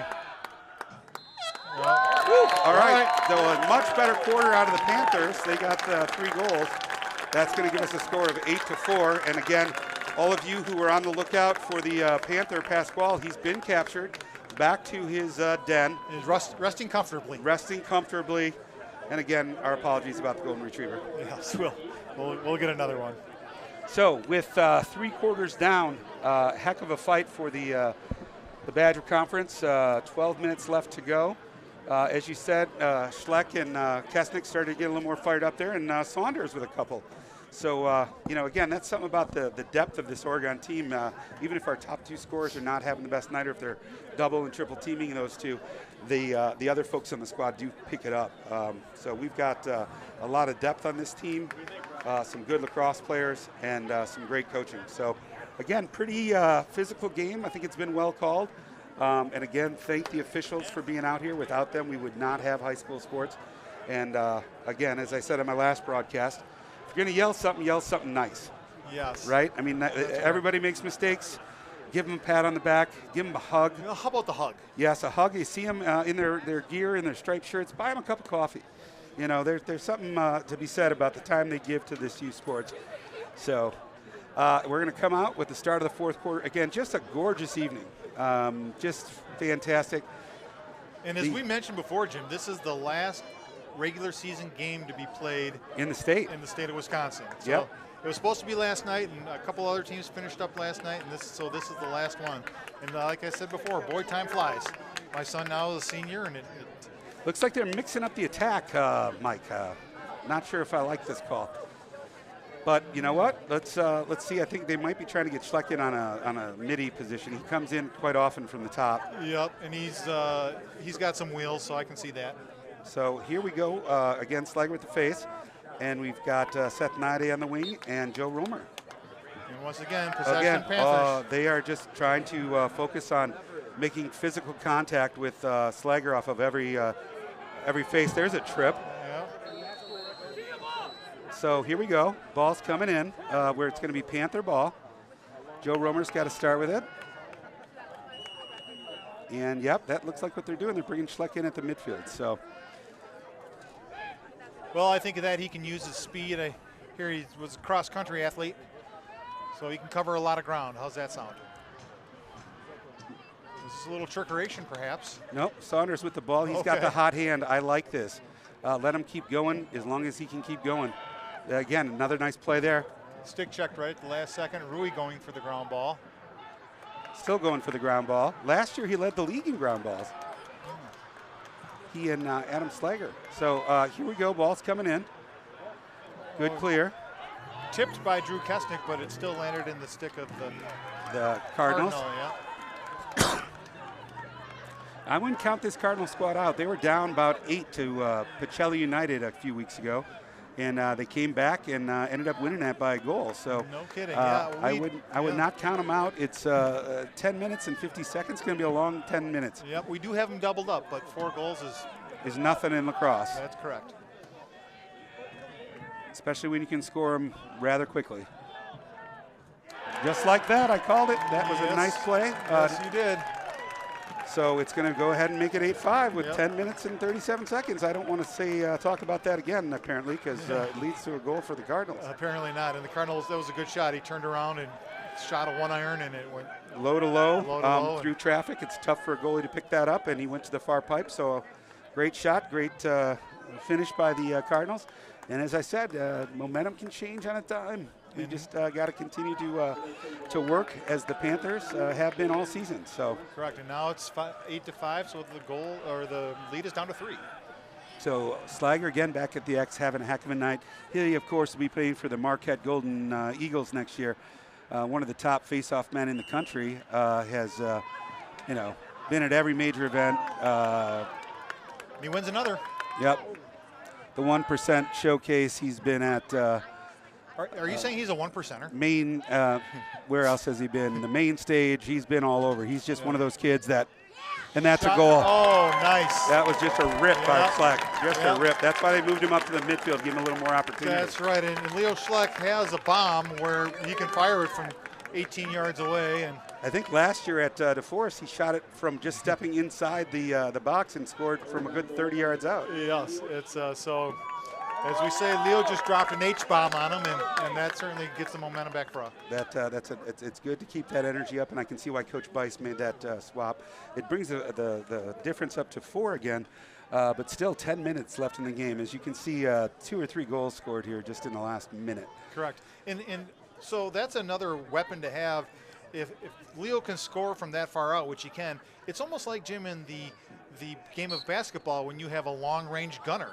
All right. So a much better quarter out of the Panthers. They got 3 goals. That's going to give us a score of 8-4. And again, all of you who were on the lookout for the Panther Pasquale, he's been captured back to his den. He's resting comfortably. Resting comfortably. And again, our apologies about the golden retriever. Yes, we'll get another one. So with 3 quarters down, heck of a fight for the Badger Conference. 12 minutes left to go. As you said, Schleck and Kesnick started to get a little more fired up there, and Saunders with a couple. So, again, that's something about the depth of this Oregon team. Even if our top 2 scorers are not having the best night, or if they're double and triple teaming those 2, the other folks on the squad do pick it up. So we've got a lot of depth on this team, some good lacrosse players, and some great coaching. So, again, pretty physical game. I think it's been well called. And again, thank the officials for being out here. Without them, we would not have high school sports. And again, as I said on my last broadcast, if you're going to yell something nice. Yes. Right? I mean, everybody makes mistakes. Give them a pat on the back. Give them a hug. How about the hug? Yes, a hug. You see them in their gear, in their striped shirts. Buy them a cup of coffee. There's something to be said about the time they give to this youth sports. So we're going to come out with the start of the 4th quarter. Again, just a gorgeous evening. Just fantastic. And as we mentioned before, Jim, this is the last regular season game to be played in the state of Wisconsin. So yep. It was supposed to be last night, and a couple other teams finished up last night, and this is the last one. And like I said before, boy, time flies. My son now is a senior, and it looks like they're mixing up the attack, Mike. Not sure if I like this call. But you know what? Let's see. I think they might be trying to get Schleck in on a midi position. He comes in quite often from the top. Yep, and he's got some wheels, so I can see that. So here we go again, Slager with the face, and we've got Seth Nade on the wing and Joe Romer. And once again, possession Panthers. They are just trying to focus on making physical contact with Slager off of every face. There's a trip. So here we go. Ball's coming in where it's going to be Panther ball. Joe Romer's got to start with it. And, yep, that looks like what they're doing. They're bringing Schleck in at the midfield. So, well, I think that he can use his speed. Here he was a cross-country athlete, so he can cover a lot of ground. How's that sound? This is a little trickeration, perhaps. Nope, Saunders with the ball. He's got the hot hand. I like this. Let him keep going as long as he can keep going. Again, another nice play there. Stick checked right at the last second. Rui going for the ground ball. Still going for the ground ball. Last year he led the league in ground balls. He and Adam Slager. So here we go. Ball's coming in. Good clear. Tipped by Drew Kesnick, but it still landed in the stick of the Cardinals. Yeah. I wouldn't count this Cardinal squad out. They were down about 8 to Pacelli United a few weeks ago. And they came back and ended up winning that by a goal. So no kidding. I would not count them out. It's 10 minutes and 50 seconds. It's going to be a long 10 minutes. Yep, we do have them doubled up, but 4 goals is nothing in lacrosse. That's correct. Especially when you can score them rather quickly. Just like that, I called it. That was a nice play. Yes, you did. So it's going to go ahead and make it 8-5 with 10 minutes and 37 seconds. I don't want to talk about that again, apparently, because it leads to a goal for the Cardinals. Apparently not. And the Cardinals, that was a good shot. He turned around and shot a 1-iron, and it went low to low, low through traffic. It's tough for a goalie to pick that up, and he went to the far pipe. So great shot, great finish by the Cardinals. And as I said, momentum can change on a dime. We just got to continue to work as the Panthers have been all season. So correct, and now it's 8-5. So the goal or the lead is down to 3. So Slager again back at the X, having a heck of a night. He, of course, will be playing for the Marquette Golden Eagles next year. One of the top face-off men in the country, has been at every major event. He wins another. Yep, the 1% showcase. He's been at. Are you saying he's a 1%er? Main, where else has he been? The main stage, he's been all over. He's just one of those kids that, and that's a goal. Oh, nice. That was just a rip by Schleck, just a rip. That's why they moved him up to the midfield, give him a little more opportunity. That's right, and Leo Schleck has a bomb where he can fire it from 18 yards away. And I think last year at DeForest, he shot it from just stepping inside the box and scored from a good 30 yards out. Yes, it's so. As we say, Leo just dropped an H-bomb on him, and that certainly gets the momentum back for us. It's good to keep that energy up, and I can see why Coach Bice made that swap. It brings the difference up to 4 again, but still 10 minutes left in the game. As you can see, 2 or 3 goals scored here just in the last minute. Correct, and so that's another weapon to have. If Leo can score from that far out, which he can, it's almost like, Jim, in the game of basketball when you have a long-range gunner.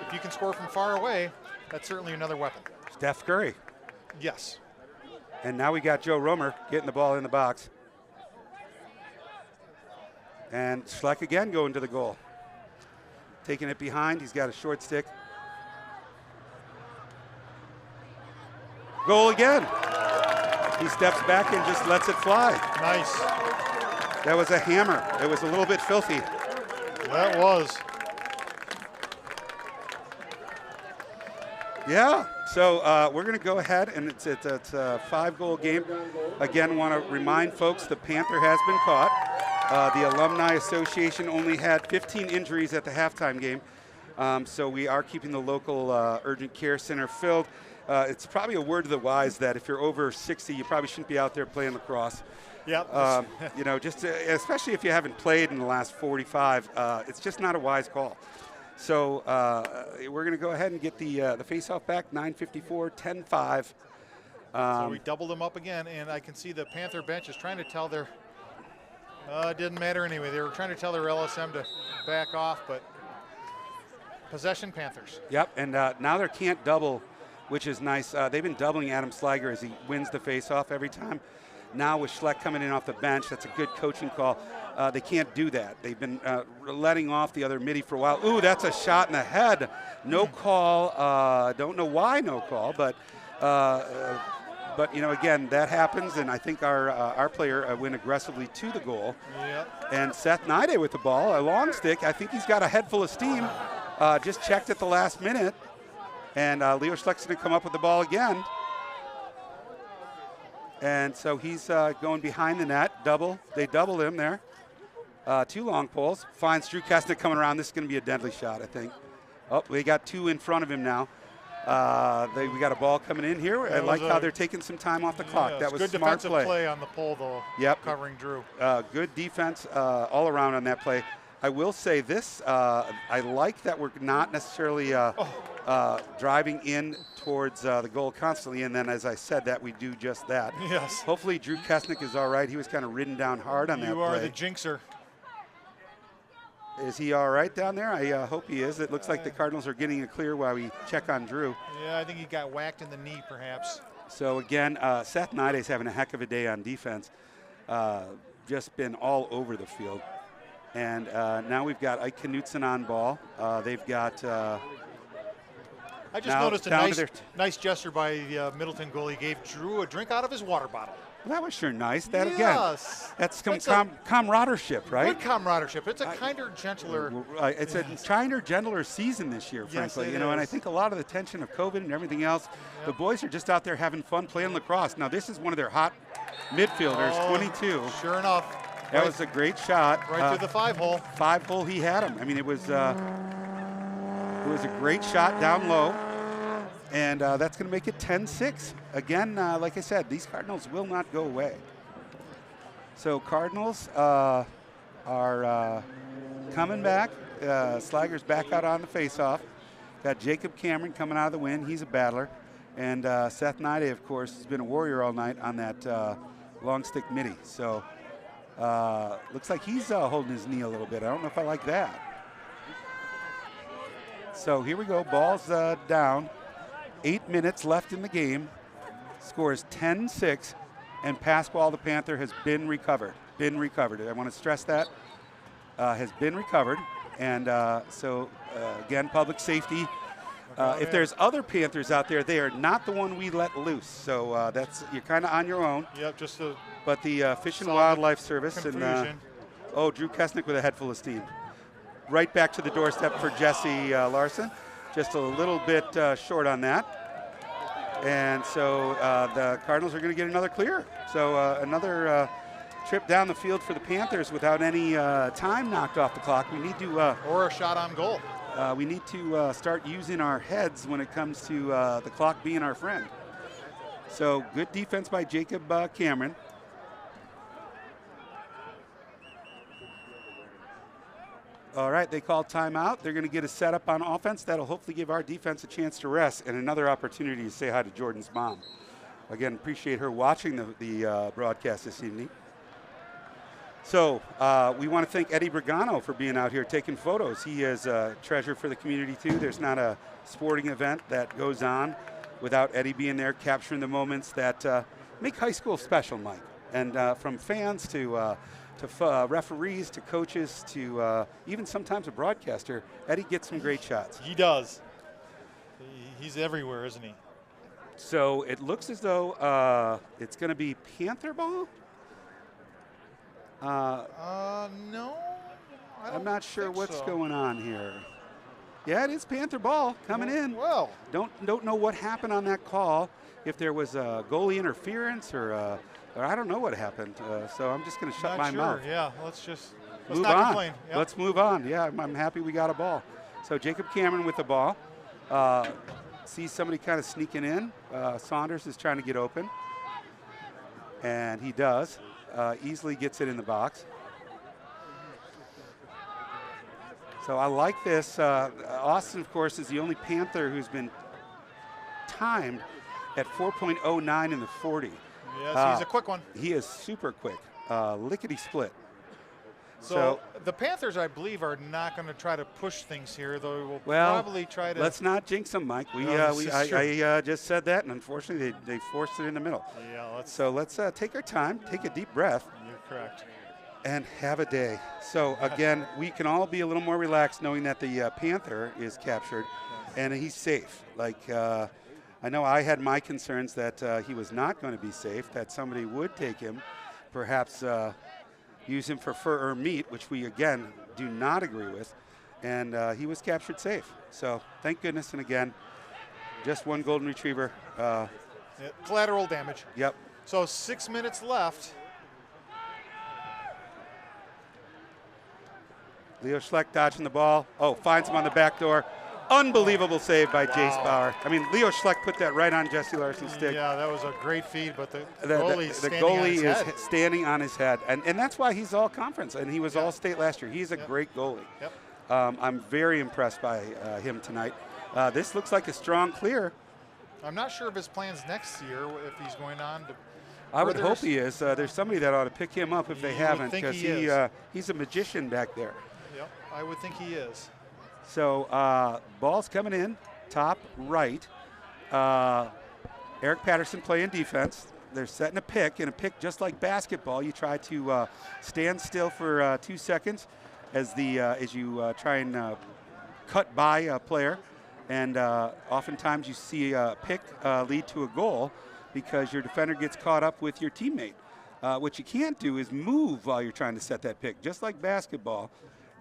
If you can score from far away, that's certainly another weapon. Steph Curry. Yes. And now we got Joe Romer getting the ball in the box. And Schleck again going to the goal. Taking it behind, he's got a short stick. Goal again. He steps back and just lets it fly. Nice. That was a hammer. It was a little bit filthy. That was. Yeah, so we're going to go ahead, and it's a 5-goal game. Again, want to remind folks the Panther has been caught. The Alumni Association only had 15 injuries at the halftime game, so we are keeping the local urgent care center filled. It's probably a word to the wise that if you're over 60, you probably shouldn't be out there playing lacrosse. Yep. Especially if you haven't played in the last 45, it's just not a wise call. So we're going to go ahead and get the face-off back, 9:54, 10-5. So we doubled them up again, and I can see the Panther bench is trying to tell their it didn't matter anyway. They were trying to tell their LSM to back off, but possession Panthers. Yep, and now they can't double, which is nice. They've been doubling Adam Slager as he wins the face-off every time. Now with Schleck coming in off the bench, that's a good coaching call. They can't do that. They've been letting off the other midi for a while. Ooh, that's a shot in the head. No call. Don't know why no call, but again, that happens, and I think our player went aggressively to the goal. Yep. And Seth Nide with the ball, a long stick. I think he's got a head full of steam. Just checked at the last minute, and Leo Schleck's going to come up with the ball again. And so he's going behind the net, double. They doubled him there. 2 long poles. Finds Drew Kessnick coming around. This is going to be a deadly shot, I think. Oh, they got 2 in front of him now. We got a ball coming in here. I like how they're taking some time off the clock. That was good smart defensive play on the pole, though. Yep. Covering Drew. Good defense all around on that play. I will say this. I like that we're not necessarily driving in towards the goal constantly, and then, as I said, that we do just that. Yes. Hopefully Drew Kessnick is all right. He was kind of ridden down hard on that play. You are the jinxer. Is he all right down there? I hope he is. It looks like the Cardinals are getting it clear while we check on Drew. Yeah, I think he got whacked in the knee, perhaps. So, again, Seth Nide's having a heck of a day on defense. Just been all over the field. And now we've got Ike Knutson on ball. They've got... I just noticed a nice gesture by the Middleton goalie. He gave Drew a drink out of his water bottle. Well, that was sure nice. That Yes. again, that's some camaraderie, right? Good camaraderie. It's a kinder, gentler. It's a kinder, gentler season this year, frankly. Yes, it and I is. think a lot of the tension of COVID and everything else, the boys are just out there having fun playing lacrosse. Now, this is one of their hot midfielders, 22. Sure enough. That was a great shot. Right through the 5-hole. 5-hole, he had him. I mean, it was a great shot down low. And that's going to make it 10-6. Again, like I said, these Cardinals will not go away. So Cardinals are coming back. Slager's back out on the faceoff. Got Jacob Cameron coming out of the win. He's a battler. And Seth Nide, of course, has been a warrior all night on that long stick midi. So looks like he's holding his knee a little bit. I don't know if I like that. So here we go. Ball's down. 8 minutes left in the game. Score is 10-6, and Pasquale the Panther has been recovered. Been recovered. I want to stress that. Has been recovered. And so, again, public safety. If there's other Panthers out there, they are not the one we let loose. So that's you're kind of on your own. Yep, just a. But the Fish and Wildlife Service confusion. and Drew Kesnick with a head full of steam. Right back to the doorstep for Jesse Larson. Just a little bit short on that. And so the Cardinals are going to get another clear. So another trip down the field for the Panthers without any time knocked off the clock. We need to or a shot on goal. We need to start using our heads when it comes to the clock being our friend. So good defense by Jacob Cameron. All right, they call timeout. They're going to get a setup on offense. That'll hopefully give our defense a chance to rest and another opportunity to say hi to Jordan's mom. Again, appreciate her watching the broadcast this evening. So we want to thank Eddie Brigano for being out here taking photos. He is a treasure for the community, too. There's not a sporting event that goes on without Eddie being there, capturing the moments that make high school special, Mike. And from fans to referees, to coaches, to even sometimes a broadcaster, Eddie gets some great shots. He does. He's everywhere, isn't he? So it looks as though it's going to be Panther ball. No. I'm not sure what's going on here. Yeah, it is Panther ball coming in. Well, don't know what happened on that call. If there was a goalie interference or I don't know what happened. So I'm just going to shut my mouth. Yeah, let's move not on. complain. Yep. Let's move on. Yeah, I'm happy we got a ball. So Jacob Cameron with the ball. Sees somebody kind of sneaking in. Saunders is trying to get open. And he does. Easily gets it in the box. So I like this. Austin, of course, is the only Panther who's been timed at 4.09 in the 40. Yes, he's a quick one. He is super quick. Lickety split. So the Panthers, I believe, are not going to try to push things here, though we'll Well, probably try to. let's not jinx them, Mike. I just said that, and unfortunately they forced it in the middle. Yeah, let's take our time, take a deep breath. You're correct. And have a day. So again, we can all be a little more relaxed knowing that the Panther is captured and he's safe. Like I know I had my concerns that he was not going to be safe, that somebody would take him, perhaps use him for fur or meat, which we again do not agree with. And he was captured safe. So thank goodness. And again, just one golden retriever. Yeah, collateral damage. Yep. So 6 minutes left. Leo Schleck dodging the ball. Oh, finds him on the back door. Unbelievable save by Jace Bauer. I mean, Leo Schleck put that right on Jesse Larson's stick. Yeah, that was a great feed, but the goalie is standing on his head. And that's why he's all conference, and he was all state last year. He's a great goalie. Yep. I'm very impressed by him tonight. This looks like a strong clear. I'm not sure of his plans next year, if he's going on to. I would hope he is. There's somebody that ought to pick him up if they haven't, because he's a magician back there. Yep, I would think he is. So ball's coming in, top right. Eric Patterson playing defense. They're setting a pick, and a pick just like basketball. You try to stand still for 2 seconds as you try and cut by a player. And oftentimes you see a pick lead to a goal because your defender gets caught up with your teammate. What you can't do is move while you're trying to set that pick. Just like basketball,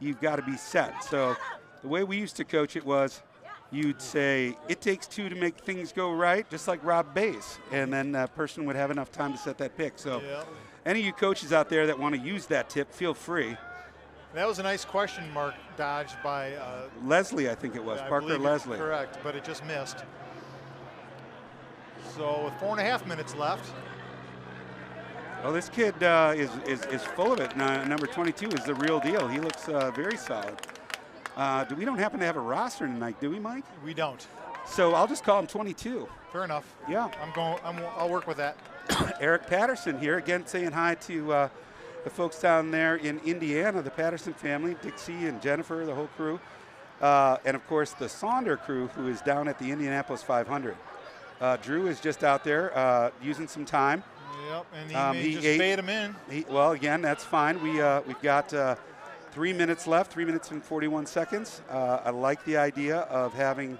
you've got to be set. So the way we used to coach it was you'd say, it takes two to make things go right, just like Rob Bass, and then that person would have enough time to set that pick. So any of you coaches out there that want to use that tip, feel free. That was a nice question mark dodged by Leslie, I think it was, Parker Leslie. Correct, but it just missed. So with 4.5 minutes left. Well, this kid is full of it. Number 22 is the real deal. He looks very solid. We don't happen to have a roster tonight, do we, Mike? We don't. So I'll just call him 22. Fair enough. Yeah. I'll work with that. Eric Patterson here, again saying hi to the folks down there in Indiana, the Patterson family, Dixie and Jennifer, the whole crew. And, of course, the Saunder crew, who is down at the Indianapolis 500. Drew is just out there using some time. Yep, and he just bait him in. Well, again, that's fine. We've got 3 minutes left, 3 minutes and 41 seconds. I like the idea of having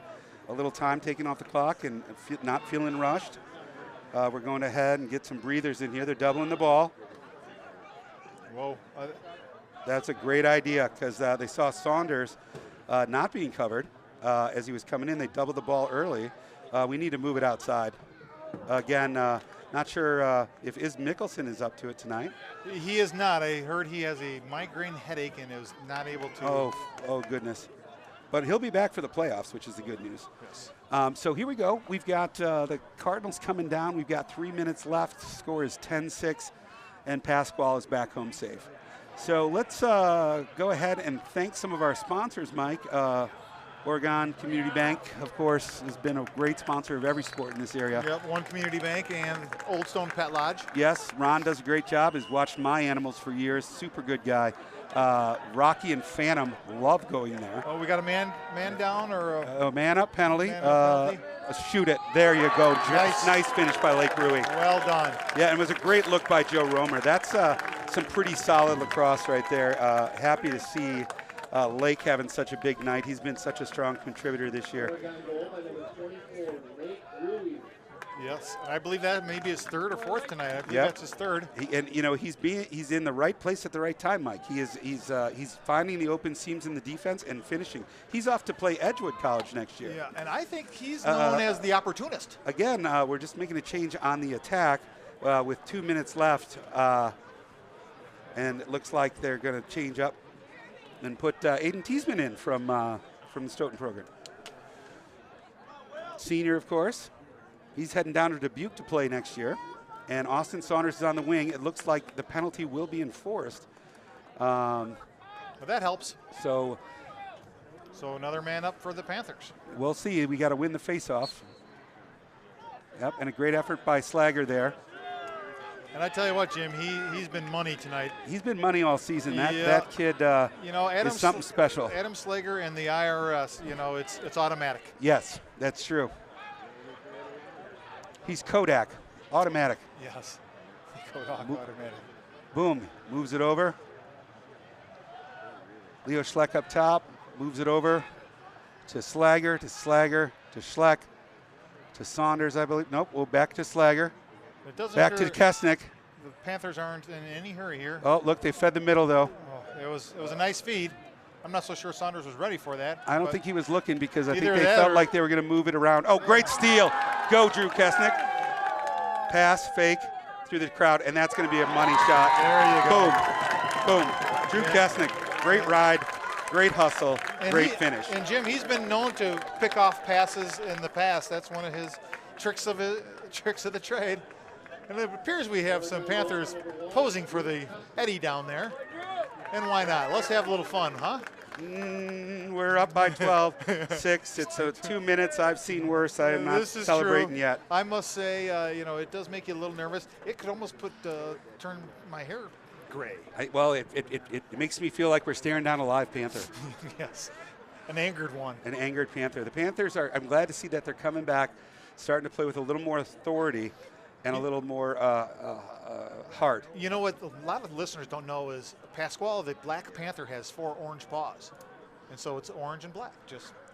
a little time taken off the clock and not feeling rushed. We're going ahead and get some breathers in here. They're doubling the ball. Whoa. That's a great idea because they saw Saunders not being covered as he was coming in. They doubled the ball early. We need to move it outside. Again, not sure if Mickelson is up to it tonight. He is not. I heard he has a migraine headache and is not able to. Oh goodness. But he'll be back for the playoffs, which is the good news. Yes. So here we go. We've got the Cardinals coming down. We've got 3 minutes left. The score is 10-6, and Pasquale is back home safe. So let's go ahead and thank some of our sponsors, Mike. Oregon Community Bank, of course, has been a great sponsor of every sport in this area. Yep, One Community Bank and Old Stone Pet Lodge. Yes, Ron does a great job. Has watched my animals for years. Super good guy. Rocky and Phantom love going there. Oh, we got a man down or a man up penalty. Man up penalty. Shoot it. There you go. Nice finish by Lake Rui. Well done. Yeah, and it was a great look by Joe Romer. That's some pretty solid lacrosse right there. Happy to see Lake having such a big night. He's been such a strong contributor this year. Yes, I believe that may be his third or fourth tonight. I believe that's his third. He's in the right place at the right time, Mike. He's finding the open seams in the defense and finishing. He's off to play Edgewood College next year. Yeah, and I think he's known as the opportunist. Again, we're just making a change on the attack with 2 minutes left, and it looks like they're going to change up and put Aiden Teasman in from the Stoughton program. Senior, of course. He's heading down to Dubuque to play next year. And Austin Saunders is on the wing. It looks like the penalty will be enforced. Well, that helps. So another man up for the Panthers. We'll see. We got to win the faceoff. Yep, and a great effort by Slager there. And I tell you what, Jim, he's been money tonight. He's been money all season. That kid is something special. Adam Slager and the IRS, it's automatic. Yes, that's true. He's Kodak, automatic. Yes, Kodak automatic. Boom, moves it over. Leo Schleck up top, moves it over to Slager, to Schleck, to Saunders, I believe. Nope, we'll back to Slager. Back to Kesnick. The Panthers aren't in any hurry here. Oh, look, they fed the middle, though. Oh, it was a nice feed. I'm not so sure Saunders was ready for that. I don't think he was looking because I think they felt like they were going to move it around. Oh, great steal. Go, Drew Kesnick. Pass, fake, through the crowd, and that's going to be a money shot. There you go. Boom. Drew Kesnick, great ride, great hustle, great finish. And, Jim, he's been known to pick off passes in the past. That's one of his tricks of the trade. And it appears we have some Panthers posing for the Eddie down there. And why not? Let's have a little fun, huh? We're up by 12-6. It's 2 minutes. I've seen worse. I am not celebrating true. Yet. I must say, it does make you a little nervous. It could almost turn my hair gray. It makes me feel like we're staring down a live Panther. Yes, an angered one. An angered Panther. The Panthers I'm glad to see that they're coming back, starting to play with a little more authority and a little more heart. You know what a lot of listeners don't know is Pasquale, the Black Panther, has 4 orange paws. And so it's orange and black.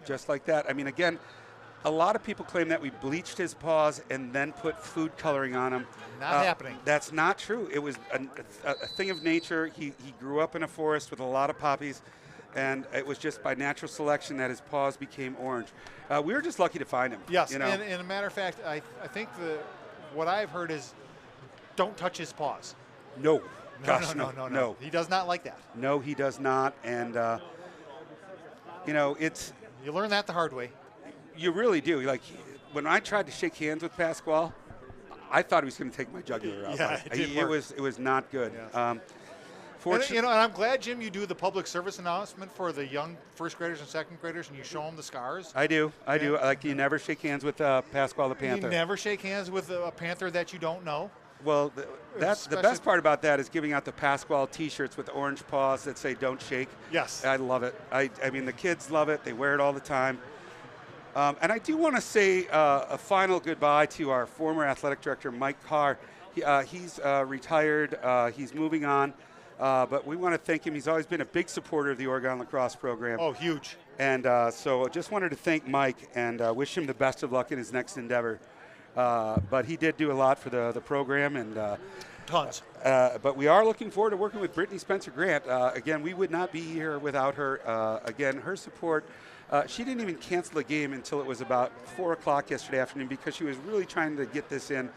Just like that. I mean, again, A lot of people claim that we bleached his paws and then put food coloring on him. Not happening. That's not true. It was a thing of nature. He grew up in a forest with a lot of poppies, and it was just by natural selection that his paws became orange. We were just lucky to find him. Yes, you know? and a matter of fact, I think what I've heard is don't touch his paws. No. No. He does not like that. No, he does not. And, it's... You learn that the hard way. You really do. Like, when I tried to shake hands with Pasquale, I thought he was going to take my jugular out. Yeah, it was not good. Yes. Fortunately, and I'm glad, Jim, you do the public service announcement for the young first graders and second graders, and you show them the scars. I do. Like, you never shake hands with Pasquale the Panther. You never shake hands with a Panther that you don't know. Well, that's the best part about that is giving out the Pasquale T-shirts with orange paws that say "Don't shake." Yes, I love it. I mean, the kids love it. They wear it all the time. And I do want to say a final goodbye to our former athletic director, Mike Carr. He's retired. He's moving on. But we want to thank him. He's always been a big supporter of the Oregon lacrosse program. Oh, huge. And so just wanted to thank Mike and wish him the best of luck in his next endeavor. But he did do a lot for the program. And tons. But we are looking forward to working with Brittany Spencer-Grant. Again, we would not be here without her. Again, her support. She didn't even cancel the game until it was about 4 o'clock yesterday afternoon because she was really trying to get this in.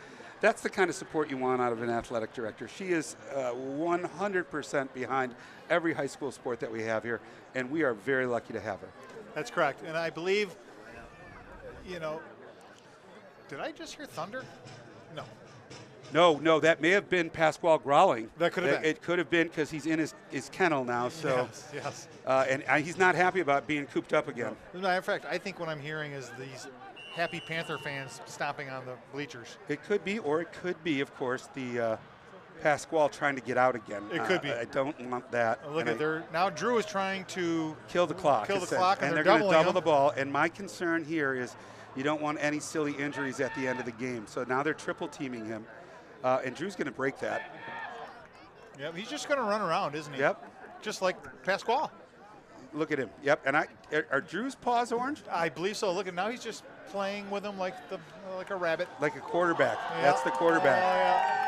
That's the kind of support you want out of an athletic director. She is 100% behind every high school sport that we have here, and we are very lucky to have her. That's correct. And I believe, did I just hear thunder? No, that may have been Pasquale growling. That could have been. It could have been because he's in his kennel now. So yes. And he's not happy about being cooped up again. As a matter of fact, I think what I'm hearing is these happy Panther fans stomping on the bleachers. It could be, or it could be, of course, the Pasquale trying to get out again. It could be. I don't want that. Look at now Drew is trying to kill the clock. And they're going to double the ball. And my concern here is you don't want any silly injuries at the end of the game. So now they're triple teaming him. And Drew's going to break that. Yep, he's just going to run around, isn't he? Yep. Just like Pasquale. Look at him. Yep. And are Drew's paws orange? I believe so. Look at now he's just playing with him like a rabbit. Like a quarterback. Yep. That's the quarterback. Yeah.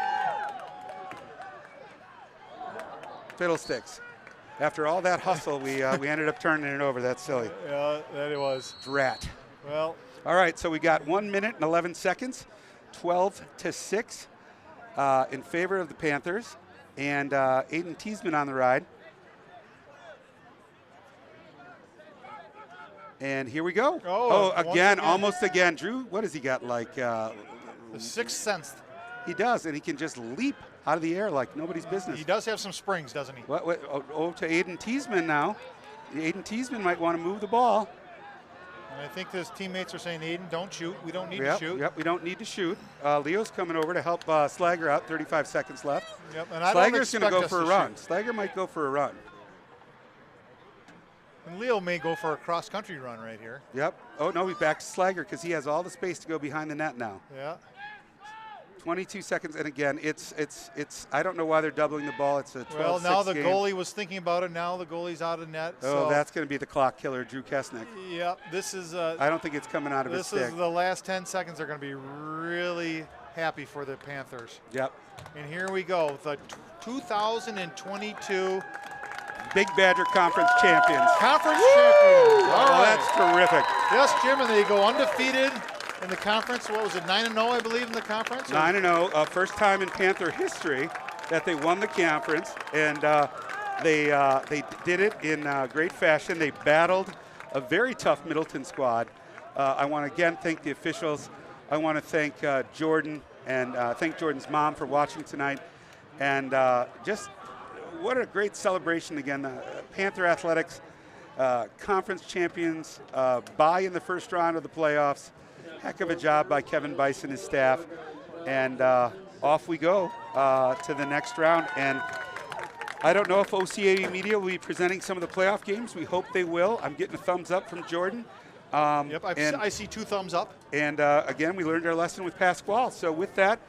Fiddlesticks. After all that hustle, we ended up turning it over. That's silly. Yeah, that it was. Drat. Well. All right, so we got 1 minute and 11 seconds, 12-6 in favor of the Panthers, and Aiden Teasman on the ride. And here we go. Again, almost again. Drew, what has he got, like? The sixth sense. He does, and he can just leap out of the air like nobody's business. He does have some springs, doesn't he? To Aiden Teasman now. Aiden Teasman might want to move the ball. And I think his teammates are saying, Aiden, don't shoot. We don't need to shoot. Yep, we don't need to shoot. Leo's coming over to help Slager out. 35 seconds left. Yep, and Slager's going to go for a run. Slager might go for a run. And Leo may go for a cross-country run right here. Yep. Oh, no, he's back to Slager because he has all the space to go behind the net now. Yeah. 22 seconds, and again, it's. I don't know why they're doubling the ball. It's a 12-6 Well, now the game. Goalie was thinking about it. Now the goalie's out of net. Oh, that's going to be the clock killer, Drew Kesnick. Yep, this is. I don't think it's coming out of his stick. This is the last 10 seconds. They're going to be really happy for the Panthers. Yep. And here we go, the 2022 Big Badger Conference champions. Conference champions. All right. That's terrific. Yes, Jim, and they go undefeated in the conference. What was it, 9-0, I believe, in the conference? 9-0, first time in Panther history that they won the conference, and they did it in great fashion. They battled a very tough Middleton squad. I want to again thank the officials. I want to thank Jordan and thank Jordan's mom for watching tonight, and just what a great celebration again. Panther Athletics conference champions, bye in the first round of the playoffs. Heck of a job by Kevin Bice and his staff. And off we go to the next round. And I don't know if OCA Media will be presenting some of the playoff games. We hope they will. I'm getting a thumbs up from Jordan. Yep, I see 2 thumbs up. And again, we learned our lesson with Pasquale. So with that,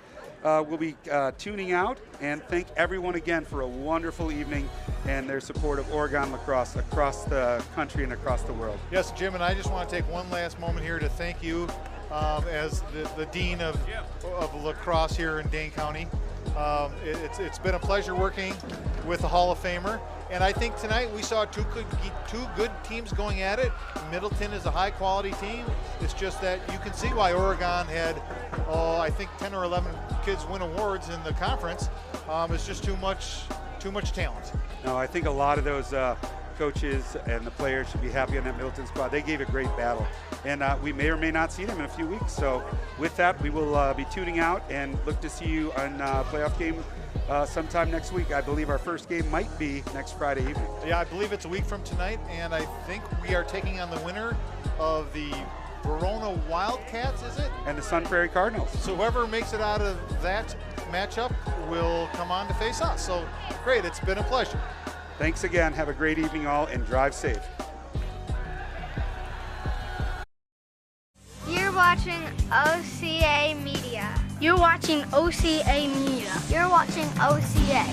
we'll be tuning out, and thank everyone again for a wonderful evening and their support of Oregon lacrosse across the country and across the world. Yes, Jim, and I just want to take one last moment here to thank you as the Dean of lacrosse here in Dane County. It's been a pleasure working with the Hall of Famer, and I think tonight we saw two good teams going at it. Middleton is a high-quality team. It's just that you can see why Oregon had, I think 10 or 11 kids win awards in the conference. It's just too much talent. No, I think a lot of those coaches and the players should be happy on that Middleton squad. They gave a great battle, and we may or may not see them in a few weeks. So with that, we will be tuning out and look to see you on playoff game sometime next week. I believe our first game might be next Friday evening. Yeah, I believe it's a week from tonight, and I think we are taking on the winner of the Verona Wildcats, is it? And the Sauk Prairie Cardinals. So whoever makes it out of that matchup will come on to face us. So great, it's been a pleasure. Thanks again. Have a great evening all, and drive safe. You're watching OCA Media. You're watching OCA Media. You're watching OCA.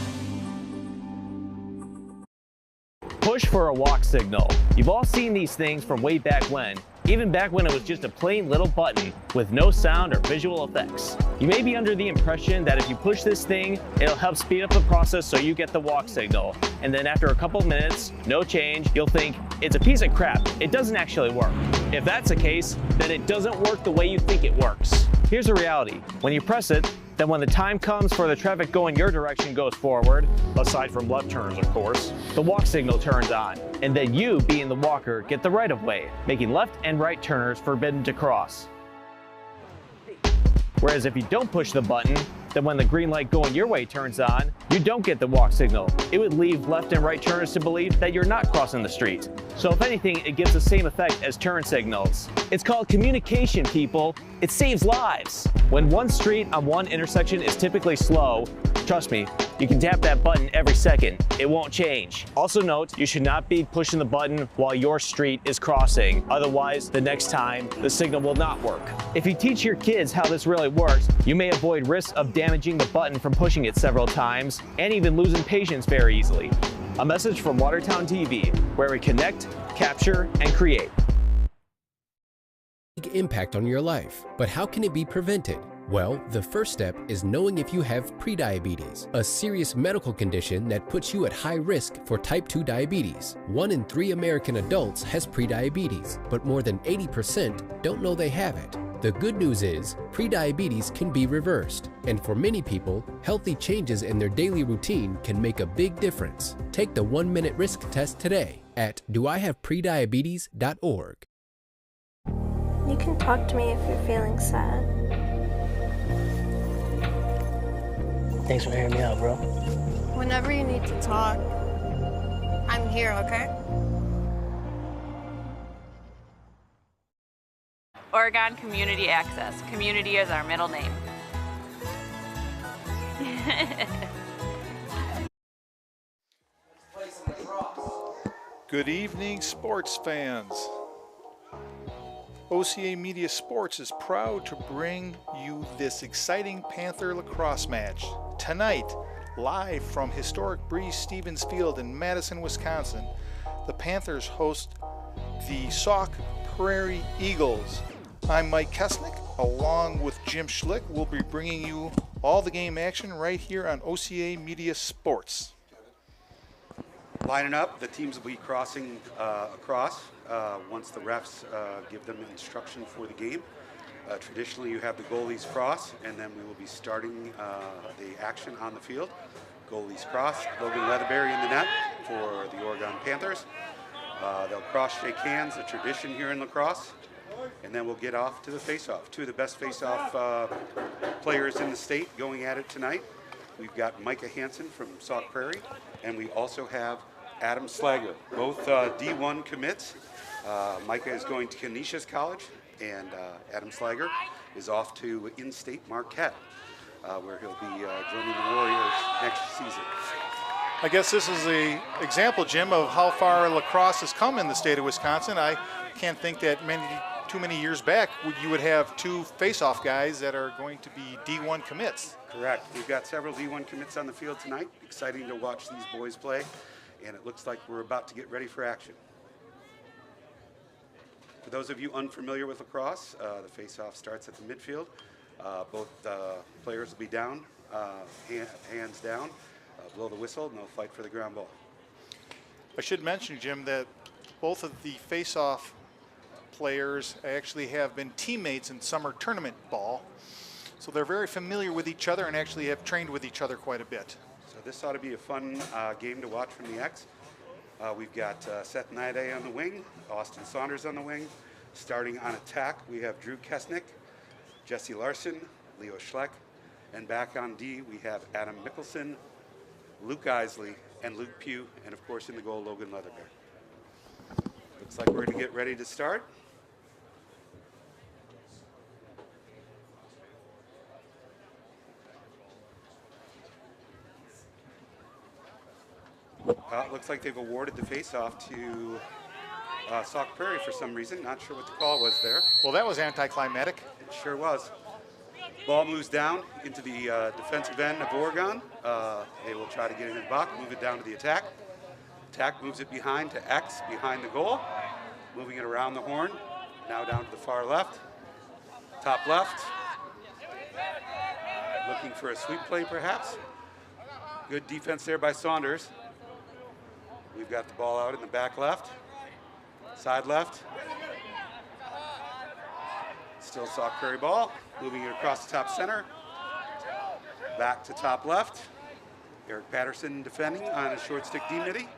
Push for a walk signal. You've all seen these things from way back when, even back when it was just a plain little button with no sound or visual effects. You may be under the impression that if you push this thing, it'll help speed up the process so you get the walk signal. And then after a couple minutes, no change, you'll think, it's a piece of crap, it doesn't actually work. If that's the case, then it doesn't work the way you think it works. Here's the reality. When you press it, then when the time comes for the traffic going your direction goes forward, aside from left turns of course, the walk signal turns on, and then you, being the walker, get the right of way, making left and right turners forbidden to cross. Whereas if you don't push the button, then when the green light going your way turns on, you don't get the walk signal. It would leave left and right turners to believe that you're not crossing the street. So if anything, it gives the same effect as turn signals. It's called communication, people. It saves lives. When one street on one intersection is typically slow, trust me, you can tap that button every second. It won't change. Also note, you should not be pushing the button while your street is crossing. Otherwise, the next time, the signal will not work. If you teach your kids how this really works, you may avoid risks of damaging the button from pushing it several times, and even losing patience very easily. A message from Watertown TV, where we connect, capture, and create. Big impact on your life, but how can it be prevented? Well, the first step is knowing if you have prediabetes, a serious medical condition that puts you at high risk for type 2 diabetes. 1 in 3 American adults has prediabetes, but more than 80% don't know they have it. The good news is, prediabetes can be reversed, and for many people, healthy changes in their daily routine can make a big difference. Take the 1-minute risk test today at doihaveprediabetes.org. You can talk to me if you're feeling sad. Thanks for hearing me out, bro. Whenever you need to talk, I'm here, okay? Oregon Community Access. Community is our middle name. Good evening, sports fans. OCA Media Sports is proud to bring you this exciting Panther lacrosse match. Tonight, live from historic Breeze Stevens Field in Madison, Wisconsin, the Panthers host the Sauk Prairie Eagles. I'm Mike Kesnick, along with Jim Schlick. We'll be bringing you all the game action right here on OCA Media Sports. Lining up, the teams will be crossing across once the refs give them instruction for the game. Traditionally, you have the goalies cross, and then we will be starting the action on the field. Goalies cross, Logan Leatherberry in the net for the Oregon Panthers. They'll cross shake hands, a tradition here in lacrosse, and then we'll get off to the face-off. Two of the best face-off players in the state going at it tonight. We've got Micah Hansen from Sauk Prairie, and we also have Adam Slager, both D1 commits. Micah is going to Canisius College, and Adam Slager is off to in-state Marquette, where he'll be joining the Warriors next season. I guess this is an example, Jim, of how far lacrosse has come in the state of Wisconsin. I can't think that too many years back, you would have two face-off guys that are going to be D1 commits. Correct. We've got several D1 commits on the field tonight. Exciting to watch these boys play, and it looks like we're about to get ready for action. For those of you unfamiliar with lacrosse, the face-off starts at the midfield. Both players will be down, hands down, blow the whistle, and they'll fight for the ground ball. I should mention, Jim, that both of the face-off players actually have been teammates in summer tournament ball. So they're very familiar with each other and actually have trained with each other quite a bit. So this ought to be a fun game to watch from the X. We've got Seth Nide on the wing, Austin Saunders on the wing. Starting on attack, we have Drew Kesnick, Jesse Larson, Leo Schleck, and back on D, we have Adam Mickelson, Luke Isley, and Luke Pugh, and of course in the goal, Logan Leatherbear. Looks like we're going to get ready to start. It looks like they've awarded the face-off to Sauk Prairie for some reason. Not sure what the call was there. Well, that was anticlimactic. It sure was. Ball moves down into the defensive end of Oregon. They will try to get it in the box, move it down to the attack. Attack moves it behind to X, behind the goal. Moving it around the horn. Now down to the far left. Top left. Looking for a sweep play, perhaps. Good defense there by Saunders. We've got the ball out in the back left. Side left. Still Sauk Prairie ball. Moving it across the top center. Back to top left. Eric Patterson defending on a short stick D midi.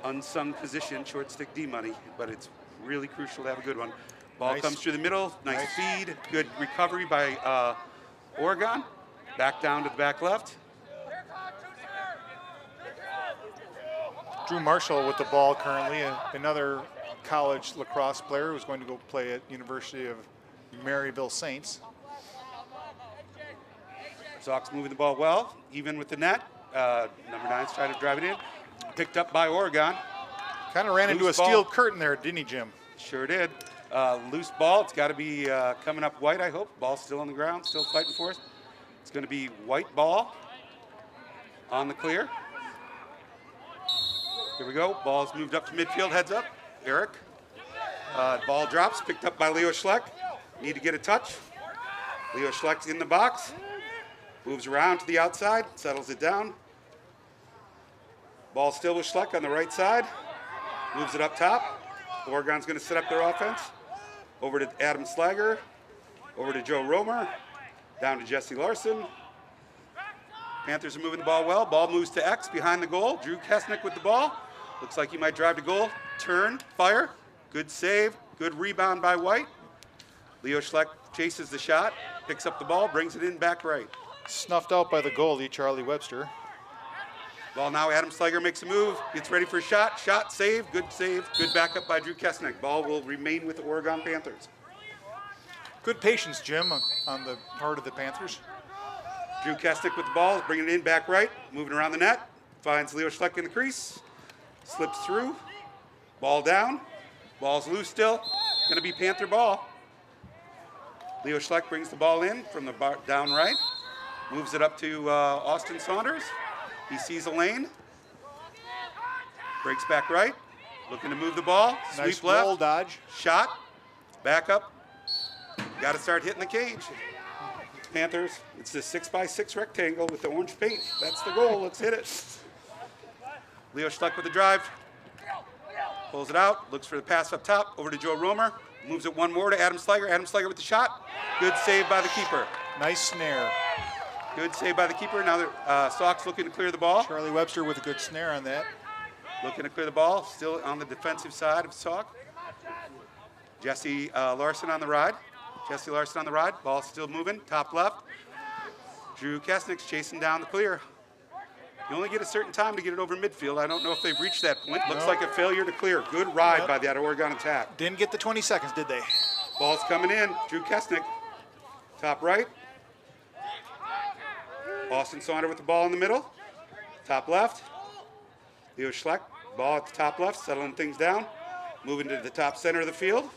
Unsung position, short stick D money, but it's really crucial to have a good one. Ball comes through the middle. Nice feed. Good recovery by Oregon. Back down to the back left. Drew Marshall with the ball currently, another college lacrosse player who's going to go play at University of Maryville Saints. Sauk's moving the ball well, even with the net. Number 9's trying to drive it in. Picked up by Oregon. Kind of ran into a steel curtain there, didn't he, Jim? Sure did. Loose ball. It's got to be coming up white, I hope. Ball still on the ground, still fighting for us. It's going to be white ball on the clear. Here we go. Ball's moved up to midfield. Heads up. Eric. Ball drops. Picked up by Leo Schleck. Need to get a touch. Leo Schleck's in the box. Moves around to the outside. Settles it down. Ball still with Schleck on the right side. Moves it up top. Oregon's going to set up their offense. Over to Adam Slager. Over to Joe Romer. Down to Jesse Larson. Panthers are moving the ball well. Ball moves to X behind the goal. Drew Kesnick with the ball. Looks like he might drive to goal. Turn, fire. Good save. Good rebound by White. Leo Schleck chases the shot. Picks up the ball. Brings it in back right. Snuffed out by the goalie, Charlie Webster. Ball now, Adam Slager makes a move. Gets ready for a shot. Shot, save. Good save. Good backup by Drew Kesnick. Ball will remain with the Oregon Panthers. Good patience, Jim, on the part of the Panthers. Drew Kesnick with the ball, bringing it in back right, moving around the net, finds Leo Schleck in the crease, slips through, ball down, ball's loose still, gonna be Panther ball. Leo Schleck brings the ball in from the down right, moves it up to Austin Saunders. He sees a lane, breaks back right, looking to move the ball, Nice sweep left, roll dodge. Shot, back up, gotta start hitting the cage. Panthers, it's the 6x6 rectangle with the orange paint. That's the goal. Let's hit it. Leo Schleck with the drive. Pulls it out. Looks for the pass up top. Over to Joe Romer. Moves it one more to Adam Slager. Adam Slager with the shot. Good save by the keeper. Nice snare. Good save by the keeper. Now Sauk's looking to clear the ball. Charlie Webster with a good snare on that. Looking to clear the ball. Still on the defensive side of Sauk. Jesse Larson on the ride. Jesse Larson on the ride. Ball still moving. Top left. Drew Kesnick's chasing down the clear. You only get a certain time to get it over midfield. I don't know if they've reached that point. Looks like a failure to clear. Good ride by that Oregon attack. Didn't get the 20 seconds, did they? Ball's coming in. Drew Kesnick. Top right. Austin Saunders with the ball in the middle. Top left. Leo Schleck. Ball at the top left, settling things down. Moving to the top center of the field.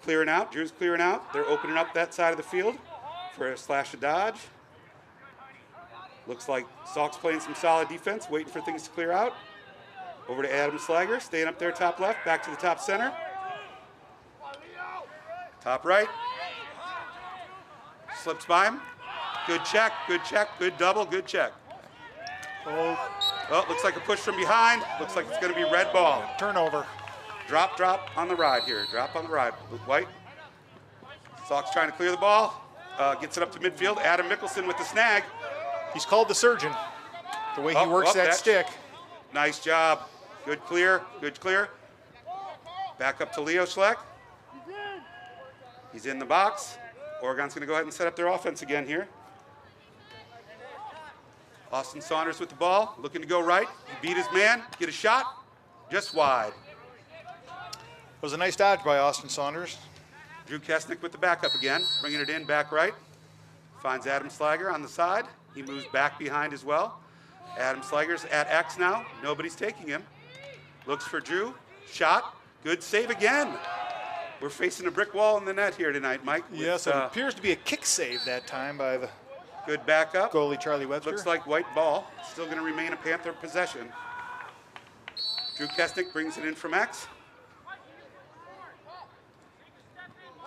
clearing out. Drew's clearing out. They're opening up that side of the field for a slash of dodge. Looks like Sauk's playing some solid defense, waiting for things to clear out. Over to Adam Slager, staying up there top left, back to the top center. Top right. Slips by him. Good check, good double, good check. Oh, looks like a push from behind. Looks like it's going to be red ball. Turnover. Drop on the ride here. Drop on the ride with White. Sauk's trying to clear the ball. Gets it up to midfield. Adam Mickelson with the snag. He's called the surgeon. The way he works that stick. Nice job. Good clear, good clear. Back up to Leo Schleck. He's in the box. Oregon's going to go ahead and set up their offense again here. Austin Saunders with the ball, looking to go right. He beat his man, get a shot, just wide. It was a nice dodge by Austin Saunders. Drew Kesnick with the backup again, bringing it in back right. Finds Adam Slager on the side. He moves back behind as well. Adam Slager's at X now. Nobody's taking him. Looks for Drew. Shot. Good save again. We're facing a brick wall in the net here tonight, Mike. Yes, it appears to be a kick save that time by the good backup goalie Charlie Webster. Looks like white ball. Still going to remain a Panther possession. Drew Kesnick brings it in from X.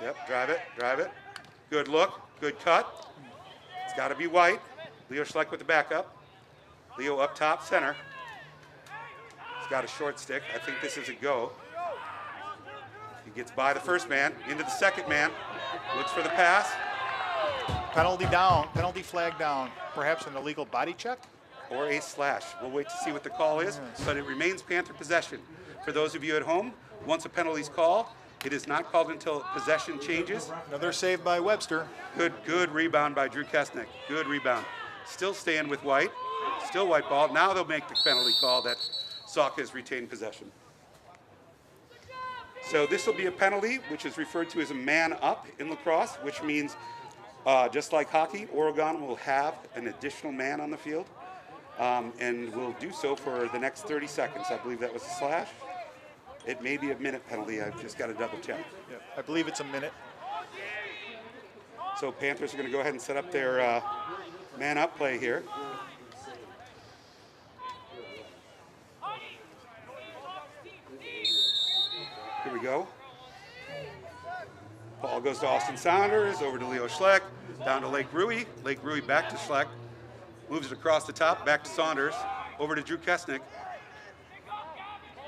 Yep, drive it. Good look, good cut. It's got to be White. Leo Schleck with the backup. Leo up top, center. He's got a short stick. I think this is a go. He gets by the first man, into the second man. Looks for the pass. Penalty down, penalty flag down. Perhaps an illegal body check? Or a slash. We'll wait to see what the call is, but it remains Panther possession. For those of you at home, once a penalty's called, it is not called until possession changes. Another save by Webster. Good rebound by Drew Kesnick. Good rebound. Still staying with White. Still white ball. Now they'll make the penalty call that Sauk has retained possession. So this will be a penalty, which is referred to as a man up in lacrosse, which means just like hockey, Oregon will have an additional man on the field and will do so for the next 30 seconds. I believe that was a slash. It may be a minute penalty. I've just got to double check. Yeah, I believe it's a minute. So Panthers are going to go ahead and set up their man up play here. Here we go. Ball goes to Austin Saunders, over to Leo Schleck, down to Lake Rui. Lake Rui back to Schleck. Moves it across the top, back to Saunders. Over to Drew Kesnick.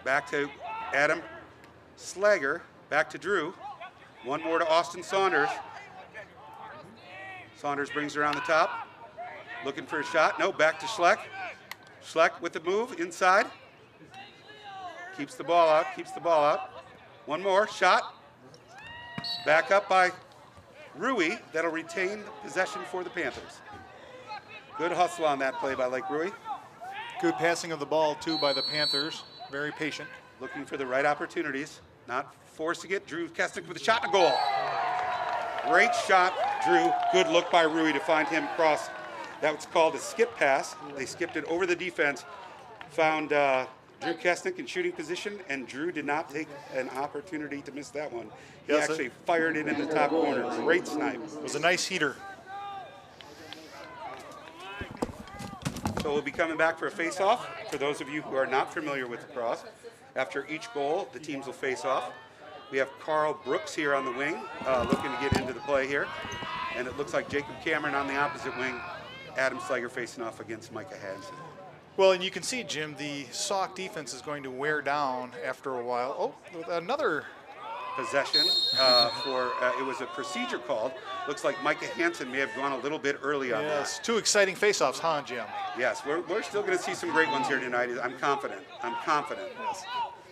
Back to Adam Slager. Back to Drew. One more to Austin Saunders. Saunders brings it around the top. Looking for a shot. No, back to Schleck. Schleck with the move inside. Keeps the ball out. One more, shot. Back up by Rui. That'll retain possession for the Panthers. Good hustle on that play by Lake Rui. Good passing of the ball, too, by the Panthers. Very patient. Looking for the right opportunities. Not forcing it. Drew Kesnick with a shot and a goal. Great shot, Drew. Good look by Rui to find him across. That was called a skip pass. They skipped it over the defense. Found Drew Kesnick in shooting position, and Drew did not take an opportunity to miss that one. He actually fired it in the top corner. Great snipe. It was a nice heater. So we'll be coming back for a face-off. For those of you who are not familiar with lacrosse, after each goal, the teams will face off. We have Carl Brooks here on the wing, looking to get into the play here. And it looks like Jacob Cameron on the opposite wing. Adam Slager facing off against Micah Hansen. Well, and you can see, Jim, the Sauk defense is going to wear down after a while. Oh, another possession it was a procedure called. Looks like Micah Hansen may have gone a little bit early on that. Yes, two exciting face-offs, huh, Jim? Yes, we're still going to see some great ones here tonight. I'm confident. Yes.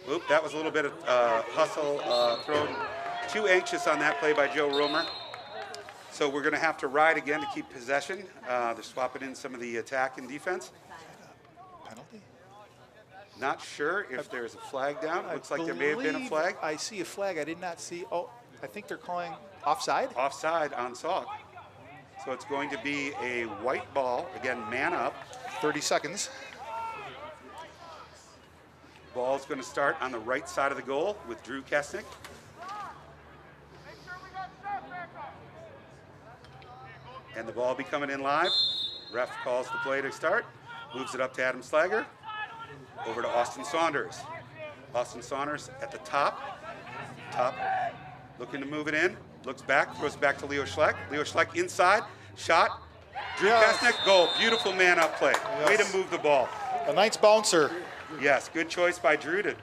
Oop, that was a little bit of hustle thrown. Too anxious on that play by Joe Romer. So we're going to have to ride again to keep possession. They're swapping in some of the attack and defense. Penalty? Not sure if there's a flag down. Looks like there may have been a flag. I see a flag. I did not see. Oh, I think they're calling offside? Offside on Sauk. So it's going to be a white ball. Again, man up. 30 seconds. Ball's going to start on the right side of the goal with Drew Kesnick. And the ball will be coming in live. Ref calls the play to start. Moves it up to Adam Slager. Over to Austin Saunders. Austin Saunders at the top. Looking to move it in. Looks back, throws it back to Leo Schleck. Leo Schleck inside, shot. Drew Kasnick, goal. Beautiful man-up play. Way to move the ball. A nice bouncer. Yes, good choice by Drew to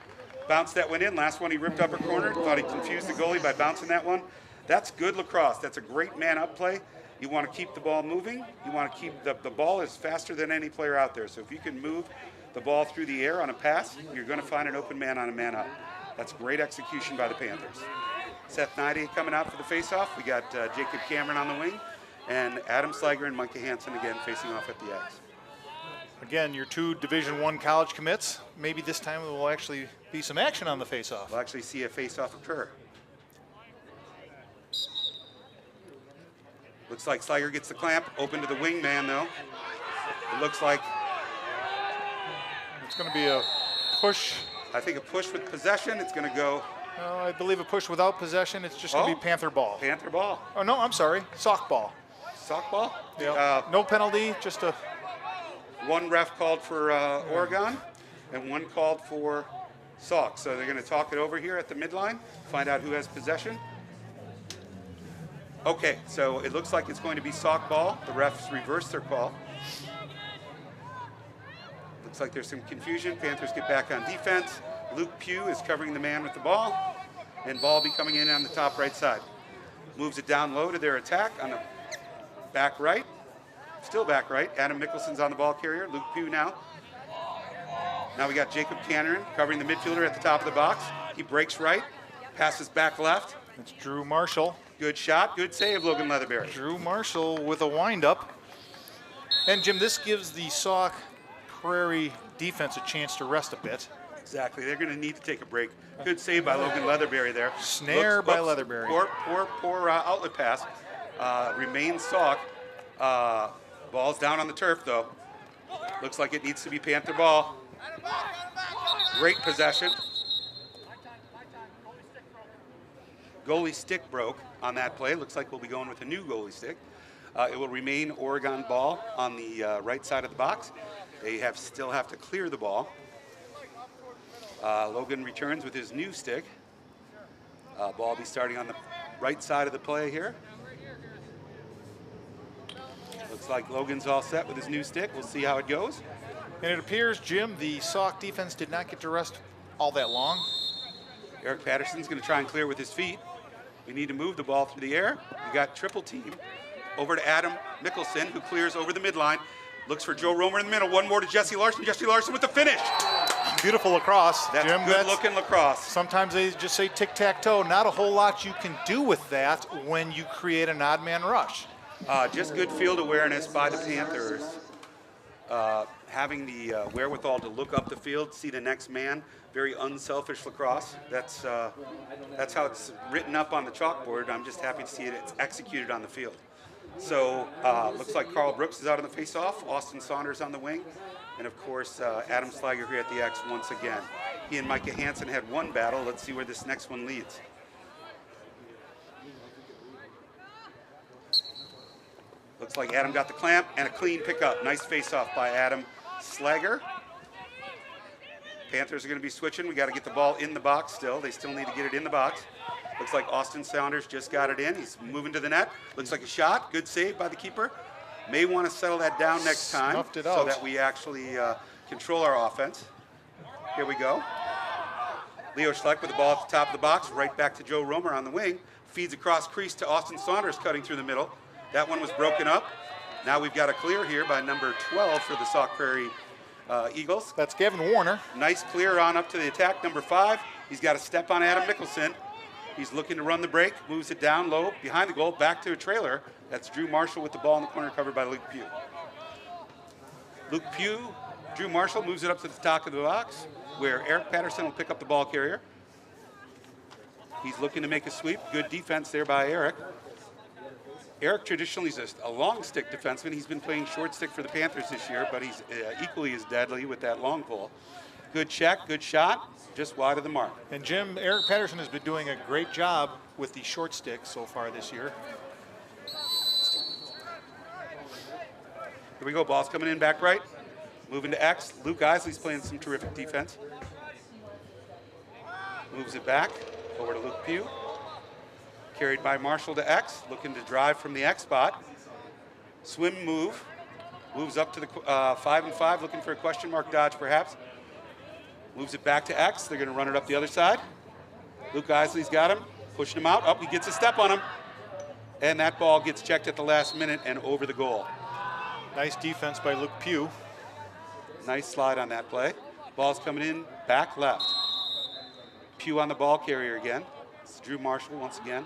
bounce that one in. Last one he ripped upper corner. Thought he confused the goalie by bouncing that one. That's good lacrosse. That's a great man-up play. You want to keep the ball moving. You want to keep the ball is faster than any player out there. So if you can move the ball through the air on a pass, you're going to find an open man on a man-up. That's great execution by the Panthers. Seth Nide coming out for the face-off. We got Jacob Cameron on the wing, and Adam Slager and Micah Hansen again facing off at the X. Again, your two Division I college commits. Maybe this time there will actually be some action on the face-off. We'll actually see a face-off occur. Looks like Slager gets the clamp, open to the wing man though. It looks like it's going to be a push. I think a push with possession. It's going to go. I believe a push without possession. It's just going to be Panther ball. Panther ball. Oh, no, I'm sorry. Sauk ball. Sauk ball? Yeah. No penalty, just a... One ref called for Oregon and one called for Sauk. So they're going to talk it over here at the midline, find out who has possession. Okay, so it looks like it's going to be Sauk ball. The refs reversed their call. Looks like there's some confusion. Panthers get back on defense. Luke Pugh is covering the man with the ball, and ball be coming in on the top right side. Moves it down low to their attack on the back right. Still back right. Adam Mickelson's on the ball carrier. Luke Pugh now. Now we got Jacob Cameron covering the midfielder at the top of the box. He breaks right, passes back left. It's Drew Marshall. Good shot, good save, Logan Leatherberry. Drew Marshall with a windup. And Jim, this gives the Sauk Prairie defense a chance to rest a bit. Exactly, they're going to need to take a break. Good save by Logan Leatherberry there. Snare by Leatherberry. Poor outlet pass. Remains Sauk. Ball's down on the turf though. Looks like it needs to be Panther ball. Great possession. Goalie stick broke on that play. Looks like we'll be going with a new goalie stick. It will remain Oregon ball on the right side of the box. They still have to clear the ball. Logan returns with his new stick. Ball will be starting on the right side of the play here. Looks like Logan's all set with his new stick. We'll see how it goes. And it appears, Jim, the Sauk defense did not get to rest all that long. Eric Patterson's going to try and clear with his feet. We need to move the ball through the air. We got triple team. Over to Adam Mickelson, who clears over the midline. Looks for Joe Romer in the middle. One more to Jesse Larson. Jesse Larson with the finish. Beautiful lacrosse. That's Jim, good-looking lacrosse. Sometimes they just say tic-tac-toe. Not a whole lot you can do with that when you create an odd man rush. Just good field awareness by the Panthers. Having the wherewithal to look up the field, see the next man. Very unselfish lacrosse. That's how it's written up on the chalkboard. I'm just happy to see it's executed on the field. So looks like Carl Brooks is out on the face-off. Austin Saunders on the wing. And of course, Adam Slager here at the X once again. He and Micah Hansen had one battle. Let's see where this next one leads. Looks like Adam got the clamp and a clean pickup. Nice face-off by Adam Slager. Panthers are going to be switching. We got to get the ball in the box still. They still need to get it in the box. Looks like Austin Saunders just got it in. He's moving to the net. Looks like a shot. Good save by the keeper. May want to settle that down next time Snuffed it so out. that we actually control our offense. Here we go. Leo Schleck with the ball at the top of the box. Right back to Joe Romer on the wing. Feeds across crease to Austin Saunders cutting through the middle. That one was broken up. Now we've got a clear here by number 12 for the Sauk Prairie Eagles. That's Gavin Warner. Nice clear on up to the attack, number 5. He's got a step on Adam Mickelson. He's looking to run the break, moves it down low, behind the goal, back to a trailer. That's Drew Marshall with the ball in the corner, covered by Luke Pugh. Luke Pugh, Drew Marshall moves it up to the top of the box, where Eric Patterson will pick up the ball carrier. He's looking to make a sweep. Good defense there by Eric. Eric traditionally is a long stick defenseman. He's been playing short stick for the Panthers this year, but he's equally as deadly with that long pull. Good check, good shot, just wide of the mark. And Jim, Eric Patterson has been doing a great job with the short stick so far this year. Here we go. Ball's coming in back right. Moving to X. Luke Isley's playing some terrific defense. Moves it back over to Luke Pugh. Carried by Marshall to X. Looking to drive from the X spot. Swim move. Moves up to the 5-5. Looking for a question mark dodge perhaps. Moves it back to X. They're going to run it up the other side. Luke Isley's got him. Pushing him out. Oh, he gets a step on him. And that ball gets checked at the last minute and over the goal. Nice defense by Luke Pugh. Nice slide on that play. Ball's coming in back left. Pugh on the ball carrier again. It's Drew Marshall once again.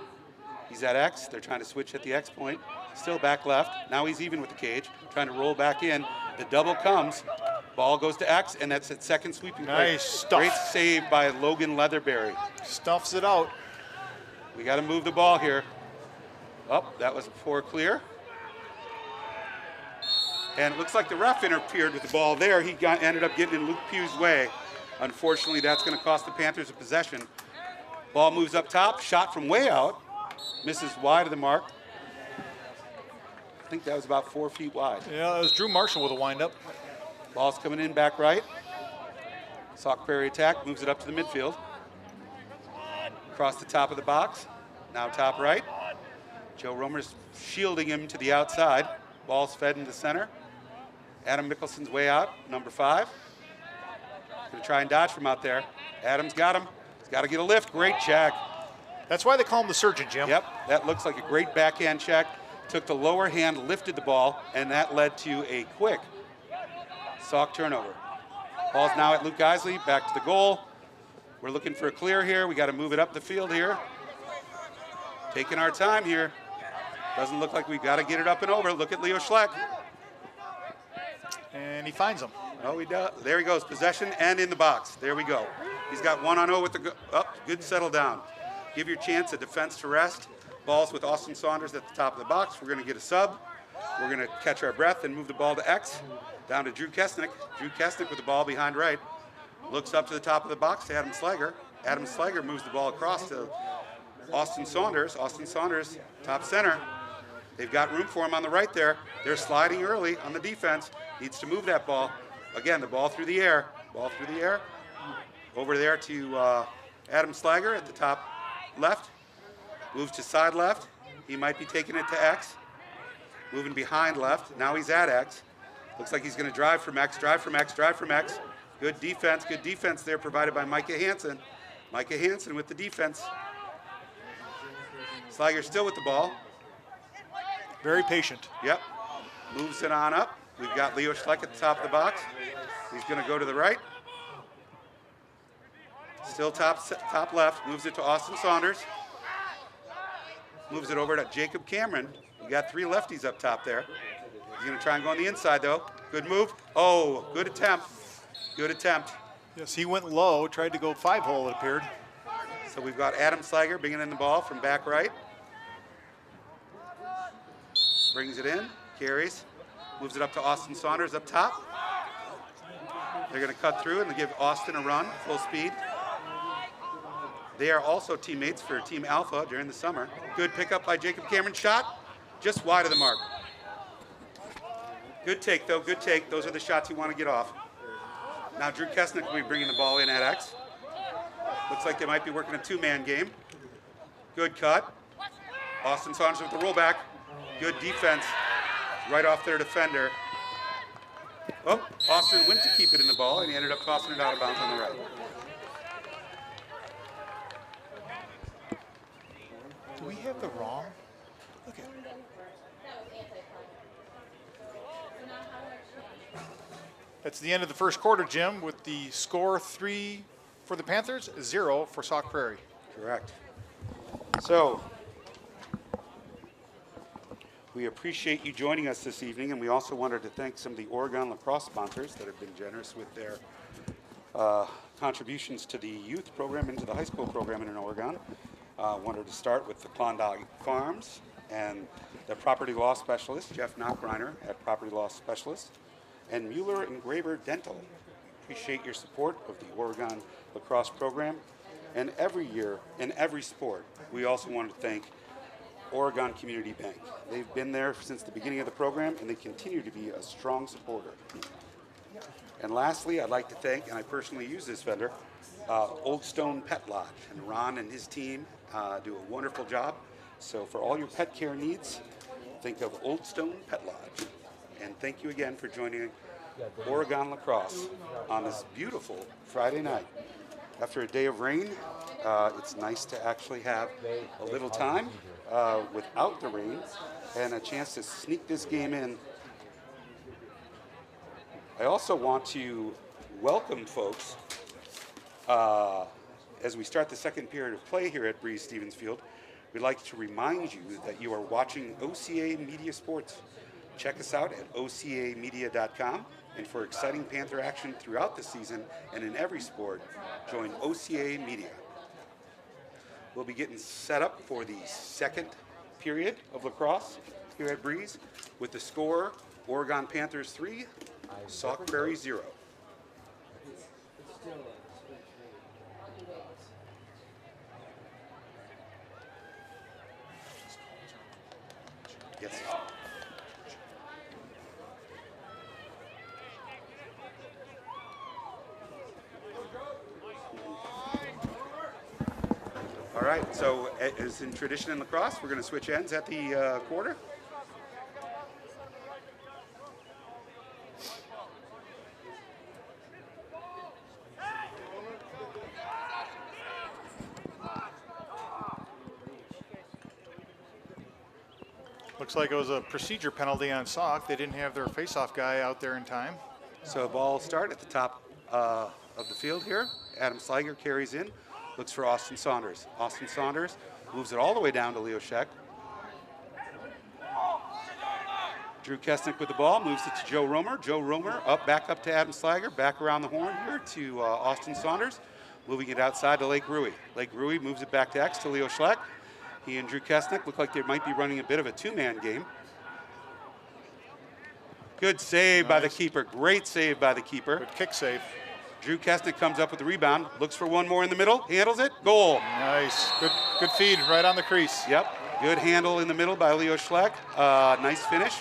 He's at X. They're trying to switch at the X point. Still back left. Now he's even with the cage. Trying to roll back in. The double comes. Ball goes to X, and that's its second sweeping play. Nice stuff. Great save by Logan Leatherberry. Stuffs it out. We got to move the ball here. Oh, that was a poor clear. And it looks like the ref interfered with the ball there. He ended up getting in Luke Pugh's way. Unfortunately, that's going to cost the Panthers a possession. Ball moves up top, shot from way out. Misses wide of the mark. I think that was about 4 feet wide. Yeah, it was Drew Marshall with a windup. Ball's coming in back right. Sauk Prairie attack, moves it up to the midfield. Across the top of the box. Now top right. Joe Romer's shielding him to the outside. Ball's fed into center. Adam Mickelson's way out, number 5. Gonna try and dodge from out there. Adam's got him. He's got to get a lift. Great check. That's why they call him the surgeon, Jim. Yep, that looks like a great backhand check. Took the lower hand, lifted the ball, and that led to a quick Sauk turnover. Ball's now at Luke Isley, back to the goal. We're looking for a clear here. We got to move it up the field here. Taking our time here. Doesn't look like we've got to get it up and over. Look at Leo Schleck. And he finds him. Oh, he does. There he goes. Possession and in the box. There we go. He's got 1-on-0 with the good settle down. Give your chance a defense to rest. Ball's with Austin Saunders at the top of the box. We're going to get a sub. We're going to catch our breath and move the ball to X. Down to Drew Kesnick. Drew Kesnick with the ball behind right. Looks up to the top of the box to Adam Slager. Adam Slager moves the ball across to Austin Saunders. Austin Saunders, top center. They've got room for him on the right there. They're sliding early on the defense. Needs to move that ball. Again, the ball through the air. Ball through the air. Over there to Adam Slager at the top left. Moves to side left. He might be taking it to X. Moving behind left. Now he's at X. Looks like he's going to drive from X, drive from X, drive from X. Good defense there provided by Micah Hansen. Micah Hansen with the defense. Slager still with the ball. Very patient. Yep. Moves it on up. We've got Leo Schleck at the top of the box. He's going to go to the right. Still top left. Moves it to Austin Saunders. Moves it over to Jacob Cameron. You got 3 lefties up top there. He's going to try and go on the inside, though. Good move. Oh, good attempt. Good attempt. Yes, he went low, tried to go 5-hole, it appeared. So we've got Adam Slager bringing in the ball from back right. Brings it in, carries, moves it up to Austin Saunders up top. They're going to cut through and give Austin a run, full speed. They are also teammates for Team Alpha during the summer. Good pickup by Jacob Cameron. Shot just wide of the mark. Good take, though. Good take. Those are the shots you want to get off. Now Drew Kesnick will be bringing the ball in at X. Looks like they might be working a 2-man game. Good cut. Austin Saunders with the rollback. Good defense right off their defender. Oh, Austin went to keep it in the ball, and he ended up tossing it out of bounds on the right. Do we have the wrong? Look at it. That's the end of the first quarter, Jim, with the score 3 for the Panthers, 0 for Sauk Prairie. Correct. So, we appreciate you joining us this evening, and we also wanted to thank some of the Oregon lacrosse sponsors that have been generous with their contributions to the youth program and to the high school program in Oregon. Wanted to start with the Klondike Farms and the property law specialist, Jeff Knockreiner at Property Law Specialist, and Mueller and Graber Dental. Appreciate your support of the Oregon lacrosse program. And every year, in every sport, we also want to thank Oregon Community Bank. They've been there since the beginning of the program, and they continue to be a strong supporter. And lastly, I'd like to thank, and I personally use this vendor, Old Stone Pet Lodge. And Ron and his team do a wonderful job. So for all your pet care needs, think of Old Stone Pet Lodge. And thank you again for joining Oregon Lacrosse on this beautiful Friday night. After a day of rain, it's nice to actually have a little time without the rain and a chance to sneak this game in. I also want to welcome folks as we start the second period of play here at Breeze Stevens Field. We'd like to remind you that you are watching OCA Media Sports. Check us out at ocamedia.com. And for exciting Panther action throughout the season and in every sport, join OCA Media. We'll be getting set up for the second period of lacrosse here at Breeze with the score Oregon Panthers 3, Sauk Prairie 0. Yes. All right, so as in tradition in lacrosse, we're going to switch ends at the quarter. Looks like it was a procedure penalty on Sauk. They didn't have their face-off guy out there in time. So ball start at the top of the field here. Adam Sliger carries in, looks for Austin Saunders. Austin Saunders moves it all the way down to Leo Scheck. Drew Kesnick with the ball, moves it to Joe Romer. Joe Romer back up to Adam Sliger, back around the horn here to Austin Saunders, moving it outside to Lake Rui. Lake Rui moves it back to X to Leo Schleck. He and Drew Kesnick look like they might be running a bit of a two-man game. Good save by the keeper. Great save by the keeper. Good kick save. Drew Kesnick comes up with the rebound, looks for one more in the middle, handles it, goal. Nice. Good feed right on the crease. Yep. Good handle in the middle by Leo Schleck. Nice finish.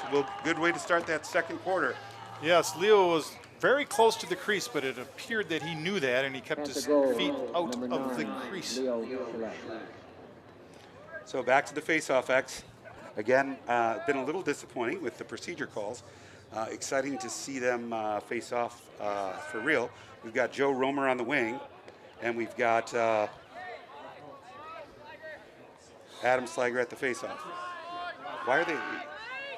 Good way to start that second quarter. Yes, Leo was very close to the crease, but it appeared that he knew that, and he kept his feet out of the crease. So back to the face-off X. Again, been a little disappointing with the procedure calls. Exciting to see them face off for real. We've got Joe Romer on the wing, and we've got Adam Sliger at the face-off. Why are they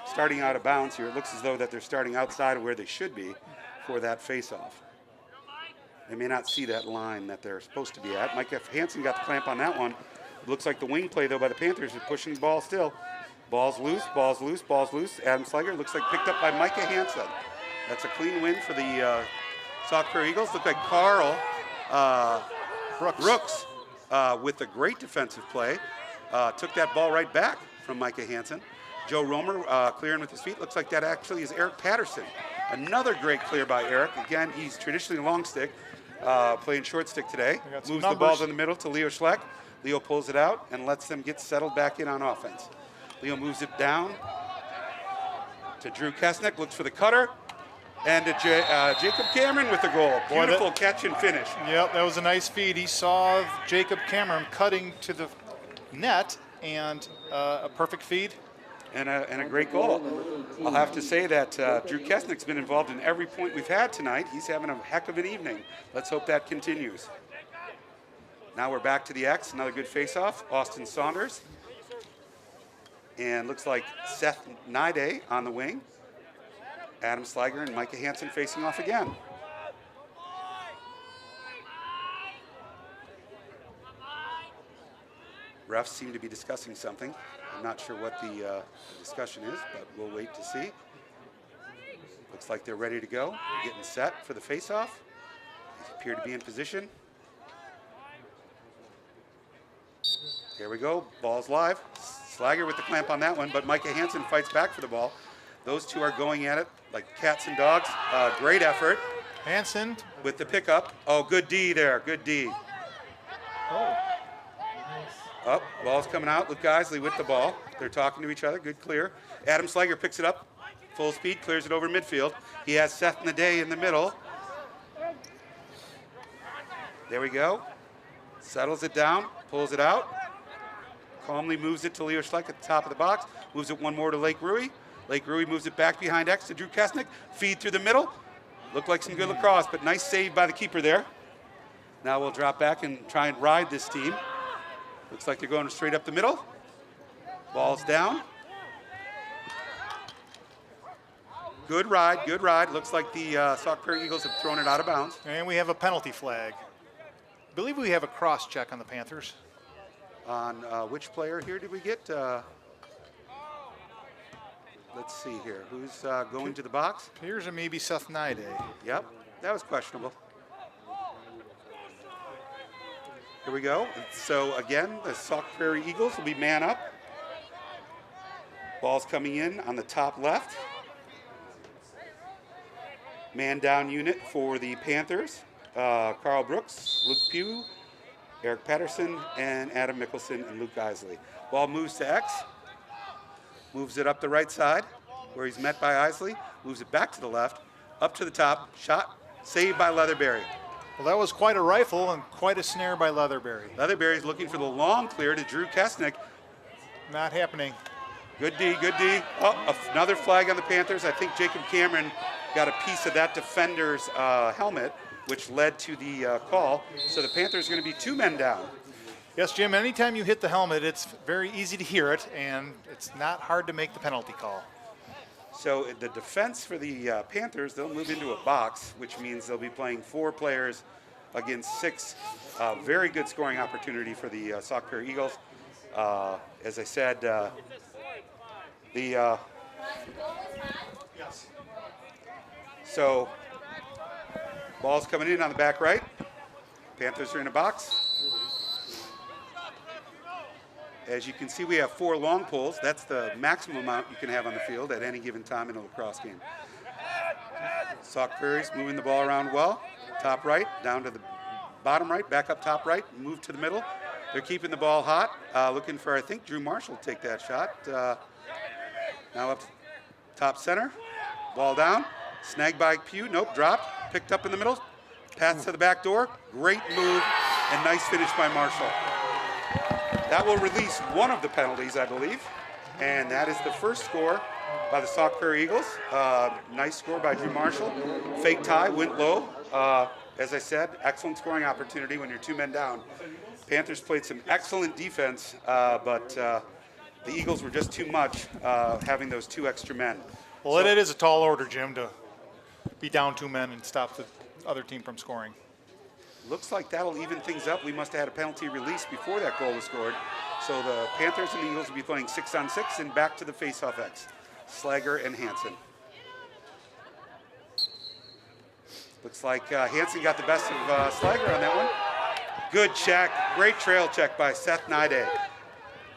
starting out of bounds here? It looks as though that they're starting outside of where they should be for that face-off. They may not see that line that they're supposed to be at. Mike F. Hansen got the clamp on that one. Looks like the wing play, though, by the Panthers is pushing the ball still. Ball's loose, ball's loose, ball's loose. Adam Sliger looks like picked up by Micah Hansen. That's a clean win for the Sauk Prairie Eagles. Look like Carl Brooks with a great defensive play. Took that ball right back from Micah Hansen. Joe Romer clearing with his feet. Looks like that actually is Eric Patterson. Another great clear by Eric. Again, he's traditionally a long stick, playing short stick today. Moves the ball in the middle to Leo Schleck. Leo pulls it out and lets them get settled back in on offense. Leo moves it down to Drew Kesnick, looks for the cutter, and to Jacob Cameron with the goal. Beautiful catch and finish. Yep, that was a nice feed. He saw Jacob Cameron cutting to the net, and a perfect feed. And a great goal. I'll have to say that Drew Kesnick's been involved in every point we've had tonight. He's having a heck of an evening. Let's hope that continues. Now we're back to the X, another good face-off. Austin Saunders. And looks like Seth Nide on the wing. Adam Sliger and Micah Hansen facing off again. Refs seem to be discussing something. I'm not sure what the discussion is, but we'll wait to see. Looks like they're ready to go. They're getting set for the face-off. They appear to be in position. Here we go, ball's live. Slager with the clamp on that one, but Micah Hansen fights back for the ball. Those two are going at it like cats and dogs. Great effort. Hansen with the pickup. Oh, good D there, good D. Oh. Up, ball's coming out. Luke Isley with the ball. They're talking to each other. Good clear. Adam Slager picks it up. Full speed, clears it over midfield. He has Seth Naday in the middle. There we go. Settles it down, pulls it out. Calmly moves it to Leo Schleck at the top of the box. Moves it one more to Lake Rui. Lake Rui moves it back behind X to Drew Kesnick. Feed through the middle. Looked like some good lacrosse, but nice save by the keeper there. Now we'll drop back and try and ride this team. Looks like they're going straight up the middle. Ball's down. Good ride, good ride. Looks like the Sauk Prairie Eagles have thrown it out of bounds. And we have a penalty flag. I believe we have a cross check on the Panthers. On which player here did we get? Let's see here. Who's going to the box? Appears to maybe Seth Naide. Yep, that was questionable. Here we go. So again, the Sauk Prairie Eagles will be man up. Ball's coming in on the top left. Man down unit for the Panthers. Carl Brooks, Luke Pugh, Eric Patterson, and Adam Mickelson and Luke Isley. Ball moves to X. Moves it up the right side where he's met by Isley. Moves it back to the left. Up to the top. Shot. Saved by Leatherberry. Well, that was quite a rifle and quite a snare by Leatherberry. Leatherberry's looking for the long clear to Drew Kesnick. Not happening. Good D, good D. Oh, another flag on the Panthers. I think Jacob Cameron got a piece of that defender's helmet, which led to the call. So the Panthers are going to be 2 men down. Yes, Jim, anytime you hit the helmet, it's very easy to hear it, and it's not hard to make the penalty call. So the defense for the Panthers, they'll move into a box, which means they'll be playing 4 players against 6. Very good scoring opportunity for the Sauk Prairie Eagles. As I said, so ball's coming in on the back right. Panthers are in a box. As you can see, we have 4 long poles. That's the maximum amount you can have on the field at any given time in a lacrosse game. Sauk Prairie's moving the ball around well. Top right, down to the bottom right, back up top right, move to the middle. They're keeping the ball hot. Looking for, I think, Drew Marshall to take that shot. Now up top center. Ball down. Snagged by Pugh. Nope, dropped. Picked up in the middle. Pass to the back door. Great move and nice finish by Marshall. That will release one of the penalties, I believe. And that is the first score by the Sauk Prairie Eagles. Nice score by Drew Marshall. Fake tie, went low. As I said, excellent scoring opportunity when you're 2 men down. Panthers played some excellent defense, but the Eagles were just too much having those 2 extra men. Well, it is a tall order, Jim, to be down 2 men and stop the other team from scoring. Looks like that'll even things up. We must have had a penalty release before that goal was scored. So the Panthers and the Eagles will be playing 6-on-6 and back to the face-off X. Slager and Hansen. Looks like Hansen got the best of Slager on that one. Good check. Great trail check by Seth Naide.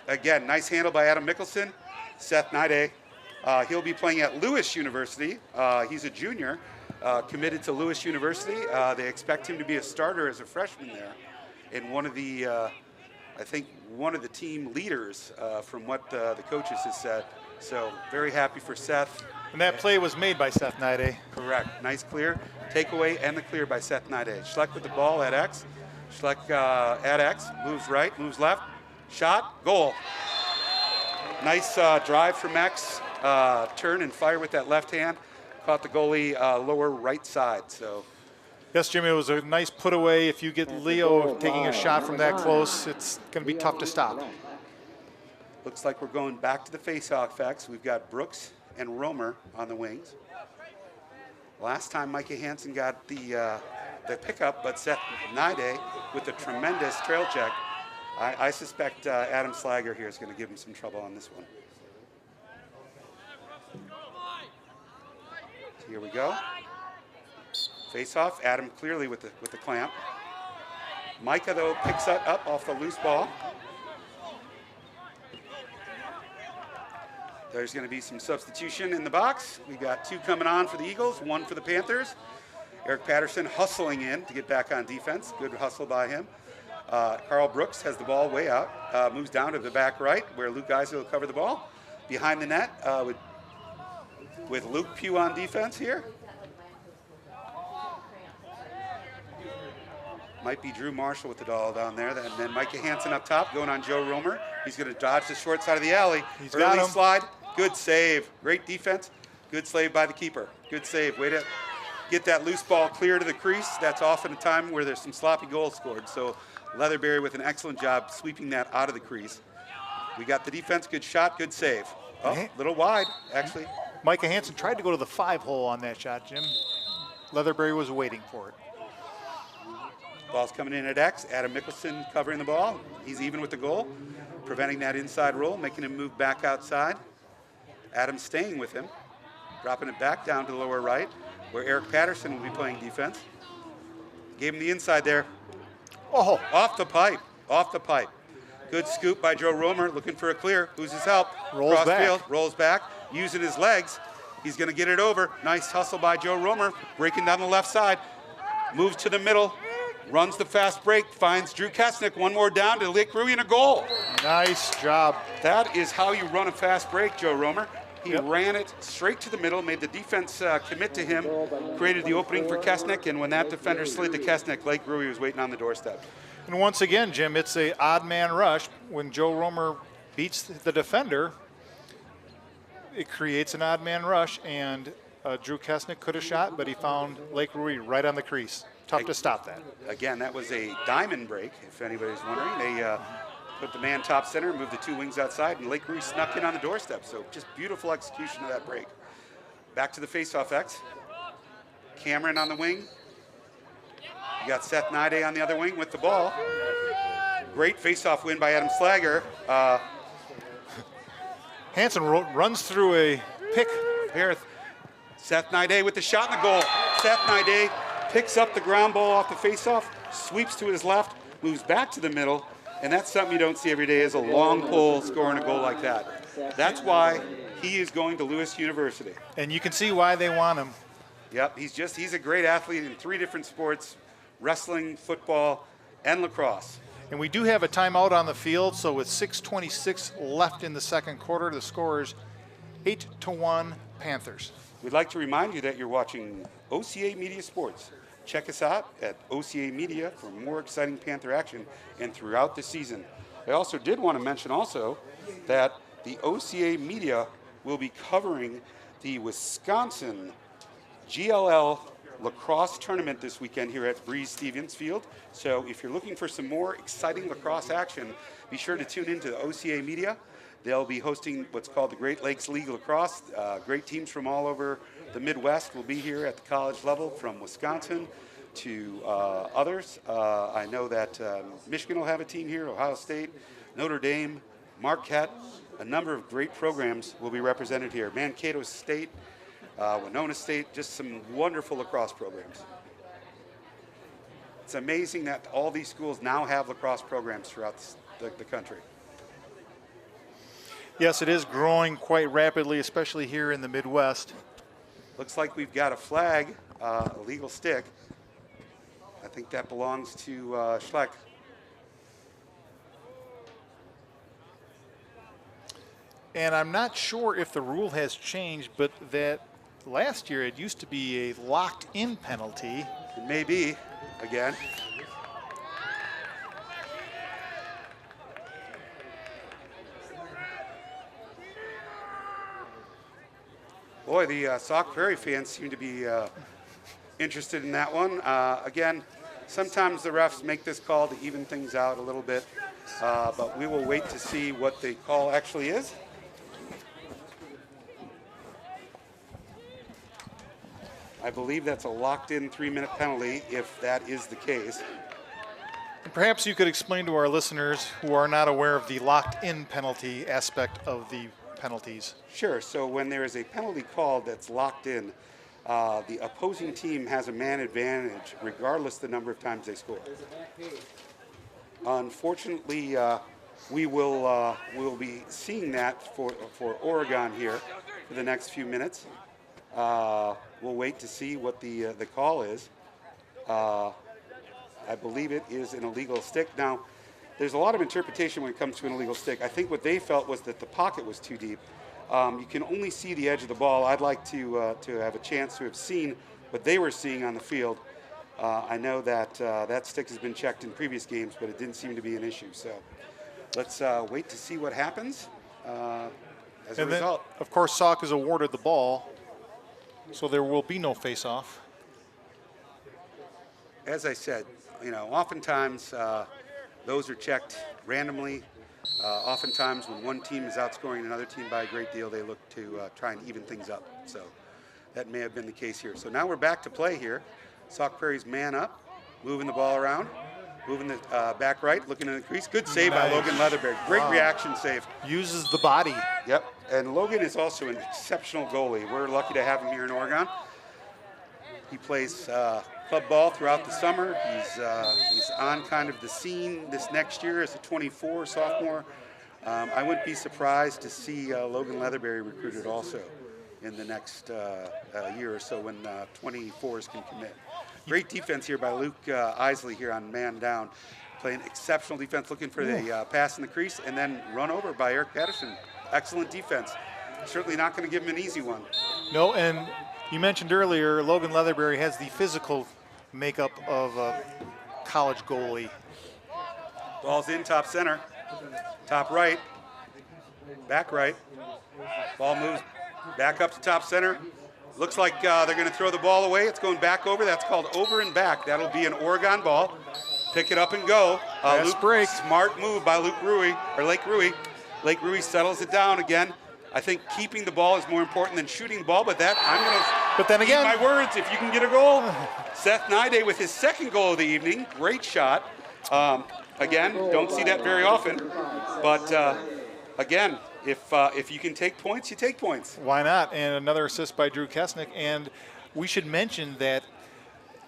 Again, nice handle by Adam Mickelson. Seth Naide. He'll be playing at Lewis University. He's a junior. Committed to Lewis University. They expect him to be a starter as a freshman there. And one of the, I think, one of the team leaders from what the coaches have said. So very happy for Seth. And that play was made by Seth Naide. Correct. Nice clear. Takeaway and the clear by Seth Naide. Schleck with the ball at X. Schleck at X. Moves right, moves left. Shot, goal. Nice drive from X. Turn and fire with that left hand. Caught the goalie lower right side. So, yes, Jimmy, it was a nice put away. If you get Leo taking a shot from that close, it's going to be tough to stop. Looks like we're going back to the face-off X. We've got Brooks and Romer on the wings. Last time Micah Hansen got the pickup, but Seth Naide with a tremendous trail check. I suspect Adam Slager here is going to give him some trouble on this one. Here we go. Face off. Adam clearly with the clamp. Micah though picks that up off the loose ball. There's going to be some substitution in the box. We got 2 coming on for the Eagles, 1 for the Panthers. Eric Patterson hustling in to get back on defense. Good hustle by him. Carl Brooks has the ball way out, moves down to the back right where Luke Geisel will cover the ball. Behind the net with Luke Pugh on defense here. Might be Drew Marshall with the ball down there. And then Micah Hansen up top going on Joe Romer. He's going to dodge the short side of the alley. He's got Early him. slide. Good save. Great defense. Good save by the keeper. Good save. Way to get that loose ball clear to the crease. That's often a time where there's some sloppy goals scored. So Leatherbury with an excellent job sweeping that out of the crease. We got the defense. Good shot. Good save. Oh, little wide, actually. Micah Hansen tried to go to the 5-hole on that shot, Jim. Leatherbury was waiting for it. Ball's coming in at X. Adam Mickelson covering the ball. He's even with the goal, preventing that inside roll, making him move back outside. Adam staying with him, dropping it back down to the lower right, where Eric Patterson will be playing defense. Gave him the inside there. Oh, off the pipe, off the pipe. Good scoop by Joe Romer, looking for a clear. Who's his help? Rolls Cross back. field, rolls back, using his legs. He's going to get it over. Nice hustle by Joe Romer, breaking down the left side. Moves to the middle, runs the fast break, finds Drew Kesnick. One more down to Lake Rui and a goal. Nice job. That is how you run a fast break, Joe Romer. He ran it straight to the middle, made the defense commit to him, created the opening for Kesnick, and when that defender slid to Kesnick, Lake Rui was waiting on the doorstep. And once again, Jim, it's a odd man rush. When Joe Romer beats the defender, it creates an odd man rush, and Drew Kesnick could have shot, but he found Lake Rui right on the crease. Tough to stop that. Again, that was a diamond break, if anybody's wondering. They put the man top center, moved the two wings outside, and Lake Rui snuck in on the doorstep. So just beautiful execution of that break. Back to the faceoff X. Cameron on the wing. You got Seth Nide on the other wing with the ball. Great faceoff win by Adam Slager. Hansen runs through a pick. Here, Seth Nide with the shot and the goal. Seth Nide picks up the ground ball off the faceoff, sweeps to his left, moves back to the middle, and that's something you don't see every day, is a long pull scoring a goal like that. That's why he is going to Lewis University. And you can see why they want him. Yep, he's a great athlete in 3 different sports: wrestling, football, and lacrosse. And we do have a timeout on the field, so with 6:26 left in the second quarter, the score is 8-1 Panthers. We'd like to remind you that you're watching OCA Media Sports. Check us out at OCA Media for more exciting Panther action and throughout the season. I also did want to mention also that the OCA Media will be covering the Wisconsin GLL lacrosse tournament this weekend here at Breeze Stevens Field. So if you're looking for some more exciting lacrosse action, be sure to tune into the OCA Media. They'll be hosting what's called the Great Lakes League Lacrosse. Great teams from all over the Midwest will be here at the college level, from Wisconsin to others. I know that Michigan will have a team here, Ohio State, Notre Dame, Marquette. A number of great programs will be represented here. Mankato State, Winona State, just some wonderful lacrosse programs. It's amazing that all these schools now have lacrosse programs throughout the country. Yes, it is growing quite rapidly, especially here in the Midwest. Looks like we've got a flag, a legal stick. I think that belongs to Schleck. And I'm not sure if the rule has changed, but that last year it used to be a locked-in penalty. It may be, again. Boy, the Sauk Prairie fans seem to be interested in that one. Again, sometimes the refs make this call to even things out a little bit, but we will wait to see what the call actually is. I believe that's a locked-in 3-minute penalty, if that is the case. And perhaps you could explain to our listeners who are not aware of the locked-in penalty aspect of the penalties. Sure. So when there is a penalty called that's locked in, the opposing team has a man advantage regardless the number of times they score. Unfortunately, we will be seeing that for Oregon here for the next few minutes. We'll wait to see what the call is. I believe it is an illegal stick. Now, there's a lot of interpretation when it comes to an illegal stick. I think what they felt was that the pocket was too deep. You can only see the edge of the ball. I'd like to have a chance to have seen what they were seeing on the field. I know that that stick has been checked in previous games, but it didn't seem to be an issue. So let's wait to see what happens as a result. Of course, Sauk is awarded the ball, so there will be no face-off. As I said, oftentimes those are checked randomly. Oftentimes when one team is outscoring another team by a great deal, they look to try and even things up. So that may have been the case here. So now we're back to play here. Sauk Prairie's man up, moving the ball around, moving the back right, looking in the crease. Good save by Logan Leatherberry. Great reaction save. Uses the body. Yep, and Logan is also an exceptional goalie. We're lucky to have him here in Oregon. He plays club ball throughout the summer. He's on kind of the scene this next year as a 24 sophomore. I wouldn't be surprised to see Logan Leatherberry recruited also in the next year or so when 24s can commit. Great defense here by Luke Isley here on man down. Playing exceptional defense, looking for the pass in the crease, and then run over by Eric Patterson. Excellent defense. Certainly not going to give him an easy one. No, and you mentioned earlier, Logan Leatherberry has the physical makeup of a college goalie. Ball's in top center, top right, back right. Ball moves back up to top center. Looks like they're going to throw the ball away. It's going back over. That's called over and back. That'll be an Oregon ball. Pick it up and go. Break. Smart move by Lake Rui. Lake Rui settles it down again. I think keeping the ball is more important than shooting the ball, but I'm going to eat my words if you can get a goal. Seth Nide with his second goal of the evening. Great shot. Again, don't see that very often. But again, if you can take points, you take points. Why not? And another assist by Drew Kesnick. And we should mention that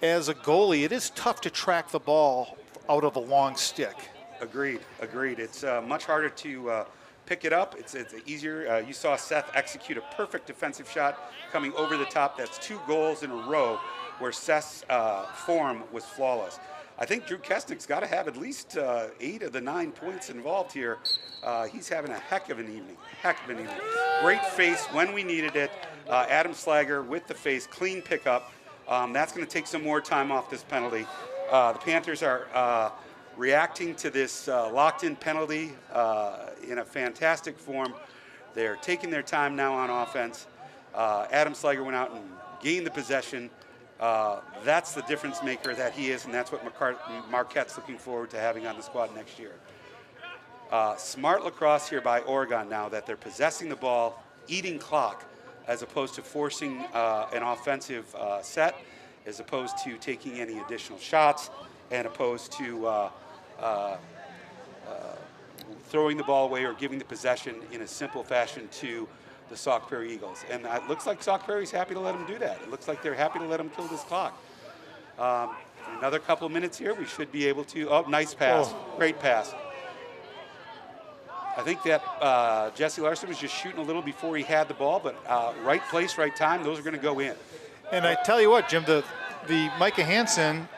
as a goalie, it is tough to track the ball out of a long stick. Agreed. It's much harder to pick it up. It's easier. You saw Seth execute a perfect defensive shot coming over the top. That's 2 goals in a row where Seth's form was flawless. I think Drew Kesnick's got to have at least 8 of the 9 points involved here. He's having a heck of an evening. Great face when we needed it. Adam Slager with the face, clean pickup. That's going to take some more time off this penalty. The Panthers are reacting to this locked-in penalty in a fantastic form. They're taking their time now on offense. Adam Slager went out and gained the possession. That's the difference maker that he is, and that's what Marquette's looking forward to having on the squad next year. Smart lacrosse here by Oregon now that they're possessing the ball, eating clock, as opposed to forcing an offensive set, as opposed to taking any additional shots, and opposed to throwing the ball away or giving the possession in a simple fashion to the Sauk Prairie Eagles. And it looks like Sauk Prairie's happy to let them do that. It looks like they're happy to let them kill this clock. Another couple of minutes here, we should be able to, nice pass, great pass. I think that Jesse Larson was just shooting a little before he had the ball, but right place, right time, those are going to go in. And I tell you what, Jim, the Micah Hansen,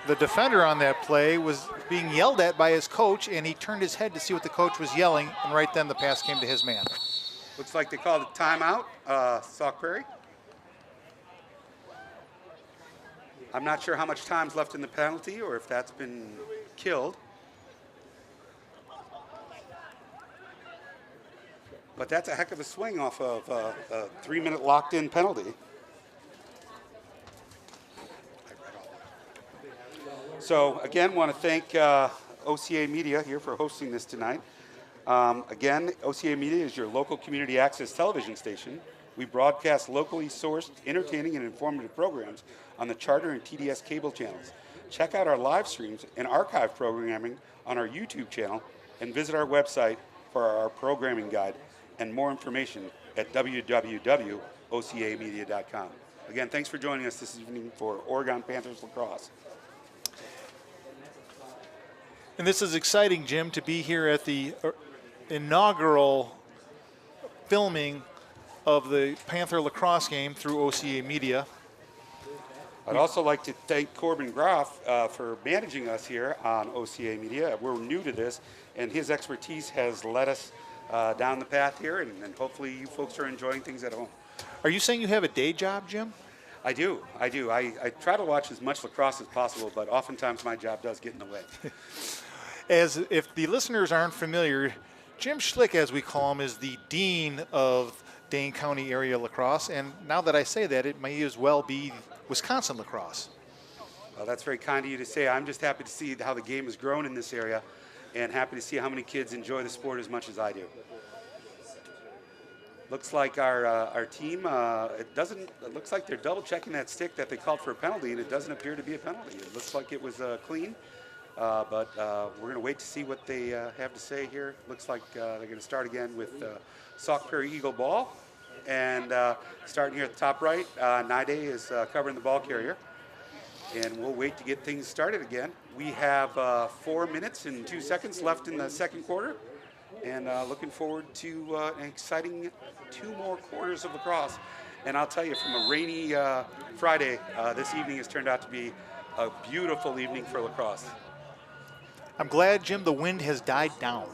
the defender on that play, was being yelled at by his coach, and he turned his head to see what the coach was yelling, and right then the pass came to his man. Looks like they called a timeout, Sauk Prairie. I'm not sure how much time's left in the penalty or if that's been killed. But that's a heck of a swing off of a 3-minute locked-in penalty. So again, want to thank OCA Media here for hosting this tonight. Again, OCA Media is your local community access television station. We broadcast locally sourced, entertaining, and informative programs on the Charter and TDS cable channels. Check out our live streams and archive programming on our YouTube channel, and visit our website for our programming guide and more information at www.ocamedia.com. Again, thanks for joining us this evening for Oregon Panthers lacrosse. And this is exciting, Jim, to be here at the inaugural filming of the Panther lacrosse game through OCA Media. I'd also like to thank Corbin Groff for managing us here on OCA Media. We're new to this, and his expertise has led us down the path here, and hopefully you folks are enjoying things at home. Are you saying you have a day job, Jim? I do. I try to watch as much lacrosse as possible, but oftentimes my job does get in the way. As if the listeners aren't familiar, Jim Schlick, as we call him, is the dean of Dane County area lacrosse, and now that I say that, it may as well be Wisconsin lacrosse. Well, that's very kind of you to say. I'm just happy to see how the game has grown in this area, and happy to see how many kids enjoy the sport as much as I do. Looks like our team, it looks like they're double checking that stick that they called for a penalty, and it doesn't appear to be a penalty. It looks like it was clean, but we're going to wait to see what they have to say here. Looks like they're going to start again with Sauk Prairie Eagle ball, and starting here at the top right, Nide is covering the ball carrier, and we'll wait to get things started again. We have 4 minutes and 2 seconds left in the second quarter. And looking forward to an exciting 2 more quarters of lacrosse. And I'll tell you, from a rainy Friday, this evening has turned out to be a beautiful evening for lacrosse. I'm glad, Jim, the wind has died down.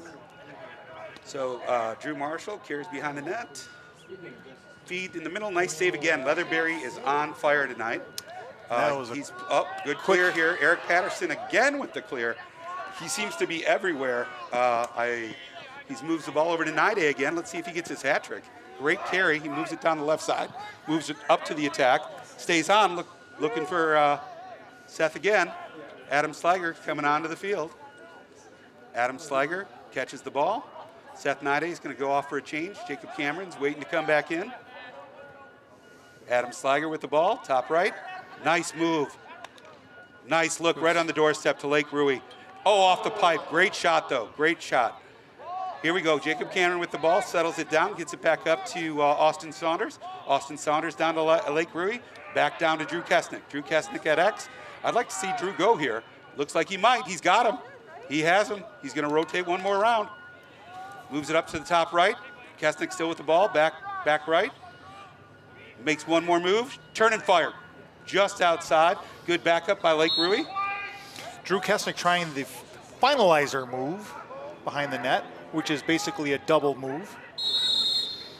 So Drew Marshall carries behind the net. Feed in the middle, nice save again. Leatherberry is on fire tonight. He's up, good clear here. Eric Patterson again with the clear. He seems to be everywhere. He moves the ball over to Nide again. Let's see if he gets his hat trick. Great carry. He moves it down the left side, moves it up to the attack, stays on, looking for Seth again. Adam Sliger coming onto the field. Adam Sliger catches the ball. Seth Nide is going to go off for a change. Jacob Cameron's waiting to come back in. Adam Sliger with the ball, top right. Nice move. Nice look right on the doorstep to Lake Rui. Oh, off the pipe. Great shot, though. Great shot. Here we go. Jacob Cameron with the ball, settles it down, gets it back up to Austin Saunders. Austin Saunders down to Lake Rui, back down to Drew Kesnick. Drew Kesnick at X. I'd like to see Drew go here. Looks like he might. He's got him. He has him. He's going to rotate one more round. Moves it up to the top right. Kesnick still with the ball, back right. Makes one more move. Turn and fire. Just outside. Good backup by Lake Rui. Drew Kesnick trying the finalizer move behind the net, which is basically a double move.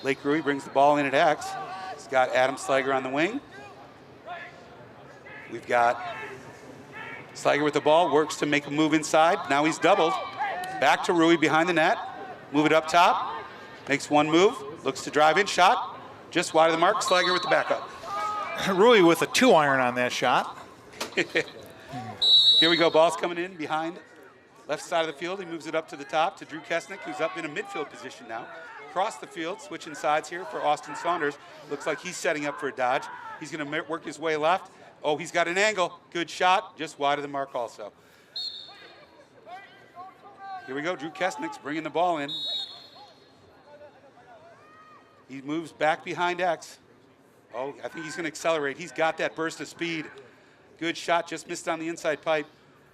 Lake Rui brings the ball in at X. He's got Adam Slager on the wing. We've got Slager with the ball, works to make a move inside. Now he's doubled. Back to Rui behind the net. Move it up top. Makes one move. Looks to drive in. Shot. Just wide of the mark. Slager with the backup. Rui with a 2-iron on that shot. Here we go. Ball's coming in behind. Left side of the field, he moves it up to the top to Drew Kesnick, who's up in a midfield position now. Across the field, switching sides here for Austin Saunders. Looks like he's setting up for a dodge. He's going to work his way left. Oh, he's got an angle. Good shot, just wide of the mark also. Here we go, Drew Kesnick's bringing the ball in. He moves back behind X. Oh, I think he's going to accelerate. He's got that burst of speed. Good shot, just missed on the inside pipe.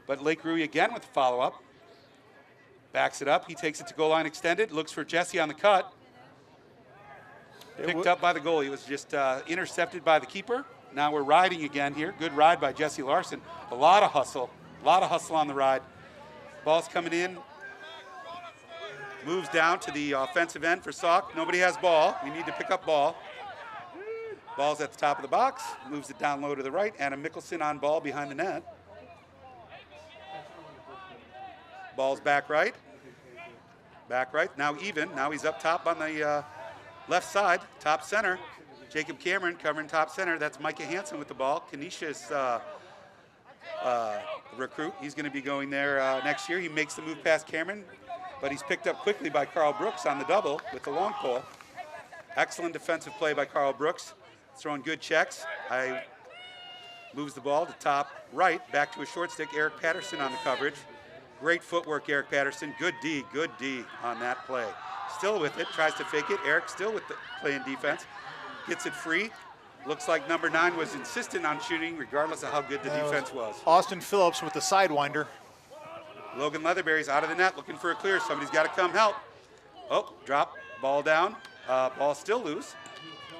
But Lake Rui again with the follow-up. Backs it up. He takes it to goal line extended. Looks for Jesse on the cut. Picked up by the goalie. It was just intercepted by the keeper. Now we're riding again here. Good ride by Jesse Larson. A lot of hustle. A lot of hustle on the ride. Ball's coming in. Moves down to the offensive end for Sauk. Nobody has ball. We need to pick up ball. Ball's at the top of the box. Moves it down low to the right. Adam Mickelson on ball behind the net. Ball's back right. Back right. Now even. Now he's up top on the left side. Top center. Jacob Cameron covering top center. That's Micah Hansen with the ball. Kenesha's recruit. He's going to be going there next year. He makes the move past Cameron, but he's picked up quickly by Carl Brooks on the double with the long pole. Excellent defensive play by Carl Brooks. Throwing good checks. Moves the ball to top right. Back to a short stick. Eric Patterson on the coverage. Great footwork, Eric Patterson. Good D on that play. Still with it, tries to fake it. Eric still with the play in defense. Gets it free. Looks like number 9 was insistent on shooting regardless of how good the defense was. Austin Phillips with the sidewinder. Logan Leatherberry's out of the net looking for a clear. Somebody's got to come help. Oh, drop, ball down. Ball still loose.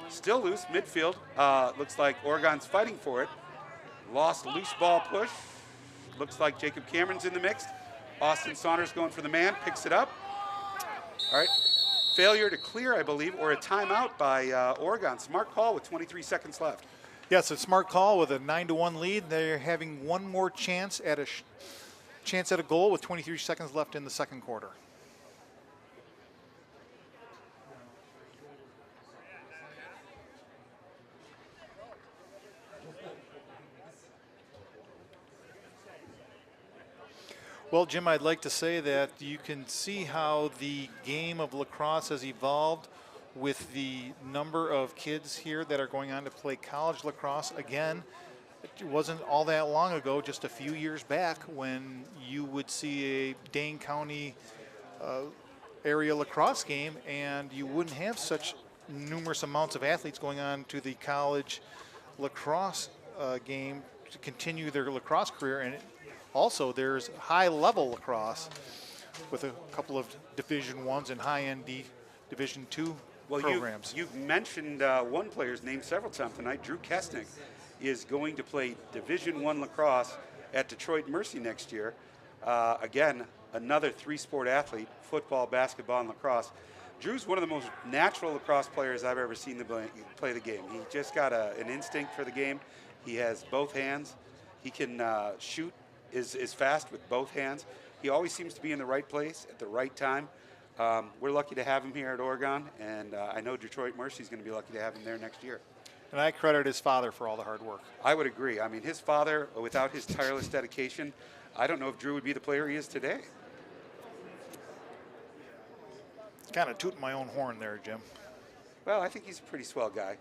Still loose, midfield. Looks like Oregon's fighting for it. lost loose ball push. Looks like Jacob Cameron's in the mix. Austin Saunders going for the man, picks it up. All right, failure to clear, I believe, or a timeout by Oregon. Smart call with 23 seconds left. Yes, a smart call with a 9-1 lead. They're having one more chance at a goal with 23 seconds left in the second quarter. Well, Jim, I'd like to say that you can see how the game of lacrosse has evolved with the number of kids here that are going on to play college lacrosse. Again, it wasn't all that long ago, just a few years back, when you would see a Dane County area lacrosse game and you wouldn't have such numerous amounts of athletes going on to the college lacrosse game to continue their lacrosse career. And also, there's high-level lacrosse with a couple of Division I's and high-end Division II programs. You've mentioned one player's name several times tonight. Drew Kestnick is going to play Division I lacrosse at Detroit Mercy next year. Again, another three-sport athlete, football, basketball, and lacrosse. Drew's one of the most natural lacrosse players I've ever seen play the game. He just got an instinct for the game. He has both hands. He can shoot. Is fast with both hands. He always seems to be in the right place at the right time. We're lucky to have him here at Oregon, and I know Detroit Mercy is going to be lucky to have him there next year. And I credit his father for all the hard work. I would agree. I mean, his father, without his tireless dedication, I don't know if Drew would be the player he is today. Kind of tooting my own horn there, Jim. Well, I think he's a pretty swell guy.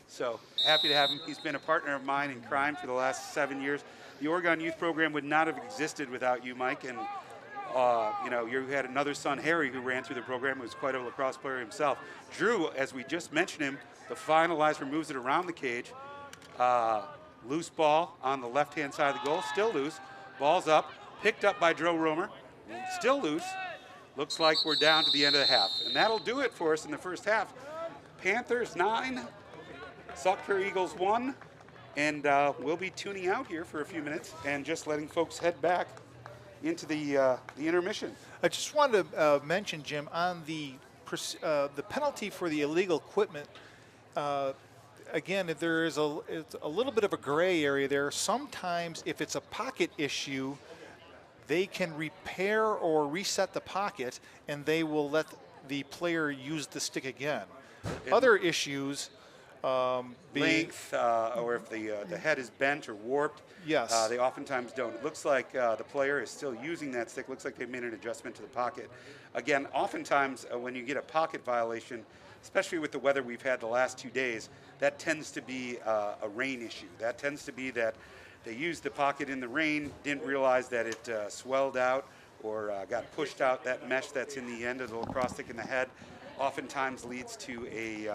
So happy to have him. He's been a partner of mine in crime for the last 7 years. The Oregon Youth Program would not have existed without you, Mike. And, you had another son, Harry, who ran through the program, who was quite a lacrosse player himself. Drew, as we just mentioned him, the finalizer moves it around the cage. Loose ball on the left-hand side of the goal, still loose. Ball's up, picked up by Joe Romer, still loose. Looks like we're down to the end of the half. And that'll do it for us in the first half. Panthers 9, Sauk Prairie Eagles 1. And we'll be tuning out here for a few minutes and just letting folks head back into the intermission. I just wanted to mention, Jim, on the penalty for the illegal equipment. Again, there is it's a little bit of a gray area there. Sometimes, if it's a pocket issue, they can repair or reset the pocket, and they will let the player use the stick again. Other issues. Length, or if the head is bent or warped, yes, they oftentimes don't. It looks like the player is still using that stick. Looks like they've made an adjustment to the pocket. Again, oftentimes when you get a pocket violation, especially with the weather we've had the last 2 days, that tends to be a rain issue. That tends to be that they used the pocket in the rain, didn't realize that it swelled out or got pushed out. That mesh that's in the end of the lacrosse stick in the head oftentimes leads to it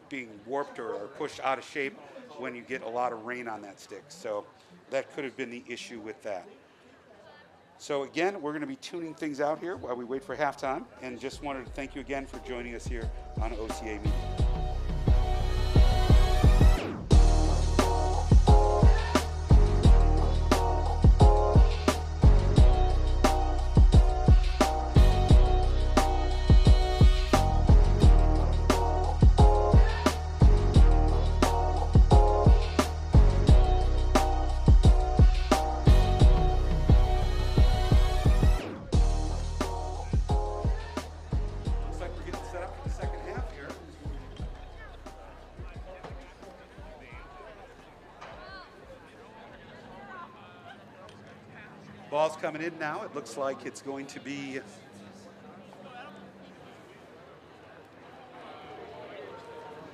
being warped or pushed out of shape when you get a lot of rain on that stick. So that could have been the issue with that. So again, we're going to be tuning things out here while we wait for halftime, and just wanted to thank you again for joining us here on OCA Media. Ball's coming in now. It looks like it's going to be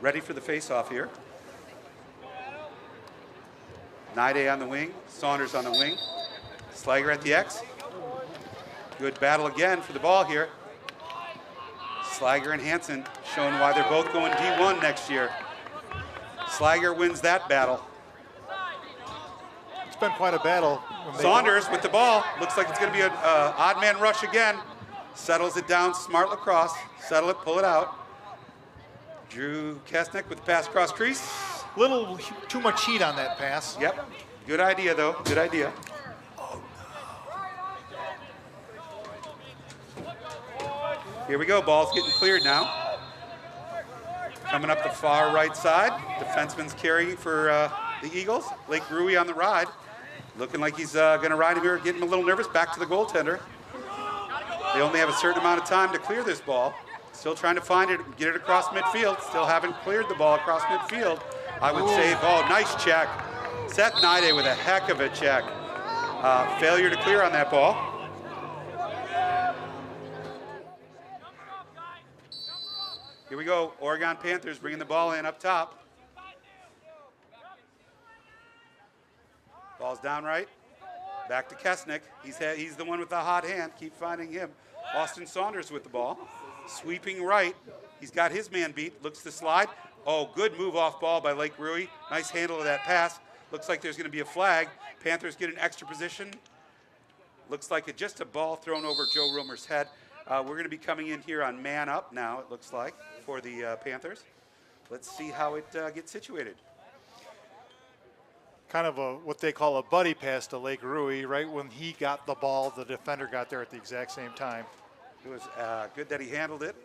ready for the face-off here. Naide on the wing, Saunders on the wing. Slager at the X. Good battle again for the ball here. Slager and Hansen showing why they're both going D1 next year. Slager wins that battle. It's been quite a battle. Saunders with the ball. Looks like it's going to be an odd man rush again. Settles it down. Smart lacrosse. Settle it, pull it out. Drew Kestnick with the pass across crease. little too much heat on that pass. Yep. Good idea, though. Good idea. Here we go. Ball's getting cleared now. Coming up the far right side. Defenseman's carrying for the Eagles. Lake Rui on the ride. Looking like he's going to ride him here, getting a little nervous. Back to the goaltender. They only have a certain amount of time to clear this ball. Still trying to find it, get it across midfield. Still haven't cleared the ball across midfield. I would say, nice check. Seth Naide with a heck of a check. Failure to clear on that ball. Here we go, Oregon Panthers bringing the ball in up top. Ball's down right. Back to Kesnick. He's the one with the hot hand. Keep finding him. Austin Saunders with the ball. Sweeping right. He's got his man beat. Looks to slide. Oh, good move off ball by Lake Rui. Nice handle of that pass. Looks like there's going to be a flag. Panthers get an extra position. Looks like just a ball thrown over Joe Romer's head. We're going to be coming in here on man up now, it looks like, for the Panthers. Let's see how it gets situated. Kind of what they call a buddy pass to Lake Rui. Right when he got the ball, the defender got there at the exact same time. It was good that he handled it.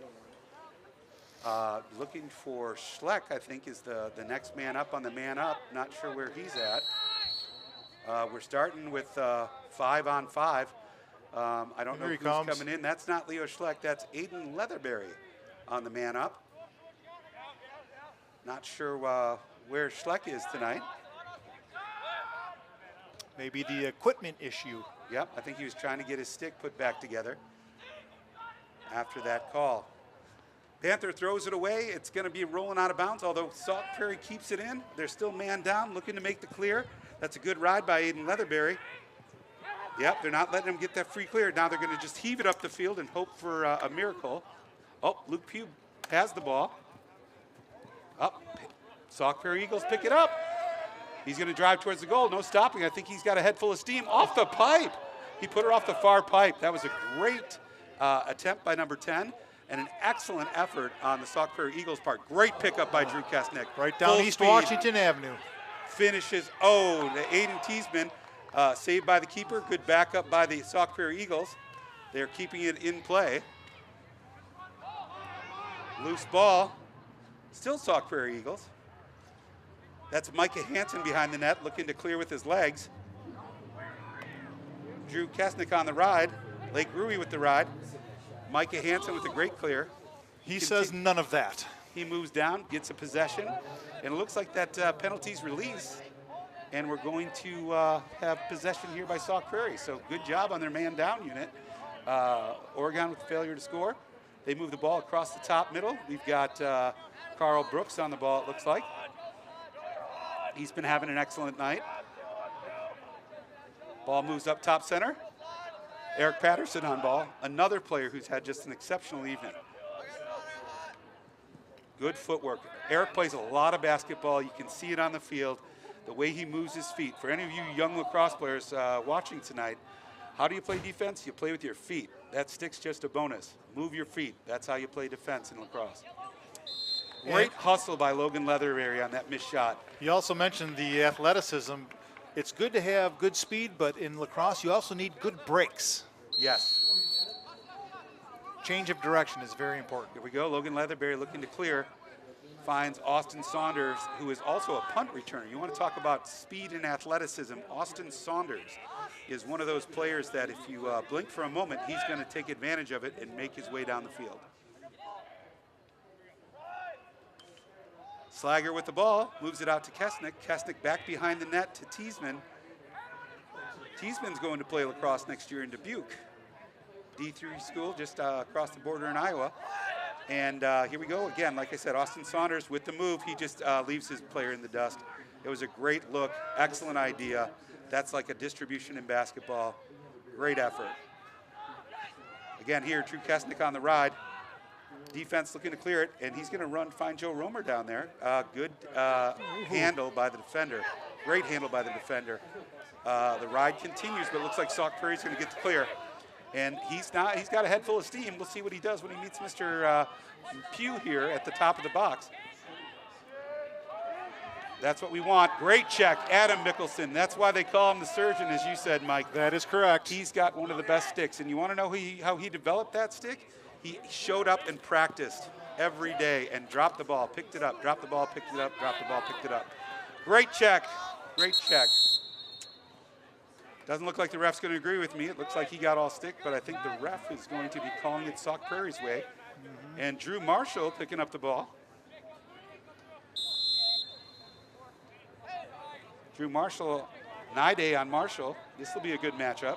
Looking for Schleck, I think, is the next man up on the man up. Not sure where he's at. We're starting with 5-on-5. I don't know who's coming in. That's not Leo Schleck. That's Aiden Leatherberry on the man up. Not sure where Schleck is tonight. Maybe the equipment issue. Yep, I think he was trying to get his stick put back together after that call. Panther throws it away. It's going to be rolling out of bounds, although Sauk Prairie keeps it in. They're still man down, looking to make the clear. That's a good ride by Aiden Leatherberry. Yep, they're not letting him get that free clear. Now they're going to just heave it up the field and hope for a miracle. Oh, Luke Pugh has the ball. Up, Sauk Prairie Eagles pick it up. He's going to drive towards the goal. No stopping. I think he's got a head full of steam. Off the pipe. He put her off the far pipe. That was a great attempt by number 10 and an excellent effort on the Sauk Prairie Eagles' part. Great pickup by Drew Kesnick. Right down East Washington Avenue. Finishes, the Aiden Teasman, saved by the keeper. Good backup by the Sauk Prairie Eagles. They're keeping it in play. Loose ball. Still Sauk Prairie Eagles. That's Micah Hansen behind the net, looking to clear with his legs. Drew Kesnick on the ride. Lake Rui with the ride. Micah Hansen with a great clear. He says none of that. He moves down, gets a possession, and it looks like that penalty's released. And we're going to have possession here by Sauk Prairie. So good job on their man down unit. Oregon with the failure to score. They move the ball across the top middle. We've got Carl Brooks on the ball, it looks like. He's been having an excellent night. Ball moves up top center. Eric Patterson on ball, another player who's had just an exceptional evening. Good footwork. Eric plays a lot of basketball. You can see it on the field, the way he moves his feet. For any of you young lacrosse players watching tonight, how do you play defense? You play with your feet. That stick's just a bonus. Move your feet. That's how you play defense in lacrosse. Great hustle by Logan Leatherberry on that missed shot. You also mentioned the athleticism. It's good to have good speed, but in lacrosse, you also need good breaks. Yes. Change of direction is very important. Here we go. Logan Leatherberry looking to clear. Finds Austin Saunders, who is also a punt returner. You want to talk about speed and athleticism. Austin Saunders is one of those players that if you blink for a moment, he's going to take advantage of it and make his way down the field. Slager with the ball, moves it out to Kesnick. Kesnick back behind the net to Teasman. Teasman's going to play lacrosse next year in Dubuque. D3 school just across the border in Iowa. And here we go again. Like I said, Austin Saunders with the move. He just leaves his player in the dust. It was a great look, excellent idea. That's like a distribution in basketball. Great effort. Again here, Drew Kesnick on the ride. Defense looking to clear it, and he's going to find Joe Romer down there. Good handle by the defender. Great handle by the defender. The ride continues, but it looks like Sauk Prairie's going to get the clear. And he's got a head full of steam. We'll see what he does when he meets Mr. Pugh here at the top of the box. That's what we want. Great check, Adam Mickelson. That's why they call him the surgeon, as you said, Mike. That is correct. He's got one of the best sticks. And you want to know how he developed that stick? He showed up and practiced every day and dropped the ball, picked it up, dropped the ball, picked it up, dropped the ball, picked it up. Great check. Great check. Doesn't look like the ref's going to agree with me. It looks like he got all stick, but I think the ref is going to be calling it Sauk Prairie's way. And Drew Marshall picking up the ball. Drew Marshall, Nide on Marshall. This will be a good matchup.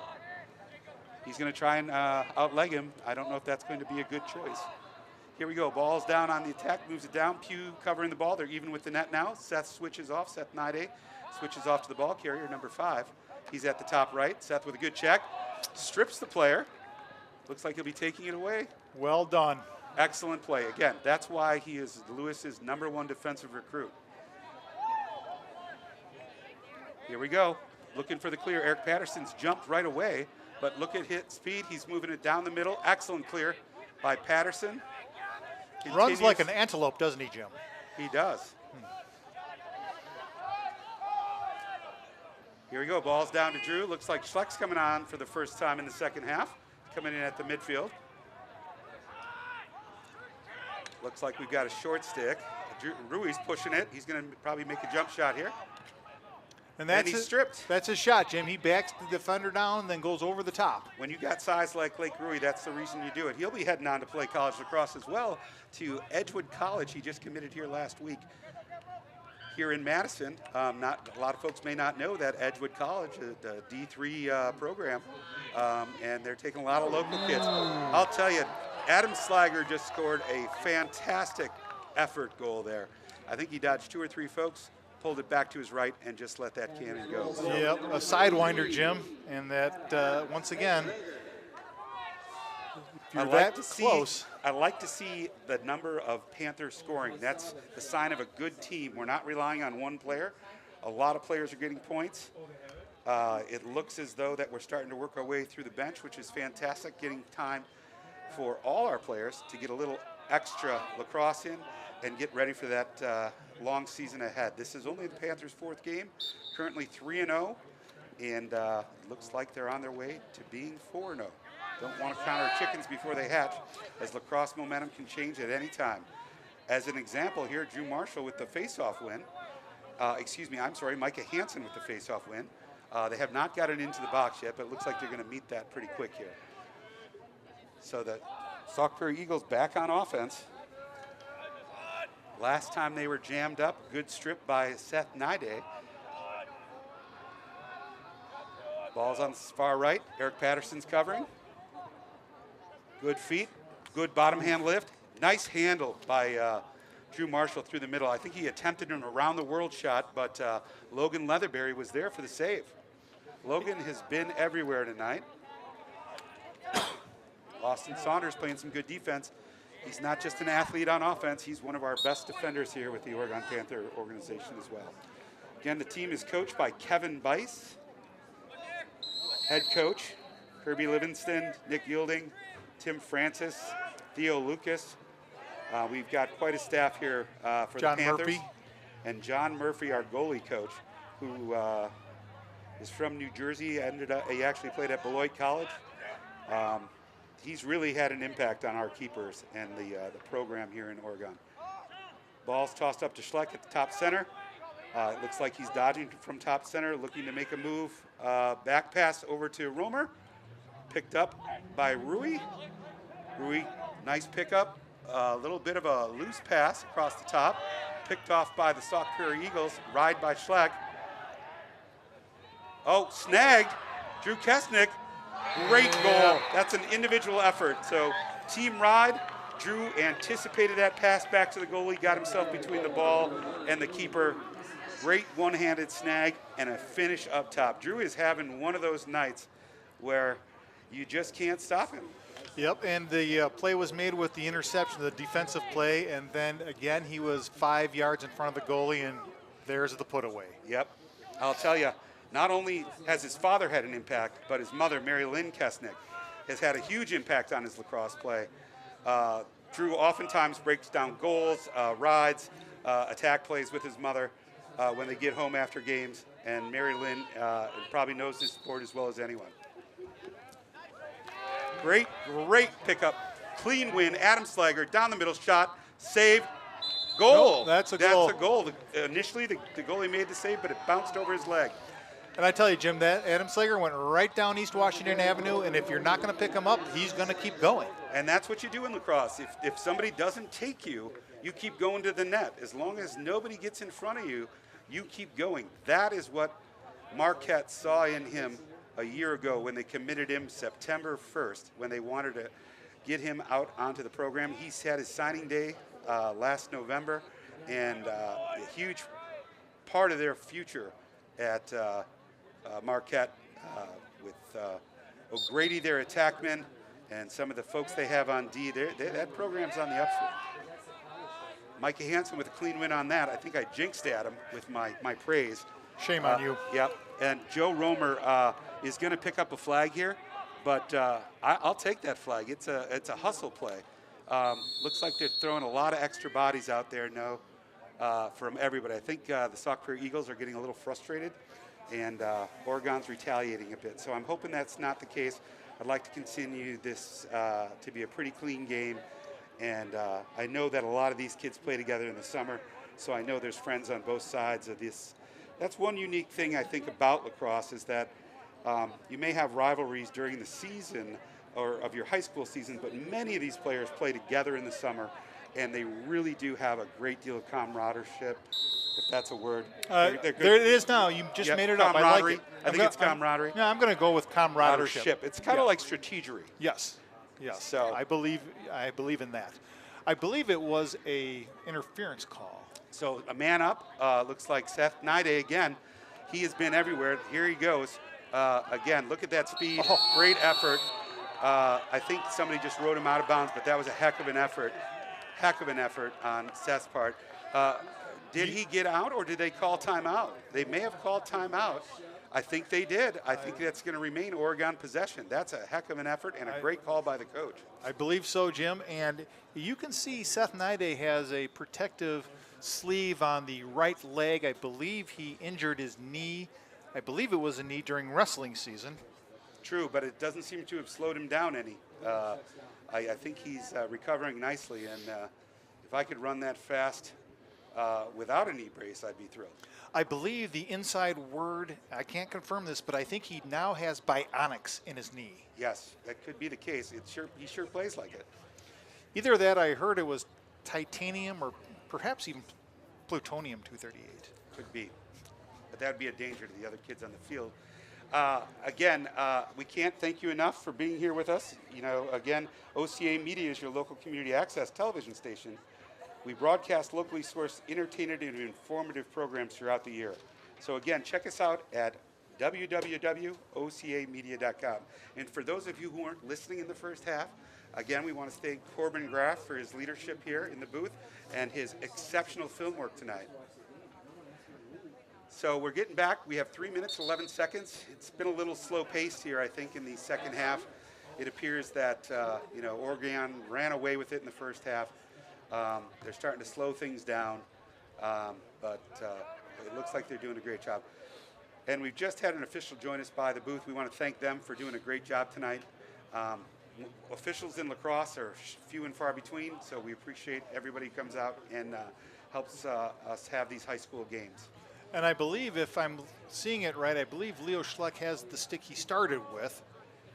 He's going to try and outleg him. I don't know if that's going to be a good choice. Here we go. Ball's down on the attack, moves it down. Pugh covering the ball. They're even with the net now. Seth switches off. Seth Nide switches off to the ball carrier, number 5. He's at the top right. Seth with a good check. Strips the player. Looks like he'll be taking it away. Well done. Excellent play. Again, that's why he is Lewis's #1 defensive recruit. Here we go. Looking for the clear. Eric Patterson's jumped right away, but look at hit speed. He's moving it down the middle. Excellent clear by Patterson. Runs like an antelope, doesn't he, Jim? He does. Here we go. Ball's down to Drew. Looks like Schleck's coming on for the first time in the second half. Coming in at the midfield. Looks like we've got a short stick. Rui's pushing it. He's going to probably make a jump shot here. And that's he's stripped. That's his shot, Jim. He backs the defender down and then goes over the top. When you got size like Lake Rui, that's the reason you do it. He'll be heading on to play college lacrosse as well to Edgewood College. He just committed here last week here in Madison. A lot of folks may not know that Edgewood College, the D3 program, and they're taking a lot of local kids. I'll tell you, Adam Slager just scored a fantastic effort goal there. I think he dodged 2 or 3 folks, pulled it back to his right, and just let that cannon go. So. Yep, a sidewinder, Jim, and that, once again, if you're close. I like to see the number of Panthers scoring. That's the sign of a good team. We're not relying on one player. A lot of players are getting points. It looks as though that we're starting to work our way through the bench, which is fantastic, getting time for all our players to get a little extra lacrosse in and get ready for that long season ahead. This is only the Panthers' 4th game, currently 3-0, and it looks like they're on their way to being 4-0. Don't want to count our chickens before they hatch, as lacrosse momentum can change at any time. As an example here, Drew Marshall with the face-off win. Micah Hansen with the face-off win. They have not got it into the box yet, but it looks like they're going to meet that pretty quick here. So the Sauk Prairie Eagles back on offense. Last time they were jammed up, good strip by Seth Nide. Ball's on the far right. Eric Patterson's covering. Good feet, good bottom hand lift. Nice handle by Drew Marshall through the middle. I think he attempted an around the world shot, but Logan Leatherberry was there for the save. Logan has been everywhere tonight. Austin Saunders playing some good defense. He's not just an athlete on offense, he's one of our best defenders here with the Oregon Panther organization as well. Again, the team is coached by Kevin Bice. Head coach, Kirby Livingston, Nick Yielding, Tim Francis, Theo Lucas. We've got quite a staff here for John the Panthers. Murphy. And John Murphy, our goalie coach, who is from New Jersey. He actually played at Beloit College. He's really had an impact on our keepers and the program here in Oregon. Ball's tossed up to Schleck at the top center. It looks like he's dodging from top center, looking to make a move. Back pass over to Romer. Picked up by Rui. Rui, nice pickup. A little bit of a loose pass across the top. Picked off by the Sauk Prairie Eagles. Ride by Schleck. Oh, snagged. Drew Kesnick. Great goal. That's an individual effort. So team ride. Drew anticipated that pass back to the goalie, got himself between the ball and the keeper. Great one-handed snag and a finish up top. Drew is having one of those nights where you just can't stop him. Yep, and the play was made with the interception, the defensive play, and then again he was 5 yards in front of the goalie, and there's the put away. Yep. I'll tell you, not only has his father had an impact, but his mother, Mary Lynn Kesnick, has had a huge impact on his lacrosse play. Drew oftentimes breaks down goals, rides, attack plays with his mother. when they get home after games. And Mary Lynn probably knows this sport as well as anyone. Great pickup. Clean win. Adam Slager down the middle shot. Save. Goal. Nope, that's a goal. That's a goal. Initially, the goalie made the save, but it bounced over his leg. And I tell you, Jim, that Adam Slager went right down East Washington Avenue, and if you're not going to pick him up, he's going to keep going. And that's what you do in lacrosse. If somebody doesn't take you, you keep going to the net. As long as nobody gets in front of you, you keep going. That is what Marquette saw in him a year ago when they committed him September 1st, when they wanted to get him out onto the program. He's had his signing day last November, and a huge part of their future at Marquette with O'Grady, their attackman, and some of the folks they have on D. That program's on the upswing. Micah Hansen with a clean win on that. I think I jinxed Adam with my praise. Shame on you. Yep. And Joe Romer is going to pick up a flag here, but I'll take that flag. It's a hustle play. Looks like they're throwing a lot of extra bodies out there. From everybody. I think the Sauk Prairie Eagles are getting a little frustrated, and Oregon's retaliating a bit. So I'm hoping that's not the case. I'd like to continue this to be a pretty clean game. And I know that a lot of these kids play together in the summer, so I know there's friends on both sides of this. That's one unique thing I think about lacrosse is that you may have rivalries during the season or of your high school season, but many of these players play together in the summer, and they really do have a great deal of camaraderie, if that's a word. There it is now. You just made it up. I like it. I think it's camaraderie. Yeah, I'm going to go with camaraderie. It's kind of like strategery. Yes. Yes. So I believe in that. I believe it was a interference call. So a man up. Looks like Seth Nide again. He has been everywhere. Here he goes. Again, look at that speed. Great effort. I think somebody just rode him out of bounds, but that was a heck of an effort. Heck of an effort on Seth's part. Did he get out, or did they call timeout? They may have called timeout. I think they did. I think that's going to remain Oregon possession. That's a heck of an effort and a great call by the coach. I believe so, Jim. And you can see Seth Nide has a protective sleeve on the right leg. I believe he injured his knee. I believe it was a knee during wrestling season. True, but it doesn't seem to have slowed him down any. I think he's recovering nicely, and if I could run that fast without a knee brace, I'd be thrilled. I believe the inside word, I can't confirm this, but I think he now has bionics in his knee. Yes, that could be the case. He sure plays like it. Either that, I heard it was titanium or perhaps even plutonium-238. Could be, but that would be a danger to the other kids on the field. Again, we can't thank you enough for being here with us. Again, OCA Media is your local community access television station. We broadcast locally sourced entertainment and informative programs throughout the year. So again, check us out at www.ocamedia.com. And for those of you who weren't listening in the first half, again, we want to thank Corbin Graff for his leadership here in the booth and his exceptional film work tonight. So we're getting back. We have 3 minutes, 11 seconds. It's been a little slow paced here, I think, in the second half. It appears that, Oregon ran away with it in the first half. They're starting to slow things down, but it looks like they're doing a great job. And we've just had an official join us by the booth. We want to thank them for doing a great job tonight. Officials in lacrosse are few and far between, so we appreciate everybody who comes out and helps us have these high school games. And I believe, if I'm seeing it right, I believe Leo Schleck has the stick he started with.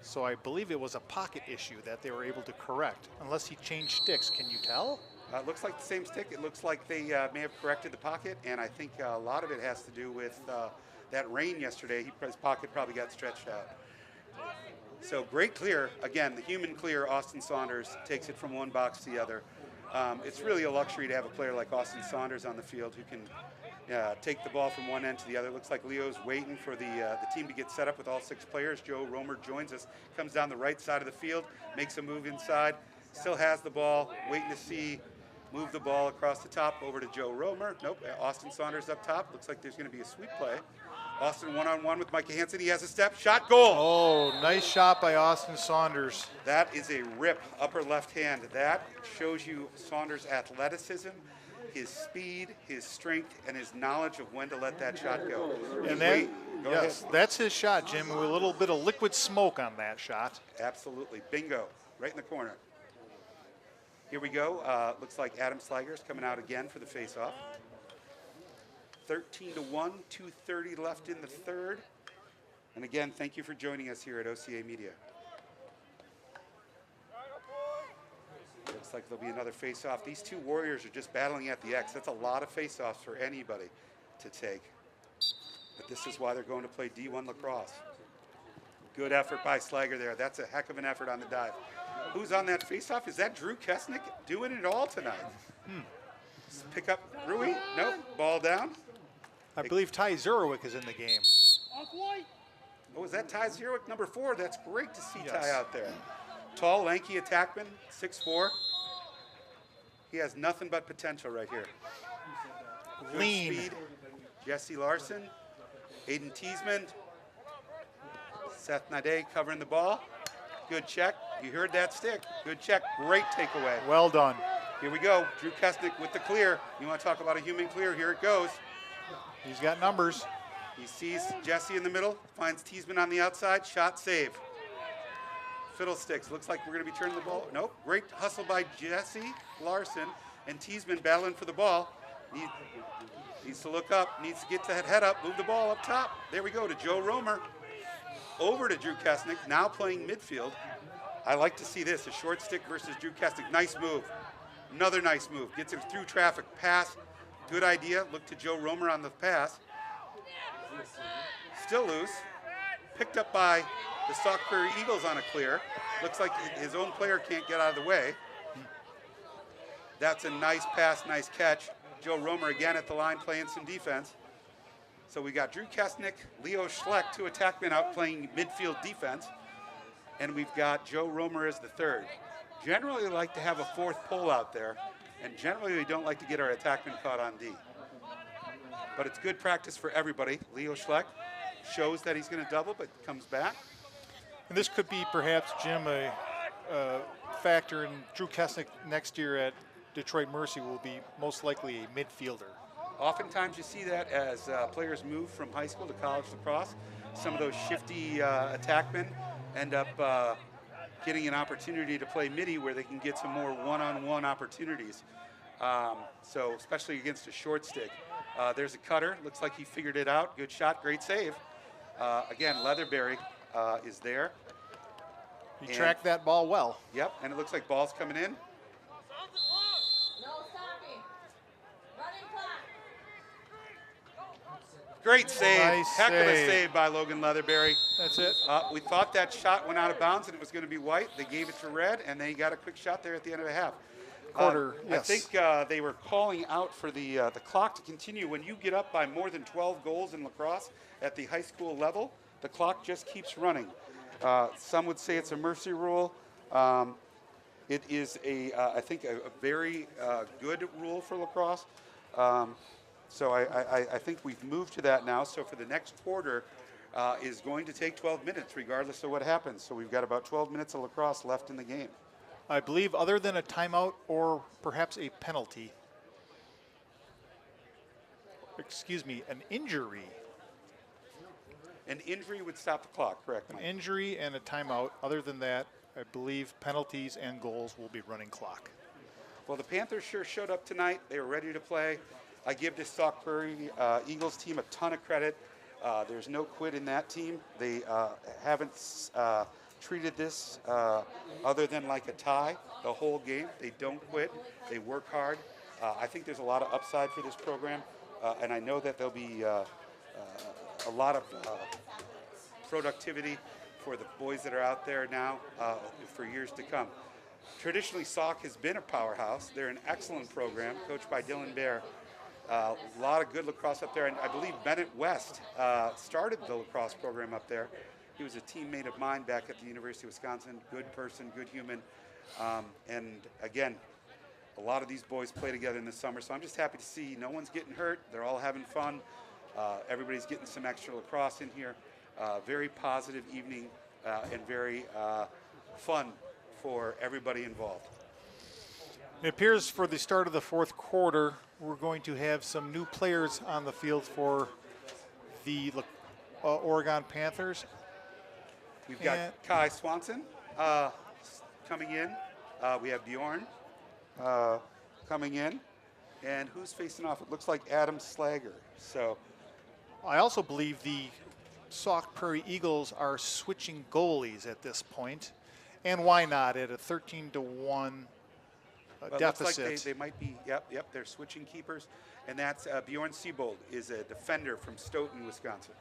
So I believe it was a pocket issue that they were able to correct, unless he changed sticks. Can you tell? It looks like the same stick. It looks like they may have corrected the pocket, and I think a lot of it has to do with that rain yesterday. His pocket probably got stretched out. So great clear. Again, the human clear, Austin Saunders takes it from one box to the other. It's really a luxury to have a player like Austin Saunders on the field who can take the ball from one end to the other. Looks like Leo's waiting for the team to get set up with all 6 players. Joe Romer joins us, comes down the right side of the field, makes a move inside, still has the ball, waiting to see, move the ball across the top over to Joe Romer. Nope, Austin Saunders up top. Looks like there's going to be a sweep play. Austin one-on-one with Micah Hansen. He has a step, shot, goal. Oh, nice shot by Austin Saunders. That is a rip, upper left hand. That shows you Saunders' athleticism his speed, his strength, and his knowledge of when to let that shot go. And that's his shot, Jim, with a little bit of liquid smoke on that shot. Absolutely. Bingo. Right in the corner. Here we go. Looks like Adam Slager's coming out again for the face-off. 13-1, 2:30 left in the third. And again, thank you for joining us here at OCA Media. Looks like there'll be another face-off. These two Warriors are just battling at the X. That's a lot of face-offs for anybody to take. But this is why they're going to play D1 lacrosse. Good effort by Slager there. That's a heck of an effort on the dive. Who's on that face-off? Is that Drew Kesnick doing it all tonight? Pick up Rui? Nope. Ball down. I believe Ty Zurwick is in the game. Oh, is that Ty Zurwick, number 4? That's great to see Ty out there. Tall, lanky attackman, 6'4". He has nothing but potential right here. Lean. Speed. Jesse Larson, Aiden Teasman, Seth Nade covering the ball. Good check. You heard that stick. Good check. Great takeaway. Well done. Here we go. Drew Kesnick with the clear. You want to talk about a human clear? Here it goes. He's got numbers. He sees Jesse in the middle, finds Teasman on the outside. Shot save. Fiddlesticks. Looks like we're going to be turning the ball. Nope. Great hustle by Jesse Larson and Teasman battling for the ball. Needs to look up. Needs to get that head up. Move the ball up top. There we go to Joe Romer. Over to Drew Kesnick. Now playing midfield. I like to see this. A short stick versus Drew Kesnick. Nice move. Another nice move. Gets him through traffic. Pass. Good idea. Look to Joe Romer on the pass. Still loose. Picked up by the Sauk Prairie Eagles on a clear. Looks like his own player can't get out of the way. That's a nice pass, nice catch. Joe Romer again at the line playing some defense. So we got Drew Kesnick, Leo Schleck, 2 attackmen out playing midfield defense. And we've got Joe Romer as the third. Generally we like to have a 4th pole out there. And generally we don't like to get our attackmen caught on D. But it's good practice for everybody. Leo Schleck shows that he's going to double, but comes back. And this could be perhaps, Jim, a factor in Drew Kesnick next year at Detroit Mercy will be most likely a midfielder. Oftentimes you see that as players move from high school to college lacrosse. Some of those shifty attackmen end up getting an opportunity to play midi where they can get some more one-on-one opportunities. So especially against a short stick. There's a cutter. Looks like he figured it out. Good shot, great save. Again, Leatherberry is there. He tracked that ball well. Yep, and it looks like ball's coming in. Great save. Nice Heck of a save. save by Logan Leatherberry. That's it. We thought that shot went out of bounds and it was going to be white. They gave it to red, and they got a quick shot there at the end of the half. Quarter, yes. I think they were calling out for the clock to continue. When you get up by more than 12 goals in lacrosse at the high school level, the clock just keeps running. Some would say it's a mercy rule. It is, I think, a very good rule for lacrosse. So I think we've moved to that now. So for the next quarter is going to take 12 minutes regardless of what happens. So we've got about 12 minutes of lacrosse left in the game. I believe other than a timeout or perhaps a penalty, excuse me, an injury. An injury would stop the clock, correct, Mike? An injury and a timeout. Other than that, I believe penalties and goals will be running clock. Well, the Panthers sure showed up tonight. They were ready to play. I give this Sauk Prairie Eagles team a ton of credit. There's no quit in that team. They haven't treated this other than like a tie the whole game. They don't quit. They work hard. I think there's a lot of upside for this program, and I know that there'll be a lot of productivity for the boys that are out there now for years to come. Traditionally, Sauk has been a powerhouse. They're an excellent program, coached by Dylan Bear. A lot of good lacrosse up there, and I believe Bennett West started the lacrosse program up there. He was a teammate of mine back at the University of Wisconsin. Good person, good human. And again, a lot of these boys play together in the summer, so I'm just happy to see no one's getting hurt. They're all having fun. Everybody's getting some extra lacrosse in here. Very positive evening and very fun for everybody involved. It appears for the start of the fourth quarter, we're going to have some new players on the field for the Oregon Panthers. We've got Kai Swanson coming in. We have Bjorn coming in. And who's facing off? It looks like Adam Slager. So I also believe the Sauk Prairie Eagles are switching goalies at this point. And why not at a 13-1 deficit? Looks like they might be, yep, they're switching keepers. And that's Bjorn Siebold is a defender from Stoughton, Wisconsin.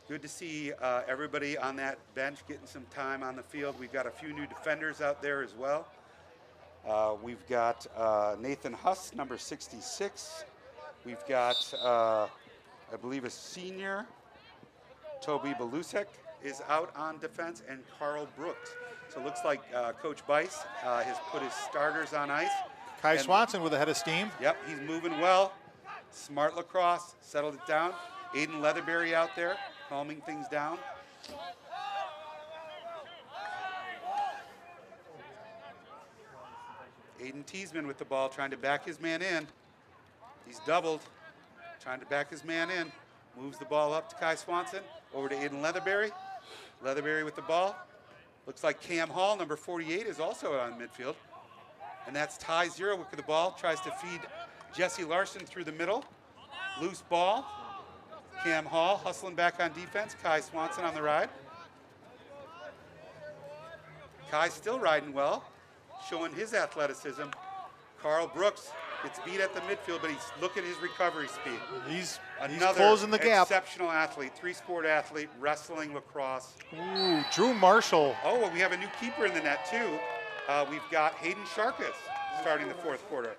Good to see everybody on that bench getting some time on the field. We've got a few new defenders out there as well. We've got Nathan Huss, number 66. We've got, I believe, a senior, Toby Belusek, is out on defense, and Carl Brooks. So it looks like Coach Bice has put his starters on ice. Kai Swanson with a head of steam. Yep, he's moving well. Smart lacrosse, settled it down. Aiden Leatherberry out there, calming things down. Aiden Teasman with the ball, trying to back his man in. He's doubled, trying to back his man in. Moves the ball up to Kai Swanson, over to Aiden Leatherberry. Leatherberry with the ball. Looks like Cam Hall, number 48, is also on midfield. And that's Ty Zero with the ball. Tries to feed Jesse Larson through the middle. Loose ball. Cam Hall hustling back on defense. Kai Swanson on the ride. Kai still riding well, showing his athleticism. Carl Brooks gets beat at the midfield, but look at his recovery speed. He's Another closing the gap. Exceptional athlete, three-sport athlete, wrestling, lacrosse. Ooh, Drew Marshall. Oh, well, we have a new keeper in the net, too. We've got Hayden Sharkus starting the fourth quarter.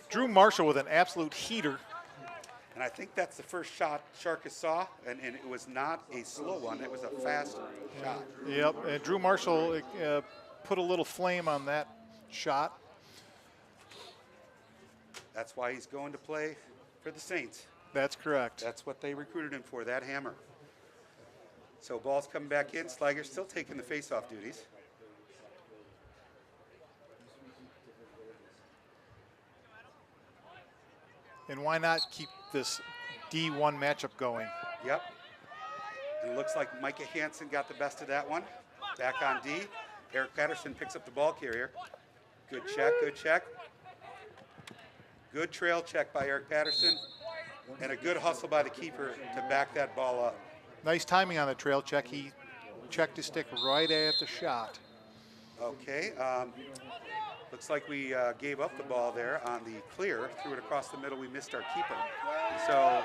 Drew Marshall with an absolute heater. And I think that's the first shot Sharkus saw, and it was not a slow one. It was a fast shot. Yep, and Drew Marshall put a little flame on that shot. That's why he's going to play for the Saints. That's correct. That's what they recruited him for, that hammer. So ball's coming back in. Slager's still taking the face-off duties. And why not keep this D1 matchup going? Yep. And it looks like Micah Hansen got the best of that one. Back on D. Eric Patterson picks up the ball carrier. Good check, good check. Good trail check by Eric Patterson. And a good hustle by the keeper to back that ball up. Nice timing on the trail check. He checked his stick right at the shot. Okay. Looks like we gave up the ball there on the clear. Threw it across the middle. We missed our keeper. So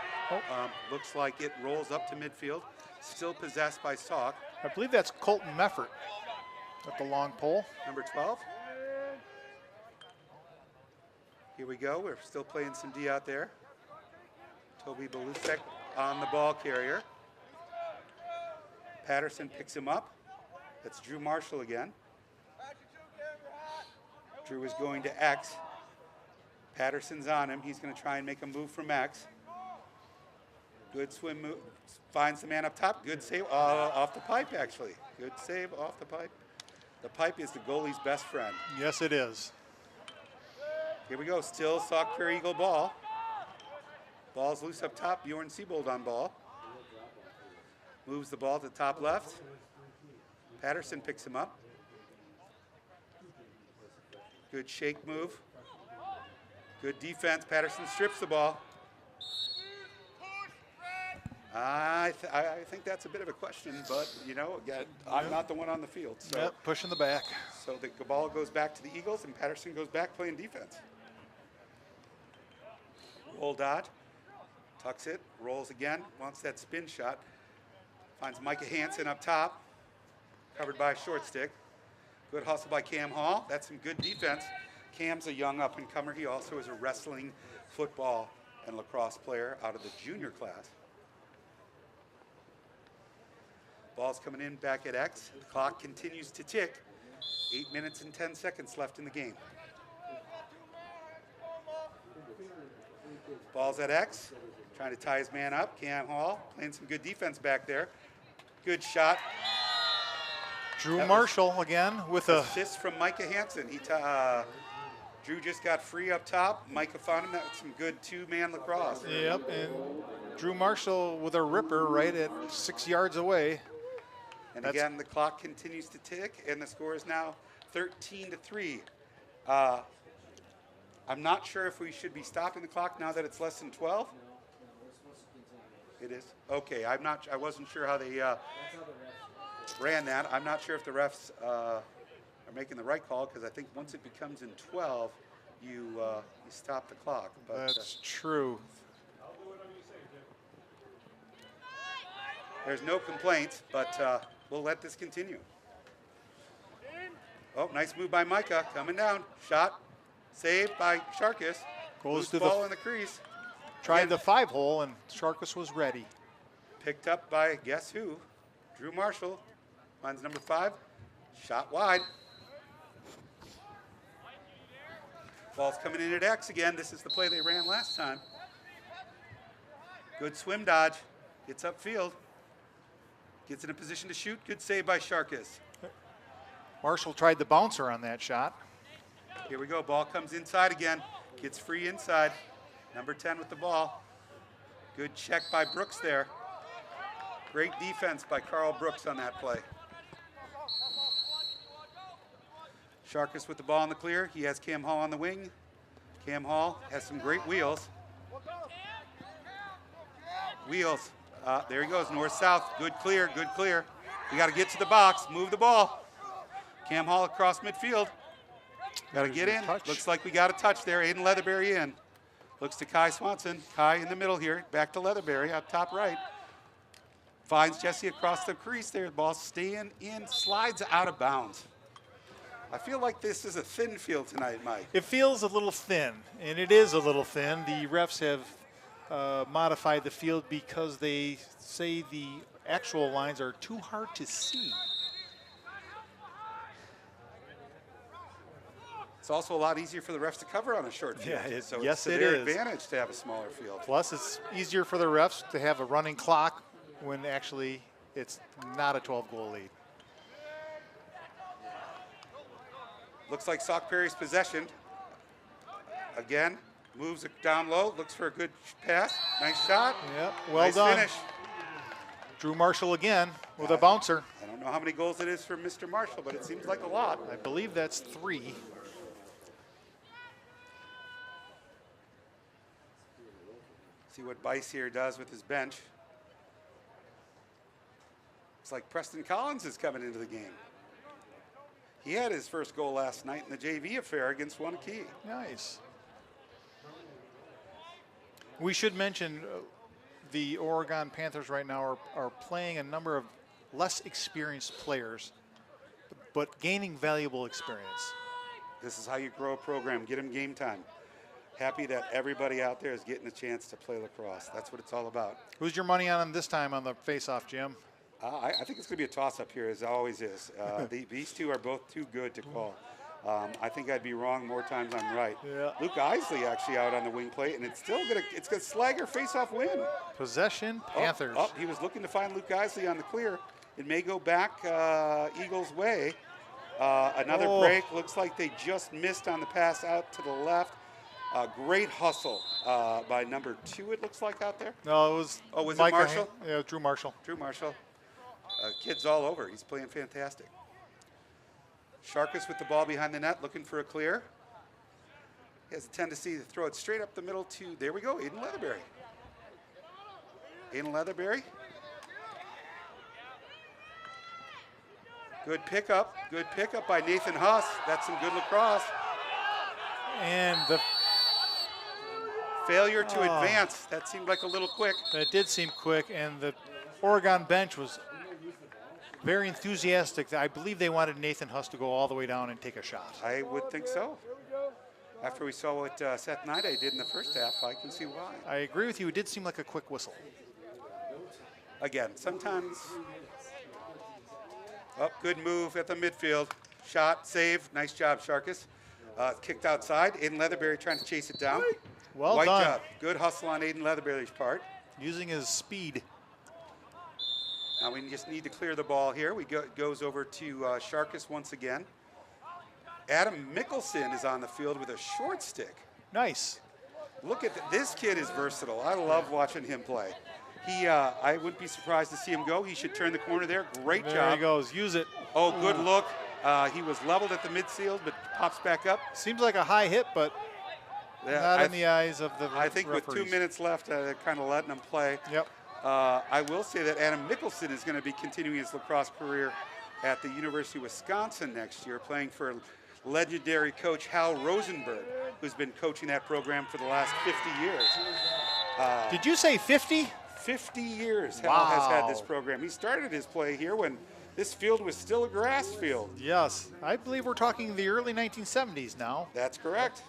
looks like it rolls up to midfield. Still possessed by Sauk. I believe that's Colton Meffert at the long pole. Number 12. Here we go. We're still playing some D out there. Toby Belusek on the ball carrier. Patterson picks him up. That's Drew Marshall again. Drew is going to X. Patterson's on him. He's going to try and make a move from X. Good swim move. Finds the man up top. Good save off the pipe, actually. Good save off the pipe. The pipe is the goalie's best friend. Yes, it is. Here we go. Still Sauk Prairie Eagle ball. Ball's loose up top. Bjorn Siebold on ball. Moves the ball to the top left. Patterson picks him up. Good shake move. Good defense. Patterson strips the ball. I think that's a bit of a question, but, you know, again, I'm not the one on the field. So, yep, pushing the back. So the ball goes back to the Eagles, and Patterson goes back playing defense. Roll dot. Tucks it. Rolls again. Wants that spin shot. Finds Micah Hansen up top. Covered by a short stick. Good hustle by Cam Hall. That's some good defense. Cam's a young up-and-comer. He also is a wrestling, football, and lacrosse player out of the junior class. Ball's coming in back at X. The clock continues to tick. 8 minutes and 10 seconds left in the game. Ball's at X. Trying to tie his man up. Cam Hall playing some good defense back there. Good shot. Drew Marshall again with a assist from Micah Hansen. Drew just got free up top. Micah found him. That was some good two-man lacrosse. Yep, and Drew Marshall with a ripper right at 6 yards away. And again, the clock continues to tick, and the score is now 13-3. I'm not sure if we should be stopping the clock now that it's less than 12. It is? Okay, I wasn't sure how they ran that. I'm not sure if the refs are making the right call, because I think once it becomes in 12, you stop the clock. But, that's true. There's no complaints, but we'll let this continue. Oh, nice move by Micah. Coming down. Shot. Saved by Sharkus. Goes to ball in the crease. Tried the 5-hole, and Sharkus was ready. Picked up by guess who? Drew Marshall. Finds number 5. Shot wide. Ball's coming in at X again. This is the play they ran last time. Good swim dodge. Gets upfield. Gets in a position to shoot. Good save by Sharkus. Marshall tried the bouncer on that shot. Here we go. Ball comes inside again. Gets free inside. Number 10 with the ball. Good check by Brooks there. Great defense by Carl Brooks on that play. Sharkus with the ball in the clear. He has Cam Hall on the wing. Cam Hall has some great wheels. Wheels. There he goes, north-south. Good clear, good clear. We got to get to the box, move the ball. Cam Hall across midfield. Got to get in. Looks like we got a touch there. Aiden Leatherberry in. Looks to Kai Swanson. Kai in the middle here. Back to Leatherberry up top right. Finds Jesse across the crease there. The ball staying in, slides out of bounds. I feel like this is a thin field tonight, Mike. It feels a little thin, and it is a little thin. The refs have modified the field because they say the actual lines are too hard to see. It's also a lot easier for the refs to cover on a short field. Yeah, so yes, it's to it their is. advantage to have a smaller field. Plus, it's easier for the refs to have a running clock when actually it's not a 12-goal lead. Looks like Sauk Prairie's possession. Again, moves it down low, looks for a good pass. Nice shot. Yep, well nice done. finish. Drew Marshall again with a bouncer. I don't know how many goals it is for Mr. Marshall, but it seems like a lot. I believe that's 3. See what Bice here does with his bench. Looks like Preston Collins is coming into the game. He had his first goal last night in the JV affair against Wanakee. Nice. We should mention the Oregon Panthers right now are playing a number of less experienced players, but gaining valuable experience. This is how you grow a program. Get them game time. Happy that everybody out there is getting a chance to play lacrosse. That's what it's all about. Who's your money on them this time on the face-off, Jim? I think it's going to be a toss-up here, as it always is. These two are both too good to call. I think I'd be wrong more times I'm right. Yeah. Luke Isley actually out on the wing plate, and it's still going to Slagger face-off win. Possession, Panthers. He was looking to find Luke Isley on the clear. It may go back Eagles' way. Another break. Looks like they just missed on the pass out to the left. Great hustle by number 2, it looks like, out there. No, it was. Oh, was Micah it Marshall? Yeah, Drew Marshall. Drew Marshall. Kid's all over. He's playing fantastic. Sharkus with the ball behind the net, looking for a clear. He has a tendency to throw it straight up the middle to, there we go, Aiden Leatherberry. Aiden Leatherberry. Good pickup by Nathan Huss. That's some good lacrosse. And the failure to advance. That seemed like a little quick. That did seem quick, and the Oregon bench was very enthusiastic. I believe they wanted Nathan Huss to go all the way down and take a shot. I would think so. After we saw what Seth Nide did in the first half, I can see why. I agree with you. It did seem like a quick whistle. Again, sometimes. Oh, good move at the midfield. Shot, save. Nice job, Sharkus. Kicked outside. Aiden Leatherberry trying to chase it down. Well White done. job. Good hustle on Aiden Leatherberry's part. Using his speed. Now we just need to clear the ball here. Goes over to Sharkus once again. Adam Mickelson is on the field with a short stick. Nice. Look at this kid is versatile. I love watching him play. I wouldn't be surprised to see him go. He should turn the corner there. Great job. There he goes. Use it. Oh, good look. He was leveled at the midfield, but pops back up. Seems like a high hit, but not in the eyes of the I think referees. with 2 minutes left, they're kind of letting him play. Yep. I will say that Adam Mickelson is going to be continuing his lacrosse career at the University of Wisconsin next year, playing for legendary coach Hal Rosenberg, who's been coaching that program for the last 50 years. Did you say 50? 50 years Wow. Hal has had this program. He started his play here when this field was still a grass field. Yes. I believe we're talking the early 1970s now. That's correct.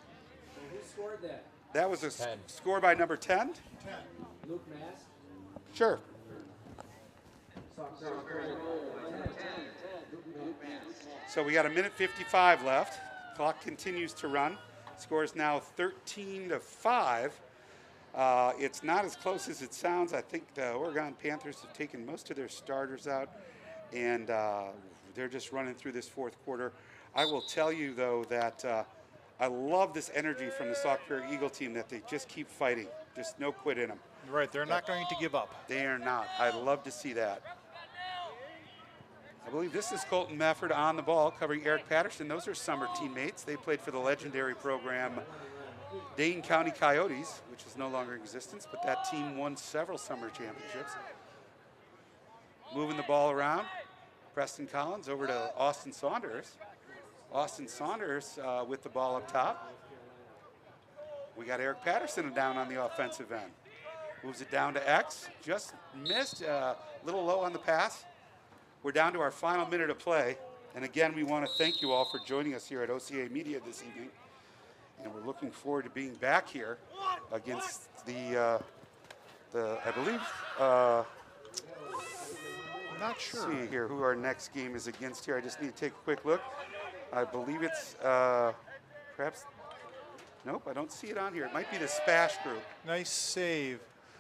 Who scored that? That was a score by number 10. Luke Mass? Sure. So we got a minute 55 left. Clock continues to run. Score is now 13-5. It's not as close as it sounds. I think the Oregon Panthers have taken most of their starters out, and they're just running through this fourth quarter. I will tell you, though, that I love this energy from the Sauk Prairie Eagle team, that they just keep fighting. Just no quit in them. Right, they're not going to give up. They are not. I love to see that. I believe this is Colton Mefford on the ball, covering Eric Patterson. Those are summer teammates. They played for the legendary program Dane County Coyotes, which is no longer in existence, but that team won several summer championships. Moving the ball around, Preston Collins over to Austin Saunders. Austin Saunders with the ball up top. We got Eric Patterson down on the offensive end. Moves it down to X, just missed, a little low on the pass. We're down to our final minute of play. And again, we want to thank you all for joining us here at OCA Media this evening. And we're looking forward to being back here against I believe, I'm not sure. See here who our next game is against here. I just need to take a quick look. I believe it's perhaps, nope, I don't see it on here. It might be the Spash group. Nice save.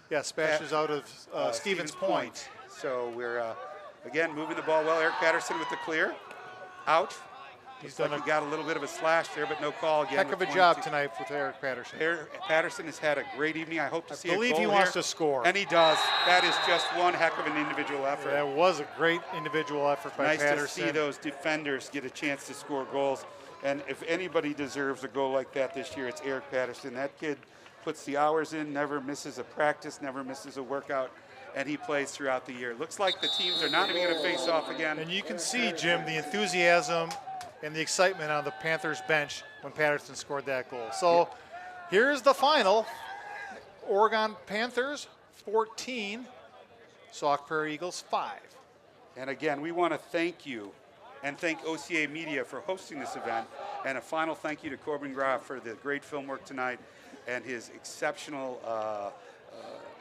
Yeah, Spash is out of Stevens Point. So we're, again, moving the ball well. Eric Patterson with the clear. Out. He's done he got a little bit of a slash there, but no call again. Heck of a job tonight with Eric Patterson. Eric Patterson has had a great evening. I hope to see a goal here. I believe he wants to score. And he does. That is just one heck of an individual effort. That was a great individual effort by Patterson. Nice to see those defenders get a chance to score goals. And if anybody deserves a goal like that this year, it's Eric Patterson. That kid puts the hours in, never misses a practice, never misses a workout, and he plays throughout the year. Looks like the teams are not even going to face off again. And you can see, Jim, the enthusiasm and the excitement on the Panthers bench when Patterson scored that goal. So here's the final. Oregon Panthers 14, Sauk Prairie Eagles 5. And again, we want to thank you and thank OCA Media for hosting this event. And a final thank you to Corbin Graff for the great film work tonight and his exceptional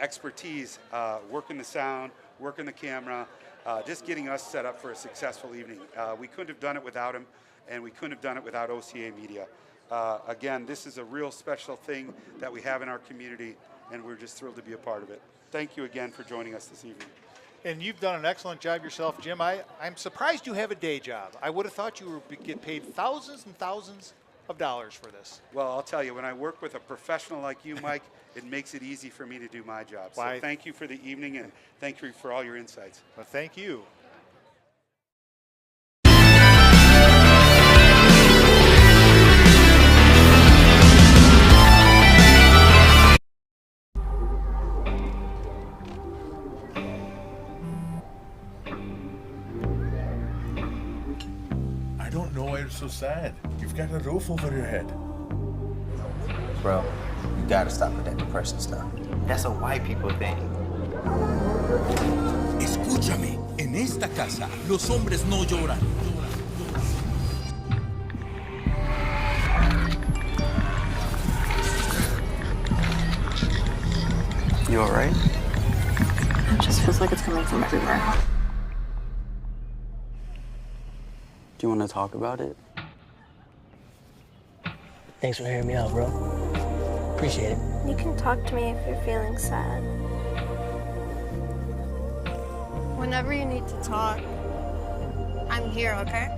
expertise working the sound, working the camera, just getting us set up for a successful evening. We couldn't have done it without him, and we couldn't have done it without OCA Media. Again, this is a real special thing that we have in our community, and we're just thrilled to be a part of it. Thank you again for joining us this evening. And you've done an excellent job yourself, Jim. I'm surprised you have a day job. I would have thought you would get paid thousands and thousands of dollars for this. Well, I'll tell you, when I work with a professional like you, Mike, it makes it easy for me to do my job. So thank you for the evening, and thank you for all your insights. Well, thank you. I don't know why you're so sad. You've got a roof over your head. Bro, you gotta stop with that depression stuff. That's a white people thing. Escúchame, en esta casa los hombres no lloran. You alright? It just feels like it's coming from everywhere. Do you want to talk about it? Thanks for hearing me out, bro. Appreciate it. You can talk to me if you're feeling sad. Whenever you need to talk, I'm here, okay?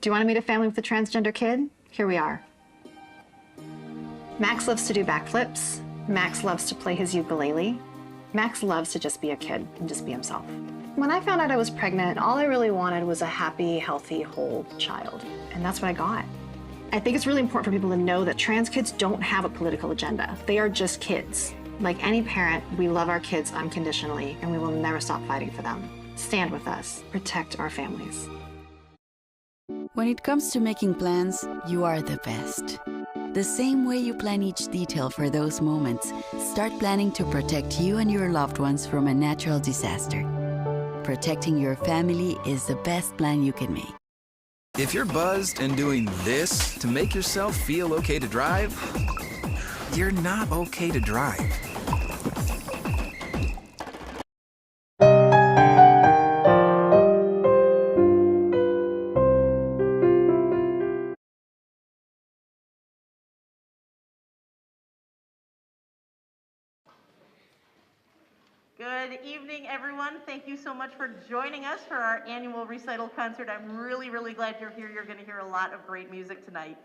you want to meet a family with a transgender kid? Here we are. Max loves to do backflips. Max loves to play his ukulele. Max loves to just be a kid and just be himself. When I found out I was pregnant, all I really wanted was a happy, healthy, whole child. And that's what I got. I think it's really important for people to know that trans kids don't have a political agenda. They are just kids. Like any parent, we love our kids unconditionally, and we will never stop fighting for them. Stand with us. Protect our families. When it comes to making plans, you are the best. The same way you plan each detail for those moments, start planning to protect you and your loved ones from a natural disaster. Protecting your family is the best plan you can make. If you're buzzed and doing this to make yourself feel okay to drive, you're not okay to drive. Good evening, everyone. Thank you so much for joining us for our annual recital concert. I'm really, really glad you're here. You're going to hear a lot of great music tonight.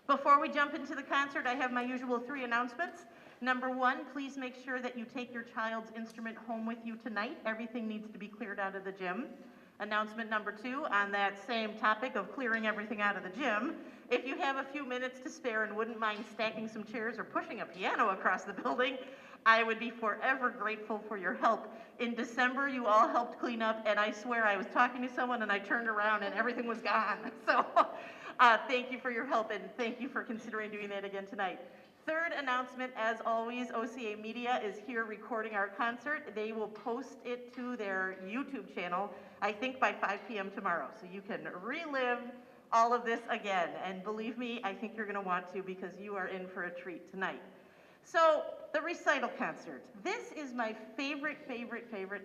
Before we jump into the concert, I have my usual 3 announcements. Number 1, please make sure that you take your child's instrument home with you tonight. Everything needs to be cleared out of the gym. Announcement number 2, on that same topic of clearing everything out of the gym, if you have a few minutes to spare and wouldn't mind stacking some chairs or pushing a piano across the building, I would be forever grateful for your help. In December, you all helped clean up, and I swear I was talking to someone and I turned around and everything was gone. So thank you for your help, and thank you for considering doing that again tonight. Third announcement, as always, OCA Media is here recording our concert. They will post it to their YouTube channel, I think by 5 p.m. tomorrow, so you can relive all of this again. And believe me, I think you're going to want to, because you are in for a treat tonight. So, the recital concert. This is my favorite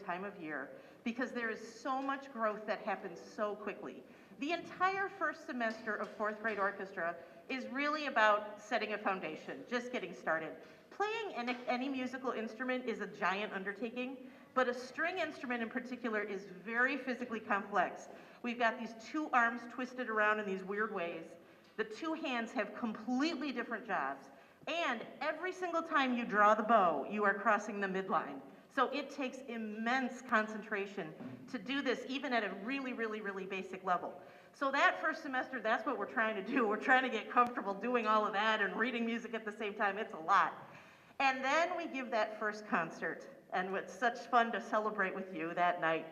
time of year because there is so much growth that happens so quickly. The entire first semester of 4th grade orchestra is really about setting a foundation, just getting started. Playing any musical instrument is a giant undertaking, but a string instrument in particular is very physically complex. We've got these 2 arms twisted around in these weird ways. The 2 hands have completely different jobs. And every single time you draw the bow, you are crossing the midline. So it takes immense concentration to do this, even at a really basic level. So that first semester, that's what we're trying to do. We're trying to get comfortable doing all of that and reading music at the same time. It's a lot. And then we give that first concert, and it's such fun to celebrate with you that night.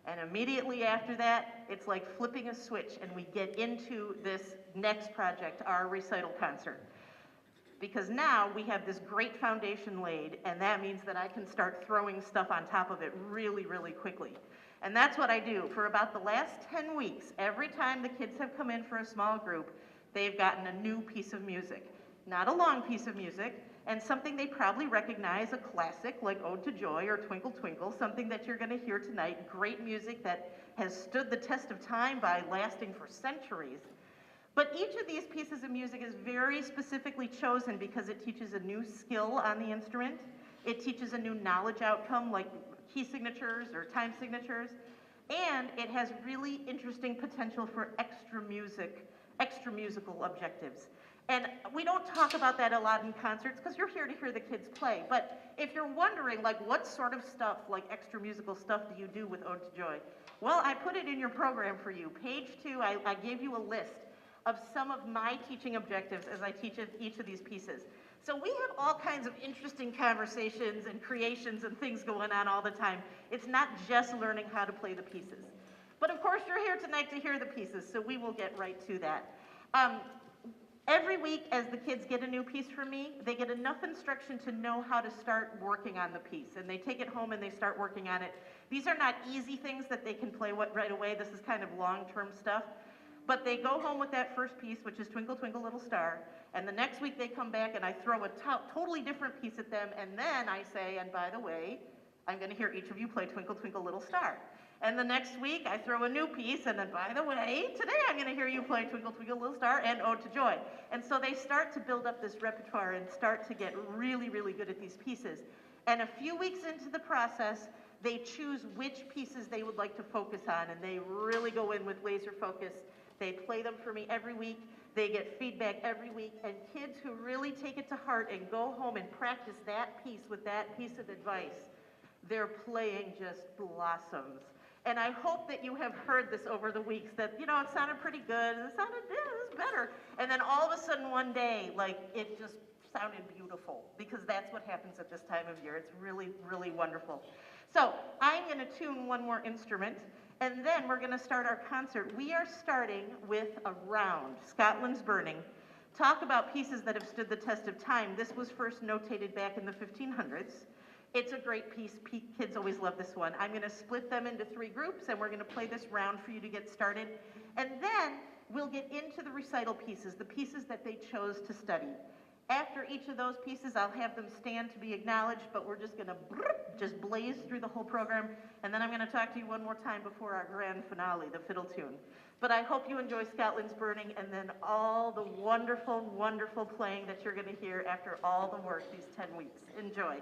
And immediately after that, it's like flipping a switch, and we get into this next project, our recital concert. Because now we have this great foundation laid, and that means that I can start throwing stuff on top of it really quickly. And that's what I do. For about the last 10 weeks, every time the kids have come in for a small group, they've gotten a new piece of music. Not a long piece of music, and something they probably recognize, a classic like Ode to Joy or Twinkle Twinkle, something that you're going to hear tonight, great music that has stood the test of time by lasting for centuries. But each of these pieces of music is very specifically chosen because it teaches a new skill on the instrument. It teaches a new knowledge outcome like key signatures or time signatures. And it has really interesting potential for extra musical objectives. And we don't talk about that a lot in concerts because you're here to hear the kids play. But if you're wondering, like, what sort of stuff, like extra musical stuff, do you do with Ode to Joy? Well, I put it in your program for you. Page 2, I gave you a list of some of my teaching objectives as I teach each of these pieces. So we have all kinds of interesting conversations and creations and things going on all the time. It's not just learning how to play the pieces. But of course you're here tonight to hear the pieces, so we will get right to that. Every week as the kids get a new piece from me, they get enough instruction to know how to start working on the piece. And they take it home and they start working on it. These are not easy things that they can play right away. This is kind of long-term stuff. But they go home with that first piece, which is Twinkle Twinkle Little Star, and the next week they come back and I throw a totally different piece at them, and then I say, and by the way, I'm going to hear each of you play Twinkle Twinkle Little Star. And the next week I throw a new piece, and then by the way, today I'm going to hear you play Twinkle Twinkle Little Star and Ode to Joy. And so they start to build up this repertoire and start to get really good at these pieces. And a few weeks into the process, they choose which pieces they would like to focus on, and they really go in with laser focus. They play them for me every week. They get feedback every week, and kids who really take it to heart and go home and practice that piece with that piece of advice, their playing just blossoms. And I hope that you have heard this over the weeks, that, you know, it sounded pretty good, and it sounded, yeah, it was better. And then all of a sudden one day, like, it just sounded beautiful, because that's what happens at this time of year. It's really, really wonderful. So I'm going to tune one more instrument, and then we're going to start our concert. We are starting with a round, Scotland's Burning. Talk about pieces that have stood the test of time. This was first notated back in the 1500s. It's a great piece. Kids always love this one. I'm going to split them into 3 groups, and we're going to play this round for you to get started. And then we'll get into the recital pieces, the pieces that they chose to study. After each of those pieces, I'll have them stand to be acknowledged, but we're just going to just blaze through the whole program. And then I'm going to talk to you one more time before our grand finale, the fiddle tune. But I hope you enjoy Scotland's Burning, and then all the wonderful, wonderful playing that you're going to hear after all the work these 10 weeks. Enjoy.